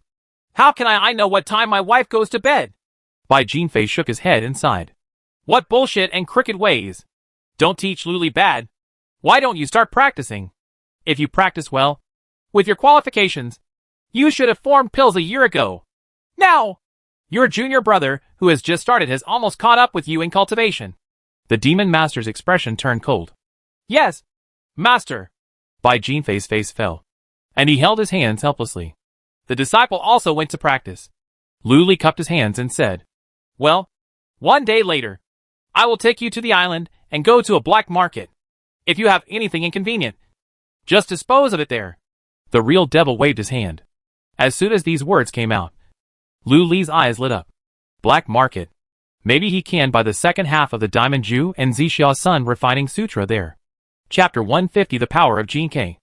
How can I know what time my wife goes to bed? Bai Jinfei shook his head and sighed. What bullshit and crooked ways. Don't teach Luli bad. Why don't you start practicing? If you practice well, with your qualifications, you should have formed pills a year ago. Now, your junior brother, who has just started, has almost caught up with you in cultivation. The Demon Master's expression turned cold. Yes, Master. Bai Jinfei's face fell, and he held his hands helplessly. The disciple also went to practice. Luli cupped his hands and said, Well, one day later, I will take you to the island and go to a black market. If you have anything inconvenient, just dispose of it there. The real devil waved his hand. As soon as these words came out, Luli's eyes lit up. Black market. Maybe he can buy the second half of the Diamond Ju and Zixia Sun Refining Sutra there. Chapter 150 The Power of Jinkai.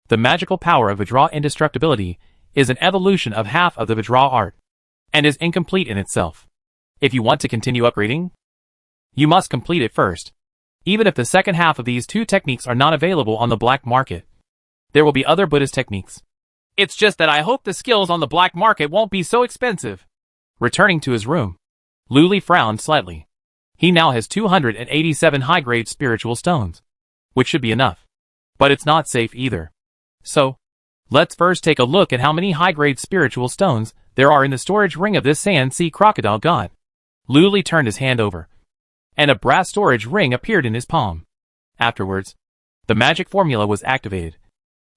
The magical power of Vajra indestructibility is an evolution of half of the Vajra art, and is incomplete in itself. If you want to continue upgrading, you must complete it first. Even if the second half of these two techniques are not available on the black market, there will be other Buddhist techniques. It's just that I hope the skills on the black market won't be so expensive. Returning to his room, Luli frowned slightly. He now has 287 high-grade spiritual stones, which should be enough. But it's not safe either. So, let's first take a look at how many high-grade spiritual stones there are in the storage ring of this Sand Sea Crocodile God. Luli turned his hand over, and a brass storage ring appeared in his palm. Afterwards, the magic formula was activated,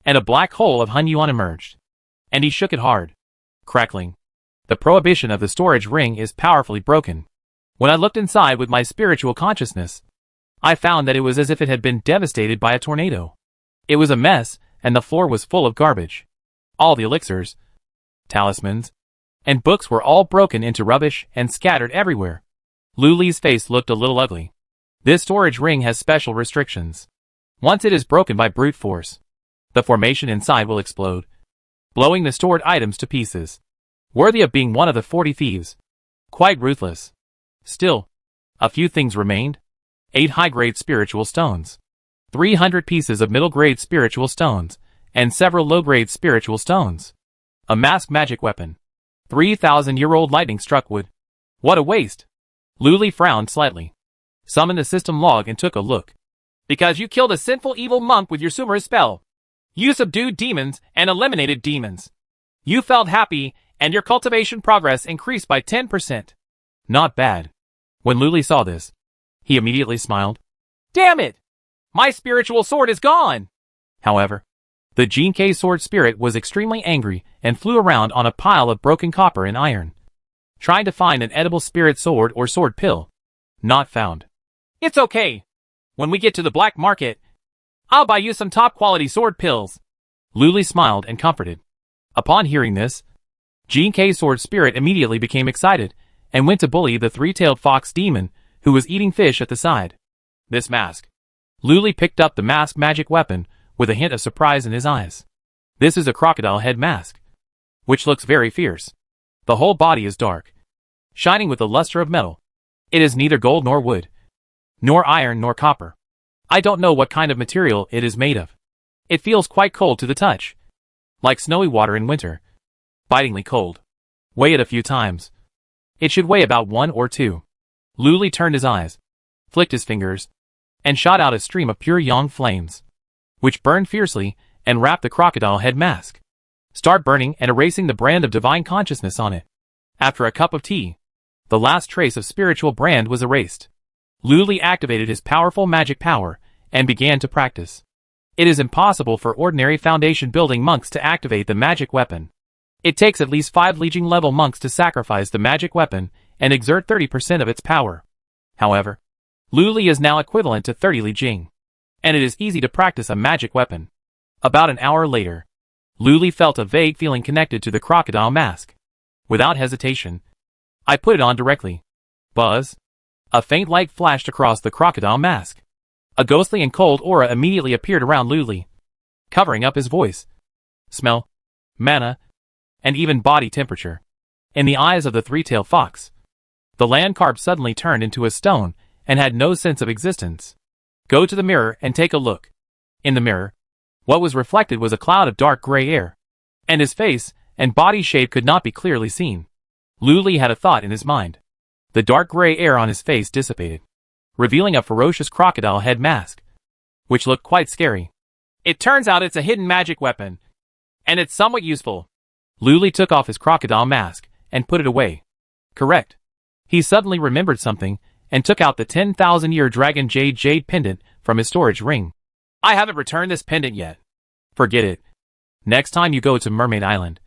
and a black hole of Hunyuan emerged. And he shook it hard. Crackling. The prohibition of the storage ring is powerfully broken. When I looked inside with my spiritual consciousness, I found that it was as if it had been devastated by a tornado. It was a mess, and the floor was full of garbage. All the elixirs, talismans, and books were all broken into rubbish and scattered everywhere. Luli's face looked a little ugly. This storage ring has special restrictions. Once it is broken by brute force, the formation inside will explode, blowing the stored items to pieces. Worthy of being one of the 40 thieves. Quite ruthless. Still, a few things remained. 8 high-grade spiritual stones, 300 pieces of middle-grade spiritual stones, and several low-grade spiritual stones. A masked magic weapon. 3,000-year-old lightning-struck wood. What a waste. Luli frowned slightly, summoned the system log and took a look. Because you killed a sinful evil monk with your Sumer spell. You subdued demons and eliminated demons. You felt happy, and your cultivation progress increased by 10%. Not bad. When Luli saw this, he immediately smiled. Damn it! My spiritual sword is gone! However, the Jinkai sword spirit was extremely angry and flew around on a pile of broken copper and iron, trying to find an edible spirit sword or sword pill. Not found. It's okay. When we get to the black market, I'll buy you some top-quality sword pills. Luli smiled and comforted. Upon hearing this, Jinkai sword spirit immediately became excited and went to bully the three-tailed fox demon who was eating fish at the side. This mask. Luli picked up the masked magic weapon with a hint of surprise in his eyes. This is a crocodile head mask, which looks very fierce. The whole body is dark, shining with the luster of metal. It is neither gold nor wood, nor iron nor copper. I don't know what kind of material it is made of. It feels quite cold to the touch. like snowy water in winter. Bitingly cold. Weigh it a few times. It should weigh about 1 or 2. Luli turned his eyes, flicked his fingers, and shot out a stream of pure yang flames, which burned fiercely and wrapped the crocodile head mask. Start burning and erasing the brand of divine consciousness on it. After a cup of tea, the last trace of spiritual brand was erased. Luli activated his powerful magic power and began to practice. It is impossible for ordinary foundation building monks to activate the magic weapon. It takes at least 5 Legion level monks to sacrifice the magic weapon and exert 30% of its power. However, Luli is now equivalent to 30 Legion, and it is easy to practice a magic weapon. About an hour later, Luli felt a vague feeling connected to the crocodile mask. Without hesitation, I put it on directly. Buzz. A faint light flashed across the crocodile mask. A ghostly and cold aura immediately appeared around Luli, covering up his voice, smell, mana, and even body temperature. In the eyes of the three-tailed fox, the land carp suddenly turned into a stone and had no sense of existence. Go to the mirror and take a look. In the mirror, what was reflected was a cloud of dark gray air, and his face and body shape could not be clearly seen. Luli had a thought in his mind. The dark gray air on his face dissipated, revealing a ferocious crocodile head mask, which looked quite scary. It turns out it's a hidden magic weapon, and it's somewhat useful. Luli took off his crocodile mask and put it away. Correct. He suddenly remembered something and took out the 10,000-year dragon jade pendant from his storage ring. I haven't returned this pendant yet. Forget it. Next time you go to Mermaid Island,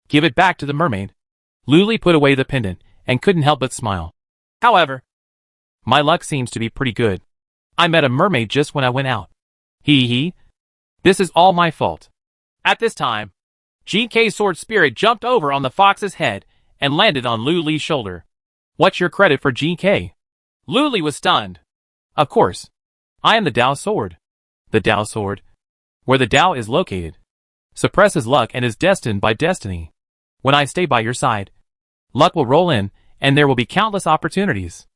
give it back to the mermaid. Luli put away the pendant and couldn't help but smile. However, my luck seems to be pretty good. I met a mermaid just when I went out. Hee. This is all my fault. At this time, GK's sword spirit jumped over on the fox's head and landed on Luli's shoulder. What's your credit for GK? Luli was stunned. Of course. I am the Tao sword. The Tao sword, where the Tao is located, suppresses luck and is destined by destiny. When I stay by your side, luck will roll in and there will be countless opportunities.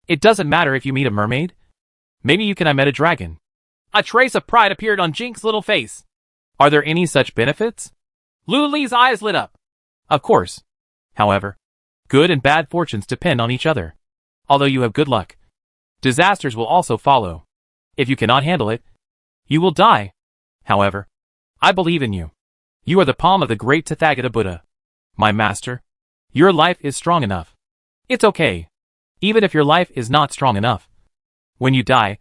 It doesn't matter if you meet a mermaid. Maybe you can I met a dragon. A trace of pride appeared on Jink's little face. Are there any such benefits? Luli's eyes lit up. Of course. However, good and bad fortunes depend on each other. Although you have good luck, disasters will also follow. If you cannot handle it, you will die. However, I believe in you. You are the palm of the great Tathagata Buddha. My master, your life is strong enough. It's okay. Even if your life is not strong enough. When you die,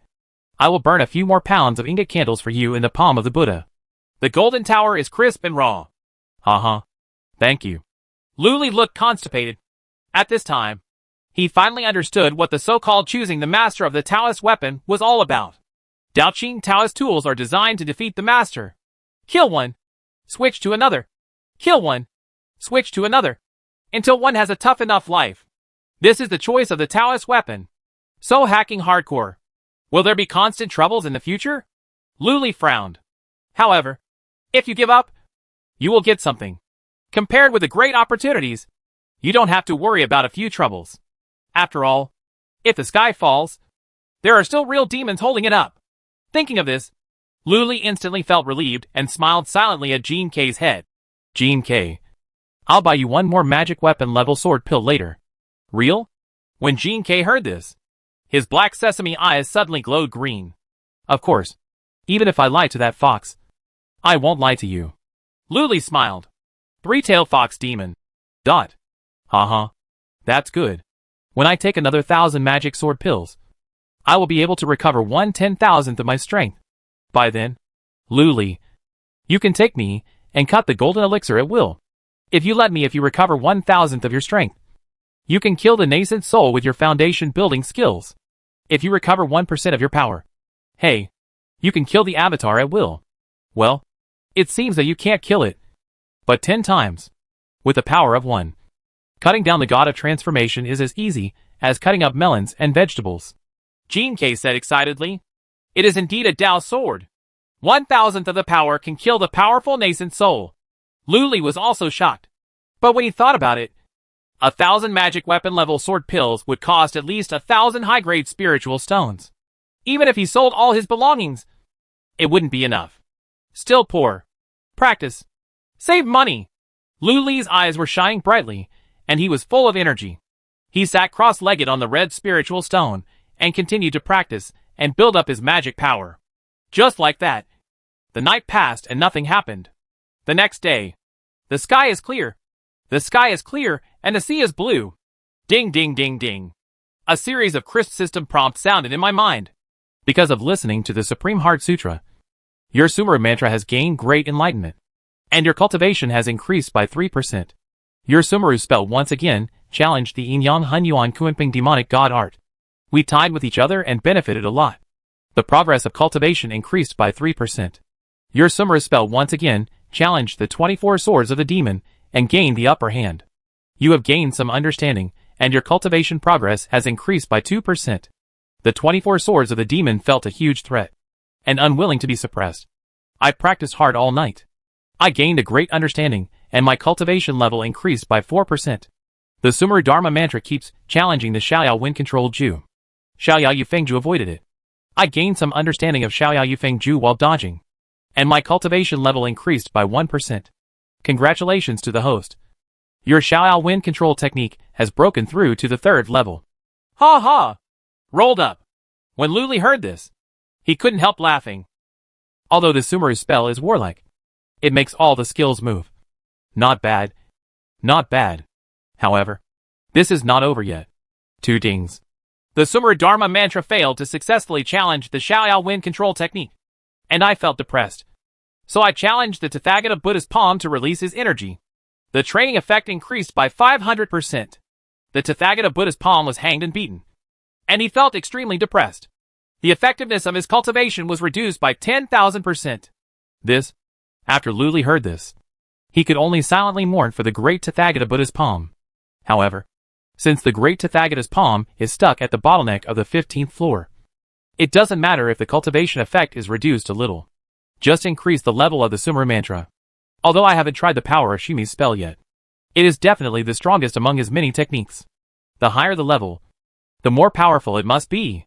I will burn a few more pounds of ingot candles for you in the palm of the Buddha. The golden tower is crisp and raw. Thank you. Luli looked constipated. At this time, he finally understood what the so-called choosing the master of the Taoist weapon was all about. Daoqing Taoist tools are designed to defeat the master. Kill one, switch to another. Kill one, switch to another, until one has a tough enough life. This is the choice of the Taoist weapon. So hacking hardcore. Will there be constant troubles in the future? Luli frowned. However, if you give up, you will get something. Compared with the great opportunities, you don't have to worry about a few troubles. After all, if the sky falls, there are still real demons holding it up. Thinking of this, Luli instantly felt relieved and smiled silently at Jean K's head. Jean K. I'll buy you one more magic weapon level sword pill later. Real? When Jean K heard this, his black sesame eyes suddenly glowed green. Of course. Even if I lie to that fox, I won't lie to you. Luli smiled. Three-tailed fox demon. Dot. That's good. When I take another 1,000 magic sword pills, I will be able to recover 1/10,000th of my strength. By then, Luli, you can take me and cut the golden elixir at will. If you recover 1,000th of your strength, you can kill the nascent soul with your foundation building skills. If you recover 1% of your power, hey, you can kill the avatar at will. Well, it seems that you can't kill it, but 10 times, with the power of 1. Cutting down the god of transformation is as easy as cutting up melons and vegetables. Jean K said excitedly. It is indeed a Tao sword. 1,000th of the power can kill the powerful nascent soul. Luli was also shocked. But when he thought about it, 1,000 magic weapon level sword pills would cost at least 1,000 high-grade spiritual stones. Even if he sold all his belongings, it wouldn't be enough. Still poor. Practice. Save money! Lu Li's eyes were shining brightly, and he was full of energy. He sat cross-legged on the red spiritual stone, and continued to practice and build up his magic power. Just like that. The night passed and nothing happened. The next day. The sky is clear. The sky is clear, and the sea is blue. Ding ding ding ding. A series of crisp system prompts sounded in my mind. Because of listening to the Supreme Heart Sutra, your Sumeru mantra has gained great enlightenment, and your cultivation has increased by 3%. Your Sumeru spell once again challenged the Yin Yang Hun Yuan Kunping demonic god art. We tied with each other and benefited a lot. The progress of cultivation increased by 3%. Your Sumeru spell once again challenged the 24 swords of the demon and gained the upper hand. You have gained some understanding, and your cultivation progress has increased by 2%. The 24 swords of the demon felt a huge threat, and unwilling to be suppressed. I practiced hard all night. I gained a great understanding, and my cultivation level increased by 4%. The Sumeru Dharma mantra keeps challenging the Xiaoyao wind-controlled Ju. Xiaoyao Yufengju avoided it. I gained some understanding of Xiaoyao Yufengju while dodging, and my cultivation level increased by 1%. Congratulations to the host. Your Xiaoyao wind control technique has broken through to the 3rd level. Ha ha! Rolled up. When Lu Li heard this, he couldn't help laughing. Although the Sumeru spell is warlike, it makes all the skills move. Not bad. Not bad. However, this is not over yet. 2 dings. The Sumeru Dharma mantra failed to successfully challenge the Xiaoyao wind control technique, and I felt depressed. So I challenged the Tathagata Buddha's palm to release his energy. The training effect increased by 500%. The Tathagata Buddha's palm was hanged and beaten, and he felt extremely depressed. The effectiveness of his cultivation was reduced by 10,000%. This, after Lu Li heard this, he could only silently mourn for the great Tathagata Buddha's palm. However, since the great Tathagata's palm is stuck at the bottleneck of the 15th floor, it doesn't matter if the cultivation effect is reduced a little. Just increase the level of the Sumeru mantra. Although I haven't tried the power of Shimi's spell yet, it is definitely the strongest among his many techniques. The higher the level, the more powerful it must be.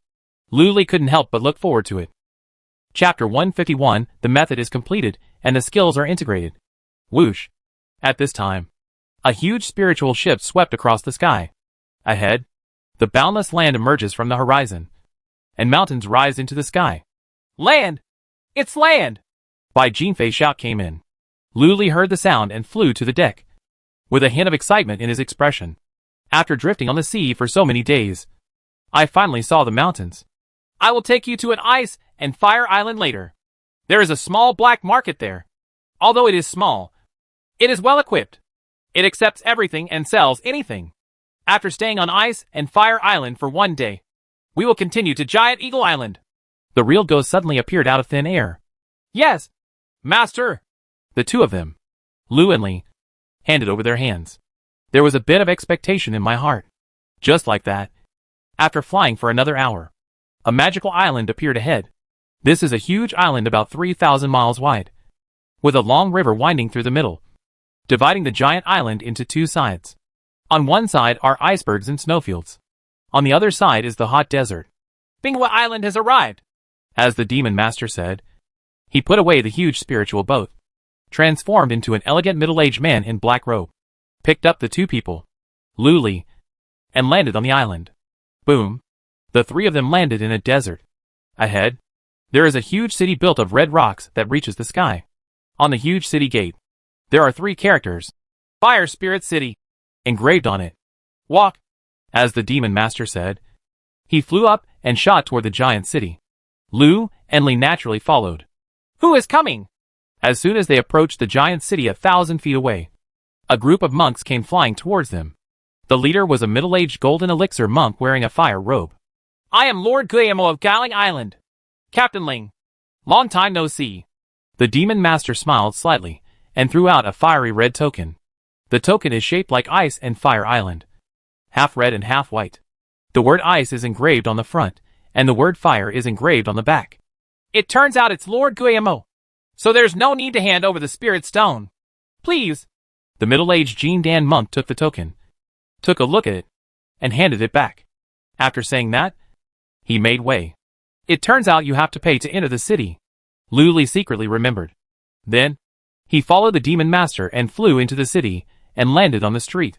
Lu Li couldn't help but look forward to it. Chapter 151, the method is completed, and the skills are integrated. Whoosh. At this time, a huge spiritual ship swept across the sky. Ahead, the boundless land emerges from the horizon, and mountains rise into the sky. Land! It's land! Bai Jinfei's shout came in. Lu Li heard the sound and flew to the deck, with a hint of excitement in his expression. After drifting on the sea for so many days, I finally saw the mountains. I will take you to an ice and fire island later. There is a small black market there. Although it is small, it is well equipped. It accepts everything and sells anything. After staying on Ice and Fire Island for 1 day, we will continue to Giant Eagle Island. The real ghost suddenly appeared out of thin air. Yes, Master. The two of them, Lu and Li, handed over their hands. There was a bit of expectation in my heart. Just like that, after flying for another hour, a magical island appeared ahead. This is a huge island about 3,000 miles wide, with a long river winding through the middle, dividing the giant island into 2 sides. On one side are icebergs and snowfields. On the other side is the hot desert. Bingwa Island has arrived, as the demon master said. He put away the huge spiritual boat, transformed into an elegant middle-aged man in black robe, picked up the 2 people, Lu Li, and landed on the island. Boom. The 3 of them landed in a desert. Ahead, there is a huge city built of red rocks that reaches the sky. On the huge city gate, there are 3 characters, Fire Spirit City, engraved on it. Walk, as the demon master said. He flew up and shot toward the giant city. Lu and Li naturally followed. Who is coming? As soon as they approached the giant city 1,000 feet away, a group of monks came flying towards them. The leader was a middle-aged golden elixir monk wearing a fire robe. I am Lord Guillermo of Galing Island. Captain Ling. Long time no see. The demon master smiled slightly and threw out a fiery red token. The token is shaped like Ice and Fire Island, half red and half white. The word Ice is engraved on the front, and the word Fire is engraved on the back. It turns out it's Lord Guillermo, so there's no need to hand over the spirit stone. Please. The middle-aged Jean Dan monk took the token, took a look at it, and handed it back. After saying that, he made way. It turns out you have to pay to enter the city. Lu Li secretly remembered. Then, He followed the demon master and flew into the city and landed on the street.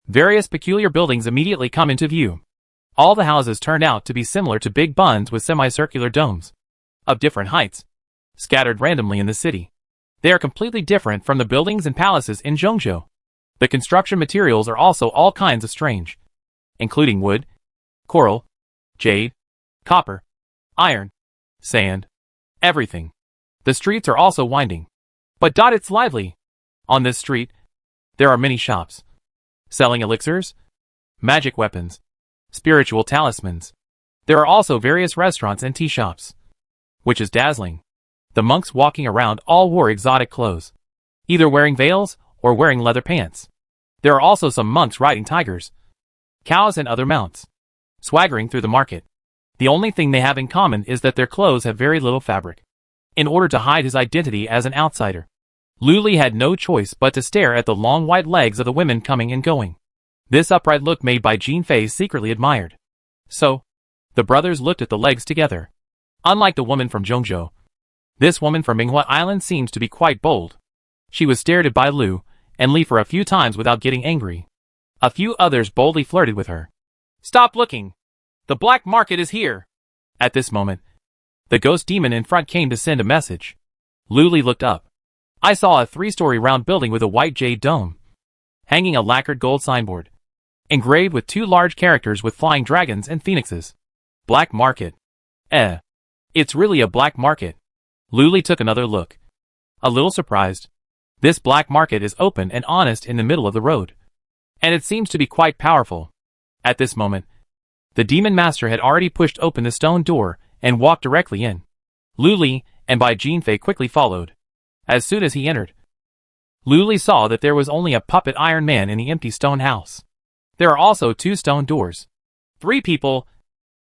Various peculiar buildings immediately come into view. All the houses turned out to be similar to big buns with semicircular domes of different heights, scattered randomly in the city. They are completely different from the buildings and palaces in Zhongzhou. The construction materials are also all kinds of strange, including wood, coral, jade, copper, iron, sand, everything. The streets are also winding, but it's lively. On this street, there are many shops, selling elixirs, magic weapons, spiritual talismans. There are also various restaurants and tea shops, which is dazzling. The monks walking around all wore exotic clothes, either wearing veils or wearing leather pants. There are also some monks riding tigers, cows and other mounts, swaggering through the market. The only thing they have in common is that their clothes have very little fabric. In order to hide his identity as an outsider, Lu Li had no choice but to stare at the long white legs of the women coming and going. This upright look made by Jin Fei secretly admired. So, the brothers looked at the legs together. Unlike the woman from Zhongzhou, this woman from Minghua Island seems to be quite bold. She was stared at by Lu and Li for a few times without getting angry. A few others boldly flirted with her. "Stop looking! The black market is here!" At this moment, the ghost demon in front came to send a message. Lu Li looked up. I saw a 3-story round building with a white jade dome, hanging a lacquered gold signboard, engraved with 2 large characters with flying dragons and phoenixes. Black market. It's really a black market. Lu Li took another look. A little surprised. This black market is open and honest in the middle of the road, and it seems to be quite powerful. At this moment, the demon master had already pushed open the stone door and walked directly in. Lu Li and Bai Jinfei quickly followed. As soon as he entered, Lu Li saw that there was only a puppet Iron Man in the empty stone house. There are also 2 stone doors. 3 people,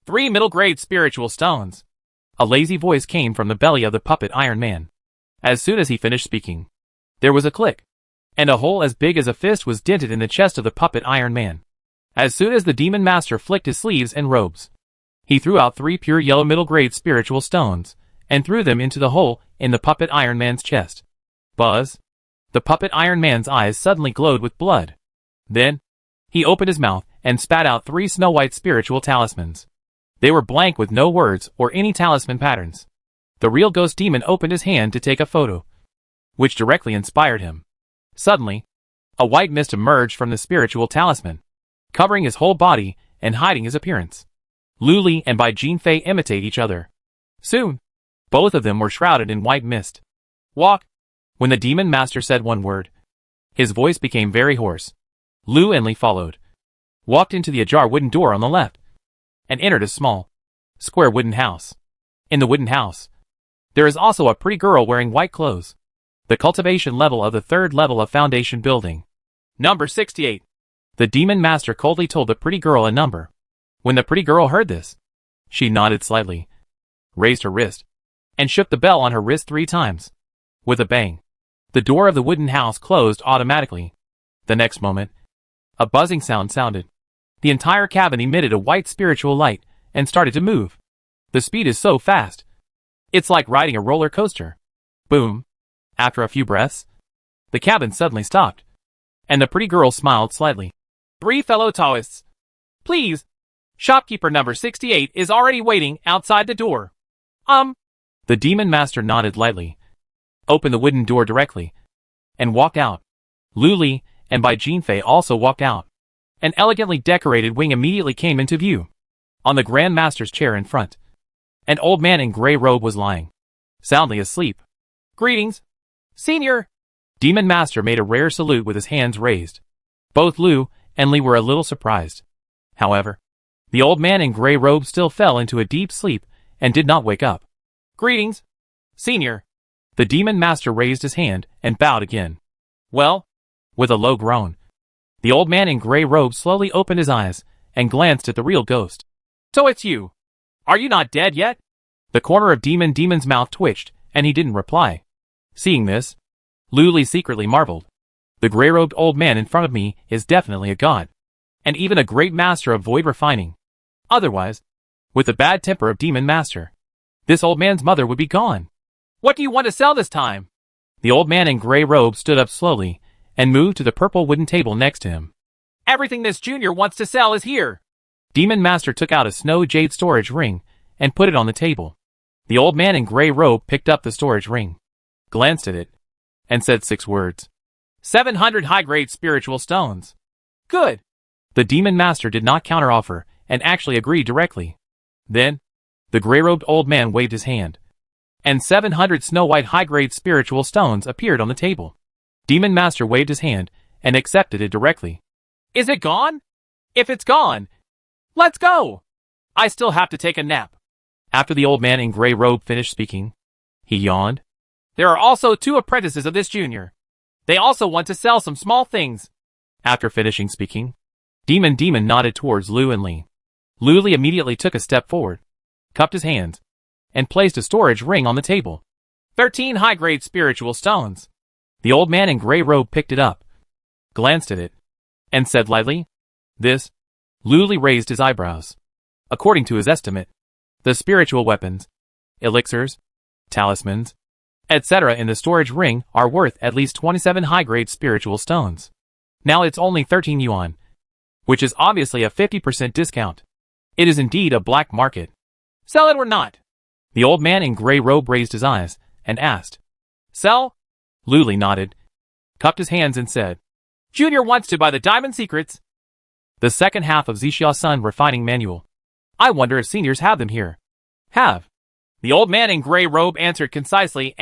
3 middle-grade spiritual stones. A lazy voice came from the belly of the puppet Iron Man. As soon as he finished speaking, there was a click, and a hole as big as a fist was dented in the chest of the puppet Iron Man. As soon as the demon master flicked his sleeves and robes, he threw out 3 pure yellow middle-grade spiritual stones, and threw them into the hole in the puppet Iron Man's chest. Buzz! The puppet Iron Man's eyes suddenly glowed with blood. Then, he opened his mouth and spat out 3 snow-white spiritual talismans. They were blank with no words or any talisman patterns. The real ghost demon opened his hand to take a photo, which directly inspired him. Suddenly, a white mist emerged from the spiritual talisman, covering his whole body and hiding his appearance. Lu Li and Bai Jinfei imitate each other. Soon, both of them were shrouded in white mist. Walk! When the demon master said one word, his voice became very hoarse. Lu and Li followed, walked into the ajar wooden door on the left, and entered a small, square wooden house. In the wooden house, there is also a pretty girl wearing white clothes. The cultivation level of the 3rd level of foundation building. Number 68. The demon master coldly told the pretty girl a number. When the pretty girl heard this, she nodded slightly, raised her wrist, and shook the bell on her wrist 3 times. With a bang, the door of the wooden house closed automatically. The next moment, a buzzing sound sounded. The entire cabin emitted a white spiritual light and started to move. The speed is so fast. It's like riding a roller coaster. Boom. After a few breaths, the cabin suddenly stopped, and the pretty girl smiled slightly. 3 fellow Taoists. Please. Shopkeeper number 68 is already waiting outside the door. The demon master nodded lightly, opened the wooden door directly, and walked out. Lu Li and Bai Jinfei also walked out. An elegantly decorated wing immediately came into view. On the Grand Master's chair in front, an old man in gray robe was lying, soundly asleep. Greetings, Senior! Demon Master made a rare salute with his hands raised. Both Lu and Li were a little surprised. However, the old man in gray robe still fell into a deep sleep and did not wake up. Greetings, Senior! The Demon Master raised his hand and bowed again. Well, with a low groan, the old man in gray robe slowly opened his eyes and glanced at the real ghost. So it's you. Are you not dead yet? The corner of Demon's mouth twitched, and he didn't reply. Seeing this, Lu Li secretly marveled. The gray-robed old man in front of me is definitely a god, and even a great master of void refining. Otherwise, with the bad temper of Demon Master, this old man's mother would be gone. What do you want to sell this time? The old man in gray robe stood up slowly and moved to the purple wooden table next to him. Everything this junior wants to sell is here. Demon Master took out a snow jade storage ring and put it on the table. The old man in gray robe picked up the storage ring, glanced at it, and said 6 words. 700 high-grade spiritual stones. Good. The Demon Master did not counteroffer and actually agreed directly. Then, the gray-robed old man waved his hand, and 700 snow-white high-grade spiritual stones appeared on the table. Demon Master waved his hand and accepted it directly. Is it gone? If it's gone, let's go. I still have to take a nap. After the old man in gray robe finished speaking, he yawned. There are also 2 apprentices of this junior. They also want to sell some small things. After finishing speaking, Demon nodded towards Lu and Li. Lu Li immediately took a step forward, cupped his hands, and placed a storage ring on the table. 13 high-grade spiritual stones. The old man in gray robe picked it up, glanced at it, and said lightly, "This?" Lu Li raised his eyebrows. According to his estimate, the spiritual weapons, elixirs, talismans, etc. in the storage ring are worth at least 27 high-grade spiritual stones. Now it's only 13 yuan, which is obviously a 50% discount. It is indeed a black market. Sell it or not? The old man in gray robe raised his eyes and asked. Sell? Lu Li nodded, cupped his hands and said, Junior wants to buy the diamond secrets. The second half of Zixia Sun Refining Manual. I wonder if seniors have them here. Have. The old man in gray robe answered concisely.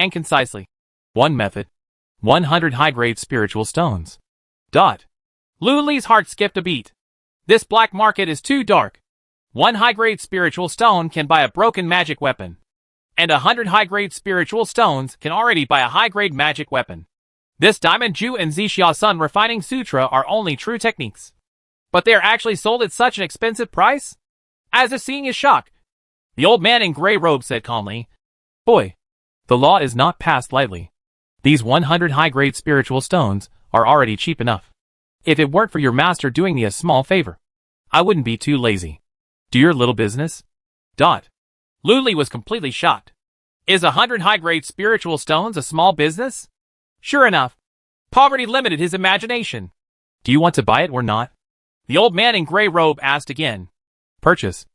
1 method. 100 high-grade spiritual stones. Lu Li's heart skipped a beat. This black market is too dark. 1 high-grade spiritual stone can buy a broken magic weapon. And 100 high-grade spiritual stones can already buy a high-grade magic weapon. This Diamond Ju and Zixia Sun Refining Sutra are only true techniques. But they are actually sold at such an expensive price? As if seeing his shock, the old man in gray robe said calmly, Boy, the law is not passed lightly. These 100 high-grade spiritual stones are already cheap enough. If it weren't for your master doing me a small favor, I wouldn't be too lazy. Do your little business. Lu Li was completely shocked. Is 100 high-grade spiritual stones a small business? Sure enough, poverty limited his imagination. Do you want to buy it or not? The old man in gray robe asked again. Purchase.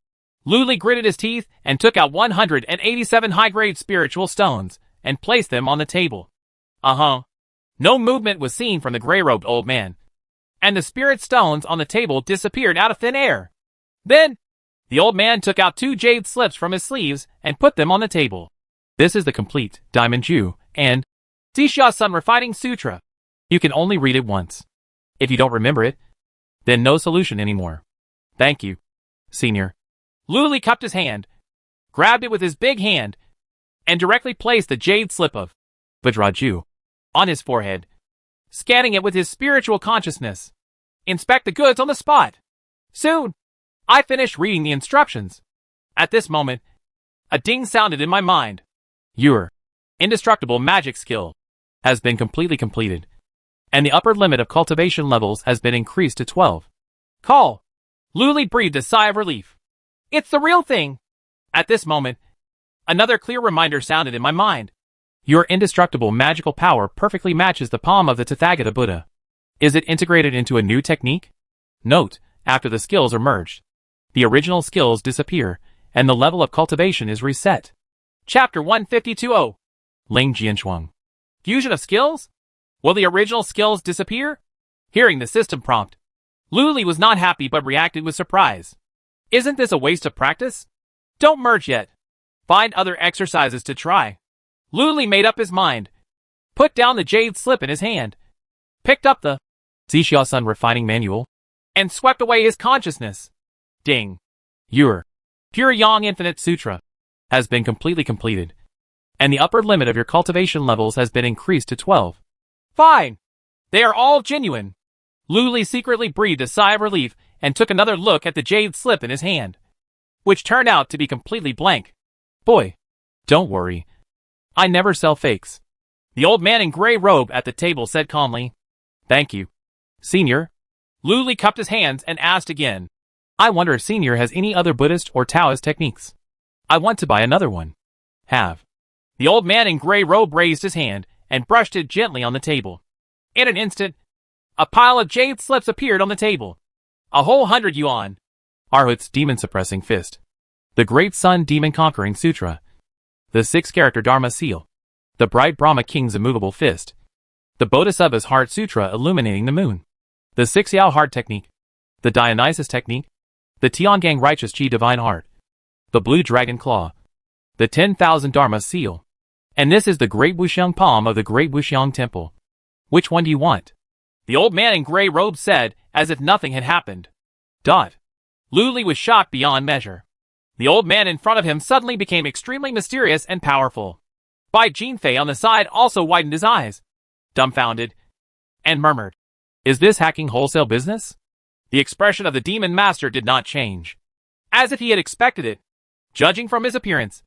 Lu Li gritted his teeth and took out 187 high-grade spiritual stones and placed them on the table. No movement was seen from the gray-robed old man, and the spirit stones on the table disappeared out of thin air. Then, the old man took out 2 jade slips from his sleeves and put them on the table. This is the complete Diamond Ju and Zixia Sun Refining Sutra. You can only read it once. If you don't remember it, then no solution anymore. Thank you, senior. Lu Li cupped his hand, grabbed it with his big hand, and directly placed the jade slip of Vajraju on his forehead, scanning it with his spiritual consciousness. Inspect the goods on the spot. Soon, I finished reading the instructions. At this moment, a ding sounded in my mind. Your indestructible magic skill has been completely completed, and the upper limit of cultivation levels has been increased to 12. Call. Lu Li breathed a sigh of relief. It's the real thing. At this moment, another clear reminder sounded in my mind. Your indestructible magical power perfectly matches the palm of the Tathagata Buddha. Is it integrated into a new technique? Note, after the skills are merged, the original skills disappear, and the level of cultivation is reset. Chapter 152. Ling Jianshuang. Fusion of skills? Will the original skills disappear? Hearing the system prompt, Lu Li was not happy but reacted with surprise. Isn't this a waste of practice? Don't merge yet. Find other exercises to try. Lu Li made up his mind, put down the jade slip in his hand, picked up the Zixia Sun Refining Manual, and swept away his consciousness. Ding. Your Pure Yang Infinite Sutra has been completely completed, and the upper limit of your cultivation levels has been increased to 12. Fine. They are all genuine. Lu Li secretly breathed a sigh of relief and took another look at the jade slip in his hand, which turned out to be completely blank. Boy, don't worry. I never sell fakes. The old man in gray robe at the table said calmly. Thank you, senior. Lu Li cupped his hands and asked again. I wonder if senior has any other Buddhist or Taoist techniques. I want to buy another one. Have. The old man in gray robe raised his hand and brushed it gently on the table. In an instant, a pile of jade slips appeared on the table. A whole 100 yuan. Arhut's demon-suppressing fist. The Great Sun Demon-conquering sutra. The 6-character Dharma seal. The bright Brahma King's immovable fist. The Bodhisattva's heart sutra illuminating the moon. The 6 Yao heart technique. The Dionysus technique. The Tiangang righteous chi divine heart. The blue dragon claw. The 10,000 Dharma seal. And this is the Great Wuxiang palm of the Great Wuxiang temple. Which one do you want? The old man in gray robes said, as if nothing had happened. Lu Li was shocked beyond measure. The old man in front of him suddenly became extremely mysterious and powerful. Bai Jinfei on the side also widened his eyes, dumbfounded, and murmured, "Is this hacking wholesale business?" The expression of the demon master did not change. As if he had expected it. Judging from his appearance,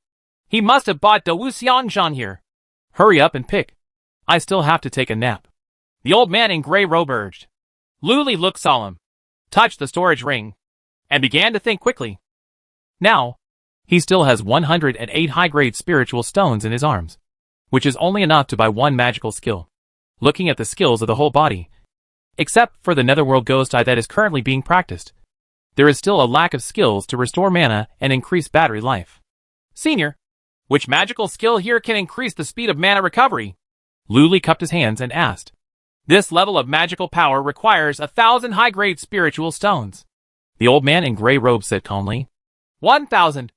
he must have bought the Wuxiangshan here. "Hurry up and pick. I still have to take a nap," the old man in gray robe urged. Lu Li looked solemn, touched the storage ring, and began to think quickly. Now, he still has 108 high-grade spiritual stones in his arms, which is only enough to buy one magical skill. Looking at the skills of the whole body, except for the netherworld ghost eye that is currently being practiced, there is still a lack of skills to restore mana and increase battery life. Senior, which magical skill here can increase the speed of mana recovery? Lu Li cupped his hands and asked. This level of magical power requires 1,000 high-grade spiritual stones. The old man in gray robe said calmly. 1,000.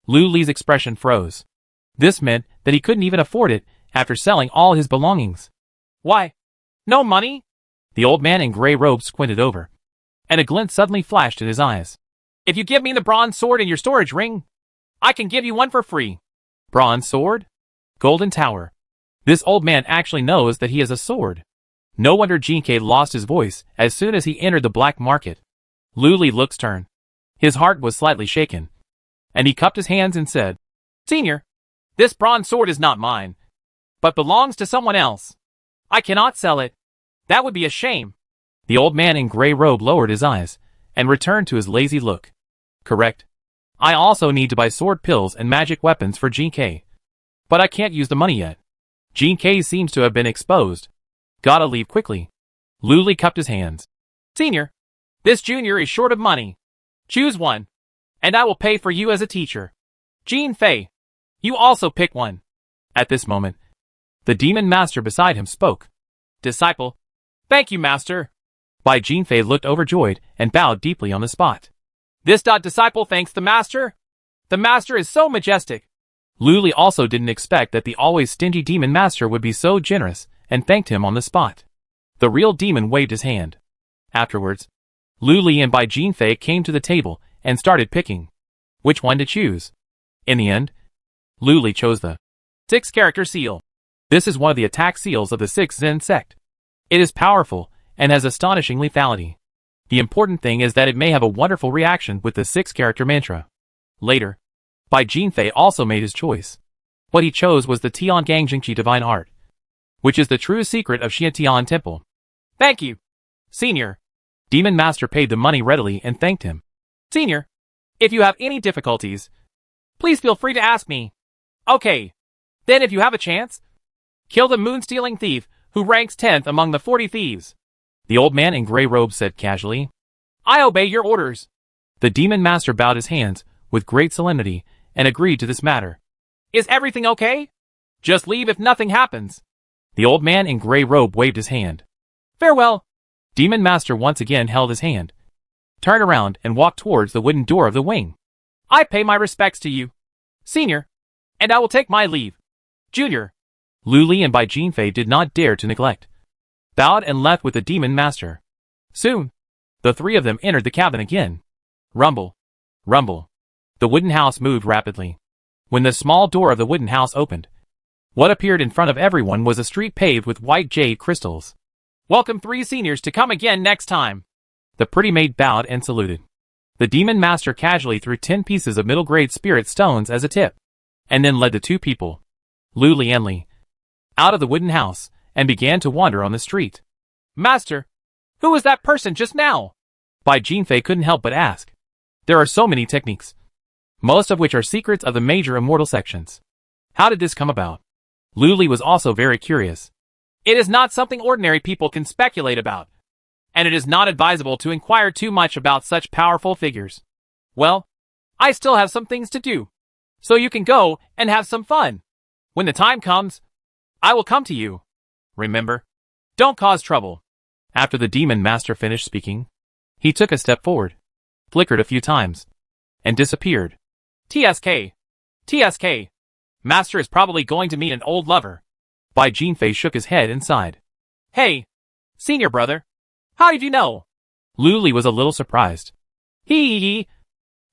Lu Li's expression froze. This meant that he couldn't even afford it after selling all his belongings. Why? No money? The old man in gray robe squinted over, and a glint suddenly flashed in his eyes. If you give me the bronze sword in your storage ring, I can give you one for free. Bronze sword? Golden tower. This old man actually knows that he has a sword. No wonder Jinkei lost his voice as soon as he entered the black market. Lu Li looked stern. His heart was slightly shaken, and he cupped his hands and said, Senior, this bronze sword is not mine, but belongs to someone else. I cannot sell it. That would be a shame. The old man in gray robe lowered his eyes and returned to his lazy look. Correct. I also need to buy sword pills and magic weapons for Jinkei. But I can't use the money yet. Jinkei seems to have been exposed. Gotta leave quickly. Lu Li cupped his hands. Senior, this junior is short of money. Choose one, and I will pay for you as a teacher. Jin Fei, you also pick one. At this moment, the demon master beside him spoke. Disciple, thank you, master. Bai Jinfei looked overjoyed and bowed deeply on the spot. This disciple thanks the master. The master is so majestic. Lu Li also didn't expect that the always stingy demon master would be so generous and thanked him on the spot. The real demon waved his hand. Afterwards, Lu Li and Bai Jinfei came to the table and started picking which one to choose. In the end, Lu Li chose the 6-character seal. This is one of the attack seals of the 6th Zen sect. It is powerful and has astonishing lethality. The important thing is that it may have a wonderful reaction with the 6-character mantra. Later, Bai Jinfei also made his choice. What he chose was the Tiangang Jingqi divine art, which is the true secret of Xiantian Temple. Thank you, Senior. Demon Master paid the money readily and thanked him. Senior, if you have any difficulties, please feel free to ask me. Okay, then if you have a chance, kill the moon-stealing thief who ranks 10th among the 40 thieves. The old man in gray robes said casually. I obey your orders. The demon master bowed his hands with great solemnity and agreed to this matter. Is everything okay? Just leave if nothing happens. The old man in gray robe waved his hand. Farewell. Demon master once again held his hand, turned around and walked towards the wooden door of the wing. I pay my respects to you, Senior, and I will take my leave. Junior. Lu Li and Bai Jinfei did not dare to neglect, bowed and left with the demon master. Soon, the three of them entered the cabin again. Rumble, rumble. The wooden house moved rapidly. When the small door of the wooden house opened, what appeared in front of everyone was a street paved with white jade crystals. Welcome 3 seniors to come again next time. The pretty maid bowed and saluted. The demon master casually threw 10 pieces of middle-grade spirit stones as a tip, and then led the 2 people, Lu Li and Li, out of the wooden house and began to wander on the street. Master, who was that person just now? Bai Jinfei couldn't help but ask. There are so many techniques, most of which are secrets of the major immortal sections. How did this come about? Luli was also very curious. It is not something ordinary people can speculate about, and it is not advisable to inquire too much about such powerful figures. Well, I still have some things to do, so you can go and have some fun. When the time comes, I will come to you. Remember, don't cause trouble. After the demon master finished speaking, he took a step forward, flickered a few times, and disappeared. TSK. TSK. Master is probably going to meet an old lover. Bai Jinfei shook his head and sighed. Hey, senior brother. How did you know? Luli was a little surprised. Hee.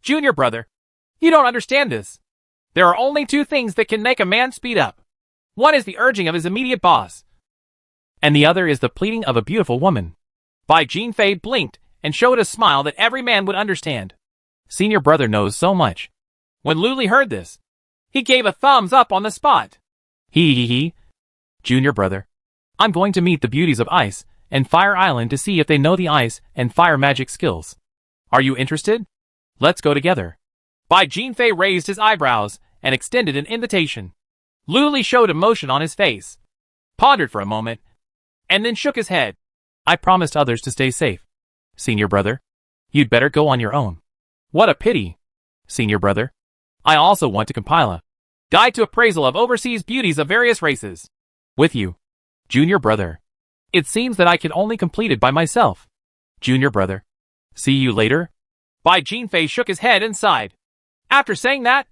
Junior brother. You don't understand this. There are only two things that can make a man speed up. One is the urging of his immediate boss, and the other is the pleading of a beautiful woman. Bai Jinfei blinked and showed a smile that every man would understand. Senior brother knows so much. When Luli heard this, he gave a thumbs up on the spot. Hee. Junior brother, I'm going to meet the beauties of Ice and Fire Island to see if they know the ice and fire magic skills. Are you interested? Let's go together. Bai Jinfei raised his eyebrows and extended an invitation. Luli showed emotion on his face, pondered for a moment, and then shook his head. I promised others to stay safe. Senior brother, you'd better go on your own. What a pity. Senior brother, I also want to compile a guide to appraisal of overseas beauties of various races. With you. Junior brother, it seems that I can only complete it by myself. Junior brother, see you later. Bai Jinfei shook his head and sighed. After saying that,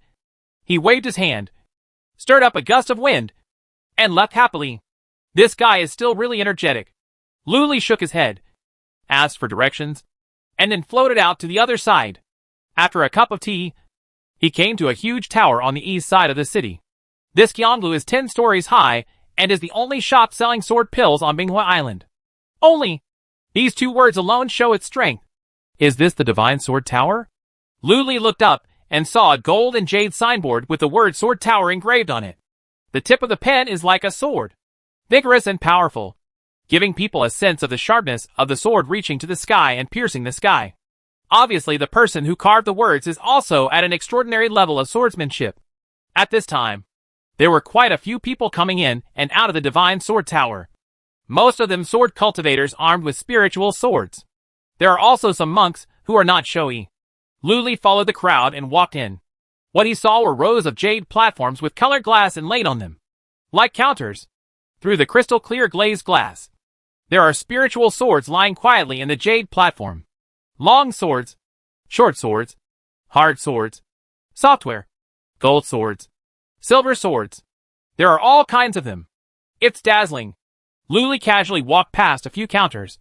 he waved his hand, stirred up a gust of wind, and left happily. This guy is still really energetic. Luli shook his head, asked for directions, and then floated out to the other side. After a cup of tea, he came to a huge tower on the east side of the city. This Gyeonglu is 10 stories high and is the only shop selling sword pills on Binghua Island. Only. These two words alone show its strength. Is this the Divine Sword Tower? Luli looked up and saw a gold and jade signboard with the word Sword Tower engraved on it. The tip of the pen is like a sword, vigorous and powerful, giving people a sense of the sharpness of the sword reaching to the sky and piercing the sky. Obviously, the person who carved the words is also at an extraordinary level of swordsmanship. At this time, there were quite a few people coming in and out of the Divine Sword Tower. Most of them sword cultivators armed with spiritual swords. There are also some monks who are not showy. Luli followed the crowd and walked in. What he saw were rows of jade platforms with colored glass inlaid on them, like counters. Through the crystal clear glazed glass, there are spiritual swords lying quietly in the jade platform. Long swords, short swords, hard swords, software, gold swords, silver swords. There are all kinds of them. It's dazzling. Luli casually walked past a few counters,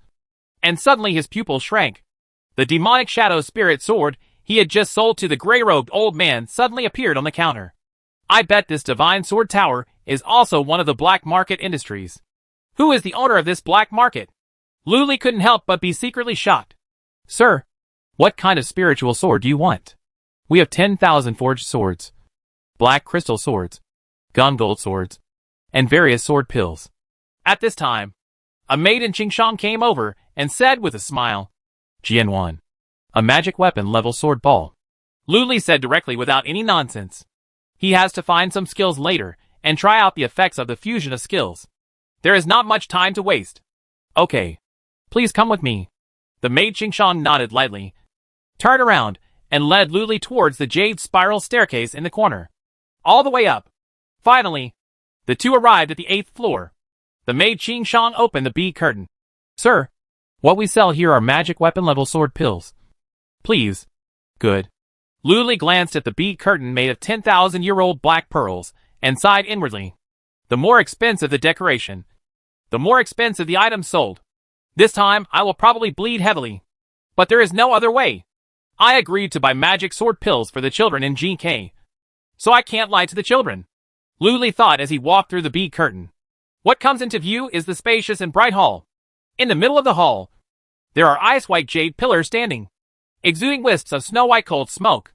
and suddenly his pupils shrank. The demonic shadow spirit sword he had just sold to the gray-robed old man suddenly appeared on the counter. I bet this Divine Sword Tower is also one of the black market industries. Who is the owner of this black market? Luli couldn't help but be secretly shocked. Sir, what kind of spiritual sword do you want? We have 10,000 forged swords, black crystal swords, gun gold swords, and various sword pills. At this time, a maid in Qingshang came over and said with a smile, Jian1, a magic weapon level sword ball. Luli said directly without any nonsense. He has to find some skills later and try out the effects of the fusion of skills. There is not much time to waste. Okay, please come with me. The maid Qingshang nodded lightly, turned around, and led Luli towards the jade spiral staircase in the corner. All the way up. Finally, the two arrived at the 8th floor. The maid Qingshang opened the bead curtain. Sir, what we sell here are magic weapon level sword pills. Please. Good. Luli glanced at the bead curtain made of 10,000-year-old black pearls and sighed inwardly. The more expensive the decoration, the more expensive the items sold. This time, I will probably bleed heavily. But there is no other way. I agreed to buy magic sword pills for the children in GK. So I can't lie to the children. Luli thought as he walked through the bead curtain. What comes into view is the spacious and bright hall. In the middle of the hall, there are ice-white jade pillars standing, exuding wisps of snow-white cold smoke.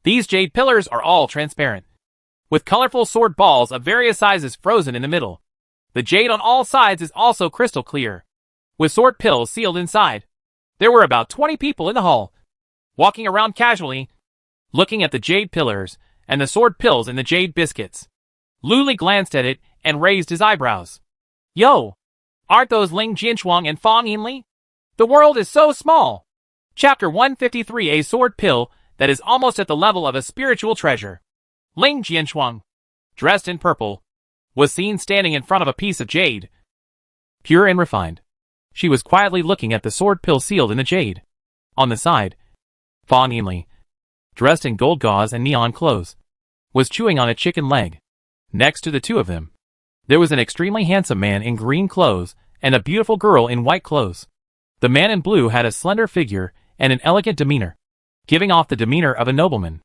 These jade pillars are all transparent, with colorful sword balls of various sizes frozen in the middle. The jade on all sides is also crystal clear, with sword pills sealed inside. There were about 20 people in the hall, walking around casually, looking at the jade pillars and the sword pills in the jade biscuits. Luli glanced at it and raised his eyebrows. Yo! Aren't those Ling Jianchuang and Fang Yinli? The world is so small! Chapter 153, a sword pill that is almost at the level of a spiritual treasure. Ling Jianchuang, dressed in purple, was seen standing in front of a piece of jade. Pure and refined. She was quietly looking at the sword pill sealed in the jade. On the side, Fang Yinli, dressed in gold gauze and neon clothes, was chewing on a chicken leg. Next to the two of them, there was an extremely handsome man in green clothes and a beautiful girl in white clothes. The man in blue had a slender figure and an elegant demeanor, giving off the demeanor of a nobleman.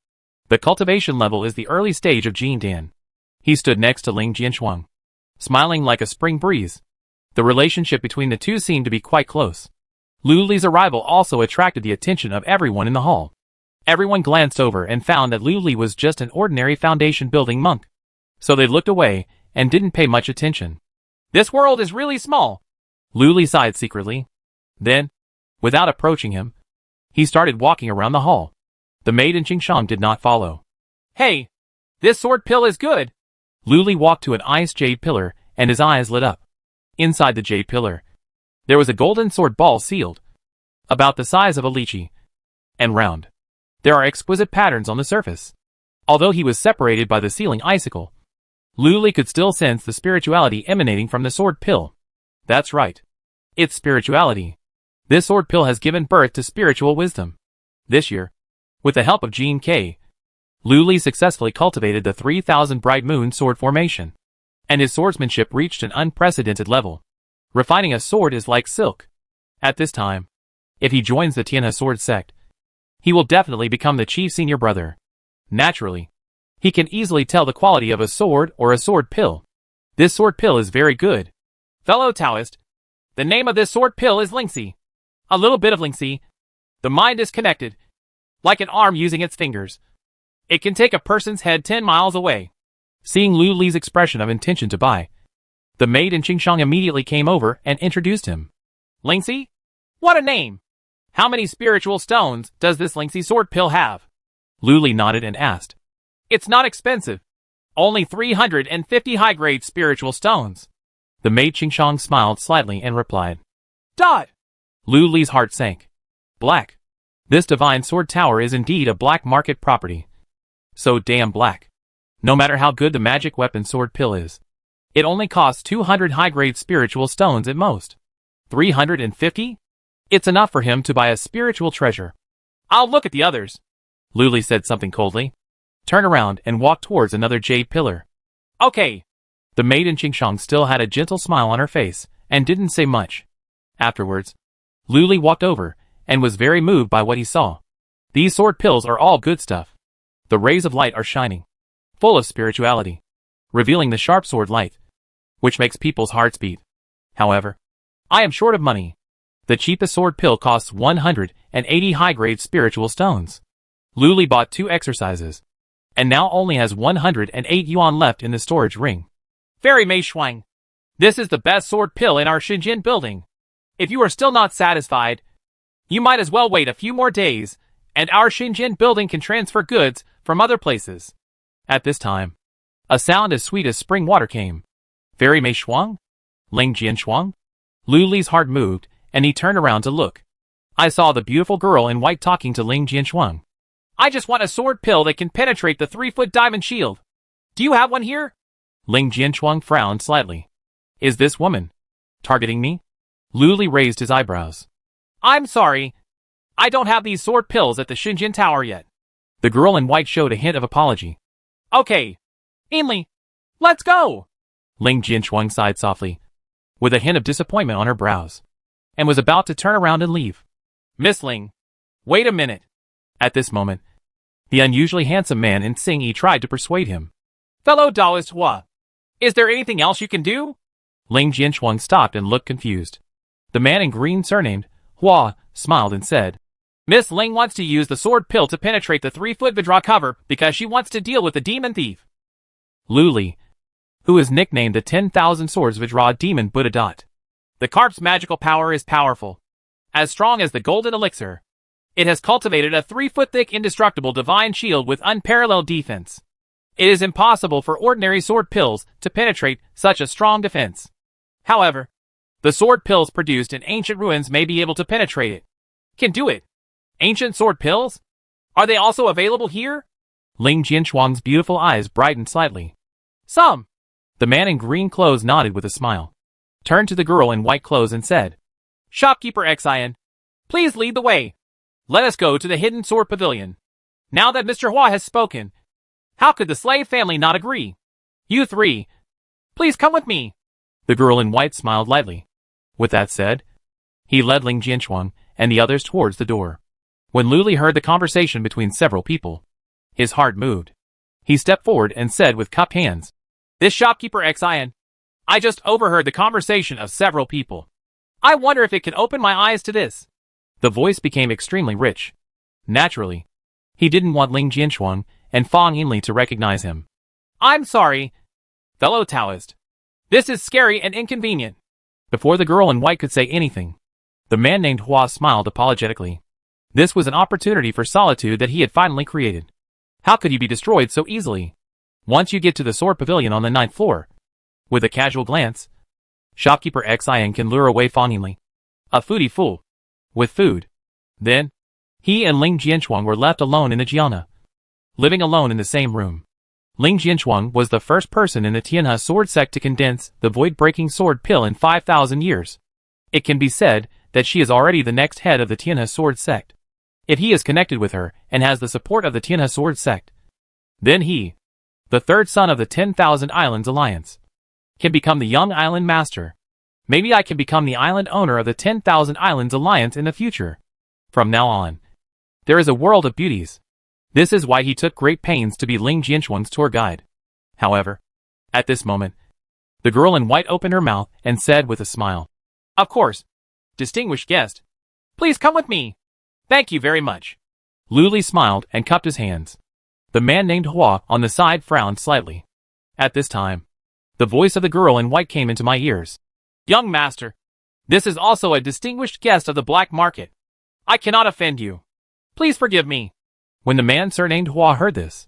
The cultivation level is the early stage of Jin Dan. He stood next to Ling Jianchuang, smiling like a spring breeze. The relationship between the two seemed to be quite close. Lu Li's arrival also attracted the attention of everyone in the hall. Everyone glanced over and found that Lu Li was just an ordinary foundation-building monk. So they looked away and didn't pay much attention. This world is really small. Lu Li sighed secretly. Then, without approaching him, he started walking around the hall. The maid and Qingshang did not follow. Hey! This sword pill is good! Lu Li walked to an ice jade pillar and his eyes lit up. Inside the jade pillar, there was a golden sword ball sealed, about the size of a lychee, and round. There are exquisite patterns on the surface. Although he was separated by the sealing icicle, Lu Li could still sense the spirituality emanating from the sword pill. That's right. It's spirituality. This sword pill has given birth to spiritual wisdom. This year, with the help of Jin K, Lu Li successfully cultivated the 3000 Bright Moon sword formation, and his swordsmanship reached an unprecedented level. Refining a sword is like silk. At this time, if he joins the Tianhe sword sect, he will definitely become the chief senior brother. Naturally, he can easily tell the quality of a sword or a sword pill. This sword pill is very good. Fellow Taoist, the name of this sword pill is Lingxi. A little bit of Lingxi. The mind is connected, like an arm using its fingers. It can take a person's head 10 miles away. Seeing Lu Li's expression of intention to buy, the maid and Qingshang immediately came over and introduced him. Lingxi? What a name! How many spiritual stones does this Lingxi sword pill have? Lu Li nodded and asked. It's not expensive. Only 350 high-grade spiritual stones. The maid Qingshang smiled slightly and replied. Dot! Lu Li's heart sank. Black. This divine sword tower is indeed a black market property. So damn black. No matter how good the magic weapon sword pill is, it only costs 200 high-grade spiritual stones at most. 350? It's enough for him to buy a spiritual treasure. I'll look at the others. Lu Li said something coldly, turned around and walked towards another jade pillar. Okay. The maid in Qingshang still had a gentle smile on her face and didn't say much. Afterwards, Lu Li walked over and was very moved by what he saw. These sword pills are all good stuff. The rays of light are shining, full of spirituality, revealing the sharp sword light, which makes people's hearts beat. However, I am short of money. The cheapest sword pill costs 180 high-grade spiritual stones. Lu Li bought 2 exercises, and now only has 108 yuan left in the storage ring. Fairy Mei Shuang, this is the best sword pill in our Shenzhen building. If you are still not satisfied, you might as well wait a few more days, and our Shenzhen building can transfer goods from other places. At this time, a sound as sweet as spring water came. Fairy Mei Shuang? Ling Jianchuang? Lu Li's heart moved, and he turned around to look. I saw the beautiful girl in white talking to Ling Jianchuang. I just want a sword pill that can penetrate the 3-foot diamond shield. Do you have one here? Ling Jianchuang frowned slightly. Is this woman targeting me? Lu Li raised his eyebrows. I'm sorry. I don't have these sword pills at the Shenzhen Tower yet. The girl in white showed a hint of apology. Okay. Ainli, let's go! Ling Jianchuang sighed softly, with a hint of disappointment on her brows, and was about to turn around and leave. Miss Ling, wait a minute. At this moment, the unusually handsome man in Xingyi tried to persuade him. Fellow Taoist Hua, is there anything else you can do? Ling Jianchuang stopped and looked confused. The man in green surnamed Hua smiled and said, Miss Ling wants to use the sword pill to penetrate the 3-foot Vidra cover because she wants to deal with the demon thief. Lu Li, who is nicknamed the 10,000 Swords Vidra Demon Buddha Dot. The carp's magical power is powerful, as strong as the golden elixir. It has cultivated a 3-foot thick indestructible divine shield with unparalleled defense. It is impossible for ordinary sword pills to penetrate such a strong defense. However, the sword pills produced in ancient ruins may be able to penetrate it. Can do it. Ancient sword pills? Are they also available here? Ling Jianchuang's beautiful eyes brightened slightly. Some. The man in green clothes nodded with a smile, turned to the girl in white clothes and said, Shopkeeper Xian, please lead the way. Let us go to the hidden sword pavilion. Now that Mr. Hua has spoken, how could the slave family not agree? You three, please come with me. The girl in white smiled lightly. With that said, he led Ling Jianchuang and the others towards the door. When Lu Li heard the conversation between several people, his heart moved. He stepped forward and said with cupped hands, This shopkeeper Xian, I just overheard the conversation of several people. I wonder if it can open my eyes to this. The voice became extremely rich. Naturally, he didn't want Ling Jianchuang and Fang Yinli to recognize him. I'm sorry, fellow Taoist. This is scary and inconvenient. Before the girl in white could say anything, the man named Hua smiled apologetically. This was an opportunity for solitude that he had finally created. How could he be destroyed so easily? Once you get to the sword pavilion on the 9th floor, with a casual glance, shopkeeper Xian can lure away Fang Yinli, a foodie fool, with food. Then, he and Ling Jianchuang were left alone in the Jiana, living alone in the same room. Ling Jianchuang was the first person in the Tianhe sword sect to condense the void-breaking sword pill in 5,000 years. It can be said that she is already the next head of the Tianhe sword sect. If he is connected with her and has the support of the Tianhe sword sect, then he, the third son of the 10,000 Islands Alliance, can become the young island master. Maybe I can become the island owner of the 10,000 Islands Alliance in the future. From now on, there is a world of beauties. This is why he took great pains to be Ling Jianchuang's tour guide. However, at this moment, the girl in white opened her mouth and said with a smile, Of course, distinguished guest. Please come with me. Thank you very much. Lu Li smiled and cupped his hands. The man named Hua on the side frowned slightly. At this time, the voice of the girl in white came into my ears. Young master, this is also a distinguished guest of the black market. I cannot offend you. Please forgive me. When the man surnamed Hua heard this,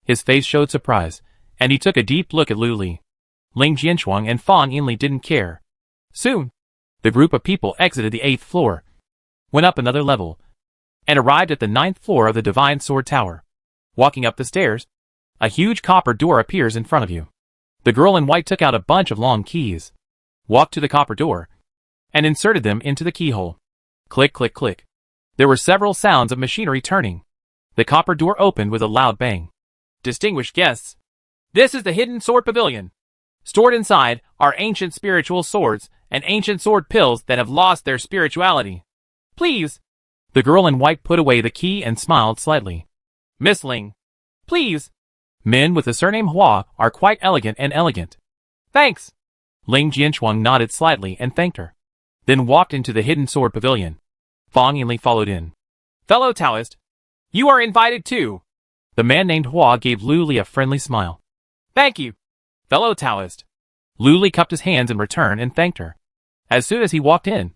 his face showed surprise, and he took a deep look at Lu Li. Ling Jianchuang and Fang Yinli didn't care. Soon, the group of people exited the 8th floor, went up another level, and arrived at the 9th floor of the Divine Sword Tower. Walking up the stairs, a huge copper door appears in front of you. The girl in white took out a bunch of long keys, walked to the copper door, and inserted them into the keyhole. Click, click, click. There were several sounds of machinery turning. The copper door opened with a loud bang. Distinguished guests, this is the hidden sword pavilion. Stored inside are ancient spiritual swords and ancient sword pills that have lost their spirituality. Please. The girl in white put away the key and smiled slightly. Miss Ling, please. Men with the surname Hua are quite elegant and elegant. Thanks. Ling Jianchuang nodded slightly and thanked her, then walked into the hidden sword pavilion. Fang Yinli followed in. Fellow Taoist, you are invited too. The man named Hua gave Lu Li a friendly smile. Thank you, fellow Taoist. Lu Li cupped his hands in return and thanked her. As soon as he walked in,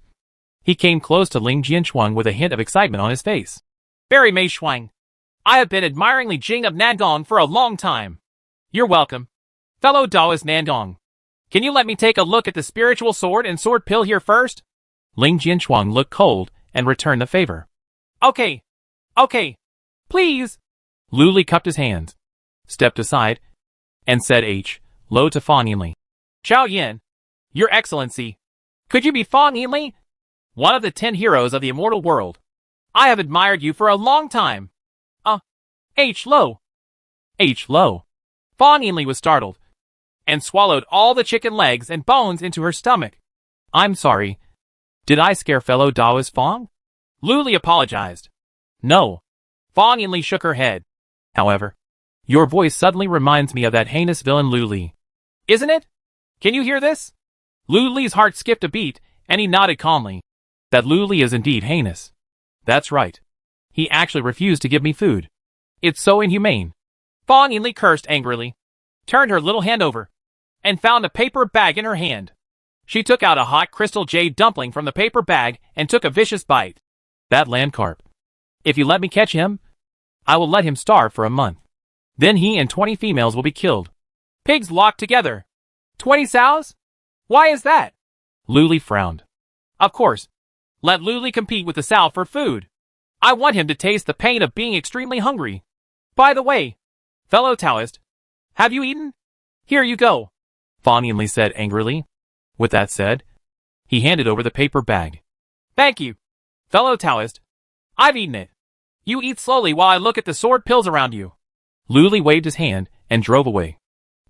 he came close to Ling Jianchuang with a hint of excitement on his face. Very Mei Shuang, I have been admiring Li Jing of Nandong for a long time. You're welcome, fellow Taoist Nandong. Can you let me take a look at the spiritual sword and sword pill here first? Ling Jianchuang looked cold and returned the favor. Okay, please. Lu Li cupped his hands, stepped aside, and said low to Fang Yinli. Zhao Yin, Your Excellency, could you be Fang Yinli? One of the 10 heroes of the immortal world. I have admired you for a long time. Lo. Fang Yinli was startled, and swallowed all the chicken legs and bones into her stomach. I'm sorry. Did I scare fellow Taoist Fang? Lu Li apologized. No. Fang Yinli shook her head. However, your voice suddenly reminds me of that heinous villain Lu Li. Isn't it? Can you hear this? Lu Li's heart skipped a beat, and he nodded calmly. That Lu Li is indeed heinous. That's right. He actually refused to give me food. It's so inhumane. Fang Yinli cursed angrily, turned her little hand over, and found a paper bag in her hand. She took out a hot crystal jade dumpling from the paper bag and took a vicious bite. That land carp. If you let me catch him, I will let him starve for a month. Then he and 20 females will be killed. Pigs locked together. 20 sows? Why is that? Luli frowned. Of course. Let Luli compete with the sow for food. I want him to taste the pain of being extremely hungry. By the way, fellow Taoist, have you eaten? Here you go, Fan Yinli said angrily. With that said, he handed over the paper bag. Thank you, fellow Taoist. I've eaten it. You eat slowly while I look at the sword pills around you. Luli waved his hand and drove away.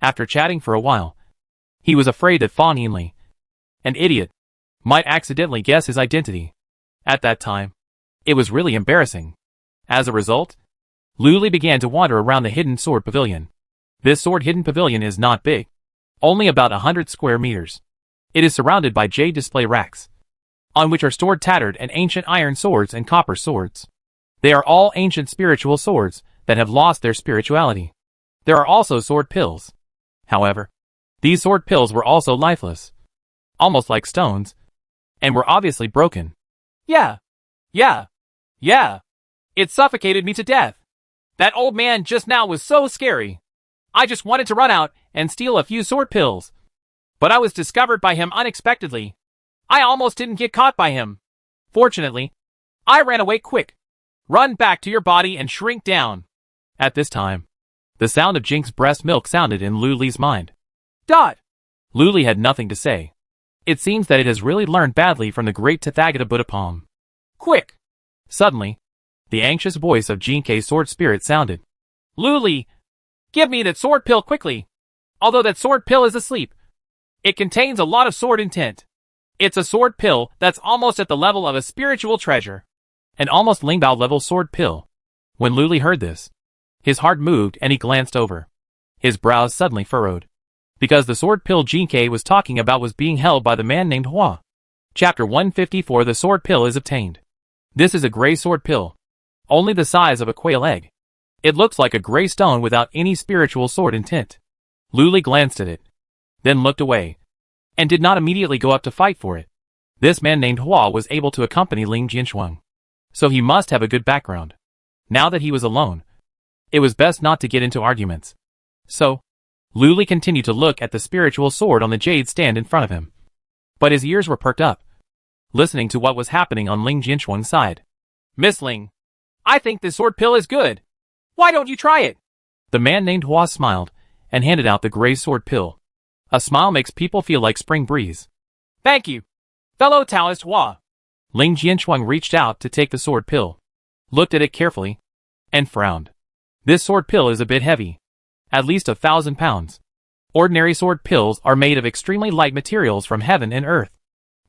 After chatting for a while, he was afraid that Fan Yinli, an idiot, might accidentally guess his identity. At that time, it was really embarrassing. As a result, Luli began to wander around the hidden sword pavilion. This sword hidden pavilion is not big, only about 100 square meters. It is surrounded by jade display racks, on which are stored tattered and ancient iron swords and copper swords. They are all ancient spiritual swords that have lost their spirituality. There are also sword pills. However, these sword pills were also lifeless, almost like stones, and were obviously broken. Yeah. It suffocated me to death. That old man just now was so scary. I just wanted to run out and steal a few sword pills. But I was discovered by him unexpectedly. I almost didn't get caught by him. Fortunately, I ran away quick. Run back to your body and shrink down. At this time, the sound of Jink's breast milk sounded in Luli's mind. Luli had nothing to say. It seems that it has really learned badly from the great Tathagata Buddha Palm. Quick! Suddenly, the anxious voice of Jinkei's sword spirit sounded. Luli! Give me that sword pill quickly! Although that sword pill is asleep, it contains a lot of sword intent. It's a sword pill that's almost at the level of a spiritual treasure. An almost Lingbao level sword pill. When Luli heard this, his heart moved and he glanced over. His brows suddenly furrowed. Because the sword pill Jinkei was talking about was being held by the man named Hua. Chapter 154. The sword pill is obtained. This is a gray sword pill, only the size of a quail egg. It looks like a gray stone without any spiritual sword intent. Luli glanced at it, then looked away, and did not immediately go up to fight for it. This man named Hua was able to accompany Ling Jinshuang, so he must have a good background. Now that he was alone, it was best not to get into arguments. So, Luli continued to look at the spiritual sword on the jade stand in front of him. But his ears were perked up, listening to what was happening on Ling Jinshuang's side. Miss Ling, I think this sword pill is good. Why don't you try it? The man named Hua smiled and handed out the gray sword pill. A smile makes people feel like spring breeze. Thank you, fellow Taoist Hua. Ling Jinshuang reached out to take the sword pill, looked at it carefully, and frowned. This sword pill is a bit heavy, at least 1,000 pounds. Ordinary sword pills are made of extremely light materials from heaven and earth.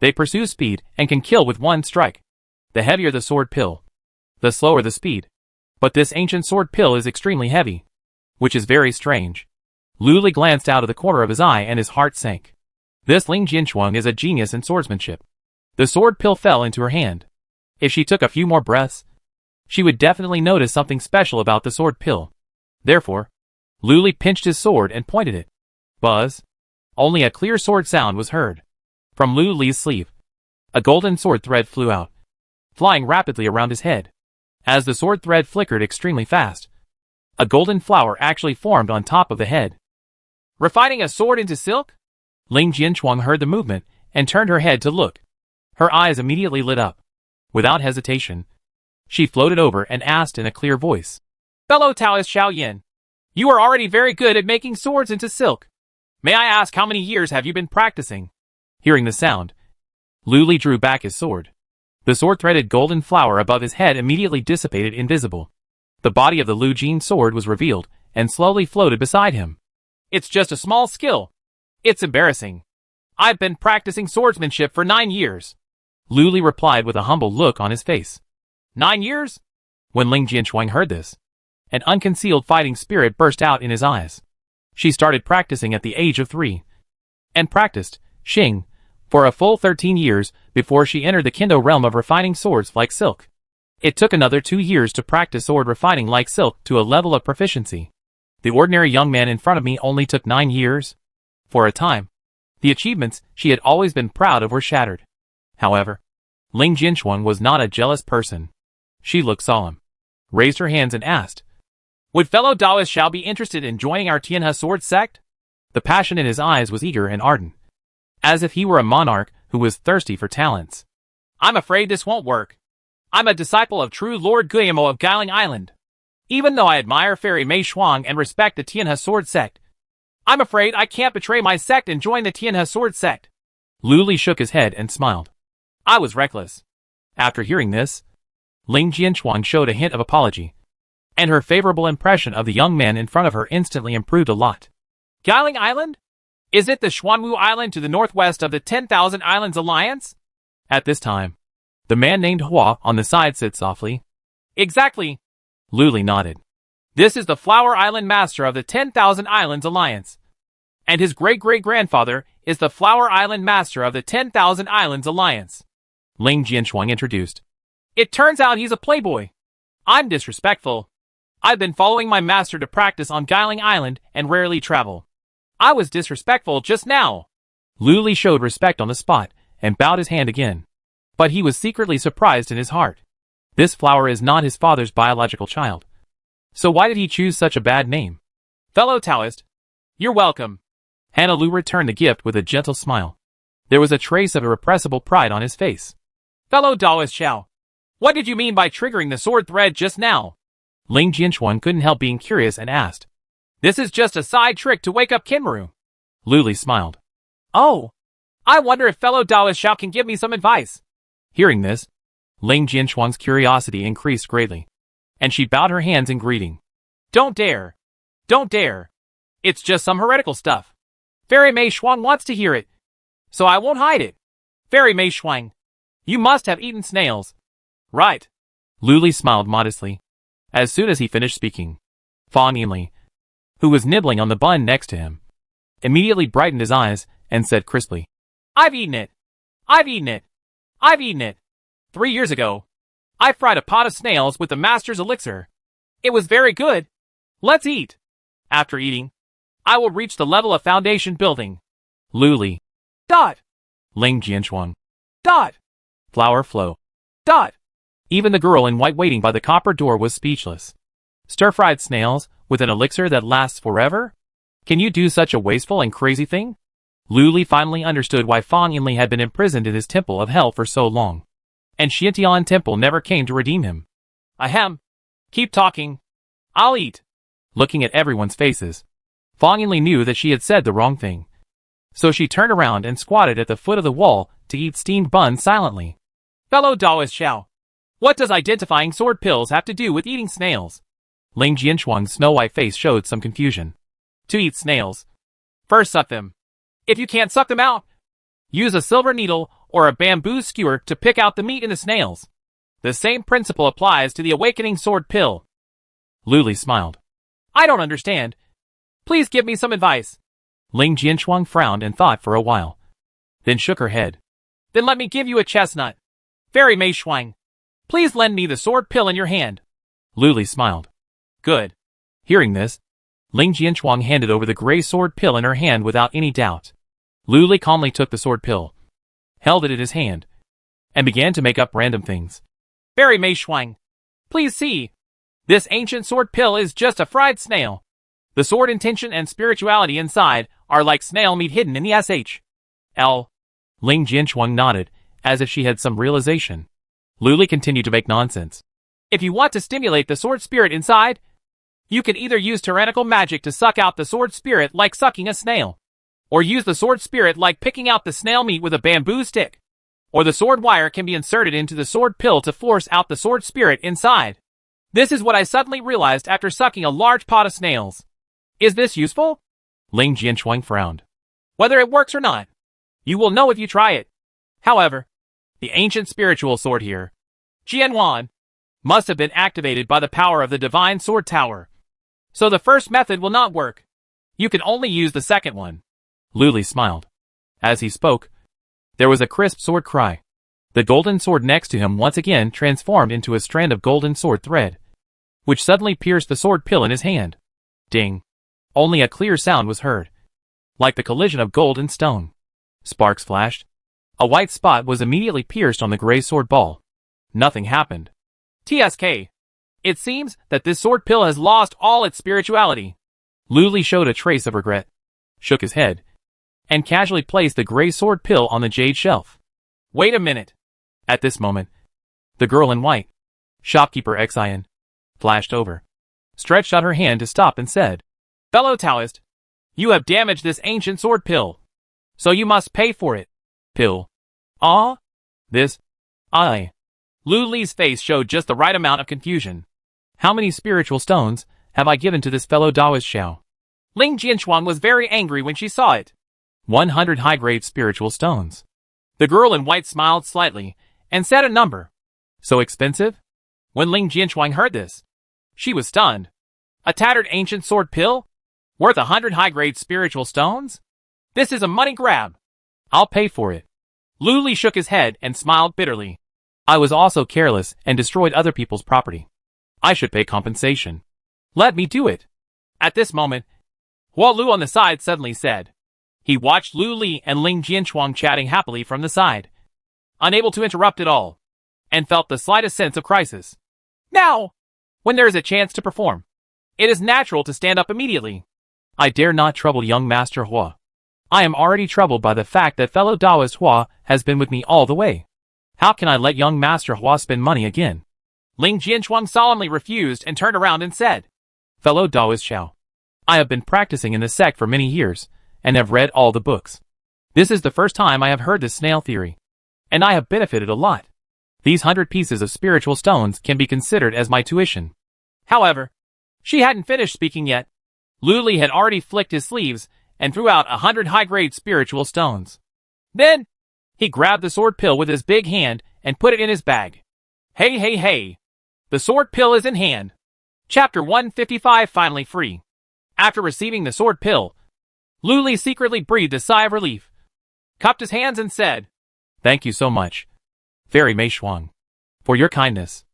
They pursue speed and can kill with one strike. The heavier the sword pill, the slower the speed. But this ancient sword pill is extremely heavy, which is very strange. Luli glanced out of the corner of his eye and his heart sank. This Ling Jinshuang is a genius in swordsmanship. The sword pill fell into her hand. If she took a few more breaths, she would definitely notice something special about the sword pill. Therefore, Luli pinched his sword and pointed it. Buzz! Only a clear sword sound was heard. From Luli's sleeve, a golden sword thread flew out, flying rapidly around his head. As the sword thread flickered extremely fast, a golden flower actually formed on top of the head. Refining a sword into silk? Ling Jinshuang heard the movement and turned her head to look. Her eyes immediately lit up. Without hesitation, she floated over and asked in a clear voice. Fellow Taoist Xiao Yin, you are already very good at making swords into silk. May I ask how many years have you been practicing? Hearing the sound, Luli drew back his sword. The sword-threaded golden flower above his head immediately dissipated invisible. The body of the Lu Jin sword was revealed and slowly floated beside him. It's just a small skill. It's embarrassing. I've been practicing swordsmanship for 9 years. Luli replied with a humble look on his face. 9 years? When Ling Jinshuang heard this, an unconcealed fighting spirit burst out in his eyes. She started practicing at the age of 3, and practiced, Xing, for a full 13 years before she entered the Kendo realm of refining swords like silk. It took another 2 years to practice sword refining like silk to a level of proficiency. The ordinary young man in front of me only took 9 years. For a time, the achievements she had always been proud of were shattered. However, Ling Jinshuang was not a jealous person. She looked solemn, raised her hands and asked, Would fellow Taoists shall be interested in joining our Tianhe sword sect? The passion in his eyes was eager and ardent, as if he were a monarch who was thirsty for talents. I'm afraid this won't work. I'm a disciple of true Lord Guillermo of Gailing Island. Even though I admire Fairy Mei Shuang and respect the Tianhe sword sect, I'm afraid I can't betray my sect and join the Tianhe sword sect. Lu Li shook his head and smiled. I was reckless. After hearing this, Ling Jianchuang showed a hint of apology, and her favorable impression of the young man in front of her instantly improved a lot. Gailing Island? Is it the Xuanwu Island to the northwest of the 10,000 Islands Alliance? At this time, the man named Hua on the side said softly. Exactly. Lu Li nodded. This is the Flower Island Master of the 10,000 Islands Alliance. And his great-great-grandfather is the Flower Island Master of the 10,000 Islands Alliance. Ling Jianchuang introduced. It turns out he's a playboy. I'm disrespectful. I've been following my master to practice on Gailing Island and rarely travel. I was disrespectful just now. Lu Li showed respect on the spot and bowed his hand again. But he was secretly surprised in his heart. This flower is not his father's biological child. So why did he choose such a bad name? Fellow Taoist, you're welcome. Hannah Lu returned the gift with a gentle smile. There was a trace of irrepressible pride on his face. Fellow Taoist Xiao, what did you mean by triggering the sword thread just now? Ling Jianchuan couldn't help being curious and asked. This is just a side trick to wake up Kinmaru. Lu Li smiled. Oh, I wonder if fellow Taoist Xiao can give me some advice. Hearing this, Ling Jianchuan's curiosity increased greatly, and she bowed her hands in greeting. Don't dare. Don't dare. It's just some heretical stuff. Fairy Mei Shuang wants to hear it, so I won't hide it. Fairy Mei Shuang, you must have eaten snails. Right. Lu Li smiled modestly. As soon as he finished speaking, Fang Yinli, who was nibbling on the bun next to him, immediately brightened his eyes and said crisply, I've eaten it. I've eaten it. I've eaten it. 3 years ago, I fried a pot of snails with the master's elixir. It was very good. Let's eat. After eating, I will reach the level of foundation building. Lu Li. Dot. Ling Jianchuan. Dot. Flower flow. Dot. Even the girl in white waiting by the copper door was speechless. Stir-fried snails with an elixir that lasts forever? Can you do such a wasteful and crazy thing? Lu Li finally understood why Fang Yinli had been imprisoned in his temple of hell for so long, and Xiantian Temple never came to redeem him. Ahem. Keep talking. I'll eat. Looking at everyone's faces, Fang Yinli knew that she had said the wrong thing. So she turned around and squatted at the foot of the wall to eat steamed buns silently. Fellow Taoist Xiao, what does identifying sword pills have to do with eating snails? Ling Jianchuang's snow-white face showed some confusion. To eat snails, first suck them. If you can't suck them out, use a silver needle or a bamboo skewer to pick out the meat in the snails. The same principle applies to the awakening sword pill. Lu Li smiled. I don't understand. Please give me some advice. Ling Jianchuang frowned and thought for a while, then shook her head. Then let me give you a chestnut. Fairy Mei Shuang, please lend me the sword pill in your hand. Lu Li smiled. Good. Hearing this, Ling Jianchuang handed over the gray sword pill in her hand without any doubt. Lu Li calmly took the sword pill, held it in his hand, and began to make up random things. Fairy Mei Shuang, please see. This ancient sword pill is just a fried snail. The sword intention and spirituality inside are like snail meat hidden in the SHL. Ling Jianchuang nodded, as if she had some realization. Lu Li continued to make nonsense. If you want to stimulate the sword spirit inside, you can either use tyrannical magic to suck out the sword spirit like sucking a snail, or use the sword spirit like picking out the snail meat with a bamboo stick, or the sword wire can be inserted into the sword pill to force out the sword spirit inside. This is what I suddenly realized after sucking a large pot of snails. Is this useful? Ling Jianchuang frowned. Whether it works or not, you will know if you try it. However, the ancient spiritual sword here, Jianwan, must have been activated by the power of the divine sword tower. So the first method will not work. You can only use the second one. Lu Li smiled. As he spoke, there was a crisp sword cry. The golden sword next to him once again transformed into a strand of golden sword thread, which suddenly pierced the sword pill in his hand. Ding. Only a clear sound was heard, like the collision of gold and stone. Sparks flashed. A white spot was immediately pierced on the gray sword ball. Nothing happened. TSK. It seems that this sword pill has lost all its spirituality. Luli showed a trace of regret, shook his head, and casually placed the gray sword pill on the jade shelf. Wait a minute. At this moment, the girl in white, shopkeeper Xian, flashed over, stretched out her hand to stop and said, Fellow Taoist, you have damaged this ancient sword pill, so you must pay for it. Pill. Ah? This? I. Lu Li's face showed just the right amount of confusion. How many spiritual stones have I given to this fellow Taoist Xiao? Ling Jianchuan was very angry when she saw it. 100 high-grade spiritual stones. The girl in white smiled slightly and said a number. So expensive? When Ling Jianchuan heard this, she was stunned. A tattered ancient sword pill? Worth 100 high-grade spiritual stones? This is a money grab. I'll pay for it. Lu Li shook his head and smiled bitterly. I was also careless and destroyed other people's property. I should pay compensation. Let me do it. At this moment, Hua Lu on the side suddenly said. He watched Lu Li and Ling Jianchuan chatting happily from the side, unable to interrupt at all, and felt the slightest sense of crisis. Now, when there is a chance to perform, it is natural to stand up immediately. I dare not trouble young Master Hua. I am already troubled by the fact that fellow Taoist Hua has been with me all the way. How can I let young Master Hua spend money again? Ling Jianchuan solemnly refused and turned around and said, Fellow Taoist Xiao, I have been practicing in the sect for many years, and have read all the books. This is the first time I have heard this snail theory, and I have benefited a lot. These 100 pieces of spiritual stones can be considered as my tuition. However, she hadn't finished speaking yet. Lu Li had already flicked his sleeves and threw out 100 high-grade spiritual stones. Then, he grabbed the sword pill with his big hand and put it in his bag. Hey, hey, hey. The sword pill is in hand. Chapter 155 finally free. After receiving the sword pill, Lu Li secretly breathed a sigh of relief, cupped his hands and said, Thank you so much, Fairy Mei Shuang, for your kindness.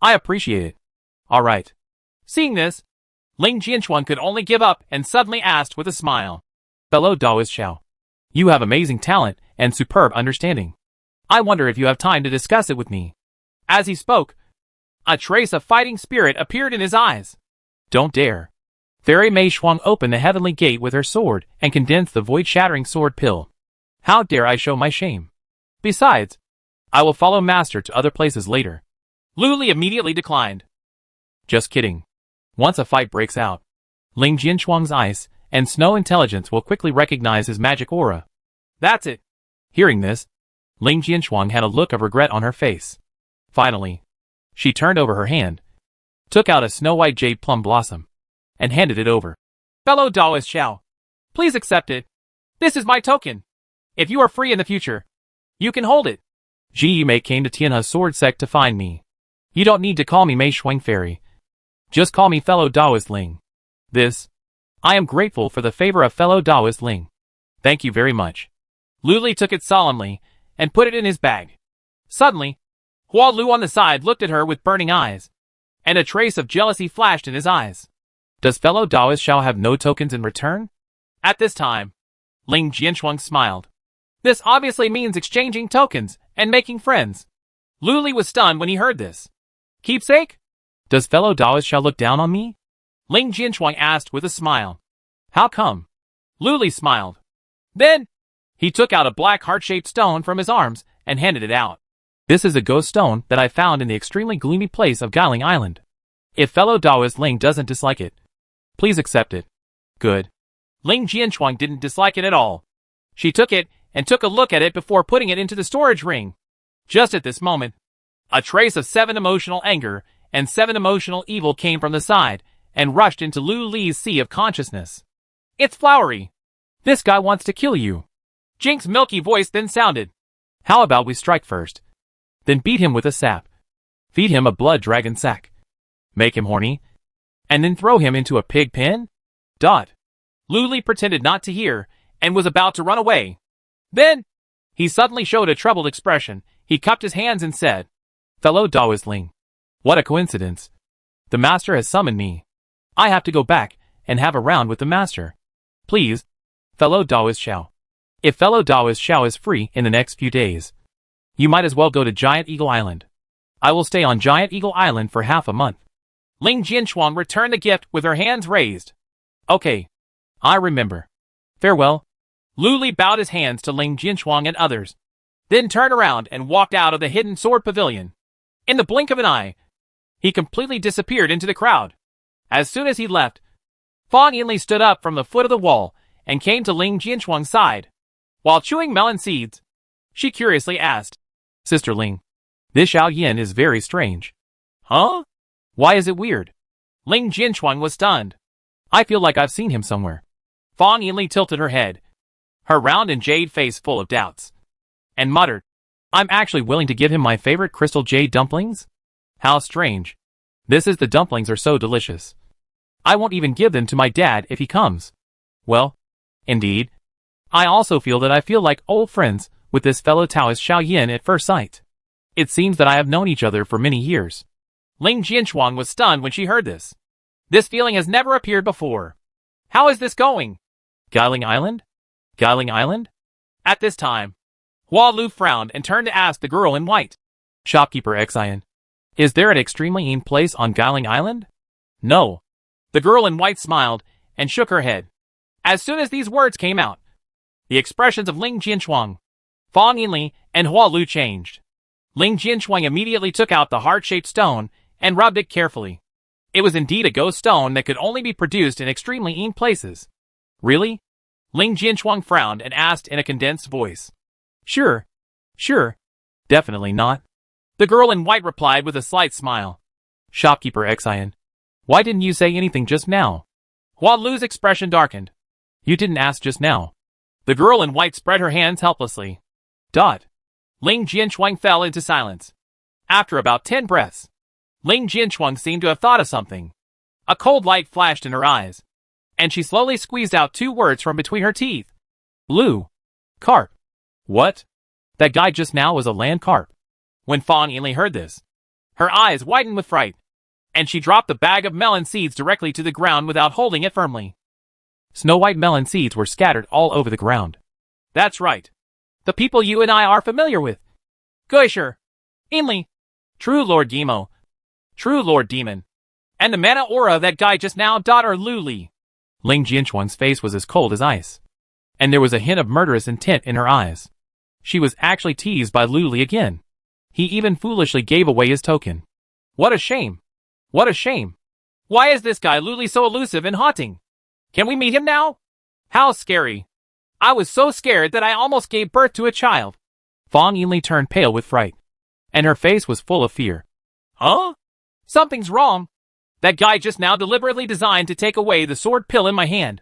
I appreciate it. All right. Seeing this, Ling Jianchuan could only give up and suddenly asked with a smile, Fellow Taoist Xiao, you have amazing talent and superb understanding. I wonder if you have time to discuss it with me. As he spoke, a trace of fighting spirit appeared in his eyes. Don't dare. Fairy Mei Shuang opened the heavenly gate with her sword and condensed the void-shattering sword pill. How dare I show my shame? Besides, I will follow Master to other places later. Lu Li immediately declined. Just kidding. Once a fight breaks out, Ling Jianchuang's ice and snow intelligence will quickly recognize his magic aura. That's it. Hearing this, Ling Jianchuang had a look of regret on her face. Finally, she turned over her hand, took out a snow-white jade plum blossom, and handed it over. Fellow Taoist Xiao, please accept it. This is my token. If you are free in the future, you can hold it. Ji Yimei came to Tianhe Sword Sect to find me. You don't need to call me Mei Shuang Fairy. Just call me fellow Taoist Ling. I am grateful for the favor of fellow Taoist Ling. Thank you very much. Lu Li took it solemnly and put it in his bag. Suddenly, Hua Lu on the side looked at her with burning eyes, and a trace of jealousy flashed in his eyes. Does fellow Taoist Xiao have no tokens in return? At this time, Ling Jianchuang smiled. This obviously means exchanging tokens and making friends. Lu Li was stunned when he heard this. Keepsake? Does fellow Taoist Xiao look down on me? Ling Jianchuang asked with a smile. How come? Lu Li smiled. Then, he took out a black heart-shaped stone from his arms and handed it out. This is a ghost stone that I found in the extremely gloomy place of Gailing Island. If fellow Taoist Ling doesn't dislike it, please accept it. Good. Ling Jianchuang didn't dislike it at all. She took it and took a look at it before putting it into the storage ring. Just at this moment, a trace of 7 emotional anger and 7 emotional evil came from the side and rushed into Lu Li's sea of consciousness. It's flowery. This guy wants to kill you. Jink's milky voice then sounded. How about we strike first? Then beat him with a sap. Feed him a blood dragon sack. Make him horny. And then throw him into a pig pen? Lu Li pretended not to hear and was about to run away. Then, he suddenly showed a troubled expression. He cupped his hands and said, Fellow Taoist Ling, what a coincidence. The master has summoned me. I have to go back and have a round with the master. Please, fellow Taoist Xiao. If fellow Taoist Xiao is free in the next few days, you might as well go to Giant Eagle Island. I will stay on Giant Eagle Island for half a month. Ling Jianchuang returned the gift with her hands raised. Okay. I remember. Farewell. Lu Li bowed his hands to Ling Jianchuang and others, then turned around and walked out of the hidden sword pavilion. In the blink of an eye, he completely disappeared into the crowd. As soon as he left, Fang Yinli stood up from the foot of the wall and came to Ling Jianchuang's side. While chewing melon seeds, she curiously asked, Sister Ling, this Xiao Yin is very strange. Huh? Why is it weird? Ling Jianchuang was stunned. I feel like I've seen him somewhere. Fang Yinli tilted her head, her round and jade face full of doubts, and muttered, I'm actually willing to give him my favorite crystal jade dumplings? How strange. This is the dumplings are so delicious. I won't even give them to my dad if he comes. Well, indeed. I also feel that I feel like old friends with this fellow Taoist Xiao Yin at first sight. It seems that I have known each other for many years. Ling Jianchuang was stunned when she heard this. This feeling has never appeared before. How is this going? Guiling Island? Guiling Island? At this time, Hua Lu frowned and turned to ask the girl in white. Shopkeeper Xian, is there an extremely mean place on Guiling Island? No. The girl in white smiled and shook her head. As soon as these words came out, the expressions of Ling Jianchuang, Fang Yinli, and Hua Lu changed. Ling Jianchuang immediately took out the heart-shaped stone and rubbed it carefully. It was indeed a ghost stone that could only be produced in extremely mean places. Really? Ling Jianchuang frowned and asked in a condensed voice. Sure. Definitely not. The girl in white replied with a slight smile. Shopkeeper Xian, why didn't you say anything just now? Hua Lu's expression darkened. You didn't ask just now. The girl in white spread her hands helplessly. Ling Jianchuang fell into silence. After about 10 breaths, Ling Jianchuang seemed to have thought of something. A cold light flashed in her eyes, and she slowly squeezed out 2 words from between her teeth. Lu. Carp. What? That guy just now was a land carp. When Fang Yinli heard this, her eyes widened with fright, and she dropped the bag of melon seeds directly to the ground without holding it firmly. Snow-white melon seeds were scattered all over the ground. That's right. The people you and I are familiar with. Geisher. Yinli. True Lord Gimo. True Lord Demon. And the mana aura that guy just now. Or Lu Li. Ling Jianchuang's face was as cold as ice, and there was a hint of murderous intent in her eyes. She was actually teased by Lu Li again. He even foolishly gave away his token. What a shame. What a shame. Why is this guy Lu Li so elusive and haunting? Can we meet him now? How scary. I was so scared that I almost gave birth to a child. Fang Yinli turned pale with fright, and her face was full of fear. Huh? Something's wrong. That guy just now deliberately designed to take away the sword pill in my hand.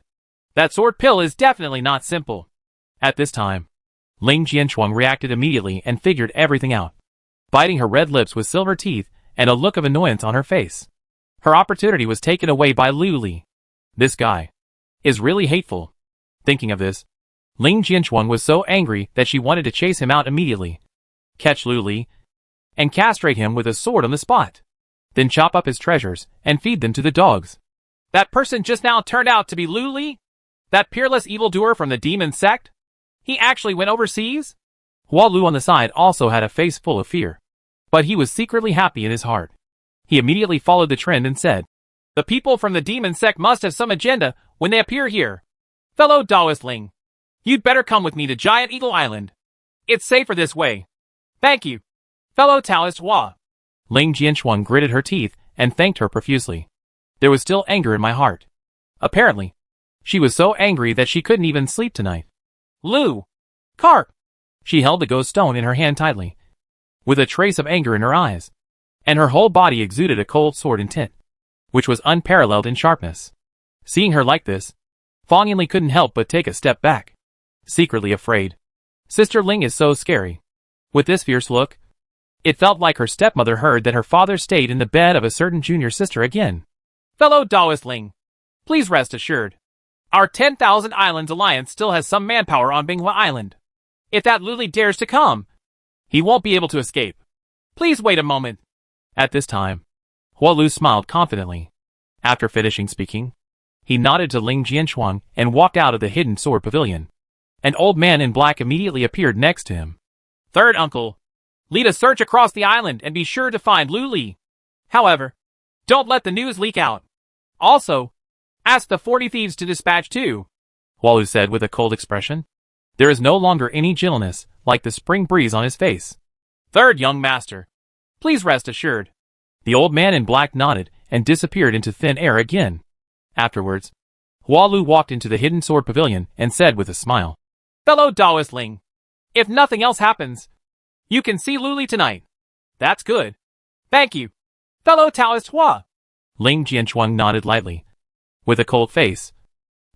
That sword pill is definitely not simple. At this time, Ling Jianchuang reacted immediately and figured everything out, biting her red lips with silver teeth and a look of annoyance on her face. Her opportunity was taken away by Lu Li. This guy is really hateful. Thinking of this, Ling Jianchuang was so angry that she wanted to chase him out immediately, catch Lu Li, and castrate him with a sword on the spot. Then chop up his treasures and feed them to the dogs. That person just now turned out to be Lu Li? That peerless evildoer from the demon sect? He actually went overseas? Hua Lu on the side also had a face full of fear, but he was secretly happy in his heart. He immediately followed the trend and said, The people from the demon sect must have some agenda when they appear here. Fellow Taoist Ling, you'd better come with me to Giant Eagle Island. It's safer this way. Thank you. Fellow Taoist Hua. Ling Jianchuang gritted her teeth and thanked her profusely. There was still anger in my heart. Apparently, she was so angry that she couldn't even sleep tonight. Lu! Carp! She held the ghost stone in her hand tightly, with a trace of anger in her eyes, and her whole body exuded a cold sword intent, which was unparalleled in sharpness. Seeing her like this, Fang Yinli couldn't help but take a step back, secretly afraid. Sister Ling is so scary. With this fierce look, it felt like her stepmother heard that her father stayed in the bed of a certain junior sister again. Fellow Taoist Ling, please rest assured. Our 10,000 Islands Alliance still has some manpower on Binghua Island. If that Lu Li dares to come, he won't be able to escape. Please wait a moment. At this time, Hua Lu smiled confidently. After finishing speaking, he nodded to Ling Jianchuang and walked out of the hidden sword pavilion. An old man in black immediately appeared next to him. Third uncle, lead a search across the island and be sure to find Lu Li. However, Don't let the news leak out. Also, ask the 40 thieves to dispatch too, Walu said with a cold expression. There is no longer any gentleness, like the spring breeze on his face. Third, young master. Please rest assured. The old man in black nodded and disappeared into thin air again. Afterwards, Walu walked into the hidden sword pavilion and said with a smile, Fellow Daoistling, if nothing else happens, you can see Luli tonight. That's good. Thank you. Fellow Taoist Hua. Ling Jianchuang nodded lightly, with a cold face,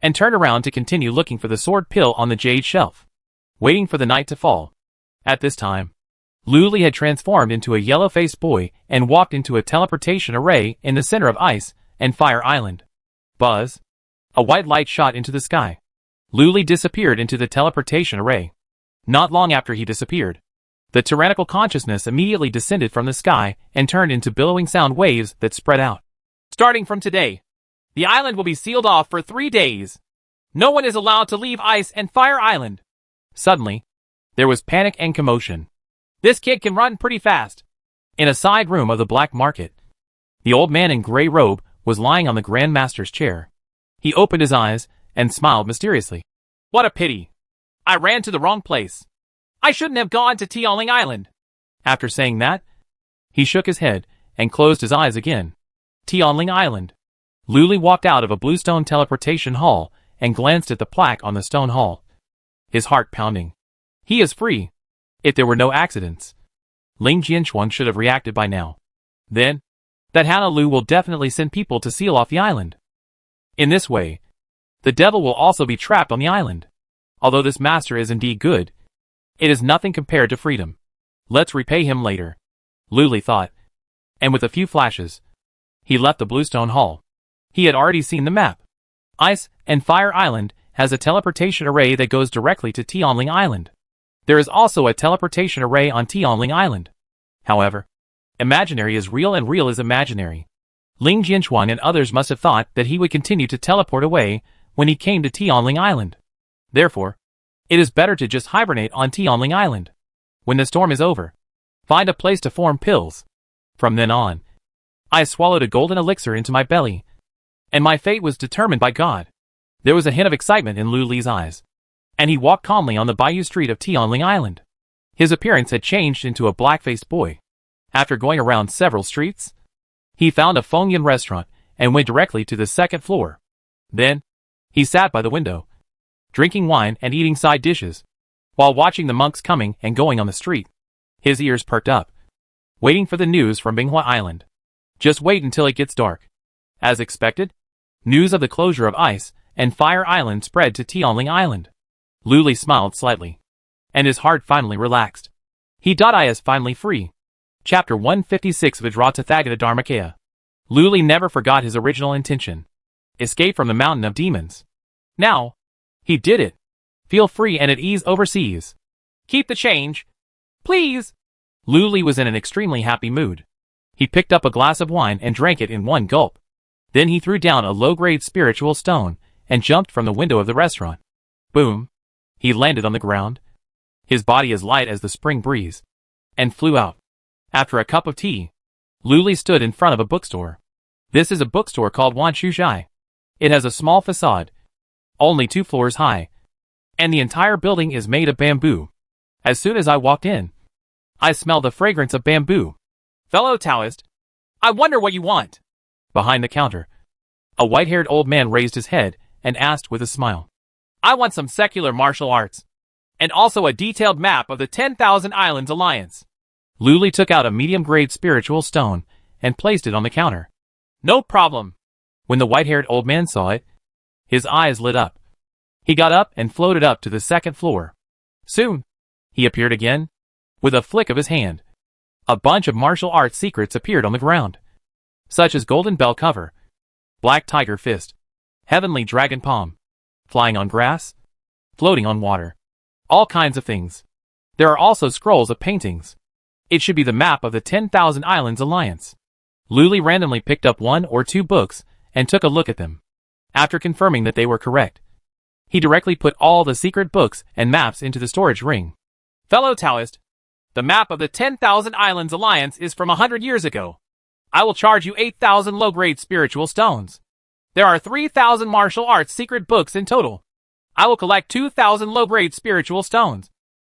and turned around to continue looking for the sword pill on the jade shelf, waiting for the night to fall. At this time, Luli had transformed into a yellow-faced boy and walked into a teleportation array in the center of Ice and Fire Island. Buzz! A white light shot into the sky. Luli disappeared into the teleportation array. Not long after he disappeared, the tyrannical consciousness immediately descended from the sky and turned into billowing sound waves that spread out. Starting from today, the island will be sealed off for 3 days. No one is allowed to leave Ice and Fire Island. Suddenly, there was panic and commotion. This kid can run pretty fast. In a side room of the black market, the old man in gray robe was lying on the Grand Master's chair. He opened his eyes and smiled mysteriously. What a pity. I ran to the wrong place. I shouldn't have gone to Tianling Island. After saying that, he shook his head and closed his eyes again. Tianling Island. Luli walked out of a bluestone teleportation hall and glanced at the plaque on the stone hall, his heart pounding. He is free. If there were no accidents, Ling Jianchuang should have reacted by now. Then, that Hana Lu will definitely send people to seal off the island. In this way, the devil will also be trapped on the island. Although this master is indeed good, it is nothing compared to freedom. Let's repay him later, Luli thought. And with a few flashes, he left the bluestone hall. He had already seen the map. Ice and Fire Island has a teleportation array that goes directly to Tianling Island. There is also a teleportation array on Tianling Island. However, imaginary is real and real is imaginary. Ling Jianchuang and others must have thought that he would continue to teleport away when he came to Tianling Island. Therefore, it is better to just hibernate on Tianling Island. When the storm is over, find a place to form pills. From then on, I swallowed a golden elixir into my belly, and my fate was determined by God. There was a hint of excitement in Luli's eyes, and he walked calmly on the bayou street of Tianling Island. His appearance had changed into a black-faced boy. After going around several streets, he found a Fengyan restaurant and went directly to the second floor. Then, he sat by the window, drinking wine and eating side dishes, while watching the monks coming and going on the street. His ears perked up, waiting for the news from Binghua Island. Just wait until it gets dark. As expected, news of the closure of Ice and Fire Island spread to Tianling Island. Luli smiled slightly, and his heart finally relaxed. I is finally free. Chapter 156 Vajrata Thagata Dharmakaya. Luli never forgot his original intention. Escape from the mountain of demons. Now, he did it. Feel free and at ease overseas. Keep the change, please. Luli was in an extremely happy mood. He picked up a glass of wine and drank it in one gulp. Then he threw down a low-grade spiritual stone and jumped from the window of the restaurant. Boom! He landed on the ground, his body as light as the spring breeze, and flew out. After a cup of tea, Luli stood in front of a bookstore. This is a bookstore called Wan Shuzhai. It has a small facade, only 2 floors high, and the entire building is made of bamboo. As soon as I walked in, I smelled the fragrance of bamboo. Fellow Taoist, I wonder what you want. Behind the counter, a white-haired old man raised his head and asked with a smile. I want some secular martial arts, and also a detailed map of the 10,000 Islands Alliance. Luli took out a medium-grade spiritual stone and placed it on the counter. No problem. When the white-haired old man saw it, his eyes lit up. He got up and floated up to the second floor. Soon, he appeared again. With a flick of his hand, a bunch of martial arts secrets appeared on the ground, such as Golden Bell Cover, Black Tiger Fist, Heavenly Dragon Palm, Flying on Grass, Floating on Water, all kinds of things. There are also scrolls of paintings. It should be the map of the 10,000 Islands Alliance. Luli randomly picked up 1 or 2 books and took a look at them. After confirming that they were correct, he directly put all the secret books and maps into the storage ring. Fellow Taoist, the map of the 10,000 Islands Alliance is from 100 years ago. I will charge you 8,000 low-grade spiritual stones. There are 3,000 martial arts secret books in total. I will collect 2,000 low-grade spiritual stones,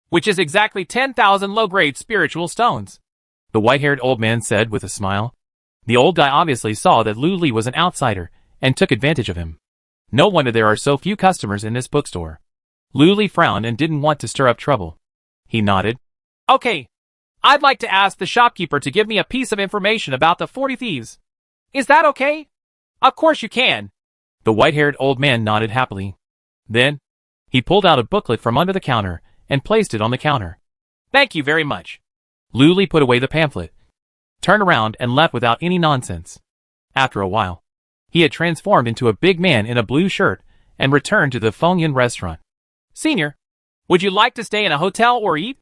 which is exactly 10,000 low-grade spiritual stones. The white-haired old man said with a smile. The old guy obviously saw that Lu Li was an outsider and took advantage of him. No wonder there are so few customers in this bookstore. Lu Li frowned and didn't want to stir up trouble. He nodded. Okay. I'd like to ask the shopkeeper to give me a piece of information about the 40 thieves. Is that okay? Of course you can. The white-haired old man nodded happily. Then, he pulled out a booklet from under the counter and placed it on the counter. Thank you very much. Lu Li put away the pamphlet, turned around and left without any nonsense. After a while, he had transformed into a big man in a blue shirt and returned to the Fengyan restaurant. Senior, would you like to stay in a hotel or eat?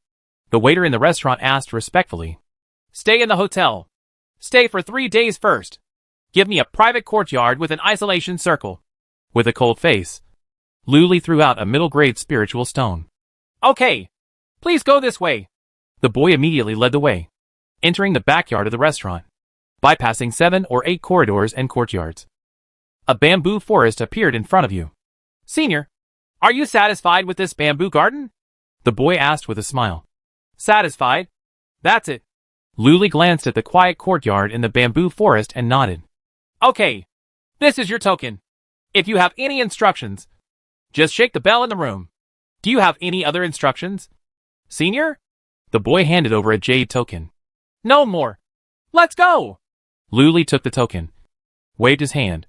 The waiter in the restaurant asked respectfully. Stay in the hotel. Stay for 3 days first. Give me a private courtyard with an isolation circle. With a cold face, Lu Li threw out a middle-grade spiritual stone. Okay. Please go this way. The boy immediately led the way, entering the backyard of the restaurant, bypassing 7 or 8 corridors and courtyards. A bamboo forest appeared in front of you. Senior, are you satisfied with this bamboo garden? The boy asked with a smile. Satisfied? That's it. Lu Li glanced at the quiet courtyard in the bamboo forest and nodded. Okay. This is your token. If you have any instructions, just shake the bell in the room. Do you have any other instructions? Senior? The boy handed over a jade token. No more. Let's go. Lu Li took the token, waved his hand,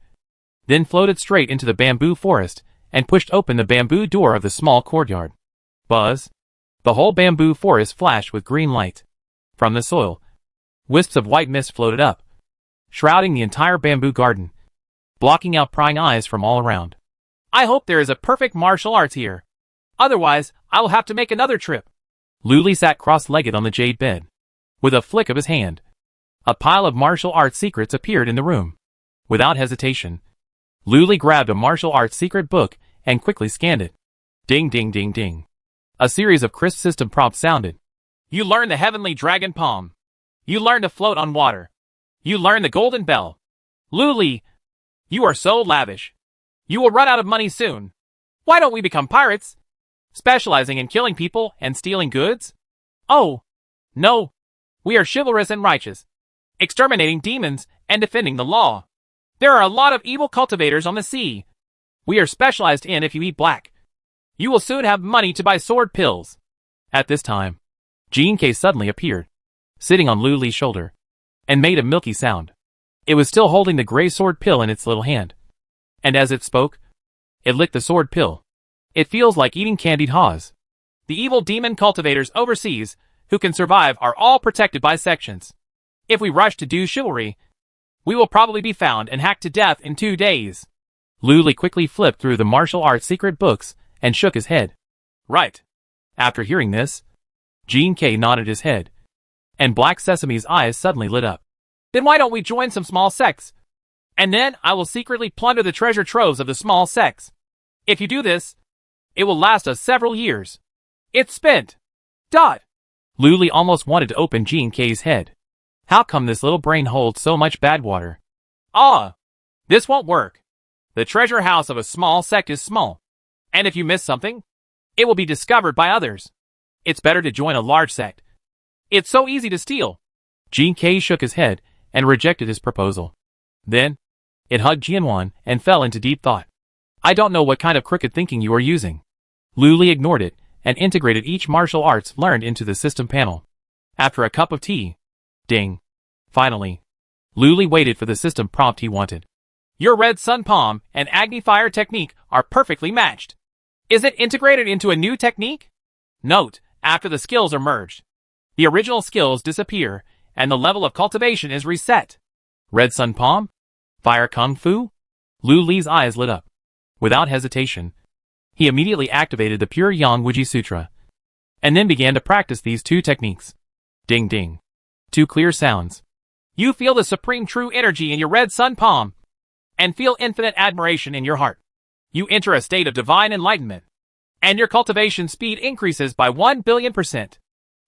then floated straight into the bamboo forest and pushed open the bamboo door of the small courtyard. Buzz! The whole bamboo forest flashed with green light. From the soil, wisps of white mist floated up, shrouding the entire bamboo garden, blocking out prying eyes from all around. I hope there is a perfect martial arts here. Otherwise, I will have to make another trip. Lu Li sat cross-legged on the jade bed. With a flick of his hand, a pile of martial arts secrets appeared in the room. Without hesitation, Lu Li grabbed a martial arts secret book and quickly scanned it. Ding ding ding ding. A series of crisp system prompts sounded. You learn the heavenly dragon palm. You learn to float on water. You learn the golden bell. Lu Li, you are so lavish. You will run out of money soon. Why don't we become pirates? Specializing in killing people and stealing goods? Oh, no. We are chivalrous and righteous, exterminating demons and defending the law. There are a lot of evil cultivators on the sea. We are specialized in if you eat black. You will soon have money to buy sword pills. At this time, Jean K suddenly appeared, sitting on Lu Li's shoulder, and made a milky sound. It was still holding the gray sword pill in its little hand. And as it spoke, it licked the sword pill. It feels like eating candied haws. The evil demon cultivators overseas who can survive are all protected by sections. If we rush to do chivalry, we will probably be found and hacked to death in 2 days. Lu Li quickly flipped through the martial arts secret books and shook his head. Right. After hearing this, Jean K nodded his head, and Black Sesame's eyes suddenly lit up. Then why don't we join some small sects? And then I will secretly plunder the treasure troves of the small sects. If you do this, it will last us several years. It's spent. Dot. Lu Li almost wanted to open Jean K's head. How come this little brain holds so much bad water? Ah, this won't work. The treasure house of a small sect is small. And if you miss something, it will be discovered by others. It's better to join a large sect. It's so easy to steal. Jean K shook his head and rejected his proposal. Then, it hugged Jianwan and fell into deep thought. I don't know what kind of crooked thinking you are using. Lu Li ignored it and integrated each martial arts learned into the system panel. After a cup of tea, ding. Finally, Lu Li waited for the system prompt he wanted. Your red sun palm and Agni fire technique are perfectly matched. Is it integrated into a new technique? Note, after the skills are merged, the original skills disappear and the level of cultivation is reset. Red sun palm? Fire kung fu? Lu Li's eyes lit up. Without hesitation, he immediately activated the Pure Yang Wuji Sutra, and then began to practice these 2 techniques. Ding ding. 2 clear sounds. You feel the supreme true energy in your red sun palm, and feel infinite admiration in your heart. You enter a state of divine enlightenment, and your cultivation speed increases by 1 billion%.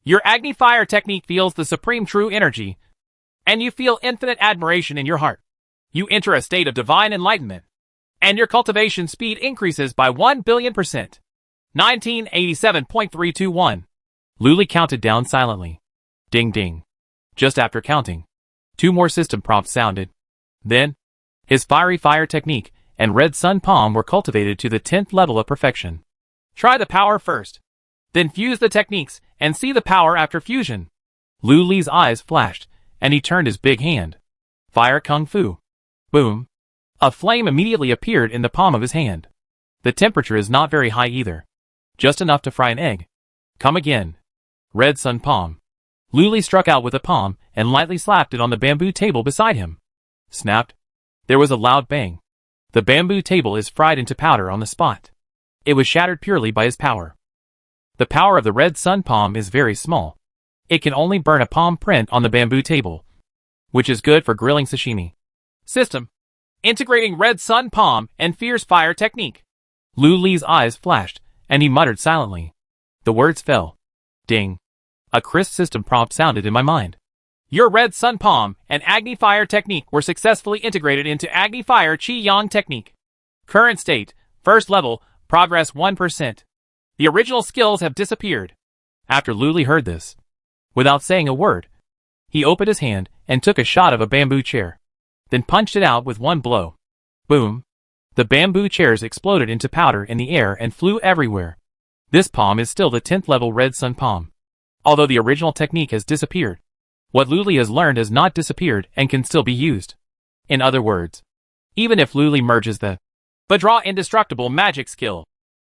Your Agni fire technique feels the supreme true energy, and you feel infinite admiration in your heart. You enter a state of divine enlightenment, and your cultivation speed increases by 1,000,000,000%. 1987.321. Luli counted down silently. Ding ding. Just after counting, 2 more system prompts sounded. Then, his fiery fire technique and red sun palm were cultivated to the 10th level of perfection. Try the power first, then fuse the techniques and see the power after fusion. Lu Li's eyes flashed, and he turned his big hand. Fire Kung Fu. Boom. A flame immediately appeared in the palm of his hand. The temperature is not very high either. Just enough to fry an egg. Come again. Red sun palm. Lu Li struck out with the palm and lightly slapped it on the bamboo table beside him. Snapped. There was a loud bang. The bamboo table is fried into powder on the spot. It was shattered purely by his power. The power of the red sun palm is very small. It can only burn a palm print on the bamboo table, which is good for grilling sashimi. System. Integrating red sun palm and fierce fire technique. Lu Li's eyes flashed, and he muttered silently. The words fell. Ding. A crisp system prompt sounded in my mind. Your red sun palm and Agni fire technique were successfully integrated into Agni fire Qi Yang technique. Current state, first level, progress 1%. The original skills have disappeared. After Lu Li heard this, without saying a word, he opened his hand and took a shot of a bamboo chair, then punched it out with one blow. Boom. The bamboo chairs exploded into powder in the air and flew everywhere. This palm is still the 10th level red sun palm. Although the original technique has disappeared, what Lu Li has learned has not disappeared and can still be used. In other words, even if Lu Li merges the Vajra indestructible magic skill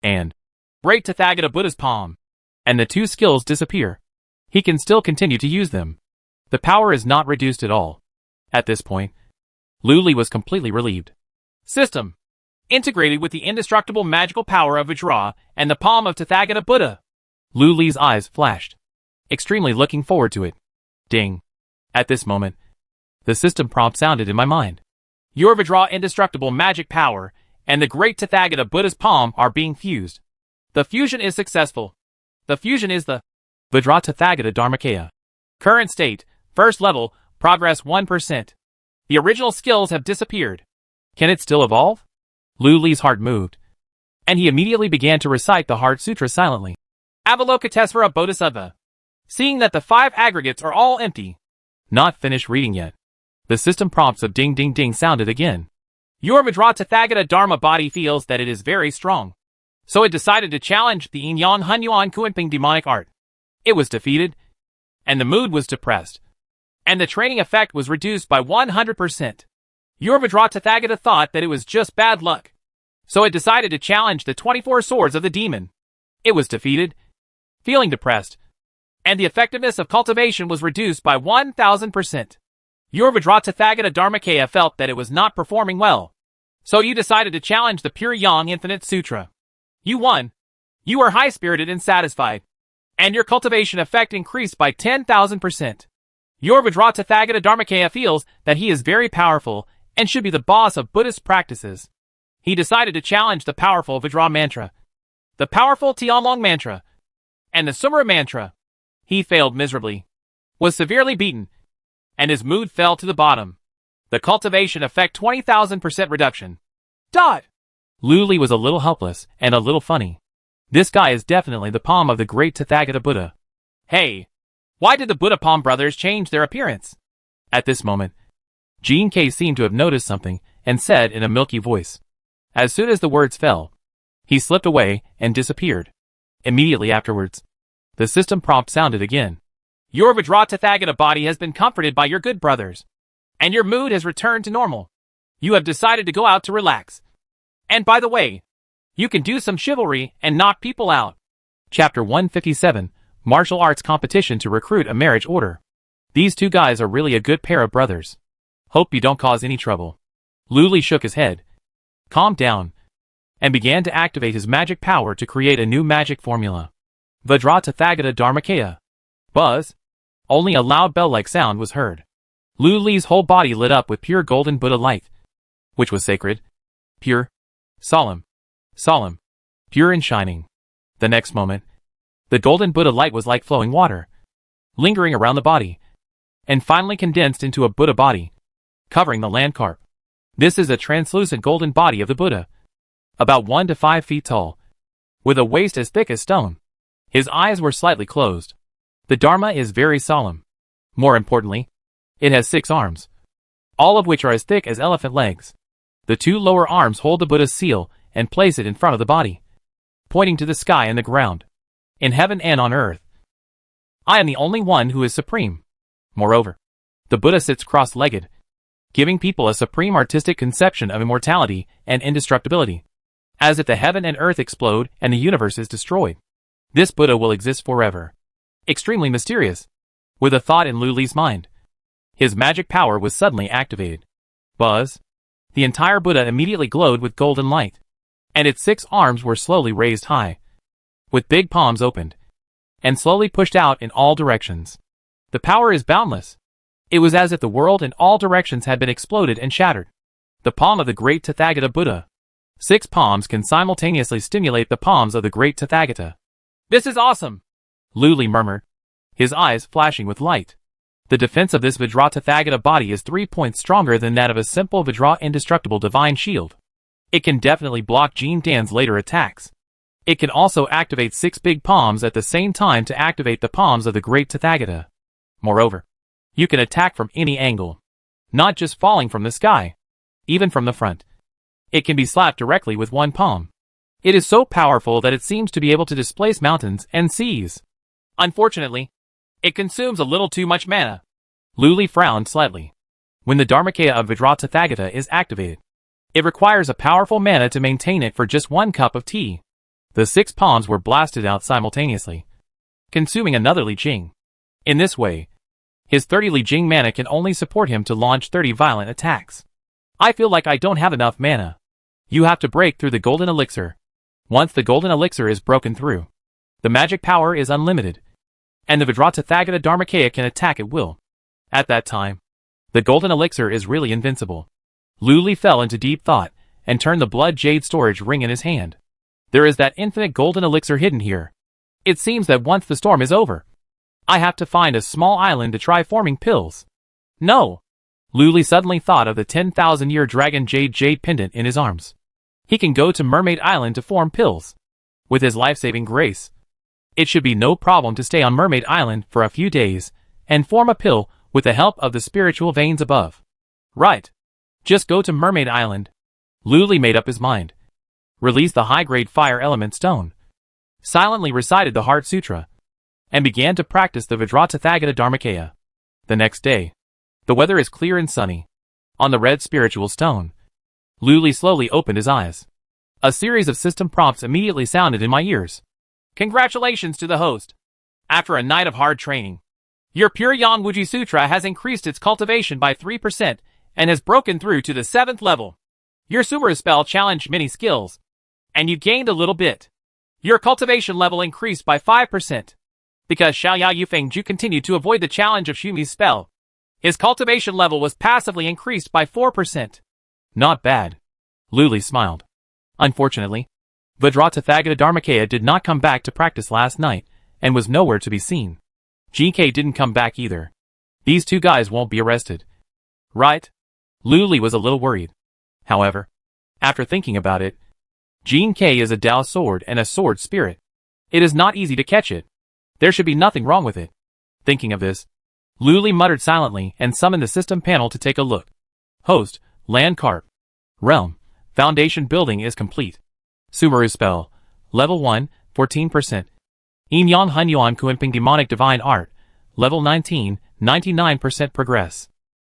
and Great Tathagata Buddha's palm, and the 2 skills disappear, he can still continue to use them. The power is not reduced at all. At this point, Lu Li was completely relieved. System. Integrated with the indestructible magical power of Vajra and the palm of Tathagata Buddha. Lu Li's eyes flashed, extremely looking forward to it. Ding. At this moment, the system prompt sounded in my mind. Your Vajra indestructible magic power and the great Tathagata Buddha's palm are being fused. The fusion is successful. The fusion is the Vajra Tathagata Dharmakaya. Current state, first level, progress 1%. The original skills have disappeared. Can it still evolve? Lu Li's heart moved, and he immediately began to recite the Heart Sutra silently. Avalokitesvara Bodhisattva. Seeing that the 5 aggregates are all empty. Not finished reading yet. The system prompts of ding ding ding sounded again. Your Vajra Tathagata Dharma body feels that it is very strong. So it decided to challenge the Yin Yang Hunyuan Kuanping demonic art. It was defeated, and the mood was depressed, and the training effect was reduced by 100%. Your Vajra Tathagata thought that it was just bad luck. So it decided to challenge the 24 swords of the demon. It was defeated, feeling depressed, and the effectiveness of cultivation was reduced by 1000%. Your Vajra Tathagata Dharmakaya felt that it was not performing well. So you decided to challenge the Pure Yang Infinite Sutra. You won. You are high-spirited and satisfied. And your cultivation effect increased by 10,000%. Your Vajra Tathagata Dharmakaya feels that he is very powerful and should be the boss of Buddhist practices. He decided to challenge the powerful Vajra mantra, the powerful Tianlong mantra, and the Sumra mantra. He failed miserably, was severely beaten, and his mood fell to the bottom. The cultivation effect 20,000% reduction. Lu Li was a little helpless and a little funny. This guy is definitely the palm of the great Tathagata Buddha. Hey, why did the Buddha Palm brothers change their appearance? At this moment, Jean K seemed to have noticed something and said in a milky voice. As soon as the words fell, he slipped away and disappeared. Immediately afterwards, the system prompt sounded again. Your Vajra Tathagata body has been comforted by your good brothers, and your mood has returned to normal. You have decided to go out to relax. And by the way, you can do some chivalry and knock people out. Chapter 157, Martial Arts Competition to Recruit a Marriage Order. These 2 guys are really a good pair of brothers. Hope you don't cause any trouble. Lu Li shook his head, calmed down, and began to activate his magic power to create a new magic formula. Vajra Tathagata Dharmakaya. Buzz. Only a loud bell-like sound was heard. Lu Li's whole body lit up with pure golden Buddha light, which was sacred, pure, solemn, pure and shining. The next moment, the golden Buddha light was like flowing water, lingering around the body, and finally condensed into a Buddha body, covering the land carp. This is a translucent golden body of the Buddha, about 1 to 5 feet tall, with a waist as thick as stone. His eyes were slightly closed. The Dharma is very solemn. More importantly, it has 6 arms, all of which are as thick as elephant legs. The 2 lower arms hold the Buddha's seal and place it in front of the body, pointing to the sky and the ground, in heaven and on earth. I am the only one who is supreme. Moreover, the Buddha sits cross-legged, giving people a supreme artistic conception of immortality and indestructibility. As if the heaven and earth explode and the universe is destroyed, this Buddha will exist forever. Extremely mysterious. With a thought in Lu Li's mind, his magic power was suddenly activated. Buzz! The entire Buddha immediately glowed with golden light, and its 6 arms were slowly raised high, with big palms opened, and slowly pushed out in all directions. The power is boundless. It was as if the world in all directions had been exploded and shattered. The palm of the great Tathagata Buddha. 6 palms can simultaneously stimulate the palms of the great Tathagata. This is awesome! Lu Li murmured, his eyes flashing with light. The defense of this Vajra Tathagata body is 3 points stronger than that of a simple Vajra indestructible divine shield. It can definitely block Jin Dan's later attacks. It can also activate 6 big palms at the same time to activate the palms of the great Tathagata. Moreover, you can attack from any angle, not just falling from the sky, even from the front. It can be slapped directly with 1 palm. It is so powerful that it seems to be able to displace mountains and seas. Unfortunately, it consumes a little too much mana. Lu Li frowned slightly. When the Dharmakaya of Vajra Tathagata is activated, it requires a powerful mana to maintain it for just 1 cup of tea. The 6 palms were blasted out simultaneously, consuming another Li Jing. In this way, his 30 Li Jing mana can only support him to launch 30 violent attacks. I feel like I don't have enough mana. You have to break through the golden elixir. Once the golden elixir is broken through, the magic power is unlimited, and the Vajra Tathagata Dharmakaya can attack at will. At that time, the golden elixir is really invincible. Lu Li fell into deep thought and turned the blood jade storage ring in his hand. There is that infinite golden elixir hidden here. It seems that once the storm is over, I have to find a small island to try forming pills. No! Lu Li suddenly thought of the 10,000-year dragon jade pendant in his arms. He can go to Mermaid Island to form pills. With his life-saving grace, it should be no problem to stay on Mermaid Island for a few days and form a pill with the help of the spiritual veins above. Right. Just go to Mermaid Island. Lu Li made up his mind. Released the high-grade fire element stone, silently recited the Heart Sutra, and began to practice the Vajra Tathagata Dharmakaya. The next day, the weather is clear and sunny. On the red spiritual stone, Lu Li slowly opened his eyes. A series of system prompts immediately sounded in my ears. Congratulations to the host. After a night of hard training, your Pure Yang Wuji Sutra has increased its cultivation by 3% and has broken through to the 7th level. Your Sumeru spell challenged many skills, and you gained a little bit. Your cultivation level increased by 5%. Because Xiaoya Yufengju continued to avoid the challenge of Shumi's spell, his cultivation level was passively increased by 4%. Not bad. Lu Li smiled. Unfortunately, Vajra Tathagata Dharmakaya did not come back to practice last night, and was nowhere to be seen. GK didn't come back either. These 2 guys won't be arrested. Right? Lu Li was a little worried. However, after thinking about it, Jin K is a Dao sword and a sword spirit. It is not easy to catch it. There should be nothing wrong with it. Thinking of this, Lu Li muttered silently and summoned the system panel to take a look. Host, Land Carp. Realm, Foundation building is complete. Sumeru spell, level 1, 14%. Yin Yang Hun Yuan Kuanping Demonic Divine Art, level 19, 99% progress.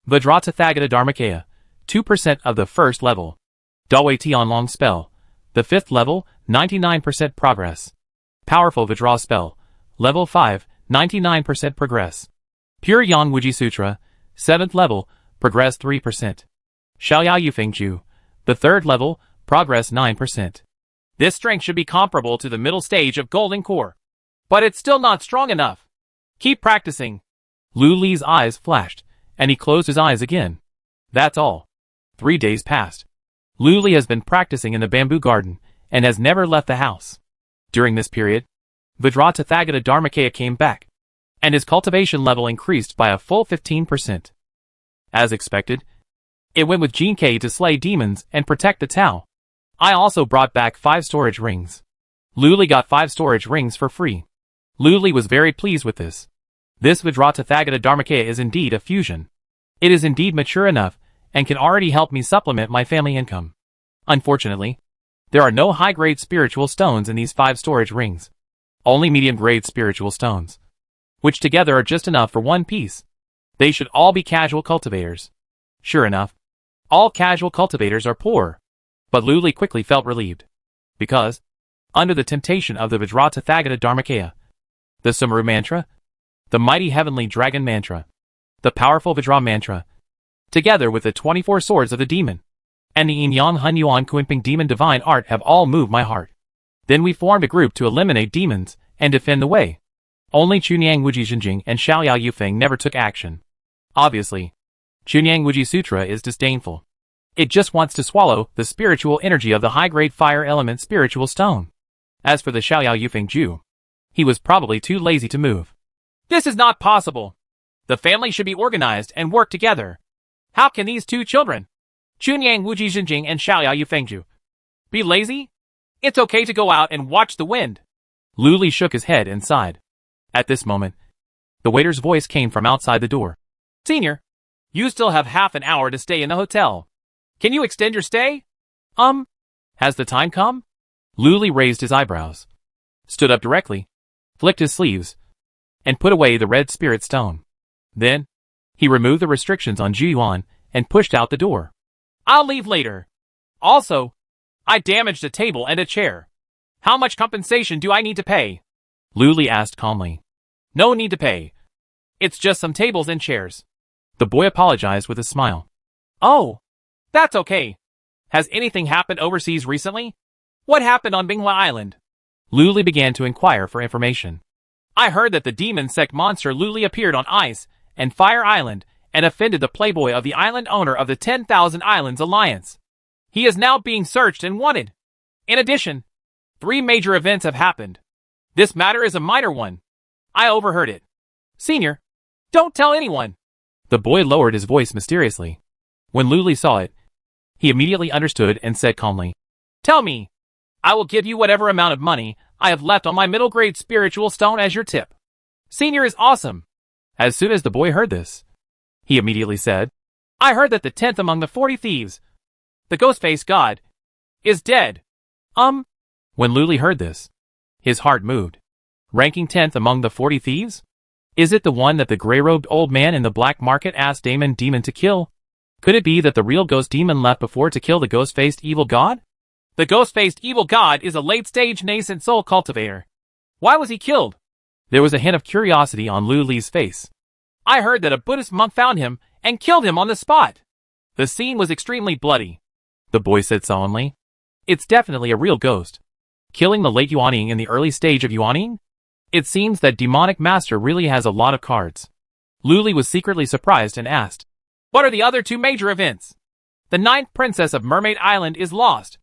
Vajra Tathagata Dharmakaya, 2% of the 1st level. Dawei Tian Long spell, the 5th level, 99% progress. Powerful Vajra spell, level 5, 99% progress. Pure Yang Wuji Sutra, 7th level, progress 3%. Xiaoya Yufengju, the 3rd level, progress 9%. This strength should be comparable to the middle stage of Golden Core. But it's still not strong enough. Keep practicing. Lu Li's eyes flashed, and he closed his eyes again. That's all. 3 days passed. Lu Li has been practicing in the bamboo garden, and has never left the house. During this period, Vajra Tathagata Dharmakaya came back. and his cultivation level increased by a full 15%. As expected, it went with Gene K to slay demons and protect the Tao. I also brought back 5 storage rings. Luli got 5 storage rings for free. Luli was very pleased with this. This Vajratathagata Dharmakaya is indeed a fusion. It is indeed mature enough and can already help me supplement my family income. Unfortunately, there are no high-grade spiritual stones in these 5 storage rings. Only medium-grade spiritual stones, which together are just enough for one piece. They should all be casual cultivators. Sure enough, all casual cultivators are poor. But Luli quickly felt relieved. Because, under the temptation of the Vajratathagata Dharmakaya, the Samaru mantra, the mighty heavenly dragon mantra, the powerful Vajra mantra, together with the 24 swords of the demon, and the Yin Yang Hun Yuan Kuimping demon divine art have all moved my heart. Then we formed a group to eliminate demons and defend the way. Only Chunyang Wuji Xinjing and Xiaoyao Yufeng never took action. Obviously, Chunyang Wuji Sutra is disdainful. It just wants to swallow the spiritual energy of the high-grade fire element spiritual stone. As for the Xiaoyao Yufeng Jew, he was probably too lazy to move. This is not possible. The family should be organized and work together. How can these 2 children, Chunyang Wuji Xinjing and Xiaoyao Yufengju, be lazy? It's okay to go out and watch the wind. Luli shook his head and sighed. At this moment, the waiter's voice came from outside the door. Senior, you still have half an hour to stay in the hotel. Can you extend your stay? Has the time come? Luli raised his eyebrows, stood up directly, flicked his sleeves, and put away the red spirit stone. Then, he removed the restrictions on Juyuan and pushed out the door. I'll leave later. Also, I damaged a table and a chair. How much compensation do I need to pay? Luli asked calmly. No need to pay. It's just some tables and chairs. The boy apologized with a smile. Oh, that's okay. Has anything happened overseas recently? What happened on Binghua Island? Luli began to inquire for information. I heard that the demon sect monster Luli appeared on Ice and Fire Island and offended the playboy of the island owner of the 10,000 Islands Alliance. He is now being searched and wanted. In addition, 3 major events have happened. This matter is a minor one. I overheard it. Senior, don't tell anyone. The boy lowered his voice mysteriously. When Luli saw it, he immediately understood and said calmly, Tell me. I will give you whatever amount of money I have left on my middle grade spiritual stone as your tip. Senior is awesome. As soon as the boy heard this, he immediately said, I heard that the 10th among the 40 thieves, the Ghostface God, is dead. When Luli heard this, his heart moved. Ranking 10th among the 40 thieves? Is it the one that the gray-robed old man in the black market asked Damon Demon to kill? Could it be that the real ghost demon left before to kill the ghost-faced evil god? The ghost-faced evil god is a late-stage nascent soul cultivator. Why was he killed? There was a hint of curiosity on Luli's face. I heard that a Buddhist monk found him and killed him on the spot. The scene was extremely bloody. The boy said solemnly. It's definitely a real ghost. Killing the late Yuaning in the early stage of Yuaning? It seems that demonic master really has a lot of cards. Luli was secretly surprised and asked, What are the other 2 major events? The 9th princess of Mermaid Island is lost.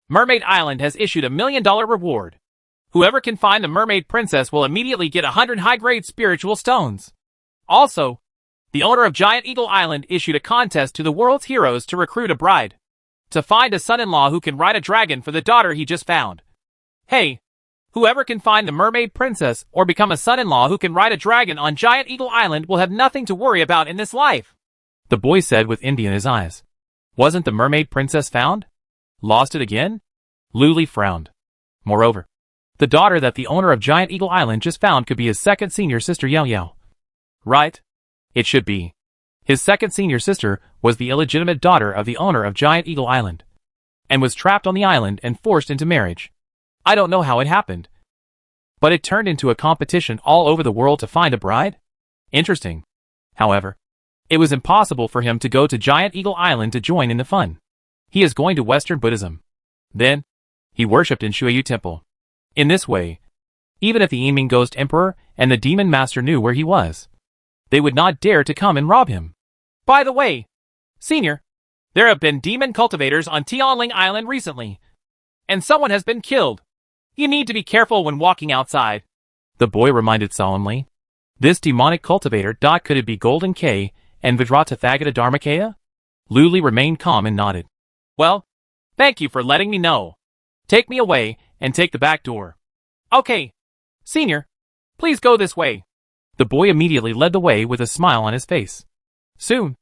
Mermaid Island has issued $1 million reward. Whoever can find the mermaid princess will immediately get 100 high-grade spiritual stones. Also, the owner of Giant Eagle Island issued a contest to the world's heroes to recruit a bride. To find a son-in-law who can ride a dragon for the daughter he just found. Hey, whoever can find the mermaid princess or become a son-in-law who can ride a dragon on Giant Eagle Island will have nothing to worry about in this life. The boy said with envy in his eyes. Wasn't the mermaid princess found? Lost it again? Luli frowned. Moreover, the daughter that the owner of Giant Eagle Island just found could be his second senior sister Yao Yao. Right? It should be. His second senior sister was the illegitimate daughter of the owner of Giant Eagle Island, and was trapped on the island and forced into marriage. I don't know how it happened, but it turned into a competition all over the world to find a bride? Interesting. However, it was impossible for him to go to Giant Eagle Island to join in the fun. He is going to Western Buddhism. Then, he worshipped in Shuayu Temple. In this way, even if the Yinming Ghost Emperor and the Demon Master knew where he was, they would not dare to come and rob him. By the way, Senior, there have been demon cultivators on Tianling Island recently, and someone has been killed. You need to be careful when walking outside. The boy reminded solemnly. This demonic cultivator. Could it be Golden K and Vajratathagata Dharmakaya? Luli remained calm and nodded. Well, thank you for letting me know. Take me away and take the back door. Okay. Senior, please go this way. The boy immediately led the way with a smile on his face. Soon,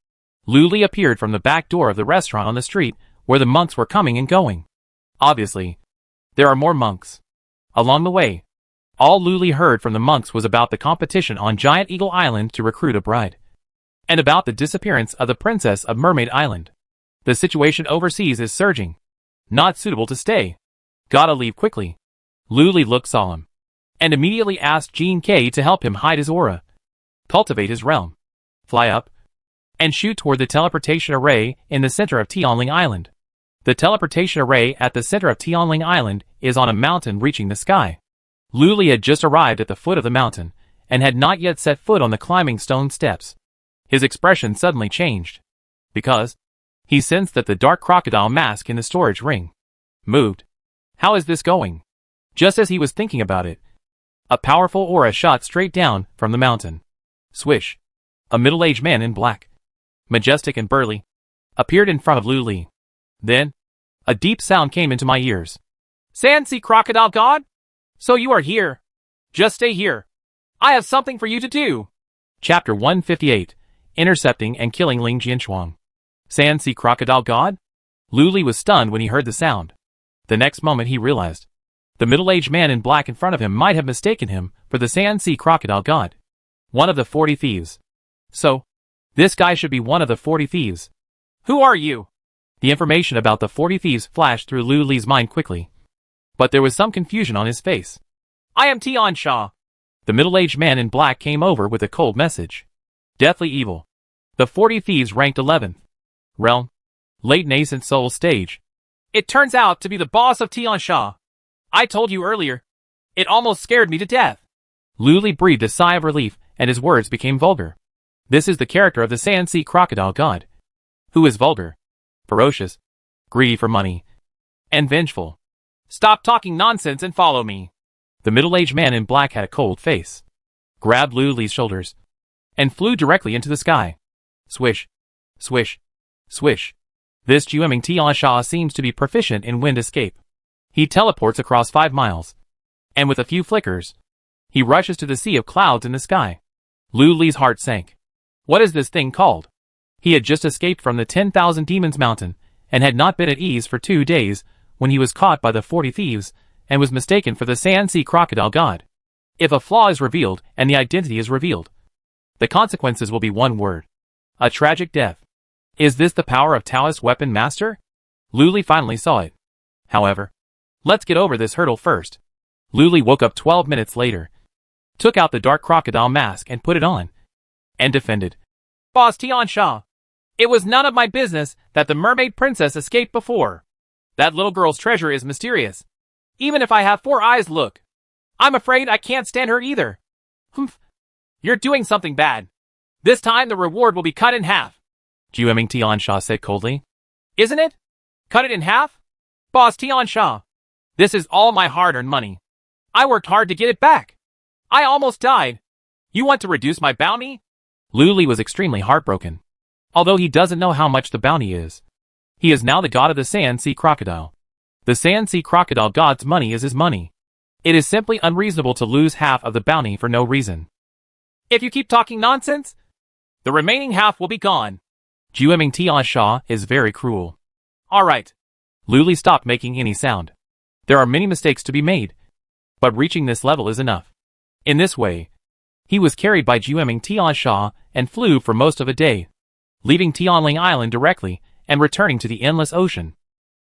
Luli appeared from the back door of the restaurant on the street where the monks were coming and going. Obviously, there are more monks. Along the way, all Luli heard from the monks was about the competition on Giant Eagle Island to recruit a bride, and about the disappearance of the princess of Mermaid Island. The situation overseas is surging. Not suitable to stay. Gotta leave quickly. Luli looked solemn, and immediately asked Gene K to help him hide his aura, cultivate his realm, fly up, and shoot toward the teleportation array in the center of Tianling Island. The teleportation array at the center of Tianling Island is on a mountain reaching the sky. Luli had just arrived at the foot of the mountain, and had not yet set foot on the climbing stone steps. His expression suddenly changed, because he sensed that the dark crocodile mask in the storage ring moved. How is this going? Just as he was thinking about it, a powerful aura shot straight down from the mountain. Swish! A middle-aged man in black, majestic and burly, appeared in front of Luli. Then, a deep sound came into my ears. Sea Crocodile God? So you are here. Just stay here. I have something for you to do. Chapter 158, Intercepting and Killing Ling Jianshuang. Sea Crocodile God? Luli was stunned when he heard the sound. The next moment he realized the middle-aged man in black in front of him might have mistaken him for the Sea Crocodile God, one of the 40 thieves. So, this guy should be one of the 40 thieves. Who are you? The information about the 40 thieves flashed through Luli's mind quickly, but there was some confusion on his face. I am Tian Sha. The middle-aged man in black came over with a cold message. Deathly evil. The 40 thieves ranked 11th. Realm. Late nascent soul stage. It turns out to be the boss of Tian Sha. I told you earlier. It almost scared me to death. Luli breathed a sigh of relief, and his words became vulgar. This is the character of the Sea Crocodile God, who is vulgar, ferocious, greedy for money, and vengeful. Stop talking nonsense and follow me. The middle-aged man in black had a cold face, grabbed Luli's shoulders, and flew directly into the sky. Swish, swish, swish. This Jueming Tian Sha seems to be proficient in wind escape. He teleports across 5 miles, and with a few flickers, he rushes to the sea of clouds in the sky. Luli's heart sank. What is this thing called? He had just escaped from the 10,000 Demons Mountain, and had not been at ease for 2 days, when he was caught by the 40 thieves, and was mistaken for the Sea Crocodile God. If a flaw is revealed, and the identity is revealed, the consequences will be one word: a tragic death. Is this the power of Taoist Weapon Master? Luli finally saw it. However, let's get over this hurdle first. Luli woke up 12 minutes later, took out the dark crocodile mask and put it on, and defended. Boss Tian Sha, it was none of my business that the mermaid princess escaped before. That little girl's treasure is mysterious. Even if I have 4 eyes, look. I'm afraid I can't stand her either. Humph. You're doing something bad. This time the reward will be cut in half. Jueming Tian Sha said coldly. Isn't it? Cut it in half? Boss Tian Sha, this is all my hard-earned money. I worked hard to get it back. I almost died. You want to reduce my bounty? Luli was extremely heartbroken. Although he doesn't know how much the bounty is, he is now the god of the Sea Crocodile. The Sea Crocodile god's money is his money. It is simply unreasonable to lose half of the bounty for no reason. If you keep talking nonsense, the remaining half will be gone. Jueming Tian Sha is very cruel. Alright. Luli stopped making any sound. There are many mistakes to be made, but reaching this level is enough. In this way, he was carried by Jueming Tian Sha and flew for most of a day, leaving Tianling Island directly and returning to the endless ocean.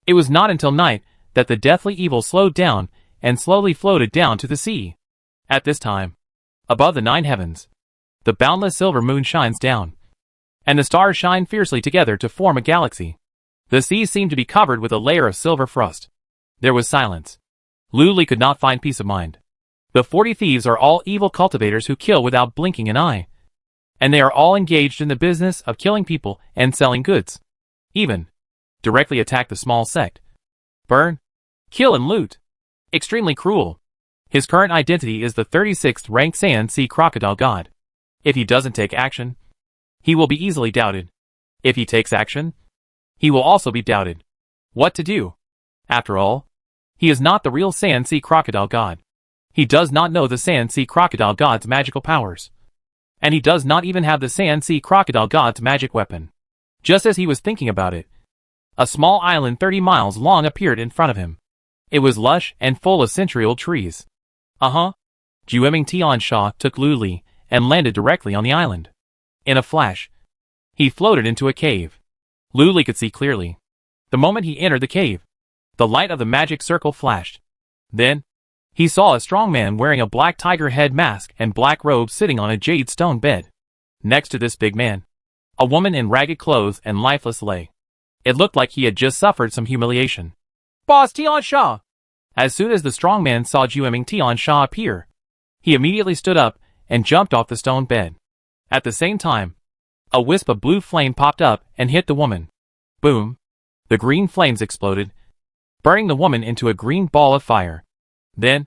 It was not until night that the deathly evil slowed down and slowly floated down to the sea. At this time, above the 9 heavens, the boundless silver moon shines down, and the stars shine fiercely together to form a galaxy. The sea seemed to be covered with a layer of silver frost. There was silence. Luli could not find peace of mind. The 40 thieves are all evil cultivators who kill without blinking an eye, and they are all engaged in the business of killing people and selling goods. Even directly attack the small sect. Burn, kill and loot. Extremely cruel. His current identity is the 36th ranked Sea Crocodile God. If he doesn't take action, he will be easily doubted. If he takes action, he will also be doubted. What to do? After all, he is not the real Sand Sea Crocodile God. He does not know the Sand Sea Crocodile God's magical powers. And he does not even have the Sand Sea Crocodile God's magic weapon. Just as he was thinking about it, a small island 30 miles long appeared in front of him. It was lush and full of century-old trees. Jueming Tiansha took Lu Li and landed directly on the island. In a flash, he floated into a cave. Lu Li could see clearly. The moment he entered the cave, the light of the magic circle flashed. Then, he saw a strong man wearing a black tiger head mask and black robe sitting on a jade stone bed. Next to this big man, a woman in ragged clothes and lifeless lay. It looked like he had just suffered some humiliation. Boss Tiansha! As soon as the strong man saw Jueming Tiansha appear, he immediately stood up and jumped off the stone bed. At the same time, a wisp of blue flame popped up and hit the woman. Boom! The green flames exploded, burning the woman into a green ball of fire. Then,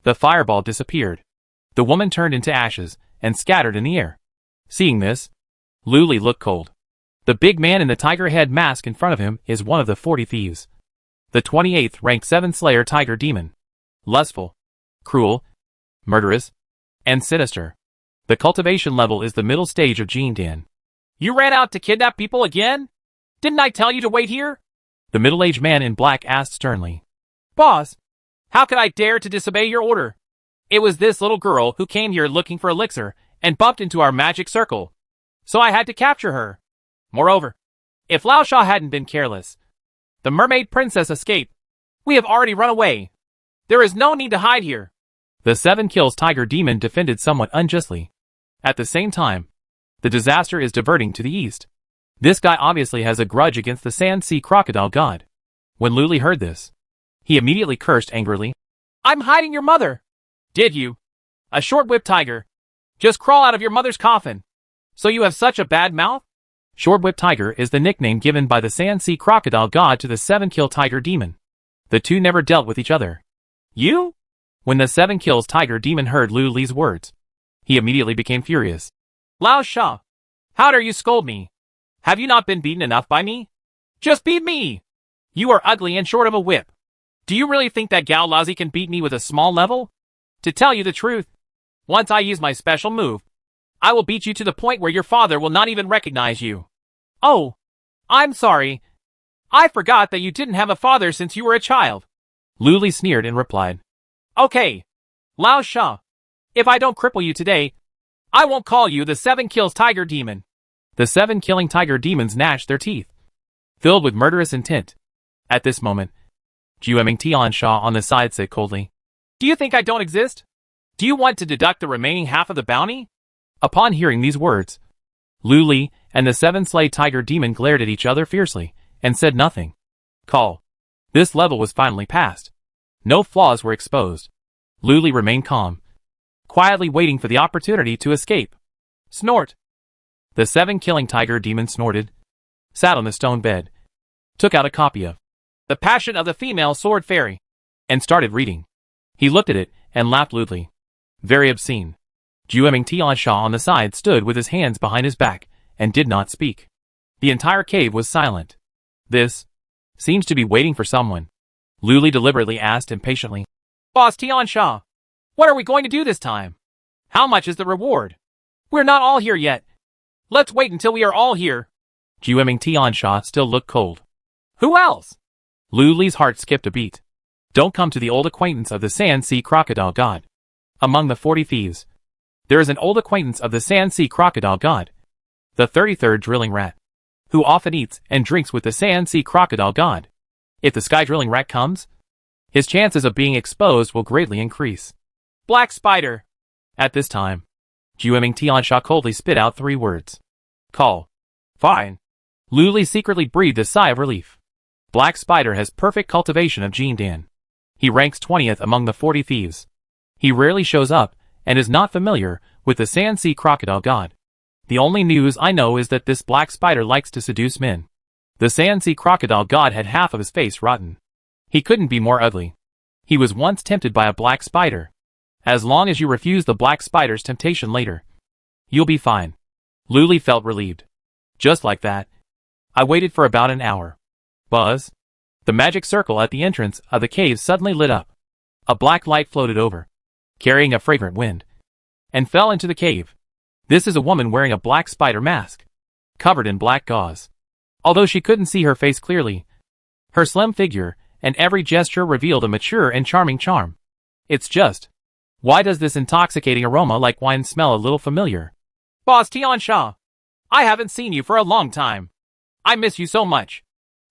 the fireball disappeared. The woman turned into ashes and scattered in the air. Seeing this, Lu Li looked cold. The big man in the tiger head mask in front of him is one of the 40 thieves. The 28th ranked 7 Slayer Tiger Demon. Lustful, cruel, murderous, and sinister. The cultivation level is the middle stage of Jindan. You ran out to kidnap people again? Didn't I tell you to wait here? The middle-aged man in black asked sternly. Boss, how could I dare to disobey your order? It was this little girl who came here looking for elixir and bumped into our magic circle. So I had to capture her. Moreover, if Lao Sha hadn't been careless, the mermaid princess escaped. We have already run away. There is no need to hide here. The 7 Kills Tiger Demon defended somewhat unjustly. At the same time, the disaster is diverting to the east. This guy obviously has a grudge against the Sand Sea Crocodile God. When Lu Li heard this, he immediately cursed angrily. I'm hiding your mother. Did you? A short-whipped tiger. Just crawl out of your mother's coffin. So you have such a bad mouth? Short-whipped tiger is the nickname given by the Sand Sea Crocodile God to the 7 Kill Tiger Demon. The two never dealt with each other. You? When the 7 Kills Tiger Demon heard Lu Li's words, he immediately became furious. Lao Sha, how dare you scold me? Have you not been beaten enough by me? Just beat me! You are ugly and short of a whip. Do you really think that Gao Lazi can beat me with a small level? To tell you the truth, once I use my special move, I will beat you to the point where your father will not even recognize you. Oh, I'm sorry. I forgot that you didn't have a father since you were a child. Lu Li sneered and replied. Okay, Lao Sha, if I don't cripple you today, I won't call you the 7 Kills Tiger Demon. The 7 killing tiger demons gnashed their teeth, filled with murderous intent. At this moment, Jueming Tiansha on the side said coldly, Do you think I don't exist? Do you want to deduct the remaining half of the bounty? Upon hearing these words, Lu Li and the 7 Slay Tiger Demon glared at each other fiercely and said nothing. Call. This level was finally passed. No flaws were exposed. Lu Li remained calm, quietly waiting for the opportunity to escape. Snort. The 7 killing tiger demon snorted, sat on the stone bed, took out a copy of The Passion of the Female Sword Fairy, and started reading. He looked at it and laughed lewdly. Very obscene. Jueming Tiansha on the side stood with his hands behind his back and did not speak. The entire cave was silent. This seems to be waiting for someone. Lu Li deliberately asked impatiently. Boss Tiansha, what are we going to do this time? How much is the reward? We're not all here yet. Let's wait until we are all here. Jueming Tiansha still looked cold. Who else? Lu Li's heart skipped a beat. Don't come to the old acquaintance of the Sand Sea Crocodile God. Among the 40 thieves, there is an old acquaintance of the Sand Sea Crocodile God, the 33rd Drilling Rat, who often eats and drinks with the Sand Sea Crocodile God. If the Sky Drilling Rat comes, his chances of being exposed will greatly increase. Black Spider. At this time, Jueming Tiansha coldly spit out 3 words. Call. Fine. Lu Li secretly breathed a sigh of relief. Black Spider has perfect cultivation of Jindan. He ranks 20th among the 40 thieves. He rarely shows up and is not familiar with the Sand Sea Crocodile God. The only news I know is that this Black Spider likes to seduce men. The Sand Sea Crocodile God had half of his face rotten. He couldn't be more ugly. He was once tempted by a black spider. As long as you refuse the black spider's temptation later, You'll be fine. Luli felt relieved. Just like that. I waited for about an hour. Buzz. The magic circle at the entrance of the cave suddenly lit up. A black light floated over, carrying a fragrant wind, and fell into the cave. This is a woman wearing a black spider mask, covered in black gauze. Although she couldn't see her face clearly, her slim figure and every gesture revealed a mature and charming charm. It's just, why does this intoxicating aroma like wine smell a little familiar? Boss Tian Sha, I haven't seen you for a long time. I miss you so much.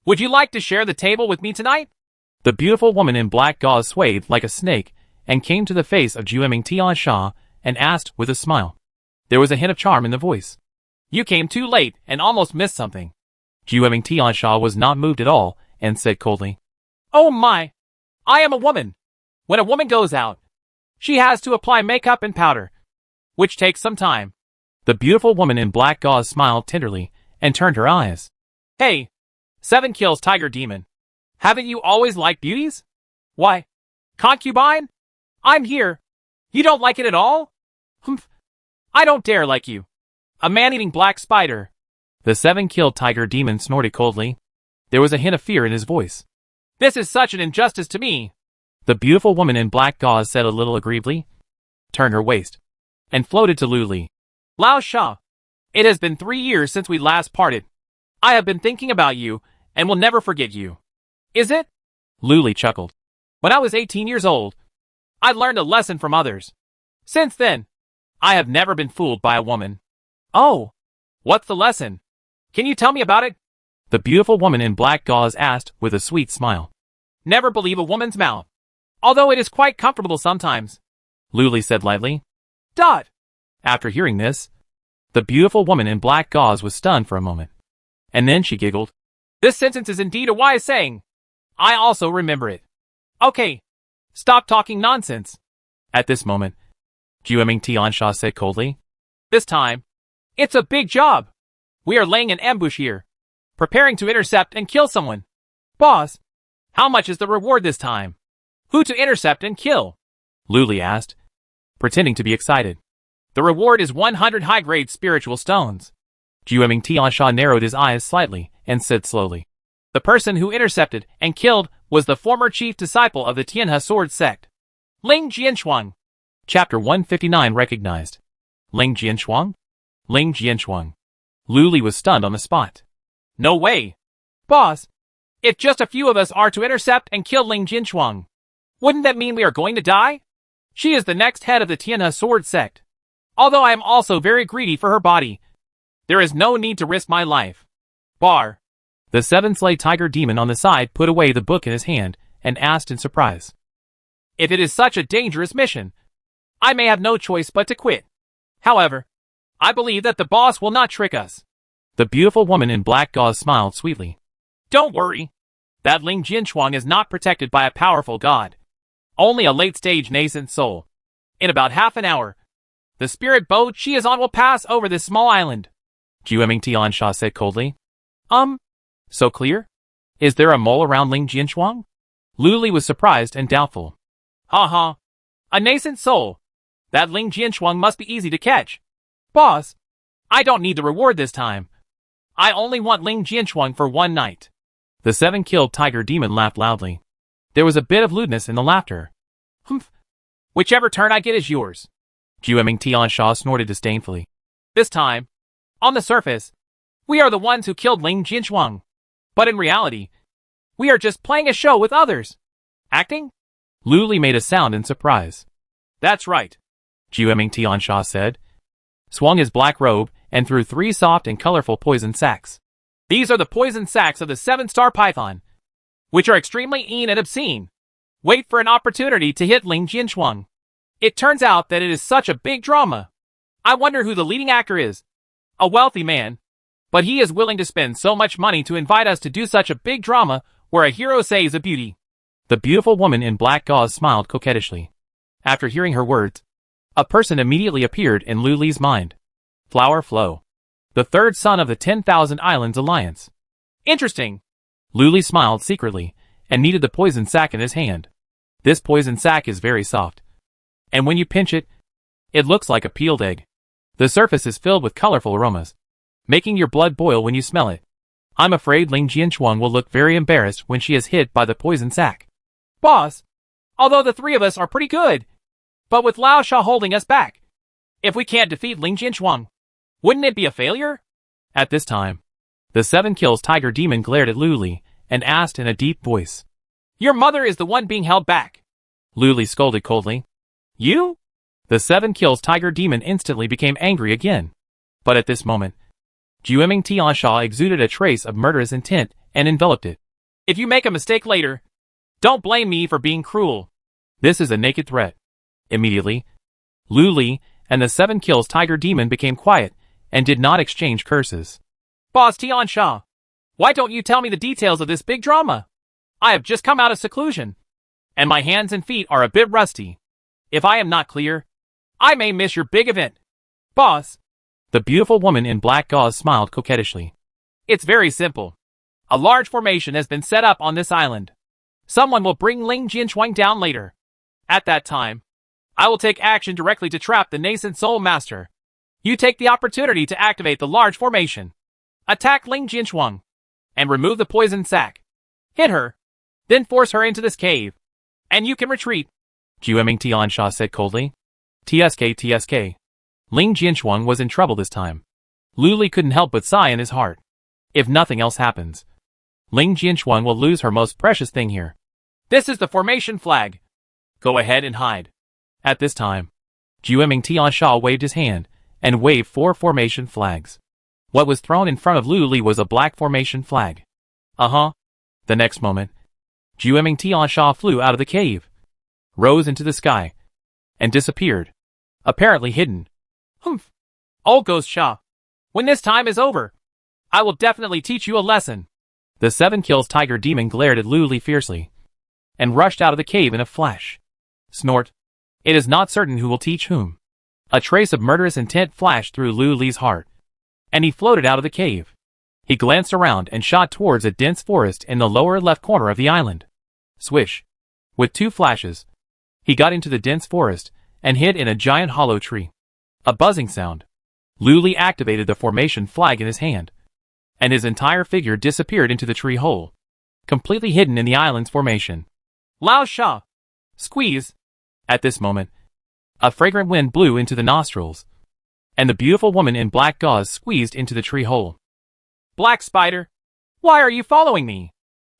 Would you like to share the table with me tonight? The beautiful woman in black gauze swayed like a snake and came to the face of Jueming Tian Sha and asked with a smile. There was a hint of charm in the voice. You came too late and almost missed something. Jueming Tian Sha was not moved at all and said coldly, Oh my! I am a woman. When a woman goes out, she has to apply makeup and powder, which takes some time. The beautiful woman in black gauze smiled tenderly and turned her eyes. Hey, 7 kills Tiger Demon. Haven't you always liked beauties? Why? Concubine? I'm here. You don't like it at all? Humph. I don't dare like you. A man-eating black spider. The 7-killed Tiger Demon snorted coldly. There was a hint of fear in his voice. This is such an injustice to me. The beautiful woman in black gauze said a little aggrievedly, turned her waist, and floated to Luli. Lao Sha, it has been 3 years since we last parted. I have been thinking about you, and will never forget you. Is it? Luli chuckled. When I was 18 years old, I learned a lesson from others. Since then, I have never been fooled by a woman. Oh, what's the lesson? Can you tell me about it? The beautiful woman in black gauze asked with a sweet smile. Never believe a woman's mouth, although it is quite comfortable sometimes, Luli said lightly. Dot. After hearing this, the beautiful woman in black gauze was stunned for a moment. And then she giggled. This sentence is indeed a wise saying. I also remember it. Okay, stop talking nonsense. At this moment, Jueming Tian Sha said coldly. This time, it's a big job. We are laying an ambush here, preparing to intercept and kill someone. Boss, how much is the reward this time? Who to intercept and kill? Luli asked, pretending to be excited. The reward is 100 high-grade spiritual stones. Jueming Tian Sha narrowed his eyes slightly and said slowly. The person who intercepted and killed was the former chief disciple of the Tianhe Sword Sect, Ling Jianshuang. Chapter 159 recognized. Ling Jianshuang? Ling Jianshuang. Luli was stunned on the spot. No way. Boss, if just a few of us are to intercept and kill Ling Jianshuang, wouldn't that mean we are going to die? She is the next head of the Tianhe Sword Sect. Although I am also very greedy for her body, there is no need to risk my life. Bar. The 7-slay Tiger Demon on the side put away the book in his hand and asked in surprise. If it is such a dangerous mission, I may have no choice but to quit. However, I believe that the boss will not trick us. The beautiful woman in black gauze smiled sweetly. Don't worry. That Ling Jianshuang is not protected by a powerful god. Only a late-stage nascent soul. In about half an hour, the spirit boat she is on will pass over this small island. Jueming Tian Sha said coldly. So clear? Is there a mole around Ling Jianshuang? Luli was surprised and doubtful. Ha. A nascent soul. That Ling Jianshuang must be easy to catch. Boss, I don't need the reward this time. I only want Ling Jianshuang for one night. The 7-killed Tiger Demon laughed loudly. There was a bit of lewdness in the laughter. Humph. Whichever turn I get is yours. Jueming Tian Sha snorted disdainfully. This time, on the surface, we are the ones who killed Ling Jianshuang. But in reality, we are just playing a show with others. Acting? Luli made a sound in surprise. That's right, Jueming Tian Sha said, swung his black robe, and threw 3 soft and colorful poison sacks. These are the poison sacks of the 7-star python, which are extremely mean and obscene. Wait for an opportunity to hit Ling Jianshuang. It turns out that it is such a big drama. I wonder who the leading actor is. A wealthy man, but he is willing to spend so much money to invite us to do such a big drama where a hero saves a beauty. The beautiful woman in black gauze smiled coquettishly. After hearing her words, a person immediately appeared in Luli's mind. Flower Flow, the 3rd son of the 10,000 Islands Alliance. Interesting. Luli smiled secretly and kneaded the poison sack in his hand. This poison sack is very soft, and when you pinch it, it looks like a peeled egg. The surface is filled with colorful aromas, making your blood boil when you smell it. I'm afraid Ling Jianchuang will look very embarrassed when she is hit by the poison sac. Boss, although the three of us are pretty good, but with Lao Sha holding us back, if we can't defeat Ling Jianchuang, wouldn't it be a failure? At this time, the 7 Kills Tiger Demon glared at Lu Li and asked in a deep voice. Your mother is the one being held back. Lu Li scolded coldly. You? The 7 Kills Tiger Demon instantly became angry again. But at this moment, Jueming Tiansha exuded a trace of murderous intent and enveloped it. If you make a mistake later, don't blame me for being cruel. This is a naked threat. Immediately, Lu Li and the 7 Kills Tiger Demon became quiet and did not exchange curses. Boss Tiansha, why don't you tell me the details of this big drama? I have just come out of seclusion, and my hands and feet are a bit rusty. If I am not clear, I may miss your big event. Boss. The beautiful woman in black gauze smiled coquettishly. It's very simple. A large formation has been set up on this island. Someone will bring Ling Jianchuang down later. At that time, I will take action directly to trap the nascent Soul Master. You take the opportunity to activate the large formation. Attack Ling Jianchuang, and remove the poison sac. Hit her, then force her into this cave, and you can retreat. Jueming Tiansha said coldly. TSK. Ling Jianchuang was in trouble this time. Lu Li couldn't help but sigh in his heart. If nothing else happens, Ling Jianchuang will lose her most precious thing here. This is the formation flag. Go ahead and hide. At this time, Jueming Tiansha waved his hand and waved 4 formation flags. What was thrown in front of Lu Li was a black formation flag. The next moment, Jueming Tiansha flew out of the cave, rose into the sky, and disappeared, apparently hidden. Humph. Old Ghost Sha, when this time is over, I will definitely teach you a lesson. The 7 Kills Tiger Demon glared at Lu Li fiercely, and rushed out of the cave in a flash. Snort. It is not certain who will teach whom. A trace of murderous intent flashed through Lu Li's heart, and he floated out of the cave. He glanced around and shot towards a dense forest in the lower left corner of the island. Swish. With 2 flashes, he got into the dense forest and hid in a giant hollow tree. A buzzing sound. Lu Li activated the formation flag in his hand, and his entire figure disappeared into the tree hole, completely hidden in the island's formation. Lao Sha. Squeeze. At this moment, a fragrant wind blew into the nostrils, and the beautiful woman in black gauze squeezed into the tree hole. Black Spider, why are you following me?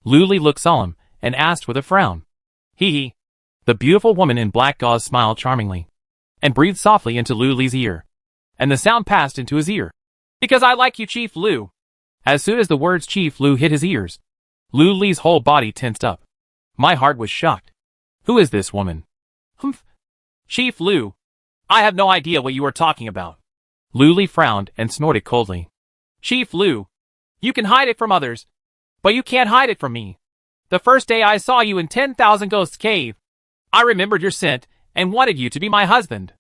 Lu Li looked solemn and asked with a frown. Hee. The beautiful woman in black gauze smiled charmingly, and breathed softly into Lu Li's ear, and the sound passed into his ear. Because I like you, Chief Lu. As soon as the words Chief Lu hit his ears, Lu Li's whole body tensed up. My heart was shocked. Who is this woman? Humph. Chief Lu, I have no idea what you are talking about. Lu Li frowned and snorted coldly. Chief Lu, you can hide it from others, but you can't hide it from me. The first day I saw you in 10,000 Ghosts Cave, I remembered your scent and wanted you to be my husband.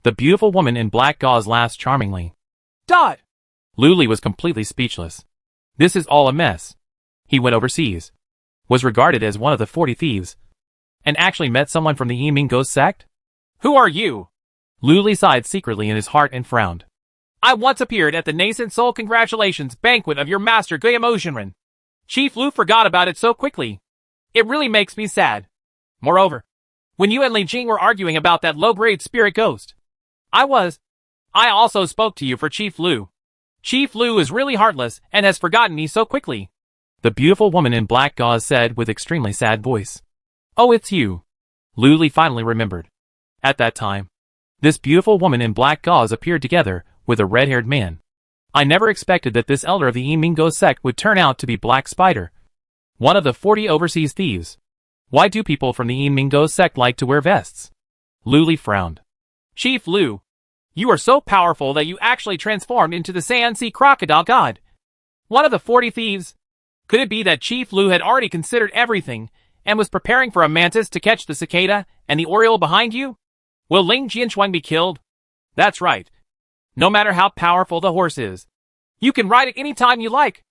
The beautiful woman in black gauze laughed charmingly. Dot. Lu Li was completely speechless. This is all a mess. He went overseas, was regarded as one of the 40 thieves, and actually met someone from the Yiming Ghost Sect? Who are you? Lu Li sighed secretly in his heart and frowned. I once appeared at the Nascent Soul Congratulations banquet of your master Guillermo Shinran. Chief Lu forgot about it so quickly. It really makes me sad. Moreover, when you and Li Jing were arguing about that low-grade spirit ghost, I also spoke to you for Chief Lu. Chief Lu is really heartless and has forgotten me so quickly. The beautiful woman in black gauze said with extremely sad voice. Oh, it's you. Lu Li finally remembered. At that time, this beautiful woman in black gauze appeared together with a red-haired man. I never expected that this elder of the Yimingo sect would turn out to be Black Spider, one of the 40 overseas thieves. Why do people from the Yimingo sect like to wear vests? Lu Li frowned. Chief Lu, you are so powerful that you actually transformed into the Saiyan crocodile god. One of the 40 thieves. Could it be that Chief Lu had already considered everything and was preparing for a mantis to catch the cicada and the oriole behind you? Will Ling Jianchuang be killed? That's right. No matter how powerful the horse is, you can ride it any time you like.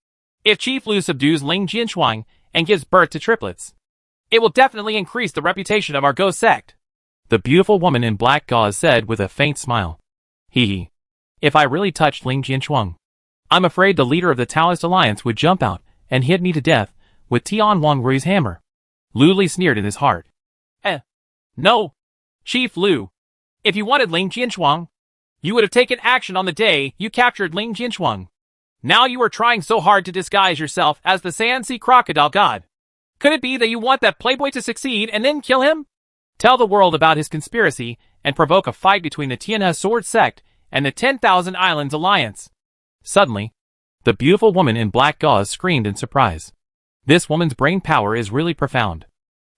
If Chief Lu subdues Ling Jianchuang and gives birth to triplets, it will definitely increase the reputation of our ghost sect. The beautiful woman in black gauze said with a faint smile. Hee hee. If I really touched Ling Jianchuang, I'm afraid the leader of the Taoist alliance would jump out and hit me to death with Tian Wangrui's hammer. Lu Li sneered in his heart. No, Chief Lu. If you wanted Ling Jianchuang, you would have taken action on the day you captured Ling Jianchuang. Now you are trying so hard to disguise yourself as the Sansi crocodile god. Could it be that you want that playboy to succeed and then kill him? Tell the world about his conspiracy and provoke a fight between the Tianhe Sword Sect and the 10,000 Islands Alliance. Suddenly, the beautiful woman in black gauze screamed in surprise. This woman's brain power is really profound.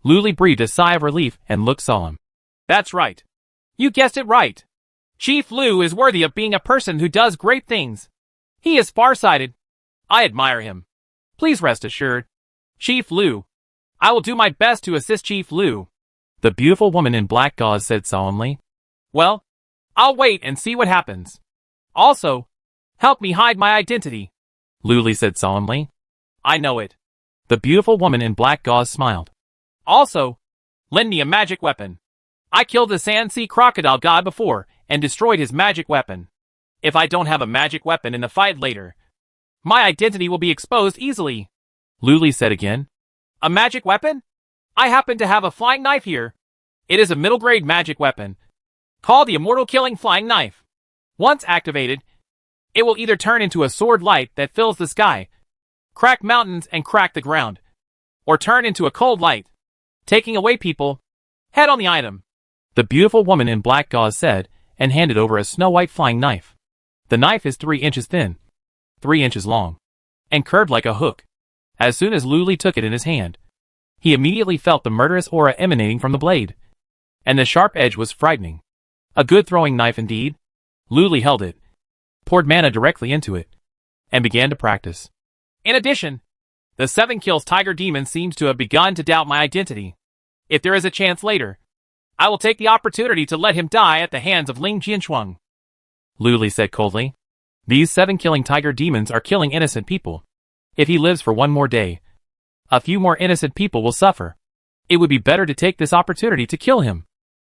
Lu Li breathed a sigh of relief and looked solemn. That's right. You guessed it right. Chief Lu is worthy of being a person who does great things. He is farsighted. I admire him. Please rest assured, Chief Lu, I will do my best to assist Chief Lu. The beautiful woman in black gauze said solemnly. Well, I'll wait and see what happens. Also, help me hide my identity. Lu Li said solemnly. I know it. The beautiful woman in black gauze smiled. Also, lend me a magic weapon. I killed the Sansi crocodile god before and destroyed his magic weapon. If I don't have a magic weapon in the fight later, my identity will be exposed easily. Lu Li said again. A magic weapon? I happen to have a flying knife here. It is a middle-grade magic weapon, called the Immortal Killing Flying Knife. Once activated, it will either turn into a sword light that fills the sky, crack mountains and crack the ground, or turn into a cold light, taking away people. Head on the item. The beautiful woman in black gauze said, and handed over a snow-white flying knife. The knife is 3 inches thin, 3 inches long, and curved like a hook. As soon as Lu Li took it in his hand, he immediately felt the murderous aura emanating from the blade, and the sharp edge was frightening. A good throwing knife indeed. Lu Li held it, poured mana directly into it, and began to practice. In addition, the 7 Kills Tiger Demon seems to have begun to doubt my identity. If there is a chance later, I will take the opportunity to let him die at the hands of Ling Jianchuang. Lu Li said coldly. These 7 killing tiger demons are killing innocent people. If he lives for one more day, a few more innocent people will suffer. It would be better to take this opportunity to kill him.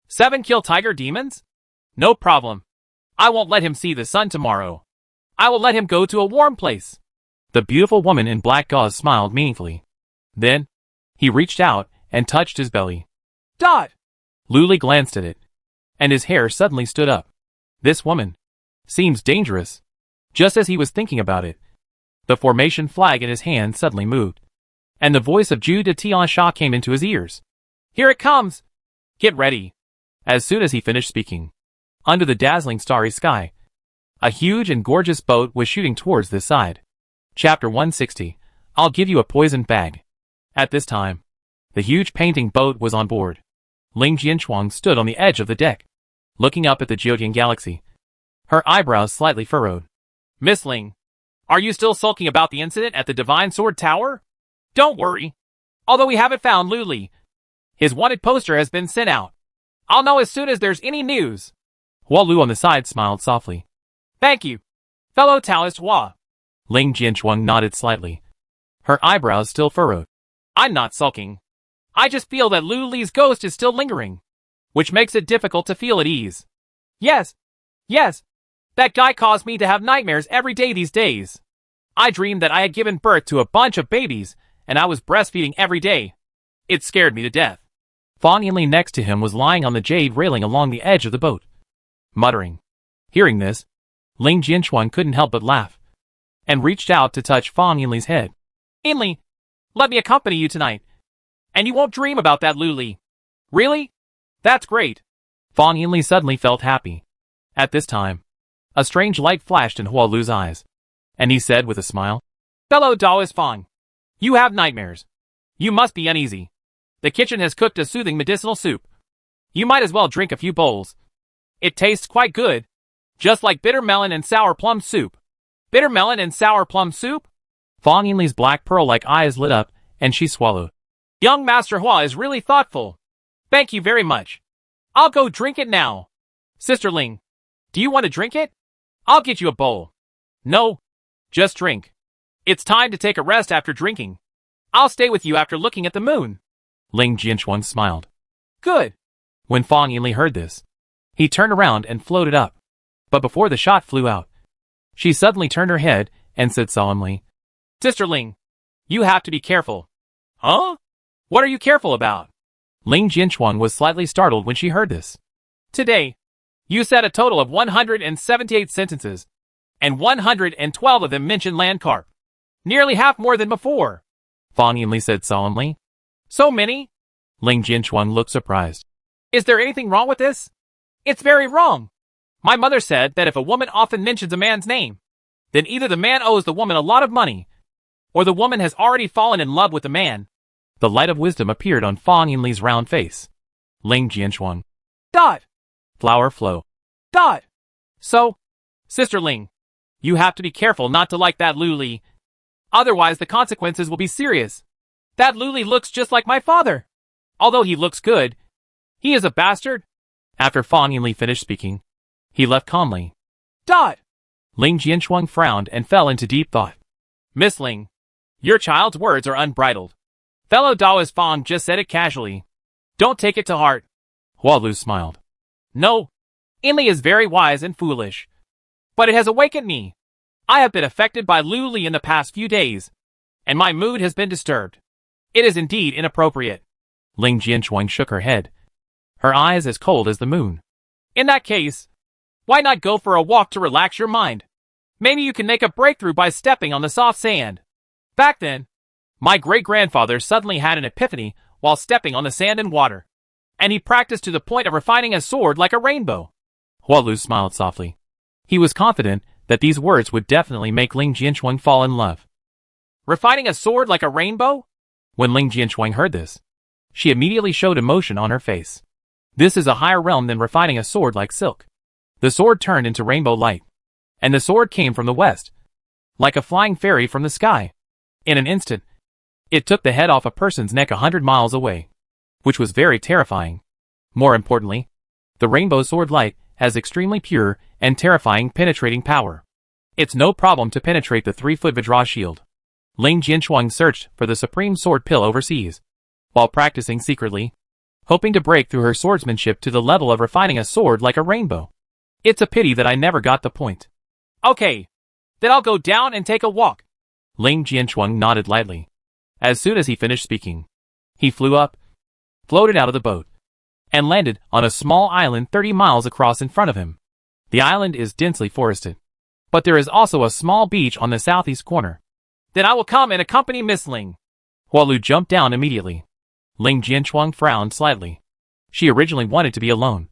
7 kill tiger demons? No problem. I won't let him see the sun tomorrow. I will let him go to a warm place. The beautiful woman in black gauze smiled meaningfully. Then, he reached out and touched his belly. Dot! Lu Li glanced at it, and his hair suddenly stood up. This woman seems dangerous. Just as he was thinking about it, the formation flag in his hand suddenly moved, and the voice of Zhu de Tiansha came into his ears. Here it comes! Get ready! As soon as he finished speaking, under the dazzling starry sky, a huge and gorgeous boat was shooting towards this side. Chapter 160, I'll give you a poisoned bag. At this time, the huge painting boat was on board. Ling Jianchuang stood on the edge of the deck, looking up at the Jiutian galaxy, her eyebrows slightly furrowed. Miss Ling, are you still sulking about the incident at the Divine Sword Tower? Don't worry. Although we haven't found Lu Li, his wanted poster has been sent out. I'll know as soon as there's any news. Hua Lu on the side smiled softly. Thank you, fellow Taoist Hua. Ling Jianchuang nodded slightly, her eyebrows still furrowed. I'm not sulking. I just feel that Lu Li's ghost is still lingering, which makes it difficult to feel at ease. Yes, that guy caused me to have nightmares every day these days. I dreamed that I had given birth to a bunch of babies, and I was breastfeeding every day. It scared me to death. Fang Yinli next to him was lying on the jade railing along the edge of the boat, muttering. Hearing this, Ling Jianchuang couldn't help but laugh, and reached out to touch Fang Yinli's head. Yinli, let me accompany you tonight, and you won't dream about that Lu Li. Really? That's great. Fang Yinli suddenly felt happy. At this time, a strange light flashed in Hua Lu's eyes, and he said with a smile, Fellow Taoist Fang, you have nightmares. You must be uneasy. The kitchen has cooked a soothing medicinal soup. You might as well drink a few bowls. It tastes quite good, just like bitter melon and sour plum soup. Bitter melon and sour plum soup? Fang Yinli's black pearl-like eyes lit up, and she swallowed. Young Master Hua is really thoughtful. Thank you very much. I'll go drink it now. Sister Ling, do you want to drink it? I'll get you a bowl. No, just drink. It's time to take a rest after drinking. I'll stay with you after looking at the moon. Ling Jianchuan smiled. Good. When Fang Yinli heard this, he turned around and floated up. But before the shot flew out, she suddenly turned her head and said solemnly, Sister Ling, you have to be careful. Huh? What are you careful about? Ling Jianchuang was slightly startled when she heard this. Today, you said a total of 178 sentences, and 112 of them mentioned land carp. Nearly half more than before. Fang Yinli said solemnly. So many? Ling Jianchuang looked surprised. Is there anything wrong with this? It's very wrong. My mother said that if a woman often mentions a man's name, then either the man owes the woman a lot of money, or the woman has already fallen in love with the man. The light of wisdom appeared on Fang Yinli's round face. Ling Jianchuang. Dot. Flower flow. Dot. So, Sister Ling, you have to be careful not to like that Lu Li. Otherwise the consequences will be serious. That Lu Li looks just like my father. Although he looks good, he is a bastard. After Fang Yinli finished speaking, he left calmly. Dot. Ling Jianchuang frowned and fell into deep thought. Miss Ling, your child's words are unbridled. Fellow Taoist Fang just said it casually. Don't take it to heart. Hua Lu smiled. No, Yinli is very wise and foolish. But it has awakened me. I have been affected by Lu Li in the past few days, and my mood has been disturbed. It is indeed inappropriate. Ling Jianchuang shook her head, her eyes as cold as the moon. In that case, why not go for a walk to relax your mind? Maybe you can make a breakthrough by stepping on the soft sand. Back then, my great-grandfather suddenly had an epiphany while stepping on the sand and water, and he practiced to the point of refining a sword like a rainbow. Hua Lu smiled softly. He was confident that these words would definitely make Ling Jianchuang fall in love. Refining a sword like a rainbow? When Ling Jianchuang heard this, she immediately showed emotion on her face. This is a higher realm than refining a sword like silk. The sword turned into rainbow light, and the sword came from the west, like a flying fairy from the sky. In an instant, it took the head off a person's neck 100 miles away, which was very terrifying. More importantly, the rainbow sword light has extremely pure and terrifying penetrating power. It's no problem to penetrate the 3-foot Vajra shield. Ling Jianchuang searched for the supreme sword pill overseas, while practicing secretly, hoping to break through her swordsmanship to the level of refining a sword like a rainbow. It's a pity that I never got the point. Okay, then I'll go down and take a walk. Ling Jianchuang nodded lightly. As soon as he finished speaking, he flew up, floated out of the boat, and landed on a small island 30 miles across in front of him. The island is densely forested, but there is also a small beach on the southeast corner. Then I will come and accompany Miss Ling. Hua Lu jumped down immediately. Ling Jianchuang frowned slightly. She originally wanted to be alone,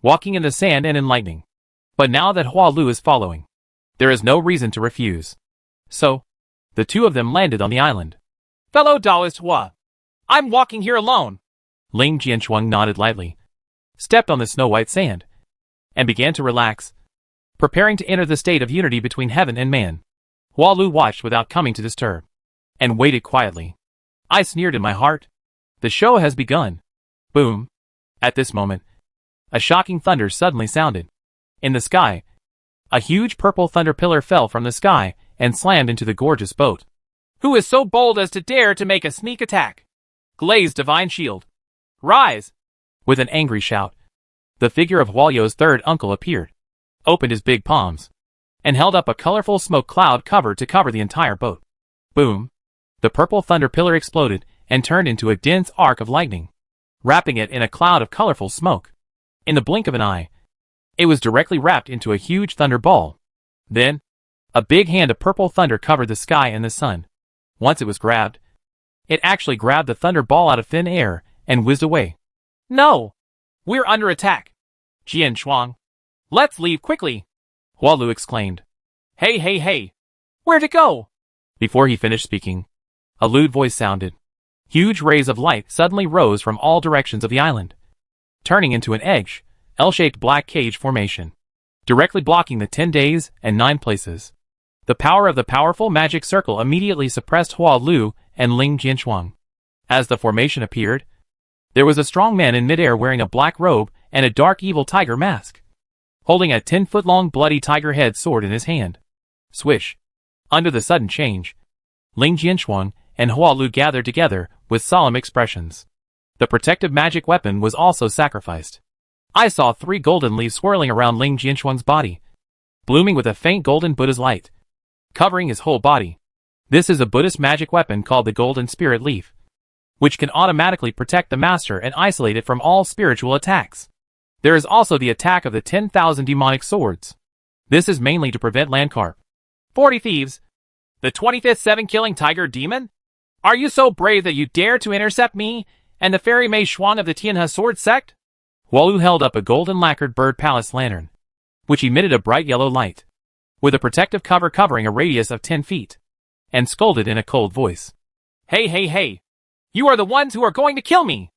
walking in the sand and in lightning. But now that Hua Lu is following, there is no reason to refuse. So, the two of them landed on the island. Fellow Taoist Hua, I'm walking here alone. Ling Jianchuang nodded lightly, stepped on the snow-white sand, and began to relax, preparing to enter the state of unity between heaven and man. Hua Lu watched without coming to disturb, and waited quietly. I sneered in my heart. The show has begun. Boom. At this moment, a shocking thunder suddenly sounded. In the sky, a huge purple thunder pillar fell from the sky and slammed into the gorgeous boat. Who is so bold as to dare to make a sneak attack? Glaze divine shield. Rise! With an angry shout, the figure of Huayo's third uncle appeared, opened his big palms, and held up a colorful smoke cloud cover to cover the entire boat. Boom! The purple thunder pillar exploded and turned into a dense arc of lightning, wrapping it in a cloud of colorful smoke. In the blink of an eye, it was directly wrapped into a huge thunder ball. Then, a big hand of purple thunder covered the sky and the sun. Once it was grabbed, it actually grabbed the thunder ball out of thin air and whizzed away. No! We're under attack. Jianchuang, let's leave quickly. Hua Lu exclaimed. Hey, hey, hey! Where to go? Before he finished speaking, a lewd voice sounded. Huge rays of light suddenly rose from all directions of the island, turning into an edge, L-shaped black cage formation, directly blocking the 10 days and 9 places. The power of the powerful magic circle immediately suppressed Hua Lu and Ling Jianchuang. As the formation appeared, there was a strong man in midair wearing a black robe and a dark evil tiger mask, holding a 10-foot-long bloody tiger head sword in his hand. Swish! Under the sudden change, Ling Jianchuang and Hua Lu gathered together with solemn expressions. The protective magic weapon was also sacrificed. I saw 3 golden leaves swirling around Ling Jianchuang's body, blooming with a faint golden Buddha's light, covering his whole body. This is a Buddhist magic weapon called the Golden Spirit Leaf, which can automatically protect the master and isolate it from all spiritual attacks. There is also the attack of the 10,000 demonic swords. This is mainly to prevent Landcarp. 40 thieves! The 25th 7-killing tiger demon? Are you so brave that you dare to intercept me and the fairy Mei Shuang of the Tianhe Sword Sect? Walu held up a golden lacquered bird palace lantern, which emitted a bright yellow light, with a protective cover covering a radius of 10 feet, and scolded in a cold voice. Hey, hey, hey! You are the ones who are going to kill me!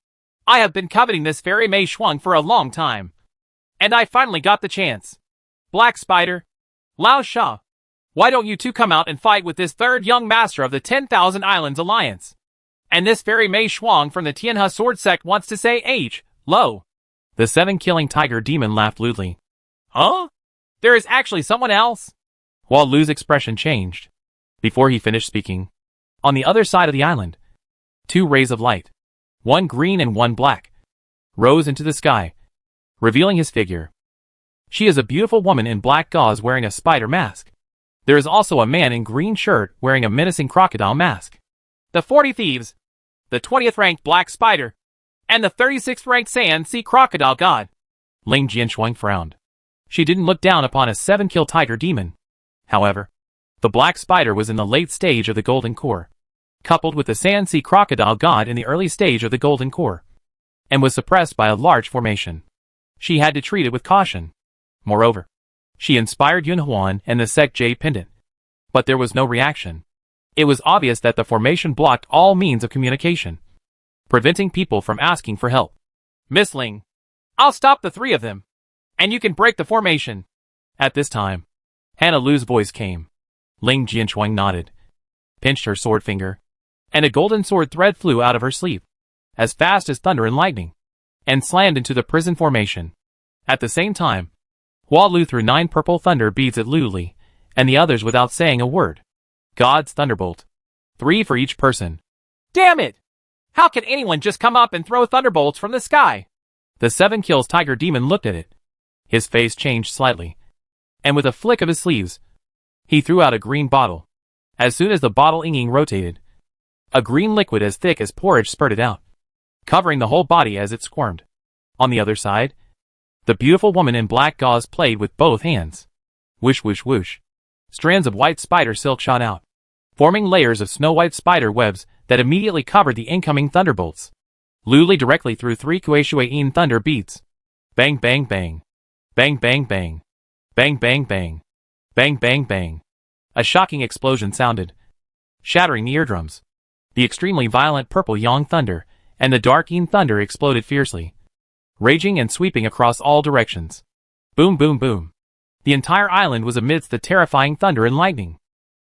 I have been coveting this fairy Mei Shuang for a long time, and I finally got the chance. Black Spider, Lao Sha, why don't you two come out and fight with this third young master of the 10,000 Islands Alliance? And this fairy Mei Shuang from the Tianhe Sword Sect wants to say Lo. The 7-killing tiger demon laughed lewdly. Huh? There is actually someone else? While Lu's expression changed, before he finished speaking. On the other side of the island, 2 rays of light, one green and one black, rose into the sky, revealing his figure. She is a beautiful woman in black gauze wearing a spider mask. There is also a man in green shirt wearing a menacing crocodile mask. The 40 thieves, the 20th ranked Black Spider, and the 36th ranked Sand Sea Crocodile God. Ling Jianshuang frowned. She didn't look down upon a 7-kill tiger demon. However, the Black Spider was in the late stage of the Golden Core, coupled with the Sand Sea Crocodile God in the early stage of the Golden Core, and was suppressed by a large formation. She had to treat it with caution. Moreover, she inspired Yun Huan and the Sect Jade Pendant, but there was no reaction. It was obvious that the formation blocked all means of communication, preventing people from asking for help. Miss Ling, I'll stop the 3 of them, and you can break the formation. At this time, Hannah Lu's voice came. Ling Jianshuang nodded, pinched her sword finger, and a golden sword thread flew out of her sleeve, as fast as thunder and lightning, and slammed into the prison formation. At the same time, Hua Lu threw 9 purple thunder beads at Lu Li, and the others without saying a word. God's Thunderbolt. 3 for each person. Damn it! How can anyone just come up and throw thunderbolts from the sky? The 7 kills tiger demon looked at it. His face changed slightly, and with a flick of his sleeves, he threw out a green bottle. As soon as the bottle inging rotated, a green liquid as thick as porridge spurted out, covering the whole body as it squirmed. On the other side, the beautiful woman in black gauze played with both hands. Whoosh whoosh whoosh. Strands of white spider silk shot out, forming layers of snow-white spider webs that immediately covered the incoming thunderbolts. Lu Li directly threw 3 Kuei-Shui-In thunder beads. Bang bang bang. Bang bang bang. Bang bang bang. Bang bang bang. A shocking explosion sounded, shattering the eardrums. The extremely violent purple Yang thunder and the dark Yin thunder exploded fiercely, raging and sweeping across all directions. Boom boom boom. The entire island was amidst the terrifying thunder and lightning,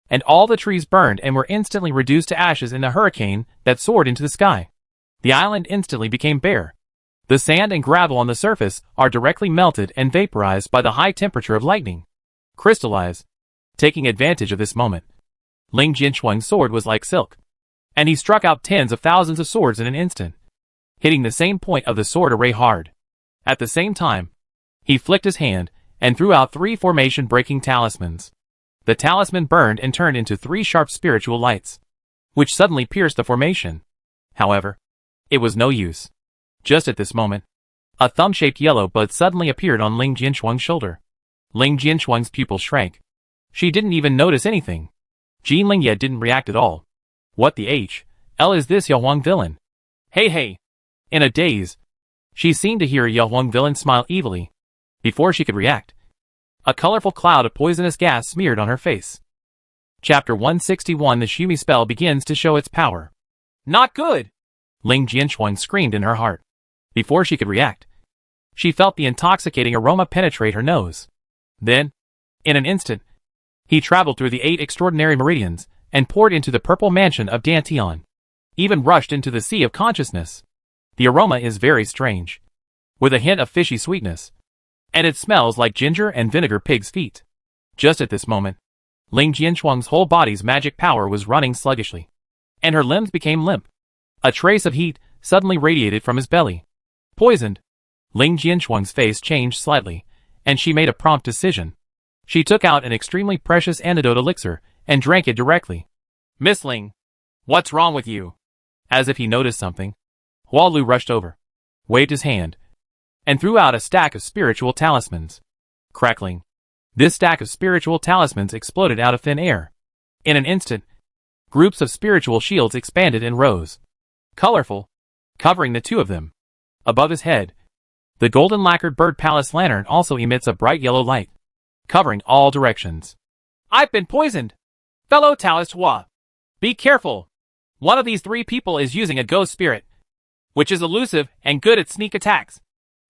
and all the trees burned and were instantly reduced to ashes in the hurricane that soared into the sky. The island instantly became bare. The sand and gravel on the surface are directly melted and vaporized by the high temperature of lightning. Crystallize. Taking advantage of this moment, Ling Jianshuang's sword was like silk, and he struck out tens of thousands of swords in an instant, hitting the same point of the sword array hard. At the same time, he flicked his hand and threw out 3 formation-breaking talismans. The talisman burned and turned into 3 sharp spiritual lights, which suddenly pierced the formation. However, it was no use. Just at this moment, a thumb-shaped yellow bud suddenly appeared on Ling Jianshuang's shoulder. Ling Jianshuang's pupils shrank. She didn't even notice anything. Jin Lingye didn't react at all. What the H.L. is this Yahuang villain? Hey hey! In a daze, she seemed to hear Yahuang villain smile evilly. Before she could react, a colorful cloud of poisonous gas smeared on her face. Chapter 161. The Shumi spell begins to show its power. Not good! Ling Jianshuang screamed in her heart. Before she could react, she felt the intoxicating aroma penetrate her nose. Then, in an instant, he traveled through the 8 extraordinary meridians and poured into the purple mansion of Dantian, even rushed into the sea of consciousness. The aroma is very strange, with a hint of fishy sweetness, and it smells like ginger and vinegar pig's feet. Just at this moment, Ling Jianshuang's whole body's magic power was running sluggishly, and her limbs became limp. A trace of heat suddenly radiated from his belly. Poisoned. Ling Jianshuang's face changed slightly, and she made a prompt decision. She took out an extremely precious antidote elixir and drank it directly. Miss Ling, what's wrong with you? As if he noticed something, Hualu rushed over, waved his hand, and threw out a stack of spiritual talismans. Crackling. This stack of spiritual talismans exploded out of thin air. In an instant, groups of spiritual shields expanded and rose, colorful, covering the two of them. Above his head, the golden lacquered bird palace lantern also emits a bright yellow light, covering all directions. I've been poisoned! Fellow Taoist Hua, be careful! One of these three people is using a ghost spirit, which is elusive and good at sneak attacks.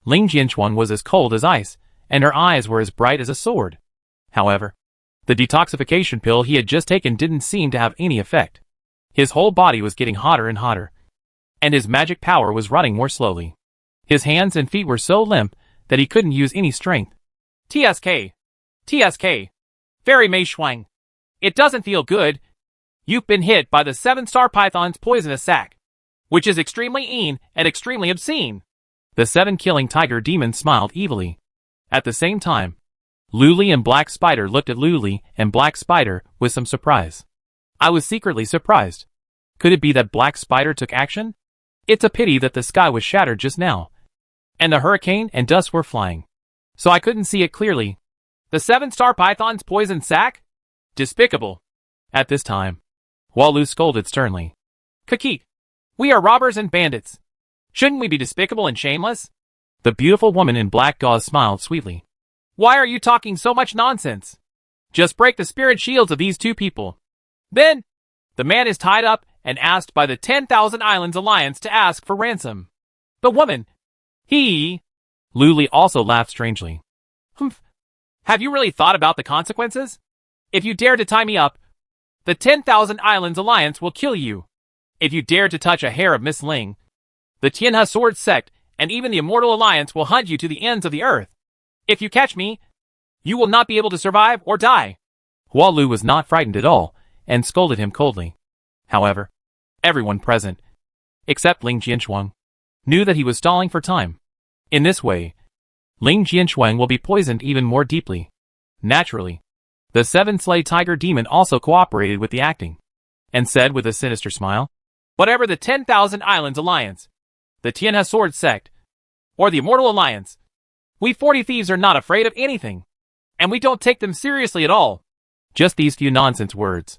Ling Jianchuan was as cold as ice, and her eyes were as bright as a sword. However, the detoxification pill he had just taken didn't seem to have any effect. His whole body was getting hotter and hotter, and his magic power was running more slowly. His hands and feet were so limp that he couldn't use any strength. TSK. TSK. Fairy Mei Shuang. It doesn't feel good. You've been hit by the 7-star python's poisonous sac, which is extremely mean and extremely obscene. The 7-killing tiger demon smiled evilly. At the same time, Luli and Black Spider looked at Luli and Black Spider with some surprise. I was secretly surprised. Could it be that Black Spider took action? It's a pity that the sky was shattered just now, and the hurricane and dust were flying, so I couldn't see it clearly. The 7-star python's poison sac? Despicable. At this time, Hualu scolded sternly. Kakik, we are robbers and bandits. Shouldn't we be despicable and shameless? The beautiful woman in black gauze smiled sweetly. Why are you talking so much nonsense? Just break the spirit shields of these two people. Then, the man is tied up and asked by the 10,000 Islands Alliance to ask for ransom. The woman, Luli also laughed strangely. Humph. Have you really thought about the consequences? If you dare to tie me up, the 10,000 Islands Alliance will kill you. If you dare to touch a hair of Miss Ling, the Tianhe Sword Sect and even the Immortal Alliance will hunt you to the ends of the earth. If you catch me, you will not be able to survive or die. Hualu was not frightened at all and scolded him coldly. However, everyone present, except Ling Jianchuan, knew that he was stalling for time. In this way, Ling Jianchuan will be poisoned even more deeply. Naturally, the 7-slay tiger demon also cooperated with the acting, and said with a sinister smile, whatever the 10,000 Islands Alliance, the Tianhe Sword Sect, or the Immortal Alliance, we 40 thieves are not afraid of anything, and we don't take them seriously at all. Just these few nonsense words.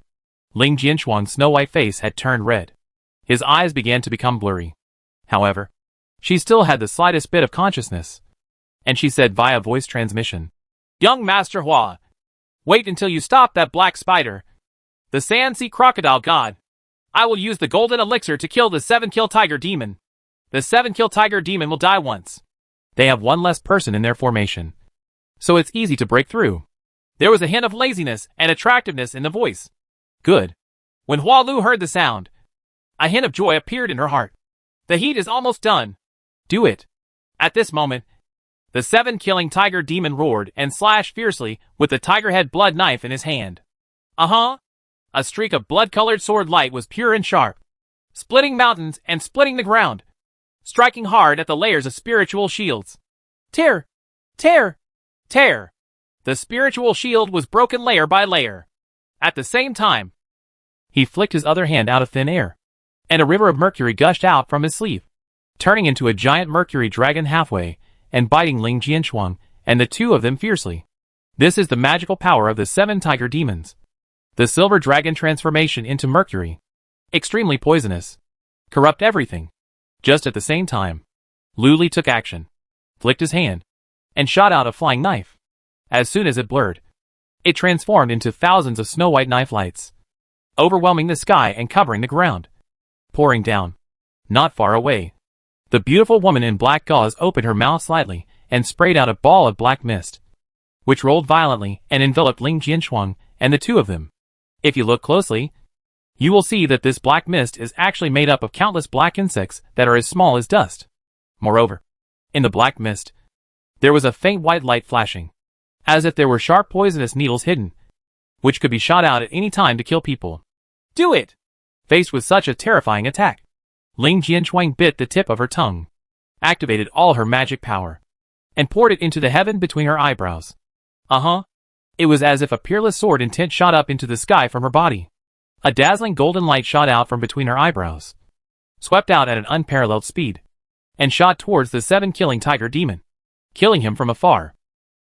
Ling Jianchuan's snow-white face had turned red. His eyes began to become blurry. However, she still had the slightest bit of consciousness, and she said via voice transmission, Young Master Hua, wait until you stop that Black Spider, the Sand Sea Crocodile God. I will use the golden elixir to kill the 7-kill tiger demon. The 7-kill tiger demon will die once. They have one less person in their formation, so it's easy to break through. There was a hint of laziness and attractiveness in the voice. Good. When Hualu heard the sound, a hint of joy appeared in her heart. The heat is almost done. Do it. At this moment, the 7-killing tiger demon roared and slashed fiercely with the tiger head blood knife in his hand. A streak of blood-colored sword light was pure and sharp, splitting mountains and splitting the ground, striking hard at the layers of spiritual shields. Tear! Tear! Tear! The spiritual shield was broken layer by layer. At the same time, he flicked his other hand out of thin air, and a river of mercury gushed out from his sleeve, turning into a giant mercury dragon halfway, and biting Ling Jianchuan and the two of them fiercely. This is the magical power of the 7 tiger demons. The silver dragon transformation into mercury. Extremely poisonous. Corrupt everything. Just at the same time, Luli took action, flicked his hand, and shot out a flying knife. As soon as it blurred, it transformed into thousands of snow-white knife lights, overwhelming the sky and covering the ground. Pouring down. Not far away, the beautiful woman in black gauze opened her mouth slightly and sprayed out a ball of black mist, which rolled violently and enveloped Ling Jianchuan and the two of them. If you look closely, you will see that this black mist is actually made up of countless black insects that are as small as dust. Moreover, in the black mist, there was a faint white light flashing, as if there were sharp poisonous needles hidden, which could be shot out at any time to kill people. Do it! Faced with such a terrifying attack, Ling Jianchuan bit the tip of her tongue, activated all her magic power, and poured it into the heaven between her eyebrows. It was as if a peerless sword intent shot up into the sky from her body. A dazzling golden light shot out from between her eyebrows, swept out at an unparalleled speed, and shot towards the 7 killing tiger demon, killing him from afar.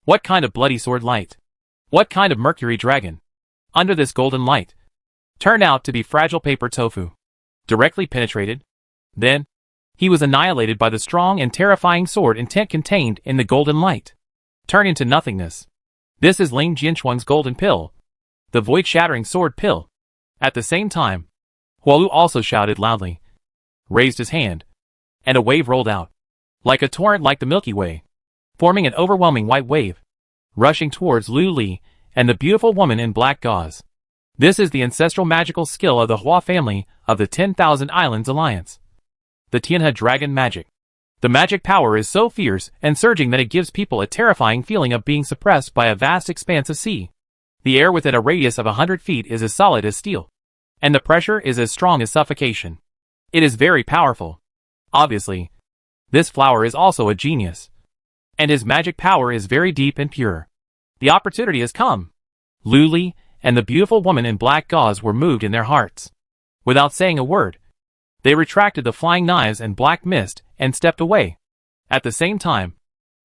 What kind of bloody sword light? What kind of mercury dragon? Under this golden light, turned out to be fragile paper tofu. Directly penetrated. Then, he was annihilated by the strong and terrifying sword intent contained in the golden light. Turn into nothingness. This is Ling Jinshuang's golden pill, the void-shattering sword pill. At the same time, Hualu also shouted loudly, raised his hand, and a wave rolled out, like a torrent like the Milky Way, forming an overwhelming white wave, rushing towards Lu Li and the beautiful woman in black gauze. This is the ancestral magical skill of the Hua family of the 10,000 Islands Alliance. The Tianhe Dragon Magic. The magic power is so fierce and surging that it gives people a terrifying feeling of being suppressed by a vast expanse of sea. The air within a radius of 100 feet is as solid as steel, and the pressure is as strong as suffocation. It is very powerful. Obviously, this flower is also a genius, and his magic power is very deep and pure. The opportunity has come. Lu Li and the beautiful woman in black gauze were moved in their hearts. Without saying a word, they retracted the flying knives and black mist and stepped away. At the same time,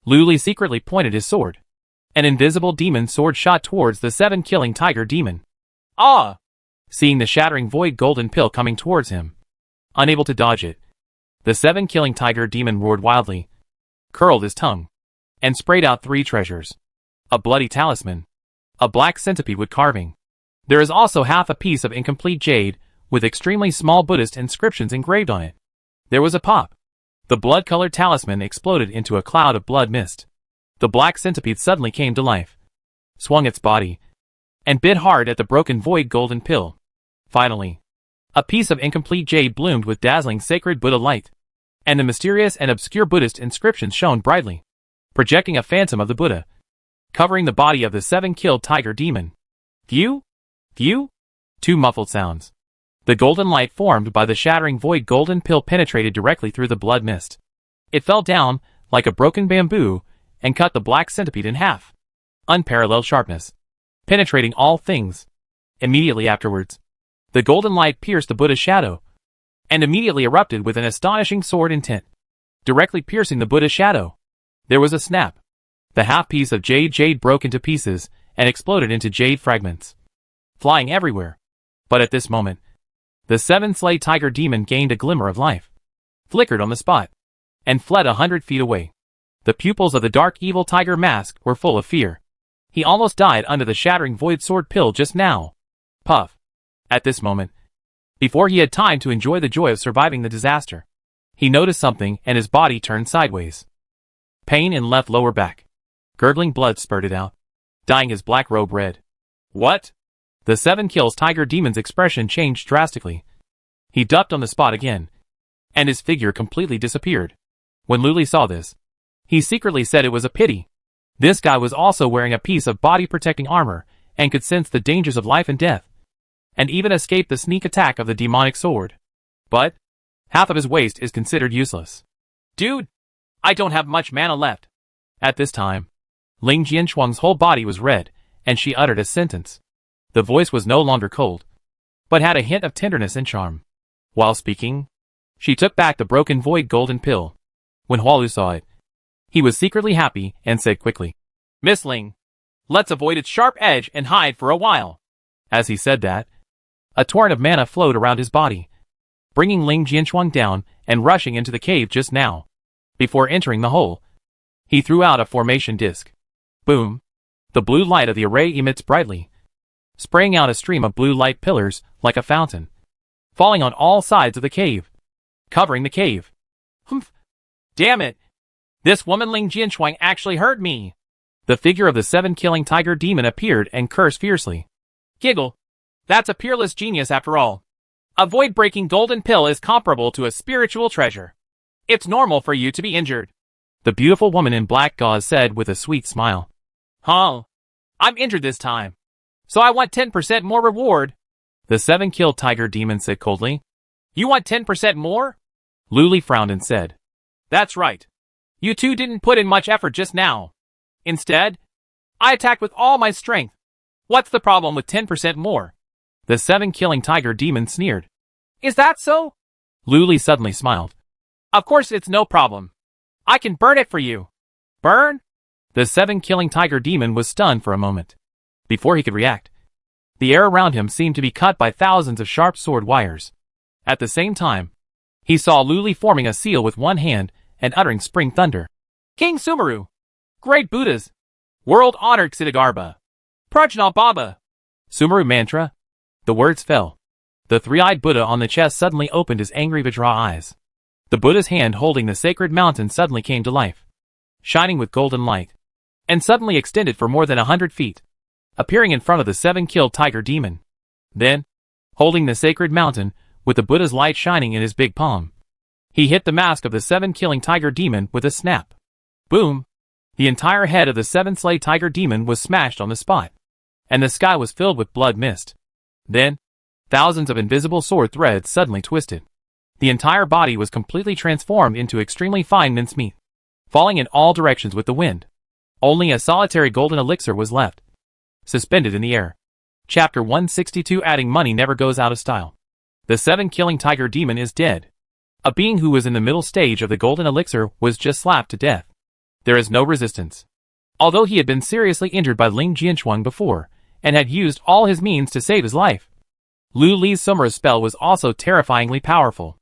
Lu Li secretly pointed his sword. An invisible demon sword shot towards the 7 killing tiger demon. Ah! Seeing the shattering void golden pill coming towards him, unable to dodge it, the 7 killing tiger demon roared wildly, curled his tongue, and sprayed out 3 treasures. A bloody talisman, a black centipede wood carving. There is also half a piece of incomplete jade with extremely small Buddhist inscriptions engraved on it. There was a pop. The blood-colored talisman exploded into a cloud of blood mist. The black centipede suddenly came to life, swung its body, and bit hard at the broken void golden pill. Finally, a piece of incomplete jade bloomed with dazzling sacred Buddha light, and the mysterious and obscure Buddhist inscriptions shone brightly, projecting a phantom of the Buddha, covering the body of the 7 killed tiger demon. Phew? Phew? 2 muffled sounds. The golden light formed by the shattering void golden pill penetrated directly through the blood mist. It fell down like a broken bamboo and cut the black centipede in half. Unparalleled sharpness, penetrating all things. Immediately afterwards, the golden light pierced the Buddha's shadow, and immediately erupted with an astonishing sword intent, directly piercing the Buddha's shadow. There was a snap. The half piece of jade broke into pieces and exploded into jade fragments, flying everywhere. But at this moment, the 7 slay tiger demon gained a glimmer of life, flickered on the spot, and fled 100 feet away. The pupils of the dark evil tiger mask were full of fear. He almost died under the shattering void sword pill just now. Puff. At this moment, before he had time to enjoy the joy of surviving the disaster, he noticed something and his body turned sideways. Pain in left lower back. Gurgling blood spurted out, dyeing his black robe red. What? The 7 kills tiger demon's expression changed drastically. He ducked on the spot again, and his figure completely disappeared. When Lu Li saw this, he secretly said it was a pity. This guy was also wearing a piece of body-protecting armor and could sense the dangers of life and death, and even escape the sneak attack of the demonic sword. But half of his waist is considered useless. Dude, I don't have much mana left. At this time, Ling Jinshuang's whole body was red, and she uttered a sentence. The voice was no longer cold, but had a hint of tenderness and charm. While speaking, she took back the broken void golden pill. When Hualu saw it, he was secretly happy and said quickly, Miss Ling, let's avoid its sharp edge and hide for a while. As he said that, a torrent of mana flowed around his body, bringing Ling Jinshuang down and rushing into the cave just now. Before entering the hole, he threw out a formation disc. Boom! The blue light of the array emits brightly, spraying out a stream of blue light pillars like a fountain, falling on all sides of the cave, covering the cave. Humph! Damn it! This woman Ling Jinshuang actually hurt me! The figure of the 7 killing tiger demon appeared and cursed fiercely. Giggle! That's a peerless genius after all. A void-breaking golden pill is comparable to a spiritual treasure. It's normal for you to be injured. The beautiful woman in black gauze said with a sweet smile. Huh? I'm injured this time, so I want 10% more reward. The 7 killed tiger demon said coldly. You want 10% more? Lu Li frowned and said. That's right. You two didn't put in much effort just now. Instead, I attacked with all my strength, What's the problem with 10% more? The 7-killing tiger demon sneered. Is that so? Luli suddenly smiled. Of course it's no problem. I can burn it for you. Burn? The 7-killing tiger demon was stunned for a moment. Before he could react, the air around him seemed to be cut by thousands of sharp sword wires. At the same time, he saw Luli forming a seal with one hand and uttering spring thunder. King Sumeru! Great Buddhas! World-honored Ksitigarbha! Prajna Baba! Sumeru mantra? The words fell. The three-eyed Buddha on the chest suddenly opened his angry Vajra eyes. The Buddha's hand holding the sacred mountain suddenly came to life, shining with golden light, and suddenly extended for more than 100 feet, appearing in front of the 7-killed tiger demon. Then, holding the sacred mountain, with the Buddha's light shining in his big palm, he hit the mask of the 7-killing tiger demon with a snap. Boom! The entire head of the 7-slay tiger demon was smashed on the spot, and the sky was filled with blood mist. Then, thousands of invisible sword threads suddenly twisted. The entire body was completely transformed into extremely fine mincemeat, falling in all directions with the wind. Only a solitary golden elixir was left, suspended in the air. Chapter 162. Adding money never goes out of style. The 7-killing tiger demon is dead. A being who was in the middle stage of the golden elixir was just slapped to death. There is no resistance. Although he had been seriously injured by Ling Jianchuan before, and had used all his means to save his life, Lu Li's Summer's spell was also terrifyingly powerful.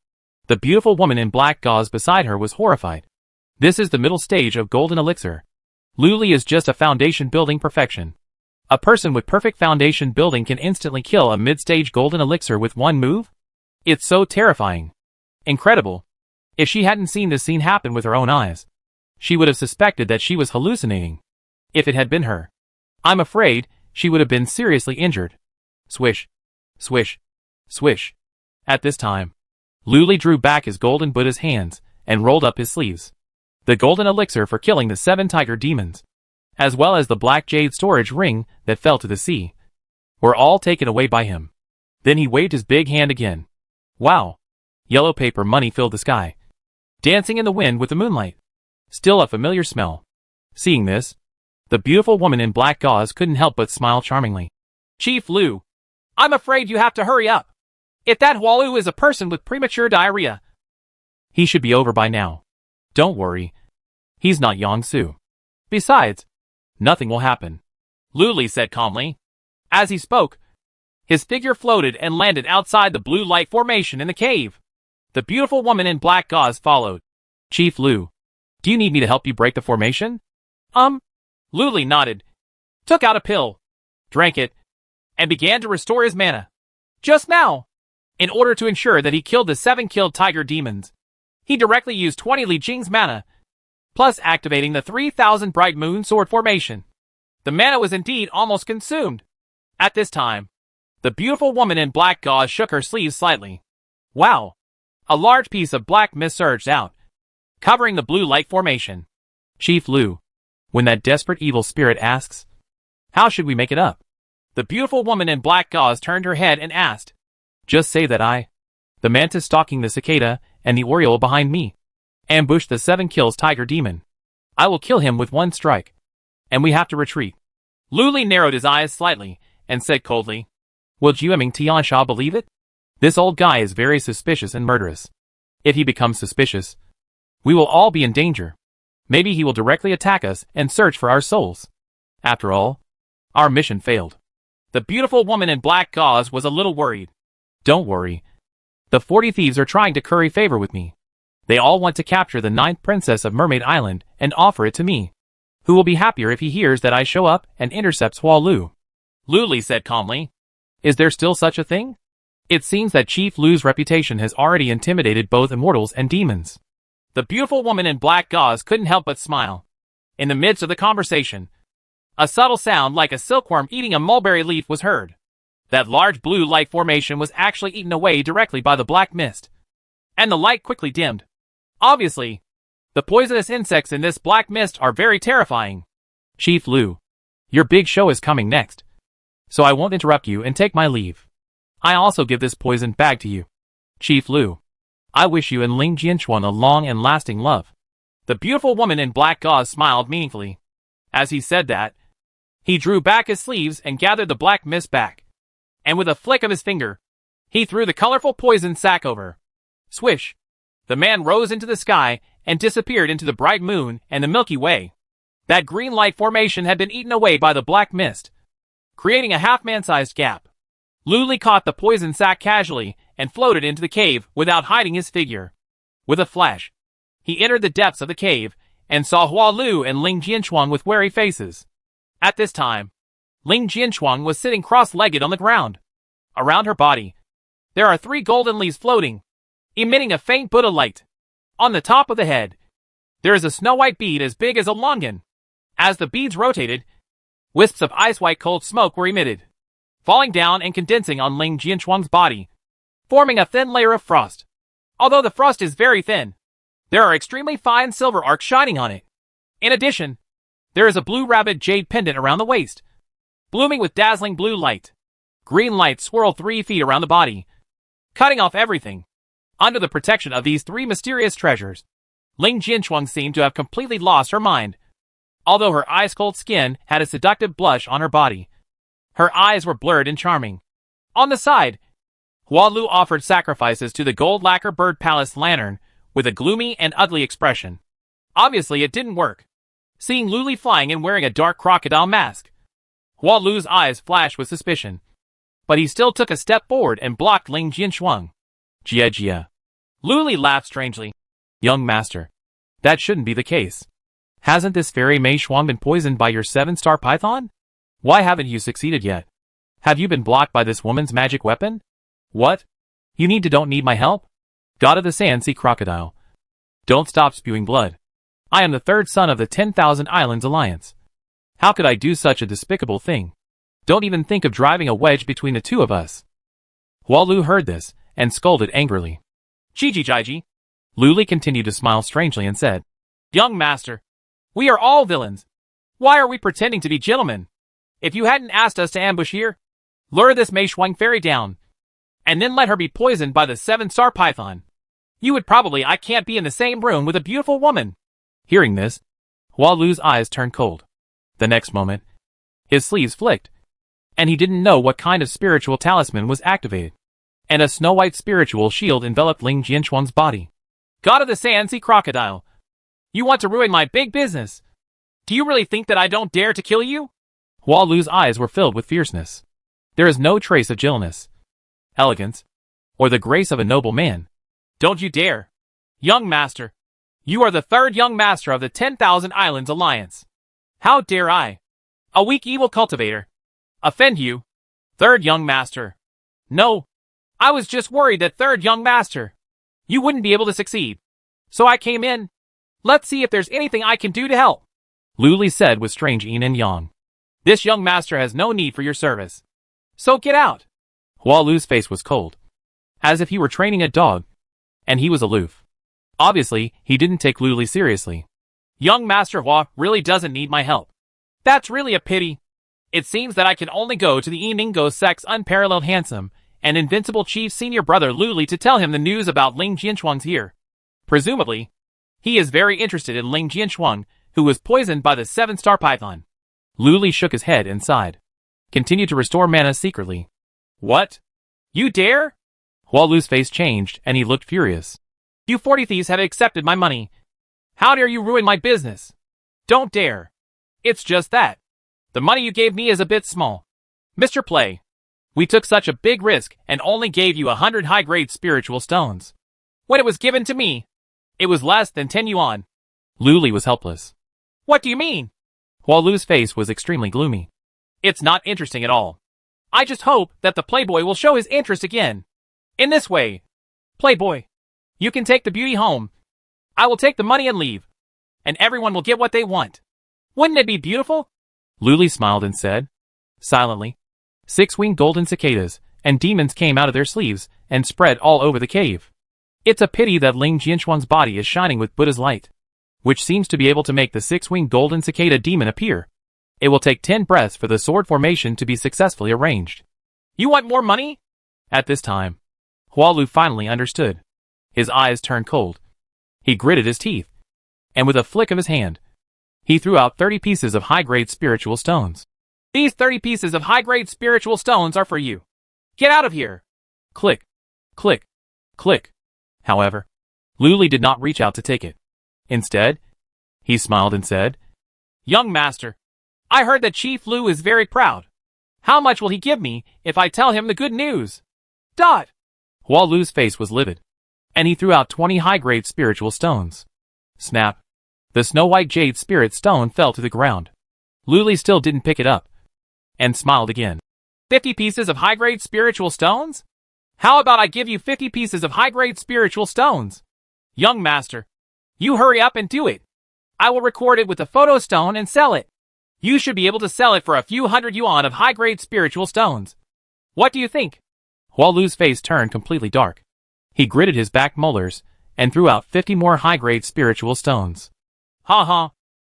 The beautiful woman in black gauze beside her was horrified. This is the middle stage of golden elixir. Lu Li is just a foundation building perfection. A person with perfect foundation building can instantly kill a mid-stage golden elixir with one move? It's so terrifying. Incredible. If she hadn't seen this scene happen with her own eyes, she would have suspected that she was hallucinating. If it had been her, I'm afraid she would have been seriously injured. Swish. Swish. Swish. At this time, Lu Li drew back his golden Buddha's hands and rolled up his sleeves. The golden elixir for killing the 7 tiger demons, as well as the black jade storage ring that fell to the sea, were all taken away by him. Then he waved his big hand again. Wow! Yellow paper money filled the sky, dancing in the wind with the moonlight. Still a familiar smell. Seeing this, the beautiful woman in black gauze couldn't help but smile charmingly. Chief Lu, I'm afraid you have to hurry up. If that Hualu is a person with premature diarrhea, he should be over by now. Don't worry. He's not Yangsu. Besides, nothing will happen, Lu Li said calmly. As he spoke, his figure floated and landed outside the blue light formation in the cave. The beautiful woman in black gauze followed. Chief Lu, do you need me to help you break the formation? Lu Li nodded, took out a pill, drank it, and began to restore his mana. Just now, in order to ensure that he killed the 7-killed tiger demons, he directly used 20 Li Jing's mana, plus activating the 3000 Bright Moon Sword formation. The mana was indeed almost consumed. At this time, the beautiful woman in black gauze shook her sleeves slightly. Wow! A large piece of black mist surged out, covering the blue light formation. Chief Lu, when that desperate evil spirit asks, how should we make it up? The beautiful woman in black gauze turned her head and asked. Just say that I, the mantis stalking the cicada, and the oriole behind me, ambushed the 7-kills tiger demon. I will kill him with one strike, and we have to retreat. Lu Li narrowed his eyes slightly, and said coldly, will Jiaming Tiansha believe it? This old guy is very suspicious and murderous. If he becomes suspicious, we will all be in danger. Maybe he will directly attack us and search for our souls. After all, our mission failed. The beautiful woman in black gauze was a little worried. Don't worry. The 40 thieves are trying to curry favor with me. They all want to capture the 9th princess of Mermaid Island and offer it to me. Who will be happier if he hears that I show up and intercepts Hualu? Lu Li said calmly. Is there still such a thing? It seems that Chief Lu's reputation has already intimidated both immortals and demons. The beautiful woman in black gauze couldn't help but smile. In the midst of the conversation, a subtle sound like a silkworm eating a mulberry leaf was heard. That large blue light formation was actually eaten away directly by the black mist, and the light quickly dimmed. Obviously, the poisonous insects in this black mist are very terrifying. Chief Lu, your big show is coming next, so I won't interrupt you and take my leave. I also give this poison bag to you. Chief Lu, I wish you and Ling Jianchuan a long and lasting love. The beautiful woman in black gauze smiled meaningfully. As he said that, He drew back his sleeves and gathered the black mist back. And with a flick of his finger, he threw the colorful poison sack over. Swish! The man rose into the sky and disappeared into the bright moon and the Milky Way. That green light formation had been eaten away by the black mist, creating a half-man-sized gap. Luli caught the poison sack casually and floated into the cave without hiding his figure. With a flash, he entered the depths of the cave and saw Hua Lu and Ling Jianchuang with wary faces. At this time, Ling Jianchuang was sitting cross-legged on the ground. Around her body, there are 3 golden leaves floating, emitting a faint Buddha light. On the top of the head, there is a snow-white bead as big as a longan. As the beads rotated, wisps of ice-white cold smoke were emitted, falling down and condensing on Ling Jianchuang's body, forming a thin layer of frost. Although the frost is very thin, there are extremely fine silver arcs shining on it. In addition, there is a blue rabbit jade pendant around the waist, blooming with dazzling blue light. Green light swirled 3 feet around the body, cutting off everything. Under the protection of these 3 mysterious treasures, Ling Jianchuang seemed to have completely lost her mind. Although her ice-cold skin had a seductive blush on her body, her eyes were blurred and charming. On the side, Hua Lu offered sacrifices to the gold lacquer bird palace lantern with a gloomy and ugly expression. Obviously, it didn't work. Seeing Luli flying and wearing a dark crocodile mask, Hua Lu's eyes flashed with suspicion. But he still took a step forward and blocked Ling Jianchuang. Jia Jia. Luli laughed strangely. Young master, that shouldn't be the case. Hasn't this fairy Mei Shuang been poisoned by your 7-star python? Why haven't you succeeded yet? Have you been blocked by this woman's magic weapon? What? You don't need my help? God of the Sand Sea Crocodile. Don't stop spewing blood. I am the 3rd son of the 10,000 Islands Alliance. How could I do such a despicable thing? Don't even think of driving a wedge between the 2 of us. Hua Lu heard this and scolded angrily. Jiji. Luli continued to smile strangely and said, Young master, we are all villains. Why are we pretending to be gentlemen? If you hadn't asked us to ambush here, lure this Mei Shuang fairy down, and then let her be poisoned by the 7-star python, you would probably I can't be in the same room with a beautiful woman. Hearing this, Hua Lu's eyes turned cold. The next moment, his sleeves flicked, and he didn't know what kind of spiritual talisman was activated, and a snow-white spiritual shield enveloped Ling Jianchuang's body. God of the Sand Sea Crocodile, you want to ruin my big business. Do you really think that I don't dare to kill you? Hua Lu's eyes were filled with fierceness. There is no trace of gentleness, elegance, or the grace of a noble man. Don't you dare. Young master, you are the 3rd young master of the 10,000 Islands Alliance. How dare I, a weak evil cultivator, offend you? 3rd young master. No, I was just worried that 3rd young master, you wouldn't be able to succeed. So I came in. Let's see if there's anything I can do to help. Luli said with strange yin and yang. This young master has no need for your service. So get out. Hua Lu's face was cold, as if he were training a dog, and he was aloof. Obviously, he didn't take Luli seriously. Young Master Hua really doesn't need my help. That's really a pity. It seems that I can only go to the Yiningo Sect's unparalleled handsome and invincible chief senior brother Luli to tell him the news about Ling Jianchuang's here. Presumably, he is very interested in Ling Jianchuang, who was poisoned by the 7-star python. Luli shook his head and sighed. Continued to restore mana secretly. What? You dare? Hua Lu's face changed and he looked furious. You 40 thieves have accepted my money. How dare you ruin my business? Don't dare. It's just that the money you gave me is a bit small. Mr. Play, we took such a big risk and only gave you 100 high-grade spiritual stones. When it was given to me, it was less than 10 yuan. Luli was helpless. What do you mean? Hua Lu's face was extremely gloomy. It's not interesting at all. I just hope that the Playboy will show his interest again. In this way, Playboy, you can take the beauty home. I will take the money and leave. And everyone will get what they want. Wouldn't it be beautiful? Luli smiled and said. Silently, 6-winged golden cicadas and demons came out of their sleeves and spread all over the cave. It's a pity that Ling Jianchuan's body is shining with Buddha's light, which seems to be able to make the 6-winged golden cicada demon appear. It will take 10 breaths for the sword formation to be successfully arranged. You want more money? At this time, Hua Lu finally understood. His eyes turned cold. He gritted his teeth, and with a flick of his hand, he threw out 30 pieces of high-grade spiritual stones. These 30 pieces of high-grade spiritual stones are for you. Get out of here. Click, click, click. However, Luli did not reach out to take it. Instead, he smiled and said, Young master, I heard that Chief Lu is very proud. How much will he give me if I tell him the good news? Dot. Hua Lu's face was livid, and he threw out 20 high-grade spiritual stones. Snap. The snow-white jade spirit stone fell to the ground. Luli still didn't pick it up, and smiled again. 50 pieces of high-grade spiritual stones? How about I give you 50 pieces of high-grade spiritual stones? Young master, you hurry up and do it. I will record it with a photo stone and sell it. You should be able to sell it for a few hundred yuan of high-grade spiritual stones. What do you think? Hua Lu's face turned completely dark. He gritted his back molars, and threw out 50 more high-grade spiritual stones. Ha ha.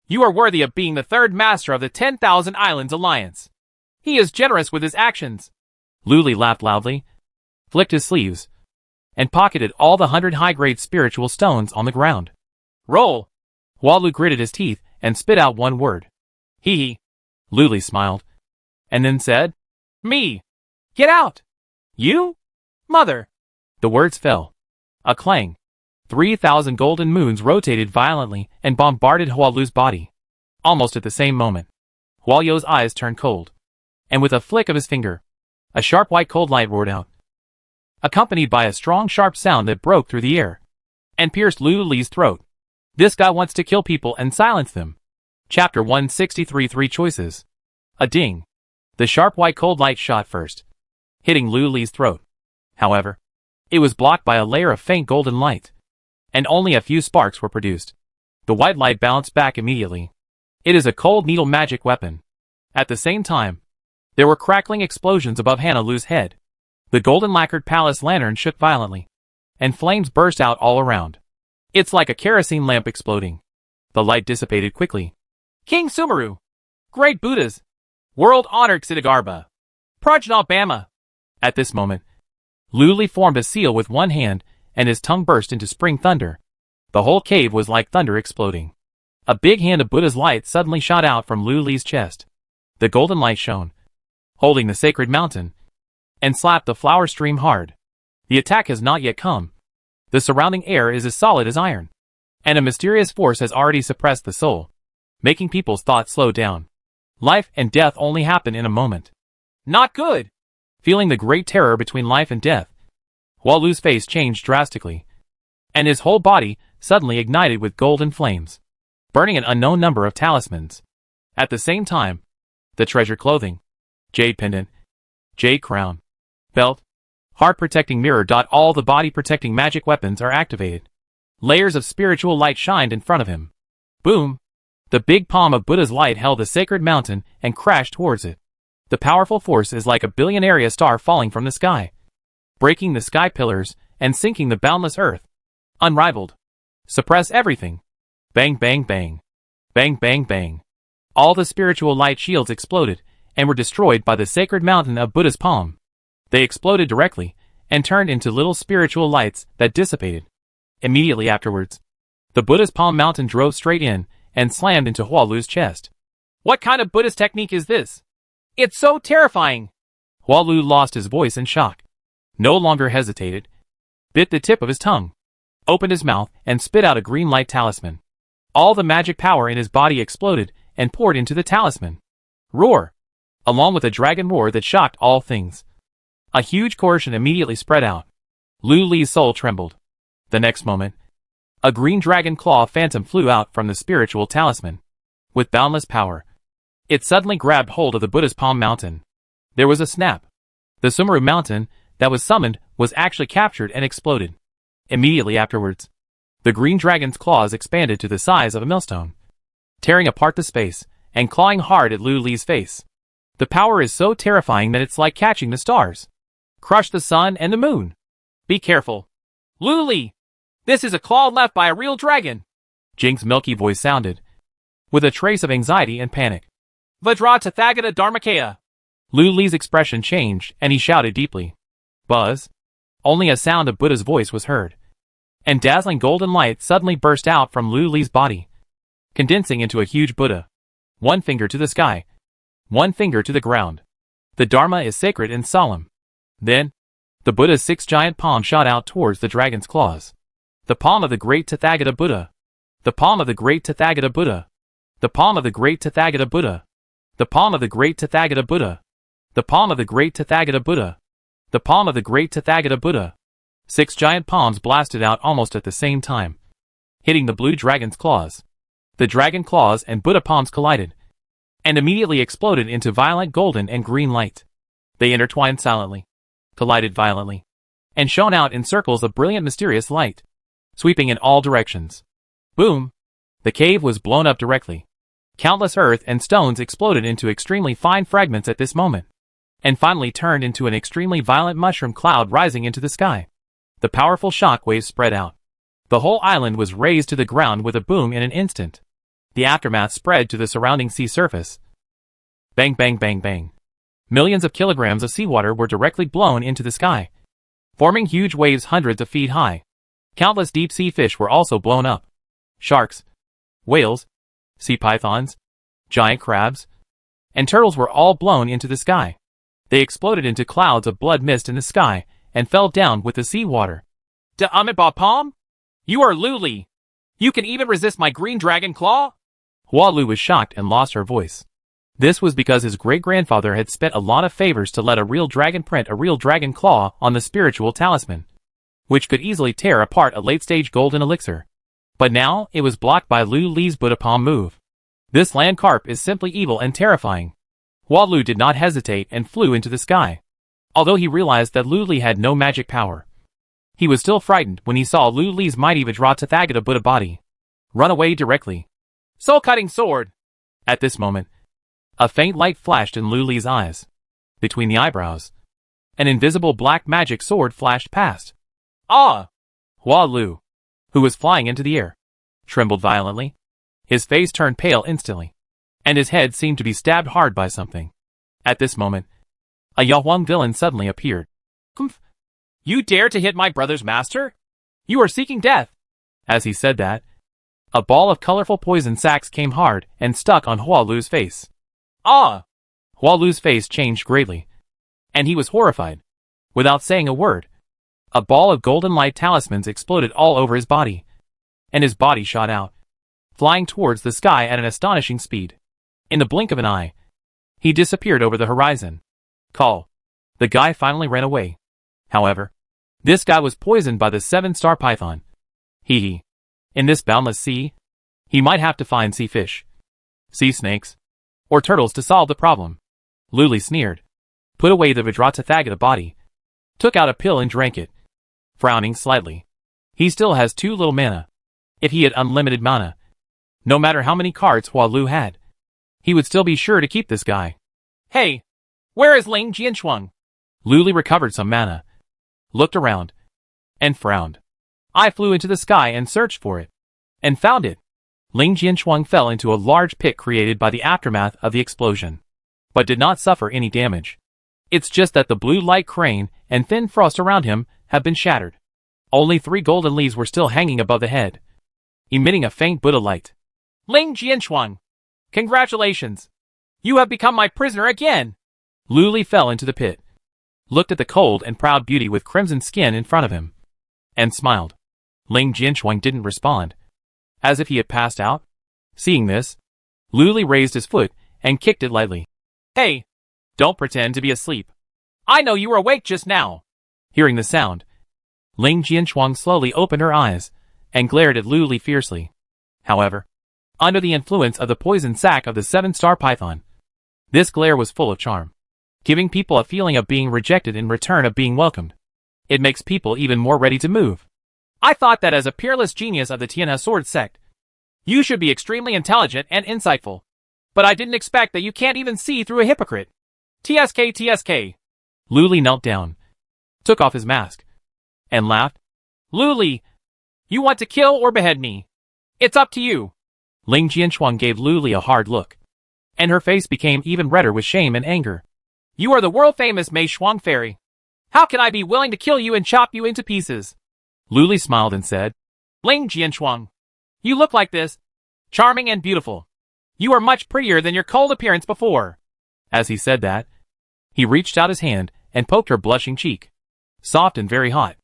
You are worthy of being the third master of the 10,000 Islands Alliance. He is generous with his actions. Luli laughed loudly, flicked his sleeves, and pocketed all the 100 high-grade spiritual stones on the ground. Roll. Hua Lu gritted his teeth and spit out one word. Hee hee. Luli smiled, and then said, Me. Get out. You? Mother. The words fell. A clang. 3,000 golden moons rotated violently and bombarded Hua Lu's body. Almost at the same moment, Hua You's eyes turned cold, and with a flick of his finger, a sharp white cold light roared out, accompanied by a strong sharp sound that broke through the air and pierced Lu Li's throat. This guy wants to kill people and silence them. Chapter 163 3 Choices. A ding. The sharp white cold light shot first, hitting Lu Li's throat. However, it was blocked by a layer of faint golden light, and only a few sparks were produced. The white light bounced back immediately. It is a cold needle magic weapon. At the same time, there were crackling explosions above Hannah Lu's head. The golden lacquered palace lantern shook violently, and flames burst out all around. It's like a kerosene lamp exploding. The light dissipated quickly. King Sumeru. Great Buddhas. World-honored Ksitigarbha. Prajna Bama. At this moment, Luli formed a seal with one hand, and his tongue burst into spring thunder. The whole cave was like thunder exploding. A big hand of Buddha's light suddenly shot out from Luli's chest. The golden light shone, holding the sacred mountain, and slapped the flower stream hard. The attack has not yet come. The surrounding air is as solid as iron, and a mysterious force has already suppressed the soul, making people's thoughts slow down. Life and death only happen in a moment. Not good. Feeling the great terror between life and death, Hua Lu's face changed drastically, and his whole body suddenly ignited with golden flames, burning an unknown number of talismans. At the same time, the treasure clothing, jade pendant, jade crown, belt, heart-protecting mirror. All the body-protecting magic weapons are activated. Layers of spiritual light shined in front of him. Boom! The big palm of Buddha's light held the sacred mountain and crashed towards it. The powerful force is like a billion-area star falling from the sky, breaking the sky pillars and sinking the boundless earth. Unrivaled. Suppress everything. Bang bang bang. Bang bang bang. All the spiritual light shields exploded and were destroyed by the sacred mountain of Buddha's palm. They exploded directly and turned into little spiritual lights that dissipated. Immediately afterwards, the Buddha's palm mountain drove straight in and slammed into Hua Lu's chest. What kind of Buddhist technique is this? It's so terrifying. Hua Lu lost his voice in shock. No longer hesitated, bit the tip of his tongue, opened his mouth and spit out a green light talisman. All the magic power in his body exploded and poured into the talisman. Roar! Along with a dragon roar that shocked all things. A huge coercion immediately spread out. Lu Li's soul trembled. The next moment, a green dragon claw phantom flew out from the spiritual talisman. With boundless power, it suddenly grabbed hold of the Buddha's palm mountain. There was a snap. The Sumeru mountain that was summoned was actually captured and exploded. Immediately afterwards, the green dragon's claws expanded to the size of a millstone, tearing apart the space and clawing hard at Lu Li's face. The power is so terrifying that it's like catching the stars. Crush the sun and the moon. Be careful. Lu Li, this is a claw left by a real dragon. Jing's milky voice sounded, with a trace of anxiety and panic. Vajra Tathagata Dharmakaya. Lu Li's expression changed and he shouted deeply. Buzz. Only a sound of Buddha's voice was heard, and dazzling golden light suddenly burst out from Lu Li's body, condensing into a huge Buddha. One finger to the sky. one finger to the ground. The Dharma is sacred and solemn. Then, the Buddha's 6 giant palms shot out towards the dragon's claws. The palm of the great Tathagata Buddha. The palm of the great Tathagata Buddha. The palm of the great Tathagata Buddha. The palm of the great Tathagata Buddha. The palm of the great Tathagata Buddha. The palm of the great Tathagata Buddha. 6 giant palms blasted out almost at the same time, hitting the blue dragon's claws. The dragon claws and Buddha palms collided, and immediately exploded into violent golden and green light. They intertwined silently, collided violently, and shone out in circles of brilliant mysterious light, sweeping in all directions. Boom! The cave was blown up directly. Countless earth and stones exploded into extremely fine fragments at this moment, and finally turned into an extremely violent mushroom cloud rising into the sky. The powerful shock waves spread out. The whole island was razed to the ground with a boom in an instant. The aftermath spread to the surrounding sea surface. Bang bang bang bang. Millions of kilograms of seawater were directly blown into the sky, forming huge waves hundreds of feet high. Countless deep-sea fish were also blown up. Sharks, whales, sea pythons, giant crabs, and turtles were all blown into the sky. They exploded into clouds of blood mist in the sky and fell down with the seawater. Amitabha Palm? You are Luli. You can even resist my green dragon claw? Hua Lu was shocked and lost her voice. This was because his great-grandfather had spent a lot of favors to let a real dragon print a real dragon claw on the spiritual talisman, which could easily tear apart a late-stage golden elixir. But now, it was blocked by Lu Li's Buddha palm move. This land carp is simply evil and terrifying. Hua Lu did not hesitate and flew into the sky. Although he realized that Lu Li had no magic power, he was still frightened when he saw Lu Li's mighty Vajra Buddha body run away directly. Soul-cutting sword! At this moment, a faint light flashed in Lu Li's eyes. Between the eyebrows, an invisible black magic sword flashed past. Ah! Hua Lu, who was flying into the air, trembled violently. His face turned pale instantly, and his head seemed to be stabbed hard by something. At this moment, a Yahuang villain suddenly appeared. Kumph! You dare to hit my brother's master? You are seeking death! As he said that, a ball of colorful poison sacs came hard and stuck on Hua Lu's face. Ah! Hua Lu's face changed greatly, and he was horrified. Without saying a word, a ball of golden light talismans exploded all over his body, and his body shot out, flying towards the sky at an astonishing speed. In the blink of an eye, he disappeared over the horizon. Call. The guy finally ran away. However, this guy was poisoned by the 7-star python. Hee. In this boundless sea, he might have to find sea fish, sea snakes, or turtles to solve the problem. Lu Li sneered, put away the Vajra body, took out a pill and drank it. Frowning slightly, he still has too little mana. If he had unlimited mana, no matter how many cards Hua Lu had, he would still be sure to keep this guy. Hey, where is Ling Jianshuang? Lu Li recovered some mana, looked around, and frowned. I flew into the sky and searched for it, and found it. Ling Jianshuang fell into a large pit created by the aftermath of the explosion, but did not suffer any damage. It's just that the blue light crane and thin frost around him have been shattered. Only 3 golden leaves were still hanging above the head, emitting a faint Buddha light. Ling Jianshuang, congratulations! You have become my prisoner again! Lu Li fell into the pit, looked at the cold and proud beauty with crimson skin in front of him, and smiled. Ling Jianshuang didn't respond, as if he had passed out. Seeing this, Lu Li raised his foot and kicked it lightly. Hey, don't pretend to be asleep. I know you were awake just now. Hearing the sound, Ling Jianshuang slowly opened her eyes and glared at Lu Li fiercely. However, under the influence of the poison sac of the 7-star python, this glare was full of charm, giving people a feeling of being rejected in return of being welcomed. It makes people even more ready to move. I thought that as a peerless genius of the Tianhe Sword Sect, you should be extremely intelligent and insightful. But I didn't expect that you can't even see through a hypocrite. TSK. Lu Li knelt down, took off his mask, and laughed. Lu Li, you want to kill or behead me? It's up to you. Ling Jianshuang gave Lu Li a hard look, and her face became even redder with shame and anger. You are the world-famous Mei Shuang Fairy. How can I be willing to kill you and chop you into pieces? Lu Li smiled and said, Ling Jianshuang, you look like this, charming and beautiful. You are much prettier than your cold appearance before. As he said that, he reached out his hand and poked her blushing cheek. Soft and very hot.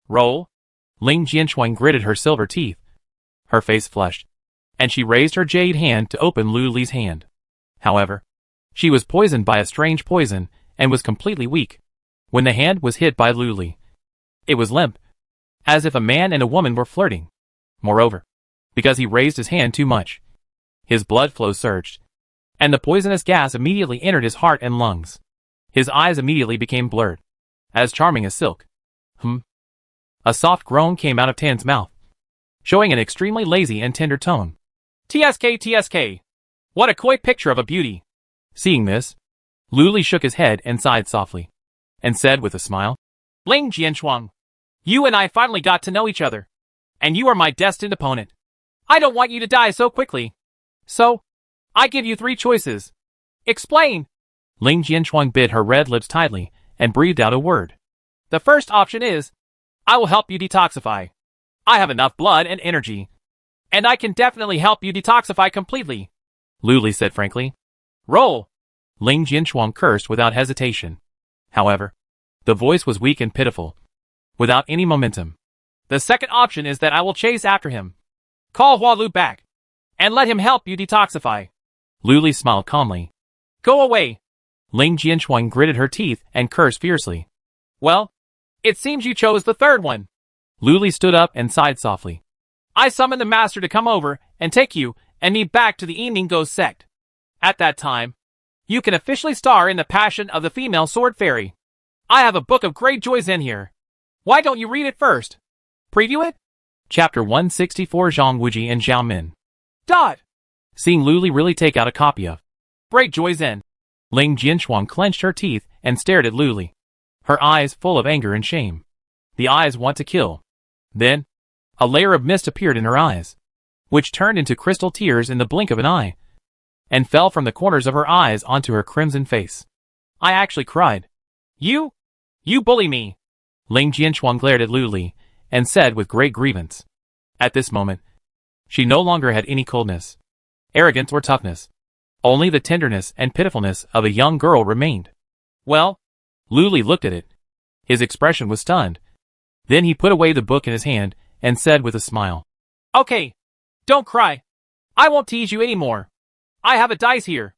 Roll. Ling Jianchuan gritted her silver teeth. Her face flushed, and she raised her jade hand to open Lu Li's hand. However, she was poisoned by a strange poison and was completely weak. When the hand was hit by Lu Li, it was limp, as if a man and a woman were flirting. Moreover, because he raised his hand too much, his blood flow surged, and the poisonous gas immediately entered his heart and lungs. His eyes immediately became blurred, as charming as silk. A soft groan came out of Tan's mouth, showing an extremely lazy and tender tone. TSK. What a coy picture of a beauty. Seeing this, Lu Li shook his head and sighed softly, and said with a smile, Ling Jianchuan, you and I finally got to know each other, and you are my destined opponent. I don't want you to die so quickly. So, I give you 3 choices. Explain. Ling Jianchuan bit her red lips tightly and breathed out a word. The first option is, I will help you detoxify. I have enough blood and energy, and I can definitely help you detoxify completely, Lu Li said frankly. Roll. Ling Jianchuan cursed without hesitation. However, the voice was weak and pitiful, without any momentum. The second option is that I will chase after him. Call Hua Lu back, and let him help you detoxify. Lu Li smiled calmly. Go away. Ling Jianchuan gritted her teeth and cursed fiercely. Well, it seems you chose the third one. Lu Li stood up and sighed softly. I summoned the master to come over and take you and me back to the Evening Ghost Sect. At that time, you can officially star in the passion of the female sword fairy. I have a book of great joys in here. Why don't you read it first? Preview it? Chapter 164 Zhang Wuji and Zhao Min. Seeing Lu Li really take out a copy of Great Joys in. Ling Jianchuan clenched her teeth and stared at Lu Li, her eyes full of anger and shame. The eyes want to kill. Then, a layer of mist appeared in her eyes, which turned into crystal tears in the blink of an eye, and fell from the corners of her eyes onto her crimson face. I actually cried. You bully me. Ling Jianchuan glared at Lu Li and said with great grievance. At this moment, she no longer had any coldness, arrogance or toughness. Only the tenderness and pitifulness of a young girl remained. Well, Lu Li looked at it. His expression was stunned. Then he put away the book in his hand and said with a smile. Okay, don't cry. I won't tease you anymore. I have a dice here.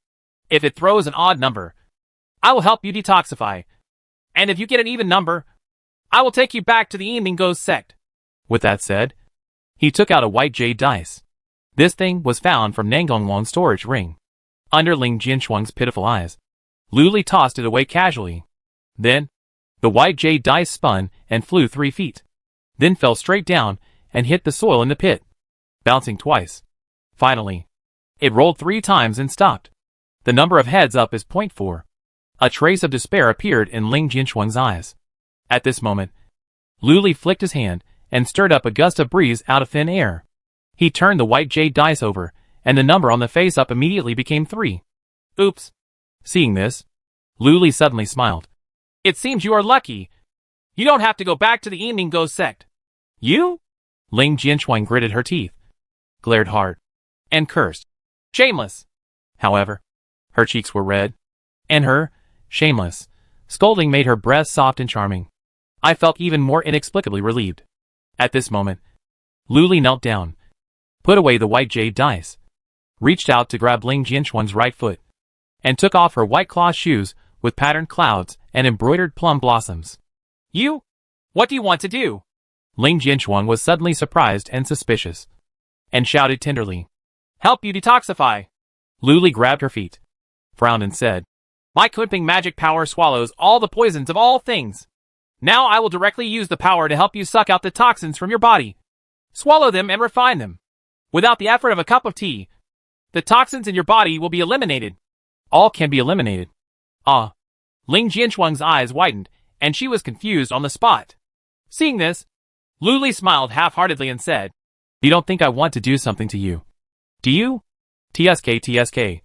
If it throws an odd number, I will help you detoxify. And if you get an even number, I will take you back to the Evening Ghost Sect. With that said, he took out a white jade dice. This thing was found from Nangonglong's storage ring. Under Ling Jianchuan's pitiful eyes, Lu Li tossed it away casually. Then, the white jade dice spun and flew 3 feet. Then fell straight down and hit the soil in the pit, bouncing twice. Finally, it rolled 3 times and stopped. The number of heads up is 0.4. A trace of despair appeared in Ling Jianchuan's eyes. At this moment, Lu Li flicked his hand and stirred up a gust of breeze out of thin air. He turned the white jade dice over, and the number on the face up immediately became 3. Oops. Seeing this, Lu Li suddenly smiled. It seems you are lucky. You don't have to go back to the Evening Ghost Sect. You? Ling Jianchuan gritted her teeth, glared hard, and cursed. Shameless. However, her cheeks were red, and her, shameless, scolding made her breath soft and charming. I felt even more inexplicably relieved. At this moment, Lu Li knelt down, put away the white jade dice, reached out to grab Ling Jianchuan's right foot, and took off her white cloth shoes with patterned clouds and embroidered plum blossoms. You? What do you want to do? Ling Jianchuan was suddenly surprised and suspicious, and shouted tenderly. Help you detoxify. Lu Li grabbed her feet, frowned and said, My clipping magic power swallows all the poisons of all things. Now I will directly use the power to help you suck out the toxins from your body. Swallow them and refine them. Without the effort of a cup of tea, the toxins in your body will be eliminated. All can be eliminated. Ah. Ling Jianchuan's eyes widened, and she was confused on the spot. Seeing this, Lu Li smiled half-heartedly and said, You don't think I want to do something to you, do you? TSK.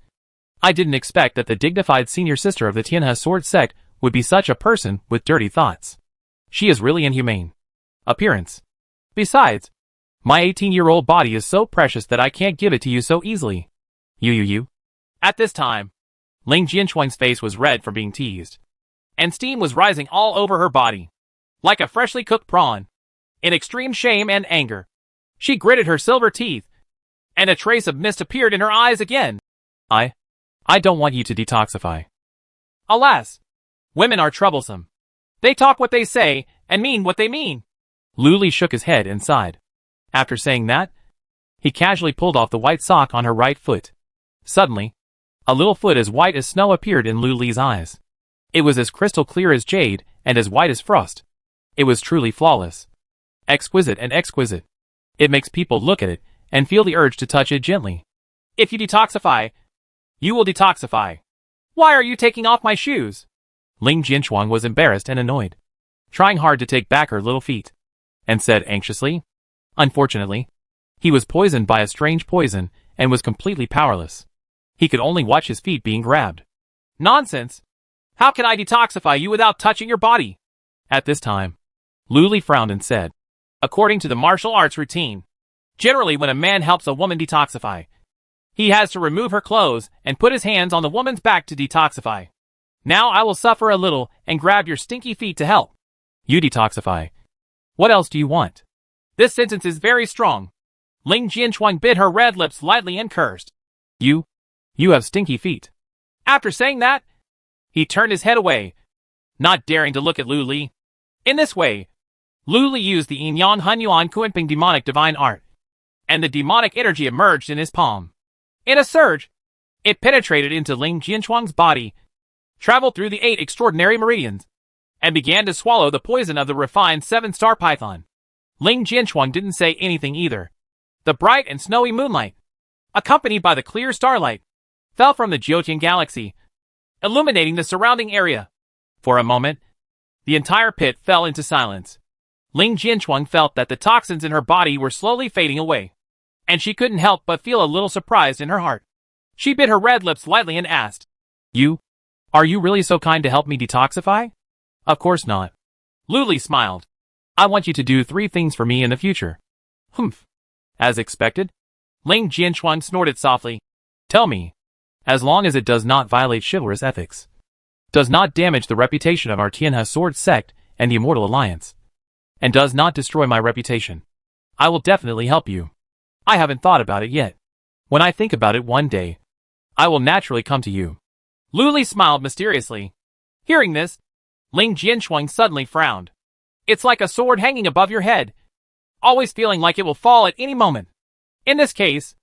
I didn't expect that the dignified senior sister of the Tianhe Sword Sect would be such a person with dirty thoughts. She is really inhumane. Appearance. Besides, my 18-year-old body is so precious that I can't give it to you so easily. You. At this time, Ling Jianchuan's face was red from being teased, and steam was rising all over her body, like a freshly cooked prawn. In extreme shame and anger, she gritted her silver teeth, and a trace of mist appeared in her eyes again. I don't want you to detoxify. Alas, women are troublesome. They talk what they say and mean what they mean. Lu Li shook his head and sighed. After saying that, he casually pulled off the white sock on her right foot. Suddenly, a little foot as white as snow appeared in Lu Li's eyes. It was as crystal clear as jade and as white as frost. It was truly flawless. Exquisite and exquisite. It makes people look at it and feel the urge to touch it gently. If you detoxify, you will detoxify. Why are you taking off my shoes? Ling Jianchuan was embarrassed and annoyed, trying hard to take back her little feet, and said anxiously, unfortunately, he was poisoned by a strange poison and was completely powerless. He could only watch his feet being grabbed. Nonsense! How can I detoxify you without touching your body? At this time, Lu Li frowned and said, according to the martial arts routine, generally when a man helps a woman detoxify, he has to remove her clothes and put his hands on the woman's back to detoxify. Now I will suffer a little and grab your stinky feet to help. You detoxify. What else do you want? This sentence is very strong. Ling Jianchuan bit her red lips lightly and cursed. You have stinky feet. After saying that, he turned his head away, not daring to look at Lu Li. In this way, Lu Li used the Yin-Yang Hunyuan Kuanping demonic divine art, and the demonic energy emerged in his palm. In a surge, it penetrated into Ling Jianchuan's body, traveled through the 8 extraordinary meridians, and began to swallow the poison of the refined 7-star python. Ling Jianchuan didn't say anything either. The bright and snowy moonlight, accompanied by the clear starlight, fell from the Jiutian galaxy, illuminating the surrounding area. For a moment, the entire pit fell into silence. Ling Jianchuan felt that the toxins in her body were slowly fading away, and she couldn't help but feel a little surprised in her heart. She bit her red lips lightly and asked, Are you really so kind to help me detoxify? Of course not. Lu Li smiled. I want you to do 3 things for me in the future. Humph. As expected? Ling Jianchuan snorted softly. Tell me. As long as it does not violate chivalrous ethics, does not damage the reputation of our Tianhe Sword Sect and the Immortal Alliance, and does not destroy my reputation, I will definitely help you. I haven't thought about it yet. When I think about it one day, I will naturally come to you. Lu Li smiled mysteriously. Hearing this, Ling Jianchuan suddenly frowned. It's like a sword hanging above your head, always feeling like it will fall at any moment. In this case,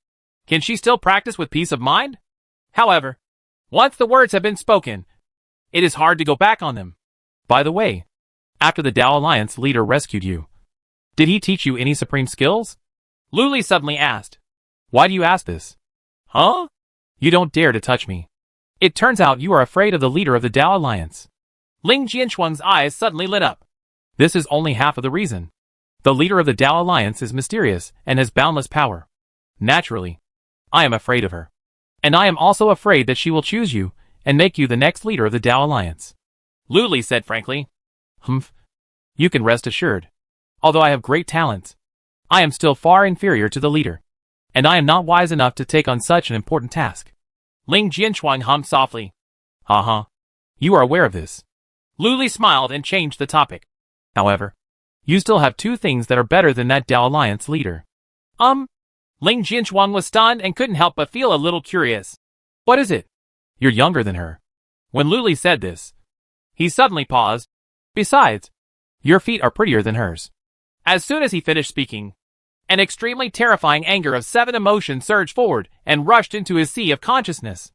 can she still practice with peace of mind? However, once the words have been spoken, it is hard to go back on them. By the way, after the Dao Alliance leader rescued you, did he teach you any supreme skills? Lu Li suddenly asked. Why do you ask this? Huh? You don't dare to touch me. It turns out you are afraid of the leader of the Dao Alliance. Ling Jianchuan's eyes suddenly lit up. This is only half of the reason. The leader of the Dao Alliance is mysterious and has boundless power. Naturally, I am afraid of her. And I am also afraid that she will choose you and make you the next leader of the Dao Alliance. Lu Li said frankly. Humph. You can rest assured. Although I have great talents, I am still far inferior to the leader, and I am not wise enough to take on such an important task. Ling Jianchuan hummed softly. Uh-huh. You are aware of this. Lu Li smiled and changed the topic. However, you still have 2 things that are better than that Dao Alliance leader. Ling Jianchuan was stunned and couldn't help but feel a little curious. What is it? You're younger than her. When Lu Li said this, he suddenly paused. Besides, your feet are prettier than hers. As soon as he finished speaking, an extremely terrifying anger of 7 emotions surged forward and rushed into his sea of consciousness.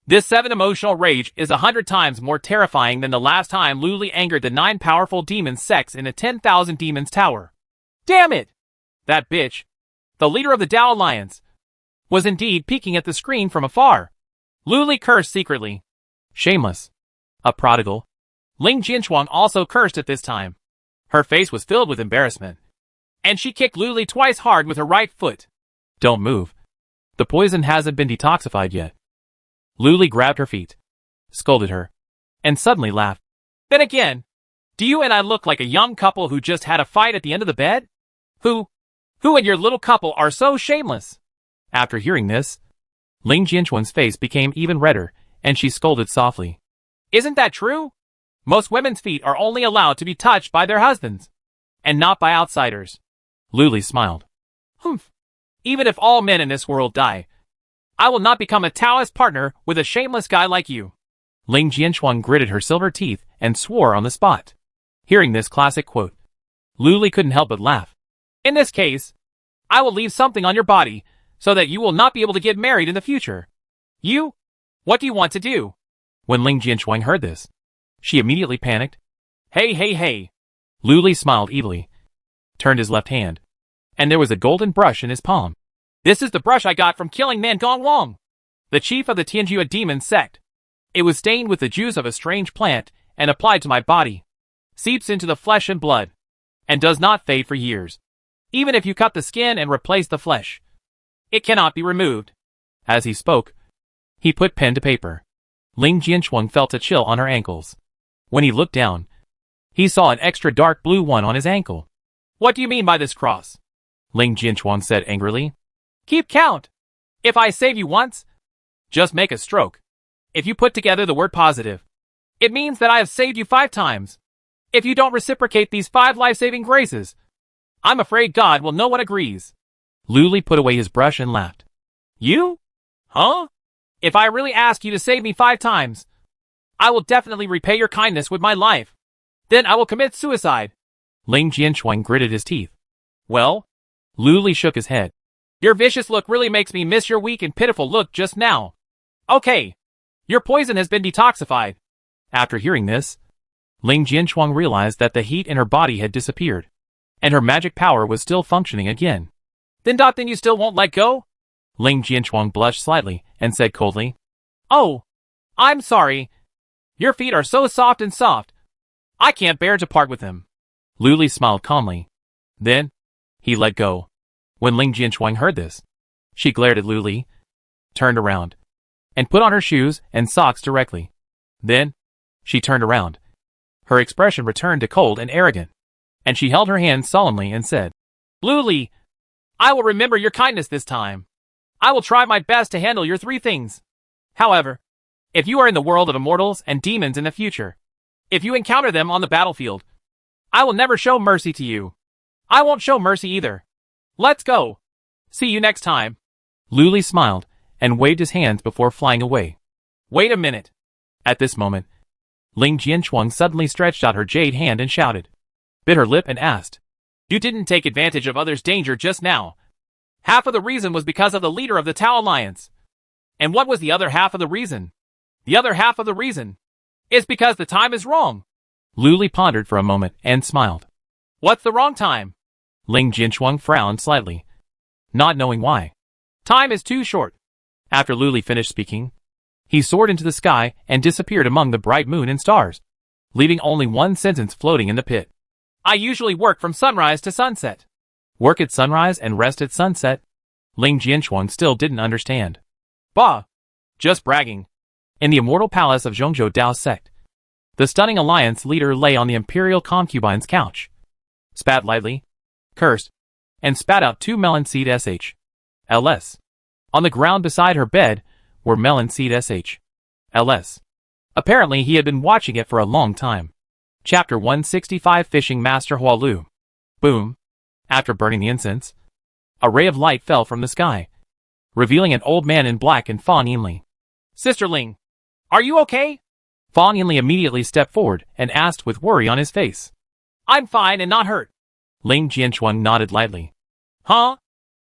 This 7 emotional rage is 100 times more terrifying than the last time Lu Li angered the 9 powerful demon sects in a 10,000 demons tower. Damn it! That bitch, the leader of the Dao Alliance, was indeed peeking at the screen from afar. Lu Li cursed secretly. Shameless. A prodigal. Ling Jianchuan also cursed at this time. Her face was filled with embarrassment, and she kicked Lu Li twice hard with her right foot. Don't move. The poison hasn't been detoxified yet. Lu Li grabbed her feet, scolded her, and suddenly laughed. Then again, do you and I look like a young couple who just had a fight at the end of the bed? Who and your little couple are so shameless? After hearing this, Ling Jianchuan's face became even redder, and she scolded softly. Isn't that true? Most women's feet are only allowed to be touched by their husbands, and not by outsiders. Luli smiled. Humph. Even if all men in this world die, I will not become a Taoist partner with a shameless guy like you. Ling Jianchuang gritted her silver teeth and swore on the spot. Hearing this classic quote, Luli couldn't help but laugh. In this case, I will leave something on your body so that you will not be able to get married in the future. You? What do you want to do? When Ling Jianchuang heard this, she immediately panicked. Hey. Luli smiled evilly, turned his left hand, and there was a golden brush in his palm. This is the brush I got from killing Man Gong Wang, the chief of the Tianjua demon sect. It was stained with the juice of a strange plant and applied to my body, seeps into the flesh and blood, and does not fade for years. Even if you cut the skin and replace the flesh, it cannot be removed. As he spoke, he put pen to paper. Ling Jianchuang felt a chill on her ankles. When he looked down, he saw an extra dark blue one on his ankle. What do you mean by this cross? Ling Jianchuang said angrily. Keep count. If I save you once, just make a stroke. If you put together the word positive, it means that I have saved you 5 times. If you don't reciprocate these 5 life-saving graces, I'm afraid God will know what agrees. Luli put away his brush and laughed. You? Huh? If I really ask you to save me 5 times, I will definitely repay your kindness with my life. Then I will commit suicide. Ling Jianchuang gritted his teeth. Well? Luli shook his head. Your vicious look really makes me miss your weak and pitiful look just now. Okay. Your poison has been detoxified. After hearing this, Ling Jianchuang realized that the heat in her body had disappeared, and her magic power was still functioning again. Then you still won't let go? Ling Jianchuang blushed slightly and said coldly. Oh, I'm sorry. Your feet are so soft and soft. I can't bear to part with them. Luli smiled calmly. Then, he let go. When Ling Jianchuang heard this, she glared at Luli, turned around, and put on her shoes and socks directly. Then, she turned around. Her expression returned to cold and arrogant, and she held her hand solemnly and said, Luli, I will remember your kindness this time. I will try my best to handle your 3 things. However, if you are in the world of immortals and demons in the future, if you encounter them on the battlefield, I will never show mercy to you. I won't show mercy either. Let's go. See you next time. Luli smiled and waved his hands before flying away. Wait a minute. At this moment, Ling Jianchuang suddenly stretched out her jade hand and shouted, bit her lip and asked, You didn't take advantage of others' danger just now. Half of the reason was because of the leader of the Tao Alliance. And what was the other half of the reason? The other half of the reason is because the time is wrong. Luli pondered for a moment and smiled. What's the wrong time? Ling Jianchuang frowned slightly, not knowing why. Time is too short. After Luli finished speaking, he soared into the sky and disappeared among the bright moon and stars, leaving only one sentence floating in the pit. I usually work from sunrise to sunset. Work at sunrise and rest at sunset? Ling Jianchuang still didn't understand. Bah! Just bragging. In the immortal palace of Zhongzhou Dao Sect, the stunning alliance leader lay on the imperial concubine's couch, spat lightly, cursed, and spat out 2 melon seed sh.ls. On the ground beside her bed were melon seed sh.ls. Apparently he had been watching it for a long time. Chapter 165 Fishing Master Hualu. Boom. After burning the incense, a ray of light fell from the sky, revealing an old man in black and Fan Yinli. Sister Ling, are you okay? Fan Yinli immediately stepped forward and asked with worry on his face. I'm fine and not hurt. Ling Jianchuang nodded lightly. Huh?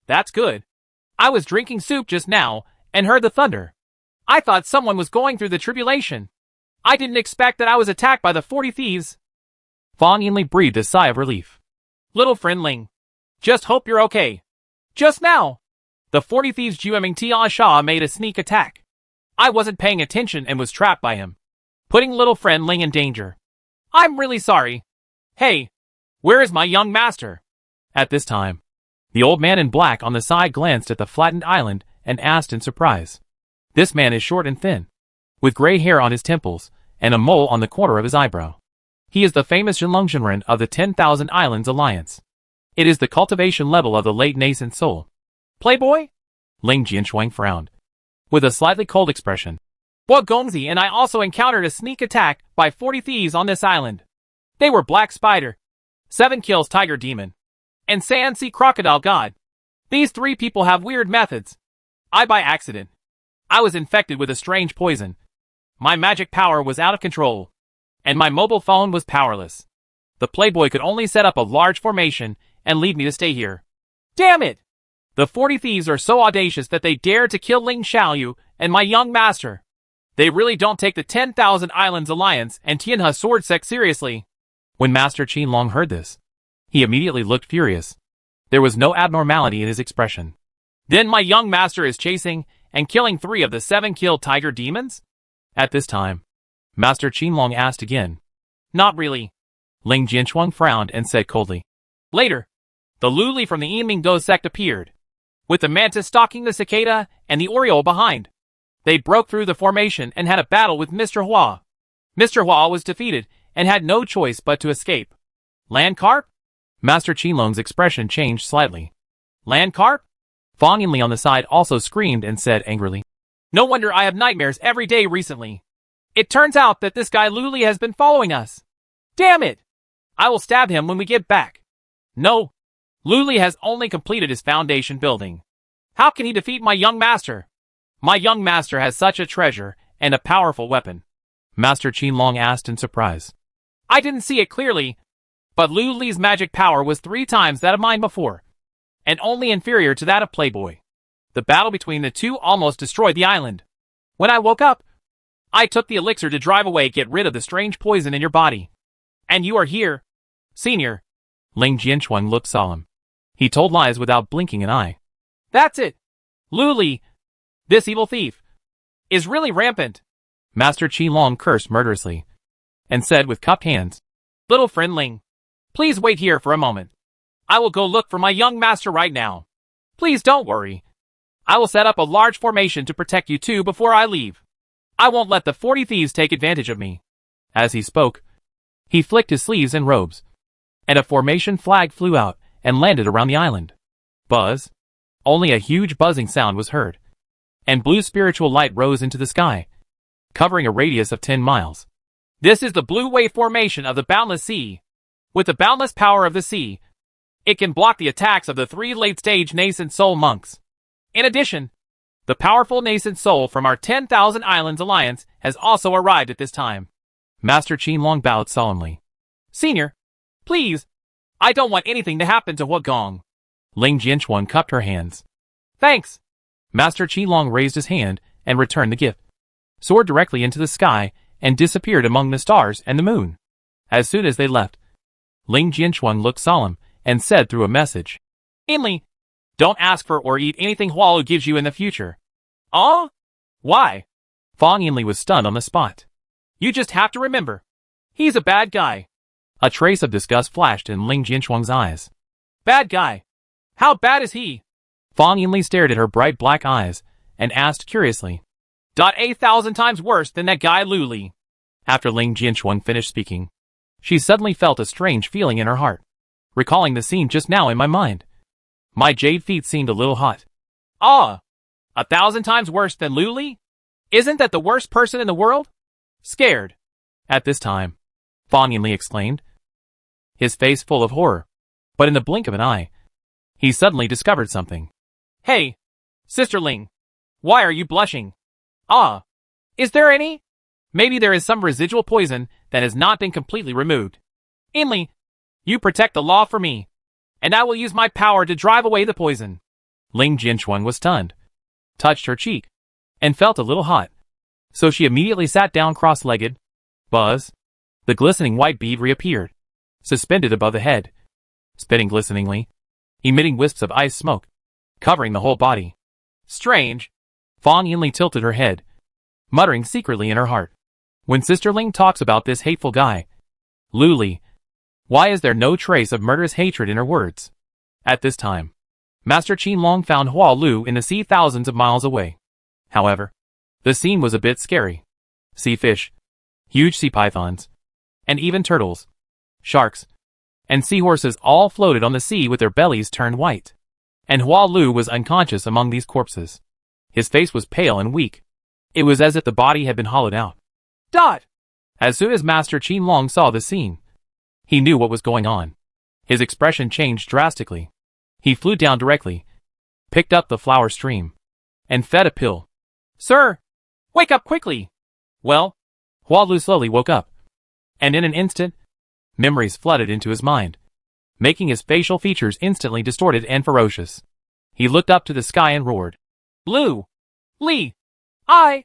That's good. I was drinking soup just now and heard the thunder. I thought someone was going through the tribulation. I didn't expect that I was attacked by the 40 thieves. Fan Yinli breathed a sigh of relief. Little friend Ling, just hope you're okay. Just now, the 40 thieves Jueming Tia Sha made a sneak attack. I wasn't paying attention and was trapped by him, putting little friend Ling in danger. I'm really sorry. Hey, where is my young master? At this time, the old man in black on the side glanced at the flattened island and asked in surprise. This man is short and thin, with gray hair on his temples and a mole on the corner of his eyebrow. He is the famous Zhenlong of the 10,000 Islands Alliance. It is the cultivation level of the late nascent soul. Playboy? Ling Jianchuang frowned, with a slightly cold expression. Gongzi and I also encountered a sneak attack by 40 thieves on this island. They were Black Spider, 7 Kills Tiger Demon, and Sand Sea Crocodile God. These 3 people have weird methods. By accident, I was infected with a strange poison. My magic power was out of control, and my mobile phone was powerless. The Playboy could only set up a large formation and lead me to stay here. Damn it! The 40 thieves are so audacious that they dare to kill Ling Xiaoyu and my young master. They really don't take the 10,000 Islands Alliance and Tianhe Sword Sect seriously. When Master Qinlong heard this, he immediately looked furious. There was no abnormality in his expression. Then my young master is chasing and killing 3 of the 7 killed tiger demons? At this time, Master Qinlong asked again. Not really. Ling Jianchuang frowned and said coldly. Later, the Luli from the Yinmingdo sect appeared, with the mantis stalking the cicada and the oriole behind. They broke through the formation and had a battle with Mr. Hua. Mr. Hua was defeated and had no choice but to escape. Land carp? Master Qinlong's expression changed slightly. Land carp? Fang Yinli on the side also screamed and said angrily. No wonder I have nightmares every day recently. It turns out that this guy Luli has been following us. Damn it! I will stab him when we get back. No. Luli has only completed his foundation building. How can he defeat my young master? My young master has such a treasure and a powerful weapon. Master Qinlong asked in surprise. I didn't see it clearly, but Luli's magic power was 3 times that of mine before, and only inferior to that of Playboy. The battle between the two almost destroyed the island. When I woke up, I took the elixir to drive away, get rid of the strange poison in your body. And you are here, Senior. Ling Jianchuang looked solemn. He told lies without blinking an eye. That's it. Luli, this evil thief, is really rampant. Master Qinlong cursed murderously and said with cupped hands, Little friend Ling, please wait here for a moment. I will go look for my young master right now. Please don't worry. I will set up a large formation to protect you two before I leave. I won't let the 40 thieves take advantage of me. As he spoke, he flicked his sleeves and robes, and a formation flag flew out and landed around the island. Buzz! Only a huge buzzing sound was heard, and blue spiritual light rose into the sky, covering a radius of 10 miles. This is the blue wave formation of the boundless sea. With the boundless power of the sea, it can block the attacks of the 3 late-stage nascent soul monks. In addition, the powerful nascent soul from our 10,000 Islands Alliance has also arrived at this time. Master Qinlong bowed solemnly. Senior, please, I don't want anything to happen to Huagong. Ling Jianchuan cupped her hands. Thanks. Master Qinlong raised his hand and returned the gift, soared directly into the sky, and disappeared among the stars and the moon. As soon as they left, Ling Jianchuan looked solemn and said through a message, Inli, don't ask for or eat anything Hualu gives you in the future. Oh? Why? Fang Yinli was stunned on the spot. You just have to remember, he's a bad guy. A trace of disgust flashed in Ling Jianchuang's eyes. Bad guy? How bad is he? Fang Yinli stared at her bright black eyes and asked curiously. 1,000 times worse than that guy Luli. After Ling Jianchuang finished speaking, she suddenly felt a strange feeling in her heart, recalling the scene just now in my mind. My jade feet seemed a little hot. Ah! 1,000 times worse than Luli? Isn't that the worst person in the world? Scared. At this time, Fang Yinli exclaimed, his face full of horror. But in the blink of an eye, he suddenly discovered something. Hey, Sister Ling, why are you blushing? Ah, is there any? Maybe there is some residual poison that has not been completely removed. Inli, you protect the law for me, and I will use my power to drive away the poison. Ling Jianchuan was stunned, touched her cheek, and felt a little hot. So she immediately sat down cross-legged. Buzz! The glistening white bead reappeared, suspended above the head, spitting glisteningly, emitting wisps of ice smoke, covering the whole body. Strange. Fang Yinli tilted her head, muttering secretly in her heart. When Sister Ling talks about this hateful guy, Luli, why is there no trace of murderous hatred in her words? At this time, Master Qinlong found Hua Lu in the sea thousands of miles away. However, the scene was a bit scary. Sea fish, huge sea pythons, and even turtles, sharks, and seahorses all floated on the sea with their bellies turned white. And Hua Lu was unconscious among these corpses. His face was pale and weak, It was as if the body had been hollowed out. Dot! As soon as Master Qinlong saw the scene, he knew what was going on. His expression changed drastically. He flew down directly, picked up the flower stream, and fed a pill. Sir! Wake up quickly! Well, Hualu slowly woke up, and in an instant, memories flooded into his mind, making his facial features instantly distorted and ferocious. He looked up to the sky and roared. Lu! Li! I!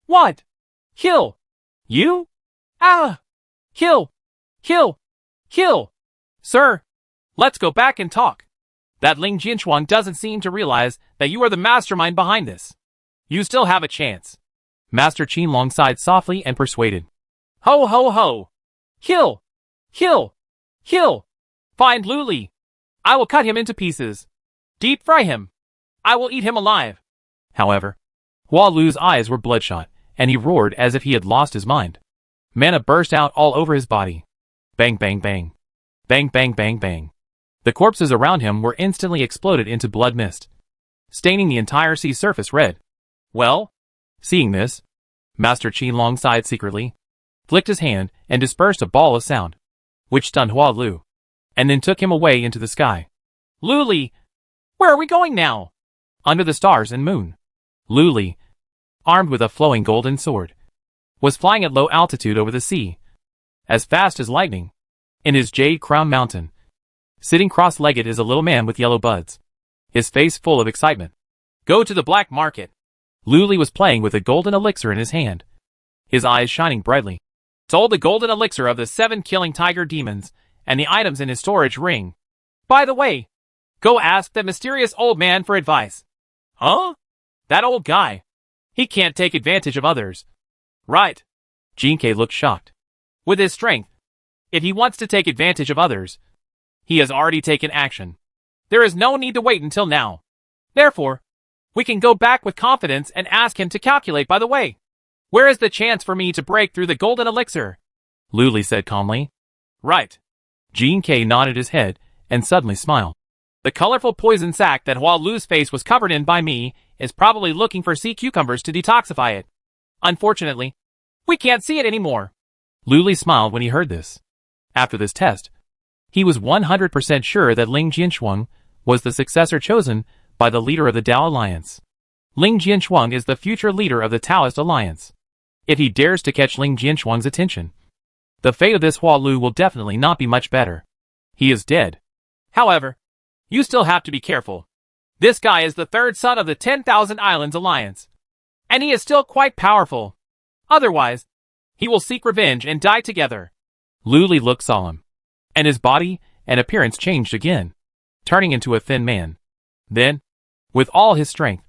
What? Kill! You? Ah! Kill! Kill! Kill! Sir! Let's go back and talk. That Ling Jinshuang doesn't seem to realize that you are the mastermind behind this. You still have a chance. Master Qinlong sighed softly and persuaded. Ho ho ho! Kill! Kill! Kill! Find Lu Li. I will cut him into pieces. Deep fry him. I will eat him alive. However, Hualu's eyes were bloodshot, and he roared as if he had lost his mind. Mana burst out all over his body. Bang bang bang. Bang bang bang bang. The corpses around him were instantly exploded into blood mist, staining the entire sea surface red. Well? Seeing this, Master Qinlong sighed secretly, flicked his hand, and dispersed a ball of sound, which stunned Hualu, and then took him away into the sky. Lu Li! Where are we going now? Under the stars and moon. Lu Li, armed with a flowing golden sword, was flying at low altitude over the sea, as fast as lightning. In his jade crown mountain, sitting cross-legged is a little man with yellow buds, his face full of excitement. Go to the black market. Lu Li was playing with a golden elixir in his hand, his eyes shining brightly. Sold the golden elixir of the 7 killing tiger demons, and the items in his storage ring. By the way, go ask that mysterious old man for advice. Huh? That old guy. He can't take advantage of others. Right. Jinkei looked shocked. With his strength, if he wants to take advantage of others, he has already taken action. There is no need to wait until now. Therefore, we can go back with confidence and ask him to calculate by the way. Where is the chance for me to break through the golden elixir? Lu Li said calmly. Right. Jinkei nodded his head and suddenly smiled. The colorful poison sac that Hualu's face was covered in by me is probably looking for sea cucumbers to detoxify it. Unfortunately, we can't see it anymore. Lu Li smiled when he heard this. After this test, he was 100% sure that Ling Jinshuang was the successor chosen by the leader of the Tao Alliance. Ling Jinshuang is the future leader of the Taoist Alliance. If he dares to catch Ling Jinshuang's attention, the fate of this Hualu will definitely not be much better. He is dead. However, you still have to be careful. This guy is the third son of the 10,000 Islands Alliance, and he is still quite powerful. Otherwise, he will seek revenge and die together. Lu Li looked solemn, and his body and appearance changed again, turning into a thin man. Then, with all his strength,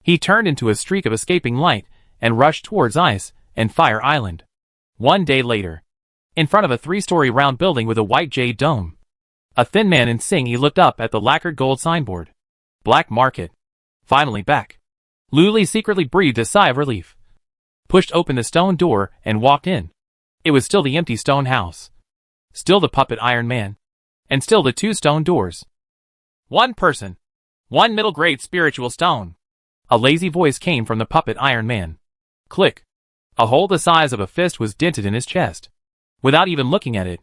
he turned into a streak of escaping light and rushed towards Ice and Fire Island. One day later, in front of a 3-story round building with a white jade dome, a thin man in Sing, he looked up at the lacquered gold signboard. Black Market. Finally back. Lu Li secretly breathed a sigh of relief, pushed open the stone door and walked in. It was still the empty stone house, still the puppet Iron Man, and still the 2 stone doors. One person. One middle-grade spiritual stone. A lazy voice came from the puppet Iron Man. Click. A hole the size of a fist was dented in his chest. Without even looking at it,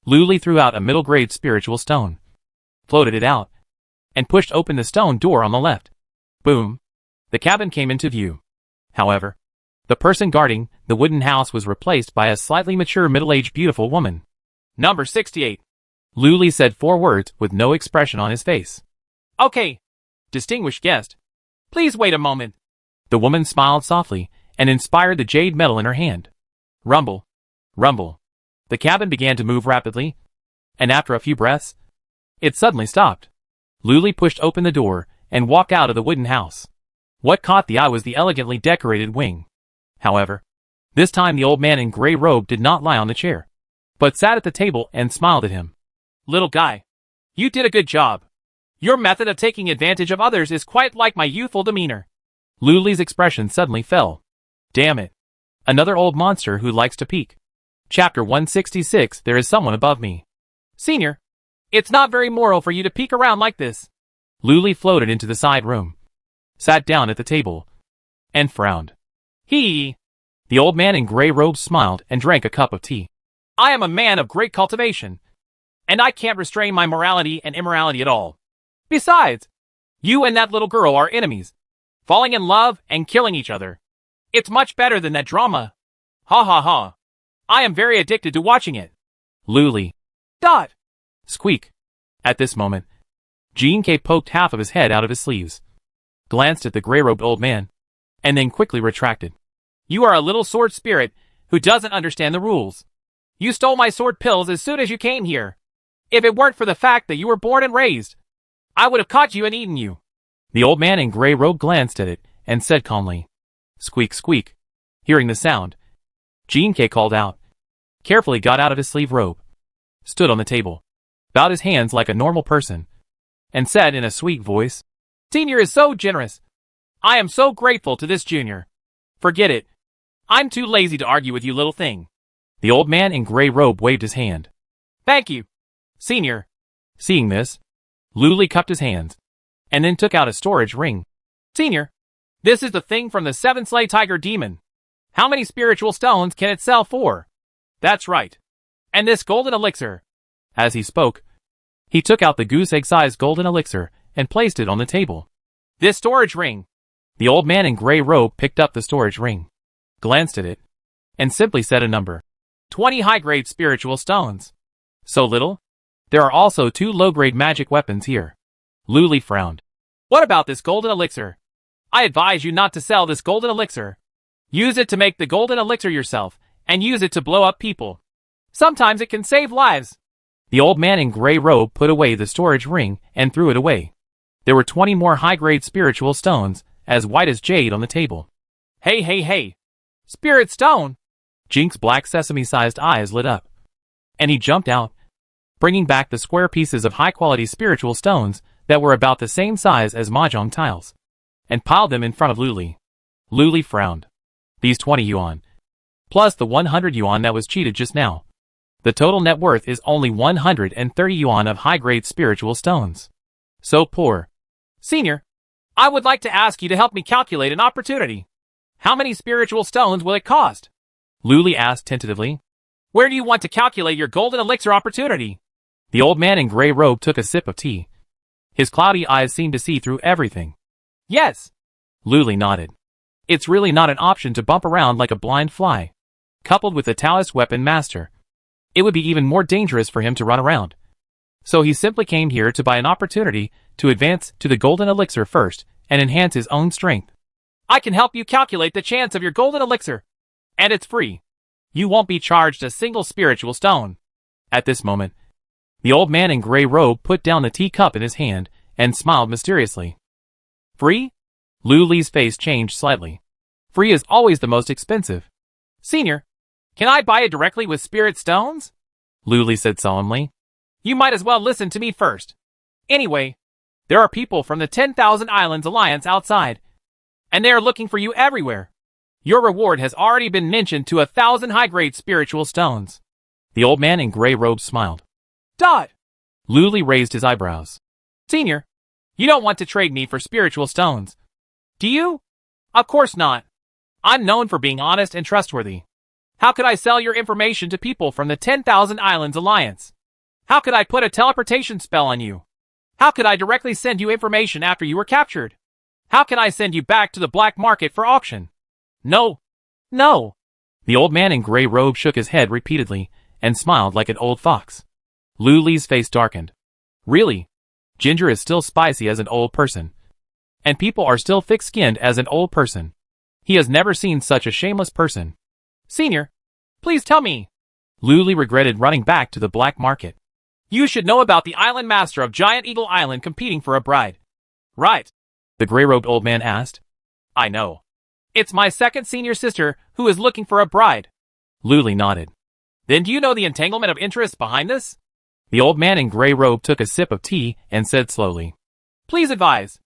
Lu Li threw out a middle-grade spiritual stone, floated it out, and pushed open the stone door on the left. Boom. The cabin came into view. However, the person guarding the wooden house was replaced by a slightly mature middle-aged beautiful woman. Number 68. Lu Li said 4 words with no expression on his face. Okay. Distinguished guest. Please wait a moment. The woman smiled softly and inspired the jade metal in her hand. Rumble. Rumble. The cabin began to move rapidly, and after a few breaths, it suddenly stopped. Lu Li pushed open the door and walked out of the wooden house. What caught the eye was the elegantly decorated wing. However, this time the old man in gray robe did not lie on the chair, but sat at the table and smiled at him. Little guy, you did a good job. Your method of taking advantage of others is quite like my youthful demeanor. Lu Li's expression suddenly fell. Damn it. Another old monster who likes to peek. Chapter 166. There is someone above me. Senior, it's not very moral for you to peek around like this. Lu Li floated into the side room, sat down at the table, and frowned. He. The old man in gray robes smiled and drank a cup of tea. I am a man of great cultivation, and I can't restrain my morality and immorality at all. Besides, you and that little girl are enemies, falling in love and killing each other. It's much better than that drama. Ha ha ha. I am very addicted to watching it. Luli. Dot. Squeak. At this moment, Gene K poked half of his head out of his sleeves, glanced at the gray-robed old man, and then quickly retracted. You are a little sword spirit who doesn't understand the rules. You stole my sword pills as soon as you came here. If it weren't for the fact that you were born and raised, I would have caught you and eaten you. The old man in gray robe glanced at it and said calmly, Squeak, squeak. Hearing the sound, Gene K called out, carefully got out of his sleeve robe, stood on the table, bowed his hands like a normal person, and said in a sweet voice, Senior is so generous. I am so grateful to this junior. Forget it. I'm too lazy to argue with you, little thing. The old man in gray robe waved his hand. Thank you, Senior. Seeing this, Luli cupped his hands, and then took out a storage ring. Senior, this is the thing from the Seven Slay Tiger Demon. How many spiritual stones can it sell for? That's right. And this golden elixir. As he spoke, he took out the goose egg-sized golden elixir and placed it on the table. This storage ring. The old man in gray robe picked up the storage ring, glanced at it, and simply said a number. 20 high-grade spiritual stones. So little? There are also 2 low-grade magic weapons here. Luli frowned. What about this golden elixir? I advise you not to sell this golden elixir. Use it to make the golden elixir yourself, and use it to blow up people. Sometimes it can save lives. The old man in gray robe put away the storage ring and threw it away. There were 20 more high-grade spiritual stones, as white as jade, on the table. Hey, hey, hey. Spirit stone. Jink's black sesame-sized eyes lit up, and he jumped out, bringing back the square pieces of high-quality spiritual stones that were about the same size as mahjong tiles, and piled them in front of Luli. Luli frowned. These 20 yuan, plus the 100 yuan that was cheated just now. The total net worth is only 130 yuan of high-grade spiritual stones. So poor. Senior, I would like to ask you to help me calculate an opportunity. How many spiritual stones will it cost? Luli asked tentatively. Where do you want to calculate your golden elixir opportunity? The old man in gray robe took a sip of tea. His cloudy eyes seemed to see through everything. Yes. Luli nodded. It's really not an option to bump around like a blind fly. Coupled with the Taoist weapon master, it would be even more dangerous for him to run around. So he simply came here to buy an opportunity to advance to the golden elixir first and enhance his own strength. I can help you calculate the chance of your golden elixir. And it's free. You won't be charged a single spiritual stone. At this moment, the old man in gray robe put down the teacup in his hand and smiled mysteriously. Free? Luli's face changed slightly. Free is always the most expensive. Senior, can I buy it directly with spirit stones? Luli said solemnly. You might as well listen to me first. Anyway, there are people from the 10,000 Islands Alliance outside, and they are looking for you everywhere. Your reward has already been mentioned to 1,000 high-grade spiritual stones. The old man in gray robe smiled. Dot! Luli raised his eyebrows. Senior, you don't want to trade me for spiritual stones, do you? Of course not. I'm known for being honest and trustworthy. How could I sell your information to people from the 10,000 Islands Alliance? How could I put a teleportation spell on you? How could I directly send you information after you were captured? How can I send you back to the black market for auction? No. No. The old man in gray robe shook his head repeatedly and smiled like an old fox. Luli's face darkened. Really? Ginger is still spicy as an old person. And people are still thick-skinned as an old person. He has never seen such a shameless person. Senior, please tell me. Luli regretted running back to the black market. You should know about the island master of Giant Eagle Island competing for a bride. Right. The gray-robed old man asked. I know. It's my second senior sister who is looking for a bride. Luli nodded. Then do you know the entanglement of interests behind this? The old man in gray robe took a sip of tea and said slowly. Please advise.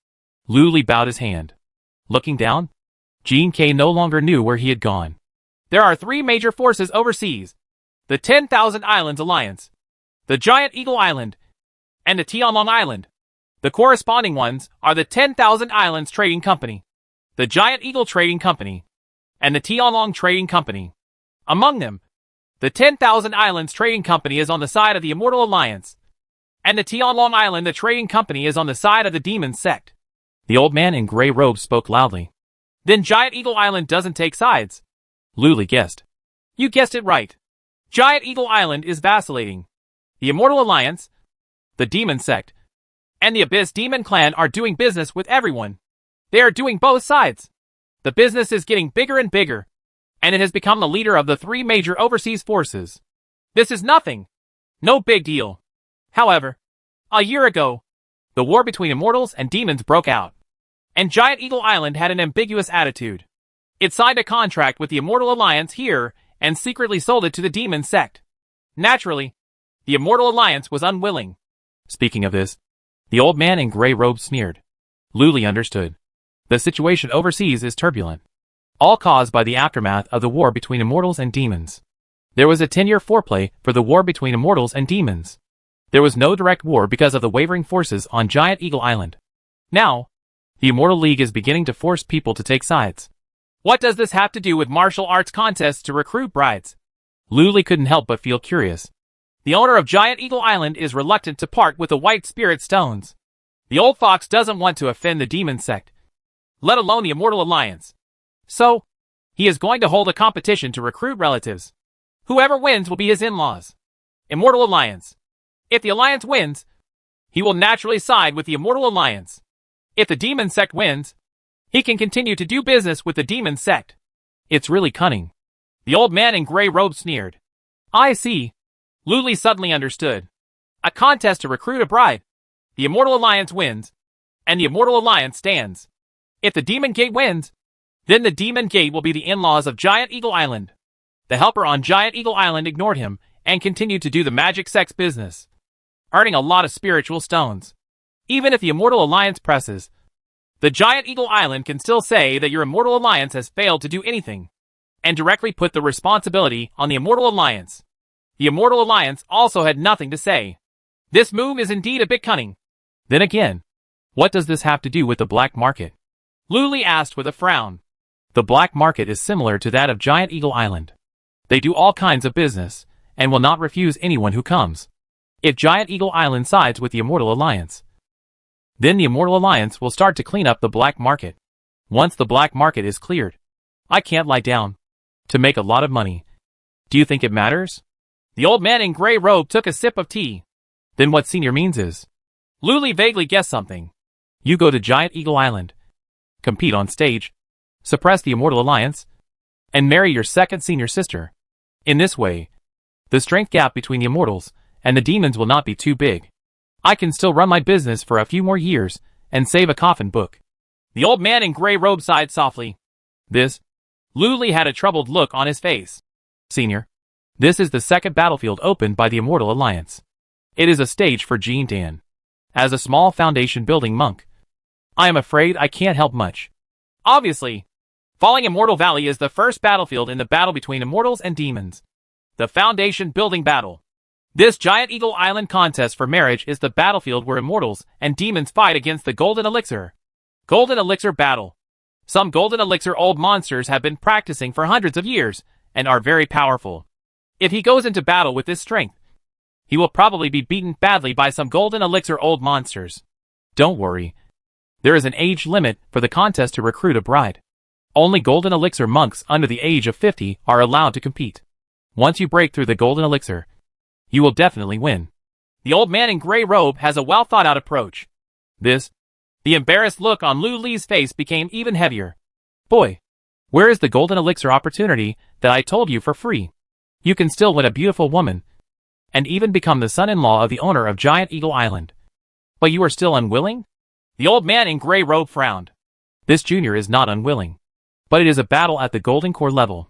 Luli bowed his hand. Looking down, Gene K no longer knew where he had gone. There are 3 major forces overseas. The 10,000 Islands Alliance, the Giant Eagle Island, and the Tianlong Island. The corresponding ones are the 10,000 Islands Trading Company, the Giant Eagle Trading Company, and the Tianlong Trading Company. Among them, the 10,000 Islands Trading Company is on the side of the Immortal Alliance, and the Tianlong Island the Trading Company is on the side of the Demon Sect. The old man in gray robes spoke loudly. Then Giant Eagle Island doesn't take sides. Luli guessed. You guessed it right. Giant Eagle Island is vacillating. The Immortal Alliance, the Demon Sect, and the Abyss Demon Clan are doing business with everyone. They are doing both sides. The business is getting bigger and bigger, and it has become the leader of the three major overseas forces. This is nothing. No big deal. However, a year ago, the war between immortals and demons broke out, and Giant Eagle Island had an ambiguous attitude. It signed a contract with the Immortal Alliance here and secretly sold it to the Demon Sect. Naturally, the Immortal Alliance was unwilling. Speaking of this, the old man in gray robes sneered. Luli understood. The situation overseas is turbulent, all caused by the aftermath of the war between immortals and demons. There was a 10-year foreplay for the war between immortals and demons. There was no direct war because of the wavering forces on Giant Eagle Island. Now, the Immortal League is beginning to force people to take sides. What does this have to do with martial arts contests to recruit brides? Luli couldn't help but feel curious. The owner of Giant Eagle Island is reluctant to part with the white spirit stones. The old fox doesn't want to offend the Demon Sect, let alone the Immortal Alliance. So, he is going to hold a competition to recruit relatives. Whoever wins will be his in-laws. Immortal Alliance. If the Alliance wins, he will naturally side with the Immortal Alliance. If the Demon Sect wins, he can continue to do business with the Demon Sect. It's really cunning. The old man in gray robe sneered. I see. Luli suddenly understood. A contest to recruit a bride. The Immortal Alliance wins, and the Immortal Alliance stands. If the Demon Gate wins, then the Demon Gate will be the in-laws of Giant Eagle Island. The helper on Giant Eagle Island ignored him and continued to do the magic sex business, earning a lot of spiritual stones. Even if the Immortal Alliance presses, the Giant Eagle Island can still say that your Immortal Alliance has failed to do anything, and directly put the responsibility on the Immortal Alliance. The Immortal Alliance also had nothing to say. This move is indeed a bit cunning. Then again, what does this have to do with the black market? Luli asked with a frown. The black market is similar to that of Giant Eagle Island. They do all kinds of business, and will not refuse anyone who comes. If Giant Eagle Island sides with the Immortal Alliance, then the Immortal Alliance will start to clean up the black market. Once the black market is cleared, I can't lie down to make a lot of money. Do you think it matters? The old man in gray robe took a sip of tea. Then what senior means is, Luli vaguely guessed something. You go to Giant Eagle Island, compete on stage, suppress the Immortal Alliance, and marry your second senior sister. In this way, the strength gap between the immortals and the demons will not be too big. I can still run my business for a few more years and save a coffin book. The old man in gray robe sighed softly. This? Luli had a troubled look on his face. Senior, this is the second battlefield opened by the Immortal Alliance. It is a stage for Jean Dan. As a small foundation building monk, I am afraid I can't help much. Obviously, Falling Immortal Valley is the first battlefield in the battle between immortals and demons. The foundation building battle. This Giant Eagle Island contest for marriage is the battlefield where immortals and demons fight against the Golden Elixir. Golden Elixir battle. Some Golden Elixir old monsters have been practicing for hundreds of years and are very powerful. If he goes into battle with this strength, he will probably be beaten badly by some Golden Elixir old monsters. Don't worry. There is an age limit for the contest to recruit a bride. Only Golden Elixir monks under the age of 50 are allowed to compete. Once you break through the Golden Elixir, you will definitely win. The old man in gray robe has a well-thought-out approach. This? The embarrassed look on Luli's face became even heavier. Boy, where is the Golden Elixir opportunity that I told you for free? You can still win a beautiful woman, and even become the son-in-law of the owner of Giant Eagle Island. But you are still unwilling? The old man in gray robe frowned. This junior is not unwilling, but it is a battle at the Golden Core level.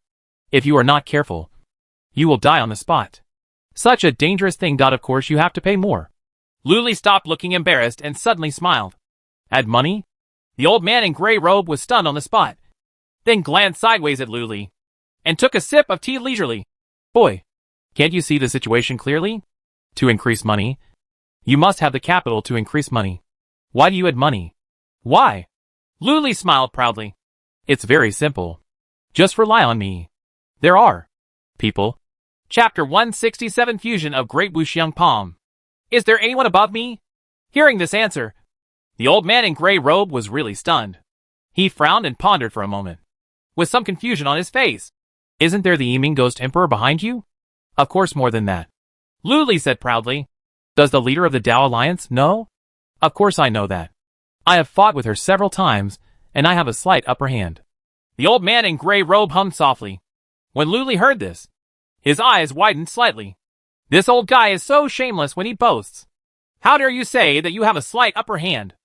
If you are not careful, you will die on the spot. Such a dangerous thing. Of course you have to pay more. Luli stopped looking embarrassed and suddenly smiled. Add money? The old man in gray robe was stunned on the spot, then glanced sideways at Luli, and took a sip of tea leisurely. Boy, can't you see the situation clearly? To increase money, you must have the capital to increase money. Why do you add money? Why? Luli smiled proudly. It's very simple. Just rely on me. There are people. Chapter 167 Fusion of Great Wuxiang Palm. Is there anyone above me? Hearing this answer, the old man in gray robe was really stunned. He frowned and pondered for a moment, with some confusion on his face. Isn't there the Yiming Ghost Emperor behind you? Of course more than that. Lu Li said proudly. Does the leader of the Tao Alliance know? Of course I know that. I have fought with her several times, and I have a slight upper hand. The old man in gray robe hummed softly. When Lu Li heard this, his eyes widened slightly. This old guy is so shameless when he boasts. How dare you say that you have a slight upper hand?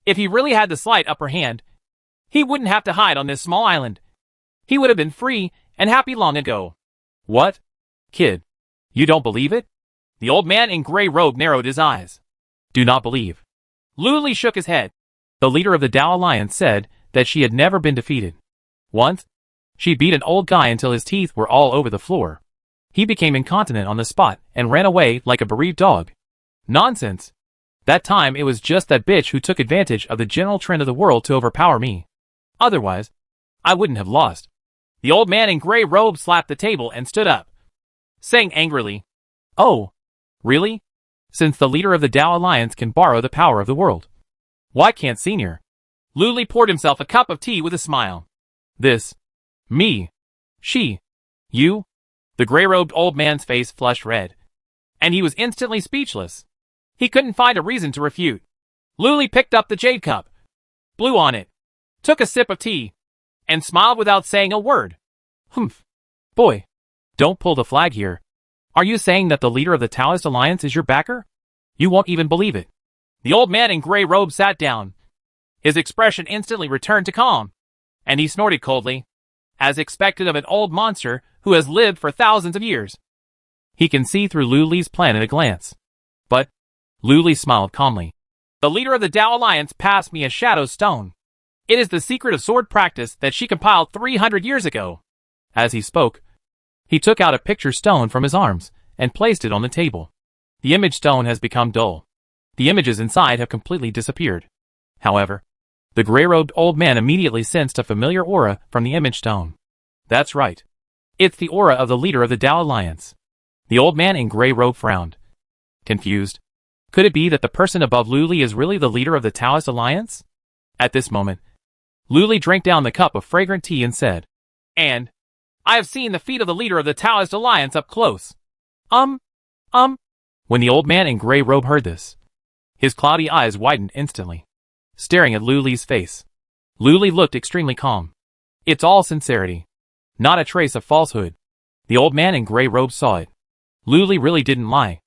If he really had the slight upper hand, he wouldn't have to hide on this small island. He would have been free and happy long ago. What? Kid, you don't believe it? The old man in gray robe narrowed his eyes. Do not believe. Lu Li shook his head. The leader of the Tao Alliance said that she had never been defeated. Once, she beat an old guy until his teeth were all over the floor. He became incontinent on the spot and ran away like a bereaved dog. Nonsense. That time it was just that bitch who took advantage of the general trend of the world to overpower me. Otherwise, I wouldn't have lost. The old man in gray robe slapped the table and stood up, saying angrily, Oh, really? Since the leader of the Tao Alliance can borrow the power of the world, why can't Senior? Lu Li poured himself a cup of tea with a smile. This. Me. She. You. The gray-robed old man's face flushed red, and he was instantly speechless. He couldn't find a reason to refute. Lu Li picked up the jade cup, blew on it, took a sip of tea, and smiled without saying a word. Humph. Boy, don't pull the flag here. Are you saying that the leader of the Taoist Alliance is your backer? You won't even believe it. The old man in gray robe sat down. His expression instantly returned to calm, and he snorted coldly, as expected of an old monster who has lived for thousands of years. He can see through Lu Li's plan at a glance. But, Lu Li smiled calmly. The leader of the Tao Alliance passed me a shadow stone. It is the secret of sword practice that she compiled 300 years ago. As he spoke, he took out a picture stone from his arms and placed it on the table. The image stone has become dull. The images inside have completely disappeared. However, the gray-robed old man immediately sensed a familiar aura from the image stone. That's right. It's the aura of the leader of the Tao Alliance. The old man in gray robe frowned. Confused. Could it be that the person above Lu Li is really the leader of the Taoist Alliance? At this moment, Lu Li drank down the cup of fragrant tea and said, And I have seen the feet of the leader of the Taoist Alliance up close. When the old man in gray robe heard this, his cloudy eyes widened instantly, staring at Lu Li's face. Lu Li looked extremely calm. It's all sincerity. Not a trace of falsehood. The old man in gray robe saw it. Lu Li really didn't lie.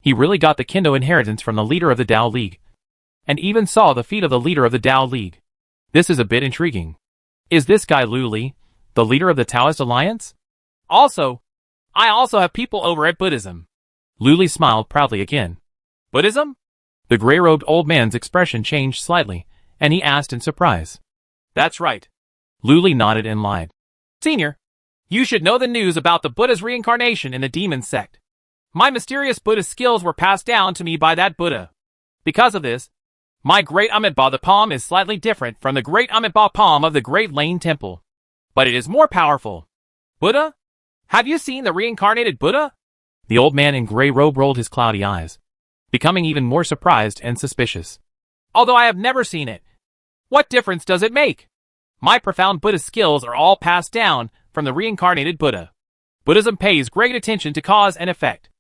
He really got the Kendo inheritance from the leader of the Tao League. And even saw the feet of the leader of the Tao League. This is a bit intriguing. Is this guy Lu Li, the leader of the Taoist Alliance? I also have people over at Buddhism. Lu Li smiled proudly again. Buddhism? The gray-robed old man's expression changed slightly, and he asked in surprise. That's right. Lu Li nodded and lied. Senior, you should know the news about the Buddha's reincarnation in the demon sect. My mysterious Buddha skills were passed down to me by that Buddha. Because of this, my great Amitabha the palm is slightly different from the great Amitabha palm of the Great Lane Temple. But it is more powerful. Buddha? Have you seen the reincarnated Buddha? The old man in gray robe rolled his cloudy eyes, becoming even more surprised and suspicious. Although I have never seen it, what difference does it make? My profound Buddha skills are all passed down from the reincarnated Buddha. Buddhism pays great attention to cause and effect.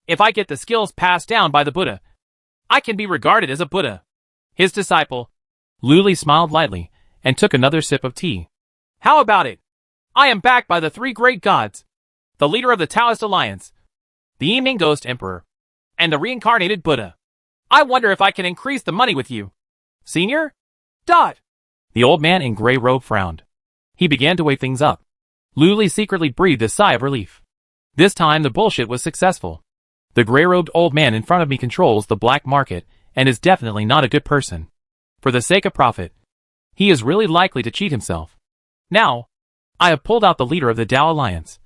If I get the skills passed down by the Buddha, I can be regarded as a Buddha, his disciple. Lu Li smiled lightly and took another sip of tea. How about it? I am backed by the three great gods, the leader of the Taoist Alliance, the Yiming Ghost Emperor, and the reincarnated Buddha. I wonder if I can increase the money with you. Senior? The old man in gray robe frowned. He began to weigh things up. Lu Li secretly breathed a sigh of relief. This time the bullshit was successful. The gray-robed old man in front of me controls the black market and is definitely not a good person. For the sake of profit, he is really likely to cheat himself. Now, I have pulled out the leader of the Tao Alliance,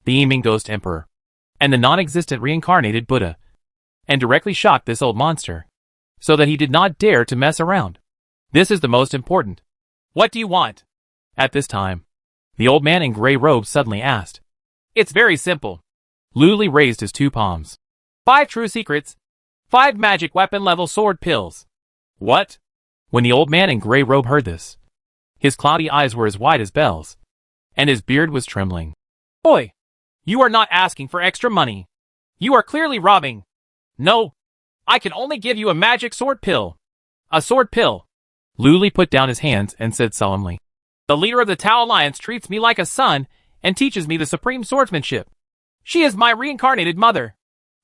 the Yiming Ghost Emperor, and the non-existent reincarnated Buddha, and directly shocked this old monster, so that he did not dare to mess around. This is the most important. What do you want? At this time, The old man in gray robe suddenly asked. It's very simple. Luli raised his two palms. 5 true secrets. 5 magic weapon level sword pills. What? When the old man in gray robe heard this, his cloudy eyes were as wide as bells, and his beard was trembling. Boy, you are not asking for extra money. You are clearly robbing. No, I can only give you a magic sword pill. A sword pill. Luli put down his hands and said solemnly. The leader of the Tao Alliance treats me like a son and teaches me the supreme swordsmanship. She is my reincarnated mother.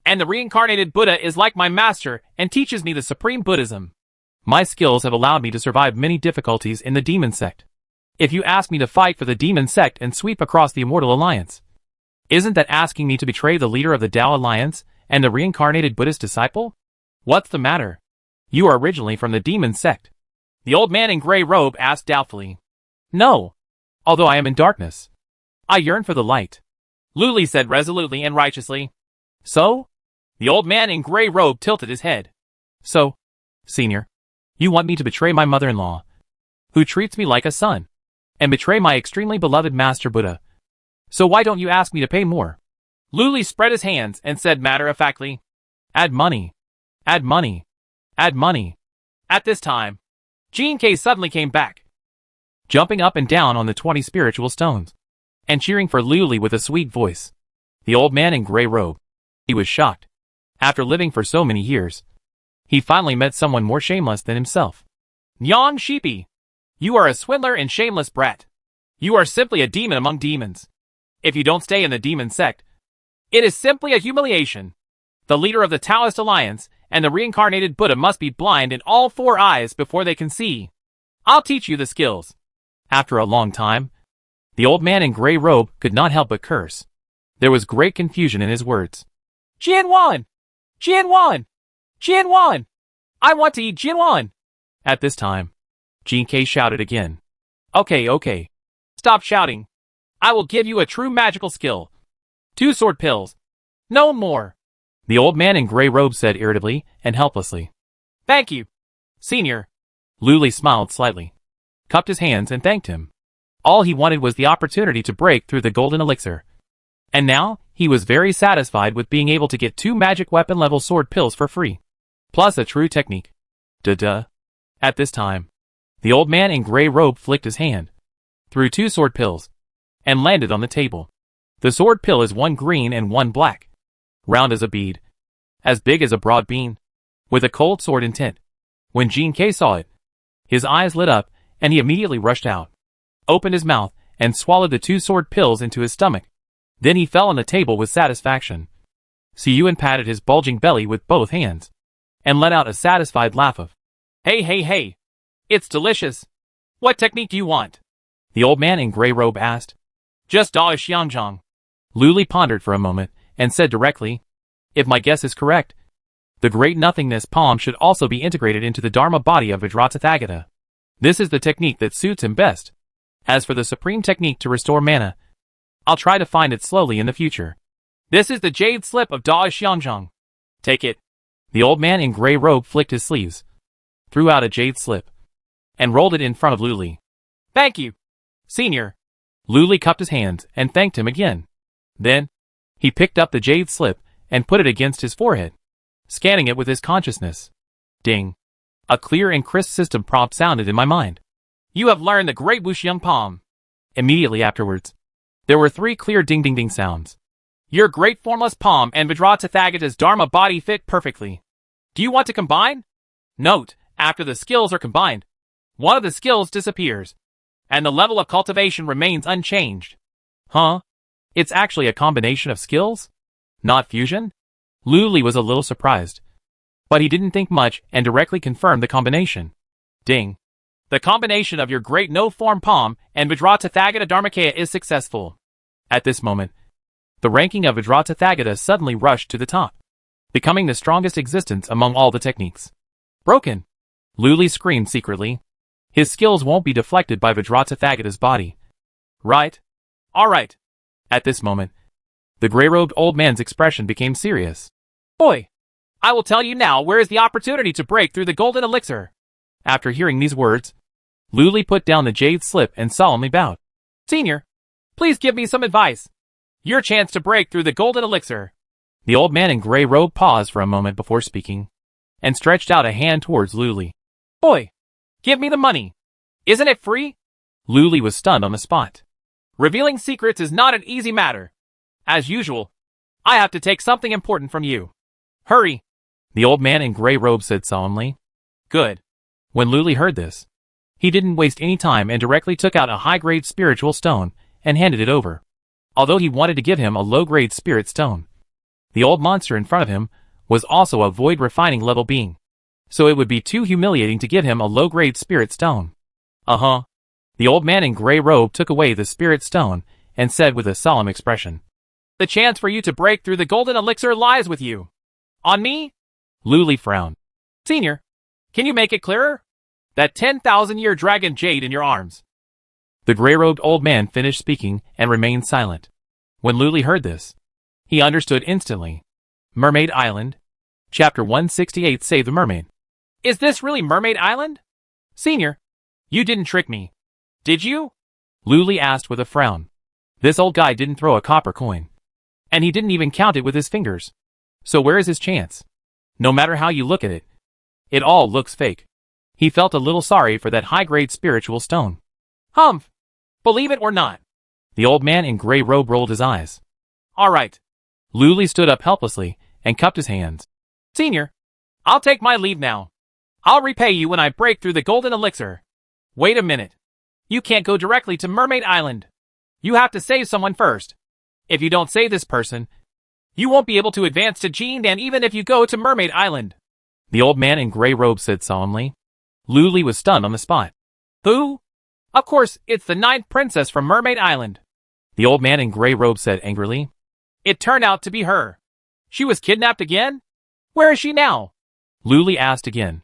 And the reincarnated Buddha is like my master and teaches me the supreme Buddhism. My skills have allowed me to survive many difficulties in the demon sect. If you ask me to fight for the demon sect and sweep across the immortal alliance, isn't that asking me to betray the leader of the Tao Alliance and the reincarnated Buddhist disciple? What's the matter? You are originally from the demon sect. The old man in gray robe asked doubtfully. No, although I am in darkness. I yearn for the light. Luli said resolutely and righteously. So? The old man in gray robe tilted his head. So, Senior, you want me to betray my mother-in-law, who treats me like a son, and betray my extremely beloved Master Buddha. So why don't you ask me to pay more? Luli spread his hands and said matter-of-factly. Add money. Add money. Add money. At this time, Jean K suddenly came back, jumping up and down on the 20 spiritual stones, and cheering for Luli with a sweet voice. The old man in gray robe. He was shocked. After living for so many years, he finally met someone more shameless than himself. Nyan Sheepy, you are a swindler and shameless brat. You are simply a demon among demons. If you don't stay in the demon sect, it is simply a humiliation. The leader of the Taoist Alliance and the reincarnated Buddha must be blind in all 4 eyes before they can see. I'll teach you the skills. After a long time, the old man in gray robe could not help but curse. There was great confusion in his words. Jianwan! Jianwan! Jianwan! I want to eat Jianwan! At this time, Jean K shouted again. Okay. Stop shouting. I will give you a true magical skill. 2 sword pills. No more. The old man in gray robe said irritably and helplessly. Thank you, Senior. Luli smiled slightly, cupped his hands and thanked him. All he wanted was the opportunity to break through the golden elixir. And now, he was very satisfied with being able to get 2 magic weapon level sword pills for free, plus a true technique. Duh. At this time, the old man in gray robe flicked his hand, threw 2 sword pills, and landed on the table. The sword pill is 1 green and 1 black, round as a bead, as big as a broad bean, with a cold sword intent. When Jean K saw it, his eyes lit up, and he immediately rushed out, opened his mouth, and swallowed the 2 sword pills into his stomach. Then he fell on the table with satisfaction. Siyuan patted his bulging belly with both hands, and let out a satisfied laugh of, Hey, it's delicious. What technique do you want? The old man in gray robe asked. Just Da Xianzhang. Luli pondered for a moment, and said directly, if my guess is correct, the great nothingness palm should also be integrated into the Dharma body of Vajratathagata. This is the technique that suits him best. As for the supreme technique to restore mana, I'll try to find it slowly in the future. This is the jade slip of Da Xianzhang. Take it. The old man in gray robe flicked his sleeves, threw out a jade slip, and rolled it in front of Luli. Thank you, Senior. Luli cupped his hands and thanked him again. Then, he picked up the jade slip and put it against his forehead, scanning it with his consciousness. Ding. A clear and crisp system prompt sounded in my mind. You have learned the great Wuxiang palm. Immediately afterwards, there were 3 clear ding-ding-ding sounds. Your great formless palm and Vajratathagata's Dharma body fit perfectly. Do you want to combine? Note, after the skills are combined, one of the skills disappears, and the level of cultivation remains unchanged. Huh? It's actually a combination of skills? Not fusion? Luli was a little surprised, but he didn't think much and directly confirmed the combination. Ding. The combination of your great no-form palm and Vajratathagata Dharmakaya is successful. At this moment, the ranking of Vajratathagata suddenly rushed to the top, becoming the strongest existence among all the techniques. Broken! Luli screamed secretly. His skills won't be deflected by Vajratathagata's body. Right? Alright. At this moment, the gray-robed old man's expression became serious. Boy, I will tell you now where is the opportunity to break through the golden elixir. After hearing these words, Luli put down the jade slip and solemnly bowed. Senior, Please give me some advice. Your chance to break through the golden elixir. The old man in gray robe paused for a moment before speaking, and stretched out a hand towards Luli. Boy, give me the money. Isn't it free? Luli was stunned on the spot. Revealing secrets is not an easy matter. As usual, I have to take something important from you. Hurry. The old man in gray robe said solemnly. Good. When Luli heard this, he didn't waste any time and directly took out a high-grade spiritual stone and handed it over, although he wanted to give him a low-grade spirit stone. The old monster in front of him was also a void refining level being, so it would be too humiliating to give him a low-grade spirit stone. Uh-huh. The old man in gray robe took away the spirit stone and said with a solemn expression, The chance for you to break through the golden elixir lies with you. On me? Luli frowned. Senior, can you make it clearer? That 10,000-year dragon jade in your arms. The gray-robed old man finished speaking and remained silent. When Luli heard this, he understood instantly. Mermaid Island. Chapter 168 Save the Mermaid. Is this really Mermaid Island? Senior, you didn't trick me. Did you? Luli asked with a frown. This old guy didn't throw a copper coin. And he didn't even count it with his fingers. So where is his chance? No matter how you look at it, it all looks fake. He felt a little sorry for that high-grade spiritual stone. Humph. Believe it or not. The old man in gray robe rolled his eyes. All right. Luli stood up helplessly and cupped his hands. Senior, I'll take my leave now. I'll repay you when I break through the golden elixir. Wait a minute. You can't go directly to Mermaid Island. You have to save someone first. If you don't save this person, you won't be able to advance to Jindan even if you go to Mermaid Island. The old man in gray robe said solemnly. Luli was stunned on the spot. Who? Of course, it's the 9th princess from Mermaid Island. The old man in gray robe said angrily. It turned out to be her. She was kidnapped again? Where is she now? Luli asked again.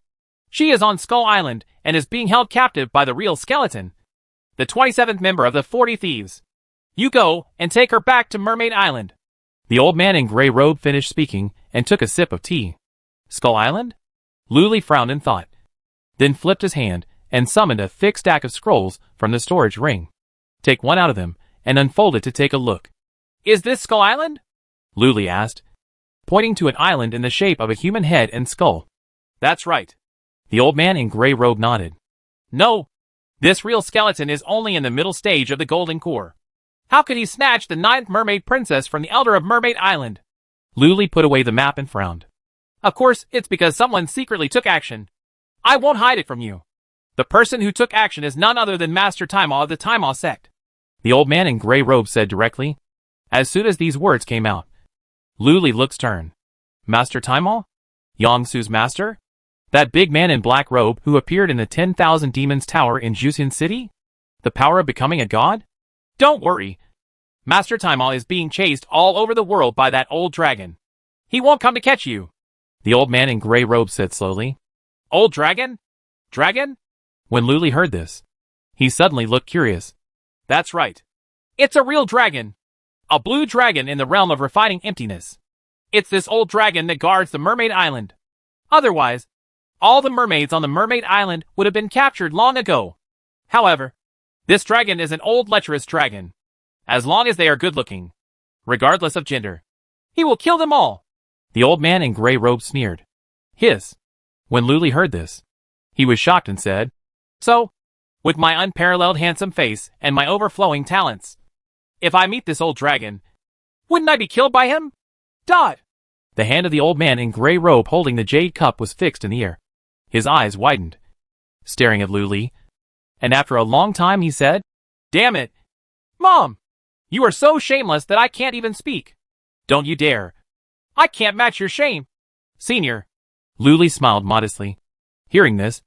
She is on Skull Island and is being held captive by the real skeleton, the 27th member of the 40 Thieves. You go and take her back to Mermaid Island. The old man in gray robe finished speaking and took a sip of tea. Skull Island? Luli frowned in thought, then flipped his hand and summoned a thick stack of scrolls from the storage ring. Take one out of them and unfold it to take a look. Is this Skull Island? Luli asked, pointing to an island in the shape of a human head and skull. That's right. The old man in gray robe nodded. No, this real skeleton is only in the middle stage of the golden core. How could he snatch the 9th mermaid princess from the elder of Mermaid Island? Luli put away the map and frowned. Of course, it's because someone secretly took action. I won't hide it from you. The person who took action is none other than Master Taimaw of the Taimaw Sect. The old man in gray robe said directly. As soon as these words came out, Luli looked stern. Master Taimaw? Yongsu's master? That big man in black robe who appeared in the 10,000 Demons Tower in Jusin City? The power of becoming a god? Don't worry. Master Taimaw is being chased all over the world by that old dragon. He won't come to catch you. The old man in gray robe said slowly. Old dragon? Dragon? When Luli heard this, he suddenly looked curious. That's right. It's a real dragon. A blue dragon in the realm of refining emptiness. It's this old dragon that guards the Mermaid Island. Otherwise, all the mermaids on the Mermaid Island would have been captured long ago. However, this dragon is an old lecherous dragon. As long as they are good-looking, regardless of gender, he will kill them all. The old man in gray robe sneered. Hiss. When Luli heard this, he was shocked and said, So, with my unparalleled handsome face and my overflowing talents, if I meet this old dragon, wouldn't I be killed by him? Dot! The hand of the old man in gray robe holding the jade cup was fixed in the air. His eyes widened, staring at Luli, and after a long time he said, Damn it! Mom! You are so shameless that I can't even speak. Don't you dare. I can't match your shame. Senior. Luli smiled modestly. Hearing this,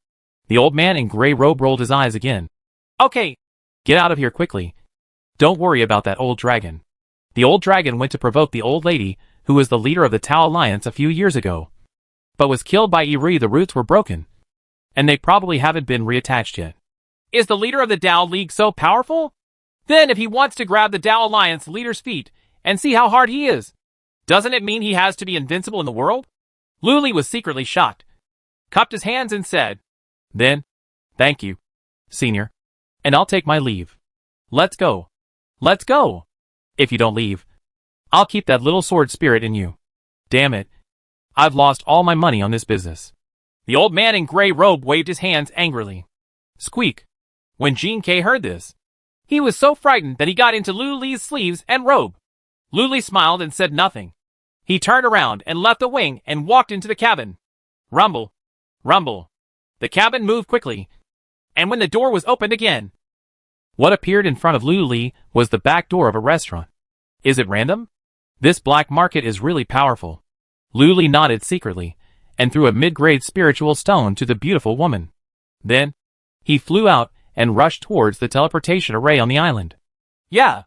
the old man in gray robe rolled his eyes again. Okay. Get out of here quickly. Don't worry about that old dragon. The old dragon went to provoke the old lady who was the leader of the Tao Alliance a few years ago, but was killed by Iri. The roots were broken, and they probably haven't been reattached yet. Is the leader of the Dao League so powerful? Then if he wants to grab the Dao Alliance leader's feet and see how hard he is, doesn't it mean he has to be invincible in the world? Luli was secretly shocked, cupped his hands and said, Then, thank you, Senior, and I'll take my leave. Let's go. Let's go. If you don't leave, I'll keep that little sword spirit in you. Damn it. I've lost all my money on this business. The old man in gray robe waved his hands angrily. Squeak. When Jean K heard this, he was so frightened that he got into Lu Li's sleeves and robe. Lu Li smiled and said nothing. He turned around and left the wing and walked into the cabin. Rumble. Rumble. The cabin moved quickly, and when the door was opened again, what appeared in front of Lu Li was the back door of a restaurant. Is it random? This black market is really powerful. Lu Li nodded secretly, and threw a mid-grade spiritual stone to the beautiful woman. Then, he flew out and rushed towards the teleportation array on the island. Yeah.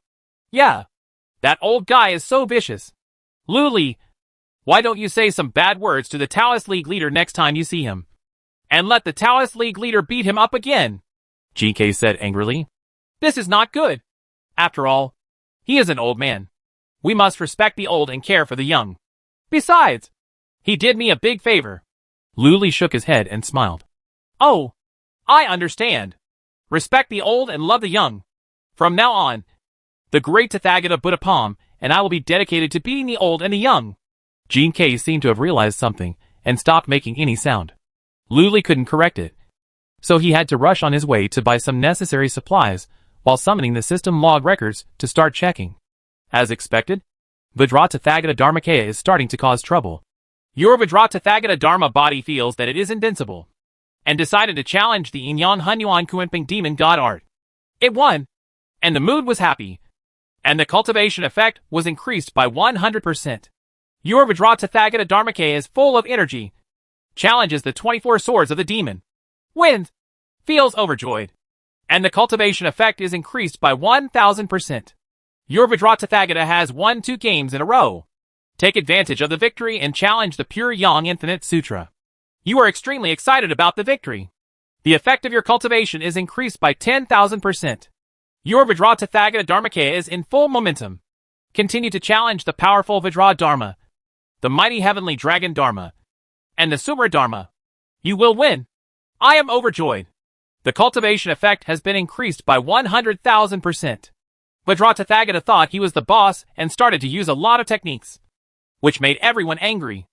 That old guy is so vicious. Lu Li, why don't you say some bad words to the Taoist League leader next time you see him? And let the Taoist League leader beat him up again, GK said angrily. This is not good. After all, he is an old man. We must respect the old and care for the young. Besides, he did me a big favor. Lu Li shook his head and smiled. Oh, I understand. Respect the old and love the young. From now on, the great Tathagata Buddhapam and I will be dedicated to beating the old and the young. Jean K seemed to have realized something and stopped making any sound. Lu Li couldn't correct it, so he had to rush on his way to buy some necessary supplies while summoning the system log records to start checking. As expected, Vajratathagata Dharmakaya is starting to cause trouble. Your Vajratathagata Dharma body feels that it is invincible, and decided to challenge the Inyan Hunyuan Kuenping demon god art. It won, and the mood was happy, and the cultivation effect was increased by 100%. Your Vajratathagata Dharmakaya is full of energy, challenges the 24 swords of the demon, wins, feels overjoyed, and the cultivation effect is increased by 1000%. Your Vajratathagata has won 2 games in a row. Take advantage of the victory and challenge the Pure Yang Infinite Sutra. You are extremely excited about the victory. The effect of your cultivation is increased by 10,000%. Your Vajratathagata Dharmakaya is in full momentum. Continue to challenge the powerful Vajra Dharma, the mighty heavenly dragon Dharma, and the Sumra Dharma. You will win. I am overjoyed. The cultivation effect has been increased by 100,000%. Vajratathagata thought he was the boss and started to use a lot of techniques, which made everyone angry.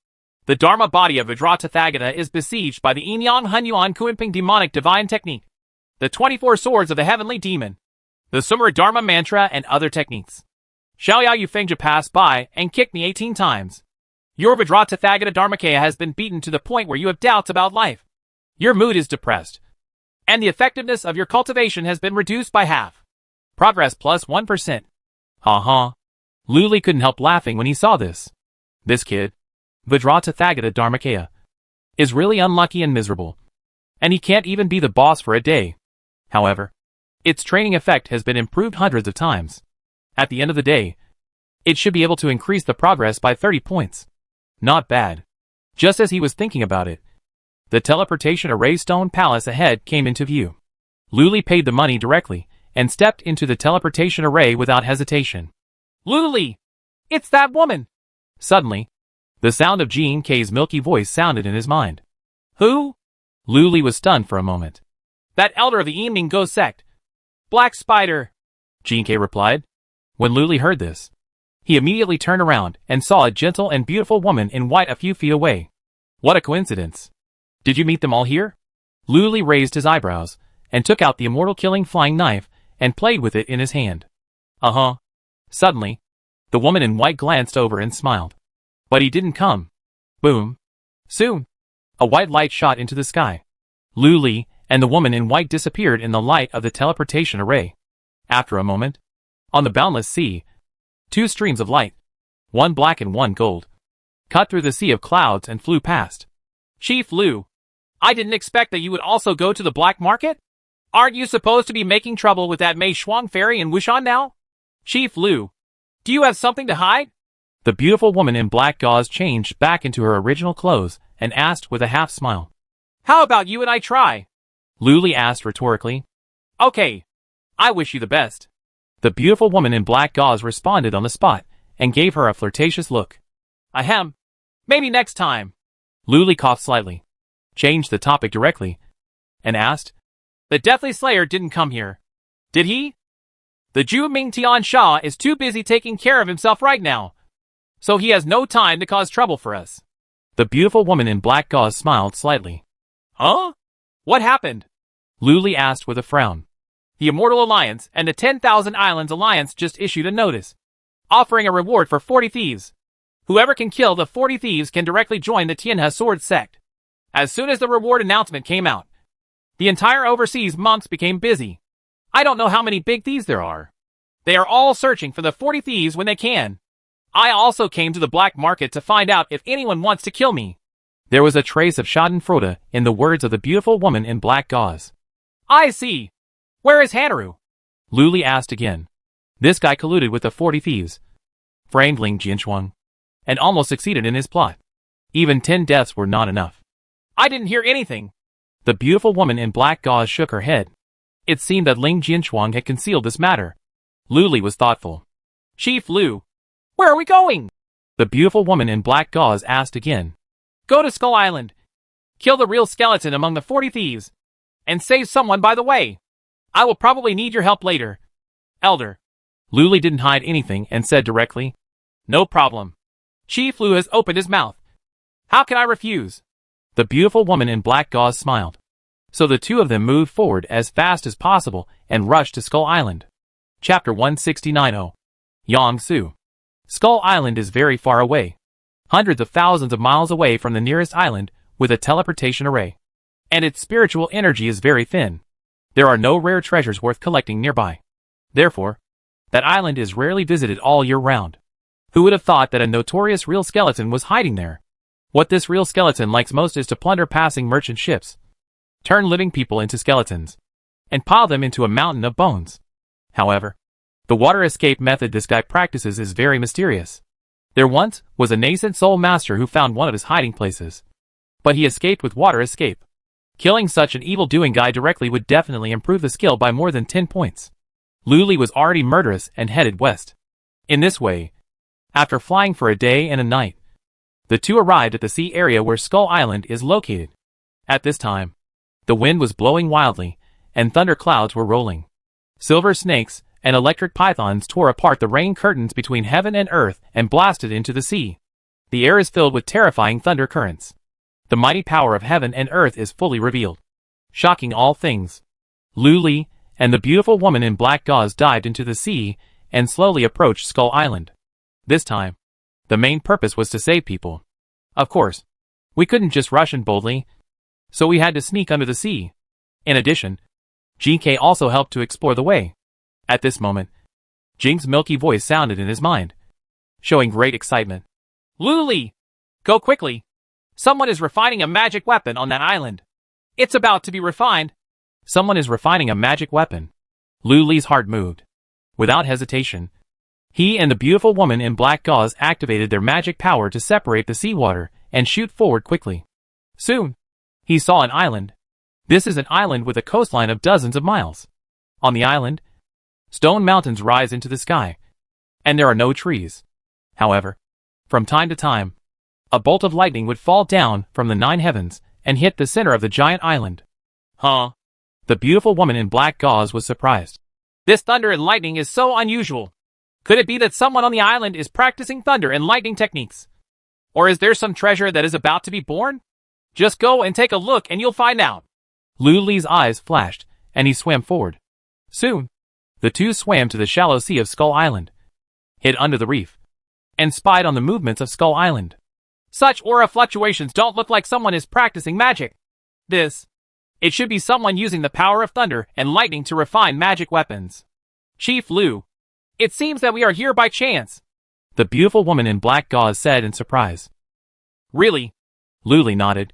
The Dharma body of Vajratathagata is besieged by the Inyan Hunyuan Kuenping demonic divine technique, the 24 swords of the heavenly demon, the Sumra Dharma mantra, and other techniques. Xiaoyao Yufengja passed by and kicked me 18 times. Your Vajratathagata Dharmakaya has been beaten to the point where you have doubts about life. Your mood is depressed, and the effectiveness of your cultivation has been reduced by half. Progress plus 1%. Lu Li couldn't help laughing when he saw this. This kid, Vajratathagata Dharmakaya, is really unlucky and miserable, and he can't even be the boss for a day. However, its training effect has been improved hundreds of times. At the end of the day, it should be able to increase the progress by 30 points. Not bad. Just as he was thinking about it, the teleportation array stone palace ahead came into view. Lu Li paid the money directly and stepped into the teleportation array without hesitation. Lu Li! It's that woman! Suddenly, the sound of Jean K's milky voice sounded in his mind. Who? Lu Li was stunned for a moment. That elder of the Evening Ghost Sect. Black Spider, Jean K replied. When Lu Li heard this, he immediately turned around and saw a gentle and beautiful woman in white a few feet away. What a coincidence. Did you meet them all here? Lu Li raised his eyebrows and took out the immortal killing flying knife and played with it in his hand. Suddenly, the woman in white glanced over and smiled. But he didn't come. Boom. Soon, a white light shot into the sky. Lu Li and the woman in white disappeared in the light of the teleportation array. After a moment, on the boundless sea, 2 streams of light, one black and one gold, cut through the sea of clouds and flew past. Chief Lu, I didn't expect that you would also go to the black market? Aren't you supposed to be making trouble with that Mei Shuang fairy in Wushan now? Chief Lu, do you have something to hide? The beautiful woman in black gauze changed back into her original clothes and asked with a half smile. How about you and I try? Lu Li asked rhetorically. Okay, I wish you the best. The beautiful woman in black gauze responded on the spot and gave her a flirtatious look. Ahem, maybe next time. Lu Li coughed slightly, changed the topic directly, and asked, The Deathly Slayer didn't come here, did he? The Ju Ming Tian Sha is too busy taking care of himself right now, so he has no time to cause trouble for us. The beautiful woman in black gauze smiled slightly. Huh? What happened? Lu Li asked with a frown. The Immortal Alliance and the 10,000 Islands Alliance just issued a notice, offering a reward for 40 thieves. Whoever can kill the 40 thieves can directly join the Tianhe Sword Sect. As soon as the reward announcement came out, the entire overseas monks became busy. I don't know how many big thieves there are. They are all searching for the 40 thieves when they can. I also came to the black market to find out if anyone wants to kill me. There was a trace of schadenfreude in the words of the beautiful woman in black gauze. I see. Where is Hanaru? Lu Li asked again. This guy colluded with the 40 thieves, framed Ling Jinshuang, and almost succeeded in his plot. Even 10 deaths were not enough. I didn't hear anything. The beautiful woman in black gauze shook her head. It seemed that Ling Jinshuang had concealed this matter. Lu Li was thoughtful. Chief Lu, where are we going? The beautiful woman in black gauze asked again. Go to Skull Island. Kill the real skeleton among the 40 thieves. And save someone by the way. I will probably need your help later. Elder. Lu Li didn't hide anything and said directly. No problem. Chief Lu has opened his mouth. How can I refuse? The beautiful woman in black gauze smiled. So the two of them moved forward as fast as possible and rushed to Skull Island. Chapter 169. Yangsu. Skull Island is very far away. Hundreds of thousands of miles away from the nearest island with a teleportation array. And its spiritual energy is very thin. There are no rare treasures worth collecting nearby. Therefore, that island is rarely visited all year round. Who would have thought that a notorious real skeleton was hiding there? What this real skeleton likes most is to plunder passing merchant ships, turn living people into skeletons, and pile them into a mountain of bones. However, the water escape method this guy practices is very mysterious. There once was a nascent soul master who found one of his hiding places, but he escaped with water escape. Killing such an evil-doing guy directly would definitely improve the skill by more than 10 points. Lu Li was already murderous and headed west. In this way, after flying for a day and a night, the two arrived at the sea area where Skull Island is located. At this time, the wind was blowing wildly, and thunder clouds were rolling. Silver snakes and electric pythons tore apart the rain curtains between heaven and earth and blasted into the sea. The air is filled with terrifying thunder currents. The mighty power of heaven and earth is fully revealed, shocking all things. Lu Li and the beautiful woman in black gauze dived into the sea and slowly approached Skull Island. This time, the main purpose was to save people. Of course, we couldn't just rush in boldly, so we had to sneak under the sea. In addition, GK also helped to explore the way. At this moment, Jing's milky voice sounded in his mind, showing great excitement. Lu Li, go quickly. Someone is refining a magic weapon on that island. It's about to be refined. Someone is refining a magic weapon. Lu Li's heart moved. Without hesitation, he and the beautiful woman in black gauze activated their magic power to separate the seawater and shoot forward quickly. Soon, he saw an island. This is an island with a coastline of dozens of miles. On the island, stone mountains rise into the sky, and there are no trees. However, from time to time, a bolt of lightning would fall down from the 9 heavens and hit the center of the giant island. Huh? The beautiful woman in black gauze was surprised. This thunder and lightning is so unusual. Could it be that someone on the island is practicing thunder and lightning techniques? Or is there some treasure that is about to be born? Just go and take a look and you'll find out. Lu Li's eyes flashed, and he swam forward. Soon, the two swam to the shallow sea of Skull Island, hid under the reef, and spied on the movements of Skull Island. Such aura fluctuations don't look like someone is practicing magic. It should be someone using the power of thunder and lightning to refine magic weapons. Chief Lu, it seems that we are here by chance. The beautiful woman in black gauze said in surprise. Really? Lu Li nodded,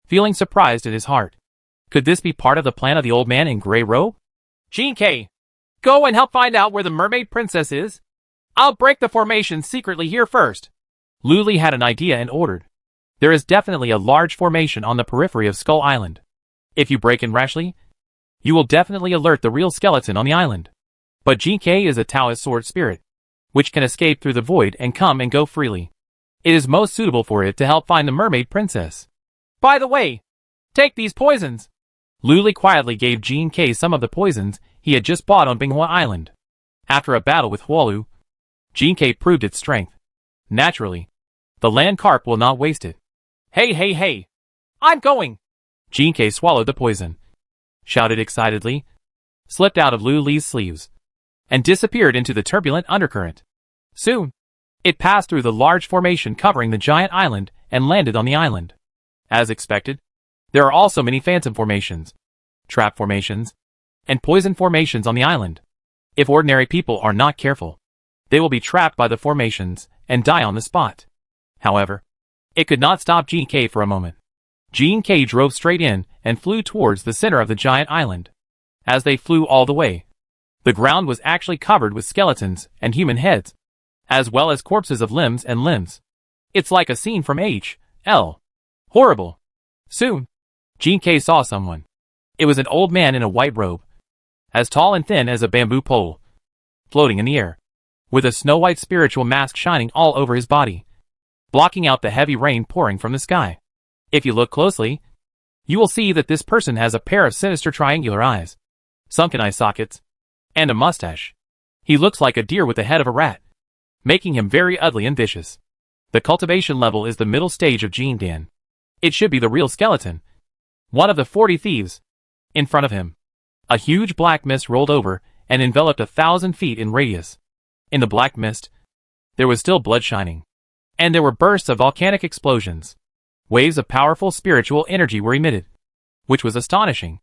feeling surprised in his heart. Could this be part of the plan of the old man in gray robe? GK, go and help find out where the mermaid princess is. I'll break the formation secretly here first. Lu Li had an idea and ordered. There is definitely a large formation on the periphery of Skull Island. If you break in rashly, you will definitely alert the real skeleton on the island. But GK is a Taoist sword spirit, which can escape through the void and come and go freely. It is most suitable for it to help find the mermaid princess. By the way, take these poisons. Lu Li quietly gave GK some of the poisons he had just bought on Binghua Island. After a battle with Hualu, Jinkei proved its strength. Naturally, the land carp will not waste it. Hey, hey, hey! I'm going! Jinkei swallowed the poison, shouted excitedly, slipped out of Lu Li's sleeves, and disappeared into the turbulent undercurrent. Soon, it passed through the large formation covering the giant island and landed on the island. As expected, there are also many phantom formations, trap formations, and poison formations on the island. If ordinary people are not careful, they will be trapped by the formations and die on the spot. However, it could not stop Jinkei for a moment. Jinkei drove straight in and flew towards the center of the giant island. As they flew all the way, the ground was actually covered with skeletons and human heads, as well as corpses of limbs and limbs. It's like a scene from H.L. Horrible. Soon, Jinkei saw someone. It was an old man in a white robe, as tall and thin as a bamboo pole, floating in the air, with a snow-white spiritual mask shining all over his body, blocking out the heavy rain pouring from the sky. If you look closely, you will see that this person has a pair of sinister triangular eyes, sunken eye sockets, and a mustache. He looks like a deer with the head of a rat, making him very ugly and vicious. The cultivation level is the middle stage of Jindan. It should be the real skeleton, one of the 40 thieves. In front of him, a huge black mist rolled over and enveloped 1,000 feet in radius. In the black mist, there was still blood shining, and there were bursts of volcanic explosions. Waves of powerful spiritual energy were emitted, which was astonishing.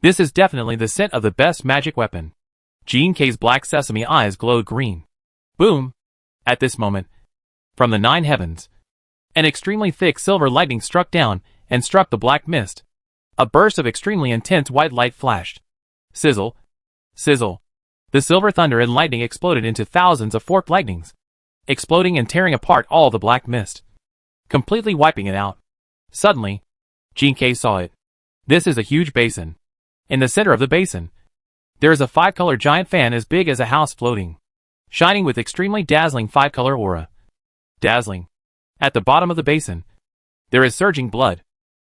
This is definitely the scent of the best magic weapon. Jinkei's black sesame eyes glowed green. Boom! At this moment, from the 9 heavens, an extremely thick silver lightning struck down and struck the black mist. A burst of extremely intense white light flashed. Sizzle! Sizzle! The silver thunder and lightning exploded into thousands of forked lightnings, exploding and tearing apart all the black mist, completely wiping it out. Suddenly, Jinkei saw it. This is a huge basin. In the center of the basin, there is a 5-color giant fan as big as a house floating, shining with extremely dazzling 5-color aura. Dazzling. At the bottom of the basin, there is surging blood.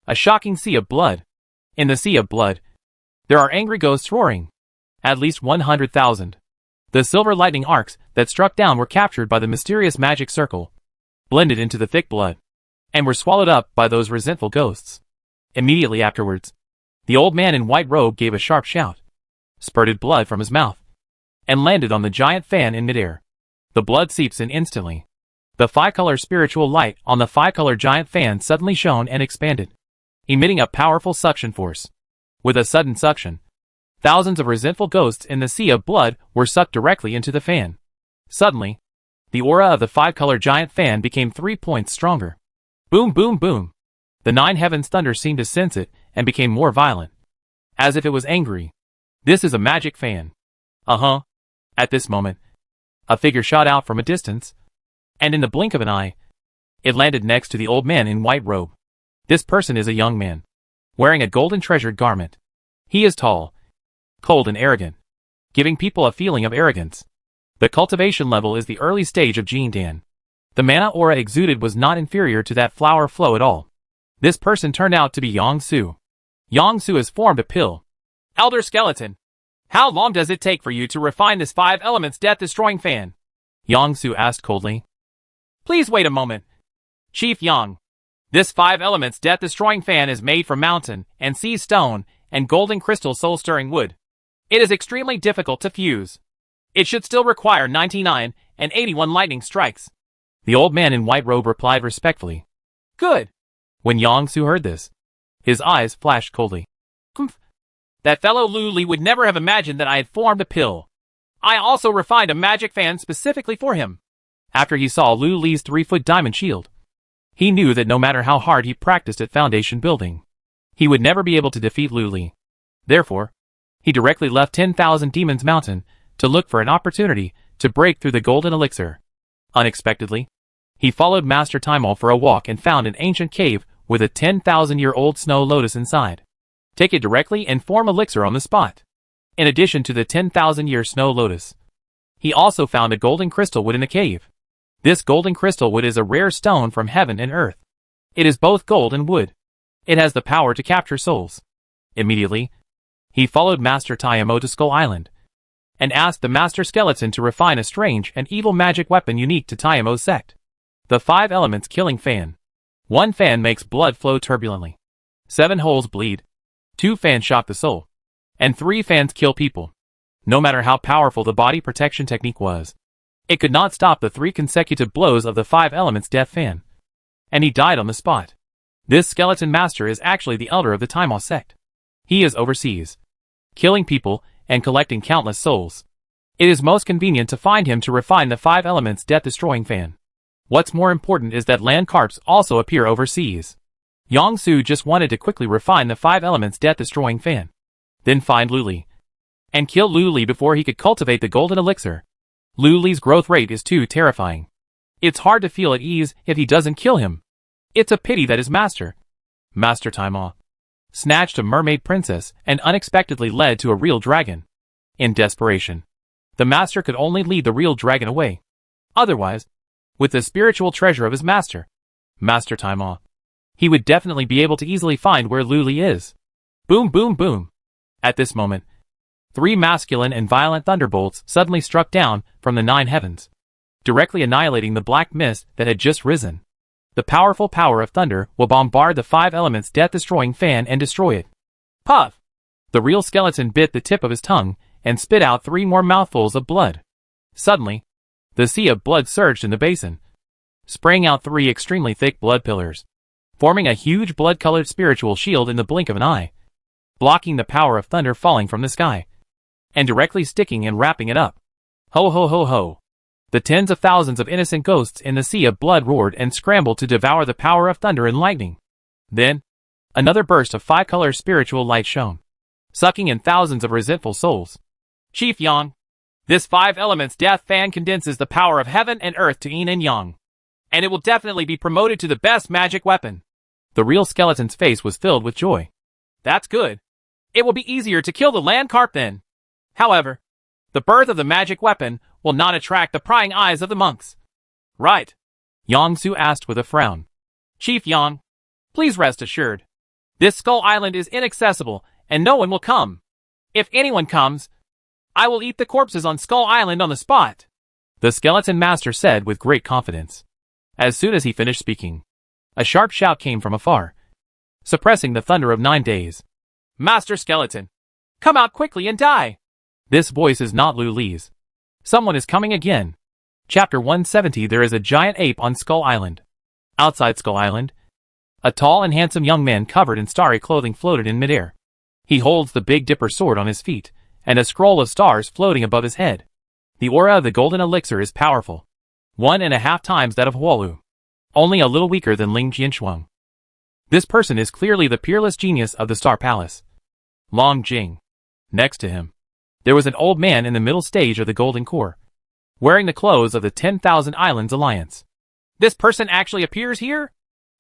A shocking sea of blood. In the sea of blood, there are angry ghosts roaring. At least 100,000. The silver lightning arcs that struck down were captured by the mysterious magic circle, blended into the thick blood, and were swallowed up by those resentful ghosts. Immediately afterwards, the old man in white robe gave a sharp shout, spurted blood from his mouth, and landed on the giant fan in midair. The blood seeps in instantly. The 5-color spiritual light on the 5-color giant fan suddenly shone and expanded, emitting a powerful suction force. With a sudden suction, thousands of resentful ghosts in the sea of blood were sucked directly into the fan. Suddenly, the aura of the 5-color giant fan became 3 points stronger. Boom, boom, boom. The 9 heavens thunder seemed to sense it and became more violent, as if it was angry. This is a magic fan. Uh-huh. At this moment, a figure shot out from a distance, and in the blink of an eye, it landed next to the old man in white robe. This person is a young man, wearing a golden treasured garment. He is tall, cold and arrogant, giving people a feeling of arrogance. The cultivation level is the early stage of Jindan. The mana aura exuded was not inferior to that flower flow at all. This person turned out to be Yong-Su. Yong-Su has formed a pill. Elder Skeleton, how long does it take for you to refine this 5 elements death-destroying fan? Yong-Su asked coldly. Please wait a moment. Chief Yang, this 5 elements death-destroying fan is made from mountain and sea stone and golden crystal soul-stirring wood. It is extremely difficult to fuse. It should still require 99 and 81 lightning strikes. The old man in white robe replied respectfully. Good. When Yong-Su heard this, his eyes flashed coldly. Humph. That fellow Lu Li would never have imagined that I had formed a pill. I also refined a magic fan specifically for him. After he saw Lu Li's 3-foot diamond shield, he knew that no matter how hard he practiced at foundation building, he would never be able to defeat Lu Li. Therefore, he directly left 10,000 Demons Mountain to look for an opportunity to break through the golden elixir. Unexpectedly, he followed Master Timol for a walk and found an ancient cave with a 10,000-year-old snow lotus inside. Take it directly and form elixir on the spot. In addition to the 10,000-year snow lotus, he also found a golden crystal wood in the cave. This golden crystal wood is a rare stone from heaven and earth. It is both gold and wood. It has the power to capture souls. Immediately, he followed Master Taimo to Skull Island, and asked the Master Skeleton to refine a strange and evil magic weapon unique to Taiamo's sect. The 5 elements killing fan. 1 fan makes blood flow turbulently. 7 holes bleed. 2 fans shock the soul. And 3 fans kill people. No matter how powerful the body protection technique was, it could not stop the 3 consecutive blows of the 5 elements death fan. And he died on the spot. This skeleton master is actually the elder of the Taimao sect. He is overseas, killing people and collecting countless souls. It is most convenient to find him to refine the 5 elements death-destroying fan. What's more important is that land carps also appear overseas. Yang Su just wanted to quickly refine the 5 elements death-destroying fan. Then find Lu Li. And kill Lu Li before he could cultivate the golden elixir. Lu Li's growth rate is too terrifying. It's hard to feel at ease if he doesn't kill him. It's a pity that his Master Taimao, snatched a mermaid princess and unexpectedly led to a real dragon. In desperation, the Master could only lead the real dragon away. Otherwise, with the spiritual treasure of his Master Taimao, he would definitely be able to easily find where Lu Li is. Boom, boom, boom. At this moment, 3 masculine and violent thunderbolts suddenly struck down from the 9 heavens, directly annihilating the black mist that had just risen. The powerful power of thunder will bombard the 5 elements death-destroying fan and destroy it. Puff! The real skeleton bit the tip of his tongue and spit out 3 more mouthfuls of blood. Suddenly, the sea of blood surged in the basin, spraying out 3 extremely thick blood pillars, forming a huge blood-colored spiritual shield in the blink of an eye, blocking the power of thunder falling from the sky, and directly sticking and wrapping it up. Ho ho ho ho! The tens of thousands of innocent ghosts in the sea of blood roared and scrambled to devour the power of thunder and lightning. Then, another burst of 5-color spiritual light shone, sucking in thousands of resentful souls. Chief Yang, this 5 elements death fan condenses the power of heaven and earth to yin and yang, and it will definitely be promoted to the best magic weapon. The real skeleton's face was filled with joy. That's good. It will be easier to kill the land carp then. However, the birth of the magic weapon will not attract the prying eyes of the monks. Right? Yang Su asked with a frown. Chief Yang, please rest assured. This Skull Island is inaccessible and no one will come. If anyone comes, I will eat the corpses on Skull Island on the spot, the skeleton master said with great confidence. As soon as he finished speaking, a sharp shout came from afar, suppressing the thunder of 9 days. Master Skeleton, come out quickly and die. This voice is not Lu Li's. Someone is coming again. Chapter 170. There is a giant ape on Skull Island. Outside Skull Island, a tall and handsome young man covered in starry clothing floated in midair. He holds the Big Dipper sword on his feet, and a scroll of stars floating above his head. The aura of the golden elixir is powerful, 1.5 times that of Huolu, only a little weaker than Ling Jinshuang. This person is clearly the peerless genius of the Star Palace, Long Jing. Next to him, there was an old man in the middle stage of the Golden Core, wearing the clothes of the 10,000 Islands Alliance. This person actually appears here?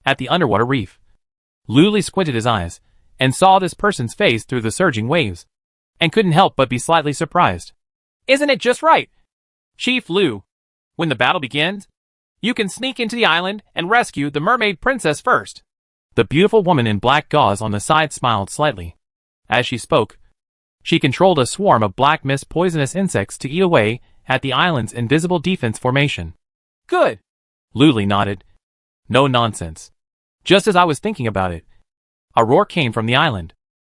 At the underwater reef. Lu Li squinted his eyes, and saw this person's face through the surging waves, and couldn't help but be slightly surprised. Isn't it just right? Chief Lu, when the battle begins, you can sneak into the island and rescue the mermaid princess first. The beautiful woman in black gauze on the side smiled slightly. As she spoke, she controlled a swarm of black mist poisonous insects to eat away at the island's invisible defense formation. Good. Lu Li nodded. No nonsense. Just as I was thinking about it. A roar came from the island.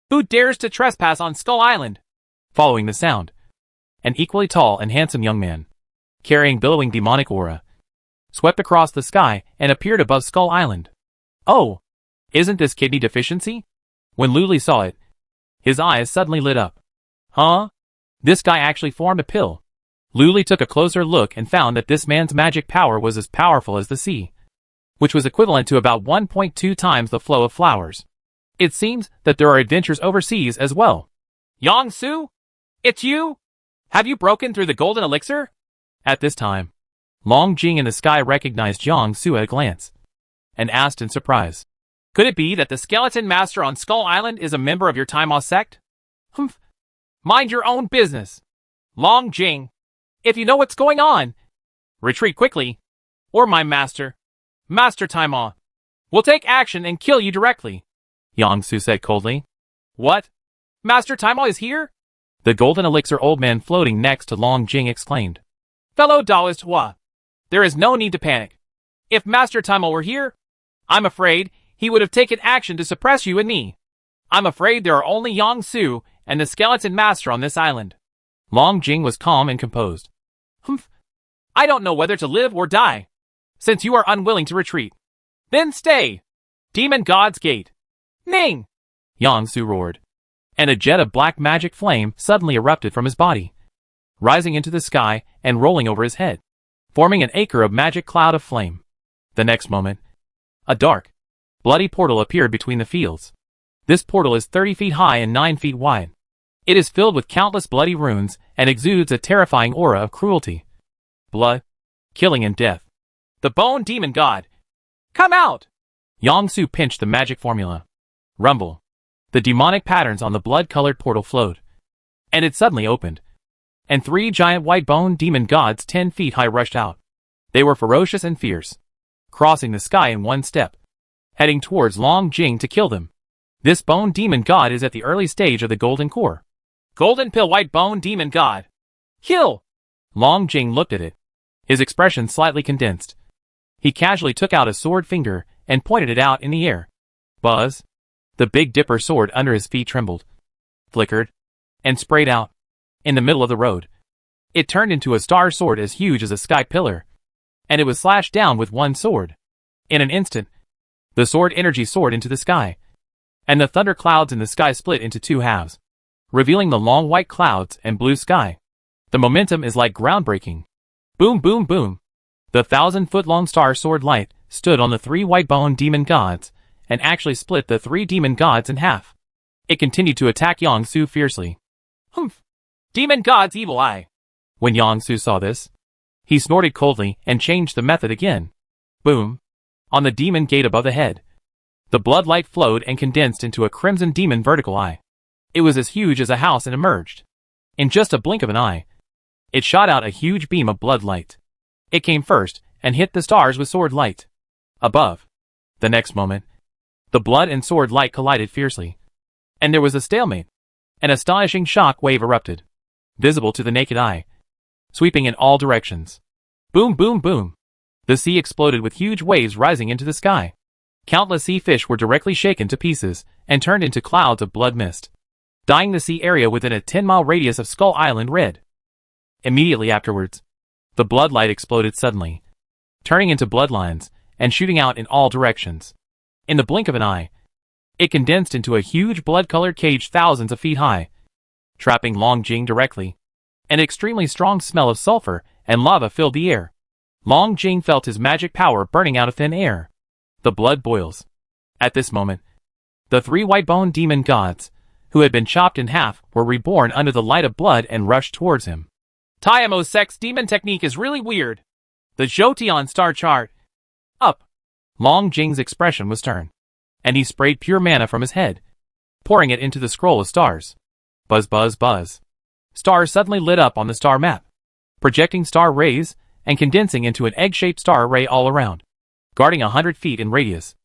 Who dares to trespass on Skull Island? Following the sound, an equally tall and handsome young man, carrying billowing demonic aura, swept across the sky and appeared above Skull Island. Oh, isn't this kidney deficiency? When Lu Li saw it, his eyes suddenly lit up. Huh? This guy actually formed a pill. Lu Li took a closer look and found that this man's magic power was as powerful as the sea, which was equivalent to about 1.2 times the flow of flowers. It seems that there are adventures overseas as well. Yang Su? It's you? Have you broken through the golden elixir? At this time, Long Jing in the sky recognized Yang Su at a glance, and asked in surprise. Could it be that the skeleton master on Skull Island is a member of your Taimao sect? Humph. Mind your own business. Long Jing, if you know what's going on, retreat quickly, or my Master Taimao, will take action and kill you directly. Yang Su said coldly. What? Master Taimao is here? The golden elixir old man floating next to Long Jing exclaimed. Fellow Taoist Hua, there is no need to panic. If Master Timel were here, I'm afraid he would have taken action to suppress you and me. I'm afraid there are only Yang Su and the skeleton master on this island. Long Jing was calm and composed. Humph. I don't know whether to live or die. Since you are unwilling to retreat, then stay. Demon God's Gate. Ning! Yang Su roared. And a jet of black magic flame suddenly erupted from his body, rising into the sky and rolling over his head, forming an acre of magic cloud of flame. The next moment, a dark, bloody portal appeared between the fields. This portal is 30 feet high and 9 feet wide. It is filled with countless bloody runes and exudes a terrifying aura of cruelty, blood, killing and death. The Bone Demon God! Come out! Yang Su pinched the magic formula. Rumble. The demonic patterns on the blood-colored portal flowed, and it suddenly opened, and 3 giant white bone demon gods 10 feet high rushed out. They were ferocious and fierce, crossing the sky in one step, heading towards Long Jing to kill them. This bone demon god is at the early stage of the golden core. Golden Pill White Bone Demon God! Kill! Long Jing looked at it, his expression slightly condensed. He casually took out a sword finger and pointed it out in the air. Buzz! The Big Dipper sword under his feet trembled, flickered, and sprayed out. In the middle of the road, it turned into a star sword as huge as a sky pillar, and it was slashed down with one sword. In an instant, the sword energy soared into the sky, and the thunder clouds in the sky split into 2 halves, revealing the long white clouds and blue sky. The momentum is like groundbreaking. Boom, boom, boom. The 1,000-foot-long star sword light stood on the 3 white bone demon gods, and actually split the 3 demon gods in half. It continued to attack Yang Su fiercely. Humph! Demon God's evil eye! When Yang Su saw this, he snorted coldly and changed the method again. Boom! On the demon gate above the head, the blood light flowed and condensed into a crimson demon vertical eye. It was as huge as a house and emerged. In just a blink of an eye, it shot out a huge beam of blood light. It came first and hit the stars with sword light above. The next moment, the blood and sword light collided fiercely, and there was a stalemate. An astonishing shock wave erupted, visible to the naked eye, sweeping in all directions. Boom, boom, boom. The sea exploded with huge waves rising into the sky. Countless sea fish were directly shaken to pieces and turned into clouds of blood mist, dyeing the sea area within a 10-mile radius of Skull Island red. Immediately afterwards, the blood light exploded suddenly, turning into bloodlines and shooting out in all directions. In the blink of an eye, it condensed into a huge blood-colored cage thousands of feet high, trapping Long Jing directly. An extremely strong smell of sulfur and lava filled the air. Long Jing felt his magic power burning out of thin air. The blood boils. At this moment, the 3 white bone demon gods, who had been chopped in half, were reborn under the light of blood and rushed towards him. Tiamo's Sect's demon technique is really weird. The Jotion star chart. Up. Long Jing's expression was stern, and he sprayed pure mana from his head, pouring it into the scroll of stars. Buzz, buzz, buzz. Stars suddenly lit up on the star map, projecting star rays and condensing into an egg-shaped star array all around, guarding 100 feet in radius.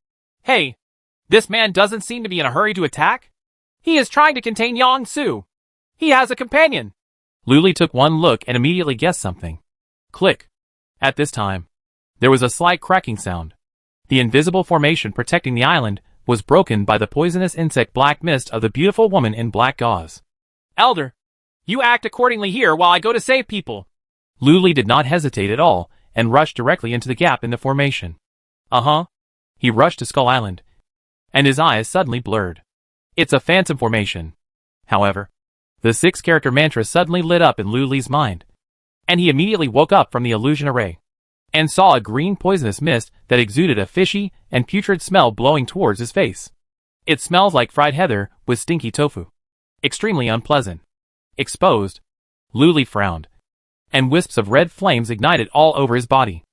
Hey, this man doesn't seem to be in a hurry to attack. He is trying to contain Yang Su. He has a companion. Luli took one look and immediately guessed something. Click. At this time, there was a slight cracking sound. The invisible formation protecting the island was broken by the poisonous insect black mist of the beautiful woman in black gauze. Elder, you act accordingly here while I go to save people. Luli did not hesitate at all and rushed directly into the gap in the formation. He rushed to Skull Island, and his eyes suddenly blurred. It's a phantom formation. However, the 6-character mantra suddenly lit up in Luli's mind, and he immediately woke up from the illusion array, and saw a green poisonous mist that exuded a fishy and putrid smell blowing towards his face. It smells like fried heather with stinky tofu. Extremely unpleasant. Exposed, Luli frowned, and wisps of red flames ignited all over his body.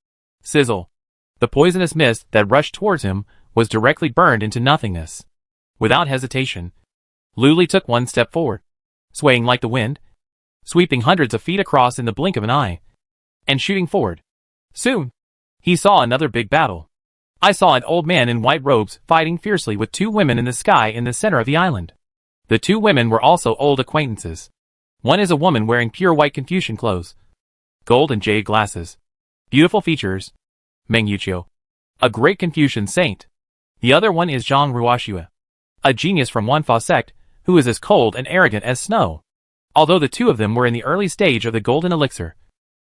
Sizzle. The poisonous mist that rushed towards him was directly burned into nothingness. Without hesitation, Luli took one step forward, swaying like the wind, sweeping hundreds of feet across in the blink of an eye, and shooting forward. Soon, he saw another big battle. I saw an old man in white robes fighting fiercely with 2 women in the sky in the center of the island. The 2 women were also old acquaintances. One is a woman wearing pure white Confucian clothes, gold and jade glasses, beautiful features, Meng Yuqiu, a great Confucian saint. The other one is Zhang Ruoxue, a genius from Wanfa Sect, who is as cold and arrogant as snow. Although the two of them were in the early stage of the golden elixir,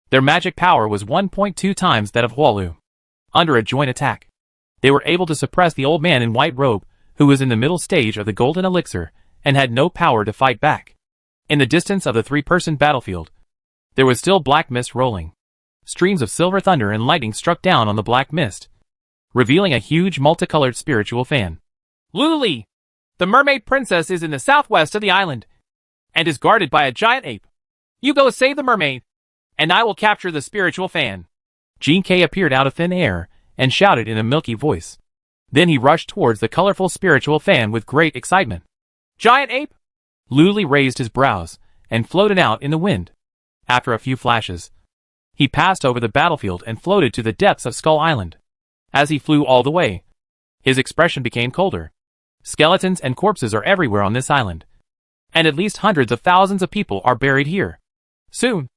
their magic power was 1.2 times that of Huolu. Under a joint attack, they were able to suppress the old man in white robe, who was in the middle stage of the golden elixir and had no power to fight back. In the distance of the three-person battlefield, there was still black mist rolling. Streams of silver thunder and lightning struck down on the black mist, revealing a huge multicolored spiritual fan. Luli! The mermaid princess is in the southwest of the island, and is guarded by a giant ape. You go save the mermaid, and I will capture the spiritual fan. Jin Kai appeared out of thin air and shouted in a milky voice. Then he rushed towards the colorful spiritual fan with great excitement. Giant ape? Luli raised his brows and floated out in the wind. After a few flashes, he passed over the battlefield and floated to the depths of Skull Island. As he flew all the way, his expression became colder. Skeletons and corpses are everywhere on this island, and at least hundreds of thousands of people are buried here. Soon,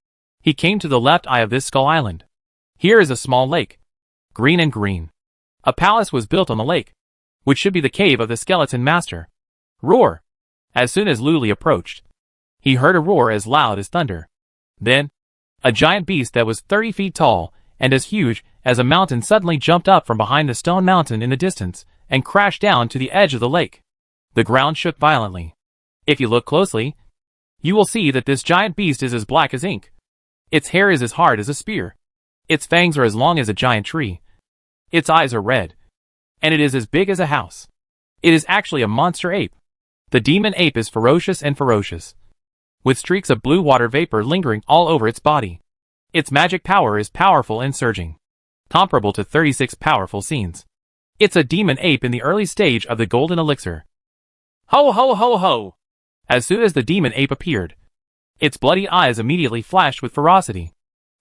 he came to the left eye of this Skull Island. Here is a small lake, green and green. A palace was built on the lake, which should be the cave of the skeleton master. Roar! As soon as Luli approached, he heard a roar as loud as thunder. Then, a giant beast that was 30 feet tall and as huge as a mountain suddenly jumped up from behind the stone mountain in the distance and crashed down to the edge of the lake. The ground shook violently. If you look closely, you will see that this giant beast is as black as ink. Its hair is as hard as a spear. Its fangs are as long as a giant tree. Its eyes are red. And it is as big as a house. It is actually a monster ape. The demon ape is ferocious and ferocious, with streaks of blue water vapor lingering all over its body. Its magic power is powerful and surging, comparable to 36 powerful scenes. It's a demon ape in the early stage of the golden elixir. Ho ho ho ho! As soon as the demon ape appeared, its bloody eyes immediately flashed with ferocity.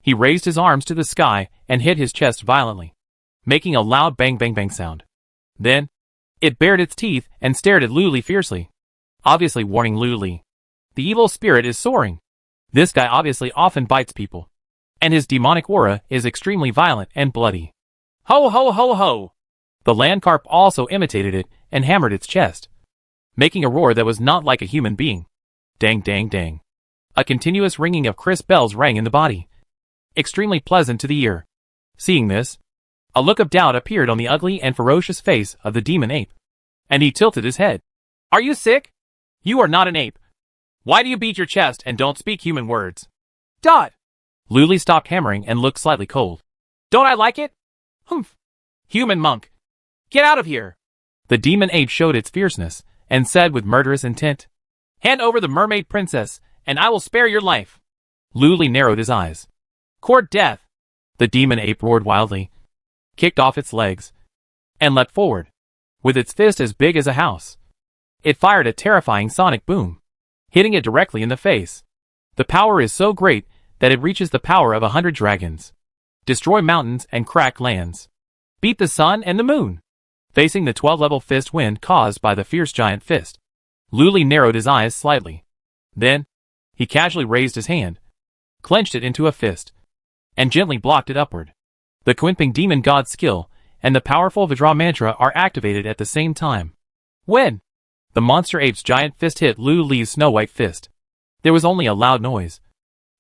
He raised his arms to the sky and hit his chest violently, making a loud bang bang bang sound. Then, it bared its teeth and stared at Luli fiercely, obviously warning Luli. The evil spirit is soaring. This guy obviously often bites people, and his demonic aura is extremely violent and bloody. Ho ho ho ho! The land carp also imitated it and hammered its chest, making a roar that was not like a human being. Dang dang dang. A continuous ringing of crisp bells rang in the body, extremely pleasant to the ear. Seeing this, a look of doubt appeared on the ugly and ferocious face of the demon ape, and he tilted his head. Are you sick? You are not an ape. Why do you beat your chest and don't speak human words? Dot! Luli stopped hammering and looked slightly cold. Don't I like it? Humph! Human monk! Get out of here! The demon ape showed its fierceness and said with murderous intent, Hand over the mermaid princess, and I will spare your life. Luli narrowed his eyes. Court death! The demon ape roared wildly, kicked off its legs, and leapt forward, with its fist as big as a house. It fired a terrifying sonic boom, hitting it directly in the face. The power is so great that it reaches the power of 100 dragons. Destroy mountains and crack lands. Beat the sun and the moon. Facing the 12-level fist wind caused by the fierce giant fist, Luli narrowed his eyes slightly. Then, he casually raised his hand, clenched it into a fist, and gently blocked it upward. The Quinping demon god skill and the powerful Vajra mantra are activated at the same time. When the monster ape's giant fist hit Luli's snow-white fist, there was only a loud noise.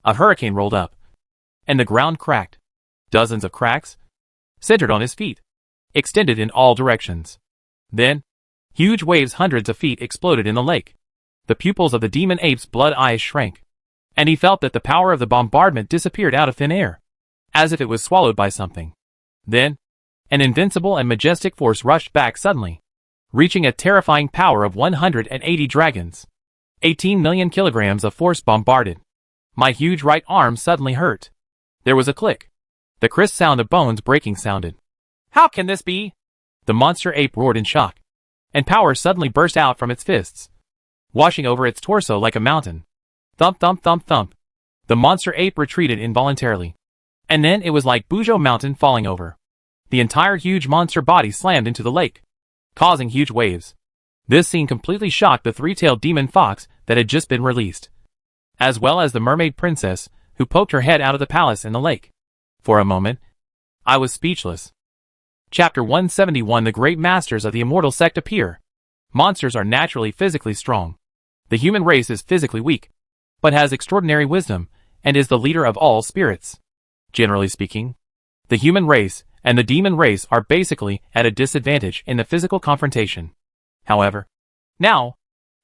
A hurricane rolled up, and the ground cracked. Dozens of cracks, centered on his feet, extended in all directions. Then, huge waves hundreds of feet exploded in the lake. The pupils of the demon ape's blood eyes shrank, and he felt that the power of the bombardment disappeared out of thin air, as if it was swallowed by something. Then, an invincible and majestic force rushed back suddenly, reaching a terrifying power of 180 dragons. 18 million kilograms of force bombarded. My huge right arm suddenly hurt. There was a click. The crisp sound of bones breaking sounded. How can this be? The monster ape roared in shock, and power suddenly burst out from its fists, washing over its torso like a mountain. Thump thump thump thump. The monster ape retreated involuntarily, and then it was like Bujo Mountain falling over. The entire huge monster body slammed into the lake, causing huge waves. This scene completely shocked the three-tailed demon fox that had just been released. as well as the mermaid princess, who poked her head out of the palace in the lake. For a moment, I was speechless. Chapter 171. The Great Masters of the Immortal Sect appear. Monsters are naturally physically strong. The human race is physically weak, but has extraordinary wisdom, and is the leader of all spirits. Generally speaking, the human race and the demon race are basically at a disadvantage in the physical confrontation. However, now,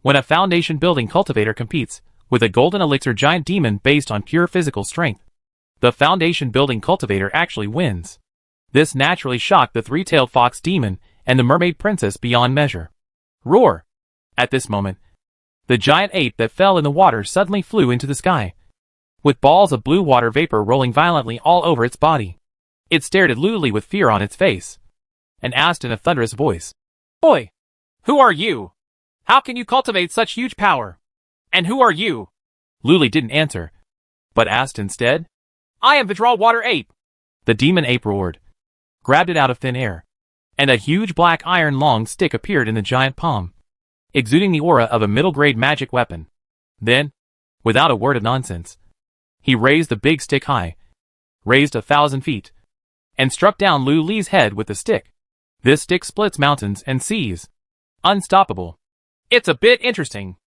when a foundation building cultivator competes with a golden elixir giant demon based on pure physical strength, the foundation building cultivator actually wins. This naturally shocked the three-tailed fox demon and the mermaid princess beyond measure. Roar! At this moment, the giant ape that fell in the water suddenly flew into the sky, with balls of blue water vapor rolling violently all over its body. It stared at Luli with fear on its face, and asked in a thunderous voice, "Boy, who are you? How can you cultivate such huge power? And who are you?" Luli didn't answer, but asked instead, "I am the Draw Water Ape." The demon ape roared, grabbed it out of thin air, and a huge black iron long stick appeared in the giant palm, exuding the aura of a middle-grade magic weapon. Then, without a word of nonsense, he raised the big stick high, raised 1,000 feet, and struck down Lu Li's head with the stick. This stick splits mountains and seas. Unstoppable. It's a bit interesting.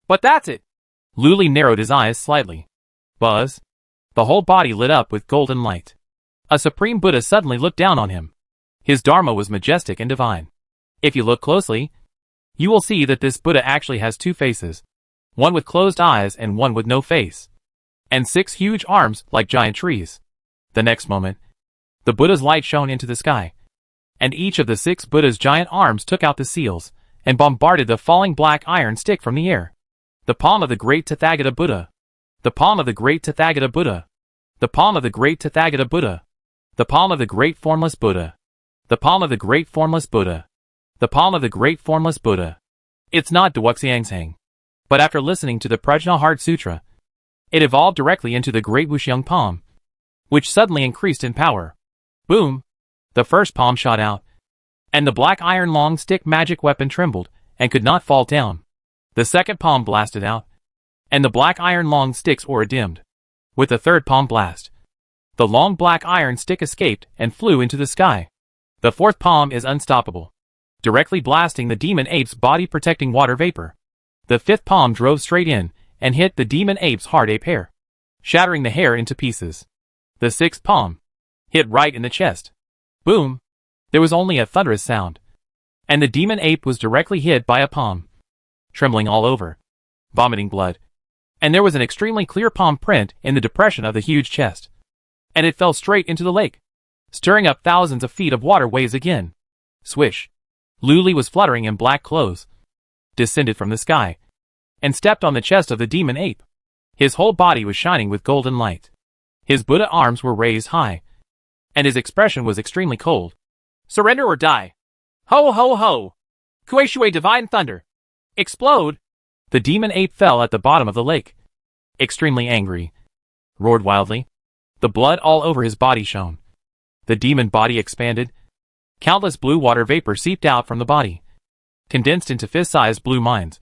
But that's it. Lu Li narrowed his eyes slightly. Buzz. The whole body lit up with golden light. A supreme Buddha suddenly looked down on him. His dharma was majestic and divine. If you look closely, you will see that this Buddha actually has two faces, one with closed eyes and one with no face, and 6 huge arms like giant trees. The next moment, the Buddha's light shone into the sky, and each of the 6 Buddha's giant arms took out the seals and bombarded the falling black iron stick from the air. The palm of the great Tathagata Buddha. The palm of the great Tathagata Buddha. The palm of the great Tathagata Buddha. The palm of the great formless Buddha. The palm of the great formless Buddha. The palm of the great formless Buddha. It's not Duoxiangshang. But after listening to the Prajna Heart Sutra, it evolved directly into the great Wuxiang palm, which suddenly increased in power. Boom! The first palm shot out, and the black iron long stick magic weapon trembled and could not fall down. The second palm blasted out, and the black iron long stick's aura dimmed. With the third palm blast, the long black iron stick escaped and flew into the sky. The fourth palm is unstoppable, directly blasting the demon ape's body protecting water vapor. The fifth palm drove straight in and hit the demon ape's hard ape hair, shattering the hair into pieces. The sixth palm hit right in the chest. Boom! There was only a thunderous sound, and the demon ape was directly hit by a palm, trembling all over, vomiting blood, and there was an extremely clear palm print in the depression of the huge chest, and it fell straight into the lake, stirring up thousands of feet of water waves again. Swish! Lu Li was fluttering in black clothes, descended from the sky, and stepped on the chest of the demon ape. His whole body was shining with golden light. His Buddha arms were raised high, and his expression was extremely cold. Surrender or die. Ho ho ho! Kuei-shui Divine Thunder! Explode! The demon ape fell at the bottom of the lake, extremely angry, roared wildly. The blood all over his body shone. The demon body expanded. Countless blue water vapor seeped out from the body, condensed into fist-sized blue mines,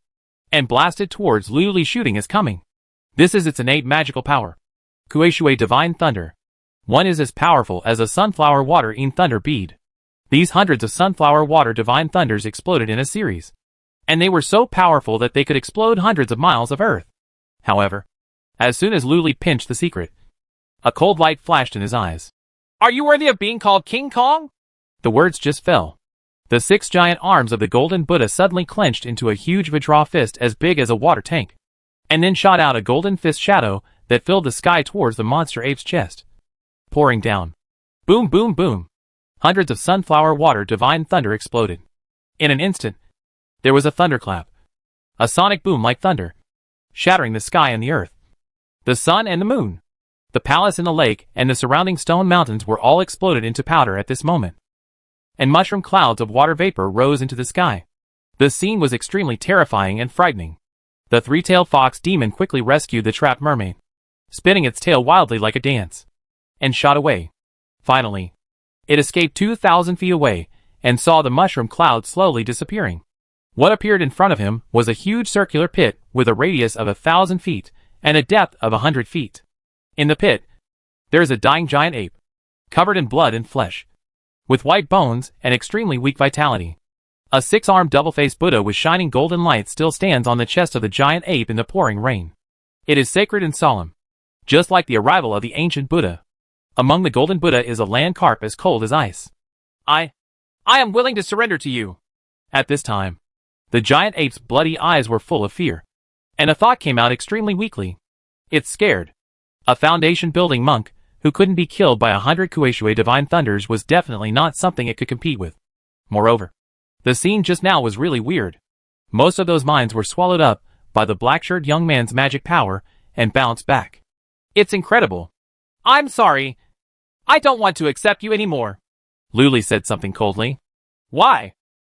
and blasted towards Lu Li. Shooting is coming. This is its innate magical power. Kuei-shui Divine Thunder. One is as powerful as a sunflower water in thunder bead. These hundreds of sunflower water divine thunders exploded in a series, and they were so powerful that they could explode hundreds of miles of earth. However, as soon as Lu Li pinched the secret, a cold light flashed in his eyes. Are you worthy of being called King Kong? The words just fell. The 6 giant arms of the golden Buddha suddenly clenched into a huge Vajra fist as big as a water tank, and then shot out a golden fist shadow that filled the sky towards the monster ape's chest, pouring down. Boom boom boom! Hundreds of sunflower water divine thunder exploded. In an instant, there was a thunderclap, a sonic boom like thunder, shattering the sky and the earth, the sun and the moon. The palace in the lake and the surrounding stone mountains were all exploded into powder at this moment, and mushroom clouds of water vapor rose into the sky. The scene was extremely terrifying and frightening. The three-tailed fox demon quickly rescued the trapped mermaid, spinning its tail wildly like a dance, and shot away. Finally, it escaped 2,000 feet away and saw the mushroom cloud slowly disappearing. What appeared in front of him was a huge circular pit with a radius of 1,000 feet and a depth of 100 feet. In the pit, there is a dying giant ape, covered in blood and flesh, with white bones and extremely weak vitality. A six-armed double-faced Buddha with shining golden lights still stands on the chest of the giant ape in the pouring rain. It is sacred and solemn, just like the arrival of the ancient Buddha. Among the golden Buddha is a land carp as cold as ice. I am willing to surrender to you. At this time, the giant ape's bloody eyes were full of fear, and a thought came out extremely weakly. It's scared. A foundation-building monk, who couldn't be killed by 100 Kueishui divine thunders, was definitely not something it could compete with. Moreover, the scene just now was really weird. Most of those minds were swallowed up by the black-shirt young man's magic power and bounced back. It's incredible. I'm sorry. I don't want to accept you anymore. Luli said something coldly. Why?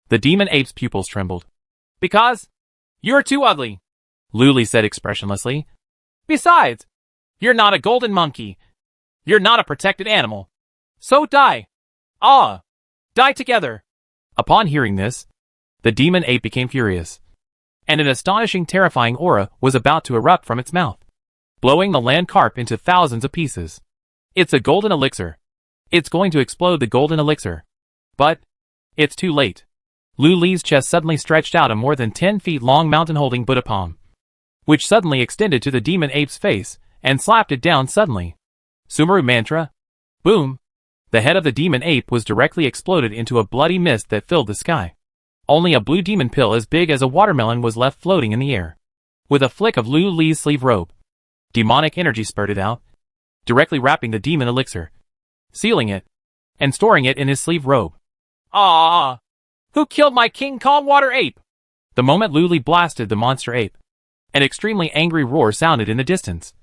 The demon ape's pupils trembled. Because you're too ugly, Luli said expressionlessly. Besides, you're not a golden monkey. You're not a protected animal. So die. Die together. Upon hearing this, the demon ape became furious, and an astonishing, terrifying aura was about to erupt from its mouth, blowing the land carp into thousands of pieces. It's a golden elixir. It's going to explode the golden elixir. But it's too late. Lu Li's chest suddenly stretched out a more than 10 feet long mountain-holding Buddha palm, which suddenly extended to the demon ape's face and slapped it down suddenly. Sumeru mantra. Boom. The head of the demon ape was directly exploded into a bloody mist that filled the sky. Only a blue demon pill as big as a watermelon was left floating in the air. With a flick of Lu Li's sleeve robe, demonic energy spurted out, directly wrapping the demon elixir, sealing it, and storing it in his sleeve robe. Who killed my King Kong water ape? The moment Lu Li blasted the monster ape, an extremely angry roar sounded in the distance,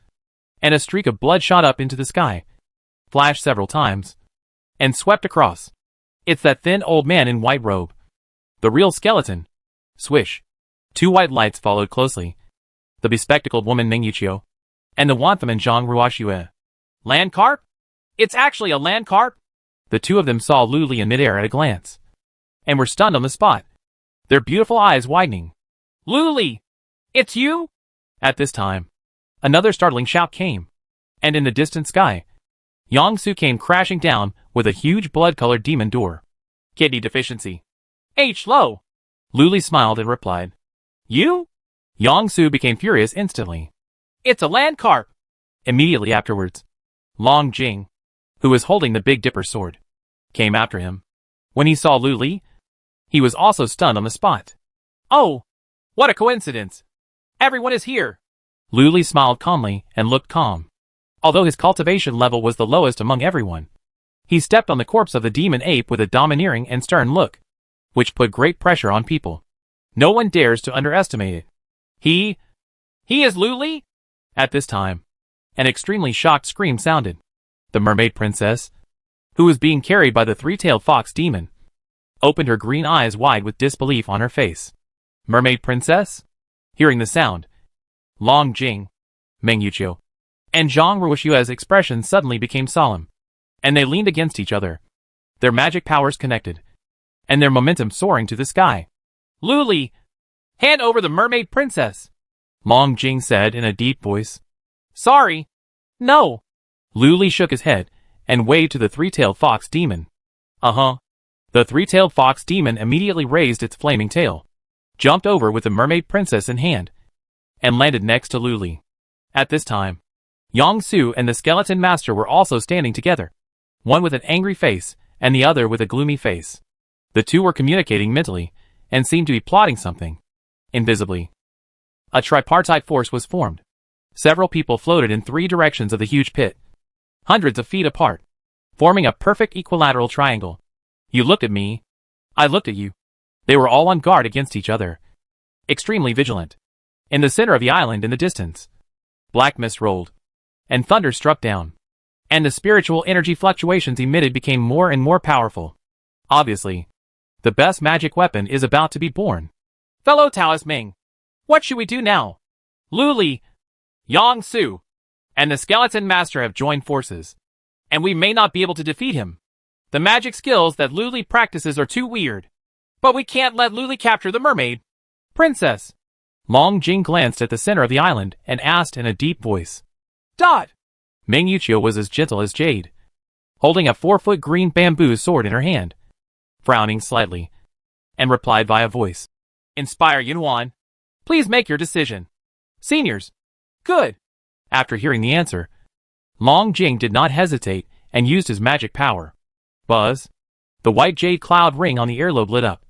and a streak of blood shot up into the sky, flashed several times, and swept across. It's that thin old man in white robe. The real skeleton. Swish. Two white lights followed closely. The bespectacled woman Meng Yuqiu, and the Wanthaman Zhang Ruoxue. Land carp? It's actually a land carp? The two of them saw Lu Li in midair at a glance, and were stunned on the spot, their beautiful eyes widening. Lu Li! It's you? At this time, another startling shout came, and in the distant sky, Yang Su came crashing down with a huge blood-colored demon door. Kidney deficiency. H. Lo! Lu Li smiled and replied. You? Yang Su became furious instantly. It's a land carp! Immediately afterwards, Long Jing, who was holding the Big Dipper sword, came after him. When he saw Lu Li, he was also stunned on the spot. Oh! What a coincidence! Everyone is here! Lu Li smiled calmly and looked calm. Although his cultivation level was the lowest among everyone, he stepped on the corpse of the demon ape with a domineering and stern look, which put great pressure on people. No one dares to underestimate it. He is Lu Li? At this time, an extremely shocked scream sounded. The mermaid princess, who was being carried by the three-tailed fox demon, opened her green eyes wide with disbelief on her face. Mermaid princess? Hearing the sound, Long Jing, Meng Yuqiu, and Zhang Ruoxue's expressions suddenly became solemn, and they leaned against each other, their magic powers connected, and their momentum soaring to the sky. Lu Li, hand over the mermaid princess, Long Jing said in a deep voice. Sorry. No. Lu Li shook his head and waved to the three-tailed fox demon. The three-tailed fox demon immediately raised its flaming tail, jumped over with the mermaid princess in hand, and landed next to Lu Li. At this time, Yang Su and the skeleton master were also standing together, one with an angry face and the other with a gloomy face. The two were communicating mentally and seemed to be plotting something. Invisibly, a tripartite force was formed. Several people floated in three directions of the huge pit, hundreds of feet apart, forming a perfect equilateral triangle. You looked at me. I looked at you. They were all on guard against each other, extremely vigilant. In the center of the island in the distance, black mist rolled, and thunder struck down, and the spiritual energy fluctuations emitted became more and more powerful. Obviously, the best magic weapon is about to be born. Fellow Taoist Ming, what should we do now? Lu Li, Yang Su, and the skeleton master have joined forces, and we may not be able to defeat him. The magic skills that Lu Li practices are too weird. But we can't let Lu Li capture the mermaid princess. Long Jing glanced at the center of the island and asked in a deep voice. Dot! Meng Yuchio was as gentle as jade, holding a 4-foot green bamboo sword in her hand, frowning slightly, and replied via voice. Inspire Yunwan. Please make your decision. Seniors. Good. After hearing the answer, Long Jing did not hesitate and used his magic power. Buzz! The white jade cloud ring on the earlobe lit up.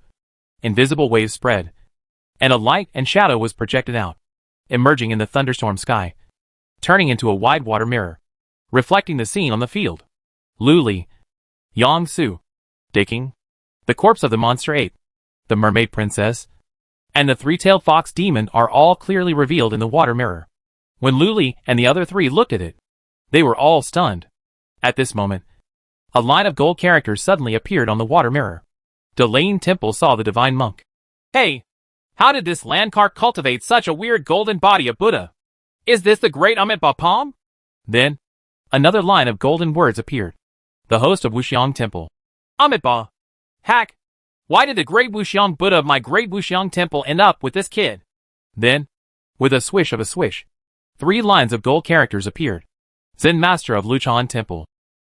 Invisible waves spread, and a light and shadow was projected out, emerging in the thunderstorm sky, turning into a wide water mirror, reflecting the scene on the field. Luli, Yang Su, Dicking, the corpse of the monster ape, the mermaid princess, and the three-tailed fox demon are all clearly revealed in the water mirror. When Luli and the other three looked at it, they were all stunned. At this moment, a line of gold characters suddenly appeared on the water mirror. Delane Temple saw the divine monk. Hey, how did this landmark cultivate such a weird golden body of Buddha? Is this the great Amitabha Palm? Then, another line of golden words appeared. The host of Wuxiang Temple. Amitabha. Hack. Why did the great Wuxiang Buddha of my great Wuxiang Temple end up with this kid? Then, with a swish of a swish, 3 lines of gold characters appeared. Zen Master of Luchan Temple.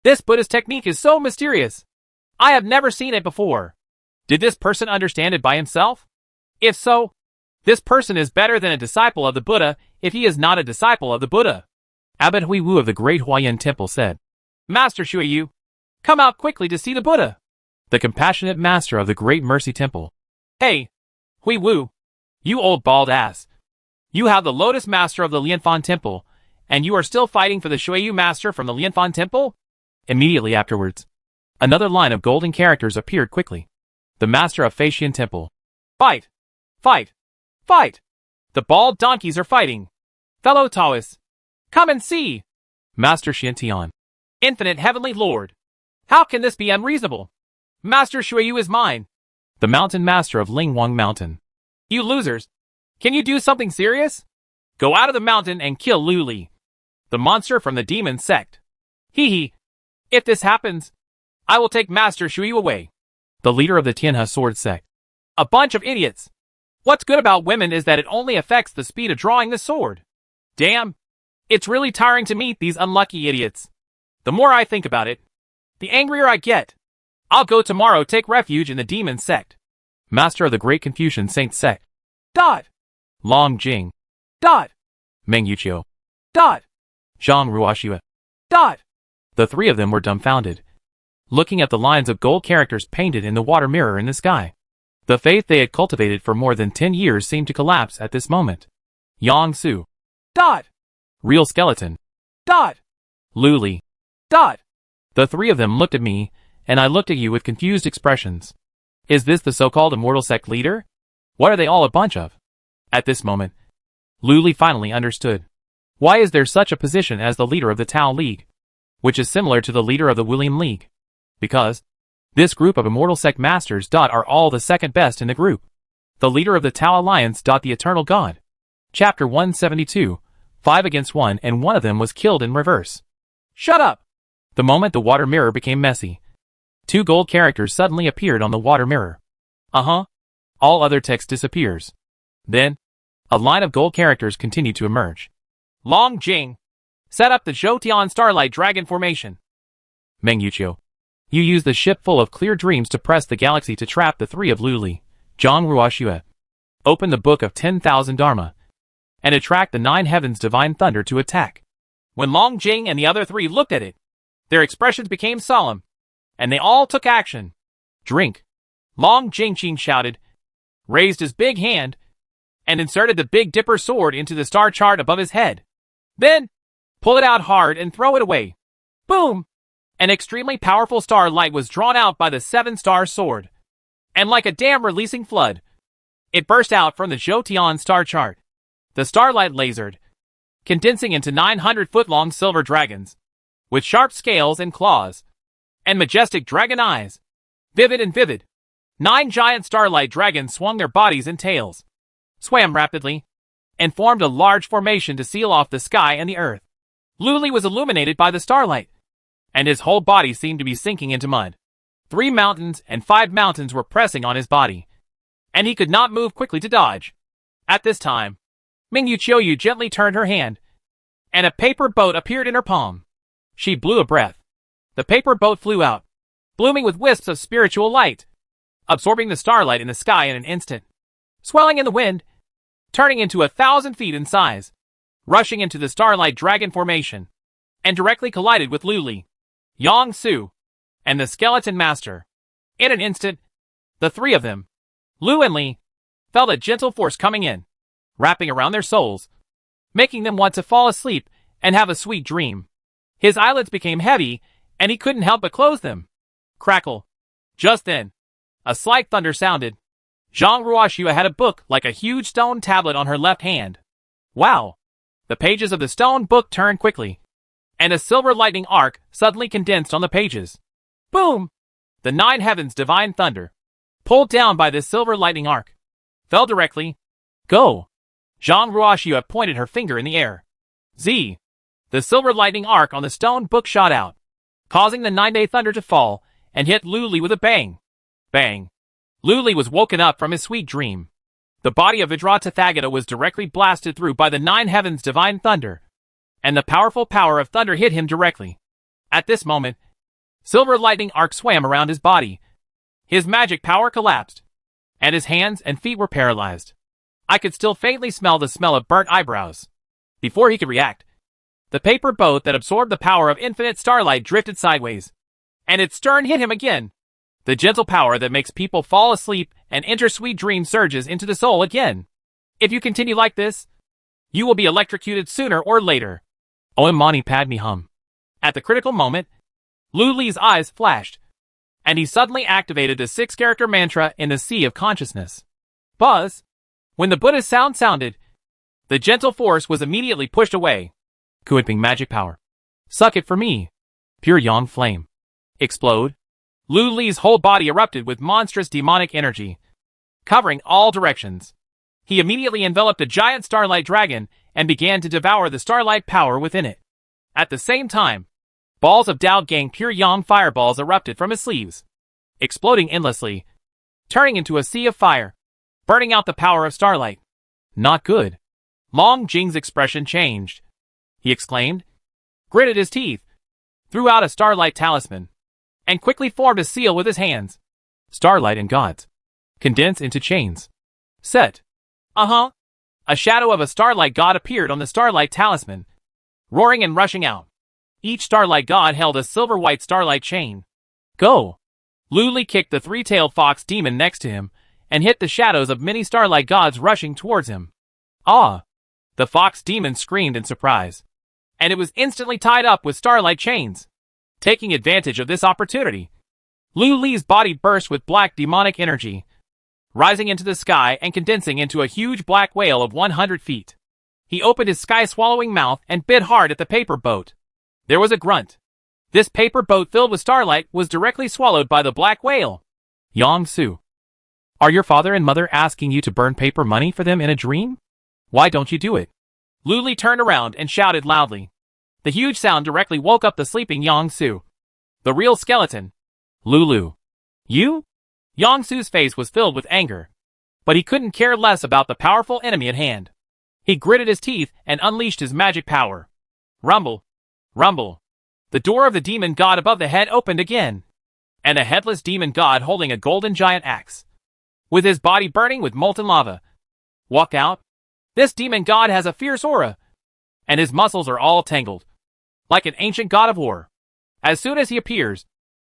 This Buddhist technique is so mysterious. I have never seen it before. Did this person understand it by himself? If so, this person is better than a disciple of the Buddha if he is not a disciple of the Buddha. Abbot Hui Wu of the Great Huayan Temple said. Master Shuiyu, come out quickly to see the Buddha. The compassionate master of the Great Mercy Temple. Hey, Hui Wu, you old bald ass. You have the Lotus Master of the Lianfan Temple, and you are still fighting for the Shuiyu Master from the Lianfan Temple? Immediately afterwards, another line of golden characters appeared quickly. The Master of Feixian Temple. Fight! Fight! Fight! The bald donkeys are fighting. Fellow Taoists, come and see! Master Xiantian. Infinite Heavenly Lord. How can this be unreasonable? Master Shuiyu is mine. The Mountain Master of Lingwang Mountain. You losers. Can you do something serious? Go out of the mountain and kill Luli, the monster from the demon sect. Hee hee. If this happens, I will take Master Shuiyu away. The leader of the Tianhe Sword Sect. A bunch of idiots. What's good about women is that it only affects the speed of drawing the sword. Damn. It's really tiring to meet these unlucky idiots. The more I think about it, the angrier I get. I'll go tomorrow take refuge in the demon sect. Master of the Great Confucian Saint Sect. Dot. Long Jing. Dot. Meng Yuchio. Dot. Zhang Ruoxue. Dot. The 3 of them were dumbfounded, looking at the lines of gold characters painted in the water mirror in the sky. The faith they had cultivated for more than 10 years seemed to collapse at this moment. Yang Su. Dot. Real skeleton. Dot. Luli. Dot. The 3 of them looked at me, and I looked at you with confused expressions. Is this the so-called immortal sect leader? What are they all a bunch of? At this moment, Luli finally understood. Why is there such a position as the leader of the Tao League, which is similar to the leader of the William League? Because this group of immortal sect masters are all the second best in the group. The leader of the Tao Alliance the Eternal God. Chapter 172, 5 against 1 and one of them was killed in reverse. Shut up! The moment the water mirror became messy, 2 gold characters suddenly appeared on the water mirror. All other text disappears. Then, a line of gold characters continued to emerge. Long Jing. Set up the Zhoutian Starlight Dragon Formation. Meng Yuchio. You use the ship full of clear dreams to press the galaxy to trap the 3 of Luli. Zhang Ruoxue. Open the Book of 10,000 Dharma, and attract the 9 heavens divine thunder to attack. When Long Jing and the other 3 looked at it, their expressions became solemn, and they all took action. Drink. Long Jingqin shouted, raised his big hand, and inserted the Big Dipper sword into the star chart above his head. Then, pull it out hard and throw it away. Boom! An extremely powerful star light was drawn out by the 7-star sword. And like a dam releasing flood, it burst out from the Zhoutian star chart. The starlight lasered, condensing into 900-foot-long silver dragons, with sharp scales and claws, and majestic dragon eyes. Vivid and vivid, 9 giant starlight dragons swung their bodies and tails, swam rapidly, and formed a large formation to seal off the sky and the earth. Luli was illuminated by the starlight, and his whole body seemed to be sinking into mud. 3 mountains and 5 mountains were pressing on his body, and he could not move quickly to dodge. At this time, Mingyu Qiuyu gently turned her hand, and a paper boat appeared in her palm. She blew a breath. The paper boat flew out, blooming with wisps of spiritual light, absorbing the starlight in the sky in an instant, swelling in the wind, turning into 1,000 feet in size, rushing into the starlight dragon formation, and directly collided with Lu Li, Yang Su, and the skeleton master. In an instant, the three of them, Lu and Li, felt a gentle force coming in, wrapping around their souls, making them want to fall asleep and have a sweet dream. His eyelids became heavy, and he couldn't help but close them. Crackle. Just then, a slight thunder sounded. Zhang Ruoxue had a book like a huge stone tablet on her left hand. Wow! The pages of the stone book turned quickly, and a silver lightning arc suddenly condensed on the pages. Boom! The 9 heavens divine thunder, pulled down by this silver lightning arc, fell directly. Go! Zhang Ruoxue pointed her finger in the air. Z! The silver lightning arc on the stone book shot out, causing the 9-day thunder to fall and hit Lu Li with a bang. Bang! Lu Li was woken up from his sweet dream. The body of Vajratatthagata was directly blasted through by the 9 heavens divine thunder, and the powerful power of thunder hit him directly. At this moment, silver lightning arc swam around his body. His magic power collapsed, and his hands and feet were paralyzed. I could still faintly smell the smell of burnt eyebrows. Before he could react, the paper boat that absorbed the power of infinite starlight drifted sideways, and its stern hit him again. The gentle power that makes people fall asleep and enter sweet dreams surges into the soul again. If you continue like this, you will be electrocuted sooner or later. Om Mani Padme Hum. At the critical moment, Lu Li's eyes flashed, and he suddenly activated the 6-character mantra in the sea of consciousness. Buzz! When the Buddha's sound sounded, the gentle force was immediately pushed away. Kuiping magic power. Suck it for me. Pure yang flame. Explode. Lu Li's whole body erupted with monstrous demonic energy, covering all directions. He immediately enveloped a giant starlight dragon and began to devour the starlight power within it. At the same time, balls of Dao Gang pure yang fireballs erupted from his sleeves, exploding endlessly, turning into a sea of fire, burning out the power of starlight. Not good. Long Jing's expression changed. He exclaimed, gritted his teeth, threw out a starlight talisman, and quickly formed a seal with his hands. Starlight and gods. Condense into chains. Set. A shadow of a starlight god appeared on the starlight talisman, roaring and rushing out. Each starlight god held a silver-white starlight chain. Go! Lu Li kicked the 3-tailed fox demon next to him, and hit the shadows of many starlight gods rushing towards him. Ah! The fox demon screamed in surprise, and it was instantly tied up with starlight chains. Taking advantage of this opportunity, Lu Li's body burst with black demonic energy, rising into the sky and condensing into a huge black whale of 100 feet. He opened his sky-swallowing mouth and bit hard at the paper boat. There was a grunt. This paper boat filled with starlight was directly swallowed by the black whale. Yang Su. Are your father and mother asking you to burn paper money for them in a dream? Why don't you do it? Lu Li turned around and shouted loudly. The huge sound directly woke up the sleeping Yang Su, the real skeleton. Lulu. You? Yang Su's face was filled with anger, but he couldn't care less about the powerful enemy at hand. He gritted his teeth and unleashed his magic power. Rumble. Rumble. The door of the demon god above the head opened again, and a headless demon god holding a golden giant axe, with his body burning with molten lava, walked out. This demon god has a fierce aura, and his muscles are all tangled, like an ancient god of war. As soon as he appears,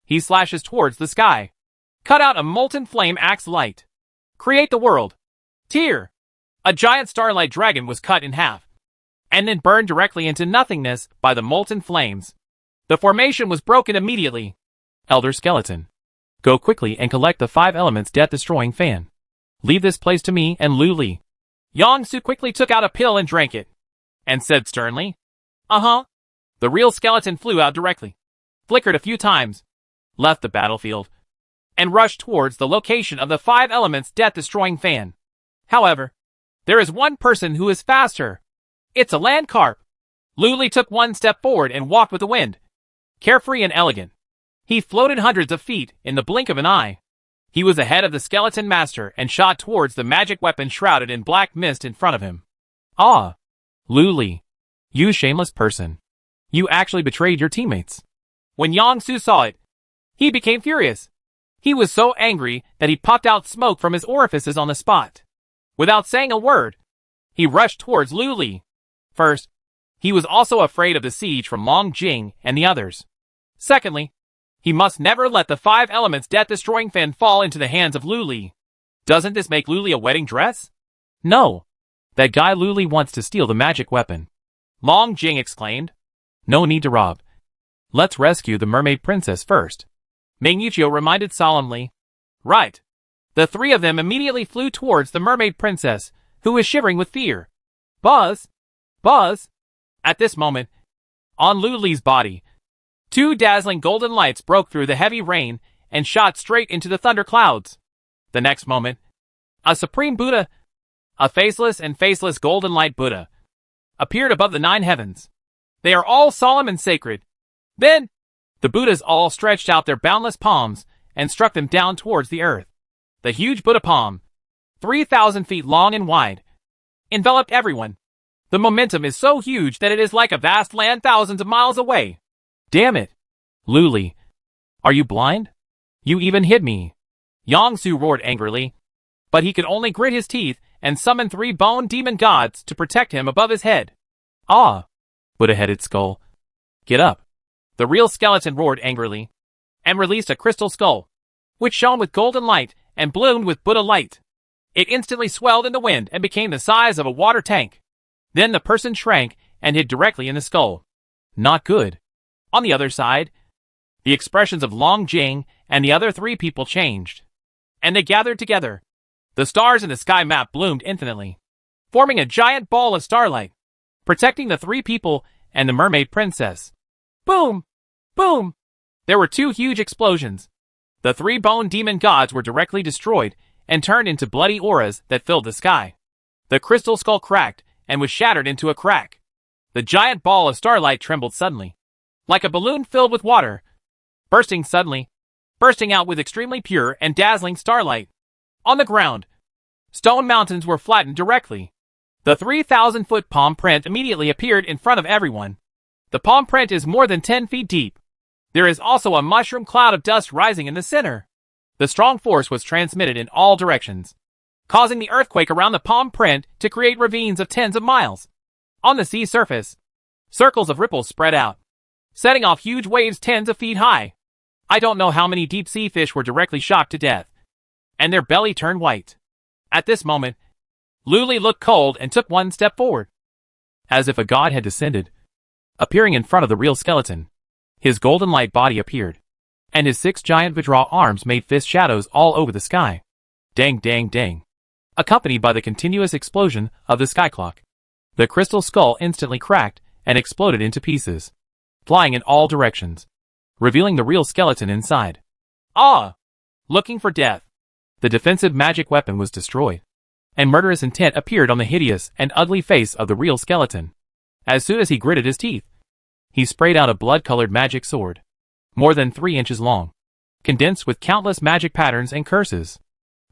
he slashes towards the sky. Cut out a molten flame axe light. Create the world. Tear. A giant starlight dragon was cut in half, and then burned directly into nothingness by the molten flames. The formation was broken immediately. Elder Skeleton. Go quickly and collect the 5 elements death-destroying fan. Leave this place to me and Lu Li. Yang Su quickly took out a pill and drank it, and said sternly, The real skeleton flew out directly, flickered a few times, left the battlefield, and rushed towards the location of the 5 elements death-destroying fan. However, there is one person who is faster. It's a land carp. Lu Li took one step forward and walked with the wind, carefree and elegant. He floated hundreds of feet in the blink of an eye. He was ahead of the skeleton master and shot towards the magic weapon shrouded in black mist in front of him. Ah! Luli. You shameless person. You actually betrayed your teammates. When Yangsu saw it, he became furious. He was so angry that he popped out smoke from his orifices on the spot. Without saying a word, he rushed towards Luli. First, he was also afraid of the siege from Long Jing and the others. Secondly, he must never let the 5 elements death-destroying fan fall into the hands of Luli. Doesn't this make Luli a wedding dress? No. That guy Luli wants to steal the magic weapon. Long Jing exclaimed. No need to rob. Let's rescue the mermaid princess first. Ming Yuchio reminded solemnly. Right. The 3 of them immediately flew towards the mermaid princess, who was shivering with fear. Buzz! Buzz! At this moment, on Luli's body, 2 dazzling golden lights broke through the heavy rain and shot straight into the thunderclouds. The next moment, a Supreme Buddha, a faceless and faceless golden light Buddha, appeared above the 9 heavens. They are all solemn and sacred. Then, the Buddhas all stretched out their boundless palms and struck them down towards the earth. The huge Buddha palm, 3,000 feet long and wide, enveloped everyone. The momentum is so huge that it is like a vast land thousands of miles away. Damn it! Luli, are you blind? You even hit me. Yangsu roared angrily, but he could only grit his teeth and summon 3 bone demon gods to protect him above his head. Ah! Buddha-headed skull. Get up. The real skeleton roared angrily, and released a crystal skull, which shone with golden light and bloomed with Buddha light. It instantly swelled in the wind and became the size of a water tank. Then the person shrank and hid directly in the skull. Not good. On the other side, the expressions of Long Jing and the other 3 people changed, and they gathered together. The stars in the sky map bloomed infinitely, forming a giant ball of starlight, protecting the 3 people and the mermaid princess. Boom! Boom! There were 2 huge explosions. The 3 bone demon gods were directly destroyed and turned into bloody auras that filled the sky. The crystal skull cracked and was shattered into a crack. The giant ball of starlight trembled suddenly, like a balloon filled with water, bursting out with extremely pure and dazzling starlight. On the ground, stone mountains were flattened directly. The 3,000-foot palm print immediately appeared in front of everyone. The palm print is more than 10 feet deep. There is also a mushroom cloud of dust rising in the center. The strong force was transmitted in all directions, causing the earthquake around the palm print to create ravines of tens of miles. On the sea surface, circles of ripples spread out, setting off huge waves tens of feet high. I don't know how many deep-sea fish were directly shocked to death, and their belly turned white. At this moment, Luli looked cold and took 1 step forward, as if a god had descended, appearing in front of the real skeleton. His golden light body appeared, and his 6 giant Vajra arms made fist shadows all over the sky. Dang dang dang. Accompanied by the continuous explosion of the sky clock. The crystal skull instantly cracked and exploded into pieces, flying in all directions, revealing the real skeleton inside. Ah! Looking for death. The defensive magic weapon was destroyed, and murderous intent appeared on the hideous and ugly face of the real skeleton. As soon as he gritted his teeth, he sprayed out a blood-colored magic sword, more than 3 inches long, condensed with countless magic patterns and curses.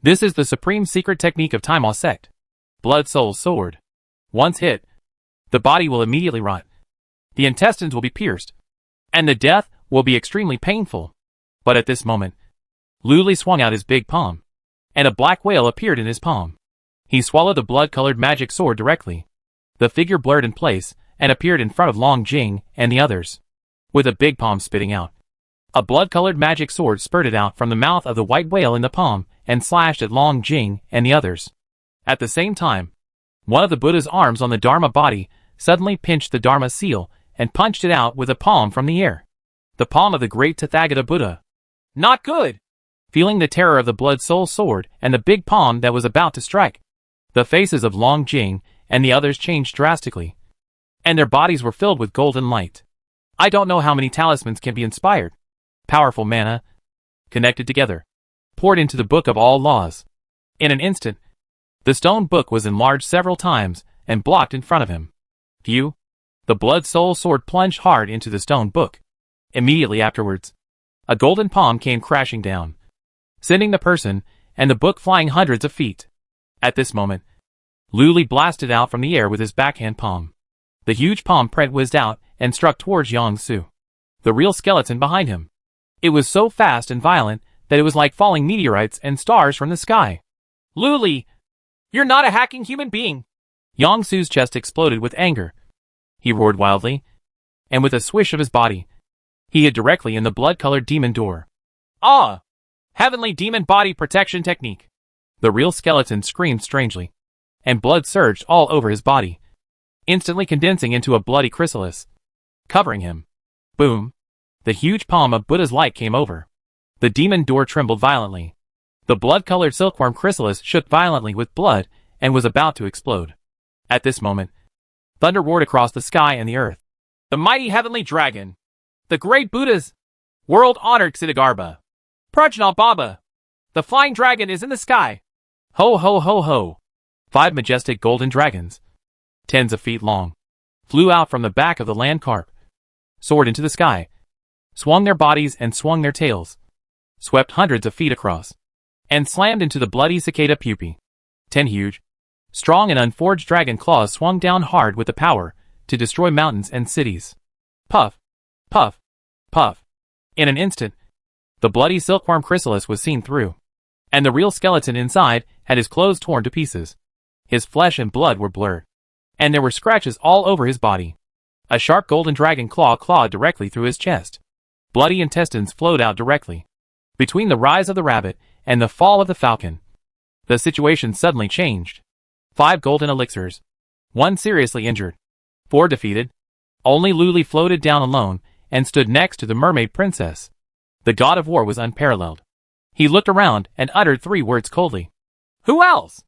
This is the supreme secret technique of Taima Sect. Blood Soul Sword. Once hit, the body will immediately rot. The intestines will be pierced, and the death will be extremely painful. But at this moment, Luli swung out his big palm, and a black whale appeared in his palm. He swallowed the blood-colored magic sword directly. The figure blurred in place and appeared in front of Long Jing and the others, with a big palm spitting out. A blood-colored magic sword spurted out from the mouth of the white whale in the palm and slashed at Long Jing and the others. At the same time, one of the Buddha's arms on the Dharma body suddenly pinched the Dharma seal and punched it out with a palm from the air. The palm of the great Tathagata Buddha. Not good! Feeling the terror of the blood soul sword and the big palm that was about to strike, the faces of Long Jing and the others changed drastically, and their bodies were filled with golden light. I don't know how many talismans can be inspired. Powerful mana, connected together, poured into the book of all laws. In an instant, the stone book was enlarged several times and blocked in front of him. Phew! The blood soul sword plunged hard into the stone book. Immediately afterwards, a golden palm came crashing down, sending the person and the book flying hundreds of feet. At this moment, Luli blasted out from the air with his backhand palm. The huge palm print whizzed out and struck towards Yang-Su, the real skeleton behind him. It was so fast and violent that it was like falling meteorites and stars from the sky. Luli, you're not a hacking human being. Yang-Su's chest exploded with anger. He roared wildly, and with a swish of his body, he hit directly in the blood-colored demon door. Ah! Heavenly demon body protection technique. The real skeleton screamed strangely, and blood surged all over his body, instantly condensing into a bloody chrysalis, covering him. Boom! The huge palm of Buddha's light came over. The demon door trembled violently. The blood-colored silkworm chrysalis shook violently with blood and was about to explode. At this moment, thunder roared across the sky and the earth. The mighty heavenly dragon. The great Buddha's world-honored Ksitigarbha. Prajna Baba. The flying dragon is in the sky. Ho ho ho ho! 5 majestic golden dragons, tens of feet long, flew out from the back of the land carp, soared into the sky, swung their bodies and swung their tails, swept hundreds of feet across, and slammed into the bloody cicada pupae. 10 huge, strong and unforged dragon claws swung down hard with the power to destroy mountains and cities. Puff, puff, puff. In an instant, the bloody silkworm chrysalis was seen through, and the real skeleton inside had his clothes torn to pieces. His flesh and blood were blurred, and there were scratches all over his body. A sharp golden dragon claw clawed directly through his chest. Bloody intestines flowed out directly. Between the rise of the rabbit and the fall of the falcon, the situation suddenly changed. 5 golden elixirs. 1 seriously injured. 4 defeated. Only Luli floated down alone and stood next to the mermaid princess. The god of war was unparalleled. He looked around and uttered 3 words coldly. Who else?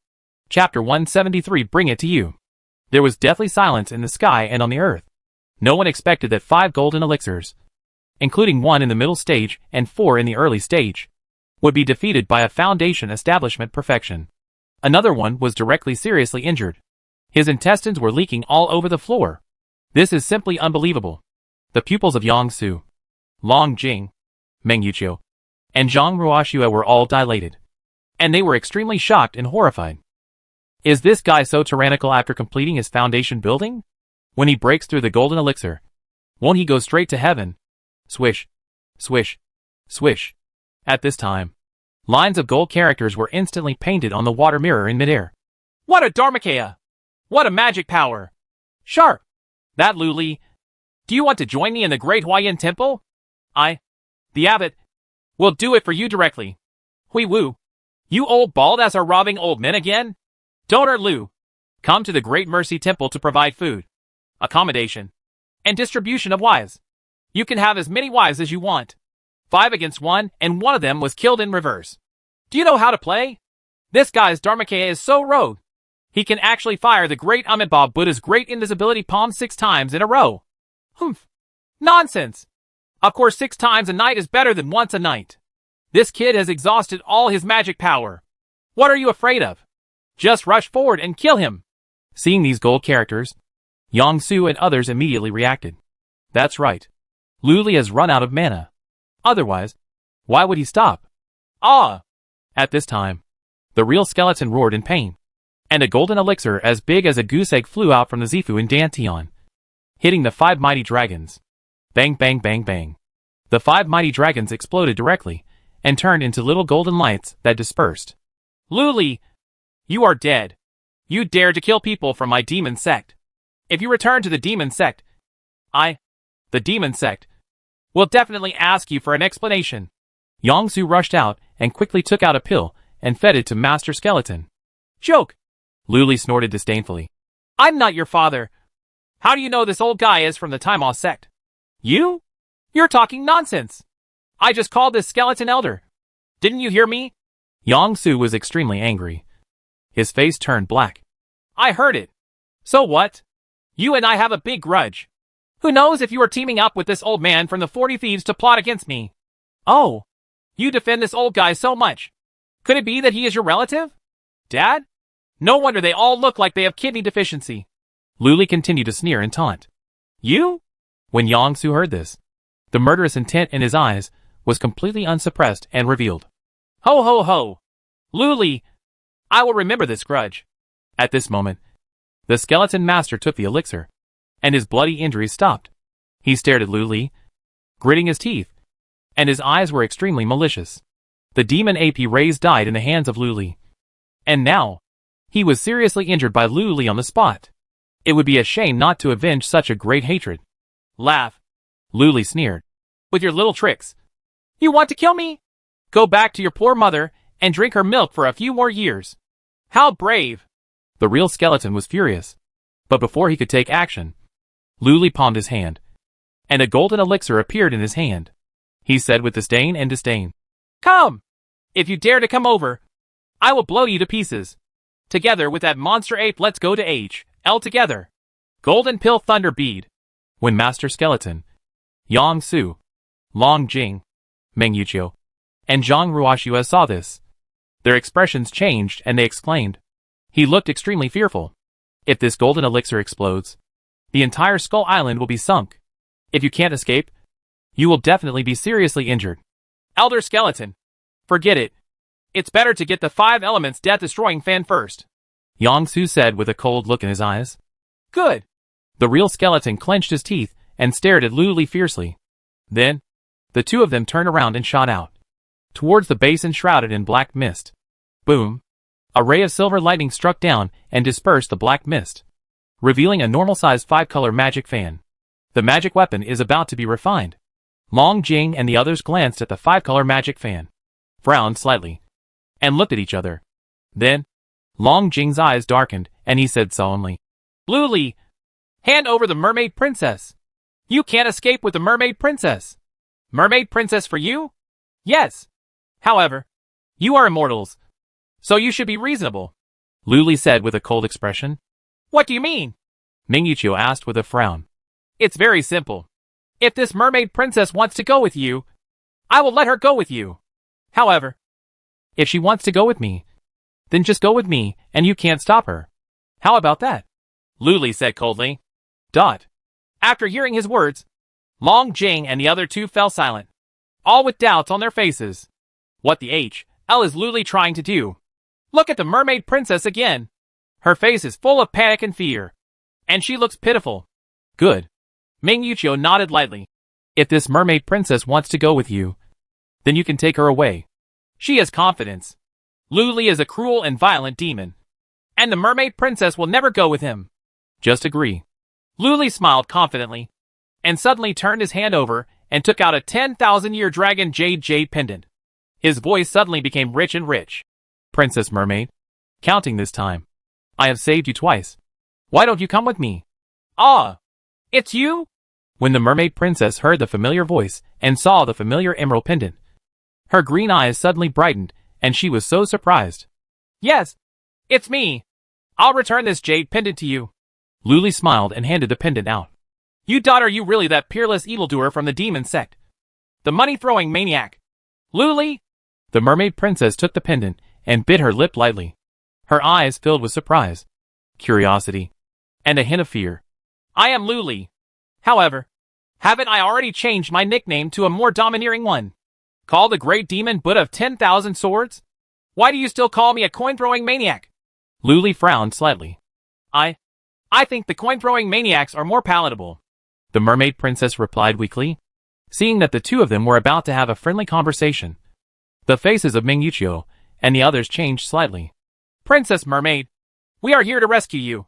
Chapter 173. Bring it to you. There was deathly silence in the sky and on the earth. No one expected that 5 golden elixirs, including 1 in the middle stage and 4 in the early stage, would be defeated by a Foundation establishment perfection. Another one was directly seriously injured. His intestines were leaking all over the floor. This is simply unbelievable. The pupils of Yang-Su, Long Jing, Meng Yuqiu, and Zhang Ruoxue were all dilated, and they were extremely shocked and horrified. Is this guy so tyrannical after completing his foundation building? When he breaks through the golden elixir, won't he go straight to heaven? Swish, swish, swish. At this time, lines of gold characters were instantly painted on the water mirror in midair. What a Dharmakaya! What a magic power! Sharp! That Luli! Do you want to join me in the Great Huayan Temple? The abbot, will do it for you directly. Hui Wu! You old bald-ass are robbing old men again? Donor Lu, come to the Great Mercy Temple to provide food, accommodation, and distribution of wives. You can have as many wives as you want. 5 against 1, and one of them was killed in reverse. Do you know how to play? This guy's Dharmakaya is so rogue. He can actually fire the great Amitabha Buddha's great invisibility palm 6 times in a row. Humph. Nonsense. Of course 6 times a night is better than once a night. This kid has exhausted all his magic power. What are you afraid of? Just rush forward and kill him. Seeing these gold characters, Yang-Su and others immediately reacted. That's right. Luli has run out of mana. Otherwise, why would he stop? Ah! At this time, the real skeleton roared in pain, and a golden elixir as big as a goose egg flew out from the Zifu in Dantian, hitting the 5 mighty dragons. Bang bang bang bang. The 5 mighty dragons exploded directly, and turned into little golden lights that dispersed. Luli! You are dead. You dared to kill people from my demon sect. If you return to the demon sect, the demon sect, will definitely ask you for an explanation. Yang-Su rushed out and quickly took out a pill and fed it to Master Skeleton. Joke! Luli snorted disdainfully. I'm not your father. How do you know this old guy is from the Taimao sect? You? You're talking nonsense. I just called this skeleton elder. Didn't you hear me? Yang-Su was extremely angry. His face turned black. I heard it. So what? You and I have a big grudge. Who knows if you are teaming up with this old man from the 40 Thieves to plot against me? Oh, you defend this old guy so much. Could it be that he is your relative? Dad? No wonder they all look like they have kidney deficiency. Luli continued to sneer and taunt. You? When Yang-Su heard this, the murderous intent in his eyes was completely unsuppressed and revealed. Ho ho ho! Luli! I will remember this grudge. At this moment, the skeleton master took the elixir, and his bloody injuries stopped. He stared at Lu Li, gritting his teeth, and his eyes were extremely malicious. The demon ape he raised died in the hands of Lu Li. And now, he was seriously injured by Lu Li on the spot. It would be a shame not to avenge such a great hatred. Laugh. Lu Li sneered. With your little tricks. You want to kill me? Go back to your poor mother and drink her milk for a few more years. How brave. The real skeleton was furious. But before he could take action, Lu Li palmed his hand, and a golden elixir appeared in his hand. He said with disdain. Come! If you dare to come over, I will blow you to pieces. Together with that monster ape, let's go to H.L. together. Golden Pill Thunder Bead. When Master Skeleton, Yang Su, Long Jing, Meng Yuqiu, and Zhang Ruoxue saw this, their expressions changed and they exclaimed. He looked extremely fearful. If this golden elixir explodes, the entire Skull Island will be sunk. If you can't escape, you will definitely be seriously injured. Elder Skeleton, forget it. It's better to get the 5 elements death-destroying fan first. Yang Su said with a cold look in his eyes. Good. The real skeleton clenched his teeth and stared at Lu Li fiercely. Then, the two of them turned around and shot out towards the basin shrouded in black mist. Boom! A ray of silver lightning struck down and dispersed the black mist, revealing a normal-sized 5-color magic fan. The magic weapon is about to be refined. Long Jing and the others glanced at the 5-color magic fan, frowned slightly, and looked at each other. Then, Long Jing's eyes darkened, and he said solemnly, Lu Li, hand over the Mermaid Princess. You can't escape with the Mermaid Princess. Mermaid Princess for you? Yes. However, you are immortals, so you should be reasonable. Lu Li said with a cold expression. What do you mean? Meng Yuqiu asked with a frown. It's very simple. If this Mermaid Princess wants to go with you, I will let her go with you. However, if she wants to go with me, then just go with me, and you can't stop her. How about that? Lu Li said coldly. After hearing his words, Long Jing and the other two fell silent, all with doubts on their faces. What the H.L. is Lu Li trying to do? Look at the Mermaid Princess again. Her face is full of panic and fear, and she looks pitiful. Good. Meng Yuqiu nodded lightly. If this Mermaid Princess wants to go with you, then you can take her away. She has confidence. Lu Li is a cruel and violent demon, and the Mermaid Princess will never go with him. Just agree. Lu Li smiled confidently, and suddenly turned his hand over and took out a 10,000-year dragon jade pendant. His voice suddenly became rich and rich. Princess Mermaid, counting this time, I have saved you twice. Why don't you come with me? Ah, it's you? When the Mermaid Princess heard the familiar voice and saw the familiar emerald pendant, her green eyes suddenly brightened, and she was so surprised. Yes, it's me. I'll return this jade pendant to you. Lu Li smiled and handed the pendant out. You daughter, you really that peerless evildoer from the demon sect? The money-throwing maniac? Lu Li? The Mermaid Princess took the pendant and bit her lip lightly. Her eyes filled with surprise, curiosity, and a hint of fear. I am Lu Li. However, haven't I already changed my nickname to a more domineering one? Called the Great Demon Buddha of 10,000 Swords? Why do you still call me a coin-throwing maniac? Lu Li frowned slightly. I think the coin-throwing maniacs are more palatable. The Mermaid Princess replied weakly, seeing that the two of them were about to have a friendly conversation. The faces of Meng Yuqiu and the others changed slightly. Princess Mermaid, we are here to rescue you,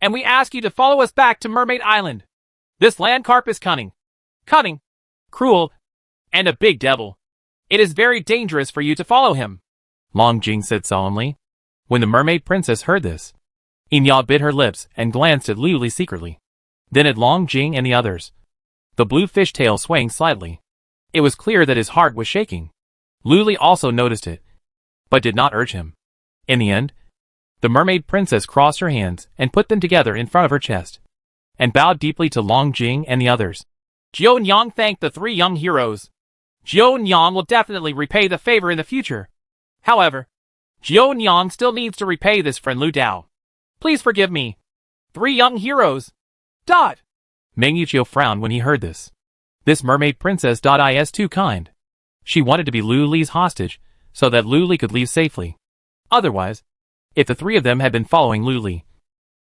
and we ask you to follow us back to Mermaid Island. This land carp is cunning, cruel, and a big devil. It is very dangerous for you to follow him. Long Jing said solemnly. When the Mermaid Princess heard this, Enya bit her lips and glanced at Lu Li secretly, then at Long Jing and the others, the blue fish tail swaying slightly. It was clear that his heart was shaking. Lu Li also noticed it, but did not urge him. In the end, the Mermaid Princess crossed her hands and put them together in front of her chest, and bowed deeply to Long Jing and the others. Jiao Nyang thanked the 3 young heroes. Jiao Nyang will definitely repay the favor in the future. However, Jiao Nyang still needs to repay this friend Lu Dao. Please forgive me. 3 young heroes. Meng Yuqiu frowned when he heard this. This Mermaid Princess is too kind. She wanted to be Lu Li's hostage, so that Lu Li could leave safely. Otherwise, If the three of them had been following Luli,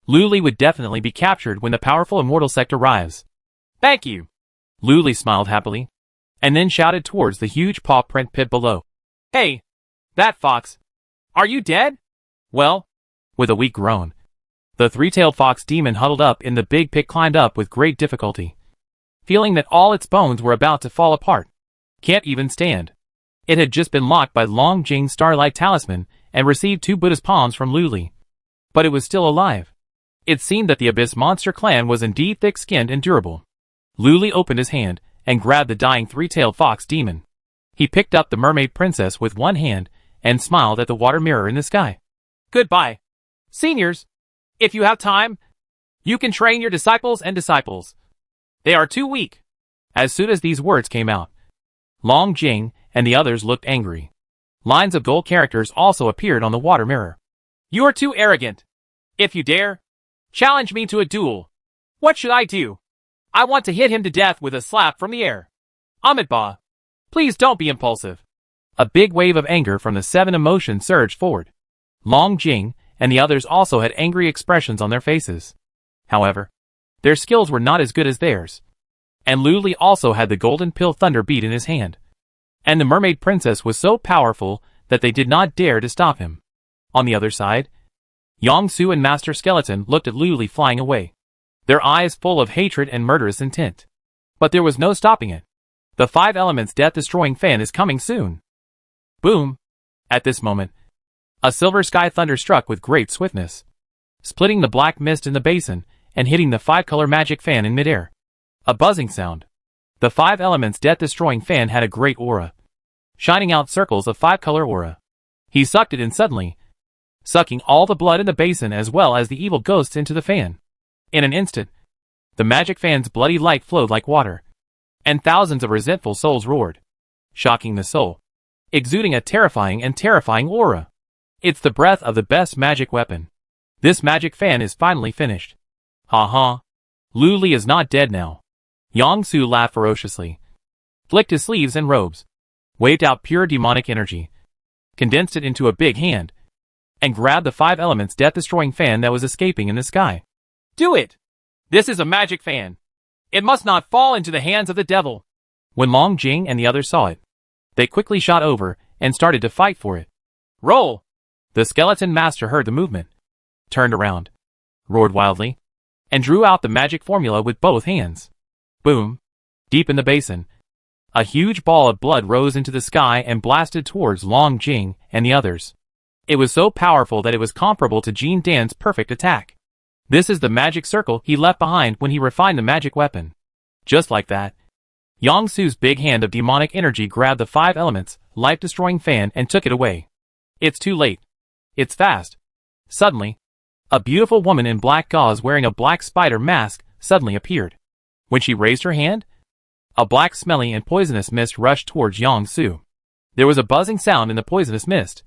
Luli would definitely be captured when the powerful immortal Sect arrives. Thank you. Luli smiled happily, and then shouted towards the huge paw print pit below. Hey, that fox. Are you dead? Well, with a weak groan, the three-tailed fox demon huddled up in the big pit climbed up with great difficulty, feeling that all its bones were about to fall apart. Can't even stand. It had just been locked by Long Jing's Starlight Talisman and received 2 Buddha's palms from Luli. But it was still alive. It seemed that the Abyss Monster clan was indeed thick-skinned and durable. Luli opened his hand and grabbed the dying three-tailed fox demon. He picked up the mermaid princess with one hand and smiled at the water mirror in the sky. Goodbye, seniors. If you have time, you can train your disciples and disciples. They are too weak. As soon as these words came out, Long Jing and the others looked angry. Lines of gold characters also appeared on the water mirror. You are too arrogant. If you dare, challenge me to a duel. What should I do? I want to hit him to death with a slap from the air. Amitabha, please don't be impulsive. A big wave of anger from the 7 emotions surged forward. Long Jing and the others also had angry expressions on their faces. However, their skills were not as good as theirs. And Luli also had the golden pill thunder bead in his hand. And the mermaid princess was so powerful that they did not dare to stop him. On the other side, Yongsu and Master Skeleton looked at Luli flying away, their eyes full of hatred and murderous intent. But there was no stopping it. The 5 elements death-destroying fan is coming soon. Boom! At this moment, a silver sky thunder struck with great swiftness, splitting the black mist in the basin and hitting the 5-color magic fan in midair. A buzzing sound. The 5 elements death-destroying fan had a great aura, shining out circles of 5-color aura. He sucked it in suddenly, sucking all the blood in the basin as well as the evil ghosts into the fan. In an instant, the magic fan's bloody light flowed like water, and thousands of resentful souls roared, shocking the soul, exuding a terrifying aura. It's the breath of the best magic weapon. This magic fan is finally finished. Ha ha. Luli is not dead now. Yongsu laughed ferociously, flicked his sleeves and robes, waved out pure demonic energy, condensed it into a big hand, and grabbed the 5 elements death-destroying fan that was escaping in the sky. Do it! This is a magic fan. It must not fall into the hands of the devil. When Long Jing and the others saw it, they quickly shot over and started to fight for it. Roll! The skeleton master heard the movement, turned around, roared wildly, and drew out the magic formula with both hands. Boom! Deep in the basin, a huge ball of blood rose into the sky and blasted towards Long Jing and the others. It was so powerful that it was comparable to Jean Dan's perfect attack. This is the magic circle he left behind when he refined the magic weapon. Just like that, Yongsu's big hand of demonic energy grabbed the 5 elements, life-destroying fan and took it away. It's too late. It's fast. Suddenly, a beautiful woman in black gauze wearing a black spider mask suddenly appeared. When she raised her hand, a black smelly and poisonous mist rushed towards Yongsu. There was a buzzing sound in the poisonous mist,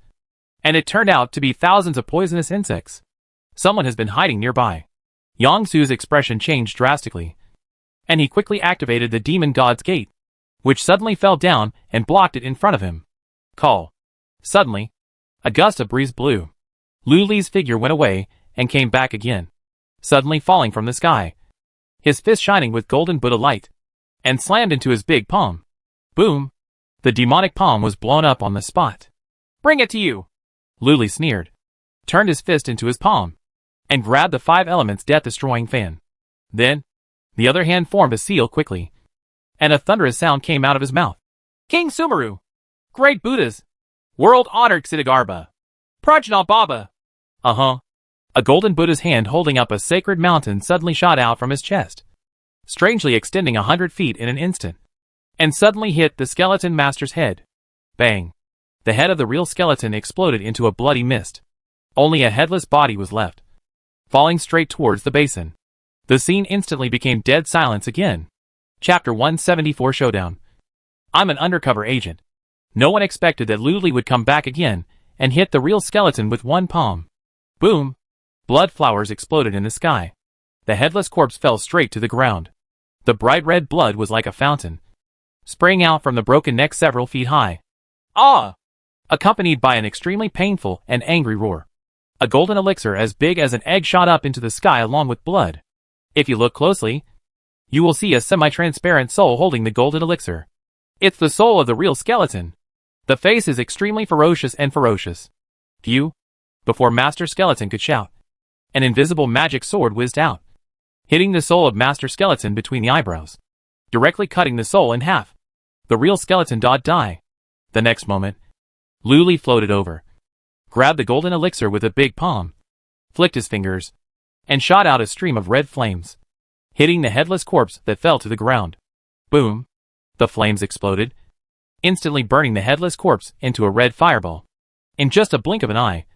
and it turned out to be thousands of poisonous insects. Someone has been hiding nearby. Yongsu's expression changed drastically, and he quickly activated the demon god's gate, which suddenly fell down and blocked it in front of him. Call. Suddenly, a gust of breeze blew. Luli's figure went away and came back again, suddenly falling from the sky, his fist shining with golden Buddha light, and slammed into his big palm. Boom! The demonic palm was blown up on the spot. Bring it to you! Luli sneered, turned his fist into his palm, and grabbed the 5 elements death-destroying fan. Then, the other hand formed a seal quickly, and a thunderous sound came out of his mouth. King Sumeru! Great Buddhas! World-honored Ksitigarbha! Prajna Baba! A golden Buddha's hand holding up a sacred mountain suddenly shot out from his chest, strangely extending 100 feet in an instant, and suddenly hit the skeleton master's head. Bang! The head of the real skeleton exploded into a bloody mist. Only a headless body was left, falling straight towards the basin. The scene instantly became dead silence again. Chapter 174 Showdown. I'm an undercover agent. No one expected that Luli would come back again and hit the real skeleton with one palm. Boom! Blood flowers exploded in the sky. The headless corpse fell straight to the ground. The bright red blood was like a fountain, spraying out from the broken neck several feet high. Ah! Accompanied by an extremely painful and angry roar. A golden elixir as big as an egg shot up into the sky along with blood. If you look closely, you will see a semi-transparent soul holding the golden elixir. It's the soul of the real skeleton. The face is extremely ferocious and ferocious. Phew! Before Master Skeleton could shout, an invisible magic sword whizzed out, hitting the soul of Master Skeleton between the eyebrows, directly cutting the soul in half. The real skeleton die. The next moment, Luli floated over, grabbed the golden elixir with a big palm, flicked his fingers, and shot out a stream of red flames, hitting the headless corpse that fell to the ground. Boom! The flames exploded, instantly burning the headless corpse into a red fireball. In just a blink of an eye,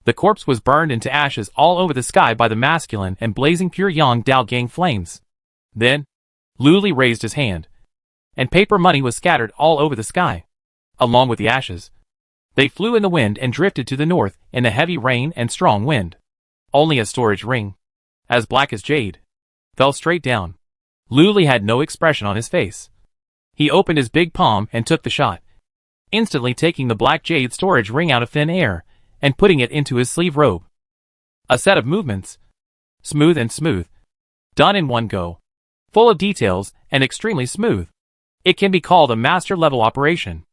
the corpse was burned into ashes all over the sky by the masculine and blazing pure Yang Dao Gang flames. Then, Luli raised his hand, and paper money was scattered all over the sky. Along with the ashes, they flew in the wind and drifted to the north in a heavy rain and strong wind. Only a storage ring, as black as jade, fell straight down. Luli had no expression on his face. He opened his big palm and took the shot, instantly taking the black jade storage ring out of thin air and putting it into his sleeve robe. A set of movements, smooth and smooth, done in one go, full of details and extremely smooth. It can be called a master-level operation.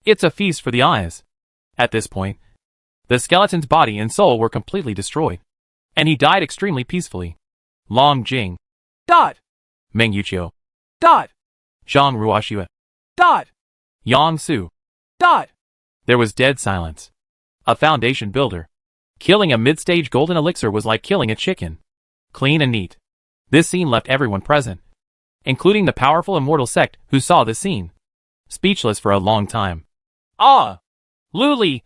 It's a feast for the eyes. At this point, the skeleton's body and soul were completely destroyed, and he died extremely peacefully. Long Jing. Dot. Meng Yuqiu. Dot. Zhang Ruoxue. Dot. Yang Su. Dot. There was dead silence. A foundation builder. Killing a mid-stage golden elixir was like killing a chicken. Clean and neat. This scene left everyone present, including the powerful immortal Sect who saw the scene, speechless for a long time. Ah! Luli!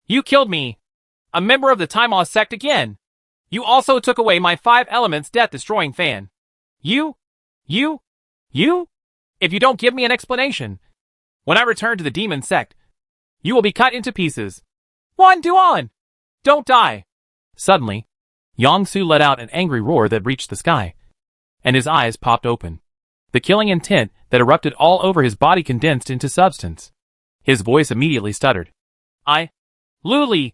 You killed me! A member of the Taimaw Sect again! You also took away my 5 elements death-destroying fan. You? If you don't give me an explanation, when I return to the Demon Sect, you will be cut into pieces. Wan Duan! Don't die! Suddenly, Yang Su let out an angry roar that reached the sky, and his eyes popped open. The killing intent that erupted all over his body condensed into substance. His voice immediately stuttered. I, Luli,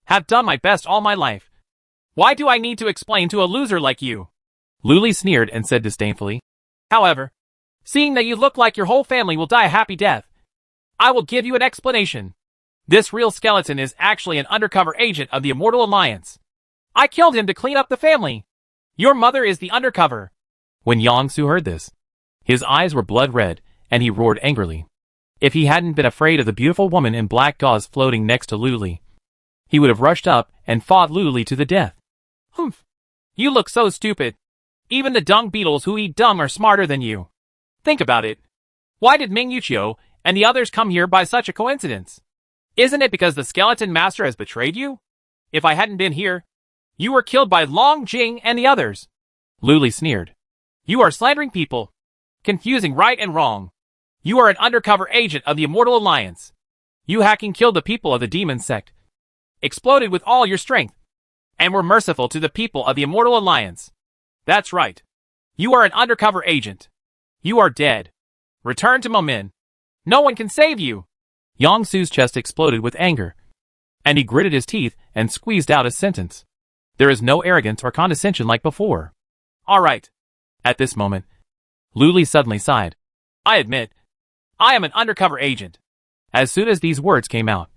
have done my best all my life. Why do I need to explain to a loser like you? Luli sneered and said disdainfully. However, seeing that you look like your whole family will die a happy death, I will give you an explanation. This real skeleton is actually an undercover agent of the Immortal Alliance. I killed him to clean up the family. Your mother is the undercover. When Yang Su heard this, his eyes were blood red, and he roared angrily. If he hadn't been afraid of the beautiful woman in black gauze floating next to Luli, he would have rushed up and fought Luli to the death. Humph! You look so stupid. Even the dung beetles who eat dung are smarter than you. Think about it. Why did Meng Yuqiu and the others come here by such a coincidence? Isn't it because the skeleton master has betrayed you? If I hadn't been here, you were killed by Long Jing and the others. Luli sneered. You are slandering people, confusing right and wrong. You are an undercover agent of the Immortal Alliance. You hacking killed the people of the Demon Sect, exploded with all your strength, and were merciful to the people of the Immortal Alliance. That's right. You are an undercover agent. You are dead. Return to Momin. No one can save you. Yang Su's chest exploded with anger, and he gritted his teeth and squeezed out a sentence. There is no arrogance or condescension like before. All right. At this moment, Luli suddenly sighed. I admit, I am an undercover agent. As soon as these words came out,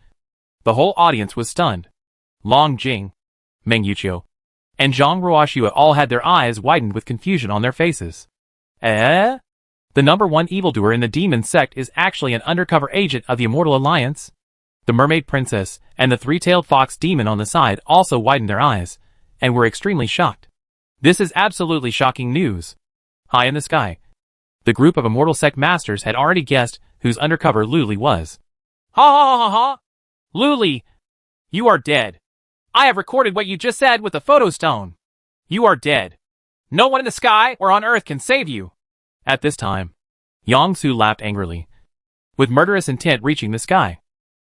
the whole audience was stunned. Long Jing, Meng Yuqiu, and Zhang Ruoxue all had their eyes widened with confusion on their faces. Eh? The #1 evildoer in the Demon Sect is actually an undercover agent of the Immortal Alliance? The Mermaid Princess and the three-tailed fox demon on the side also widened their eyes, and were extremely shocked. This is absolutely shocking news. High in the sky, the group of Immortal Sect masters had already guessed whose undercover Luli was. Ha ha ha ha! Luli, you are dead. I have recorded what you just said with the photo stone. You are dead. No one in the sky or on earth can save you. At this time, Yang Su laughed angrily, with murderous intent reaching the sky.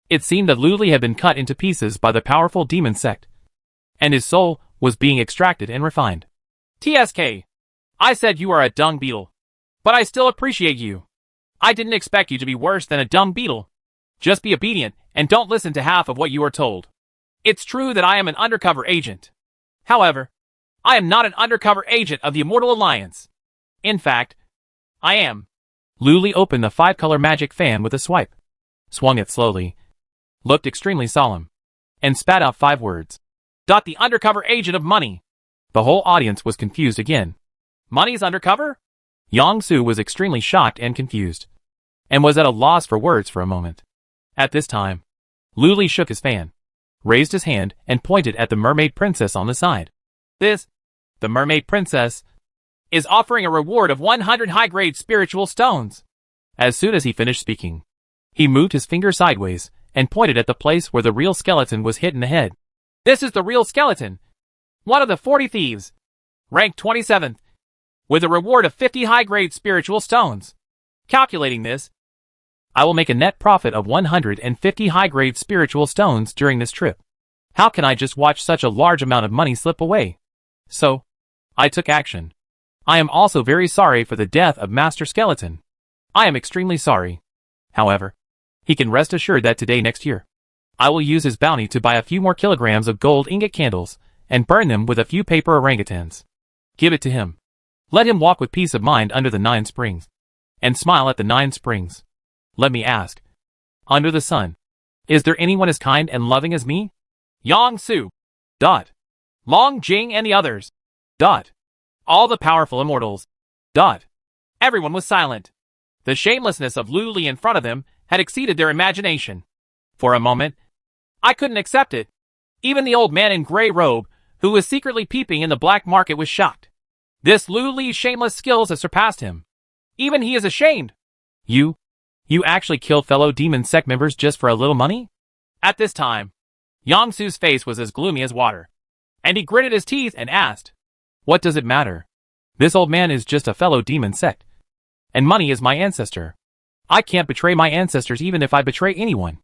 It seemed that Luli had been cut into pieces by the powerful Demon Sect, and his soul was being extracted and refined. TSK, I said you are a dung beetle, but I still appreciate you. I didn't expect you to be worse than a dung beetle. Just be obedient and don't listen to half of what you are told. It's true that I am an undercover agent. However, I am not an undercover agent of the Immortal Alliance. In fact, I am. Luli opened the 5-color magic fan with a swipe, swung it slowly, looked extremely solemn, and spat out 5 words. The undercover agent of money. The whole audience was confused again. Money's undercover? Yang Su was extremely shocked and confused, and was at a loss for words for a moment. At this time, Luli shook his fan, raised his hand, and pointed at the mermaid princess on the side. The mermaid princess, is offering a reward of 100 high-grade spiritual stones. As soon as he finished speaking, he moved his finger sideways and pointed at the place where the real skeleton was hit in the head. This is the real skeleton. One of the 40 thieves. Ranked 27th. With a reward of 50 high-grade spiritual stones. Calculating this, I will make a net profit of 150 high-grade spiritual stones during this trip. How can I just watch such a large amount of money slip away? So, I took action. I am also very sorry for the death of Master Skeleton. I am extremely sorry. However, he can rest assured that today next year, I will use his bounty to buy a few more kilograms of gold ingot candles and burn them with a few paper orangutans. Give it to him. Let him walk with peace of mind under the 9 springs, and smile at the 9 springs. Let me ask, under the sun, is there anyone as kind and loving as me? Yang Su. Long Jing and the others. All the powerful immortals. Everyone was silent. The shamelessness of Luli in front of them had exceeded their imagination. For a moment, I couldn't accept it. Even the old man in gray robe, who was secretly peeping in the black market, was shocked. This Luli's shameless skills have surpassed him. Even he is ashamed. You actually killed fellow demon sect members just for a little money? At this time, Yang Su's face was as gloomy as water, and he gritted his teeth and asked, What does it matter? This old man is just a fellow demon sect, and money is my ancestor. I can't betray my ancestors even if I betray anyone.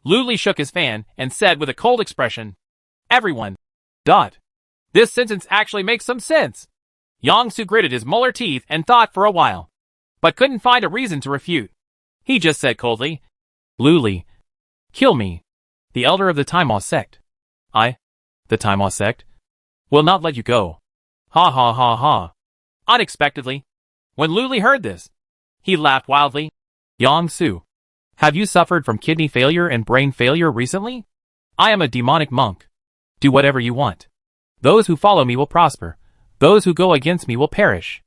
Luli shook his fan and said with a cold expression, Everyone. This sentence actually makes some sense. Yang Su gritted his molar teeth and thought for a while, but couldn't find a reason to refute. He just said coldly, Luli, kill me, the elder of the Taimao sect. The Taimao sect, will not let you go. Ha ha ha ha. Unexpectedly, when Luli heard this, he laughed wildly. Yang Su, have you suffered from kidney failure and brain failure recently? I am a demonic monk. Do whatever you want. Those who follow me will prosper. Those who go against me will perish.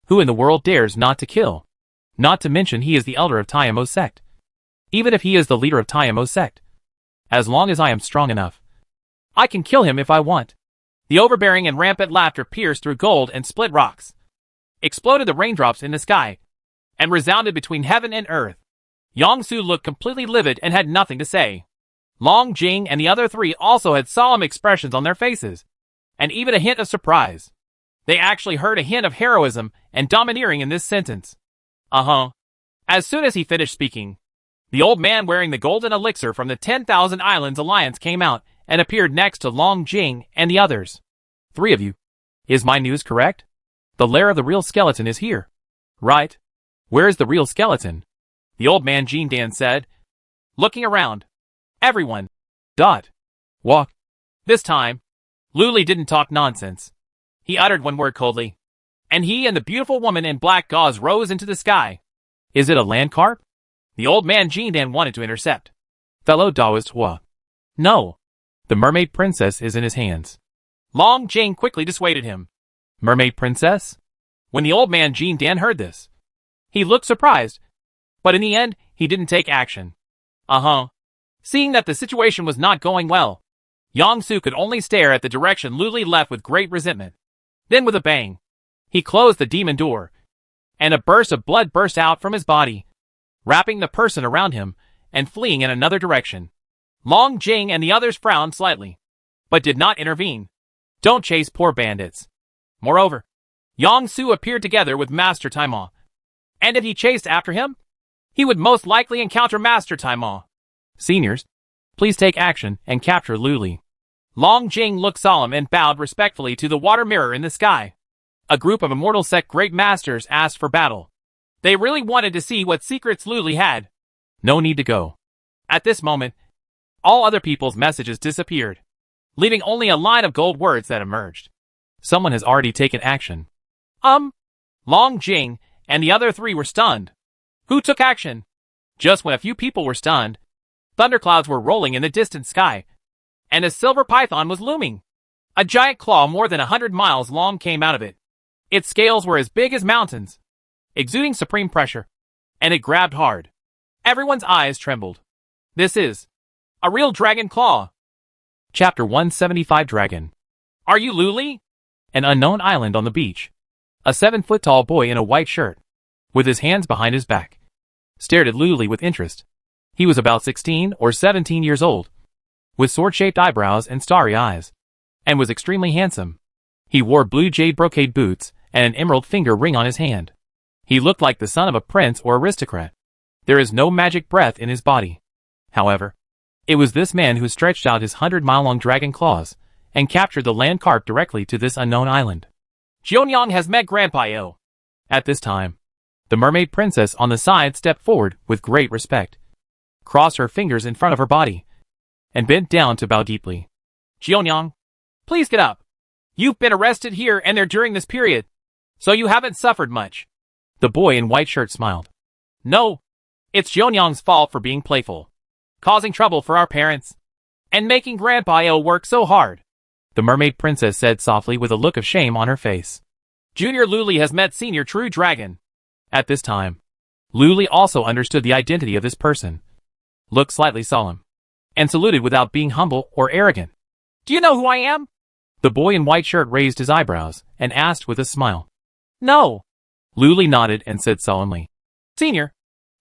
Who in the world dares not to kill? Not to mention he is the elder of Taimao sect. Even if he is the leader of Taimao sect, as long as I am strong enough, I can kill him if I want. The overbearing and rampant laughter pierced through gold and split rocks, exploded the raindrops in the sky, and resounded between heaven and earth. Yang Su looked completely livid and had nothing to say. Long Jing and the other 3 also had solemn expressions on their faces, and even a hint of surprise. They actually heard a hint of heroism and domineering in this sentence. As soon as he finished speaking, the old man wearing the golden elixir from the 10,000 Islands Alliance came out and appeared next to Long Jing and the others. 3 of you. Is my news correct? The lair of the real skeleton is here. Right? Where is the real skeleton? The old man Jin Dan said, looking around. Everyone. Walk. This time, Luli didn't talk nonsense. He uttered one word coldly, and he and the beautiful woman in black gauze rose into the sky. Is it a land carp? The old man Jin Dan wanted to intercept. Fellow Taoist Hua. No. The mermaid princess is in his hands. Long Jing quickly dissuaded him. Mermaid princess? When the old man Jin Dan heard this, he looked surprised, but in the end, he didn't take action. Seeing that the situation was not going well, Yang Su could only stare at the direction Luli left with great resentment. Then with a bang, he closed the demon door, and a burst of blood burst out from his body, wrapping the person around him and fleeing in another direction. Long Jing and the others frowned slightly, but did not intervene. Don't chase poor bandits. Moreover, Yang Su appeared together with Master Taimao, and if he chased after him, he would most likely encounter Master Taimao. Seniors, please take action and capture Luli. Long Jing looked solemn and bowed respectfully to the water mirror in the sky. A group of Immortal Sect Great Masters asked for battle. They really wanted to see what secrets Luli had. No need to go. At this moment, all other people's messages disappeared. leaving only a line of gold words that emerged. Someone has already taken action. Long Jing and the other three were stunned. Who took action? Just when a few people were stunned, thunderclouds were rolling in the distant sky, and a silver python was looming. A giant claw more than 100 miles long came out of it. Its scales were as big as mountains, exuding supreme pressure, and it grabbed hard. Everyone's eyes trembled. This is a real dragon claw. Chapter 175 Dragon. Are you Luli? An unknown island on the beach. A 7-foot-tall boy in a white shirt, with his hands behind his back, stared at Luli with interest. He was about 16 or 17 years old, with sword-shaped eyebrows and starry eyes, and was extremely handsome. He wore blue jade brocade boots and an emerald finger ring on his hand. He looked like the son of a prince or aristocrat. There is no magic breath in his body. However, it was this man who stretched out his 100-mile-long dragon claws and captured the land carp directly to this unknown island. Jionyang has met Grandpa Yo. At this time, the mermaid princess on the side stepped forward with great respect, crossed her fingers in front of her body, and bent down to bow deeply. Jionyang, please get up. You've been arrested here and there during this period, so you haven't suffered much. The boy in white shirt smiled. No, it's Jionyang's fault for being playful, causing trouble for our parents, and making Grandpa Yo work so hard. The mermaid princess said softly with a look of shame on her face. Junior Luli has met Senior True Dragon. At this time, Luli also understood the identity of this person, looked slightly solemn, and saluted without being humble or arrogant. Do you know who I am? The boy in white shirt raised his eyebrows and asked with a smile. No. Luli nodded and said solemnly. Senior,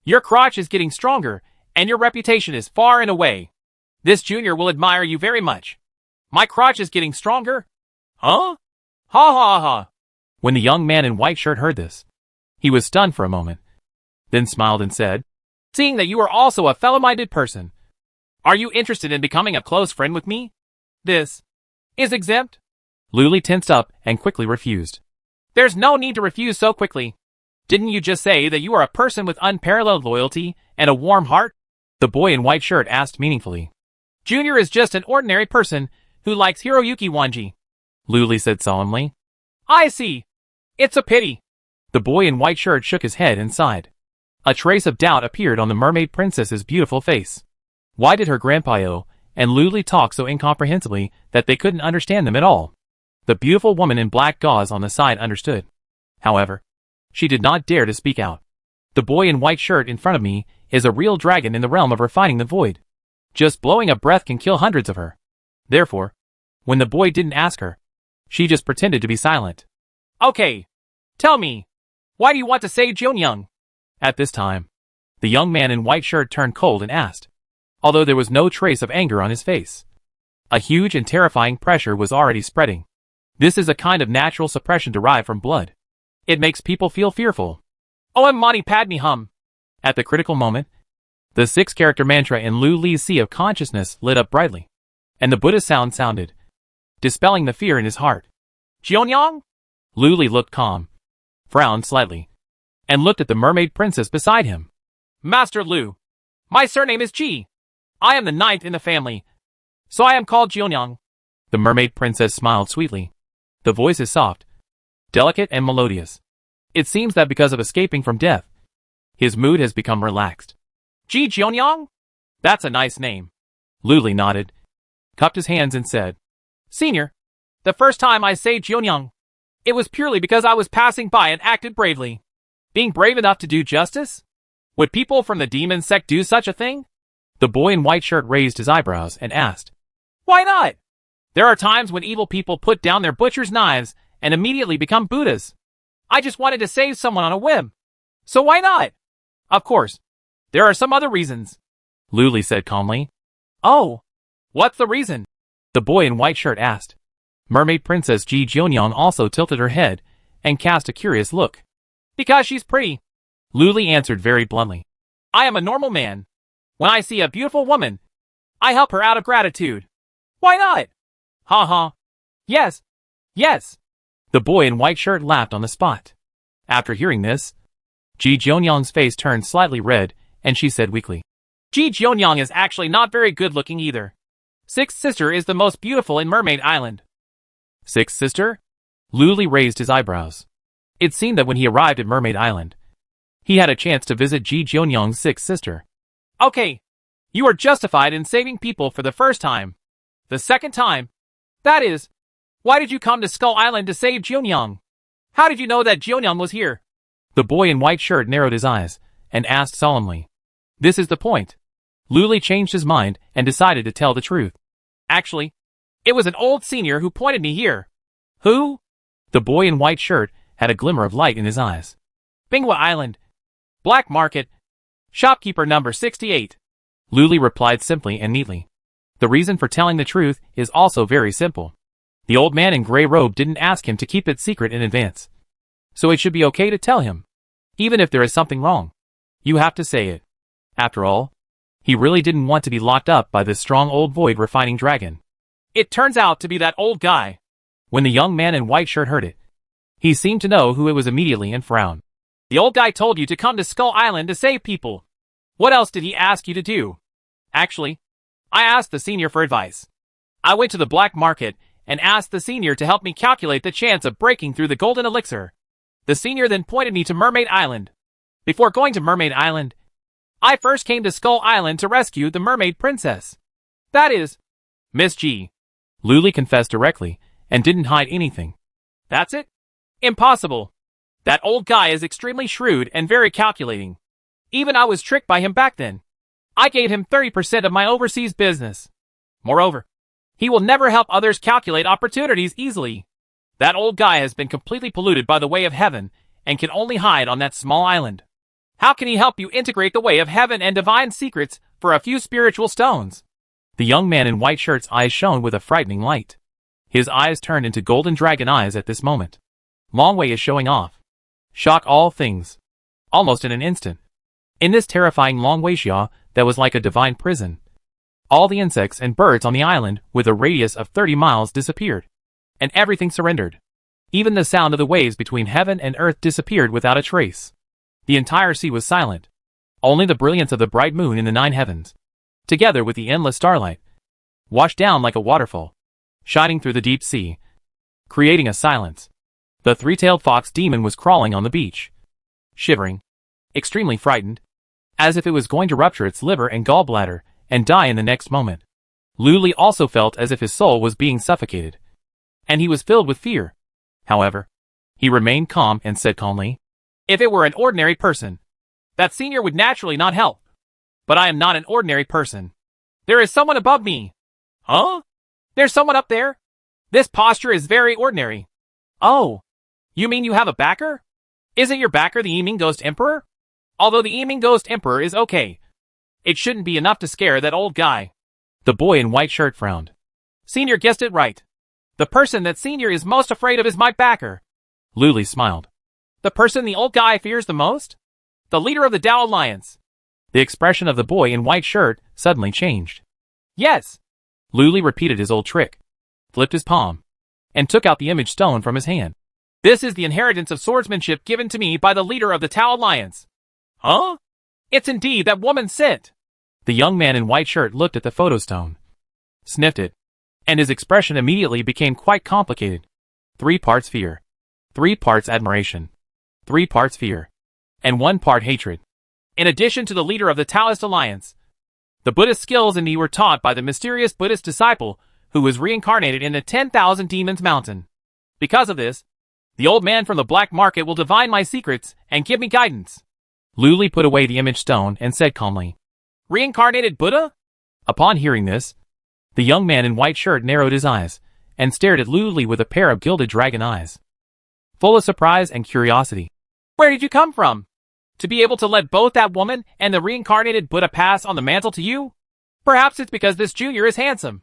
your crotch is getting stronger, and your reputation is far and away. This junior will admire you very much. My crotch is getting stronger? Huh? Ha ha ha. When the young man in white shirt heard this, he was stunned for a moment, then smiled and said, Seeing that you are also a fellow-minded person, are you interested in becoming a close friend with me? This is exempt? Luli tensed up and quickly refused. There's no need to refuse so quickly. Didn't you just say that you are a person with unparalleled loyalty and a warm heart? The boy in white shirt asked meaningfully. Junior is just an ordinary person who likes Hiroyuki Wanji, Luli said solemnly. I see. It's a pity. The boy in white shirt shook his head and sighed. A trace of doubt appeared on the mermaid princess's beautiful face. Why did her Grandpa Yo and Luli talk so incomprehensibly that they couldn't understand them at all? The beautiful woman in black gauze on the side understood. However, she did not dare to speak out. The boy in white shirt in front of me is a real dragon in the realm of refining the void. Just blowing a breath can kill hundreds of her. Therefore, when the boy didn't ask her, she just pretended to be silent. Okay. Tell me, why do you want to save Jionyang? At this time, the young man in white shirt turned cold and asked, although there was no trace of anger on his face. A huge and terrifying pressure was already spreading. This is a kind of natural suppression derived from blood. It makes people feel fearful. Om Mani Padme Hum. At the critical moment, the 6-character mantra in Luli's sea of consciousness lit up brightly, and the Buddha sound sounded, dispelling the fear in his heart. Jionyang? Luli looked calm, frowned slightly, and looked at the mermaid princess beside him. Master Lu, my surname is Ji. I am the 9th in the family, so I am called Jionyang. The mermaid princess smiled sweetly. The voice is soft, delicate and melodious. It seems that because of escaping from death, his mood has become relaxed. Ji Jionyang? That's a nice name. Luli nodded, cupped his hands and said, Senior, the first time I saved Jionyang, it was purely because I was passing by and acted bravely. Being brave enough to do justice? Would people from the demon sect do such a thing? The boy in white shirt raised his eyebrows and asked, Why not? There are times when evil people put down their butcher's knives and immediately become Buddhas. I just wanted to save someone on a whim. So why not? Of course, there are some other reasons, Luli said calmly. Oh, what's the reason? The boy in white shirt asked. Mermaid Princess Ji Jionyang also tilted her head and cast a curious look. Because she's pretty, Luli answered very bluntly. I am a normal man. When I see a beautiful woman, I help her out of gratitude. Why not? Ha ha. Yes. Yes. The boy in white shirt laughed on the spot. After hearing this, Ji Jionyang's face turned slightly red and she said weakly, Ji Jionyang is actually not very good looking either. Sixth sister is the most beautiful in Mermaid Island. Sixth sister? Luli raised his eyebrows. It seemed that when he arrived at Mermaid Island, he had a chance to visit Ji Jeonyong's sixth sister. Okay. You are justified in saving people for the first time. The second time, that is, why did you come to Skull Island to save Jeonyong? How did you know that Jeonyong was here? The boy in white shirt narrowed his eyes and asked solemnly. This is the point. Luli changed his mind and decided to tell the truth. Actually, it was an old senior who pointed me here. Who? The boy in white shirt had a glimmer of light in his eyes. Bingwa Island. Black Market. Shopkeeper number 68. Luli replied simply and neatly. The reason for telling the truth is also very simple. The old man in gray robe didn't ask him to keep it secret in advance. So it should be okay to tell him. Even if there is something wrong, you have to say it. After all, he really didn't want to be locked up by this strong old void refining dragon. It turns out to be that old guy. When the young man in white shirt heard it, he seemed to know who it was immediately and frowned. The old guy told you to come to Skull Island to save people. What else did he ask you to do? Actually, I asked the senior for advice. I went to the black market and asked the senior to help me calculate the chance of breaking through the golden elixir. The senior then pointed me to Mermaid Island. Before going to Mermaid Island, I first came to Skull Island to rescue the mermaid princess. That is, Miss G. Luli confessed directly and didn't hide anything. That's it? Impossible. That old guy is extremely shrewd and very calculating. Even I was tricked by him back then. I gave him 30% of my overseas business. Moreover, he will never help others calculate opportunities easily. That old guy has been completely polluted by the way of heaven and can only hide on that small island. How can he help you integrate the way of heaven and divine secrets for a few spiritual stones? The young man in white shirt's eyes shone with a frightening light. His eyes turned into golden dragon eyes at this moment. Long Wei is showing off. Shock all things. Almost in an instant. In this terrifying Long Wei Xia that was like a divine prison, all the insects and birds on the island with a radius of 30 miles disappeared. And everything surrendered. Even the sound of the waves between heaven and earth disappeared without a trace. The entire sea was silent. Only the brilliance of the bright moon in the 9 heavens, together with the endless starlight, washed down like a waterfall, shining through the deep sea, creating a silence. The three-tailed fox demon was crawling on the beach, shivering, extremely frightened, as if it was going to rupture its liver and gallbladder and die in the next moment. Luli also felt as if his soul was being suffocated, and he was filled with fear. However, he remained calm and said calmly, If it were an ordinary person, that senior would naturally not help. But I am not an ordinary person. There is someone above me. Huh? There's someone up there? This posture is very ordinary. Oh, you mean you have a backer? Isn't your backer the Yiming Ghost Emperor? Although the Yiming Ghost Emperor is okay, it shouldn't be enough to scare that old guy. The boy in white shirt frowned. Senior guessed it right. The person that Senior is most afraid of is my backer. Luli smiled. The person the old guy fears the most? The leader of the Tao Alliance. The expression of the boy in white shirt suddenly changed. Yes. Luli repeated his old trick, flipped his palm, and took out the image stone from his hand. This is the inheritance of swordsmanship given to me by the leader of the Tao Alliance. Huh? It's indeed that woman sent. The young man in white shirt looked at the photo stone, sniffed it, and his expression immediately became quite complicated. 3 parts fear, 3 parts admiration, 3 parts fear, and 1 part hatred. In addition to the leader of the Taoist Alliance, the Buddhist skills in me were taught by the mysterious Buddhist disciple who was reincarnated in the 10,000 Demons Mountain. Because of this, the old man from the black market will divine my secrets and give me guidance. Luli put away the image stone and said calmly, Reincarnated Buddha? Upon hearing this, the young man in white shirt narrowed his eyes and stared at Luli with a pair of gilded dragon eyes, full of surprise and curiosity. Where did you come from? To be able to let both that woman and the reincarnated Buddha pass on the mantle to you? Perhaps it's because this junior is handsome,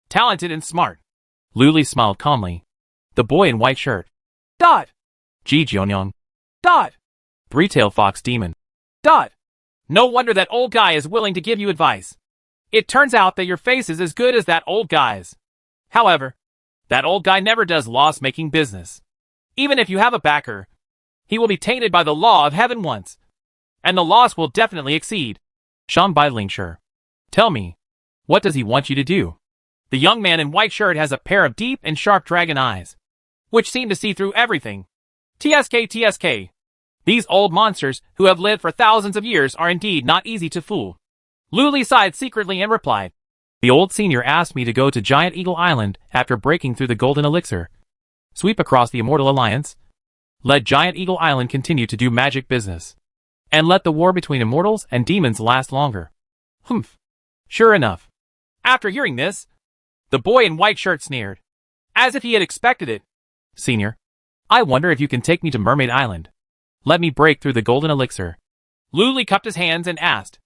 talented and smart. Luli smiled calmly. The boy in white shirt. Dot. Ji Jeonyong. Dot. Three-tailed fox demon. Dot. No wonder that old guy is willing to give you advice. It turns out that your face is as good as that old guy's. However, that old guy never does loss-making business. Even if you have a backer, he will be tainted by the law of heaven once, and the loss will definitely exceed. Shan Bai Lingshi. Tell me, what does he want you to do? The young man in white shirt has a pair of deep and sharp dragon eyes, which seem to see through everything. TSK TSK. These old monsters who have lived for thousands of years are indeed not easy to fool. Luli sighed secretly and replied. The old senior asked me to go to Giant Eagle Island after breaking through the golden elixir, sweep across the Immortal Alliance, let Giant Eagle Island continue to do magic business, and let the war between immortals and demons last longer. Humph. Sure enough. After hearing this, the boy in white shirt sneered, as if he had expected it. Senior, I wonder if you can take me to Mermaid Island. Let me break through the golden elixir. Luli cupped his hands and asked.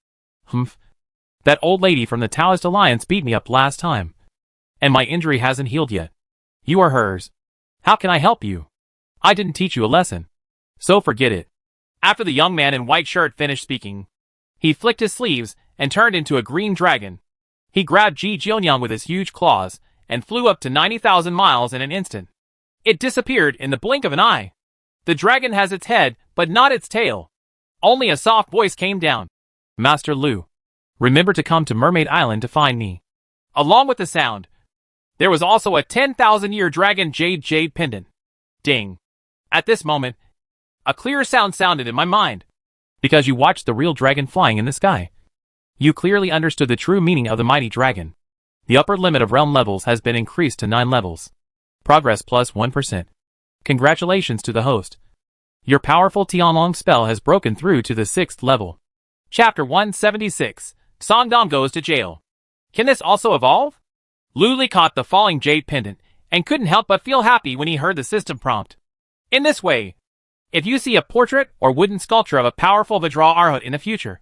Humph. That old lady from the Taoist Alliance beat me up last time, and my injury hasn't healed yet. You are hers. How can I help you? I didn't teach you a lesson, so forget it. After the young man in white shirt finished speaking, he flicked his sleeves and turned into a green dragon. He grabbed Ji Jionyang with his huge claws and flew up to 90,000 miles in an instant. It disappeared in the blink of an eye. The dragon has its head, but not its tail. Only a soft voice came down. Master Lu, remember to come to Mermaid Island to find me. Along with the sound, there was also a 10,000-year dragon jade pendant. Ding. At this moment, a clear sound sounded in my mind. Because you watched the real dragon flying in the sky. You clearly understood the true meaning of the mighty dragon. The upper limit of realm levels has been increased to 9 levels. Progress plus 1%. Congratulations to the host. Your powerful Tianlong spell has broken through to the 6th level. Chapter 176. Songdong goes to jail. Can this also evolve? Luli caught the falling jade pendant and couldn't help but feel happy when he heard the system prompt. In this way, if you see a portrait or wooden sculpture of a powerful Vajra Arhat in the future,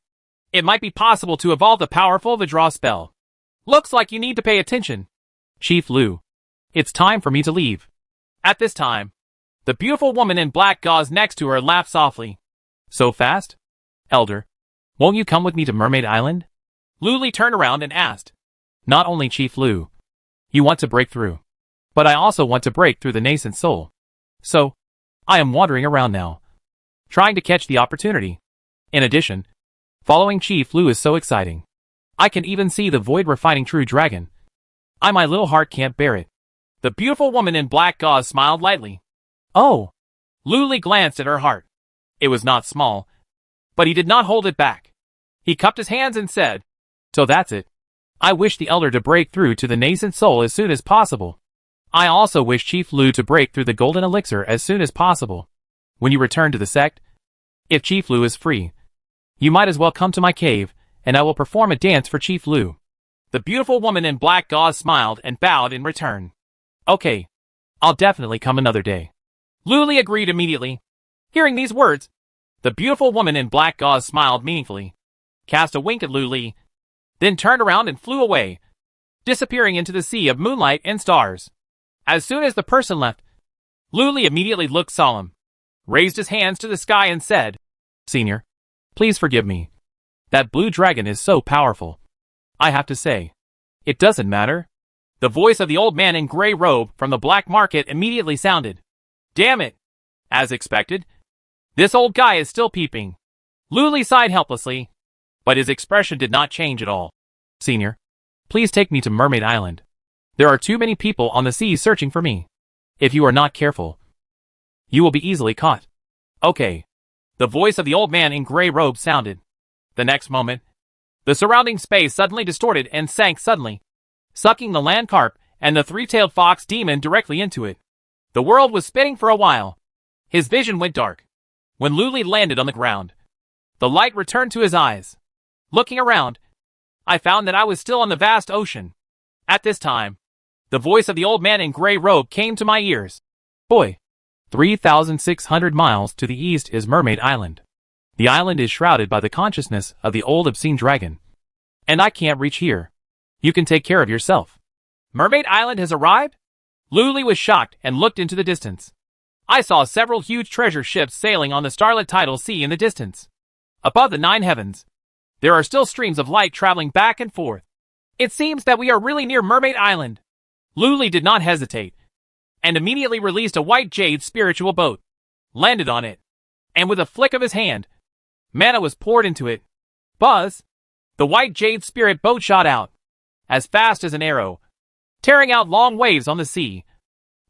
it might be possible to evolve the powerful Vajra spell. Looks like you need to pay attention. Chief Lu, it's time for me to leave. At this time, the beautiful woman in black gauze next to her laughed softly. So fast? Elder, won't you come with me to Mermaid Island? Luli turned around and asked. Not only Chief Lu, you want to break through, but I also want to break through the nascent soul. So, I am wandering around now, trying to catch the opportunity. In addition, following Chief Lu is so exciting. I can even see the void refining true dragon. My little heart can't bear it. The beautiful woman in black gauze smiled lightly. Oh! Luli glanced at her heart. It was not small, but he did not hold it back. He cupped his hands and said, So that's it. I wish the Elder to break through to the nascent soul as soon as possible. I also wish Chief Lu to break through the golden elixir as soon as possible. When you return to the sect, if Chief Lu is free, you might as well come to my cave, and I will perform a dance for Chief Lu. The beautiful woman in black gauze smiled and bowed in return. Okay, I'll definitely come another day. Luli agreed immediately. Hearing these words, the beautiful woman in black gauze smiled meaningfully, cast a wink at Luli, then turned around and flew away, disappearing into the sea of moonlight and stars. As soon as the person left, Luli immediately looked solemn, raised his hands to the sky and said, Senior, please forgive me. That blue dragon is so powerful. I have to say, it doesn't matter. The voice of the old man in gray robe from the black market immediately sounded. Damn it! As expected, this old guy is still peeping. Luli sighed helplessly, but his expression did not change at all. Senior, please take me to Mermaid Island. There are too many people on the sea searching for me. If you are not careful, you will be easily caught. Okay. The voice of the old man in gray robe sounded. The next moment, the surrounding space suddenly distorted and sank suddenly, sucking the land carp and the three-tailed fox demon directly into it. The world was spinning for a while. His vision went dark. When Luli landed on the ground, the light returned to his eyes. Looking around, I found that I was still on the vast ocean. At this time, the voice of the old man in gray robe came to my ears. Boy, 3,600 miles to the east is Mermaid Island. The island is shrouded by the consciousness of the old obscene dragon. And I can't reach here. You can take care of yourself. Mermaid Island has arrived? Luli was shocked and looked into the distance. I saw several huge treasure ships sailing on the starlit tidal sea in the distance. Above the 9 heavens, there are still streams of light traveling back and forth. It seems that we are really near Mermaid Island. Luli did not hesitate, and immediately released a white jade spiritual boat, landed on it, and with a flick of his hand, mana was poured into it. Buzz! The white jade spirit boat shot out, as fast as an arrow, tearing out long waves on the sea,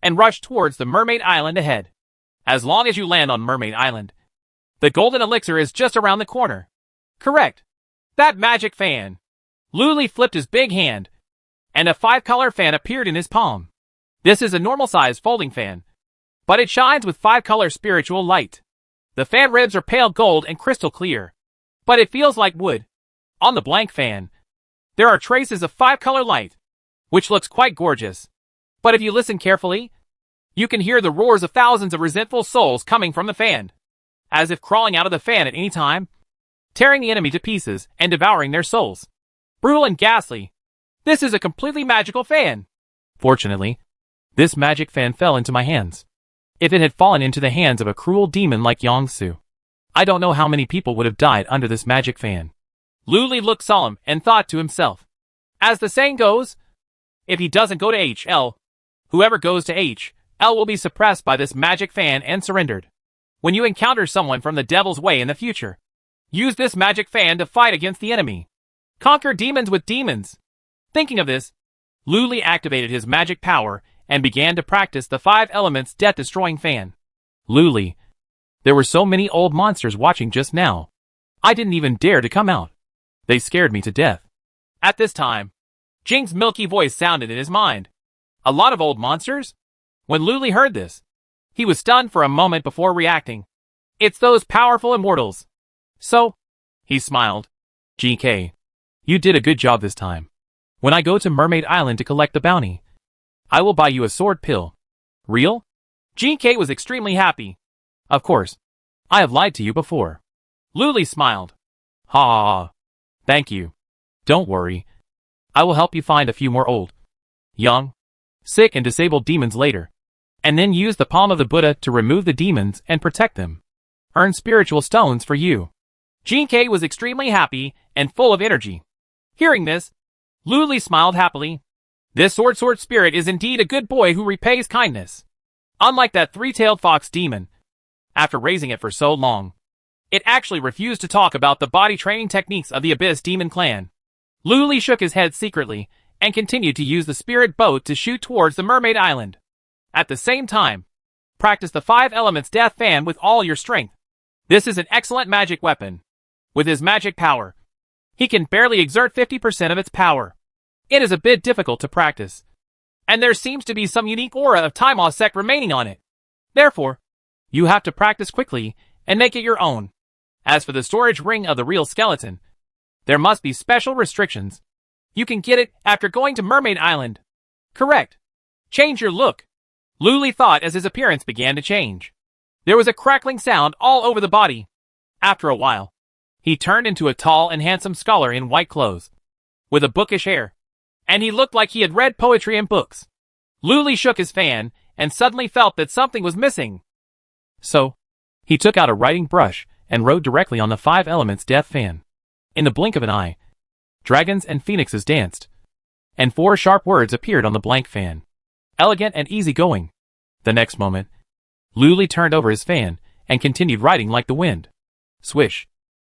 and rushed towards the Mermaid Island ahead. As long as you land on Mermaid Island, the golden elixir is just around the corner. Correct. That magic fan. Luli flipped his big hand, and a 5-color fan appeared in his palm. This is a normal-sized folding fan, but it shines with 5-color spiritual light. The fan ribs are pale gold and crystal clear, but it feels like wood. On the blank fan, there are traces of 5-color light, which looks quite gorgeous. But if you listen carefully, you can hear the roars of thousands of resentful souls coming from the fan, as if crawling out of the fan at any time, tearing the enemy to pieces and devouring their souls. Brutal and ghastly. This is a completely magical fan. Fortunately, this magic fan fell into my hands. If it had fallen into the hands of a cruel demon like Yongsu, I don't know how many people would have died under this magic fan. Luli looked solemn and thought to himself, as the saying goes, if he doesn't go to HL, whoever goes to HL will be suppressed by this magic fan and surrendered. When you encounter someone from the devil's way in the future, use this magic fan to fight against the enemy. Conquer demons with demons. Thinking of this, Luli activated his magic power and began to practice the 5 elements death-destroying fan. Luli, there were so many old monsters watching just now. I didn't even dare to come out. They scared me to death. At this time, Jing's milky voice sounded in his mind. A lot of old monsters? When Luli heard this, he was stunned for a moment before reacting. It's those powerful immortals. So, he smiled. GK, you did a good job this time. When I go to Mermaid Island to collect the bounty, I will buy you a sword pill. Real? GK was extremely happy. Of course. I have lied to you before. Luli smiled. Ha ha ha. Thank you. Don't worry. I will help you find a few more old, young, sick and disabled demons later, and then use the palm of the Buddha to remove the demons and protect them. Earn spiritual stones for you. GK was extremely happy and full of energy. Hearing this, Luli smiled happily. This sword spirit is indeed a good boy who repays kindness. Unlike that 3-tailed fox demon, after raising it for so long, it actually refused to talk about the body training techniques of the Abyss Demon Clan. Luli shook his head secretly and continued to use the spirit boat to shoot towards the Mermaid Island. At the same time, practice the 5 elements death fan with all your strength. This is an excellent magic weapon. With his magic power, he can barely exert 50% of its power. It is a bit difficult to practice, and there seems to be some unique aura of Taima Sect remaining on it. Therefore, you have to practice quickly and make it your own. As for the storage ring of the real skeleton, there must be special restrictions. You can get it after going to Mermaid Island. Correct. Change your look. Luli thought as his appearance began to change. There was a crackling sound all over the body. After a while, he turned into a tall and handsome scholar in white clothes, with a bookish air, and he looked like he had read poetry and books. Luli shook his fan and suddenly felt that something was missing. So, he took out a writing brush and wrote directly on the 5 elements death fan. In the blink of an eye, dragons and phoenixes danced, and 4 sharp words appeared on the blank fan. Elegant and easygoing. The next moment, Luli turned over his fan and continued writing like the wind. Swish.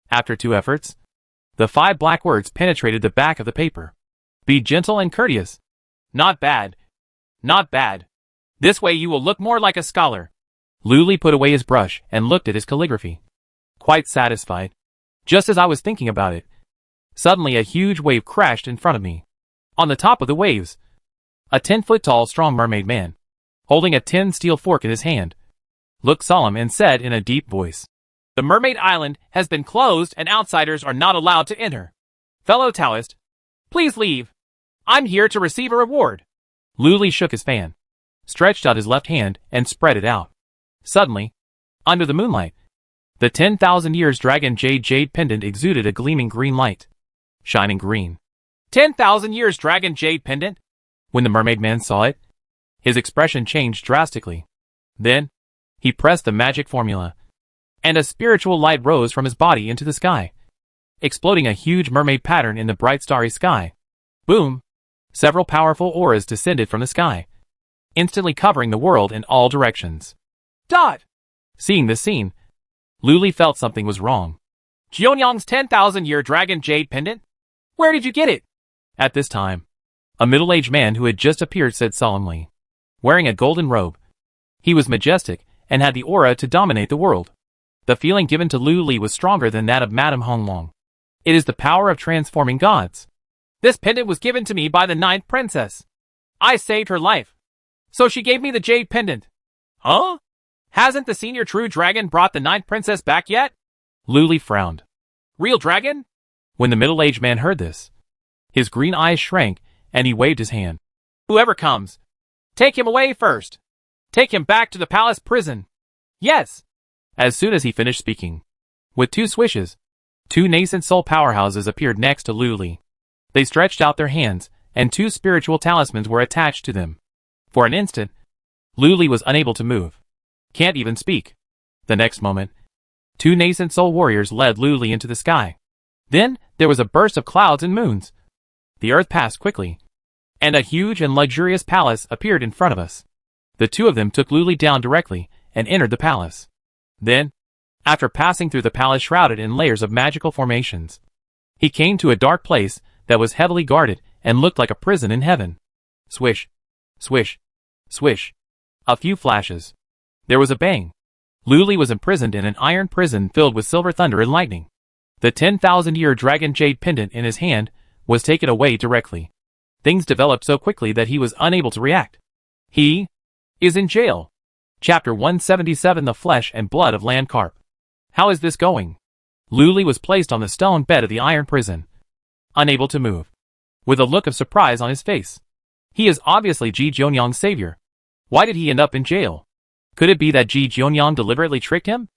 After 2 efforts, the 5 black words penetrated the back of the paper. Be gentle and courteous. Not bad. Not bad. This way you will look more like a scholar. Luli put away his brush and looked at his calligraphy. Quite satisfied. Just as I was thinking about it, suddenly a huge wave crashed in front of me. On the top of the waves, a 10-foot-tall strong mermaid man, holding a tin steel fork in his hand, looked solemn and said in a deep voice, "The Mermaid Island has been closed and outsiders are not allowed to enter. Fellow Taoist, please leave. I'm here to receive a reward." Luli shook his fan, stretched out his left hand, and spread it out. Suddenly, under the moonlight, the 10,000 years dragon jade pendant exuded a gleaming green light. Shining green. 10,000 years dragon jade pendant? When the mermaid man saw it, his expression changed drastically. Then, he pressed the magic formula, and a spiritual light rose from his body into the sky, exploding a huge mermaid pattern in the bright starry sky. Boom! Several powerful auras descended from the sky, instantly covering the world in all directions. Dot! Seeing this scene, Luli felt something was wrong. Jionyang's 10,000 year dragon jade pendant? Where did you get it? At this time, A middle-aged man who had just appeared said solemnly. Wearing a golden robe. He was majestic, and had the aura to dominate the world. The feeling given to Lu Li was stronger than that of Madame Honglong. It is the power of transforming gods. This pendant was given to me by the ninth princess. I saved her life. So she gave me the jade pendant. Huh? Hasn't the senior true dragon brought the ninth princess back yet? Lu Li frowned. Real dragon? When the middle-aged man heard this, his green eyes shrank, and he waved his hand. Whoever comes, take him away first. Take him back to the palace prison. Yes. As soon as he finished speaking, with two swishes, two nascent soul powerhouses appeared next to Lu Li. They stretched out their hands, and two spiritual talismans were attached to them. For an instant, Lu Li was unable to move. Can't even speak. The next moment, two nascent soul warriors led Lu Li into the sky. Then, there was a burst of clouds and moons. The earth passed quickly, and a huge and luxurious palace appeared in front of us. The two of them took Lu Li down directly, and entered the palace. Then, after passing through the palace shrouded in layers of magical formations, he came to a dark place that was heavily guarded and looked like a prison in heaven. Swish, swish, swish. A few flashes. There was a bang. Lu Li was imprisoned in an iron prison filled with silver thunder and lightning. The 10,000-year dragon jade pendant in his hand was taken away directly. Things developed so quickly that he was unable to react. He is in jail. Chapter 177 The Flesh and Blood of Land Carp. How is this going? Lu Li was placed on the stone bed of the iron prison, unable to move, with a look of surprise on his face. He is obviously Ji Jionyang's savior. Why did he end up in jail? Could it be that Ji Jionyang deliberately tricked him?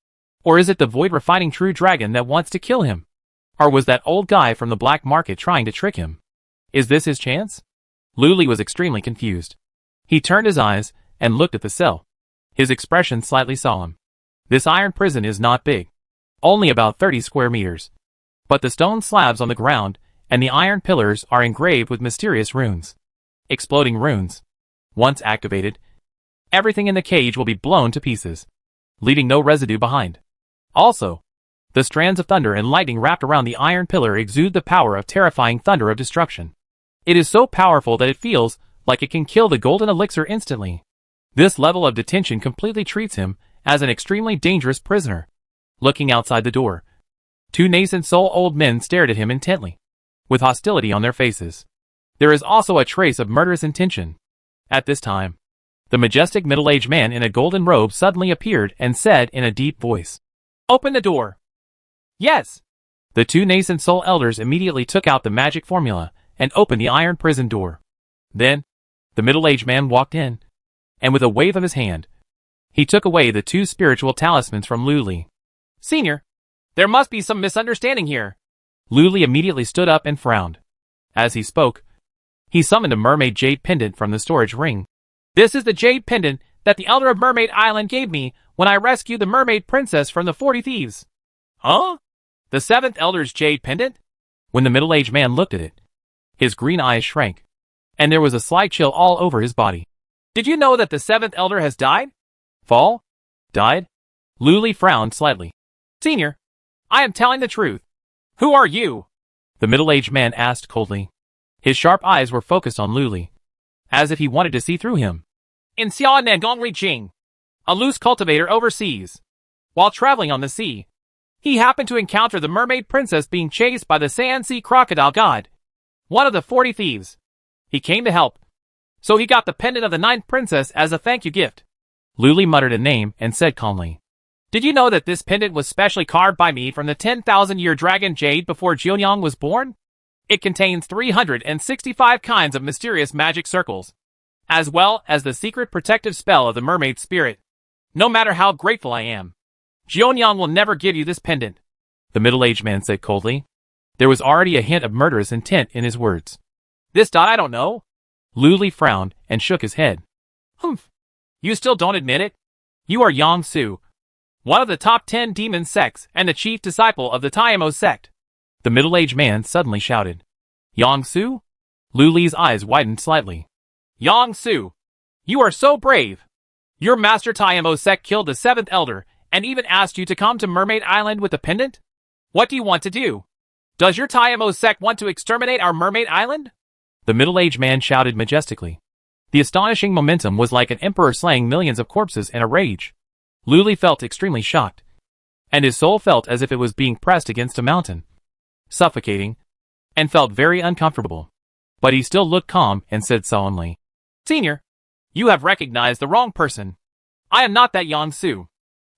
Or is it the void-refining true dragon that wants to kill him? Or was that old guy from the black market trying to trick him? Is this his chance? Lu Li was extremely confused. He turned his eyes and looked at the cell. His expression slightly solemn. This iron prison is not big. Only about 30 square meters. But the stone slabs on the ground and the iron pillars are engraved with mysterious runes. Exploding runes. Once activated, everything in the cage will be blown to pieces, leaving no residue behind. Also, the strands of thunder and lightning wrapped around the iron pillar exude the power of terrifying thunder of destruction. It is so powerful that it feels like it can kill the golden elixir instantly. This level of detention completely treats him as an extremely dangerous prisoner. Looking outside the door, two nascent soul old men stared at him intently, with hostility on their faces. There is also a trace of murderous intention. At this time, the majestic middle-aged man in a golden robe suddenly appeared and said in a deep voice, "Open the door." Yes. The two nascent soul elders immediately took out the magic formula and opened the iron prison door. Then, the middle-aged man walked in, and with a wave of his hand, he took away the two spiritual talismans from Lu Li. Senior, there must be some misunderstanding here. Lu Li immediately stood up and frowned. As he spoke, he summoned a mermaid jade pendant from the storage ring. This is the jade pendant that the Elder of Mermaid Island gave me when I rescued the mermaid princess from the 40 thieves. Huh? The 7th Elder's jade pendant? When the middle-aged man looked at it, his green eyes shrank, and there was a slight chill all over his body. Did you know that the 7th Elder has died? Fall? Died? Lu Li frowned slightly. Senior, I am telling the truth. Who are you? The middle-aged man asked coldly. His sharp eyes were focused on Lu Li, as if he wanted to see through him. In Xia Nangong Jing, a loose cultivator overseas. While traveling on the sea, he happened to encounter the mermaid princess being chased by the Sand Sea crocodile god, one of the 40 thieves. He came to help, so he got the pendant of the 9th princess as a thank you gift. Lu Li muttered a name and said calmly, Did you know that this pendant was specially carved by me from the 10,000-year dragon jade before Jionyang was born? It contains 365 kinds of mysterious magic circles, as well as the secret protective spell of the mermaid spirit. No matter how grateful I am, Jionyang will never give you this pendant. The middle-aged man said coldly. There was already a hint of murderous intent in his words. This dot I don't know. Lu Li frowned and shook his head. Humph. You still don't admit it? You are Yang Su, one of the top 10 demon sects and the chief disciple of the Taimo sect. The middle-aged man suddenly shouted. Yang Su? Lu Li's eyes widened slightly. Yang Su, you are so brave. Your master Taimo sect killed the 7th elder and even asked you to come to Mermaid Island with the pendant? What do you want to do? Does your Taimo sect want to exterminate our Mermaid Island? The middle-aged man shouted majestically. The astonishing momentum was like an emperor slaying millions of corpses in a rage. Luli felt extremely shocked, and his soul felt as if it was being pressed against a mountain, suffocating, and felt very uncomfortable. But he still looked calm and said solemnly, Senior, you have recognized the wrong person. I am not that Yang Su.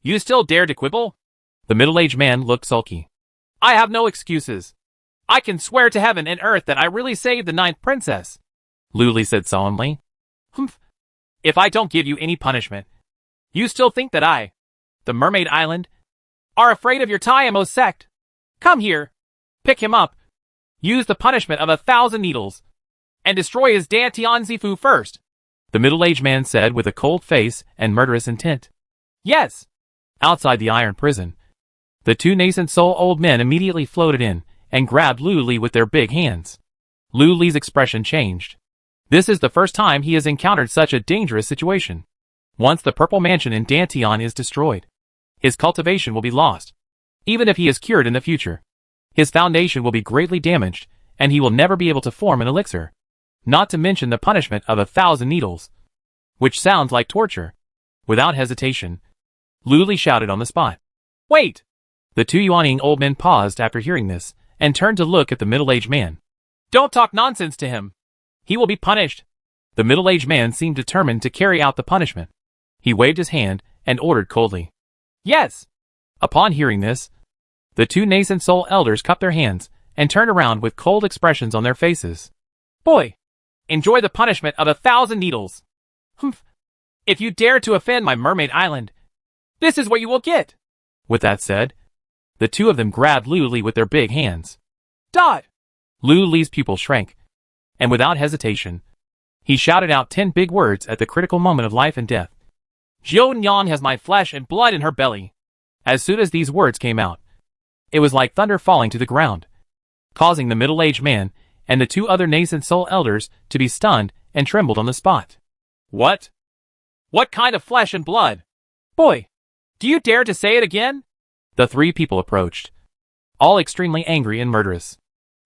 You still dare to quibble? The middle-aged man looked sulky. I have no excuses. I can swear to heaven and earth that I really saved the ninth princess, Luli said solemnly. Humph. If I don't give you any punishment, you still think that I, the Mermaid Island, are afraid of your Taimo sect? Come here, pick him up, use the punishment of 1,000 needles, and destroy his Dantian Zifu first, the middle-aged man said with a cold face and murderous intent. Yes. Outside the iron prison, the two nascent soul old men immediately floated in and grabbed Luli with their big hands. Luli's expression changed. This is the first time he has encountered such a dangerous situation. Once the purple mansion in Dantian is destroyed, his cultivation will be lost. Even if he is cured in the future, his foundation will be greatly damaged, and he will never be able to form an elixir. Not to mention the punishment of 1,000 needles, which sounds like torture. Without hesitation, Luli shouted on the spot. Wait! The two yawning old men paused after hearing this, and turned to look at the middle-aged man. Don't talk nonsense to him. He will be punished. The middle-aged man seemed determined to carry out the punishment. He waved his hand and ordered coldly. Yes! Upon hearing this, the two nascent soul elders cupped their hands and turned around with cold expressions on their faces. Boy! Enjoy the punishment of 1,000 needles. Humph! If you dare to offend my Mermaid Island, this is what you will get! With that said, the two of them grabbed Luli with their big hands. Dot! Luli's pupil shrank, and without hesitation, he shouted out 10 big words at the critical moment of life and death. Jionyang has my flesh and blood in her belly. As soon as these words came out, it was like thunder falling to the ground, causing the middle-aged man and the two other nascent soul elders to be stunned and trembled on the spot. What? What kind of flesh and blood? Boy, do you dare to say it again? The three people approached, all extremely angry and murderous.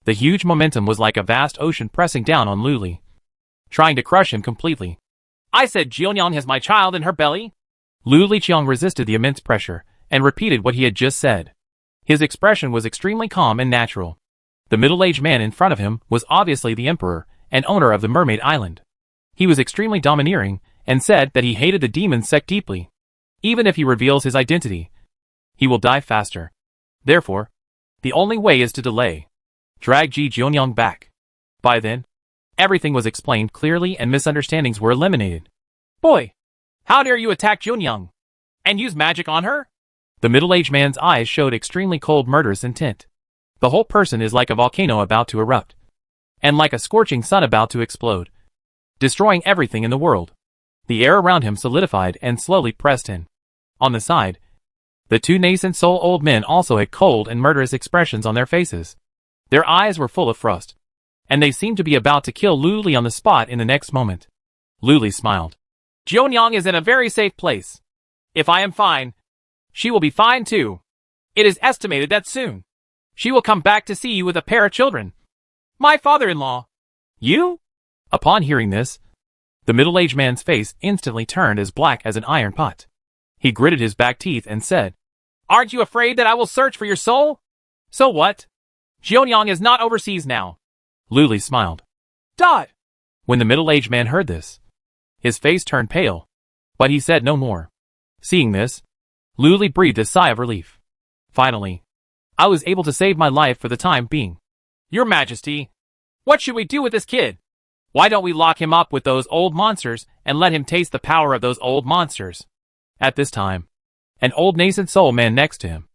The huge momentum was like a vast ocean pressing down on Luli, trying to crush him completely. I said Jionyang has my child in her belly. Luli Qiang resisted the immense pressure and repeated what he had just said. His expression was extremely calm and natural. The middle-aged man in front of him was obviously the emperor and owner of the Mermaid Island. He was extremely domineering and said that he hated the demon sect deeply. Even if he reveals his identity, he will die faster. Therefore, the only way is to delay. Drag Ji Jionyang back. By then, everything was explained clearly and misunderstandings were eliminated. Boy, how dare you attack Jionyang and use magic on her? The middle-aged man's eyes showed extremely cold murderous intent. The whole person is like a volcano about to erupt, and like a scorching sun about to explode, destroying everything in the world. The air around him solidified and slowly pressed in. On the side, the two nascent soul old men also had cold and murderous expressions on their faces. Their eyes were full of frost, and they seemed to be about to kill Luli on the spot in the next moment. Luli smiled. Jionyang is in a very safe place. If I am fine, she will be fine too. It is estimated that soon she will come back to see you with a pair of children. My father-in-law. You? Upon hearing this, the middle-aged man's face instantly turned as black as an iron pot. He gritted his back teeth and said, Aren't you afraid that I will search for your soul? So what? Jionyang is not overseas now. Luli smiled. Dot! When the middle-aged man heard this, his face turned pale, but he said no more. Seeing this, Luli breathed a sigh of relief. Finally, I was able to save my life for the time being. Your Majesty, what should we do with this kid? Why don't we lock him up with those old monsters and let him taste the power of those old monsters? At this time, an old nascent soul man next to him,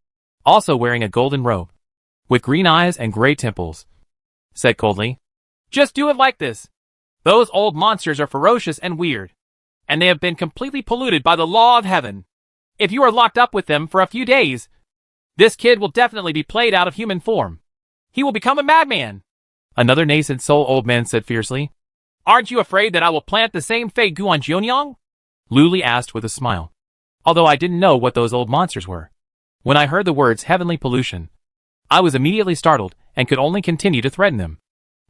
also wearing a golden robe, with green eyes and gray temples, said coldly, Just do it like this. Those old monsters are ferocious and weird, and they have been completely polluted by the law of heaven. If you are locked up with them for a few days, this kid will definitely be played out of human form. He will become a madman. Another nascent soul old man said fiercely. Aren't you afraid that I will plant the same fei gu on Jionyang? Luli asked with a smile. Although I didn't know what those old monsters were. When I heard the words heavenly pollution, I was immediately startled and could only continue to threaten them.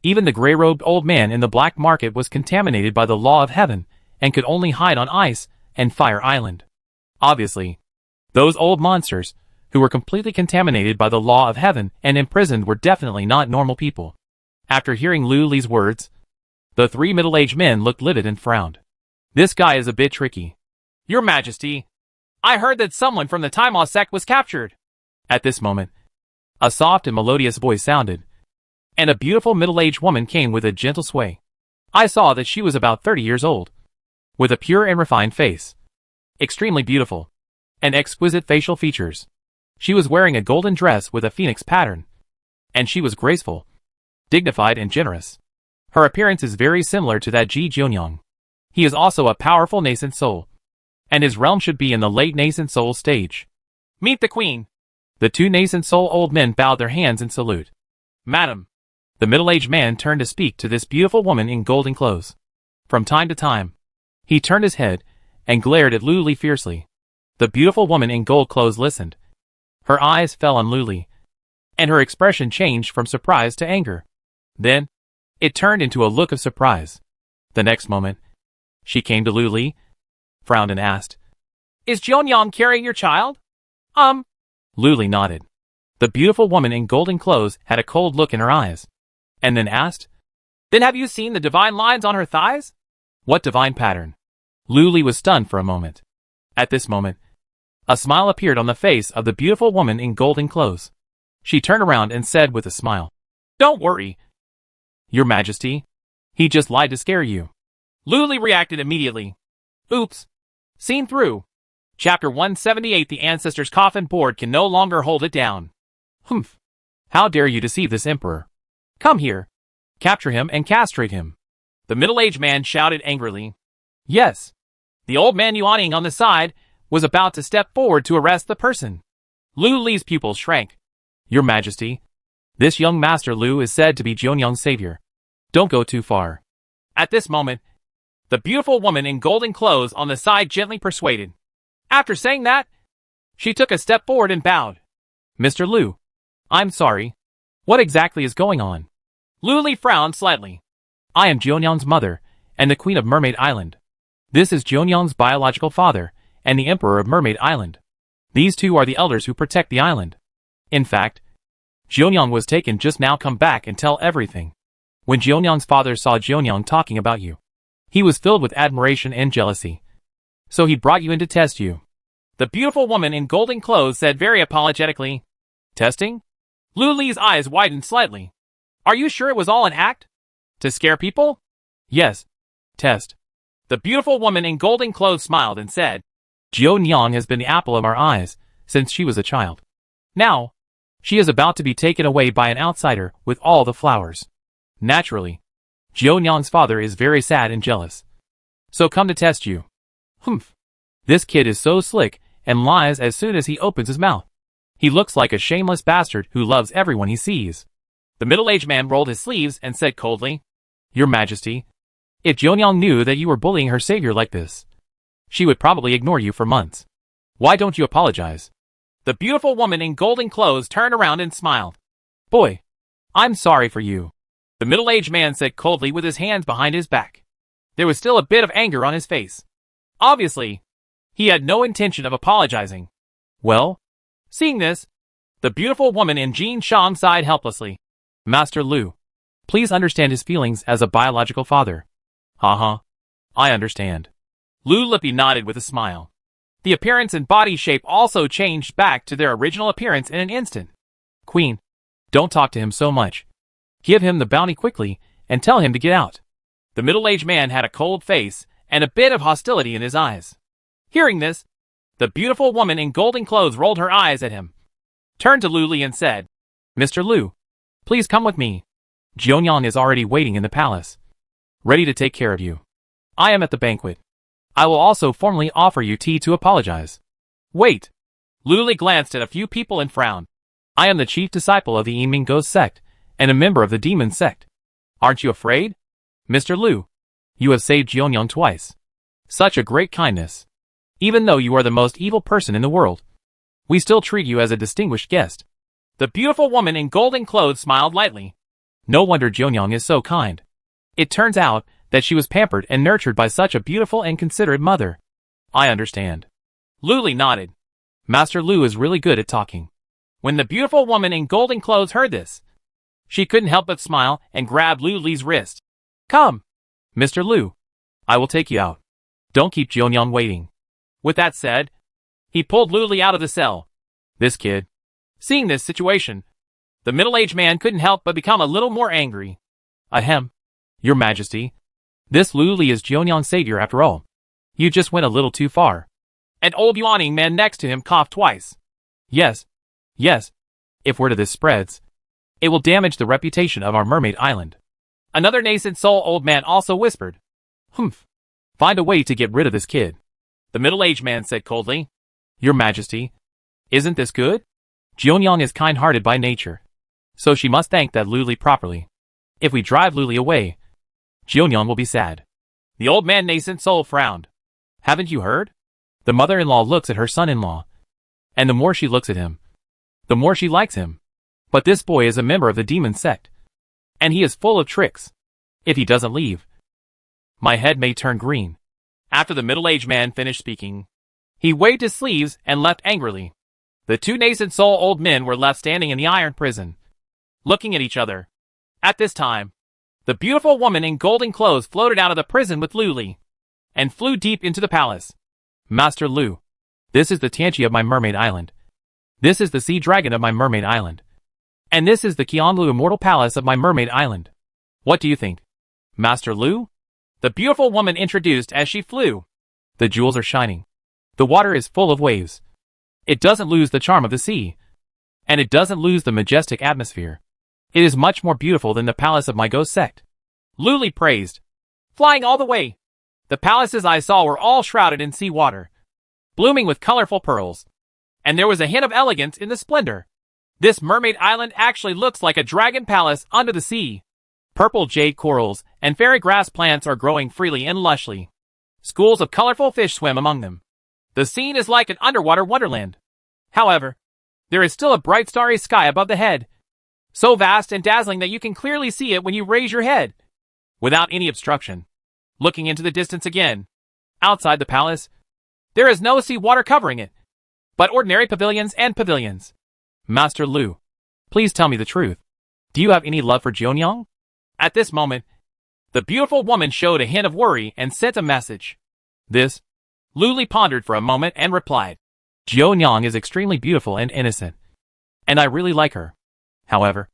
Even the gray-robed old man in the black market was contaminated by the law of heaven and could only hide on ice and Fire Island. Obviously, those old monsters, who were completely contaminated by the law of heaven and imprisoned, were definitely not normal people. After hearing Lu Li's words, the three middle-aged men looked livid and frowned. This guy is a bit tricky. Your Majesty, I heard that someone from the Taima sect was captured. At this moment, a soft and melodious voice sounded, and a beautiful middle-aged woman came with a gentle sway. I saw that she was about 30 years old, with a pure and refined face, extremely beautiful, and exquisite facial features. She was wearing a golden dress with a phoenix pattern, and she was graceful, dignified and generous. Her appearance is very similar to that Ji Jionyang. He is also a powerful nascent soul, and his realm should be in the late nascent soul stage. Meet the queen. The two nascent soul old men bowed their hands in salute. Madam. The middle-aged man turned to speak to this beautiful woman in golden clothes. From time to time, he turned his head and glared at Lu Li fiercely. The beautiful woman in gold clothes listened. Her eyes fell on Lu Li, and her expression changed from surprise to anger. Then, it turned into a look of surprise. The next moment, she came to Lu Li, frowned and asked, Is Jionyang carrying your child? Lu Li nodded. The beautiful woman in golden clothes had a cold look in her eyes, and then asked, Then have you seen the divine lines on her thighs? What divine pattern? Lu Li was stunned for a moment. At this moment, a smile appeared on the face of the beautiful woman in golden clothes. She turned around and said with a smile, Don't worry, Your Majesty. He just lied to scare you. Lu Li reacted immediately. Oops. Seen through. Chapter 178. The Ancestors' Coffin Board can no longer hold it down. Humph. How dare you deceive this emperor? Come here. Capture him and castrate him. The middle-aged man shouted angrily. Yes. The old man yawning on the side was about to step forward to arrest the person. Lu Li's pupils shrank. Your Majesty, this young Master Lu is said to be Jionyang's savior. Don't go too far. At this moment, the beautiful woman in golden clothes on the side gently persuaded. After saying that, she took a step forward and bowed. Mr. Lu, I'm sorry. What exactly is going on? Lu Li frowned slightly. I am Jionyang's mother, and the Queen of Mermaid Island. This is Jionyang's biological father, and the Emperor of Mermaid Island. These two are the elders who protect the island. In fact, Jionyang was taken just now. Come back and tell everything. When Jionyang's father saw Jionyang talking about you, he was filled with admiration and jealousy. So he brought you in to test you. The beautiful woman in golden clothes said very apologetically. Testing? Lu Li's eyes widened slightly. Are you sure it was all an act? To scare people? Yes. Test. The beautiful woman in golden clothes smiled and said, Jionyang has been the apple of our eyes since she was a child. Now, she is about to be taken away by an outsider with all the flowers. Naturally, Jionyang's father is very sad and jealous. So come to test you. Humph. This kid is so slick and lies as soon as he opens his mouth. He looks like a shameless bastard who loves everyone he sees. The middle-aged man rolled his sleeves and said coldly, Your Majesty, if Jionyang knew that you were bullying her savior like this, she would probably ignore you for months. Why don't you apologize? The beautiful woman in golden clothes turned around and smiled. Boy, I'm sorry for you. The middle-aged man said coldly with his hands behind his back. There was still a bit of anger on his face. Obviously, he had no intention of apologizing. Well, seeing this, the beautiful woman in Jin Shang sighed helplessly. Master Lu, please understand his feelings as a biological father. Haha, I understand. Lu Lippy nodded with a smile. The appearance and body shape also changed back to their original appearance in an instant. Queen, don't talk to him so much. Give him the bounty quickly and tell him to get out. The middle-aged man had a cold face and a bit of hostility in his eyes. Hearing this, the beautiful woman in golden clothes rolled her eyes at him, turned to Lu Li and said, Mr. Lu, please come with me. Jionyang is already waiting in the palace, ready to take care of you. I am at the banquet. I will also formally offer you tea to apologize. Wait. Lu Li glanced at a few people and frowned. I am the chief disciple of the Yinming Ghost Sect and a member of the Demon Sect. Aren't you afraid? Mr. Lu, you have saved Jionyang twice. Such a great kindness. Even though you are the most evil person in the world, we still treat you as a distinguished guest. The beautiful woman in golden clothes smiled lightly. No wonder Jeonyang is so kind. It turns out that she was pampered and nurtured by such a beautiful and considerate mother. I understand. Luli nodded. Master Lu is really good at talking. When the beautiful woman in golden clothes heard this, she couldn't help but smile and grabbed Luli's wrist. Come, Mr. Lu. I will take you out. Don't keep Jeonyang waiting. With that said, he pulled Luli out of the cell. This kid. Seeing this situation, the middle-aged man couldn't help but become a little more angry. Ahem. Your Majesty. This Luli is Jeonyang's savior after all. You just went a little too far. An old yawning man next to him coughed twice. Yes. Yes. If word of this spreads, it will damage the reputation of our mermaid island. Another nascent soul old man also whispered. Humph. Find a way to get rid of this kid. The middle-aged man said coldly. Your Majesty. Isn't this good? Jeonyang is kind-hearted by nature, so she must thank that Luli properly. If we drive Luli away, Jeonyang will be sad. The old man nascent soul frowned. Haven't you heard? The mother-in-law looks at her son-in-law, and the more she looks at him, the more she likes him. But this boy is a member of the demon sect, and he is full of tricks. If he doesn't leave, my head may turn green. After the middle-aged man finished speaking, he waved his sleeves and left angrily. The two nascent soul old men were left standing in the iron prison, looking at each other. At this time, the beautiful woman in golden clothes floated out of the prison with Luli, and flew deep into the palace. Master Lu, this is the Tianchi of my mermaid island. This is the sea dragon of my mermaid island. And this is the Qianlu immortal palace of my mermaid island. What do you think? Master Lu? The beautiful woman introduced as she flew. The jewels are shining. The water is full of waves. It doesn't lose the charm of the sea. And it doesn't lose the majestic atmosphere. It is much more beautiful than the palace of my ghost sect. Luli praised. Flying all the way, the palaces I saw were all shrouded in sea water, blooming with colorful pearls. And there was a hint of elegance in the splendor. This mermaid island actually looks like a dragon palace under the sea. Purple jade corals and fairy grass plants are growing freely and lushly. Schools of colorful fish swim among them. The scene is like an underwater wonderland. However, there is still a bright starry sky above the head, so vast and dazzling that you can clearly see it when you raise your head, without any obstruction. Looking into the distance again, outside the palace, there is no sea water covering it, but ordinary pavilions and pavilions. Master Lu, please tell me the truth. Do you have any love for Jeonyang? At this moment, the beautiful woman showed a hint of worry and sent a message. This? Luli pondered for a moment and replied. Jeonyang is extremely beautiful and innocent, and I really like her. However,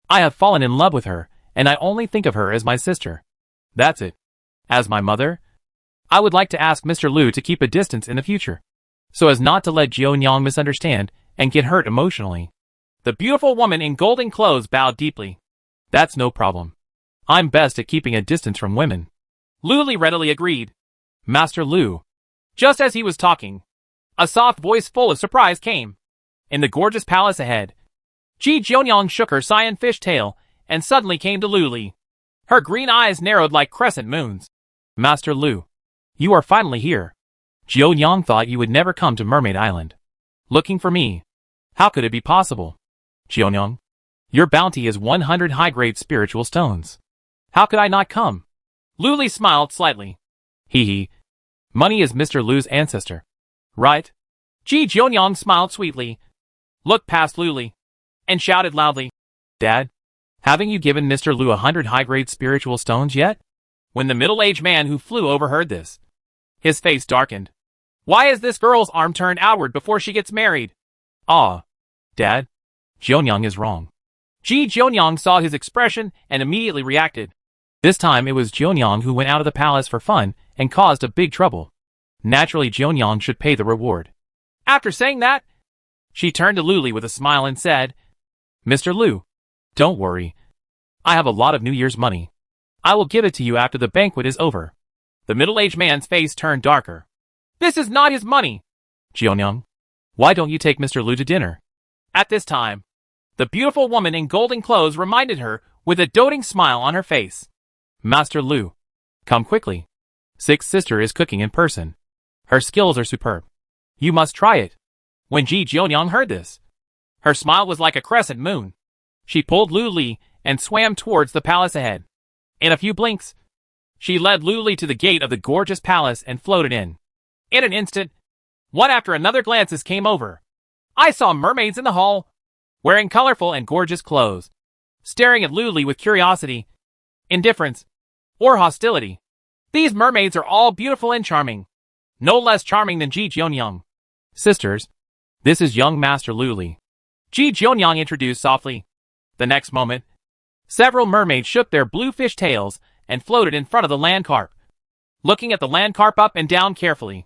I have fallen in love with her, and I only think of her as my sister. That's it. As my mother, I would like to ask Mr. Lu to keep a distance in the future, so as not to let Jeonyang misunderstand and get hurt emotionally. The beautiful woman in golden clothes bowed deeply. That's no problem. I'm best at keeping a distance from women. Luli readily agreed. Master Lu. Just as he was talking, a soft voice full of surprise came. In the gorgeous palace ahead, Ji Jeonyang shook her cyan fish tail and suddenly came to Luli. Her green eyes narrowed like crescent moons. Master Lu, you are finally here. Jeonyang thought you would never come to Mermaid Island. Looking for me. How could it be possible? Jeonyang, your bounty is 100 high-grade spiritual stones. How could I not come? Luli smiled slightly. Hee hee. Money is Mr. Lu's ancestor. Right? Ji Jeonyang smiled sweetly, looked past Luli, and shouted loudly. Dad, haven't you given Mr. Lu 100 high-grade spiritual stones yet? When the middle-aged man who flew overheard this, his face darkened. Why is this girl's arm turned outward before she gets married? Ah, Dad, Jeonyang is wrong. Ji Jeonyang saw his expression and immediately reacted. This time it was Jeonyang who went out of the palace for fun and caused a big trouble. Naturally, Jeonyang should pay the reward. After saying that, she turned to Luli with a smile and said, Mr. Lu, don't worry. I have a lot of New Year's money. I will give it to you after the banquet is over. The middle-aged man's face turned darker. This is not his money. Jeonyang, why don't you take Mr. Lu to dinner? At this time, the beautiful woman in golden clothes reminded her with a doting smile on her face. Master Lu, come quickly. Sixth sister is cooking in person. Her skills are superb. You must try it. When Ji Jeonyang heard this, her smile was like a crescent moon. She pulled Luli and swam towards the palace ahead. In a few blinks, she led Luli to the gate of the gorgeous palace and floated in. In an instant, one after another glances came over. I saw mermaids in the hall, wearing colorful and gorgeous clothes, staring at Luli with curiosity, indifference, or hostility. These mermaids are all beautiful and charming, no less charming than Ji Jeonyang. Sisters, this is young Master Luli. Ji Jeonyang introduced softly. The next moment, several mermaids shook their blue fish tails and floated in front of the land carp, looking at the land carp up and down carefully.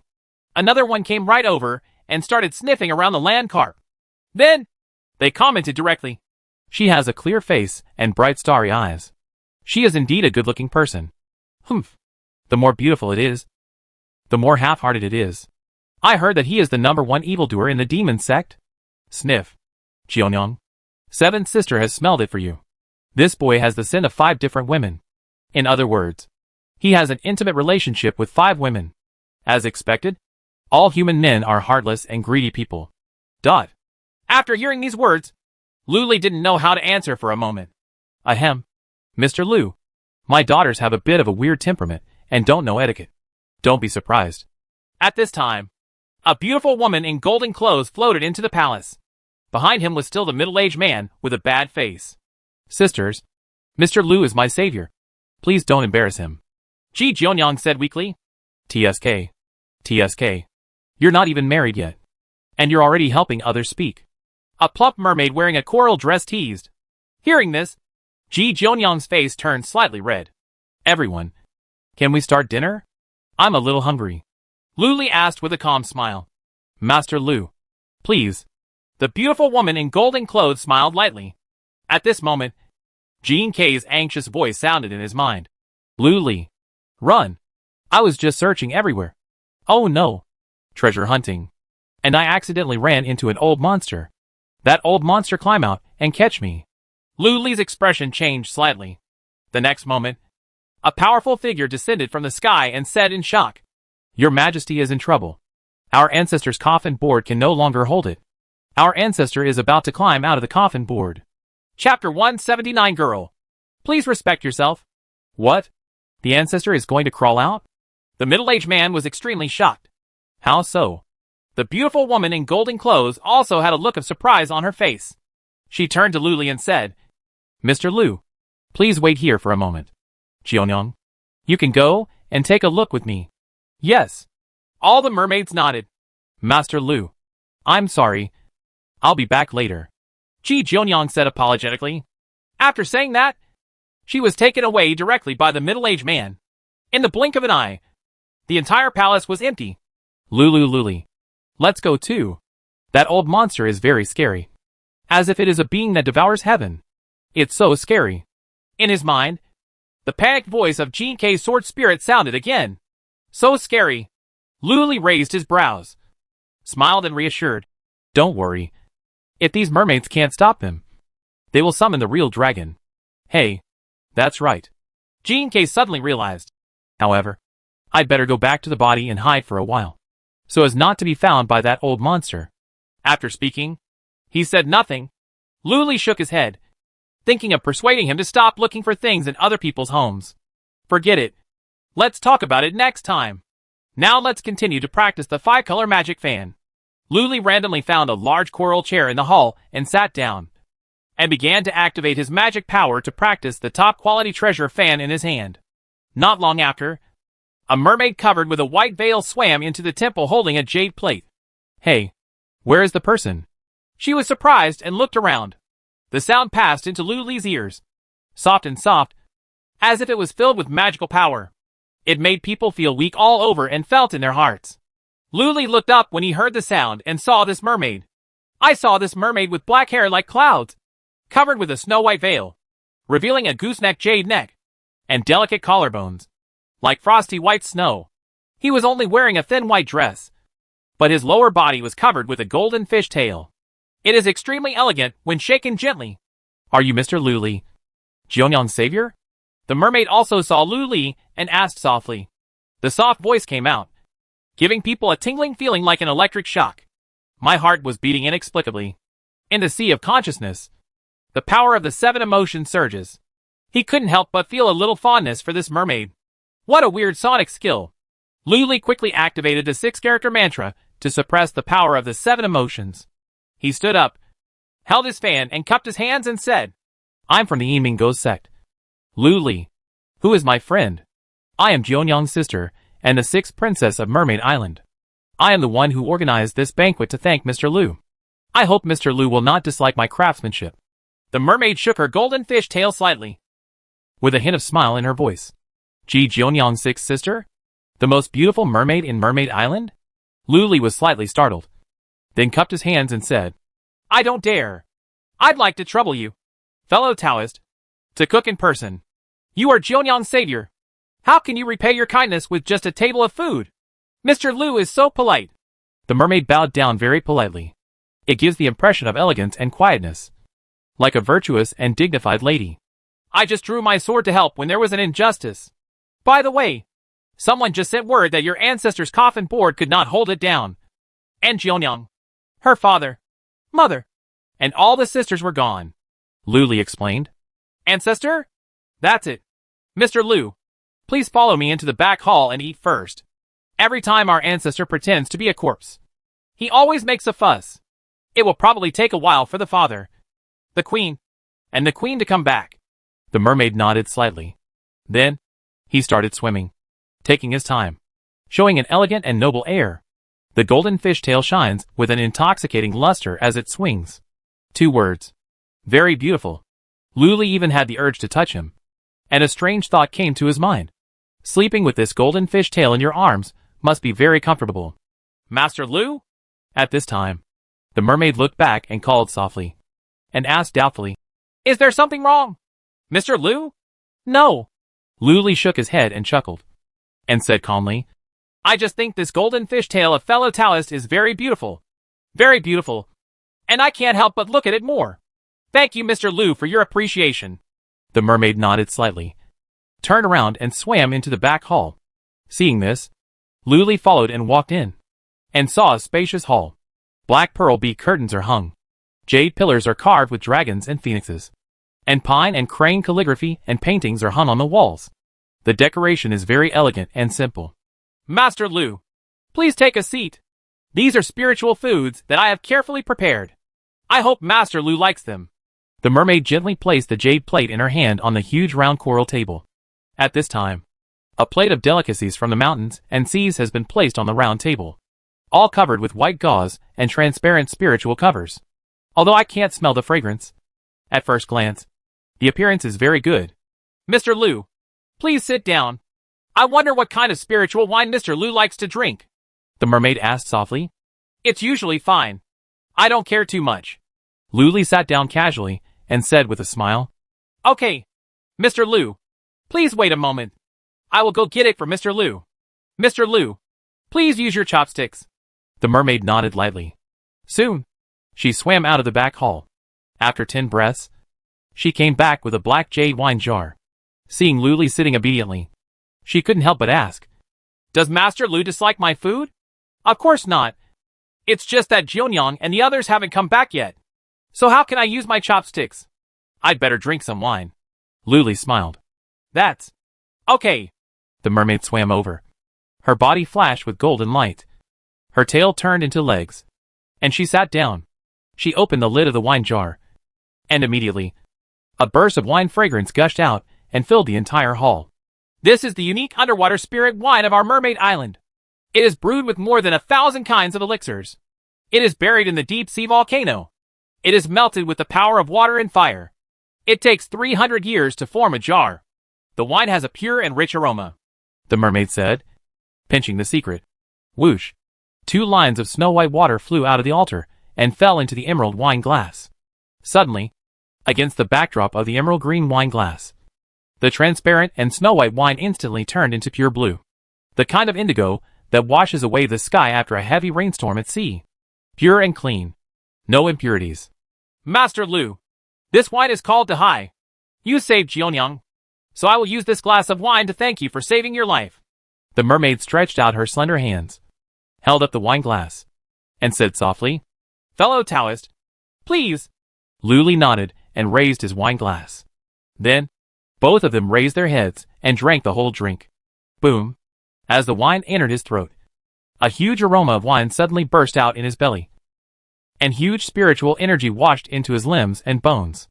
Another one came right over and started sniffing around the land carp. Then, they commented directly. She has a clear face and bright starry eyes. She is indeed a good-looking person. Humph. The more beautiful it is, the more half-hearted it is. I heard that he is the #1 evildoer in the demon sect. Sniff. Jeonyang. Seventh sister has smelled it for you. This boy has the sin of 5 different women. In other words, he has an intimate relationship with 5 women. As expected, all human men are heartless and greedy people. After hearing these words, Luli didn't know how to answer for a moment. Ahem. Mr. Lu, my daughters have a bit of a weird temperament and don't know etiquette. Don't be surprised. At this time, a beautiful woman in golden clothes floated into the palace. Behind him was still the middle-aged man with a bad face. Sisters, Mr. Lu is my savior. Please don't embarrass him. Ji Jeonyang said weakly. TSK. TSK. You're not even married yet. And you're already helping others speak. A plump mermaid wearing a coral dress teased. Hearing this, Ji Jeonyang's face turned slightly red. Everyone, can we start dinner? I'm a little hungry. Luli asked with a calm smile. Master Lu, please. The beautiful woman in golden clothes smiled lightly. At this moment, Jean K's anxious voice sounded in his mind. Luli, run. I was just searching everywhere. Oh no. Treasure hunting. And I accidentally ran into an old monster. That old monster climb out and catch me. Luli's expression changed slightly. The next moment, a powerful figure descended from the sky and said in shock. Your Majesty is in trouble. Our ancestor's coffin board can no longer hold it. Our ancestor is about to climb out of the coffin board. Chapter 179 Girl. Please respect yourself. What? The ancestor is going to crawl out? The middle-aged man was extremely shocked. How so? The beautiful woman in golden clothes also had a look of surprise on her face. She turned to Luli and said, Mr. Lu, please wait here for a moment. Jeonyang, you can go and take a look with me. Yes. All the mermaids nodded. Master Lu, I'm sorry. I'll be back later. Ji Jeonyang said apologetically. After saying that, she was taken away directly by the middle-aged man. In the blink of an eye, the entire palace was empty. Luli, let's go too. That old monster is very scary. As if it is a being that devours heaven. It's so scary. In his mind, the panicked voice of Jean K's sword spirit sounded again. So scary. Luli raised his brows, smiled and reassured. Don't worry. If these mermaids can't stop them, they will summon the real dragon. Hey, that's right. Jean K suddenly realized. However, I'd better go back to the body and hide for a while, so as not to be found by that old monster. After speaking, he said nothing. Luli shook his head, thinking of persuading him to stop looking for things in other people's homes. Forget it. Let's talk about it next time. Now let's continue to practice the 5-color magic fan. Luli randomly found a large coral chair in the hall and sat down, and began to activate his magic power to practice the top-quality treasure fan in his hand. Not long after, a mermaid covered with a white veil swam into the temple holding a jade plate. Hey, where is the person? She was surprised and looked around. The sound passed into Luli's ears, soft and soft, as if it was filled with magical power. It made people feel weak all over and felt in their hearts. Luli looked up when he heard the sound and saw this mermaid. I saw this mermaid with black hair like clouds, covered with a snow-white veil, revealing a gooseneck jade neck, and delicate collarbones, like frosty white snow. He was only wearing a thin white dress, but his lower body was covered with a golden fish tail. It is extremely elegant when shaken gently. Are you Mr. Luli, Jeonyang's savior? The mermaid also saw Luli and asked softly. The soft voice came out, giving people a tingling feeling like an electric shock. My heart was beating inexplicably. In the sea of consciousness, The power of the 7 emotions surges. He couldn't help but feel a little fondness for this mermaid. What a weird sonic skill. Luli quickly activated the 6-character mantra to suppress the power of the 7 emotions. He stood up, held his fan and cupped his hands and said, I'm from the Yimingo Sect. Luli, who is my friend? I am Jeonyang's sister and the 6th princess of Mermaid Island. I am the one who organized this banquet to thank Mr. Lu. I hope Mr. Lu will not dislike my craftsmanship. The mermaid shook her golden fish tail slightly, with a hint of smile in her voice. Jeonyang's 6th sister? The most beautiful mermaid in Mermaid Island? Luli was slightly startled, then cupped his hands and said, I don't dare. I'd like to trouble you, fellow Taoist, to cook in person. You are Jeonyang's savior. How can you repay your kindness with just a table of food? Mr. Lu is so polite. The mermaid bowed down very politely. It gives the impression of elegance and quietness, like a virtuous and dignified lady. I just drew my sword to help when there was an injustice. By the way, someone just sent word that your ancestor's coffin board could not hold it down. And Jeonyang, her father, mother, and all the sisters were gone. Luli explained. Ancestor? That's it. Mr. Lu, please follow me into the back hall and eat first. Every time our ancestor pretends to be a corpse, he always makes a fuss. It will probably take a while for the father, the queen, and the queen to come back. The mermaid nodded slightly. Then, he started swimming, taking his time, showing an elegant and noble air. The golden fishtail shines with an intoxicating luster as it swings. 2 words. Very beautiful. Luli even had the urge to touch him, and a strange thought came to his mind. Sleeping with this golden fishtail in your arms must be very comfortable. Master Lu? At this time, the mermaid looked back and called softly, and asked doubtfully, Is there something wrong, Mr. Lu? No. Luli shook his head and chuckled, and said calmly, I just think this golden fishtail of fellow Taoist is very beautiful, and I can't help but look at it more. Thank you, Mr. Lu, for your appreciation. The mermaid nodded slightly, turned around and swam into the back hall. Seeing this, Luli followed and walked in, and saw a spacious hall. Black pearl bead curtains are hung. Jade pillars are carved with dragons and phoenixes, and pine and crane calligraphy and paintings are hung on the walls. The decoration is very elegant and simple. Master Lu, please take a seat. These are spiritual foods that I have carefully prepared. I hope Master Lu likes them. The mermaid gently placed the jade plate in her hand on the huge round coral table. At this time, a plate of delicacies from the mountains and seas has been placed on the round table, all covered with white gauze and transparent spiritual covers. Although I can't smell the fragrance, at first glance, the appearance is very good. Mr. Lu, please sit down. I wonder what kind of spiritual wine Mr. Lu likes to drink. The mermaid asked softly. It's usually fine. I don't care too much. Luli sat down casually and said with a smile, Okay, Mr. Lu, please wait a moment. I will go get it for Mr. Lu. Mr. Lu, please use your chopsticks. The mermaid nodded lightly. Soon, she swam out of the back hall. After 10 breaths, she came back with a black jade wine jar. Seeing Luli sitting obediently, she couldn't help but ask, Does Master Lu dislike my food? Of course not. It's just that Jeonyang and the others haven't come back yet. So how can I use my chopsticks? I'd better drink some wine. Luli smiled. That's okay. The mermaid swam over. Her body flashed with golden light. Her tail turned into legs, and she sat down. She opened the lid of the wine jar, and immediately, a burst of wine fragrance gushed out and filled the entire hall. This is the unique underwater spirit wine of our Mermaid Island. It is brewed with more than 1,000 kinds of elixirs. It is buried in the deep sea volcano. It is melted with the power of water and fire. It takes 300 years to form a jar. The wine has a pure and rich aroma, the mermaid said, pinching the secret. Whoosh! 2 lines of snow-white water flew out of the altar and fell into the emerald wine glass. Suddenly, against the backdrop of the emerald green wine glass, the transparent and snow-white wine instantly turned into pure blue, the kind of indigo that washes away the sky after a heavy rainstorm at sea. Pure and clean. No impurities. Master Lu, this wine is called to high. You saved Jeonyang, so I will use this glass of wine to thank you for saving your life. The mermaid stretched out her slender hands, held up the wine glass, and said softly, Fellow Taoist, please. Luli nodded and raised his wine glass. Then, both of them raised their heads and drank the whole drink. Boom! As the wine entered his throat, a huge aroma of wine suddenly burst out in his belly, and huge spiritual energy washed into his limbs and bones.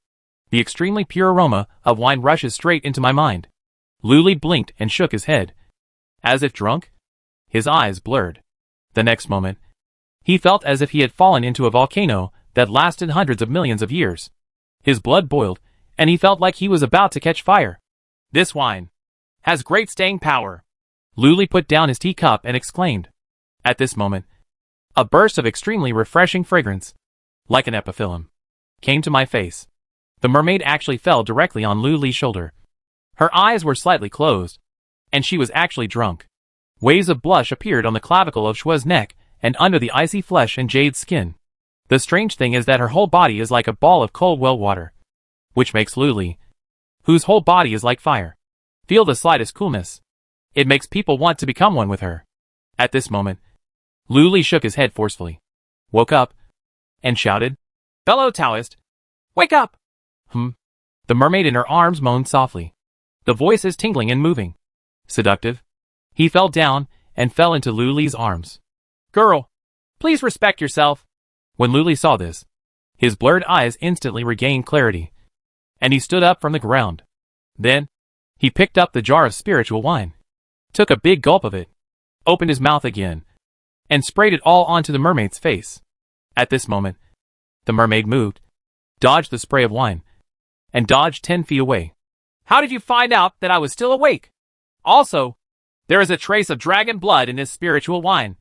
The extremely pure aroma of wine rushes straight into my mind. Luli blinked and shook his head, as if drunk. His eyes blurred. The next moment, he felt as if he had fallen into a volcano that lasted hundreds of millions of years. His blood boiled, and he felt like he was about to catch fire. This wine has great staying power. Luli put down his teacup and exclaimed. At this moment, a burst of extremely refreshing fragrance, like an epithalame, came to my face. The mermaid actually fell directly on Luli's shoulder. Her eyes were slightly closed, and she was actually drunk. Waves of blush appeared on the clavicle of Shua's neck and under the icy flesh and jade skin. The strange thing is that her whole body is like a ball of cold well water, which makes Luli, whose whole body is like fire, feel the slightest coolness. It makes people want to become one with her. At this moment, Luli shook his head forcefully, woke up, and shouted, "Fellow Taoist, wake up!" The mermaid in her arms moaned softly. The voice is tingling and moving. Seductive. He fell down and fell into Luli's arms. "Girl, please respect yourself." When Luli saw this, his blurred eyes instantly regained clarity, and he stood up from the ground. Then, he picked up the jar of spiritual wine, took a big gulp of it, opened his mouth again, and sprayed it all onto the mermaid's face. At this moment, the mermaid moved, dodged the spray of wine, and dodged 10 feet away. "How did you find out that I was still awake? Also, there is a trace of dragon blood in this spiritual wine,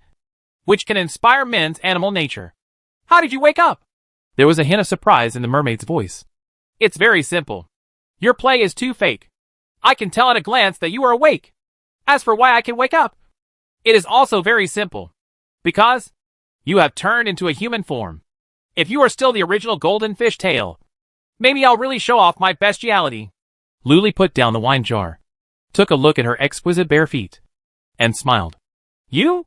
which can inspire men's animal nature. How did you wake up?" There was a hint of surprise in the mermaid's voice. "It's very simple. Your play is too fake. I can tell at a glance that you are awake. As for why I can wake up, it is also very simple. Because you have turned into a human form. If you are still the original golden fish tail, maybe I'll really show off my bestiality." Luli put down the wine jar, took a look at her exquisite bare feet, and smiled. "You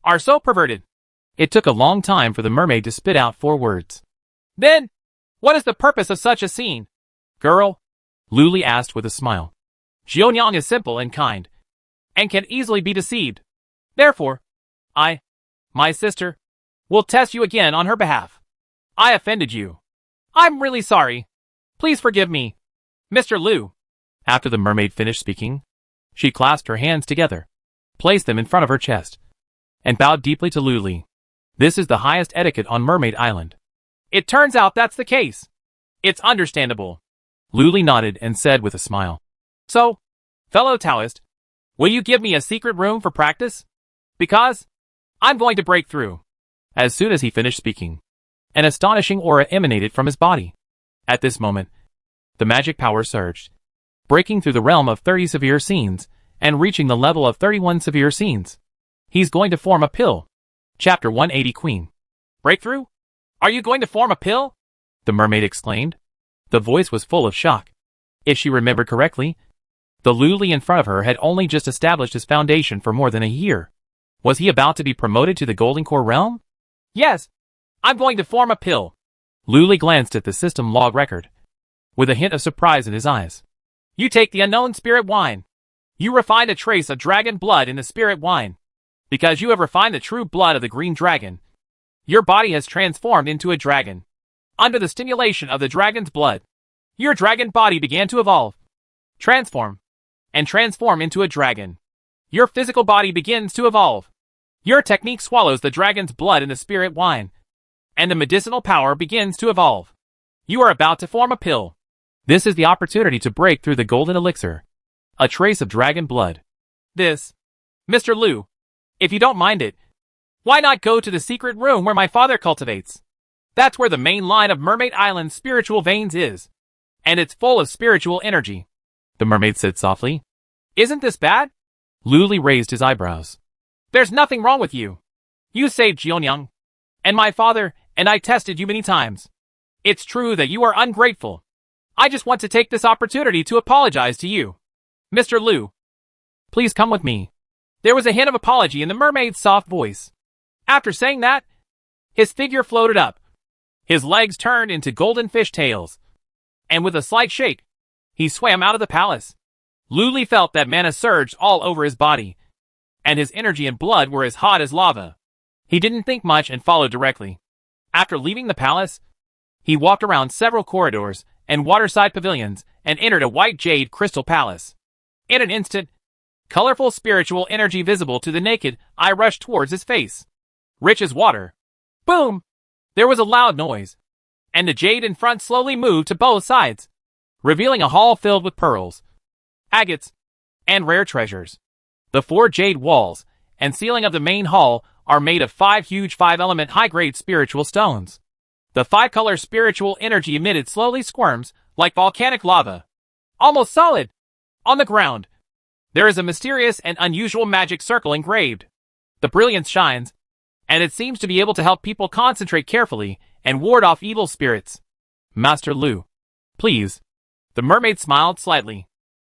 are so perverted." It took a long time for the mermaid to spit out 4 words. "Then, what is the purpose of such a scene?" "Girl," Luli asked with a smile, "Xiaonyang is simple and kind, and can easily be deceived. Therefore, my sister, will test you again on her behalf. I offended you. I'm really sorry. Please forgive me, Mr. Liu." After the mermaid finished speaking, she clasped her hands together, placed them in front of her chest, and bowed deeply to Luli. This is the highest etiquette on Mermaid Island. "It turns out that's the case. It's understandable." Luli nodded and said with a smile, "So, fellow Taoist, will you give me a secret room for practice? Because I'm going to break through." As soon as he finished speaking, an astonishing aura emanated from his body. At this moment, the magic power surged, breaking through the realm of 30 severe scenes and reaching the level of 31 severe scenes. He's going to form a pill. Chapter 180 Queen. "Breakthrough? Are you going to form a pill?" the mermaid exclaimed. The voice was full of shock. If she remembered correctly, the Luli in front of her had only just established his foundation for more than a year. Was he about to be promoted to the Golden Core realm? "Yes, I'm going to form a pill." Luli glanced at the system log record, with a hint of surprise in his eyes. "You take the unknown spirit wine. You refined a trace of dragon blood in the spirit wine. Because you have refined the true blood of the green dragon, your body has transformed into a dragon. Under the stimulation of the dragon's blood, your dragon body began to evolve, transform into a dragon. Your physical body begins to evolve. Your technique swallows the dragon's blood in the spirit wine, and the medicinal power begins to evolve. You are about to form a pill. This is the opportunity to break through the golden elixir, a trace of dragon blood. This, Mr. Liu, if you don't mind it, why not go to the secret room where my father cultivates? That's where the main line of Mermaid Island's spiritual veins is, and it's full of spiritual energy," the mermaid said softly. "Isn't this bad?" Luli raised his eyebrows. "There's nothing wrong with you. You saved Xiaonyang, and my father and I tested you many times. It's true that you are ungrateful. I just want to take this opportunity to apologize to you. Mr. Liu, please come with me." There was a hint of apology in the mermaid's soft voice. After saying that, his figure floated up. His legs turned into golden fish tails. and with a slight shake, he swam out of the palace. Lu Li felt that mana surged all over his body, and his energy and blood were as hot as lava. He didn't think much and followed directly. After leaving the palace, he walked around several corridors and waterside pavilions and entered a white jade crystal palace. In an instant, colorful spiritual energy visible to the naked eye rushed towards his face. Rich as water. Boom! There was a loud noise, and the jade in front slowly moved to both sides, revealing a hall filled with pearls, agates, and rare treasures. The 4 jade walls and ceiling of the main hall are made of 5 huge 5-element high-grade spiritual stones. The 5-color spiritual energy emitted slowly squirms like volcanic lava. Almost solid. On the ground, there is a mysterious and unusual magic circle engraved. The brilliance shines, and it seems to be able to help people concentrate carefully and ward off evil spirits. Master Lu, please. The mermaid smiled slightly.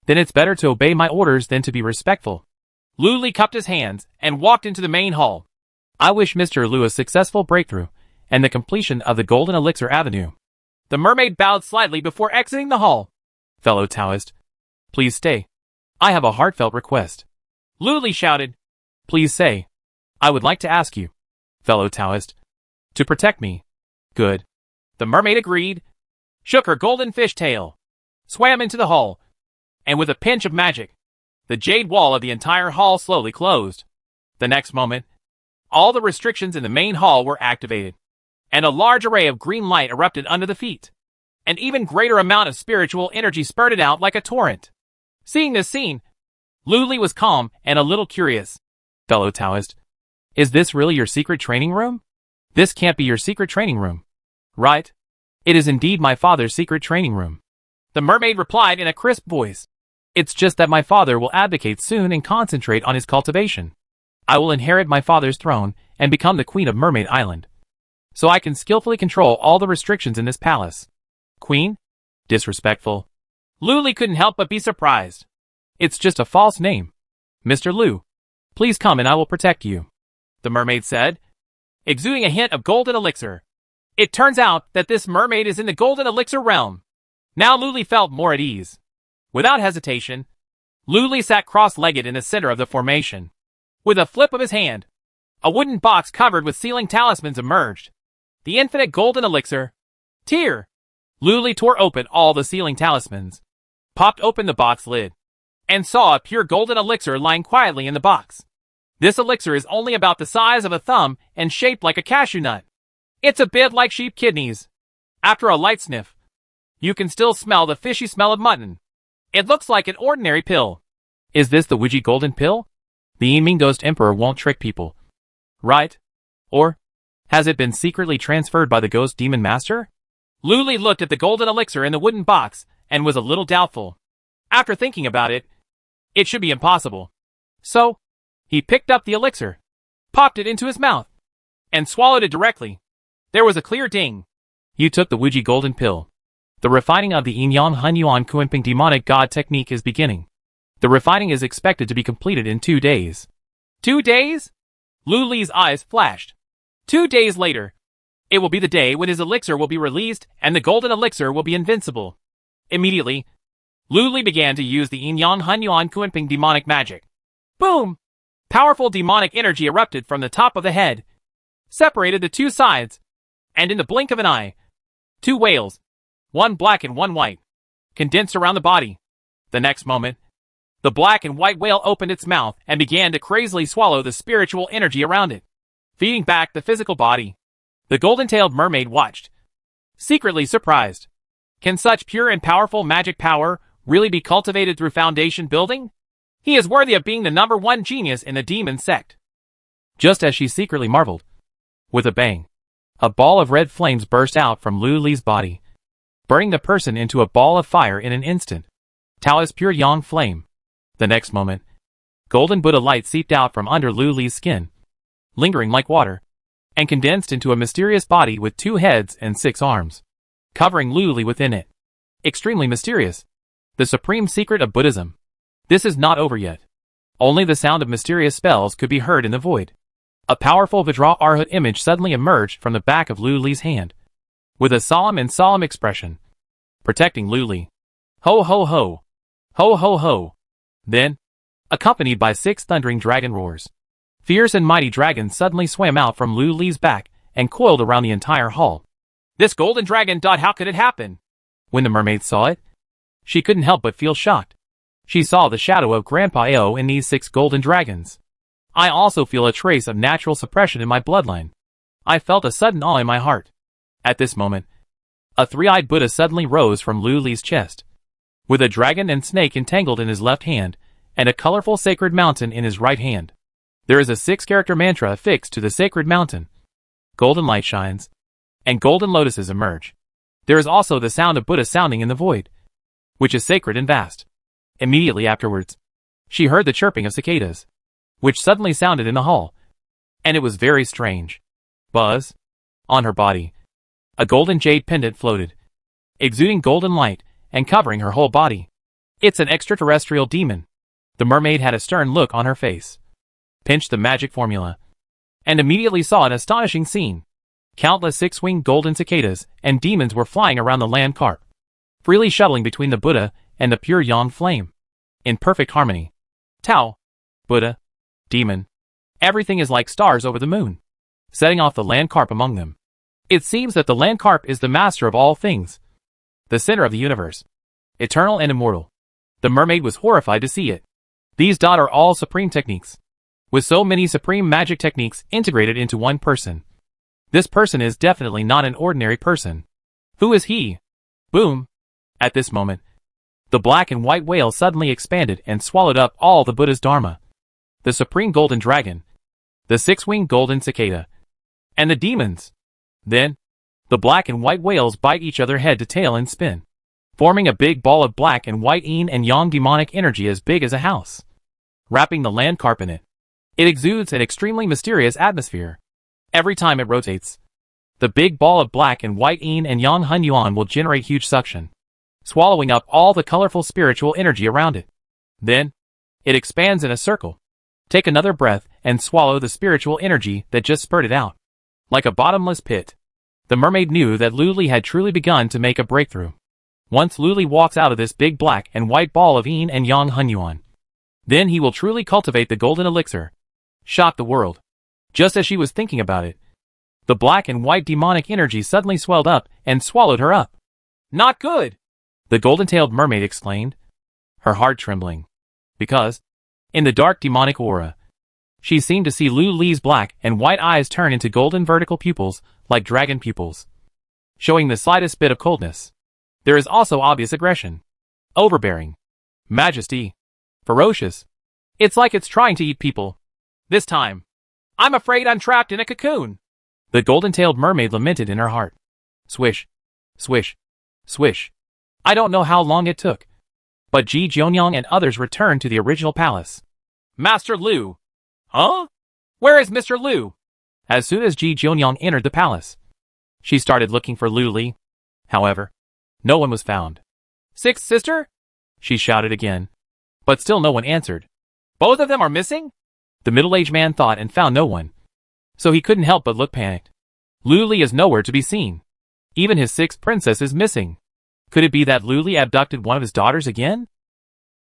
Then it's better to obey my orders than to be respectful. Lu Li cupped his hands and walked into the main hall. I wish Mr. Lu a successful breakthrough and the completion of the Golden Elixir Avenue. The mermaid bowed slightly before exiting the hall. Fellow Taoist, please stay. I have a heartfelt request. Lu Li shouted. Please say. I would like to ask you, fellow Taoist, to protect me. Good. The mermaid agreed, shook her golden fish tail, swam into the hall, and with a pinch of magic, the jade wall of the entire hall slowly closed. The next moment, all the restrictions in the main hall were activated, and a large array of green light erupted under the feet. An even greater amount of spiritual energy spurted out like a torrent. Seeing this scene, Lu Li was calm and a little curious. Fellow Taoist, is this really your secret training room? This can't be your secret training room, right? It is indeed my father's secret training room. The mermaid replied in a crisp voice. It's just that my father will abdicate soon and concentrate on his cultivation. I will inherit my father's throne and become the queen of Mermaid Island, so I can skillfully control all the restrictions in this palace. Queen? Disrespectful. Lu Li couldn't help but be surprised. It's just a false name. Mr. Lu, please come and I will protect you, the mermaid said, exuding a hint of golden elixir. It turns out that this mermaid is in the golden elixir realm. Now Lu Li felt more at ease. Without hesitation, Lu Li sat cross-legged in the center of the formation. With a flip of his hand, a wooden box covered with sealing talismans emerged. The infinite golden elixir. Tear! Lu Li tore open all the sealing talismans, popped open the box lid, and saw a pure golden elixir lying quietly in the box. This elixir is only about the size of a thumb and shaped like a cashew nut. It's a bit like sheep kidneys. After a light sniff, you can still smell the fishy smell of mutton. It looks like an ordinary pill. Is this the Ouija golden pill? The Yiming Ghost Emperor won't trick people, right? Or has it been secretly transferred by the Ghost Demon Master? Lu Li looked at the golden elixir in the wooden box and was a little doubtful. After thinking about it, it should be impossible. So, he picked up the elixir, popped it into his mouth, and swallowed it directly. There was a clear ding. You took the Ouija golden pill. The refining of the Yin Yang Hun Yuan Kuenping demonic god technique is beginning. The refining is expected to be completed in 2 days. 2 days? Lu Li's eyes flashed. 2 days later, it will be the day when his elixir will be released and the golden elixir will be invincible. Immediately, Lu Li began to use the Yin Yang Hun Yuan Kuenping demonic magic. Boom! Powerful demonic energy erupted from the top of the head, separated the 2 sides, and in the blink of an eye, 2 whales, one black and one white, condensed around the body. The next moment, the black and white whale opened its mouth and began to crazily swallow the spiritual energy around it, feeding back the physical body. The golden-tailed mermaid watched, secretly surprised. Can such pure and powerful magic power really be cultivated through foundation building? He is worthy of being the #1 genius in the demon sect. Just as she secretly marveled, with a bang, a ball of red flames burst out from Lu Li's body, burning the person into a ball of fire in an instant. Taoist pure yang flame. The next moment, golden Buddha light seeped out from under Lu Li's skin, lingering like water, and condensed into a mysterious body with 2 heads and 6 arms, covering Lu Li within it. Extremely mysterious. The supreme secret of Buddhism. This is not over yet. Only the sound of mysterious spells could be heard in the void. A powerful Vajra Arhat image suddenly emerged from the back of Lu Li's hand. With a solemn expression, protecting Luli. Ho ho ho. Ho ho ho. Then, accompanied by 6 thundering dragon roars, fierce and mighty dragons suddenly swam out from Luli's back and coiled around the entire hall. This golden dragon. How could it happen? When the mermaid saw it, she couldn't help but feel shocked. She saw the shadow of Grandpa Ao in these 6 golden dragons. I also feel a trace of natural suppression in my bloodline. I felt a sudden awe in my heart. At this moment, a 3-eyed Buddha suddenly rose from Luli's chest, with a dragon and snake entangled in his left hand, and a colorful sacred mountain in his right hand. There is a 6-character mantra affixed to the sacred mountain. Golden light shines, and golden lotuses emerge. There is also the sound of Buddha sounding in the void, which is sacred and vast. Immediately afterwards, she heard the chirping of cicadas, which suddenly sounded in the hall, and it was very strange. Buzz. On her body, a golden jade pendant floated, exuding golden light and covering her whole body. It's an extraterrestrial demon. The mermaid had a stern look on her face, pinched the magic formula, and immediately saw an astonishing scene. Countless 6-winged golden cicadas and demons were flying around the land carp, freely shuttling between the Buddha and the pure yang flame, in perfect harmony. Tao, Buddha, demon, everything is like stars over the moon, setting off the land carp among them. It seems that the land carp is the master of all things, the center of the universe, eternal and immortal. The mermaid was horrified to see it. These are all supreme techniques, with so many supreme magic techniques integrated into one person. This person is definitely not an ordinary person. Who is he? Boom! At this moment, the black and white whale suddenly expanded and swallowed up all the Buddha's dharma, the supreme golden dragon, the 6-winged golden cicada, and the demons. Then, the black and white whales bite each other head to tail and spin, forming a big ball of black and white yin and yang demonic energy as big as a house, wrapping the land carp in it. It exudes an extremely mysterious atmosphere. Every time it rotates, the big ball of black and white yin and yang hun yuan will generate huge suction, swallowing up all the colorful spiritual energy around it. Then, it expands in a circle. Take another breath and swallow the spiritual energy that just spurted out, like a bottomless pit. The mermaid knew that Luli had truly begun to make a breakthrough. Once Luli walks out of this big black and white ball of yin and yang hun yuan, then he will truly cultivate the golden elixir, shock the world. Just as she was thinking about it, the black and white demonic energy suddenly swelled up and swallowed her up. Not good! The golden-tailed mermaid exclaimed, her heart trembling, because, in the dark demonic aura, she seemed to see Luli's black and white eyes turn into golden vertical pupils like dragon pupils, showing the slightest bit of coldness. There is also obvious aggression, overbearing, majesty, ferocious. It's like it's trying to eat people. This time, I'm afraid I'm trapped in a cocoon. The golden-tailed mermaid lamented in her heart. Swish, swish, swish. I don't know how long it took, but Ji Jionyang and others returned to the original palace. Master Lu! Huh? Where is Mr. Lu? As soon as Ji Jionyang entered the palace, she started looking for Luli. However, no one was found. Sixth sister? She shouted again, but still no one answered. Both of them are missing? The middle-aged man thought and found no one, so he couldn't help but look panicked. Luli is nowhere to be seen. Even his 6th princess is missing. Could it be that Luli abducted one of his daughters again?